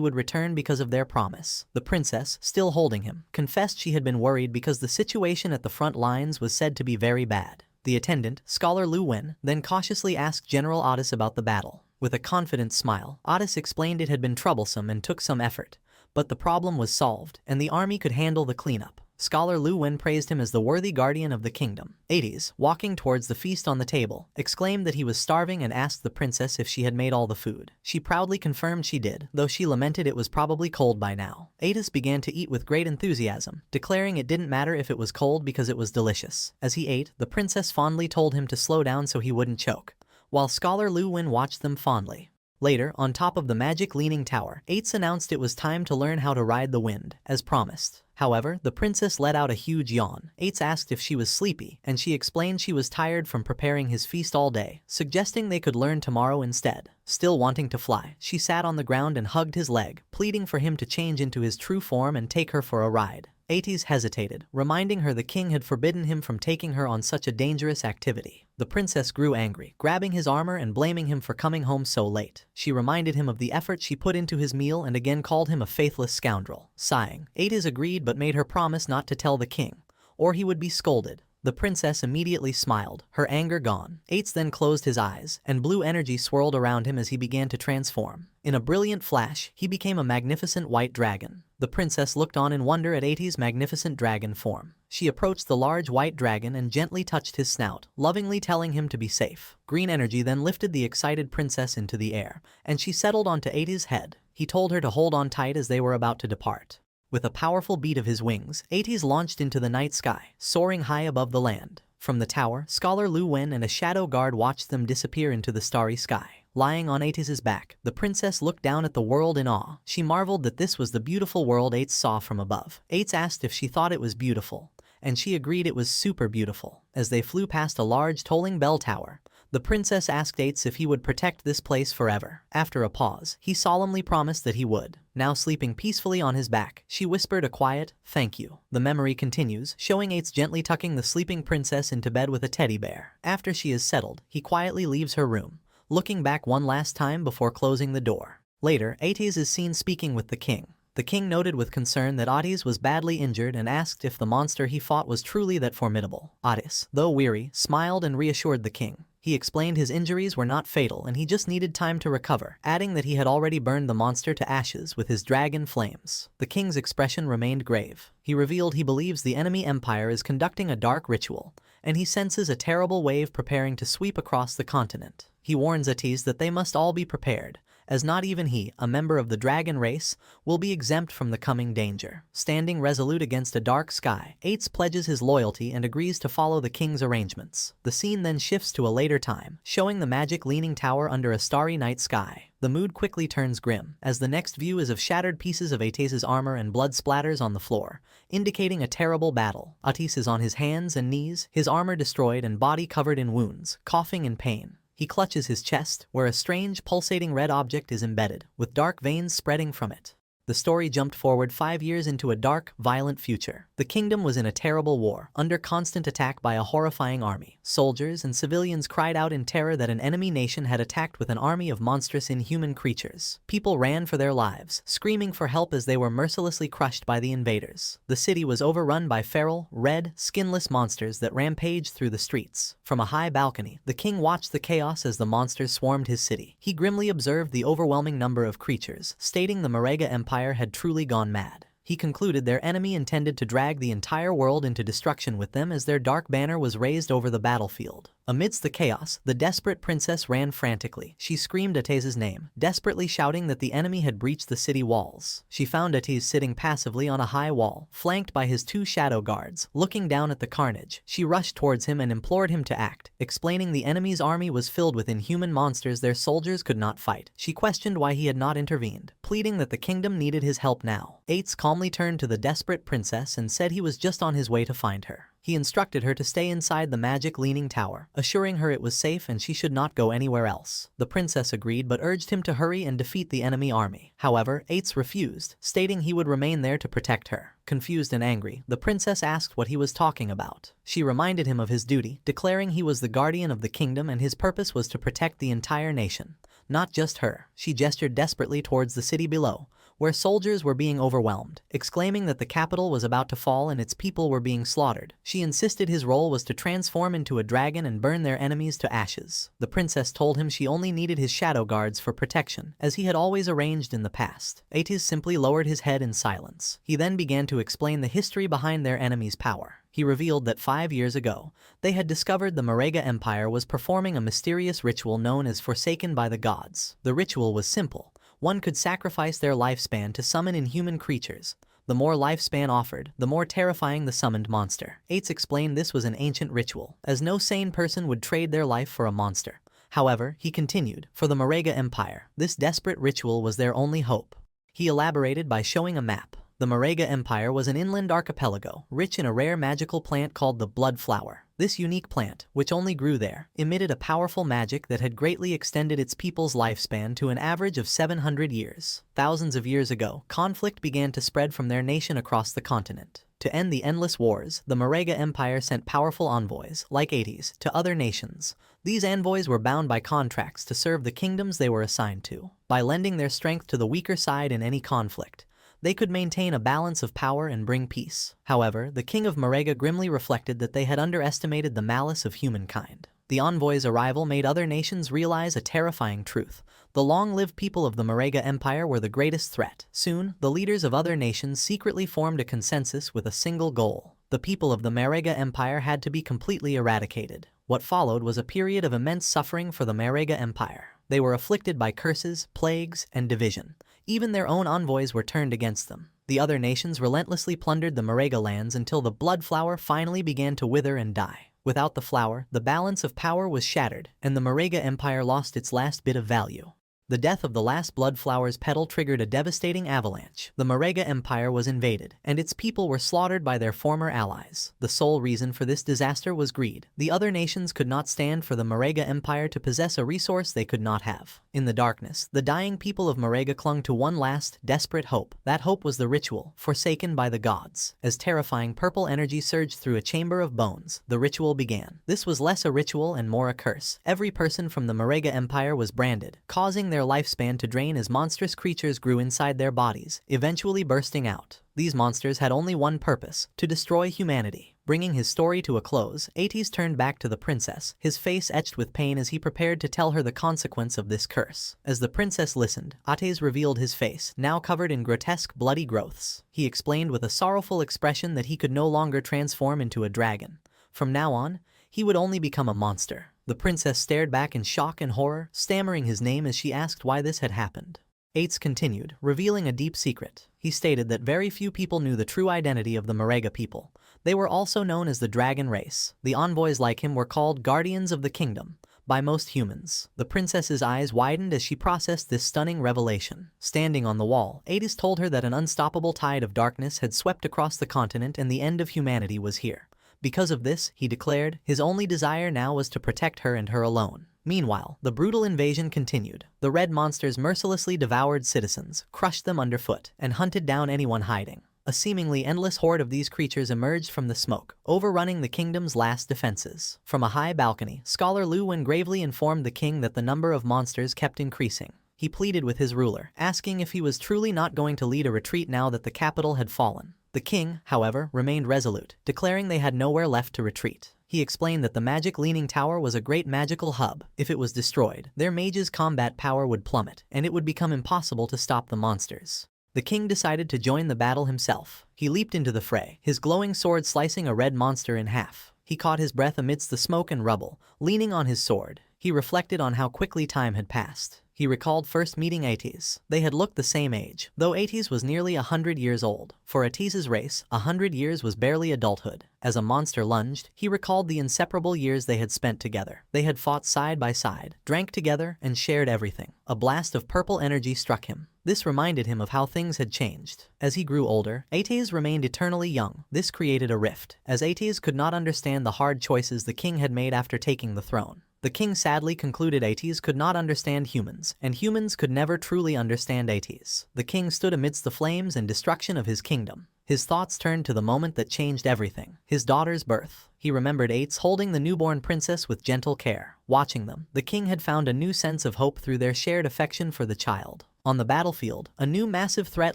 would return because of their promise. The princess, still holding him, confessed she had been worried because the situation at the front lines was said to be very bad. The attendant, Scholar Lu Wen, then cautiously asked General Ates about the battle. With a confident smile, Ates explained it had been troublesome and took some effort, but the problem was solved, and the army could handle the cleanup. Scholar Lu Wen praised him as the worthy guardian of the kingdom. Ates, walking towards the feast on the table, exclaimed that he was starving and asked the princess if she had made all the food. She proudly confirmed she did, though she lamented it was probably cold by now. Ates began to eat with great enthusiasm, declaring it didn't matter if it was cold because it was delicious. As he ate, the princess fondly told him to slow down so he wouldn't choke, while Scholar Lu Wen watched them fondly. Later, on top of the magic leaning tower, Ates announced it was time to learn how to ride the wind, as promised. However, the princess let out a huge yawn. Ates asked if she was sleepy, and she explained she was tired from preparing his feast all day, suggesting they could learn tomorrow instead. Still wanting to fly, she sat on the ground and hugged his leg, pleading for him to change into his true form and take her for a ride. Ates hesitated, reminding her the king had forbidden him from taking her on such a dangerous activity. The princess grew angry, grabbing his armor and blaming him for coming home so late. She reminded him of the effort she put into his meal and again called him a faithless scoundrel. Sighing, Ates agreed but made her promise not to tell the king, or he would be scolded. The princess immediately smiled, her anger gone. Ates then closed his eyes, and blue energy swirled around him as he began to transform. In a brilliant flash, he became a magnificent white dragon. The princess looked on in wonder at Ates' magnificent dragon form. She approached the large white dragon and gently touched his snout, lovingly telling him to be safe. Green energy then lifted the excited princess into the air, and she settled onto Ates' head. He told her to hold on tight as they were about to depart. With a powerful beat of his wings, Ates launched into the night sky, soaring high above the land. From the tower, Scholar Lu Wen and a shadow guard watched them disappear into the starry sky. Lying on Ates' back, the princess looked down at the world in awe. She marveled that this was the beautiful world Ates saw from above. Ates asked if she thought it was beautiful, and she agreed it was super beautiful. As they flew past a large tolling bell tower, The princess asked Ates if he would protect this place forever. After a pause, he solemnly promised that he would. Now sleeping peacefully on his back, she whispered a quiet, "Thank you." The memory continues, showing Ates gently tucking the sleeping princess into bed with a teddy bear. After she is settled, he quietly leaves her room, looking back one last time before closing the door. Later, Ates is seen speaking with the king. The king noted with concern that Ates was badly injured and asked if the monster he fought was truly that formidable. Ates, though weary, smiled and reassured the king. He explained his injuries were not fatal and he just needed time to recover, adding that he had already burned the monster to ashes with his dragon flames. The king's expression remained grave. He revealed he believes the enemy empire is conducting a dark ritual, and he senses a terrible wave preparing to sweep across the continent. He warns Ates that they must all be prepared, as not even he, a member of the dragon race, will be exempt from the coming danger. Standing resolute against a dark sky, Ates pledges his loyalty and agrees to follow the king's arrangements. The scene then shifts to a later time, showing the magic leaning tower under a starry night sky. The mood quickly turns grim, as the next view is of shattered pieces of Ates' armor and blood splatters on the floor, indicating a terrible battle. Ates is on his hands and knees, his armor destroyed and body covered in wounds, coughing in pain. He clutches his chest, where a strange, pulsating red object is embedded, with dark veins spreading from it. The story jumped forward 5 years into a dark, violent future. The kingdom was in a terrible war, under constant attack by a horrifying army. Soldiers and civilians cried out in terror that an enemy nation had attacked with an army of monstrous inhuman creatures. People ran for their lives, screaming for help as they were mercilessly crushed by the invaders. The city was overrun by feral, red, skinless monsters that rampaged through the streets. From a high balcony, the king watched the chaos as the monsters swarmed his city. He grimly observed the overwhelming number of creatures, stating the Marega Empire had truly gone mad. He concluded their enemy intended to drag the entire world into destruction with them as their dark banner was raised over the battlefield. Amidst the chaos, the desperate princess ran frantically. She screamed Ates' name, desperately shouting that the enemy had breached the city walls. She found Ates sitting passively on a high wall, flanked by his 2 shadow guards. Looking down at the carnage, she rushed towards him and implored him to act, explaining the enemy's army was filled with inhuman monsters their soldiers could not fight. She questioned why he had not intervened, pleading that the kingdom needed his help now. Ates calmly turned to the desperate princess and said he was just on his way to find her. He instructed her to stay inside the magic leaning tower, assuring her it was safe and she should not go anywhere else. The princess agreed but urged him to hurry and defeat the enemy army. However, Ates refused, stating he would remain there to protect her. Confused and angry, the princess asked what he was talking about. She reminded him of his duty, declaring he was the guardian of the kingdom and his purpose was to protect the entire nation, not just her. She gestured desperately towards the city below, where soldiers were being overwhelmed, exclaiming that the capital was about to fall and its people were being slaughtered. She insisted his role was to transform into a dragon and burn their enemies to ashes. The princess told him she only needed his shadow guards for protection, as he had always arranged in the past. Ates simply lowered his head in silence. He then began to explain the history behind their enemy's power. He revealed that 5 years ago, they had discovered the Marega Empire was performing a mysterious ritual known as Forsaken by the Gods. The ritual was simple. One could sacrifice their lifespan to summon inhuman creatures. The more lifespan offered, the more terrifying the summoned monster. Ates explained this was an ancient ritual, as no sane person would trade their life for a monster. However, he continued, for the Marega Empire, this desperate ritual was their only hope. He elaborated by showing a map. The Marega Empire was an inland archipelago, rich in a rare magical plant called the blood flower. This unique plant, which only grew there, emitted a powerful magic that had greatly extended its people's lifespan to an average of 700 years. Thousands of years ago, conflict began to spread from their nation across the continent. To end the endless wars, the Marega Empire sent powerful envoys, like Ates, to other nations. These envoys were bound by contracts to serve the kingdoms they were assigned to. By lending their strength to the weaker side in any conflict, they could maintain a balance of power and bring peace. However, the king of Marega grimly reflected that they had underestimated the malice of humankind. The envoy's arrival made other nations realize a terrifying truth. The long-lived people of the Marega Empire were the greatest threat. Soon, the leaders of other nations secretly formed a consensus with a single goal. The people of the Marega Empire had to be completely eradicated. What followed was a period of immense suffering for the Marega Empire. They were afflicted by curses, plagues, and division. Even their own envoys were turned against them. The other nations relentlessly plundered the Marega lands until the blood flower finally began to wither and die. Without the flower, the balance of power was shattered, and the Marega Empire lost its last bit of value. The death of the last Bloodflower's petal triggered a devastating avalanche. The Marega Empire was invaded, and its people were slaughtered by their former allies. The sole reason for this disaster was greed. The other nations could not stand for the Marega Empire to possess a resource they could not have. In the darkness, the dying people of Marega clung to one last, desperate hope. That hope was the ritual, forsaken by the gods. As terrifying purple energy surged through a chamber of bones, the ritual began. This was less a ritual and more a curse. Every person from the Marega Empire was branded, causing their lifespan to drain as monstrous creatures grew inside their bodies, eventually bursting out. These monsters had only one purpose: to destroy humanity. Bringing his story to a close, Ates turned back to the princess, his face etched with pain as he prepared to tell her the consequence of this curse. As the princess listened, Ates revealed his face, now covered in grotesque, bloody growths. He explained with a sorrowful expression that he could no longer transform into a dragon. From now on, he would only become a monster. The princess stared back in shock and horror, stammering his name as she asked why this had happened. Ates continued, revealing a deep secret. He stated that very few people knew the true identity of the Marega people. They were also known as the Dragon Race. The envoys like him were called Guardians of the Kingdom by most humans. The princess's eyes widened as she processed this stunning revelation. Standing on the wall, Ates told her that an unstoppable tide of darkness had swept across the continent and the end of humanity was here. Because of this, he declared, his only desire now was to protect her and her alone. Meanwhile, the brutal invasion continued. The red monsters mercilessly devoured citizens, crushed them underfoot, and hunted down anyone hiding. A seemingly endless horde of these creatures emerged from the smoke, overrunning the kingdom's last defenses. From a high balcony, Scholar Lu Wen gravely informed the king that the number of monsters kept increasing. He pleaded with his ruler, asking if he was truly not going to lead a retreat now that the capital had fallen. The king, however, remained resolute, declaring they had nowhere left to retreat. He explained that the magic Leaning Tower was a great magical hub. If it was destroyed, their mages' combat power would plummet, and it would become impossible to stop the monsters. The king decided to join the battle himself. He leaped into the fray, his glowing sword slicing a red monster in half. He caught his breath amidst the smoke and rubble, leaning on his sword. He reflected on how quickly time had passed. He recalled first meeting Ates. They had looked the same age, though Ates was nearly 100 years old. For Ates's race, 100 years was barely adulthood. As a monster lunged, he recalled the inseparable years they had spent together. They had fought side by side, drank together, and shared everything. A blast of purple energy struck him. This reminded him of how things had changed. As he grew older, Ates remained eternally young. This created a rift, as Ates could not understand the hard choices the king had made after taking the throne. The king sadly concluded Ates could not understand humans, and humans could never truly understand Ates. The king stood amidst the flames and destruction of his kingdom. His thoughts turned to the moment that changed everything, his daughter's birth. He remembered Ates holding the newborn princess with gentle care. Watching them, the king had found a new sense of hope through their shared affection for the child. On the battlefield, a new massive threat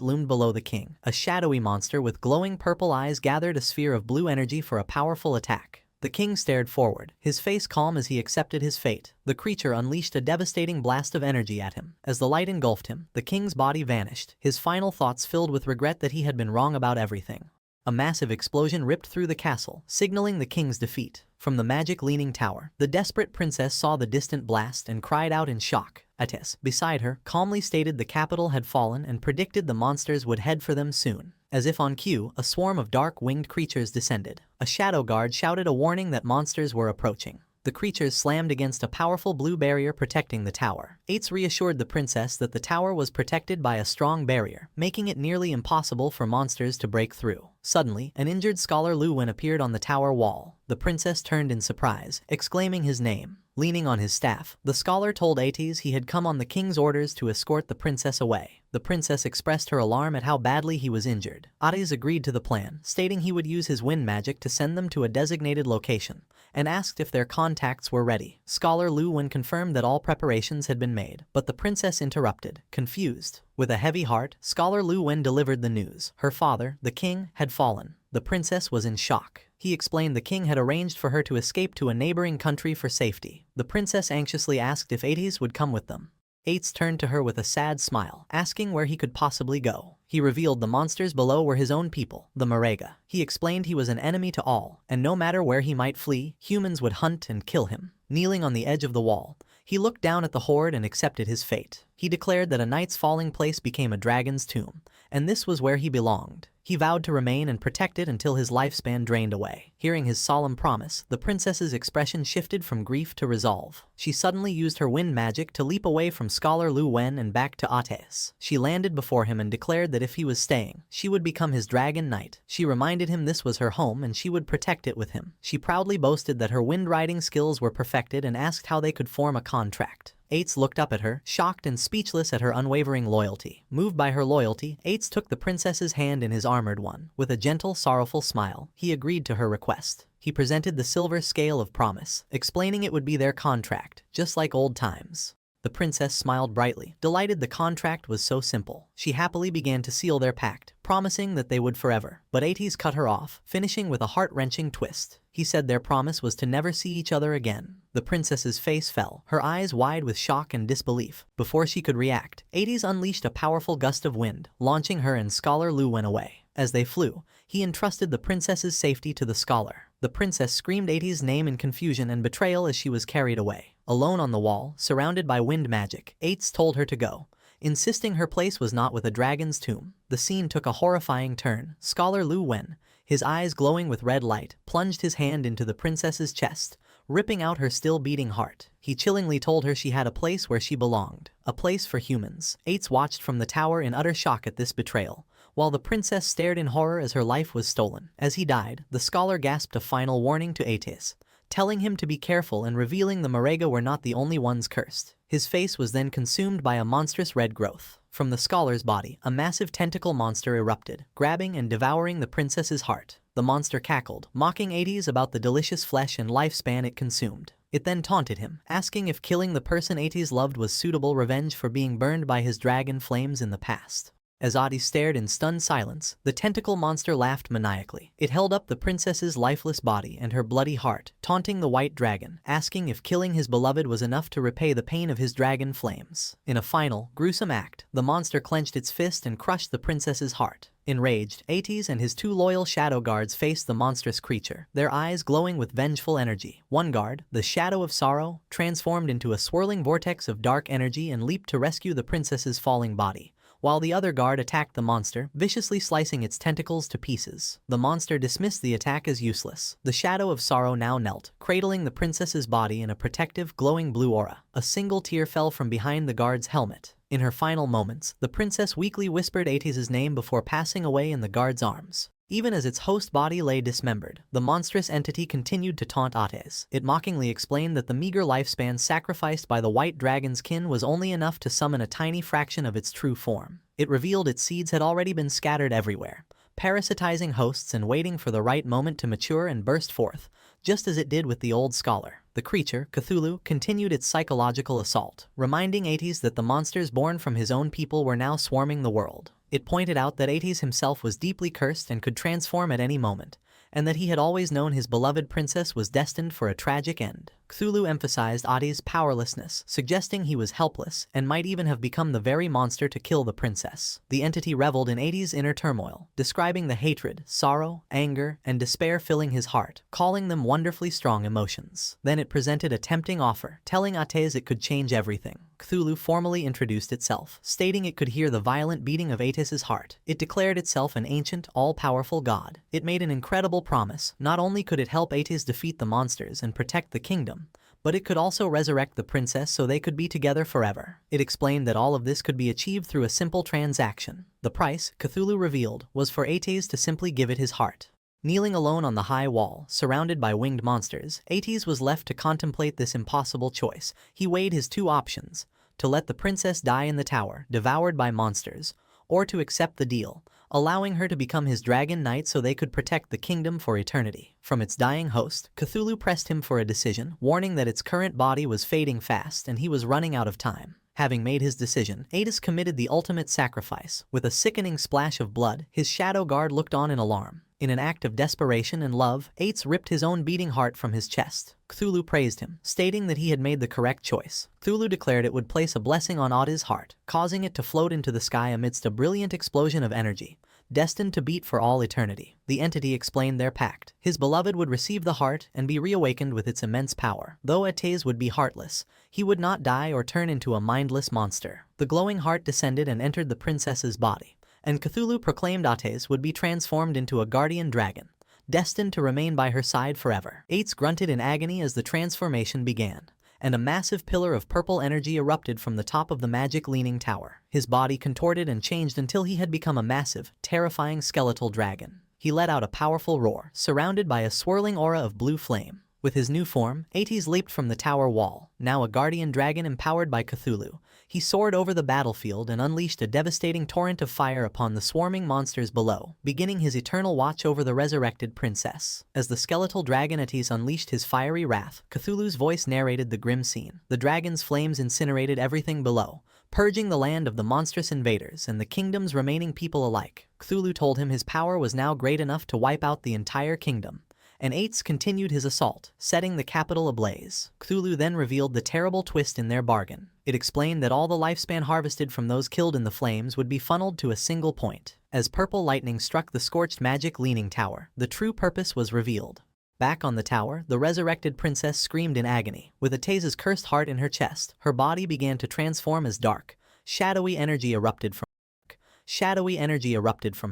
loomed below the king. A shadowy monster with glowing purple eyes gathered a sphere of blue energy for a powerful attack. The king stared forward, his face calm as he accepted his fate. The creature unleashed a devastating blast of energy at him. As the light engulfed him, the king's body vanished, his final thoughts filled with regret that he had been wrong about everything. A massive explosion ripped through the castle, signaling the king's defeat. From the magic Leaning Tower, the desperate princess saw the distant blast and cried out in shock. Ates, beside her, calmly stated the capital had fallen and predicted the monsters would head for them soon. As if on cue, a swarm of dark-winged creatures descended. A shadow guard shouted a warning that monsters were approaching. The creatures slammed against a powerful blue barrier protecting the tower. Ates reassured the princess that the tower was protected by a strong barrier, making it nearly impossible for monsters to break through. Suddenly, an injured Scholar Lu Wen appeared on the tower wall. The princess turned in surprise, exclaiming his name. Leaning on his staff, the scholar told Ates he had come on the king's orders to escort the princess away. The princess expressed her alarm at how badly he was injured. Ates agreed to the plan, stating he would use his wind magic to send them to a designated location, and asked if their contacts were ready. Scholar Lu Wen confirmed that all preparations had been made, but the princess interrupted, confused. With a heavy heart, Scholar Lu Wen delivered the news. Her father, the king, had fallen. The princess was in shock. He explained the king had arranged for her to escape to a neighboring country for safety. The princess anxiously asked if Ates would come with them. Ates turned to her with a sad smile, asking where he could possibly go. He revealed the monsters below were his own people, the Marega. He explained he was an enemy to all, and no matter where he might flee, humans would hunt and kill him. Kneeling on the edge of the wall, he looked down at the horde and accepted his fate. He declared that a knight's falling place became a dragon's tomb, and this was where he belonged. He vowed to remain and protect it until his lifespan drained away. Hearing his solemn promise, the princess's expression shifted from grief to resolve. She suddenly used her wind magic to leap away from Scholar Lu Wen and back to Ates. She landed before him and declared that if he was staying, she would become his dragon knight. She reminded him this was her home and she would protect it with him. She proudly boasted that her wind riding skills were perfected and asked how they could form a contract. Ates looked up at her, shocked and speechless at her unwavering loyalty. Moved by her loyalty, Ates took the princess's hand in his armored one. With a gentle, sorrowful smile, he agreed to her request. He presented the silver scale of promise, explaining it would be their contract, just like old times. The princess smiled brightly, delighted the contract was so simple. She happily began to seal their pact, promising that they would forever. But Ates cut her off, finishing with a heart-wrenching twist. He said their promise was to never see each other again. The princess's face fell, her eyes wide with shock and disbelief. Before she could react, Ates unleashed a powerful gust of wind, launching her and Scholar Lu Wen away. As they flew, he entrusted the princess's safety to the scholar. The princess screamed Ates' name in confusion and betrayal as she was carried away. Alone on the wall, surrounded by wind magic, Ates told her to go, insisting her place was not with a dragon's tomb. The scene took a horrifying turn. Scholar Lu Wen, his eyes glowing with red light, plunged his hand into the princess's chest, ripping out her still beating heart. He chillingly told her she had a place where she belonged, a place for humans. Ates watched from the tower in utter shock at this betrayal, while the princess stared in horror as her life was stolen. As he died, the scholar gasped a final warning to Ates, telling him to be careful and revealing the Marega were not the only ones cursed. His face was then consumed by a monstrous red growth. From the scholar's body, a massive tentacle monster erupted, grabbing and devouring the princess's heart. The monster cackled, mocking Ates about the delicious flesh and lifespan it consumed. It then taunted him, asking if killing the person Ates loved was suitable revenge for being burned by his dragon flames in the past. As Ates stared in stunned silence, the tentacle monster laughed maniacally. It held up the princess's lifeless body and her bloody heart, taunting the white dragon, asking if killing his beloved was enough to repay the pain of his dragon flames. In a final, gruesome act, the monster clenched its fist and crushed the princess's heart. Enraged, Ates and his two loyal shadow guards faced the monstrous creature, their eyes glowing with vengeful energy. One guard, the Shadow of Sorrow, transformed into a swirling vortex of dark energy and leaped to rescue the princess's falling body, while the other guard attacked the monster, viciously slicing its tentacles to pieces. The monster dismissed the attack as useless. The Shadow of Sorrow now knelt, cradling the princess's body in a protective, glowing blue aura. A single tear fell from behind the guard's helmet. In her final moments, the princess weakly whispered Ates' name before passing away in the guard's arms. Even as its host body lay dismembered, the monstrous entity continued to taunt Ates. It mockingly explained that the meager lifespan sacrificed by the white dragon's kin was only enough to summon a tiny fraction of its true form. It revealed its seeds had already been scattered everywhere, parasitizing hosts and waiting for the right moment to mature and burst forth, just as it did with the old scholar. The creature, Cthulhu, continued its psychological assault, reminding Ates that the monsters born from his own people were now swarming the world. It pointed out that Ates himself was deeply cursed and could transform at any moment, and that he had always known his beloved princess was destined for a tragic end. Cthulhu emphasized Ates' powerlessness, suggesting he was helpless and might even have become the very monster to kill the princess. The entity reveled in Ates' inner turmoil, describing the hatred, sorrow, anger, and despair filling his heart, calling them wonderfully strong emotions. Then it presented a tempting offer, telling Ates it could change everything. Cthulhu formally introduced itself, stating it could hear the violent beating of Ates' heart. It declared itself an ancient, all-powerful god. It made an incredible promise. Not only could it help Ates defeat the monsters and protect the kingdom, but it could also resurrect the princess so they could be together forever. It explained that all of this could be achieved through a simple transaction. The price, Cthulhu revealed, was for Ates to simply give it his heart. Kneeling alone on the high wall, surrounded by winged monsters, Ates was left to contemplate this impossible choice. He weighed his two options: to let the princess die in the tower, devoured by monsters, or to accept the deal, allowing her to become his dragon knight so they could protect the kingdom for eternity. From its dying host, Cthulhu pressed him for a decision, warning that its current body was fading fast and he was running out of time. Having made his decision, Ates committed the ultimate sacrifice. With a sickening splash of blood, his shadow guard looked on in alarm. In an act of desperation and love, Ates ripped his own beating heart from his chest. Cthulhu praised him, stating that he had made the correct choice. Cthulhu declared it would place a blessing on Ates' heart, causing it to float into the sky amidst a brilliant explosion of energy, destined to beat for all eternity. The entity explained their pact. His beloved would receive the heart and be reawakened with its immense power. Though Ates would be heartless, he would not die or turn into a mindless monster. The glowing heart descended and entered the princess's body, and Cthulhu proclaimed Ates would be transformed into a guardian dragon, destined to remain by her side forever. Ates grunted in agony as the transformation began, and a massive pillar of purple energy erupted from the top of the magic leaning tower. His body contorted and changed until he had become a massive, terrifying skeletal dragon. He let out a powerful roar, surrounded by a swirling aura of blue flame. With his new form, Ates leaped from the tower wall, now a guardian dragon empowered by Cthulhu. He soared over the battlefield and unleashed a devastating torrent of fire upon the swarming monsters below, beginning his eternal watch over the resurrected princess. As the skeletal dragon Ates unleashed his fiery wrath, Cthulhu's voice narrated the grim scene. The dragon's flames incinerated everything below, purging the land of the monstrous invaders and the kingdom's remaining people alike. Cthulhu told him his power was now great enough to wipe out the entire kingdom, and Ates continued his assault, setting the capital ablaze. Cthulhu then revealed the terrible twist in their bargain. It explained that all the lifespan harvested from those killed in the flames would be funneled to a single point. As purple lightning struck the scorched magic leaning tower, the true purpose was revealed. Back on the tower, the resurrected princess screamed in agony. With Ates's cursed heart in her chest, her body began to transform as dark, shadowy energy erupted from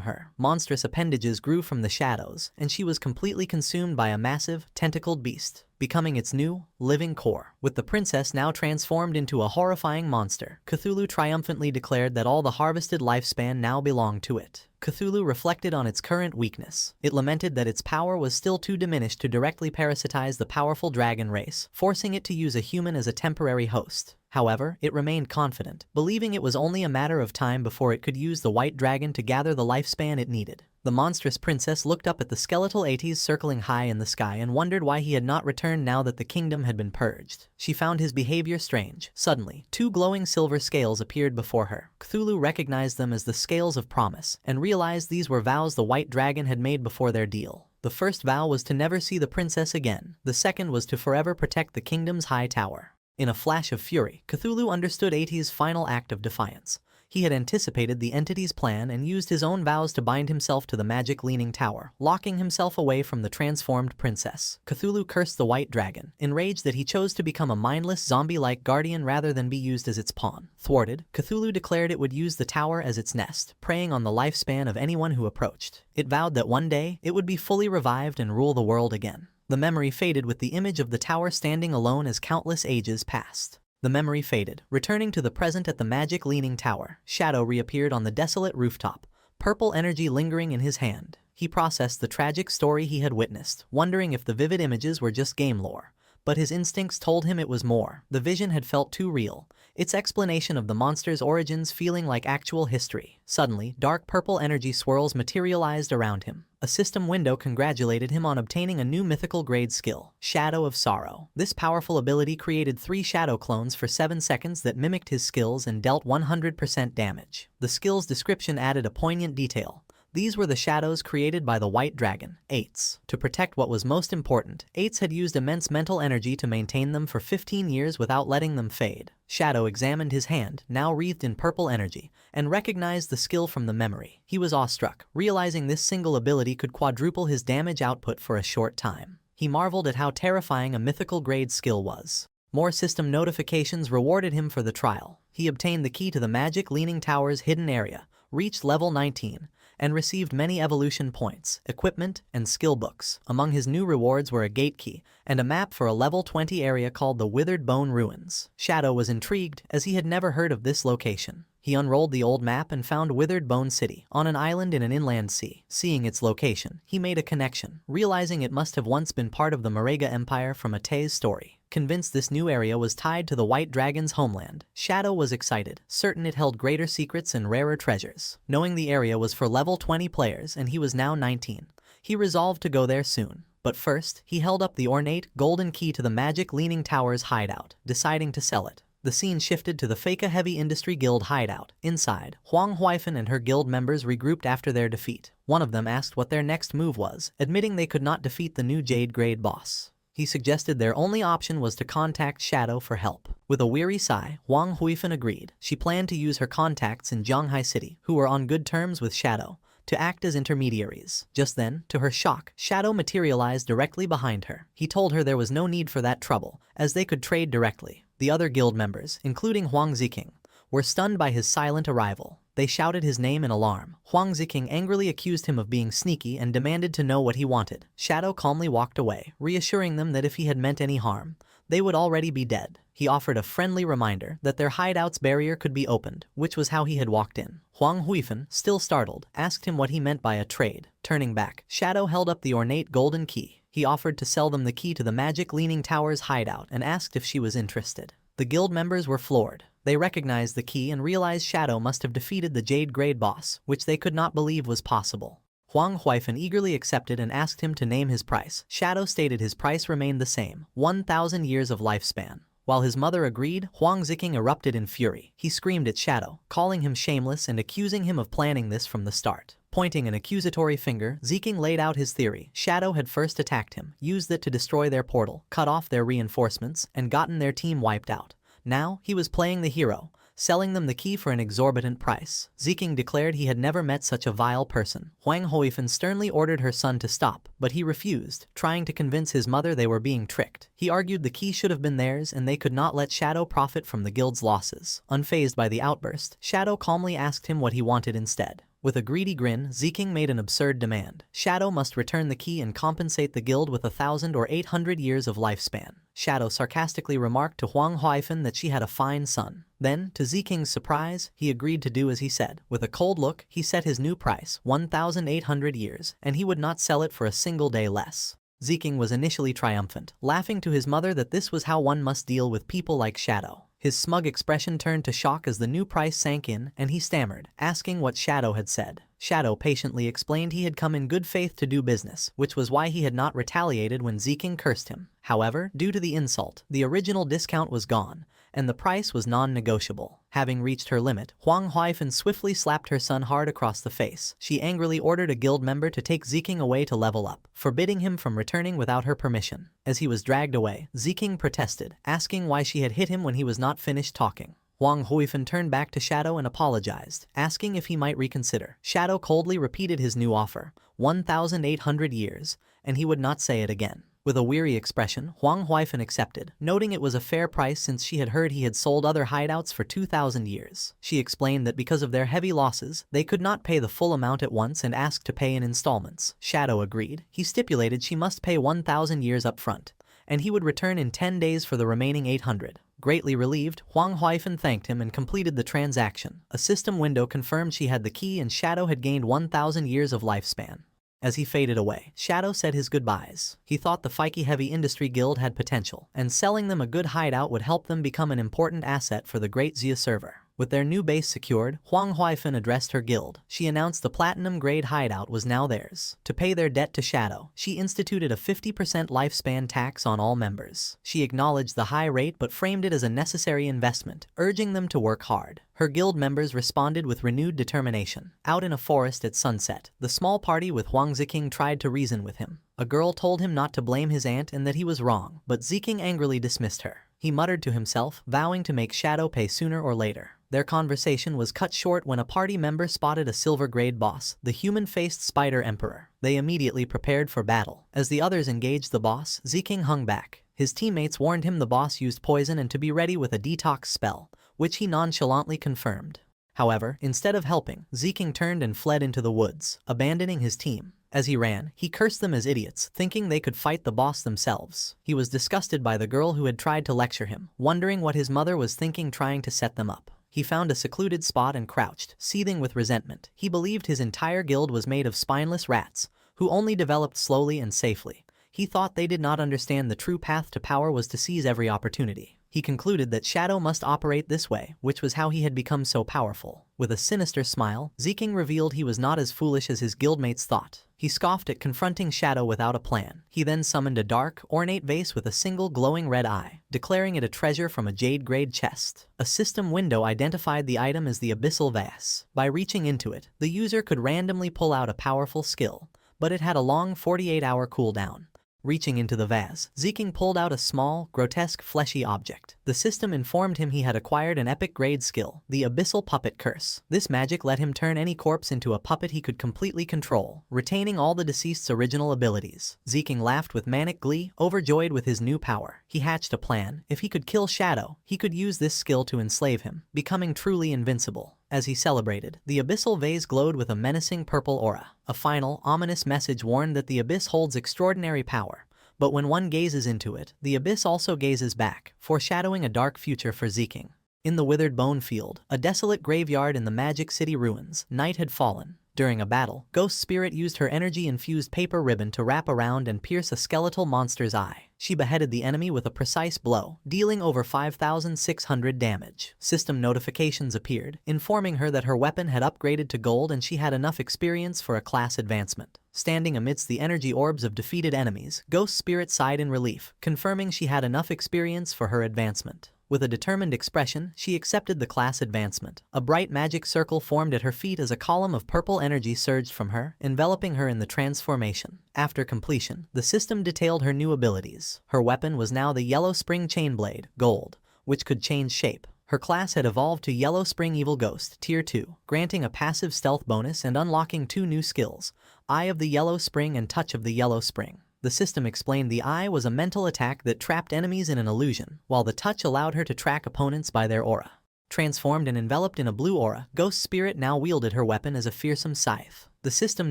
her. Monstrous appendages grew from the shadows, and she was completely consumed by a massive, tentacled beast, becoming its new, living core. With the princess now transformed into a horrifying monster, Cthulhu triumphantly declared that all the harvested lifespan now belonged to it. Cthulhu reflected on its current weakness. It lamented that its power was still too diminished to directly parasitize the powerful dragon race, forcing it to use a human as a temporary host. However, it remained confident, believing it was only a matter of time before it could use the white dragon to gather the lifespan it needed. The monstrous princess looked up at the skeletal Ates circling high in the sky and wondered why he had not returned now that the kingdom had been purged. She found his behavior strange. Suddenly, two glowing silver scales appeared before her. Cthulhu recognized them as the scales of promise, and realized these were vows the white dragon had made before their deal. The first vow was to never see the princess again. The second was to forever protect the kingdom's high tower. In a flash of fury, Cthulhu understood Ates' final act of defiance. He had anticipated the entity's plan and used his own vows to bind himself to the magic leaning tower, locking himself away from the transformed princess. Cthulhu cursed the white dragon, enraged that he chose to become a mindless zombie-like guardian rather than be used as its pawn. Thwarted, Cthulhu declared it would use the tower as its nest, preying on the lifespan of anyone who approached. It vowed that one day, it would be fully revived and rule the world again. The memory faded with the image of the tower standing alone as countless ages passed. The memory faded, returning to the present at the magic leaning tower. Shadow reappeared on the desolate rooftop, purple energy lingering in his hand. He processed the tragic story he had witnessed, wondering if the vivid images were just game lore. But his instincts told him it was more. The vision had felt too real, its explanation of the monster's origins feeling like actual history. Suddenly, dark purple energy swirls materialized around him. A system window congratulated him on obtaining a new mythical grade skill, Shadow of Sorrow. This powerful ability created 3 shadow clones for 7 seconds that mimicked his skills and dealt 100% damage. The skill's description added a poignant detail. These were the shadows created by the white dragon, Ates. To protect what was most important, Ates had used immense mental energy to maintain them for 15 years without letting them fade. Shadow examined his hand, now wreathed in purple energy, and recognized the skill from the memory. He was awestruck, realizing this single ability could quadruple his damage output for a short time. He marveled at how terrifying a mythical grade skill was. More system notifications rewarded him for the trial. He obtained the key to the magic leaning tower's hidden area, reached level 19, and received many evolution points, equipment, and skill books. Among his new rewards were a gate key and a map for a level 20 area called the Withered Bone Ruins. Shadow was intrigued, as he had never heard of this location. He unrolled the old map and found Withered Bone City, on an island in an inland sea. Seeing its location, he made a connection, realizing it must have once been part of the Marega Empire from Ate's story. Convinced this new area was tied to the White Dragon's homeland, Shadow was excited, certain it held greater secrets and rarer treasures. Knowing the area was for level 20 players and he was now 19, he resolved to go there soon. But first, he held up the ornate, golden key to the magic leaning tower's hideout, deciding to sell it. The scene shifted to the Feka Heavy Industry Guild hideout. Inside, Huang Huifan and her guild members regrouped after their defeat. One of them asked what their next move was, admitting they could not defeat the new Jade Grade boss. He suggested their only option was to contact Shadow for help. With a weary sigh, Huang Huifan agreed. She planned to use her contacts in Zhanghai City, who were on good terms with Shadow, to act as intermediaries. Just then, to her shock, Shadow materialized directly behind her. He told her there was no need for that trouble, as they could trade directly. The other guild members, including Huang Ziqing, were stunned by his silent arrival. They shouted his name in alarm. Huang Ziking angrily accused him of being sneaky and demanded to know what he wanted. Shadow calmly walked away, reassuring them that if he had meant any harm, they would already be dead. He offered a friendly reminder that their hideout's barrier could be opened, which was how he had walked in. Huang Huifan, still startled, asked him what he meant by a trade. Turning back, Shadow held up the ornate golden key. He offered to sell them the key to the magic Leaning Tower's hideout and asked if she was interested. The guild members were floored. They recognized the key and realized Shadow must have defeated the Jade Grade boss, which they could not believe was possible. Huang Huifan eagerly accepted and asked him to name his price. Shadow stated his price remained the same, 1,000 years of lifespan. While his mother agreed, Huang Ziking erupted in fury. He screamed at Shadow, calling him shameless and accusing him of planning this from the start. Pointing an accusatory finger, Ziking laid out his theory. Shadow had first attacked him, used it to destroy their portal, cut off their reinforcements, and gotten their team wiped out. Now, he was playing the hero, selling them the key for an exorbitant price. Ziking declared he had never met such a vile person. Huang Huifan sternly ordered her son to stop, but he refused, trying to convince his mother they were being tricked. He argued the key should have been theirs and they could not let Shadow profit from the guild's losses. Unfazed by the outburst, Shadow calmly asked him what he wanted instead. With a greedy grin, Ziking made an absurd demand. Shadow must return the key and compensate the guild with 1,000 or 800 years of lifespan. Shadow sarcastically remarked to Huang Huifan that she had a fine son. Then, to Ziking's surprise, he agreed to do as he said. With a cold look, he set his new price, 1,800 years, and he would not sell it for a single day less. Ziking was initially triumphant, laughing to his mother that this was how one must deal with people like Shadow. His smug expression turned to shock as the new price sank in, and he stammered, asking what Shadow had said. Shadow patiently explained he had come in good faith to do business, which was why he had not retaliated when Ziking cursed him. However, due to the insult, the original discount was gone, and the price was non-negotiable. Having reached her limit, Huang Huifan swiftly slapped her son hard across the face. She angrily ordered a guild member to take Ziking away to level up, forbidding him from returning without her permission. As he was dragged away, Ziking protested, asking why she had hit him when he was not finished talking. Huang Huifan turned back to Shadow and apologized, asking if he might reconsider. Shadow coldly repeated his new offer, 1,800 years, and he would not say it again. With a weary expression, Huang Huifan accepted, noting it was a fair price since she had heard he had sold other hideouts for 2,000 years. She explained that because of their heavy losses, they could not pay the full amount at once and asked to pay in installments. Shadow agreed. He stipulated she must pay 1,000 years up front, and he would return in 10 days for the remaining 800. Greatly relieved, Huang Huifan thanked him and completed the transaction. A system window confirmed she had the key and Shadow had gained 1,000 years of lifespan. As he faded away, Shadow said his goodbyes. He thought the Fike Heavy Industry Guild had potential, and selling them a good hideout would help them become an important asset for the Great Xia server. With their new base secured, Huang Huifan addressed her guild. She announced the Platinum Grade hideout was now theirs. To pay their debt to Shadow, she instituted a 50% lifespan tax on all members. She acknowledged the high rate but framed it as a necessary investment, urging them to work hard. Her guild members responded with renewed determination. Out in a forest at sunset, the small party with Huang Ziking tried to reason with him. A girl told him not to blame his aunt and that he was wrong, but Ziking angrily dismissed her. He muttered to himself, vowing to make Shadow pay sooner or later. Their conversation was cut short when a party member spotted a silver grade boss, the human-faced Spider Emperor. They immediately prepared for battle. As the others engaged the boss, Ziking hung back. His teammates warned him the boss used poison and to be ready with a detox spell, which he nonchalantly confirmed. However, instead of helping, Ziking turned and fled into the woods, abandoning his team. As he ran, he cursed them as idiots, thinking they could fight the boss themselves. He was disgusted by the girl who had tried to lecture him, wondering what his mother was thinking trying to set them up. He found a secluded spot and crouched, seething with resentment. He believed his entire guild was made of spineless rats, who only developed slowly and safely. He thought they did not understand the true path to power was to seize every opportunity. He concluded that Shadow must operate this way, which was how he had become so powerful. With a sinister smile, Ziking revealed he was not as foolish as his guildmates thought. He scoffed at confronting Shadow without a plan. He then summoned a dark, ornate vase with a single glowing red eye, declaring it a treasure from a jade-grade chest. A system window identified the item as the Abyssal Vase. By reaching into it, the user could randomly pull out a powerful skill, but it had a long 48-hour cooldown. Reaching into the vase, Ziking pulled out a small, grotesque, fleshy object. The system informed him he had acquired an epic-grade skill, the Abyssal Puppet Curse. This magic let him turn any corpse into a puppet he could completely control, retaining all the deceased's original abilities. Ziking laughed with manic glee, overjoyed with his new power. He hatched a plan. If he could kill Shadow, he could use this skill to enslave him, becoming truly invincible. As he celebrated, the abyssal vase glowed with a menacing purple aura. A final, ominous message warned that the abyss holds extraordinary power. But when one gazes into it, the abyss also gazes back, foreshadowing a dark future for Zeking. In the withered bone field, a desolate graveyard in the Magic City ruins, night had fallen. During a battle, Ghost Spirit used her energy-infused paper ribbon to wrap around and pierce a skeletal monster's eye. She beheaded the enemy with a precise blow, dealing over 5,600 damage. System notifications appeared, informing her that her weapon had upgraded to gold and she had enough experience for a class advancement. Standing amidst the energy orbs of defeated enemies, Ghost Spirit sighed in relief, confirming she had enough experience for her advancement. With a determined expression, she accepted the class advancement. A bright magic circle formed at her feet as a column of purple energy surged from her, enveloping her in the transformation. After completion, the system detailed her new abilities. Her weapon was now the Yellow Spring Chainblade, Gold, which could change shape. Her class had evolved to Yellow Spring Evil Ghost, Tier 2, granting a passive stealth bonus and unlocking 2 new skills, Eye of the Yellow Spring and Touch of the Yellow Spring. The system explained the eye was a mental attack that trapped enemies in an illusion, while the touch allowed her to track opponents by their aura. Transformed and enveloped in a blue aura, Ghost Spirit now wielded her weapon as a fearsome scythe. The system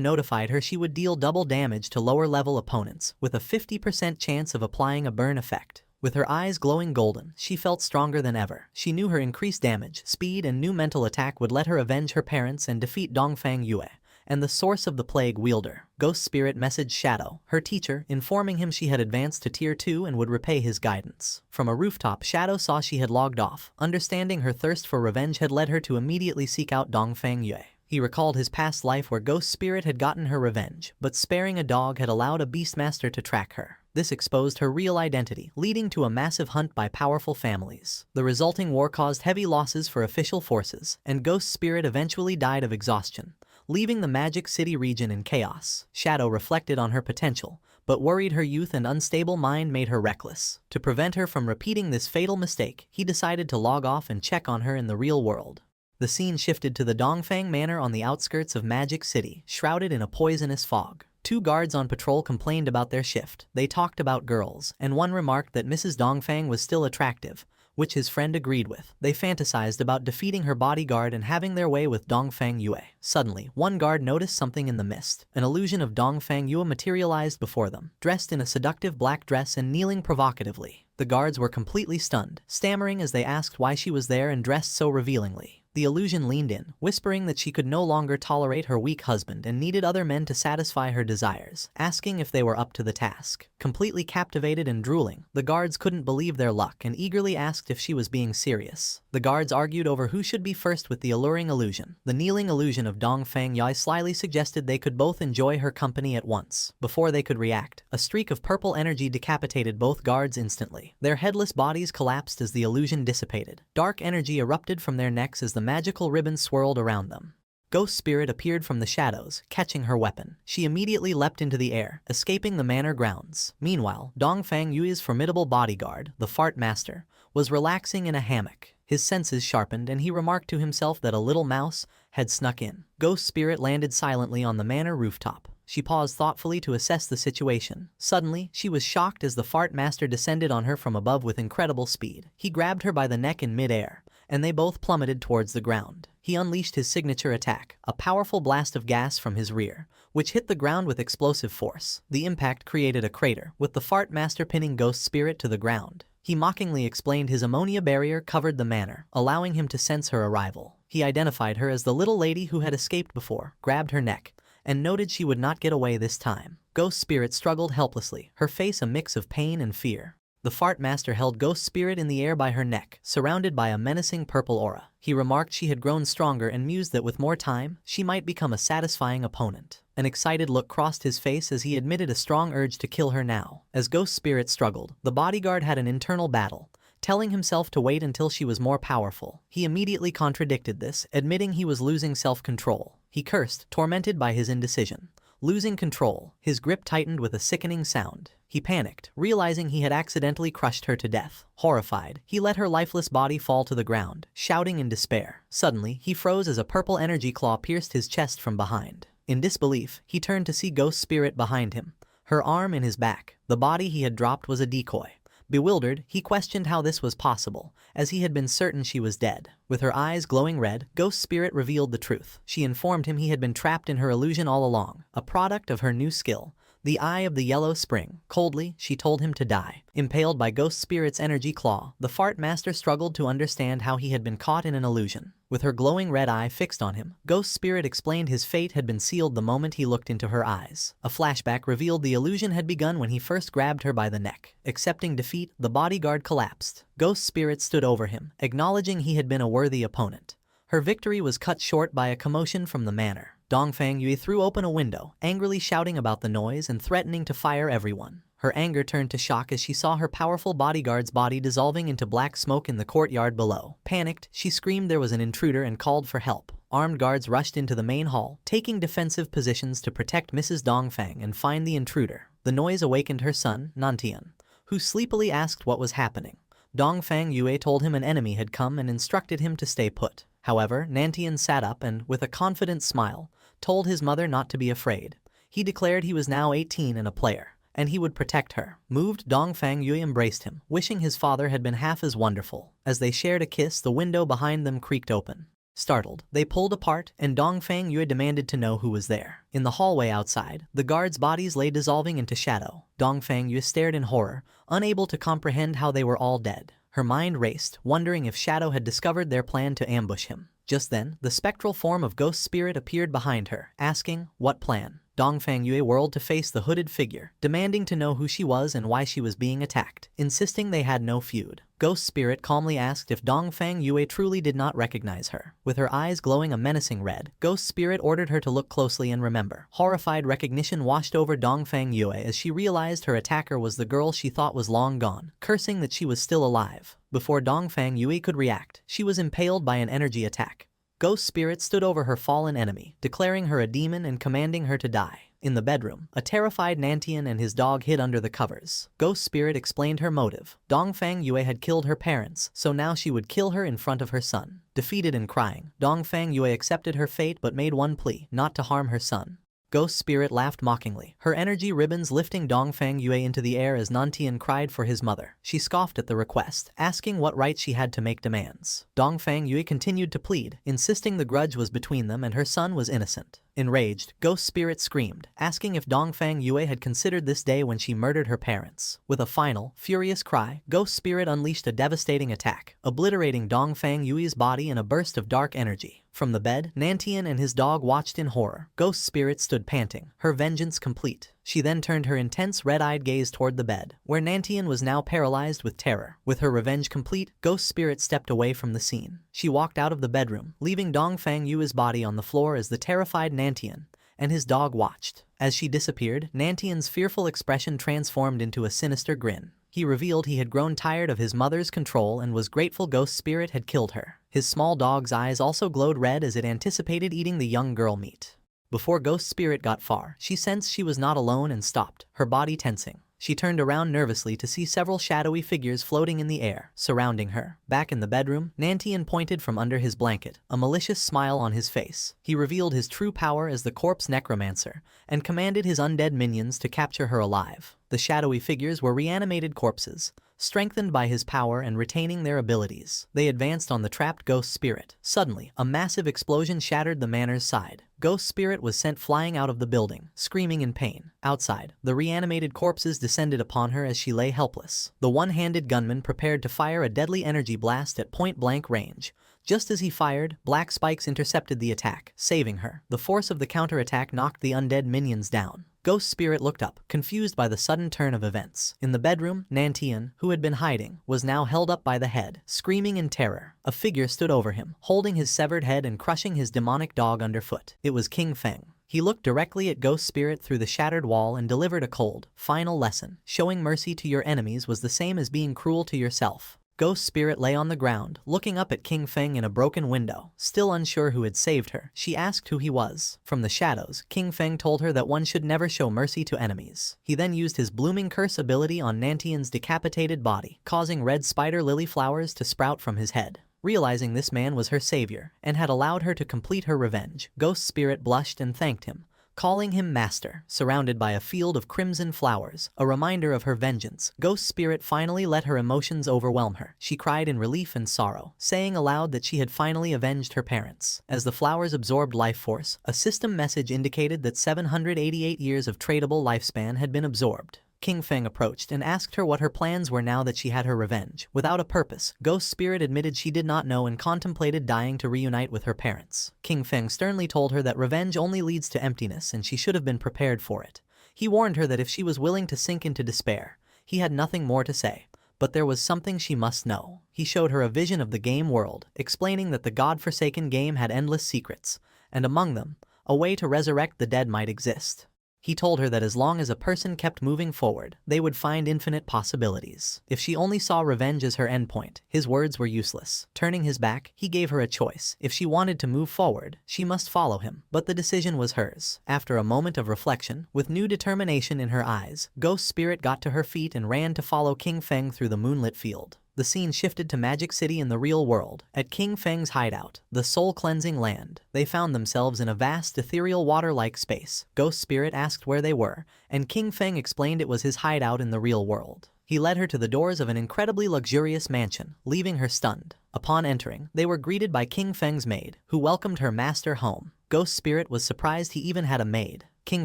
notified her she would deal double damage to lower-level opponents, with a 50% chance of applying a burn effect. With her eyes glowing golden, she felt stronger than ever. She knew her increased damage, speed, and new mental attack would let her avenge her parents and defeat Dongfang Yue, and the source of the plague wielder. Ghost Spirit messaged Shadow, her teacher, informing him she had advanced to Tier 2 and would repay his guidance. From a rooftop, Shadow saw she had logged off. Understanding her thirst for revenge had led her to immediately seek out Dongfang Yue. He recalled his past life where Ghost Spirit had gotten her revenge, but sparing a dog had allowed a Beastmaster to track her. This exposed her real identity, leading to a massive hunt by powerful families. The resulting war caused heavy losses for official forces, and Ghost Spirit eventually died of exhaustion, leaving the Magic City region in chaos. Shadow reflected on her potential, but worried her youth and unstable mind made her reckless. To prevent her from repeating this fatal mistake, he decided to log off and check on her in the real world. The scene shifted to the Dongfang Manor on the outskirts of Magic City, shrouded in a poisonous fog. 2 guards on patrol complained about their shift. They talked about girls, and one remarked that Mrs. Dongfang was still attractive, which his friend agreed with. They fantasized about defeating her bodyguard and having their way with Dongfang Yue. Suddenly, one guard noticed something in the mist. An illusion of Dongfang Yue materialized before them, dressed in a seductive black dress and kneeling provocatively. The guards were completely stunned, stammering as they asked why she was there and dressed so revealingly. The illusion leaned in, whispering that she could no longer tolerate her weak husband and needed other men to satisfy her desires, asking if they were up to the task. Completely captivated and drooling, the guards couldn't believe their luck and eagerly asked if she was being serious. The guards argued over who should be first with the alluring illusion. The kneeling illusion of Dongfang Yue slyly suggested they could both enjoy her company at once. Before they could react, a streak of purple energy decapitated both guards instantly. Their headless bodies collapsed as the illusion dissipated. Dark energy erupted from their necks as the magical ribbon swirled around them. Ghost Spirit appeared from the shadows, catching her weapon. She immediately leapt into the air, escaping the manor grounds. Meanwhile, Dongfang Yue's formidable bodyguard, the Fart Master, was relaxing in a hammock. His senses sharpened and he remarked to himself that a little mouse had snuck in. Ghost Spirit landed silently on the manor rooftop. She paused thoughtfully to assess the situation. Suddenly, she was shocked as the Fart Master descended on her from above with incredible speed. He grabbed her by the neck in mid-air, and they both plummeted towards the ground. He unleashed his signature attack, a powerful blast of gas from his rear, which hit the ground with explosive force. The impact created a crater, with the Fart Master pinning Ghost Spirit to the ground. He mockingly explained his ammonia barrier covered the manor, allowing him to sense her arrival. He identified her as the little lady who had escaped before, grabbed her neck, and noted she would not get away this time. Ghost Spirit struggled helplessly, her face a mix of pain and fear. The Fart Master held Ghost Spirit in the air by her neck, surrounded by a menacing purple aura. He remarked she had grown stronger and mused that with more time, she might become a satisfying opponent. An excited look crossed his face as he admitted a strong urge to kill her now. As Ghost Spirit struggled, the bodyguard had an internal battle, telling himself to wait until she was more powerful. He immediately contradicted this, admitting he was losing self-control. He cursed, tormented by his indecision. Losing control, his grip tightened with a sickening sound. He panicked, realizing he had accidentally crushed her to death. Horrified, he let her lifeless body fall to the ground, shouting in despair. Suddenly, he froze as a purple energy claw pierced his chest from behind. In disbelief, he turned to see Ghost Spirit behind him, her arm in his back. The body he had dropped was a decoy, Bewildered, he questioned how this was possible, as he had been certain she was dead. With her eyes glowing red, Ghost Spirit revealed the truth. She informed him he had been trapped in her illusion all along, a product of her new skill, the Eye of the Yellow Spring. Coldly, she told him to die. Impaled by Ghost Spirit's energy claw, the Fart Master struggled to understand how he had been caught in an illusion. With her glowing red eye fixed on him, Ghost Spirit explained his fate had been sealed the moment he looked into her eyes. A flashback revealed the illusion had begun when he first grabbed her by the neck. Accepting defeat, the bodyguard collapsed. Ghost Spirit stood over him, acknowledging he had been a worthy opponent. Her victory was cut short by a commotion from the manor. Dongfang Yue threw open a window, angrily shouting about the noise and threatening to fire everyone. Her anger turned to shock as she saw her powerful bodyguard's body dissolving into black smoke in the courtyard below. Panicked, she screamed there was an intruder and called for help. Armed guards rushed into the main hall, taking defensive positions to protect Mrs. Dongfang and find the intruder. The noise awakened her son, Nantian, who sleepily asked what was happening. Dongfang Yue told him an enemy had come and instructed him to stay put. However, Nantian sat up and, with a confident smile, told his mother not to be afraid. He declared he was now 18 and a player, and he would protect her. Moved, Dongfang Yue embraced him, wishing his father had been half as wonderful. As they shared a kiss, the window behind them creaked open. Startled, they pulled apart, and Dongfang Yue demanded to know who was there. In the hallway outside, the guards' bodies lay dissolving into shadow. Dongfang Yue stared in horror, unable to comprehend how they were all dead. Her mind raced, wondering if Shadow had discovered their plan to ambush him. Just then, the spectral form of Ghost Spirit appeared behind her, asking, "What plan?" Dongfang Yue whirled to face the hooded figure, demanding to know who she was and why she was being attacked, insisting they had no feud. Ghost Spirit calmly asked if Dongfang Yue truly did not recognize her. With her eyes glowing a menacing red, Ghost Spirit ordered her to look closely and remember. Horrified recognition washed over Dongfang Yue as she realized her attacker was the girl she thought was long gone, cursing that she was still alive. Before Dongfang Yue could react, she was impaled by an energy attack. Ghost Spirit stood over her fallen enemy, declaring her a demon and commanding her to die. In the bedroom, a terrified Nantian and his dog hid under the covers. Ghost Spirit explained her motive. Dongfang Yue had killed her parents, so now she would kill her in front of her son. Defeated and crying, Dongfang Yue accepted her fate but made one plea, not to harm her son. Ghost Spirit laughed mockingly, her energy ribbons lifting Dongfang Yue into the air as Nantian cried for his mother. She scoffed at the request, asking what right she had to make demands. Dongfang Yue continued to plead, insisting the grudge was between them and her son was innocent. Enraged, Ghost Spirit screamed, asking if Dongfang Yue had considered this day when she murdered her parents. With a final, furious cry, Ghost Spirit unleashed a devastating attack, obliterating Dongfang Yue's body in a burst of dark energy. From the bed, Nantian and his dog watched in horror. Ghost Spirit stood panting, her vengeance complete. She then turned her intense red-eyed gaze toward the bed, where Nantian was now paralyzed with terror. With her revenge complete, Ghost Spirit stepped away from the scene. She walked out of the bedroom, leaving Dongfang Yue's body on the floor as the terrified Nantian and his dog watched. As she disappeared, Nantian's fearful expression transformed into a sinister grin. He revealed he had grown tired of his mother's control and was grateful Ghost Spirit had killed her. His small dog's eyes also glowed red as it anticipated eating the young girl meat. Before Ghost Spirit got far, she sensed she was not alone and stopped, her body tensing. She turned around nervously to see several shadowy figures floating in the air, surrounding her. Back in the bedroom, Nantian pointed from under his blanket, a malicious smile on his face. He revealed his true power as the corpse necromancer, and commanded his undead minions to capture her alive. The shadowy figures were reanimated corpses, strengthened by his power and retaining their abilities. They advanced on the trapped Ghost Spirit. Suddenly, a massive explosion shattered the manor's side. Ghost Spirit was sent flying out of the building, screaming in pain. Outside, the reanimated corpses descended upon her as she lay helpless. The one-handed gunman prepared to fire a deadly energy blast at point-blank range. Just as he fired, black spikes intercepted the attack, saving her. The force of the counterattack knocked the undead minions down. Ghost Spirit looked up, confused by the sudden turn of events. In the bedroom, Nantian, who had been hiding, was now held up by the head, screaming in terror. A figure stood over him, holding his severed head and crushing his demonic dog underfoot. It was King Feng. He looked directly at Ghost Spirit through the shattered wall and delivered a cold, final lesson. Showing mercy to your enemies was the same as being cruel to yourself. Ghost Spirit lay on the ground, looking up at King Feng in a broken window. Still unsure who had saved her, she asked who he was. From the shadows, King Feng told her that one should never show mercy to enemies. He then used his blooming curse ability on Nantian's decapitated body, causing red spider lily flowers to sprout from his head. Realizing this man was her savior, and had allowed her to complete her revenge, Ghost Spirit blushed and thanked him, calling him master. Surrounded by a field of crimson flowers, a reminder of her vengeance, Ghost Spirit finally let her emotions overwhelm her. She cried in relief and sorrow, saying aloud that she had finally avenged her parents. As the flowers absorbed life force, a system message indicated that 788 years of tradable lifespan had been absorbed. King Feng approached and asked her what her plans were now that she had her revenge. Without a purpose, Ghost Spirit admitted she did not know and contemplated dying to reunite with her parents. King Feng sternly told her that revenge only leads to emptiness and she should have been prepared for it. He warned her that if she was willing to sink into despair, he had nothing more to say. But there was something she must know. He showed her a vision of the game world, explaining that the God-forsaken game had endless secrets, and among them, a way to resurrect the dead might exist. He told her that as long as a person kept moving forward, they would find infinite possibilities. If she only saw revenge as her endpoint, his words were useless. Turning his back, he gave her a choice. If she wanted to move forward, she must follow him. But the decision was hers. After a moment of reflection, with new determination in her eyes, Ghost Spirit got to her feet and ran to follow King Feng through the moonlit field. The scene shifted to Magic City in the real world. At King Feng's hideout, the soul-cleansing land, they found themselves in a vast ethereal water-like space. Ghost Spirit asked where they were, and King Feng explained it was his hideout in the real world. He led her to the doors of an incredibly luxurious mansion, leaving her stunned. Upon entering, they were greeted by King Feng's maid, who welcomed her master home. Ghost Spirit was surprised he even had a maid. King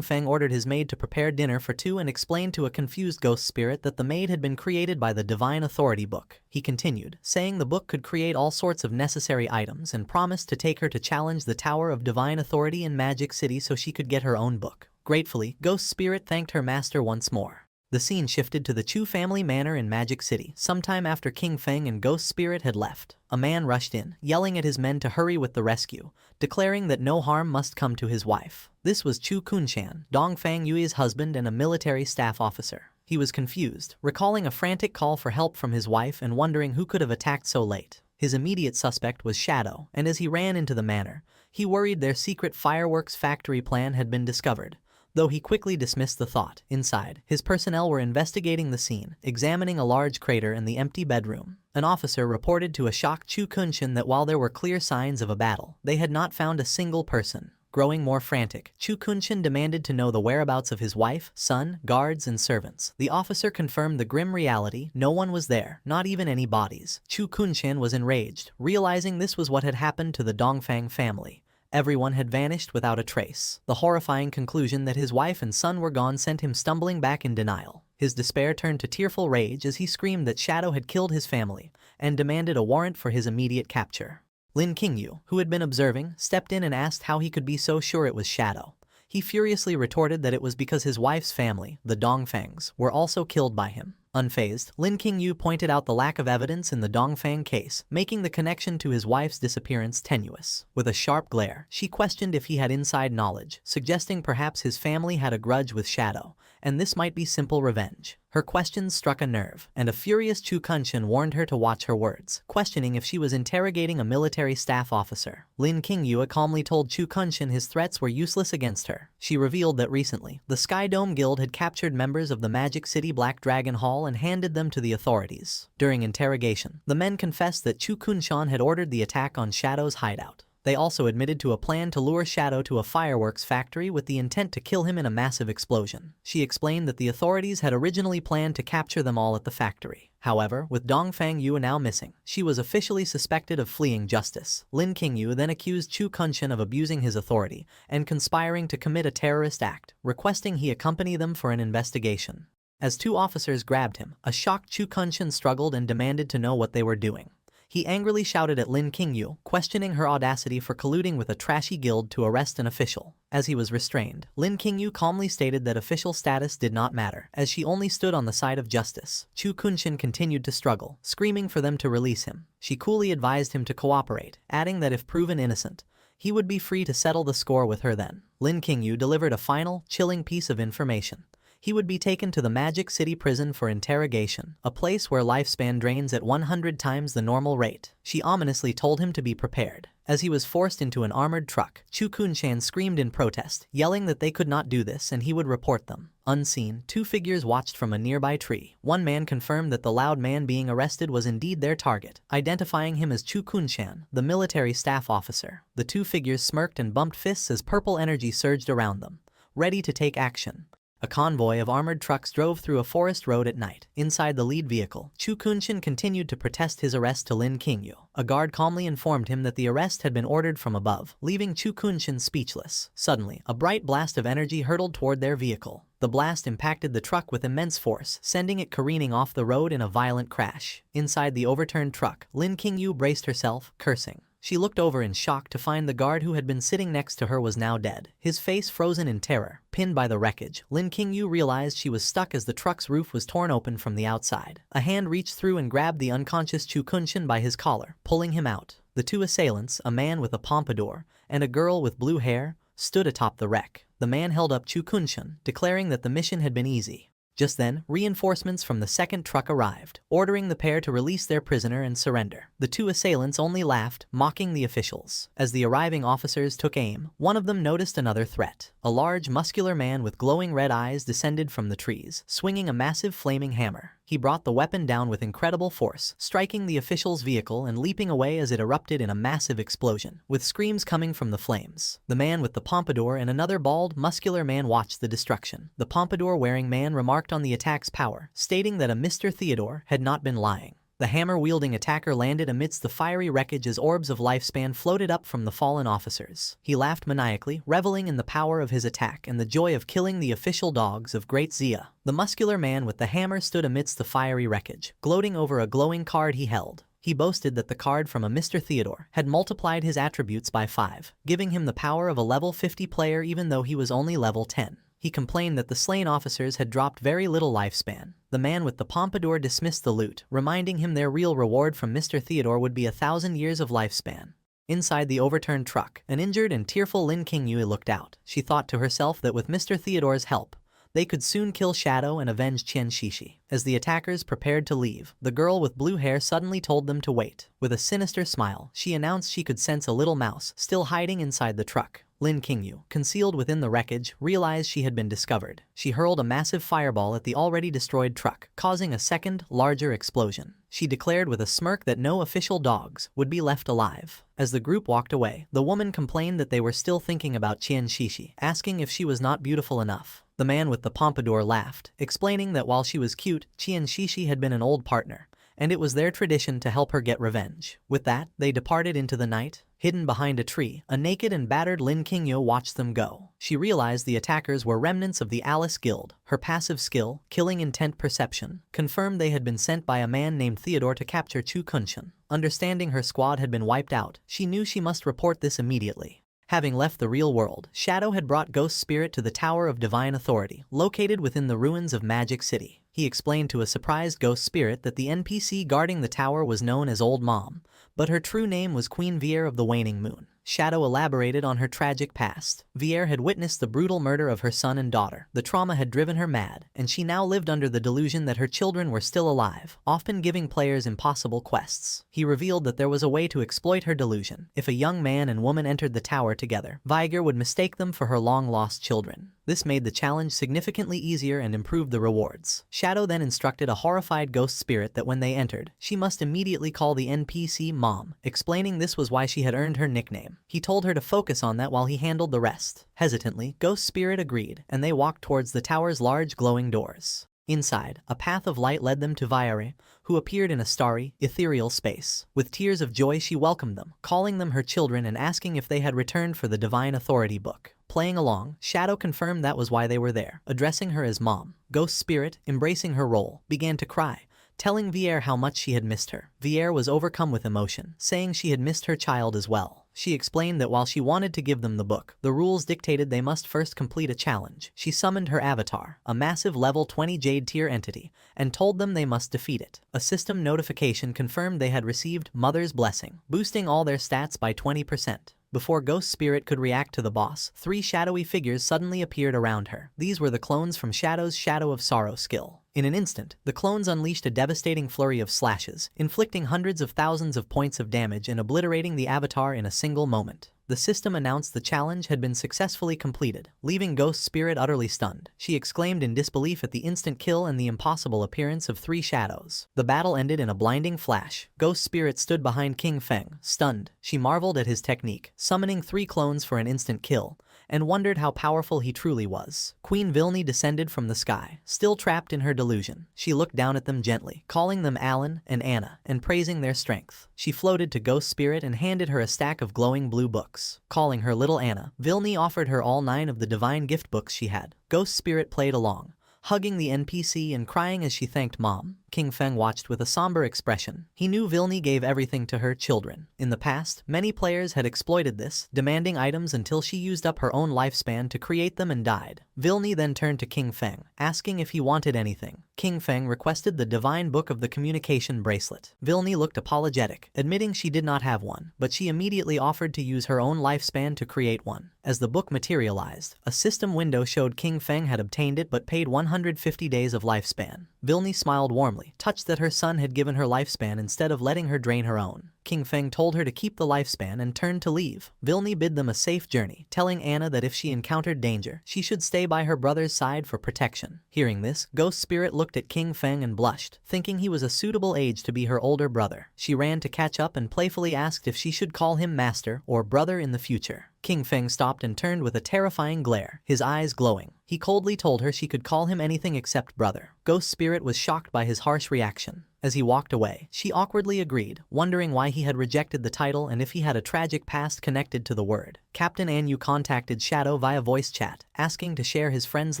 Feng ordered his maid to prepare dinner for two and explained to a confused Ghost Spirit that the maid had been created by the Divine Authority book. He continued, saying the book could create all sorts of necessary items and promised to take her to challenge the Tower of Divine Authority in Magic City so she could get her own book. Gratefully, Ghost Spirit thanked her master once more. The scene shifted to the Chu family manor in Magic City. Sometime after King Feng and Ghost Spirit had left, a man rushed in, yelling at his men to hurry with the rescue, declaring that no harm must come to his wife. This was Chu Kunshan, Dongfang Yui's husband and a military staff officer. He was confused, recalling a frantic call for help from his wife and wondering who could have attacked so late. His immediate suspect was Shadow, and as he ran into the manor, he worried their secret fireworks factory plan had been discovered. Though he quickly dismissed the thought, inside, his personnel were investigating the scene, examining a large crater in the empty bedroom. An officer reported to a shocked Chu Kunshan that while there were clear signs of a battle, they had not found a single person. Growing more frantic, Chu Kunshan demanded to know the whereabouts of his wife, son, guards, and servants. The officer confirmed the grim reality: no one was there, not even any bodies. Chu Kunshan was enraged, realizing this was what had happened to the Dongfang family. Everyone had vanished without a trace. The horrifying conclusion that his wife and son were gone sent him stumbling back in denial. His despair turned to tearful rage as he screamed that Shadow had killed his family and demanded a warrant for his immediate capture. Lin Qingyu, who had been observing, stepped in and asked how he could be so sure it was Shadow. He furiously retorted that it was because his wife's family, the Dongfangs, were also killed by him. Unfazed, Lin Qingyu pointed out the lack of evidence in the Dongfang case, making the connection to his wife's disappearance tenuous. With a sharp glare, she questioned if he had inside knowledge, suggesting perhaps his family had a grudge with Shadow, and this might be simple revenge. Her questions struck a nerve, and a furious Chu Kunshan warned her to watch her words, questioning if she was interrogating a military staff officer. Lin Qingyu calmly told Chu Kunshan his threats were useless against her. She revealed that recently, the Sky Dome Guild had captured members of the Magic City Black Dragon Hall and handed them to the authorities. During interrogation, the men confessed that Chu Kunshan had ordered the attack on Shadow's hideout. They also admitted to a plan to lure Shadow to a fireworks factory with the intent to kill him in a massive explosion. She explained that the authorities had originally planned to capture them all at the factory. However, with Dongfang Yu now missing, she was officially suspected of fleeing justice. Lin Qingyu then accused Chu Kunshan of abusing his authority and conspiring to commit a terrorist act, requesting he accompany them for an investigation. As two officers grabbed him, a shocked Chu Kunshan struggled and demanded to know what they were doing. He angrily shouted at Lin Qingyu, questioning her audacity for colluding with a trashy guild to arrest an official. As he was restrained, Lin Qingyu calmly stated that official status did not matter, as she only stood on the side of justice. Chu Kunshan continued to struggle, screaming for them to release him. She coolly advised him to cooperate, adding that if proven innocent, he would be free to settle the score with her then. Lin Qingyu delivered a final, chilling piece of information. He would be taken to the Magic City prison for interrogation, a place where lifespan drains at 100 times the normal rate. She ominously told him to be prepared. As he was forced into an armored truck, Chu Kunshan screamed in protest, yelling that they could not do this and he would report them. Unseen, two figures watched from a nearby tree. One man confirmed that the loud man being arrested was indeed their target, identifying him as Chu Kunshan, the military staff officer. The two figures smirked and bumped fists as purple energy surged around them. ready to take action. A convoy of armored trucks drove through a forest road at night. Inside the lead vehicle, Chu Kunshin continued to protest his arrest to Lin Qingyu. A guard calmly informed him that the arrest had been ordered from above, leaving Chu Kunshin speechless. Suddenly, a bright blast of energy hurtled toward their vehicle. The blast impacted the truck with immense force, sending it careening off the road in a violent crash. Inside the overturned truck, Lin Qingyu braced herself, cursing. She looked over in shock to find the guard who had been sitting next to her was now dead, his face frozen in terror. Pinned by the wreckage, Lin Qingyu realized she was stuck as the truck's roof was torn open from the outside. A hand reached through and grabbed the unconscious Chu Kunshin by his collar, pulling him out. The two assailants, a man with a pompadour and a girl with blue hair, stood atop the wreck. The man held up Chu Kunshin, declaring that the mission had been easy. Just then, reinforcements from the second truck arrived, ordering the pair to release their prisoner and surrender. The two assailants only laughed, mocking the officials. As the arriving officers took aim, one of them noticed another threat. A large, muscular man with glowing red eyes descended from the trees, swinging a massive flaming hammer. He brought the weapon down with incredible force, striking the official's vehicle and leaping away as it erupted in a massive explosion, with screams coming from the flames. The man with the pompadour and another bald, muscular man watched the destruction. The pompadour-wearing man remarked on the attack's power, stating that a Mr. Theodore had not been lying. The hammer-wielding attacker landed amidst the fiery wreckage as orbs of lifespan floated up from the fallen officers. He laughed maniacally, reveling in the power of his attack and the joy of killing the official dogs of Great Zia. The muscular man with the hammer stood amidst the fiery wreckage, gloating over a glowing card he held. He boasted that the card from a Mr. Theodore had multiplied his attributes by 5, giving him the power of a level 50 player even though he was only level 10. He complained that the slain officers had dropped very little lifespan. The man with the pompadour dismissed the loot, reminding him their real reward from Mr. Theodore would be 1,000 years of lifespan. Inside the overturned truck, an injured and tearful Lin Qingyu looked out. She thought to herself that with Mr. Theodore's help, they could soon kill Shadow and avenge Qian Shishi. As the attackers prepared to leave, the girl with blue hair suddenly told them to wait. With a sinister smile, she announced she could sense a little mouse still hiding inside the truck. Lin Qingyu, concealed within the wreckage, realized she had been discovered. She hurled a massive fireball at the already destroyed truck, causing a second, larger explosion. She declared with a smirk that no official dogs would be left alive. As the group walked away, the woman complained that they were still thinking about Qian Shishi, asking if she was not beautiful enough. The man with the pompadour laughed, explaining that while she was cute, Qian Shishi had been an old partner, and it was their tradition to help her get revenge. With that, they departed into the night. Hidden behind a tree, a naked and battered Lin Qingyu watched them go. She realized the attackers were remnants of the Alice Guild. Her passive skill, killing intent perception, confirmed they had been sent by a man named Theodore to capture Chu Kunshin. Understanding her squad had been wiped out, she knew she must report this immediately. Having left the real world, Shadow had brought Ghost Spirit to the Tower of Divine Authority, located within the ruins of Magic City. He explained to a surprised Ghost Spirit that the NPC guarding the tower was known as Old Mom, but her true name was Queen Vier of the Waning Moon. Shadow elaborated on her tragic past. Vier had witnessed the brutal murder of her son and daughter. The trauma had driven her mad, and she now lived under the delusion that her children were still alive, often giving players impossible quests. He revealed that there was a way to exploit her delusion. If a young man and woman entered the tower together, Viger would mistake them for her long-lost children. This made the challenge significantly easier and improved the rewards. Shadow then instructed a horrified Ghost Spirit that when they entered, she must immediately call the NPC Mom, explaining this was why she had earned her nickname. He told her to focus on that while he handled the rest. Hesitantly, Ghost Spirit agreed, and they walked towards the tower's large glowing doors. Inside, a path of light led them to Viere, who appeared in a starry, ethereal space. With tears of joy she welcomed them, calling them her children and asking if they had returned for the Divine Authority book. Playing along, Shadow confirmed that was why they were there. Addressing her as Mom, Ghost Spirit, embracing her role, began to cry, telling Viere how much she had missed her. Viere was overcome with emotion, saying she had missed her child as well. She explained that while she wanted to give them the book, the rules dictated they must first complete a challenge. She summoned her avatar, a massive level 20 Jade tier entity, and told them they must defeat it. A system notification confirmed they had received Mother's Blessing, boosting all their stats by 20%. Before Ghost Spirit could react to the boss, 3 shadowy figures suddenly appeared around her. These were the clones from Shadow's Shadow of Sorrow skill. In an instant, the clones unleashed a devastating flurry of slashes, inflicting hundreds of thousands of points of damage and obliterating the avatar in a single moment. The system announced the challenge had been successfully completed, leaving Ghost Spirit utterly stunned. She exclaimed in disbelief at the instant kill and the impossible appearance of 3 shadows. The battle ended in a blinding flash. Ghost Spirit stood behind King Feng, stunned. She marveled at his technique, summoning 3 clones for an instant kill, and wondered how powerful he truly was. Queen Vilni descended from the sky, still trapped in her delusion. She looked down at them gently, calling them Alan and Anna, and praising their strength. She floated to Ghost Spirit and handed her a stack of glowing blue books. Calling her little Anna, Vilni offered her all 9 of the divine gift books she had. Ghost Spirit played along, hugging the NPC and crying as she thanked Mom. King Feng watched with a somber expression. He knew Vilni gave everything to her children. In the past, many players had exploited this, demanding items until she used up her own lifespan to create them and died. Vilni then turned to King Feng, asking if he wanted anything. King Feng requested the divine book of the communication bracelet. Vilni looked apologetic, admitting she did not have one, but she immediately offered to use her own lifespan to create one. As the book materialized, a system window showed King Feng had obtained it but paid 150 days of lifespan. Vilni smiled warmly, touched that her son had given her lifespan instead of letting her drain her own. King Feng told her to keep the lifespan and turned to leave. Vilni bid them a safe journey, telling Anna that if she encountered danger, she should stay by her brother's side for protection. Hearing this, Ghost Spirit looked at King Feng and blushed, thinking he was a suitable age to be her older brother. She ran to catch up and playfully asked if she should call him master or brother in the future. King Feng stopped and turned with a terrifying glare, his eyes glowing. He coldly told her she could call him anything except brother. Ghost Spirit was shocked by his harsh reaction. As he walked away, she awkwardly agreed, wondering why he had rejected the title and if he had a tragic past connected to the word. Captain Anu contacted Shadow via voice chat, asking to share his friends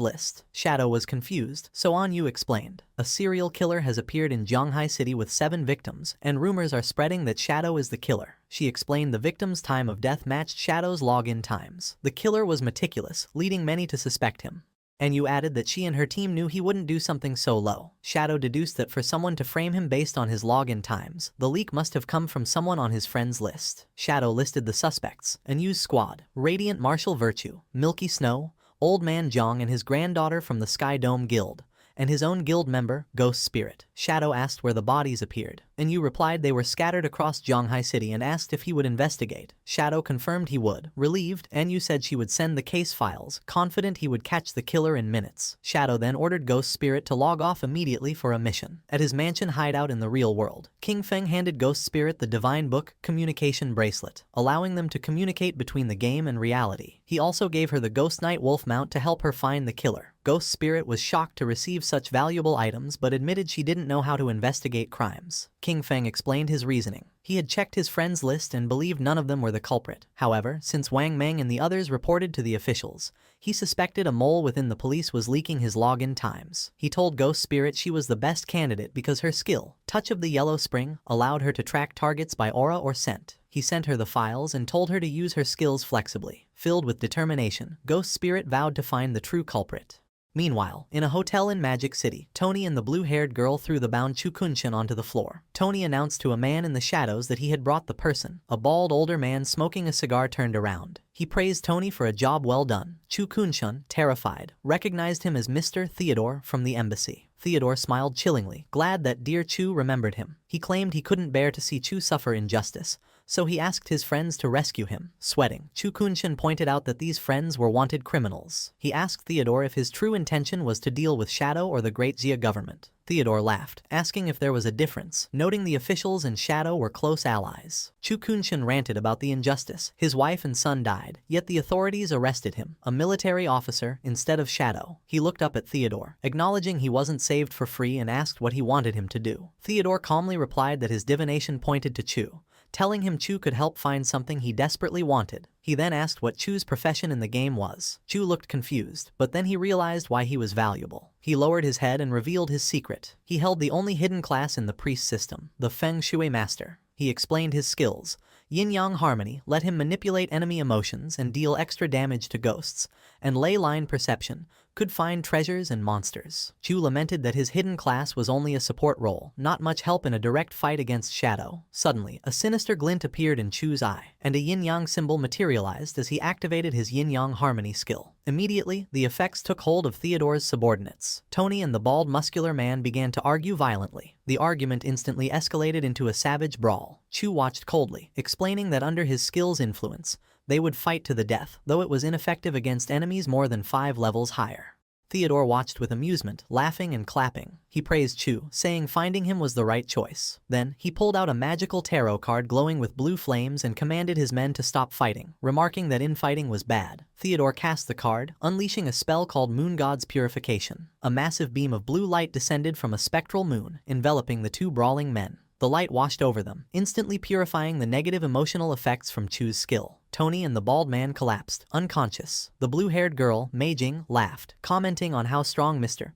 list. Shadow was confused, so Anu explained. A serial killer has appeared in Zhonghai City with 7 victims, and rumors are spreading that Shadow is the killer. She explained the victim's time of death matched Shadow's login times. The killer was meticulous, leading many to suspect him. Anu added that she and her team knew he wouldn't do something so low. Shadow deduced that for someone to frame him based on his login times, the leak must have come from someone on his friends list. Shadow listed the suspects: Anu's squad, Radiant Martial Virtue, Milky Snow, Old Man Zhang and his granddaughter from the Sky Dome Guild, and his own guild member, Ghost Spirit. Shadow asked where the bodies appeared. Anu replied they were scattered across Zhonghai City and asked if he would investigate. Shadow confirmed he would. Relieved, Anu said she would send the case files, confident he would catch the killer in minutes. Shadow then ordered Ghost Spirit to log off immediately for a mission. At his mansion hideout in the real world, King Feng handed Ghost Spirit the divine book, Communication Bracelet, allowing them to communicate between the game and reality. He also gave her the Ghost Knight Wolf mount to help her find the killer. Ghost Spirit was shocked to receive such valuable items but admitted she didn't know how to investigate crimes. King Feng explained his reasoning. He had checked his friends' list and believed none of them were the culprit. However, since Wang Meng and the others reported to the officials, he suspected a mole within the police was leaking his login times. He told Ghost Spirit she was the best candidate because her skill, Touch of the Yellow Spring, allowed her to track targets by aura or scent. He sent her the files and told her to use her skills flexibly. Filled with determination, Ghost Spirit vowed to find the true culprit. Meanwhile, in a hotel in Magic City, Tony and the blue-haired girl threw the bound Chu Kunshan onto the floor. Tony announced to a man in the shadows that he had brought the person. A bald older man smoking a cigar turned around. He praised Tony for a job well done. Chu Kunshan, terrified, recognized him as Mr. Theodore from the embassy. Theodore smiled chillingly, glad that dear Chu remembered him. He claimed he couldn't bear to see Chu suffer injustice, so he asked his friends to rescue him. Sweating, Chu Kunshan pointed out that these friends were wanted criminals. He asked Theodore if his true intention was to deal with Shadow or the Great Xia government. Theodore laughed, asking if there was a difference, noting the officials and Shadow were close allies. Chu Kunshan ranted about the injustice. His wife and son died, yet the authorities arrested him, a military officer, instead of Shadow. He looked up at Theodore, acknowledging he wasn't saved for free and asked what he wanted him to do. Theodore calmly replied that his divination pointed to Chu, telling him Chu could help find something he desperately wanted. He then asked what Chu's profession in the game was. Chu looked confused, but then he realized why he was valuable. He lowered his head and revealed his secret. He held the only hidden class in the priest system, the Feng Shui Master. He explained his skills. Yin-Yang Harmony let him manipulate enemy emotions and deal extra damage to ghosts, and Ley Line Perception could find treasures and monsters. Chu lamented that his hidden class was only a support role, not much help in a direct fight against Shadow. Suddenly, a sinister glint appeared in Chu's eye, and a yin-yang symbol materialized as he activated his yin-yang harmony skill. Immediately, the effects took hold of Theodore's subordinates. Tony and the bald muscular man began to argue violently. The argument instantly escalated into a savage brawl. Chu watched coldly, explaining that under his skill's influence, they would fight to the death, though it was ineffective against enemies more than 5 levels higher. Theodore watched with amusement, laughing and clapping. He praised Chu, saying finding him was the right choice. Then, he pulled out a magical tarot card glowing with blue flames and commanded his men to stop fighting, remarking that infighting was bad. Theodore cast the card, unleashing a spell called Moon God's Purification. A massive beam of blue light descended from a spectral moon, enveloping the two brawling men. The light washed over them, instantly purifying the negative emotional effects from Chu's skill. Tony and the bald man collapsed, unconscious. The blue-haired girl, Mei Jing, laughed, commenting on how strong Mr.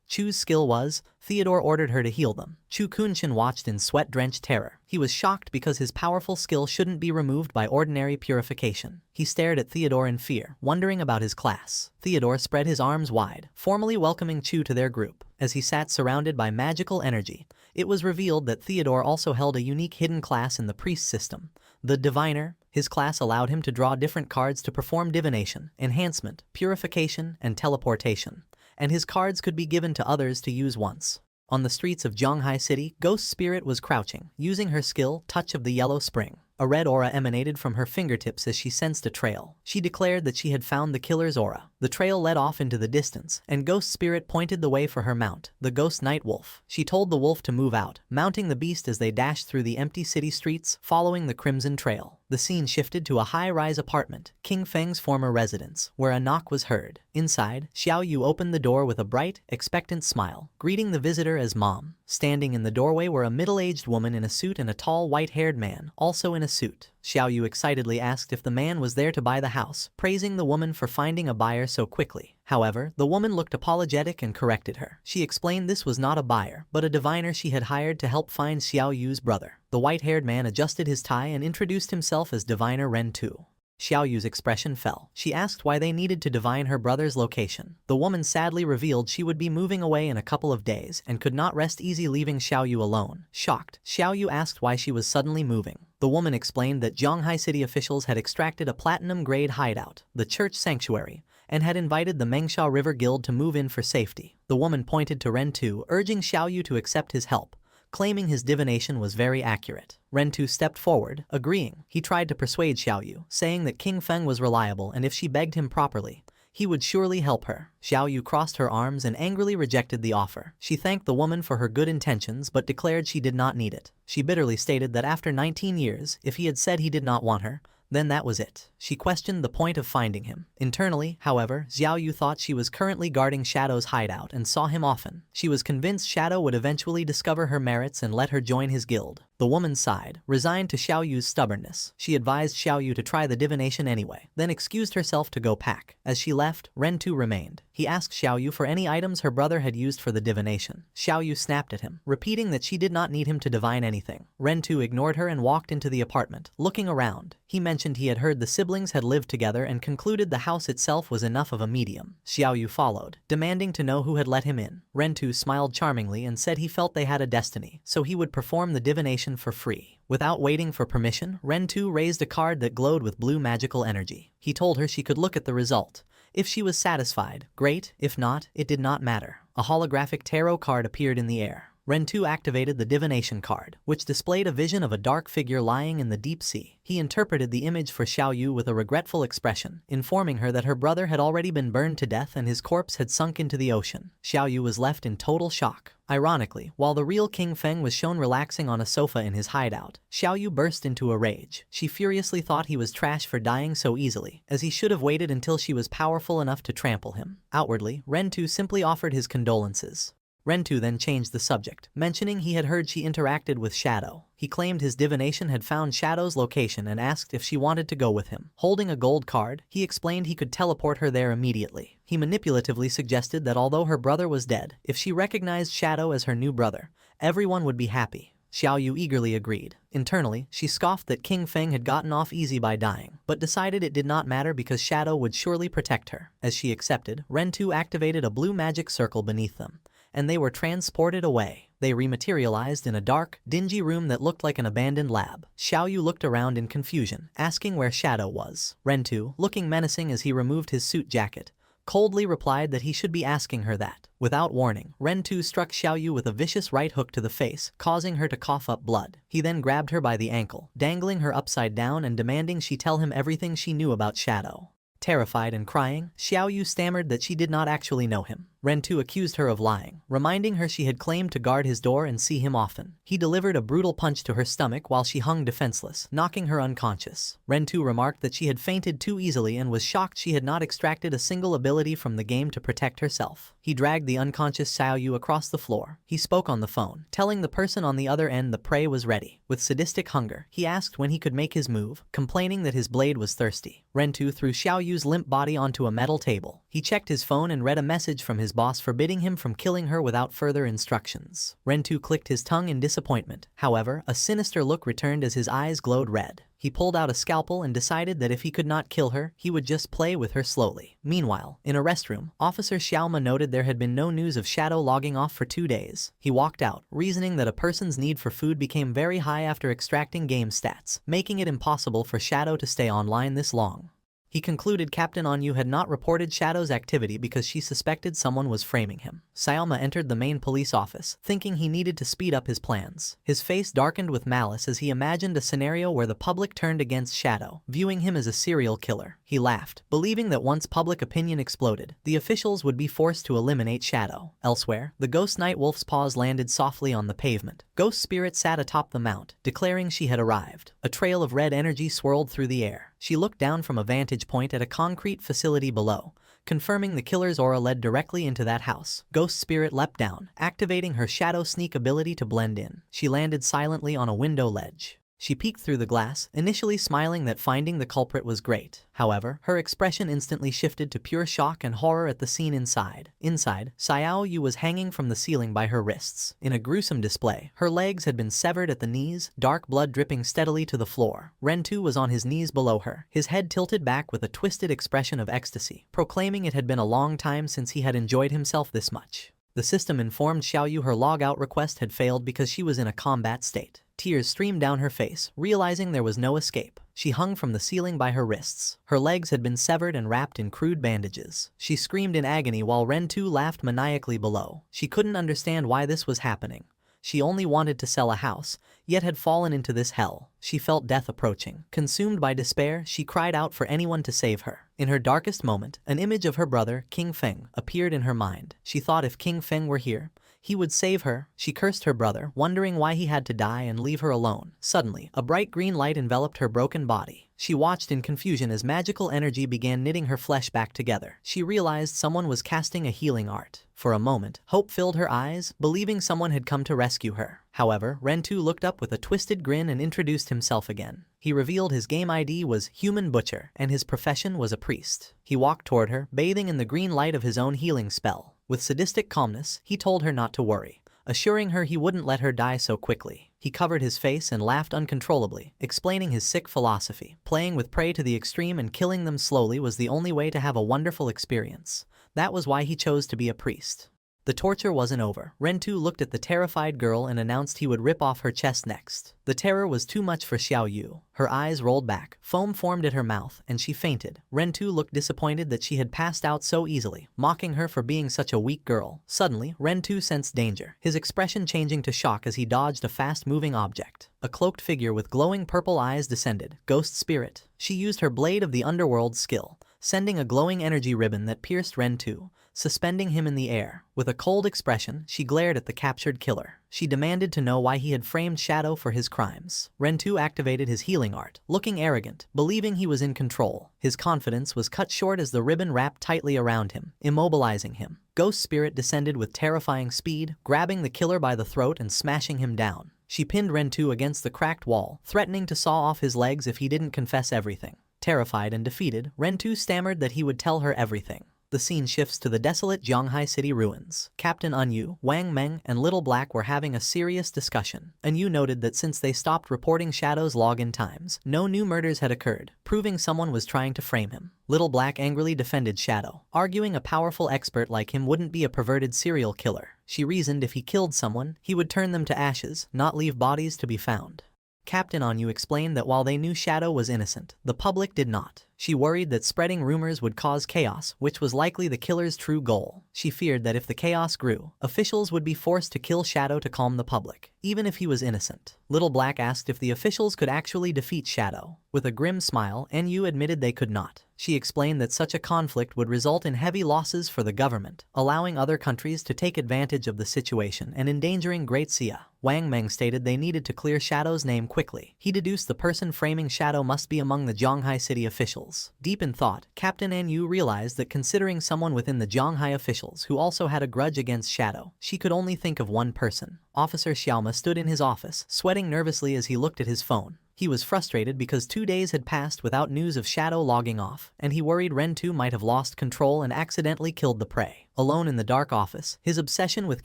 Chu's skill was. Theodore ordered her to heal them. Chu Kunshin watched in sweat-drenched terror. He was shocked because his powerful skill shouldn't be removed by ordinary purification. He stared at Theodore in fear, wondering about his class. Theodore spread his arms wide, formally welcoming Chu to their group. As he sat surrounded by magical energy, it was revealed that Theodore also held a unique hidden class in the priest system, the Diviner. His class allowed him to draw different cards to perform divination, enhancement, purification, and teleportation, and his cards could be given to others to use once. On the streets of Zhonghai City, Ghost Spirit was crouching, using her skill, Touch of the Yellow Spring. A red aura emanated from her fingertips as she sensed a trail. She declared that she had found the killer's aura. The trail led off into the distance, and Ghost Spirit pointed the way for her mount, the Ghost Night Wolf. She told the wolf to move out, mounting the beast as they dashed through the empty city streets, following the Crimson Trail. The scene shifted to a high-rise apartment, King Feng's former residence, where a knock was heard. Inside, Xiao Yu opened the door with a bright, expectant smile, greeting the visitor as Mom. Standing in the doorway were a middle-aged woman in a suit and a tall, white-haired man, also in a suit. Xiao Yu excitedly asked if the man was there to buy the house, praising the woman for finding a buyer so quickly. However, the woman looked apologetic and corrected her. She explained this was not a buyer, but a diviner she had hired to help find Xiao Yu's brother. The white-haired man adjusted his tie and introduced himself as Diviner Ren Tu. Xiao Yu's expression fell. She asked why they needed to divine her brother's location. The woman sadly revealed she would be moving away in a couple of days and could not rest easy leaving Xiao Yu alone. Shocked, Xiao Yu asked why she was suddenly moving. The woman explained that Zhonghai City officials had extracted a platinum-grade hideout, the church sanctuary, and had invited the Mengsha River Guild to move in for safety. The woman pointed to Ren Tu, urging Xiao Yu to accept his help, claiming his divination was very accurate. Ren Tu stepped forward, agreeing. He tried to persuade Xiao Yu, saying that King Feng was reliable and if she begged him properly, he would surely help her. Xiao Yu crossed her arms and angrily rejected the offer. She thanked the woman for her good intentions but declared she did not need it. She bitterly stated that after 19 years, if he had said he did not want her, then that was it. She questioned the point of finding him. Internally, however, Xiao Yu thought she was currently guarding Shadow's hideout and saw him often. She was convinced Shadow would eventually discover her merits and let her join his guild. The woman sighed, resigned to Xiao Yu's stubbornness. She advised Xiao Yu to try the divination anyway, then excused herself to go pack. As she left, Ren Tu remained. He asked Xiao Yu for any items her brother had used for the divination. Xiao Yu snapped at him, repeating that she did not need him to divine anything. Ren Tu ignored her and walked into the apartment, looking around. He mentioned he had heard the siblings had lived together and concluded the house itself was enough of a medium. Xiao Yu followed, demanding to know who had let him in. Ren Tu smiled charmingly and said he felt they had a destiny, so he would perform the divination for free. Without waiting for permission, Ren Tu raised a card that glowed with blue magical energy. He told her she could look at the result. If she was satisfied, great. If not, it did not matter. A holographic tarot card appeared in the air. Ren Tu activated the divination card, which displayed a vision of a dark figure lying in the deep sea. He interpreted the image for Xiao Yu with a regretful expression, informing her that her brother had already been burned to death and his corpse had sunk into the ocean. Xiao Yu was left in total shock. Ironically, while the real King Feng was shown relaxing on a sofa in his hideout, Xiao Yu burst into a rage. She furiously thought he was trash for dying so easily, as he should have waited until she was powerful enough to trample him. Outwardly, Ren Tu simply offered his condolences. Ren Tu then changed the subject, mentioning he had heard she interacted with Shadow. He claimed his divination had found Shadow's location and asked if she wanted to go with him. Holding a gold card, he explained he could teleport her there immediately. He manipulatively suggested that although her brother was dead, if she recognized Shadow as her new brother, everyone would be happy. Xiao Yu eagerly agreed. Internally, she scoffed that King Feng had gotten off easy by dying, but decided it did not matter because Shadow would surely protect her. As she accepted, Ren Tu activated a blue magic circle beneath them, and they were transported away. They rematerialized in a dark, dingy room that looked like an abandoned lab. Xiao Yu looked around in confusion, asking where Shadow was. Ren Tu, looking menacing as he removed his suit jacket, coldly replied that he should be asking her that. Without warning, Ren Tu struck Xiao Yu with a vicious right hook to the face, causing her to cough up blood. He then grabbed her by the ankle, dangling her upside down and demanding she tell him everything she knew about Shadow. Terrified and crying, Xiao Yu stammered that she did not actually know him. Ren Tu accused her of lying, reminding her she had claimed to guard his door and see him often. He delivered a brutal punch to her stomach while she hung defenseless, knocking her unconscious. Ren Tu remarked that she had fainted too easily and was shocked she had not extracted a single ability from the game to protect herself. He dragged the unconscious Xiao Yu across the floor. He spoke on the phone, telling the person on the other end the prey was ready. With sadistic hunger, he asked when he could make his move, complaining that his blade was thirsty. Ren Tu threw Xiao Yu's limp body onto a metal table. He checked his phone and read a message from his boss forbidding him from killing her without further instructions. Ren Tu clicked his tongue in disappointment. However, a sinister look returned as his eyes glowed red. He pulled out a scalpel and decided that if he could not kill her, he would just play with her slowly. Meanwhile, in a restroom, Officer Xiaoma noted there had been no news of Shadow logging off for 2 days. He walked out, reasoning that a person's need for food became very high after extracting game stats, making it impossible for Shadow to stay online this long. He concluded Captain Anyu had not reported Shadow's activity because she suspected someone was framing him. Xiaoma entered the main police office, thinking he needed to speed up his plans. His face darkened with malice as he imagined a scenario where the public turned against Shadow, viewing him as a serial killer. He laughed, believing that once public opinion exploded, the officials would be forced to eliminate Shadow. Elsewhere, the ghost night wolf's paws landed softly on the pavement. Ghost Spirit sat atop the mount, declaring she had arrived. A trail of red energy swirled through the air. She looked down from a vantage point at a concrete facility below, confirming the killer's aura led directly into that house. Ghost Spirit leapt down, activating her shadow sneak ability to blend in. She landed silently on a window ledge. She peeked through the glass, initially smiling that finding the culprit was great. However, her expression instantly shifted to pure shock and horror at the scene inside. Inside, Xiao Yu was hanging from the ceiling by her wrists. In a gruesome display, her legs had been severed at the knees, dark blood dripping steadily to the floor. Ren Tu was on his knees below her, his head tilted back with a twisted expression of ecstasy, proclaiming it had been a long time since he had enjoyed himself this much. The system informed Xiao Yu her log-out request had failed because she was in a combat state. Tears streamed down her face, realizing there was no escape. She hung from the ceiling by her wrists. Her legs had been severed and wrapped in crude bandages. She screamed in agony while Ren Tu laughed maniacally below. She couldn't understand why this was happening. She only wanted to sell a house, yet had fallen into this hell. She felt death approaching. Consumed by despair, she cried out for anyone to save her. In her darkest moment, an image of her brother, King Feng, appeared in her mind. She thought if King Feng were here, he would save her. She cursed her brother, wondering why he had to die and leave her alone. Suddenly, a bright green light enveloped her broken body. She watched in confusion as magical energy began knitting her flesh back together. She realized someone was casting a healing art. For a moment, hope filled her eyes, believing someone had come to rescue her. However, Ren Tu looked up with a twisted grin and introduced himself again. He revealed his game ID was Human Butcher, and his profession was a priest. He walked toward her, bathing in the green light of his own healing spell. With sadistic calmness, he told her not to worry, assuring her he wouldn't let her die so quickly. He covered his face and laughed uncontrollably, explaining his sick philosophy. Playing with prey to the extreme and killing them slowly was the only way to have a wonderful experience. That was why he chose to be a priest. The torture wasn't over. Ren Tu looked at the terrified girl and announced he would rip off her chest next. The terror was too much for Xiao Yu. Her eyes rolled back, foam formed at her mouth, and she fainted. Ren Tu looked disappointed that she had passed out so easily, mocking her for being such a weak girl. Suddenly, Ren Tu sensed danger, his expression changing to shock as he dodged a fast-moving object. A cloaked figure with glowing purple eyes descended. Ghost Spirit. She used her Blade of the Underworld skill, sending a glowing energy ribbon that pierced Ren Tu, suspending him in the air. With a cold expression, she glared at the captured killer. She demanded to know why he had framed Shadow for his crimes. Ren Tu activated his healing art, looking arrogant, believing he was in control. His confidence was cut short as the ribbon wrapped tightly around him, immobilizing him. Ghost Spirit descended with terrifying speed, grabbing the killer by the throat and smashing him down. She pinned Ren Tu against the cracked wall, threatening to saw off his legs if he didn't confess everything. Terrified and defeated, Ren Tu stammered that he would tell her everything. The scene shifts to the desolate Zhanghai City ruins. Captain Anyu, Wang Meng, and Little Black were having a serious discussion. Anyu noted that since they stopped reporting Shadow's login times, no new murders had occurred, proving someone was trying to frame him. Little Black angrily defended Shadow, arguing a powerful expert like him wouldn't be a perverted serial killer. She reasoned if he killed someone, he would turn them to ashes, not leave bodies to be found. Captain Anyu explained that while they knew Shadow was innocent, the public did not. She worried that spreading rumors would cause chaos, which was likely the killer's true goal. She feared that if the chaos grew, officials would be forced to kill Shadow to calm the public, even if he was innocent. Little Black asked if the officials could actually defeat Shadow. With a grim smile, NU admitted they could not. She explained that such a conflict would result in heavy losses for the government, allowing other countries to take advantage of the situation and endangering Great Xia. Wang Meng stated they needed to clear Shadow's name quickly. He deduced the person framing Shadow must be among the Zhonghai city officials. Deep in thought, Captain NU realized that considering someone within the Zhonghai officials who also had a grudge against Shadow, she could only think of one person. Officer Xiaoma stood in his office, sweating nervously as he looked at his phone. He was frustrated because 2 days had passed without news of Shadow logging off, and he worried Rentu might have lost control and accidentally killed the prey. Alone in the dark office, his obsession with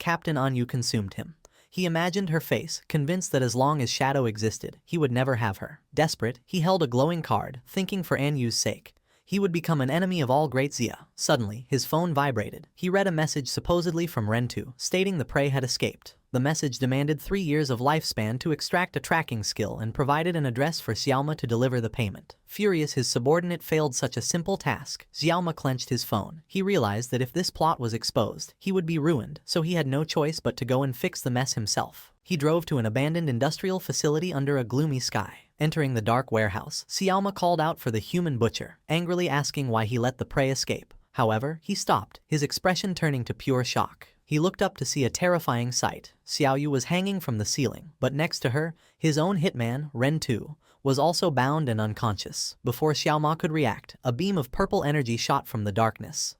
Captain Anyu consumed him. He imagined her face, convinced that as long as Shadow existed, he would never have her. Desperate, he held a glowing card, thinking for Anyu's sake he would become an enemy of all Great Xia. Suddenly, his phone vibrated. He read a message supposedly from Rentu, stating the prey had escaped. The message demanded 3 years of lifespan to extract a tracking skill and provided an address for Xiaoma to deliver the payment. Furious his subordinate failed such a simple task, Xiaoma clenched his phone. He realized that if this plot was exposed, he would be ruined, so he had no choice but to go and fix the mess himself. He drove to an abandoned industrial facility under a gloomy sky. Entering the dark warehouse, Xiaoma called out for the human butcher, angrily asking why he let the prey escape. However, he stopped, his expression turning to pure shock. He looked up to see a terrifying sight. Xiaoyu was hanging from the ceiling, but next to her, his own hitman, Rentu, was also bound and unconscious. Before Xiaoma could react, a beam of purple energy shot from the darkness.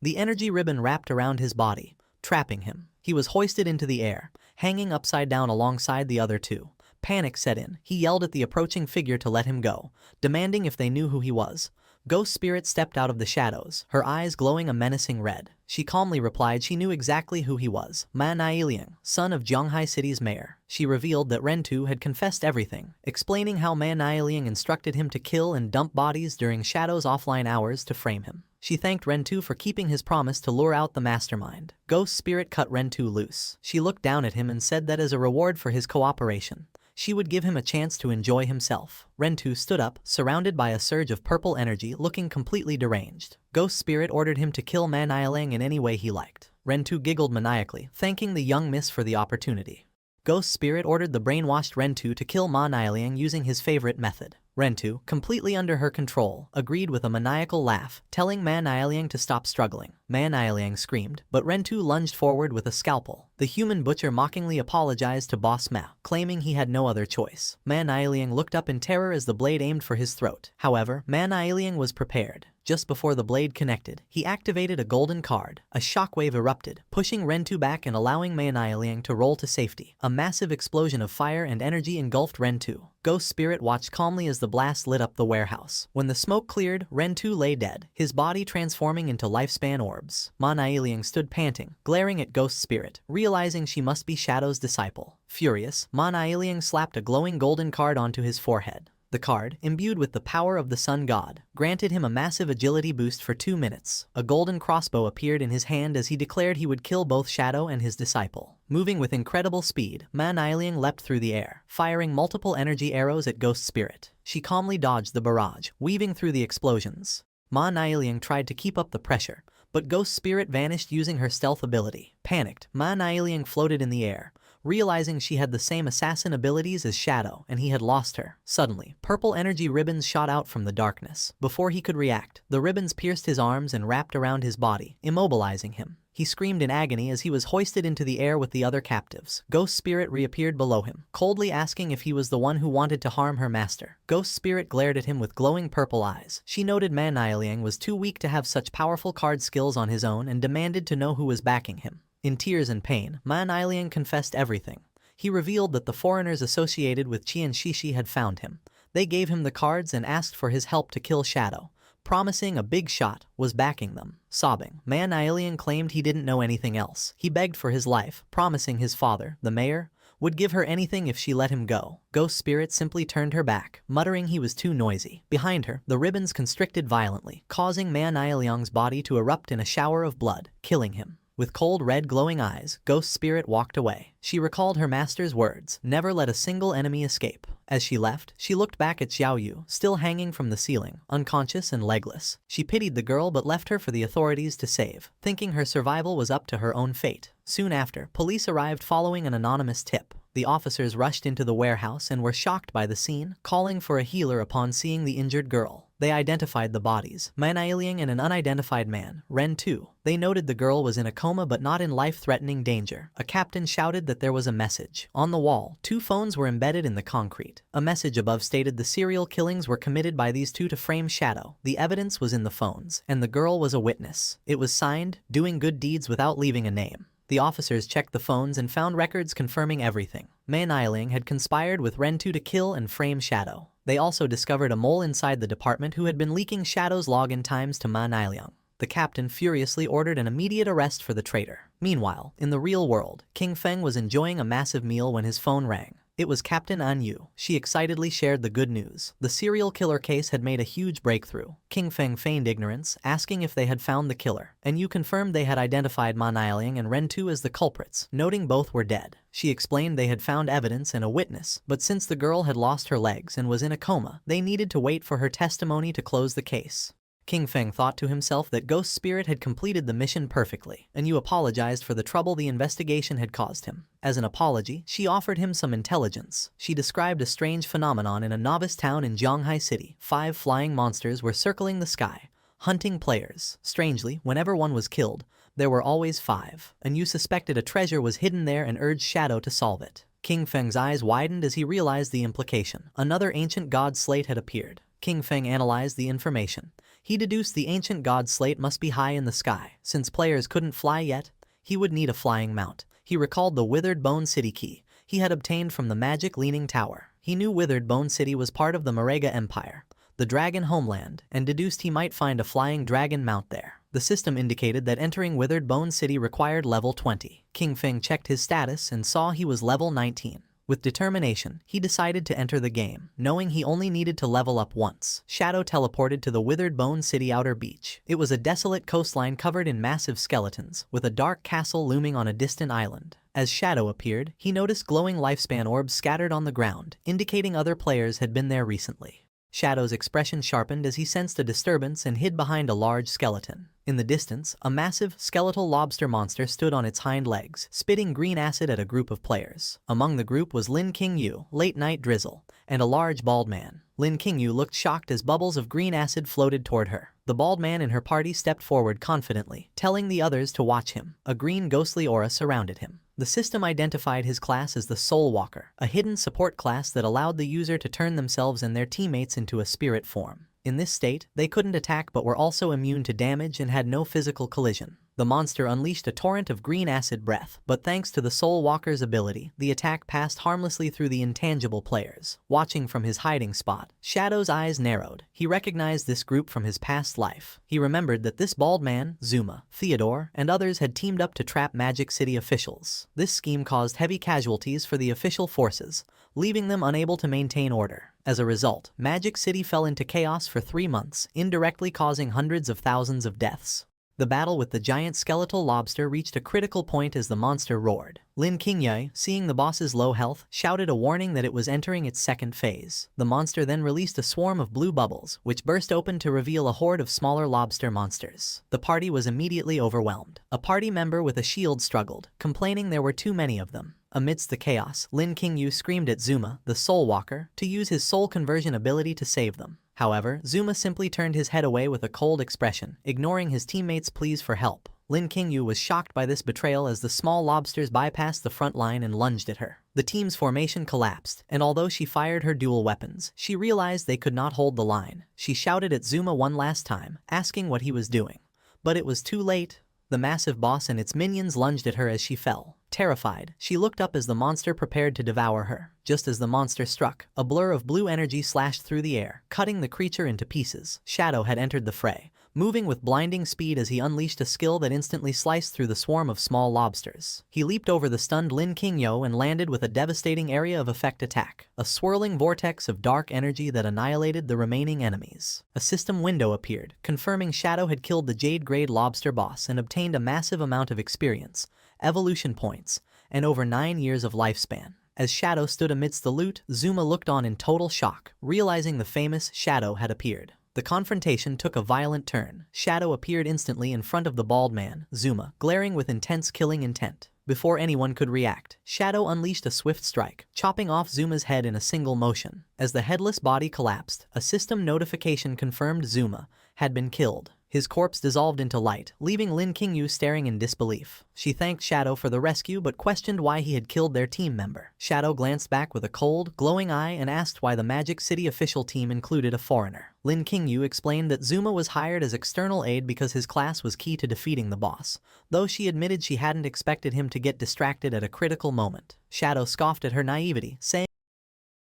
The energy ribbon wrapped around his body, trapping him. He was hoisted into the air, hanging upside down alongside the other two. Panic set in. He yelled at the approaching figure to let him go, demanding if they knew who he was. Ghost Spirit stepped out of the shadows, her eyes glowing a menacing red. She calmly replied she knew exactly who he was, Ma Nailiang, son of Zhonghai City's mayor. She revealed that Rentu had confessed everything, explaining how Ma Nailiang instructed him to kill and dump bodies during Shadow's offline hours to frame him. She thanked Rentu for keeping his promise to lure out the mastermind. Ghost Spirit cut Rentu loose. She looked down at him and said that as a reward for his cooperation, she would give him a chance to enjoy himself. Rentu stood up, surrounded by a surge of purple energy, looking completely deranged. Ghost Spirit ordered him to kill Ma Nailiang in any way he liked. Rentu giggled maniacally, thanking the young miss for the opportunity. Ghost Spirit ordered the brainwashed Rentu to kill Ma Nailiang using his favorite method. Rentu, completely under her control, agreed with a maniacal laugh, telling Ma Nailiang to stop struggling. Ma Nailiang screamed, but Rentu lunged forward with a scalpel. The human butcher mockingly apologized to Boss Ma, claiming he had no other choice. Ma Nailiang looked up in terror as the blade aimed for his throat. However, Ma Nailiang was prepared. Just before the blade connected, he activated a golden card. A shockwave erupted, pushing Rentu back and allowing Ma Nailiang to roll to safety. A massive explosion of fire and energy engulfed Rentu. Ghost Spirit watched calmly as the blast lit up the warehouse. When the smoke cleared, Rentu lay dead, his body transforming into lifespan orbs. Ma Nailiang stood panting, glaring at Ghost Spirit, realizing she must be Shadow's disciple. Furious, Ma Nailiang slapped a glowing golden card onto his forehead. The card, imbued with the power of the Sun God, granted him a massive agility boost for 2 minutes. A golden crossbow appeared in his hand as he declared he would kill both Shadow and his disciple. Moving with incredible speed, Ma Nailiang leapt through the air, firing multiple energy arrows at Ghost Spirit. She calmly dodged the barrage, weaving through the explosions. Ma Nailiang tried to keep up the pressure, but Ghost Spirit vanished using her stealth ability. Panicked, Ma Nailiang floated in the air, realizing she had the same assassin abilities as Shadow and he had lost her. Suddenly, purple energy ribbons shot out from the darkness. Before he could react, the ribbons pierced his arms and wrapped around his body, immobilizing him. He screamed in agony as he was hoisted into the air with the other captives. Ghost Spirit reappeared below him, coldly asking if he was the one who wanted to harm her master. Ghost Spirit glared at him with glowing purple eyes. She noted Ma Nailiang was too weak to have such powerful card skills on his own and demanded to know who was backing him. In tears and pain, Ma Nailiang confessed everything. He revealed that the foreigners associated with Qian Shishi had found him. They gave him the cards and asked for his help to kill Shadow, promising a big shot, was backing them. Sobbing, Ma Nailiang claimed he didn't know anything else. He begged for his life, promising his father, the mayor, would give her anything if she let him go. Ghost Spirit simply turned her back, muttering he was too noisy. Behind her, the ribbons constricted violently, causing Ma Nailiang's body to erupt in a shower of blood, killing him. With cold red glowing eyes, Ghost Spirit walked away. She recalled her master's words, never let a single enemy escape. As she left, she looked back at Xiaoyu, still hanging from the ceiling, unconscious and legless. She pitied the girl but left her for the authorities to save, thinking her survival was up to her own fate. Soon after, police arrived following an anonymous tip. The officers rushed into the warehouse and were shocked by the scene, calling for a healer upon seeing the injured girl. They identified the bodies, Manhwa and an unidentified man, Ren 2. They noted the girl was in a coma but not in life-threatening danger. A captain shouted that there was a message. On the wall, 2 phones were embedded in the concrete. A message above stated the serial killings were committed by these 2 to frame Shadow. The evidence was in the phones, and the girl was a witness. It was signed, doing good deeds without leaving a name. The officers checked the phones and found records confirming everything. Manhwa had conspired with Ren 2 to kill and frame Shadow. They also discovered a mole inside the department who had been leaking Shadow's login times to Manhwa. The captain furiously ordered an immediate arrest for the traitor. Meanwhile, in the real world, King Feng was enjoying a massive meal when his phone rang. It was Captain An Yu. She excitedly shared the good news. The serial killer case had made a huge breakthrough. King Feng feigned ignorance, asking if they had found the killer. An Yu confirmed they had identified Manhwa and Ren 2 as the culprits, noting both were dead. She explained they had found evidence and a witness, but since the girl had lost her legs and was in a coma, they needed to wait for her testimony to close the case. King Feng thought to himself that Ghost Spirit had completed the mission perfectly, and Yu apologized for the trouble the investigation had caused him. As an apology, she offered him some intelligence. She described a strange phenomenon in a novice town in Zhonghai City. 5 flying monsters were circling the sky, hunting players. Strangely, whenever one was killed, there were always 5, and Yu suspected a treasure was hidden there and urged Shadow to solve it. King Feng's eyes widened as he realized the implication. Another ancient god slate had appeared. King Feng analyzed the information. He deduced the ancient god slate must be high in the sky. Since players couldn't fly yet, he would need a flying mount. He recalled the Withered Bone City key he had obtained from the magic Leaning Tower. He knew Withered Bone City was part of the Marega Empire, the dragon homeland, and deduced he might find a flying dragon mount there. The system indicated that entering Withered Bone City required level 20. King Feng checked his status and saw he was level 19. With determination, he decided to enter the game, knowing he only needed to level up once. Shadow teleported to the Withered Bone City outer beach. It was a desolate coastline covered in massive skeletons, with a dark castle looming on a distant island. As Shadow appeared, he noticed glowing lifespan orbs scattered on the ground, indicating other players had been there recently. Shadow's expression sharpened as he sensed a disturbance and hid behind a large skeleton. In the distance, a massive, skeletal lobster monster stood on its hind legs, spitting green acid at a group of players. Among the group was Lin Qingyu, Late Night Drizzle, and a large bald man. Lin Qingyu looked shocked as bubbles of green acid floated toward her. The bald man in her party stepped forward confidently, telling the others to watch him. A green ghostly aura surrounded him. The system identified his class as the Soul Walker, a hidden support class that allowed the user to turn themselves and their teammates into a spirit form. In this state, they couldn't attack but were also immune to damage and had no physical collision. The monster unleashed a torrent of green acid breath, but thanks to the Soul Walker's ability, the attack passed harmlessly through the intangible players. Watching from his hiding spot, Shadow's eyes narrowed. He recognized this group from his past life. He remembered that this bald man, Zuma, Theodore, and others had teamed up to trap Magic City officials. This scheme caused heavy casualties for the official forces, leaving them unable to maintain order. As a result, Magic City fell into chaos for 3 months, indirectly causing hundreds of thousands of deaths. The battle with the giant skeletal lobster reached a critical point as the monster roared. Lin Qingyu, seeing the boss's low health, shouted a warning that it was entering its second phase. The monster then released a swarm of blue bubbles, which burst open to reveal a horde of smaller lobster monsters. The party was immediately overwhelmed. A party member with a shield struggled, complaining there were too many of them. Amidst the chaos, Lin Qingyu screamed at Zuma, the Soul Walker, to use his soul conversion ability to save them. However, Zuma simply turned his head away with a cold expression, ignoring his teammates' pleas for help. Lin Qingyu was shocked by this betrayal as the small lobsters bypassed the front line and lunged at her. The team's formation collapsed, and although she fired her dual weapons, she realized they could not hold the line. She shouted at Zuma one last time, asking what he was doing. But it was too late. The massive boss and its minions lunged at her as she fell. Terrified, she looked up as the monster prepared to devour her. Just as the monster struck, a blur of blue energy slashed through the air, cutting the creature into pieces. Shadow had entered the fray, moving with blinding speed as he unleashed a skill that instantly sliced through the swarm of small lobsters. He leaped over the stunned Lin Qingyo and landed with a devastating area of effect attack, a swirling vortex of dark energy that annihilated the remaining enemies. A system window appeared, confirming Shadow had killed the Jade-grade lobster boss and obtained a massive amount of experience, evolution points, and over 9 years of lifespan. As Shadow stood amidst the loot, Zuma looked on in total shock, realizing the famous Shadow had appeared. The confrontation took a violent turn. Shadow appeared instantly in front of the bald man, Zuma, glaring with intense killing intent. Before anyone could react, Shadow unleashed a swift strike, chopping off Zuma's head in a single motion. As the headless body collapsed, a system notification confirmed Zuma had been killed. His corpse dissolved into light, leaving Lin Qingyu staring in disbelief. She thanked Shadow for the rescue but questioned why he had killed their team member. Shadow glanced back with a cold, glowing eye and asked why the Magic City official team included a foreigner. Lin Qingyu explained that Zuma was hired as external aid because his class was key to defeating the boss, though she admitted she hadn't expected him to get distracted at a critical moment. Shadow scoffed at her naivety, saying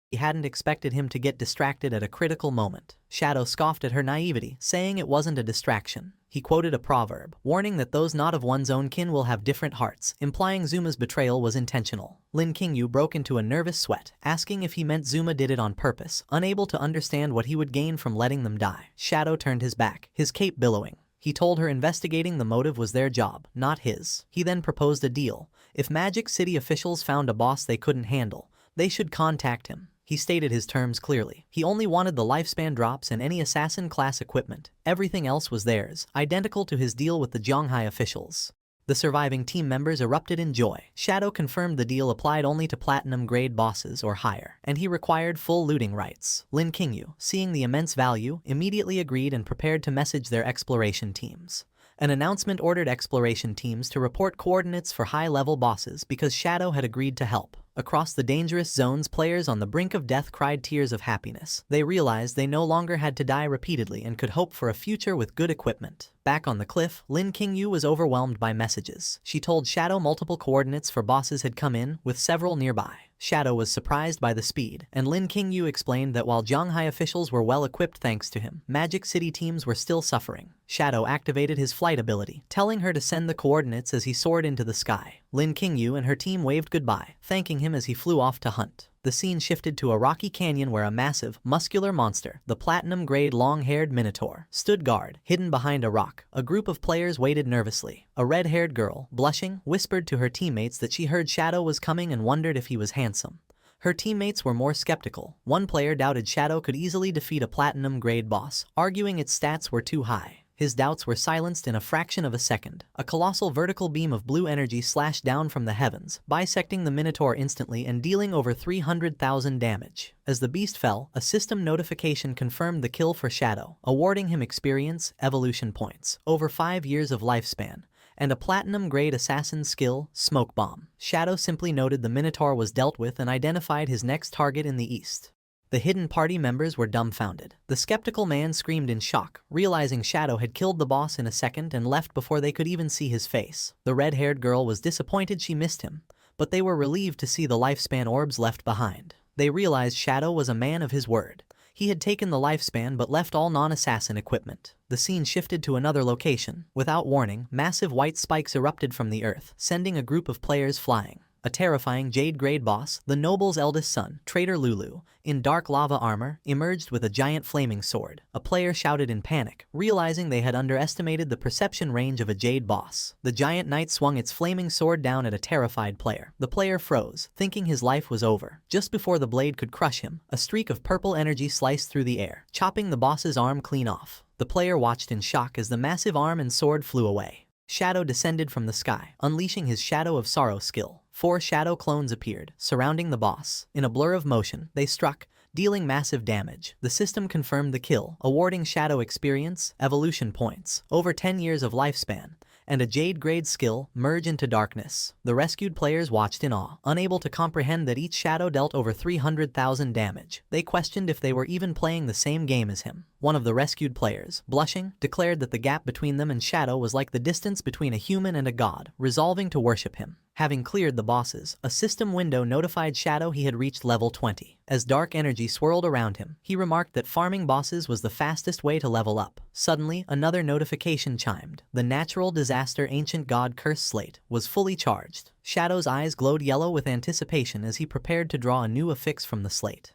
he hadn't expected him to get distracted at a critical moment. Shadow scoffed at her naivety, saying it wasn't a distraction. He quoted a proverb, warning that those not of one's own kin will have different hearts, implying Zuma's betrayal was intentional. Lin Qingyu broke into a nervous sweat, asking if he meant Zuma did it on purpose, unable to understand what he would gain from letting them die. Shadow turned his back, his cape billowing. He told her investigating the motive was their job, not his. He then proposed a deal. If Magic City officials found a boss they couldn't handle, they should contact him. He stated his terms clearly. He only wanted the lifespan drops and any assassin class equipment. Everything else was theirs, identical to his deal with the Zhonghai officials. The surviving team members erupted in joy. Shadow confirmed the deal applied only to platinum grade bosses or higher, and he required full looting rights. Lin Qingyu, seeing the immense value, immediately agreed and prepared to message their exploration teams. An announcement ordered exploration teams to report coordinates for high-level bosses because Shadow had agreed to help. Across the dangerous zones, players on the brink of death cried tears of happiness. They realized they no longer had to die repeatedly and could hope for a future with good equipment. Back on the cliff, Lin Qingyu was overwhelmed by messages. She told Shadow multiple coordinates for bosses had come in, with several nearby. Shadow was surprised by the speed, and Lin Qingyu explained that while Zhonghai officials were well equipped thanks to him, Magic City teams were still suffering. Shadow activated his flight ability, telling her to send the coordinates as he soared into the sky. Lin Qingyu and her team waved goodbye, thanking him as he flew off to hunt. The scene shifted to a rocky canyon where a massive, muscular monster, the platinum-grade long-haired Minotaur, stood guard, hidden behind a rock. A group of players waited nervously. A red-haired girl, blushing, whispered to her teammates that she heard Shadow was coming and wondered if he was handsome. Her teammates were more skeptical. One player doubted Shadow could easily defeat a platinum-grade boss, arguing its stats were too high. His doubts were silenced in a fraction of a second. A colossal vertical beam of blue energy slashed down from the heavens, bisecting the Minotaur instantly and dealing over 300,000 damage. As the beast fell, a system notification confirmed the kill for Shadow, awarding him experience, evolution points, over 5 years of lifespan, and a platinum-grade assassin skill, Smoke Bomb. Shadow simply noted the Minotaur was dealt with and identified his next target in the east. The hidden party members were dumbfounded. The skeptical man screamed in shock, realizing Shadow had killed the boss in a second and left before they could even see his face. The red-haired girl was disappointed she missed him, but they were relieved to see the lifespan orbs left behind. They realized Shadow was a man of his word. He had taken the lifespan but left all non-assassin equipment. The scene shifted to another location. Without warning, massive white spikes erupted from the earth, sending a group of players flying. A terrifying Jade-grade boss, the noble's eldest son, Traitor Lulu, in dark lava armor, emerged with a giant flaming sword. A player shouted in panic, realizing they had underestimated the perception range of a Jade boss. The giant knight swung its flaming sword down at a terrified player. The player froze, thinking his life was over. Just before the blade could crush him, a streak of purple energy sliced through the air, chopping the boss's arm clean off. The player watched in shock as the massive arm and sword flew away. Shadow descended from the sky, unleashing his Shadow of Sorrow skill. 4 shadow clones appeared, surrounding the boss. In a blur of motion, they struck, dealing massive damage. The system confirmed the kill, awarding Shadow experience, evolution points, over 10 years of lifespan, and a Jade-grade skill, Merge into Darkness. The rescued players watched in awe, unable to comprehend that each Shadow dealt over 300,000 damage. They questioned if they were even playing the same game as him. One of the rescued players, blushing, declared that the gap between them and Shadow was like the distance between a human and a god, resolving to worship him. Having cleared the bosses, a system window notified Shadow he had reached level 20. As dark energy swirled around him, he remarked that farming bosses was the fastest way to level up. Suddenly, another notification chimed. The Natural Disaster Ancient God Curse slate was fully charged. Shadow's eyes glowed yellow with anticipation as he prepared to draw a new affix from the slate.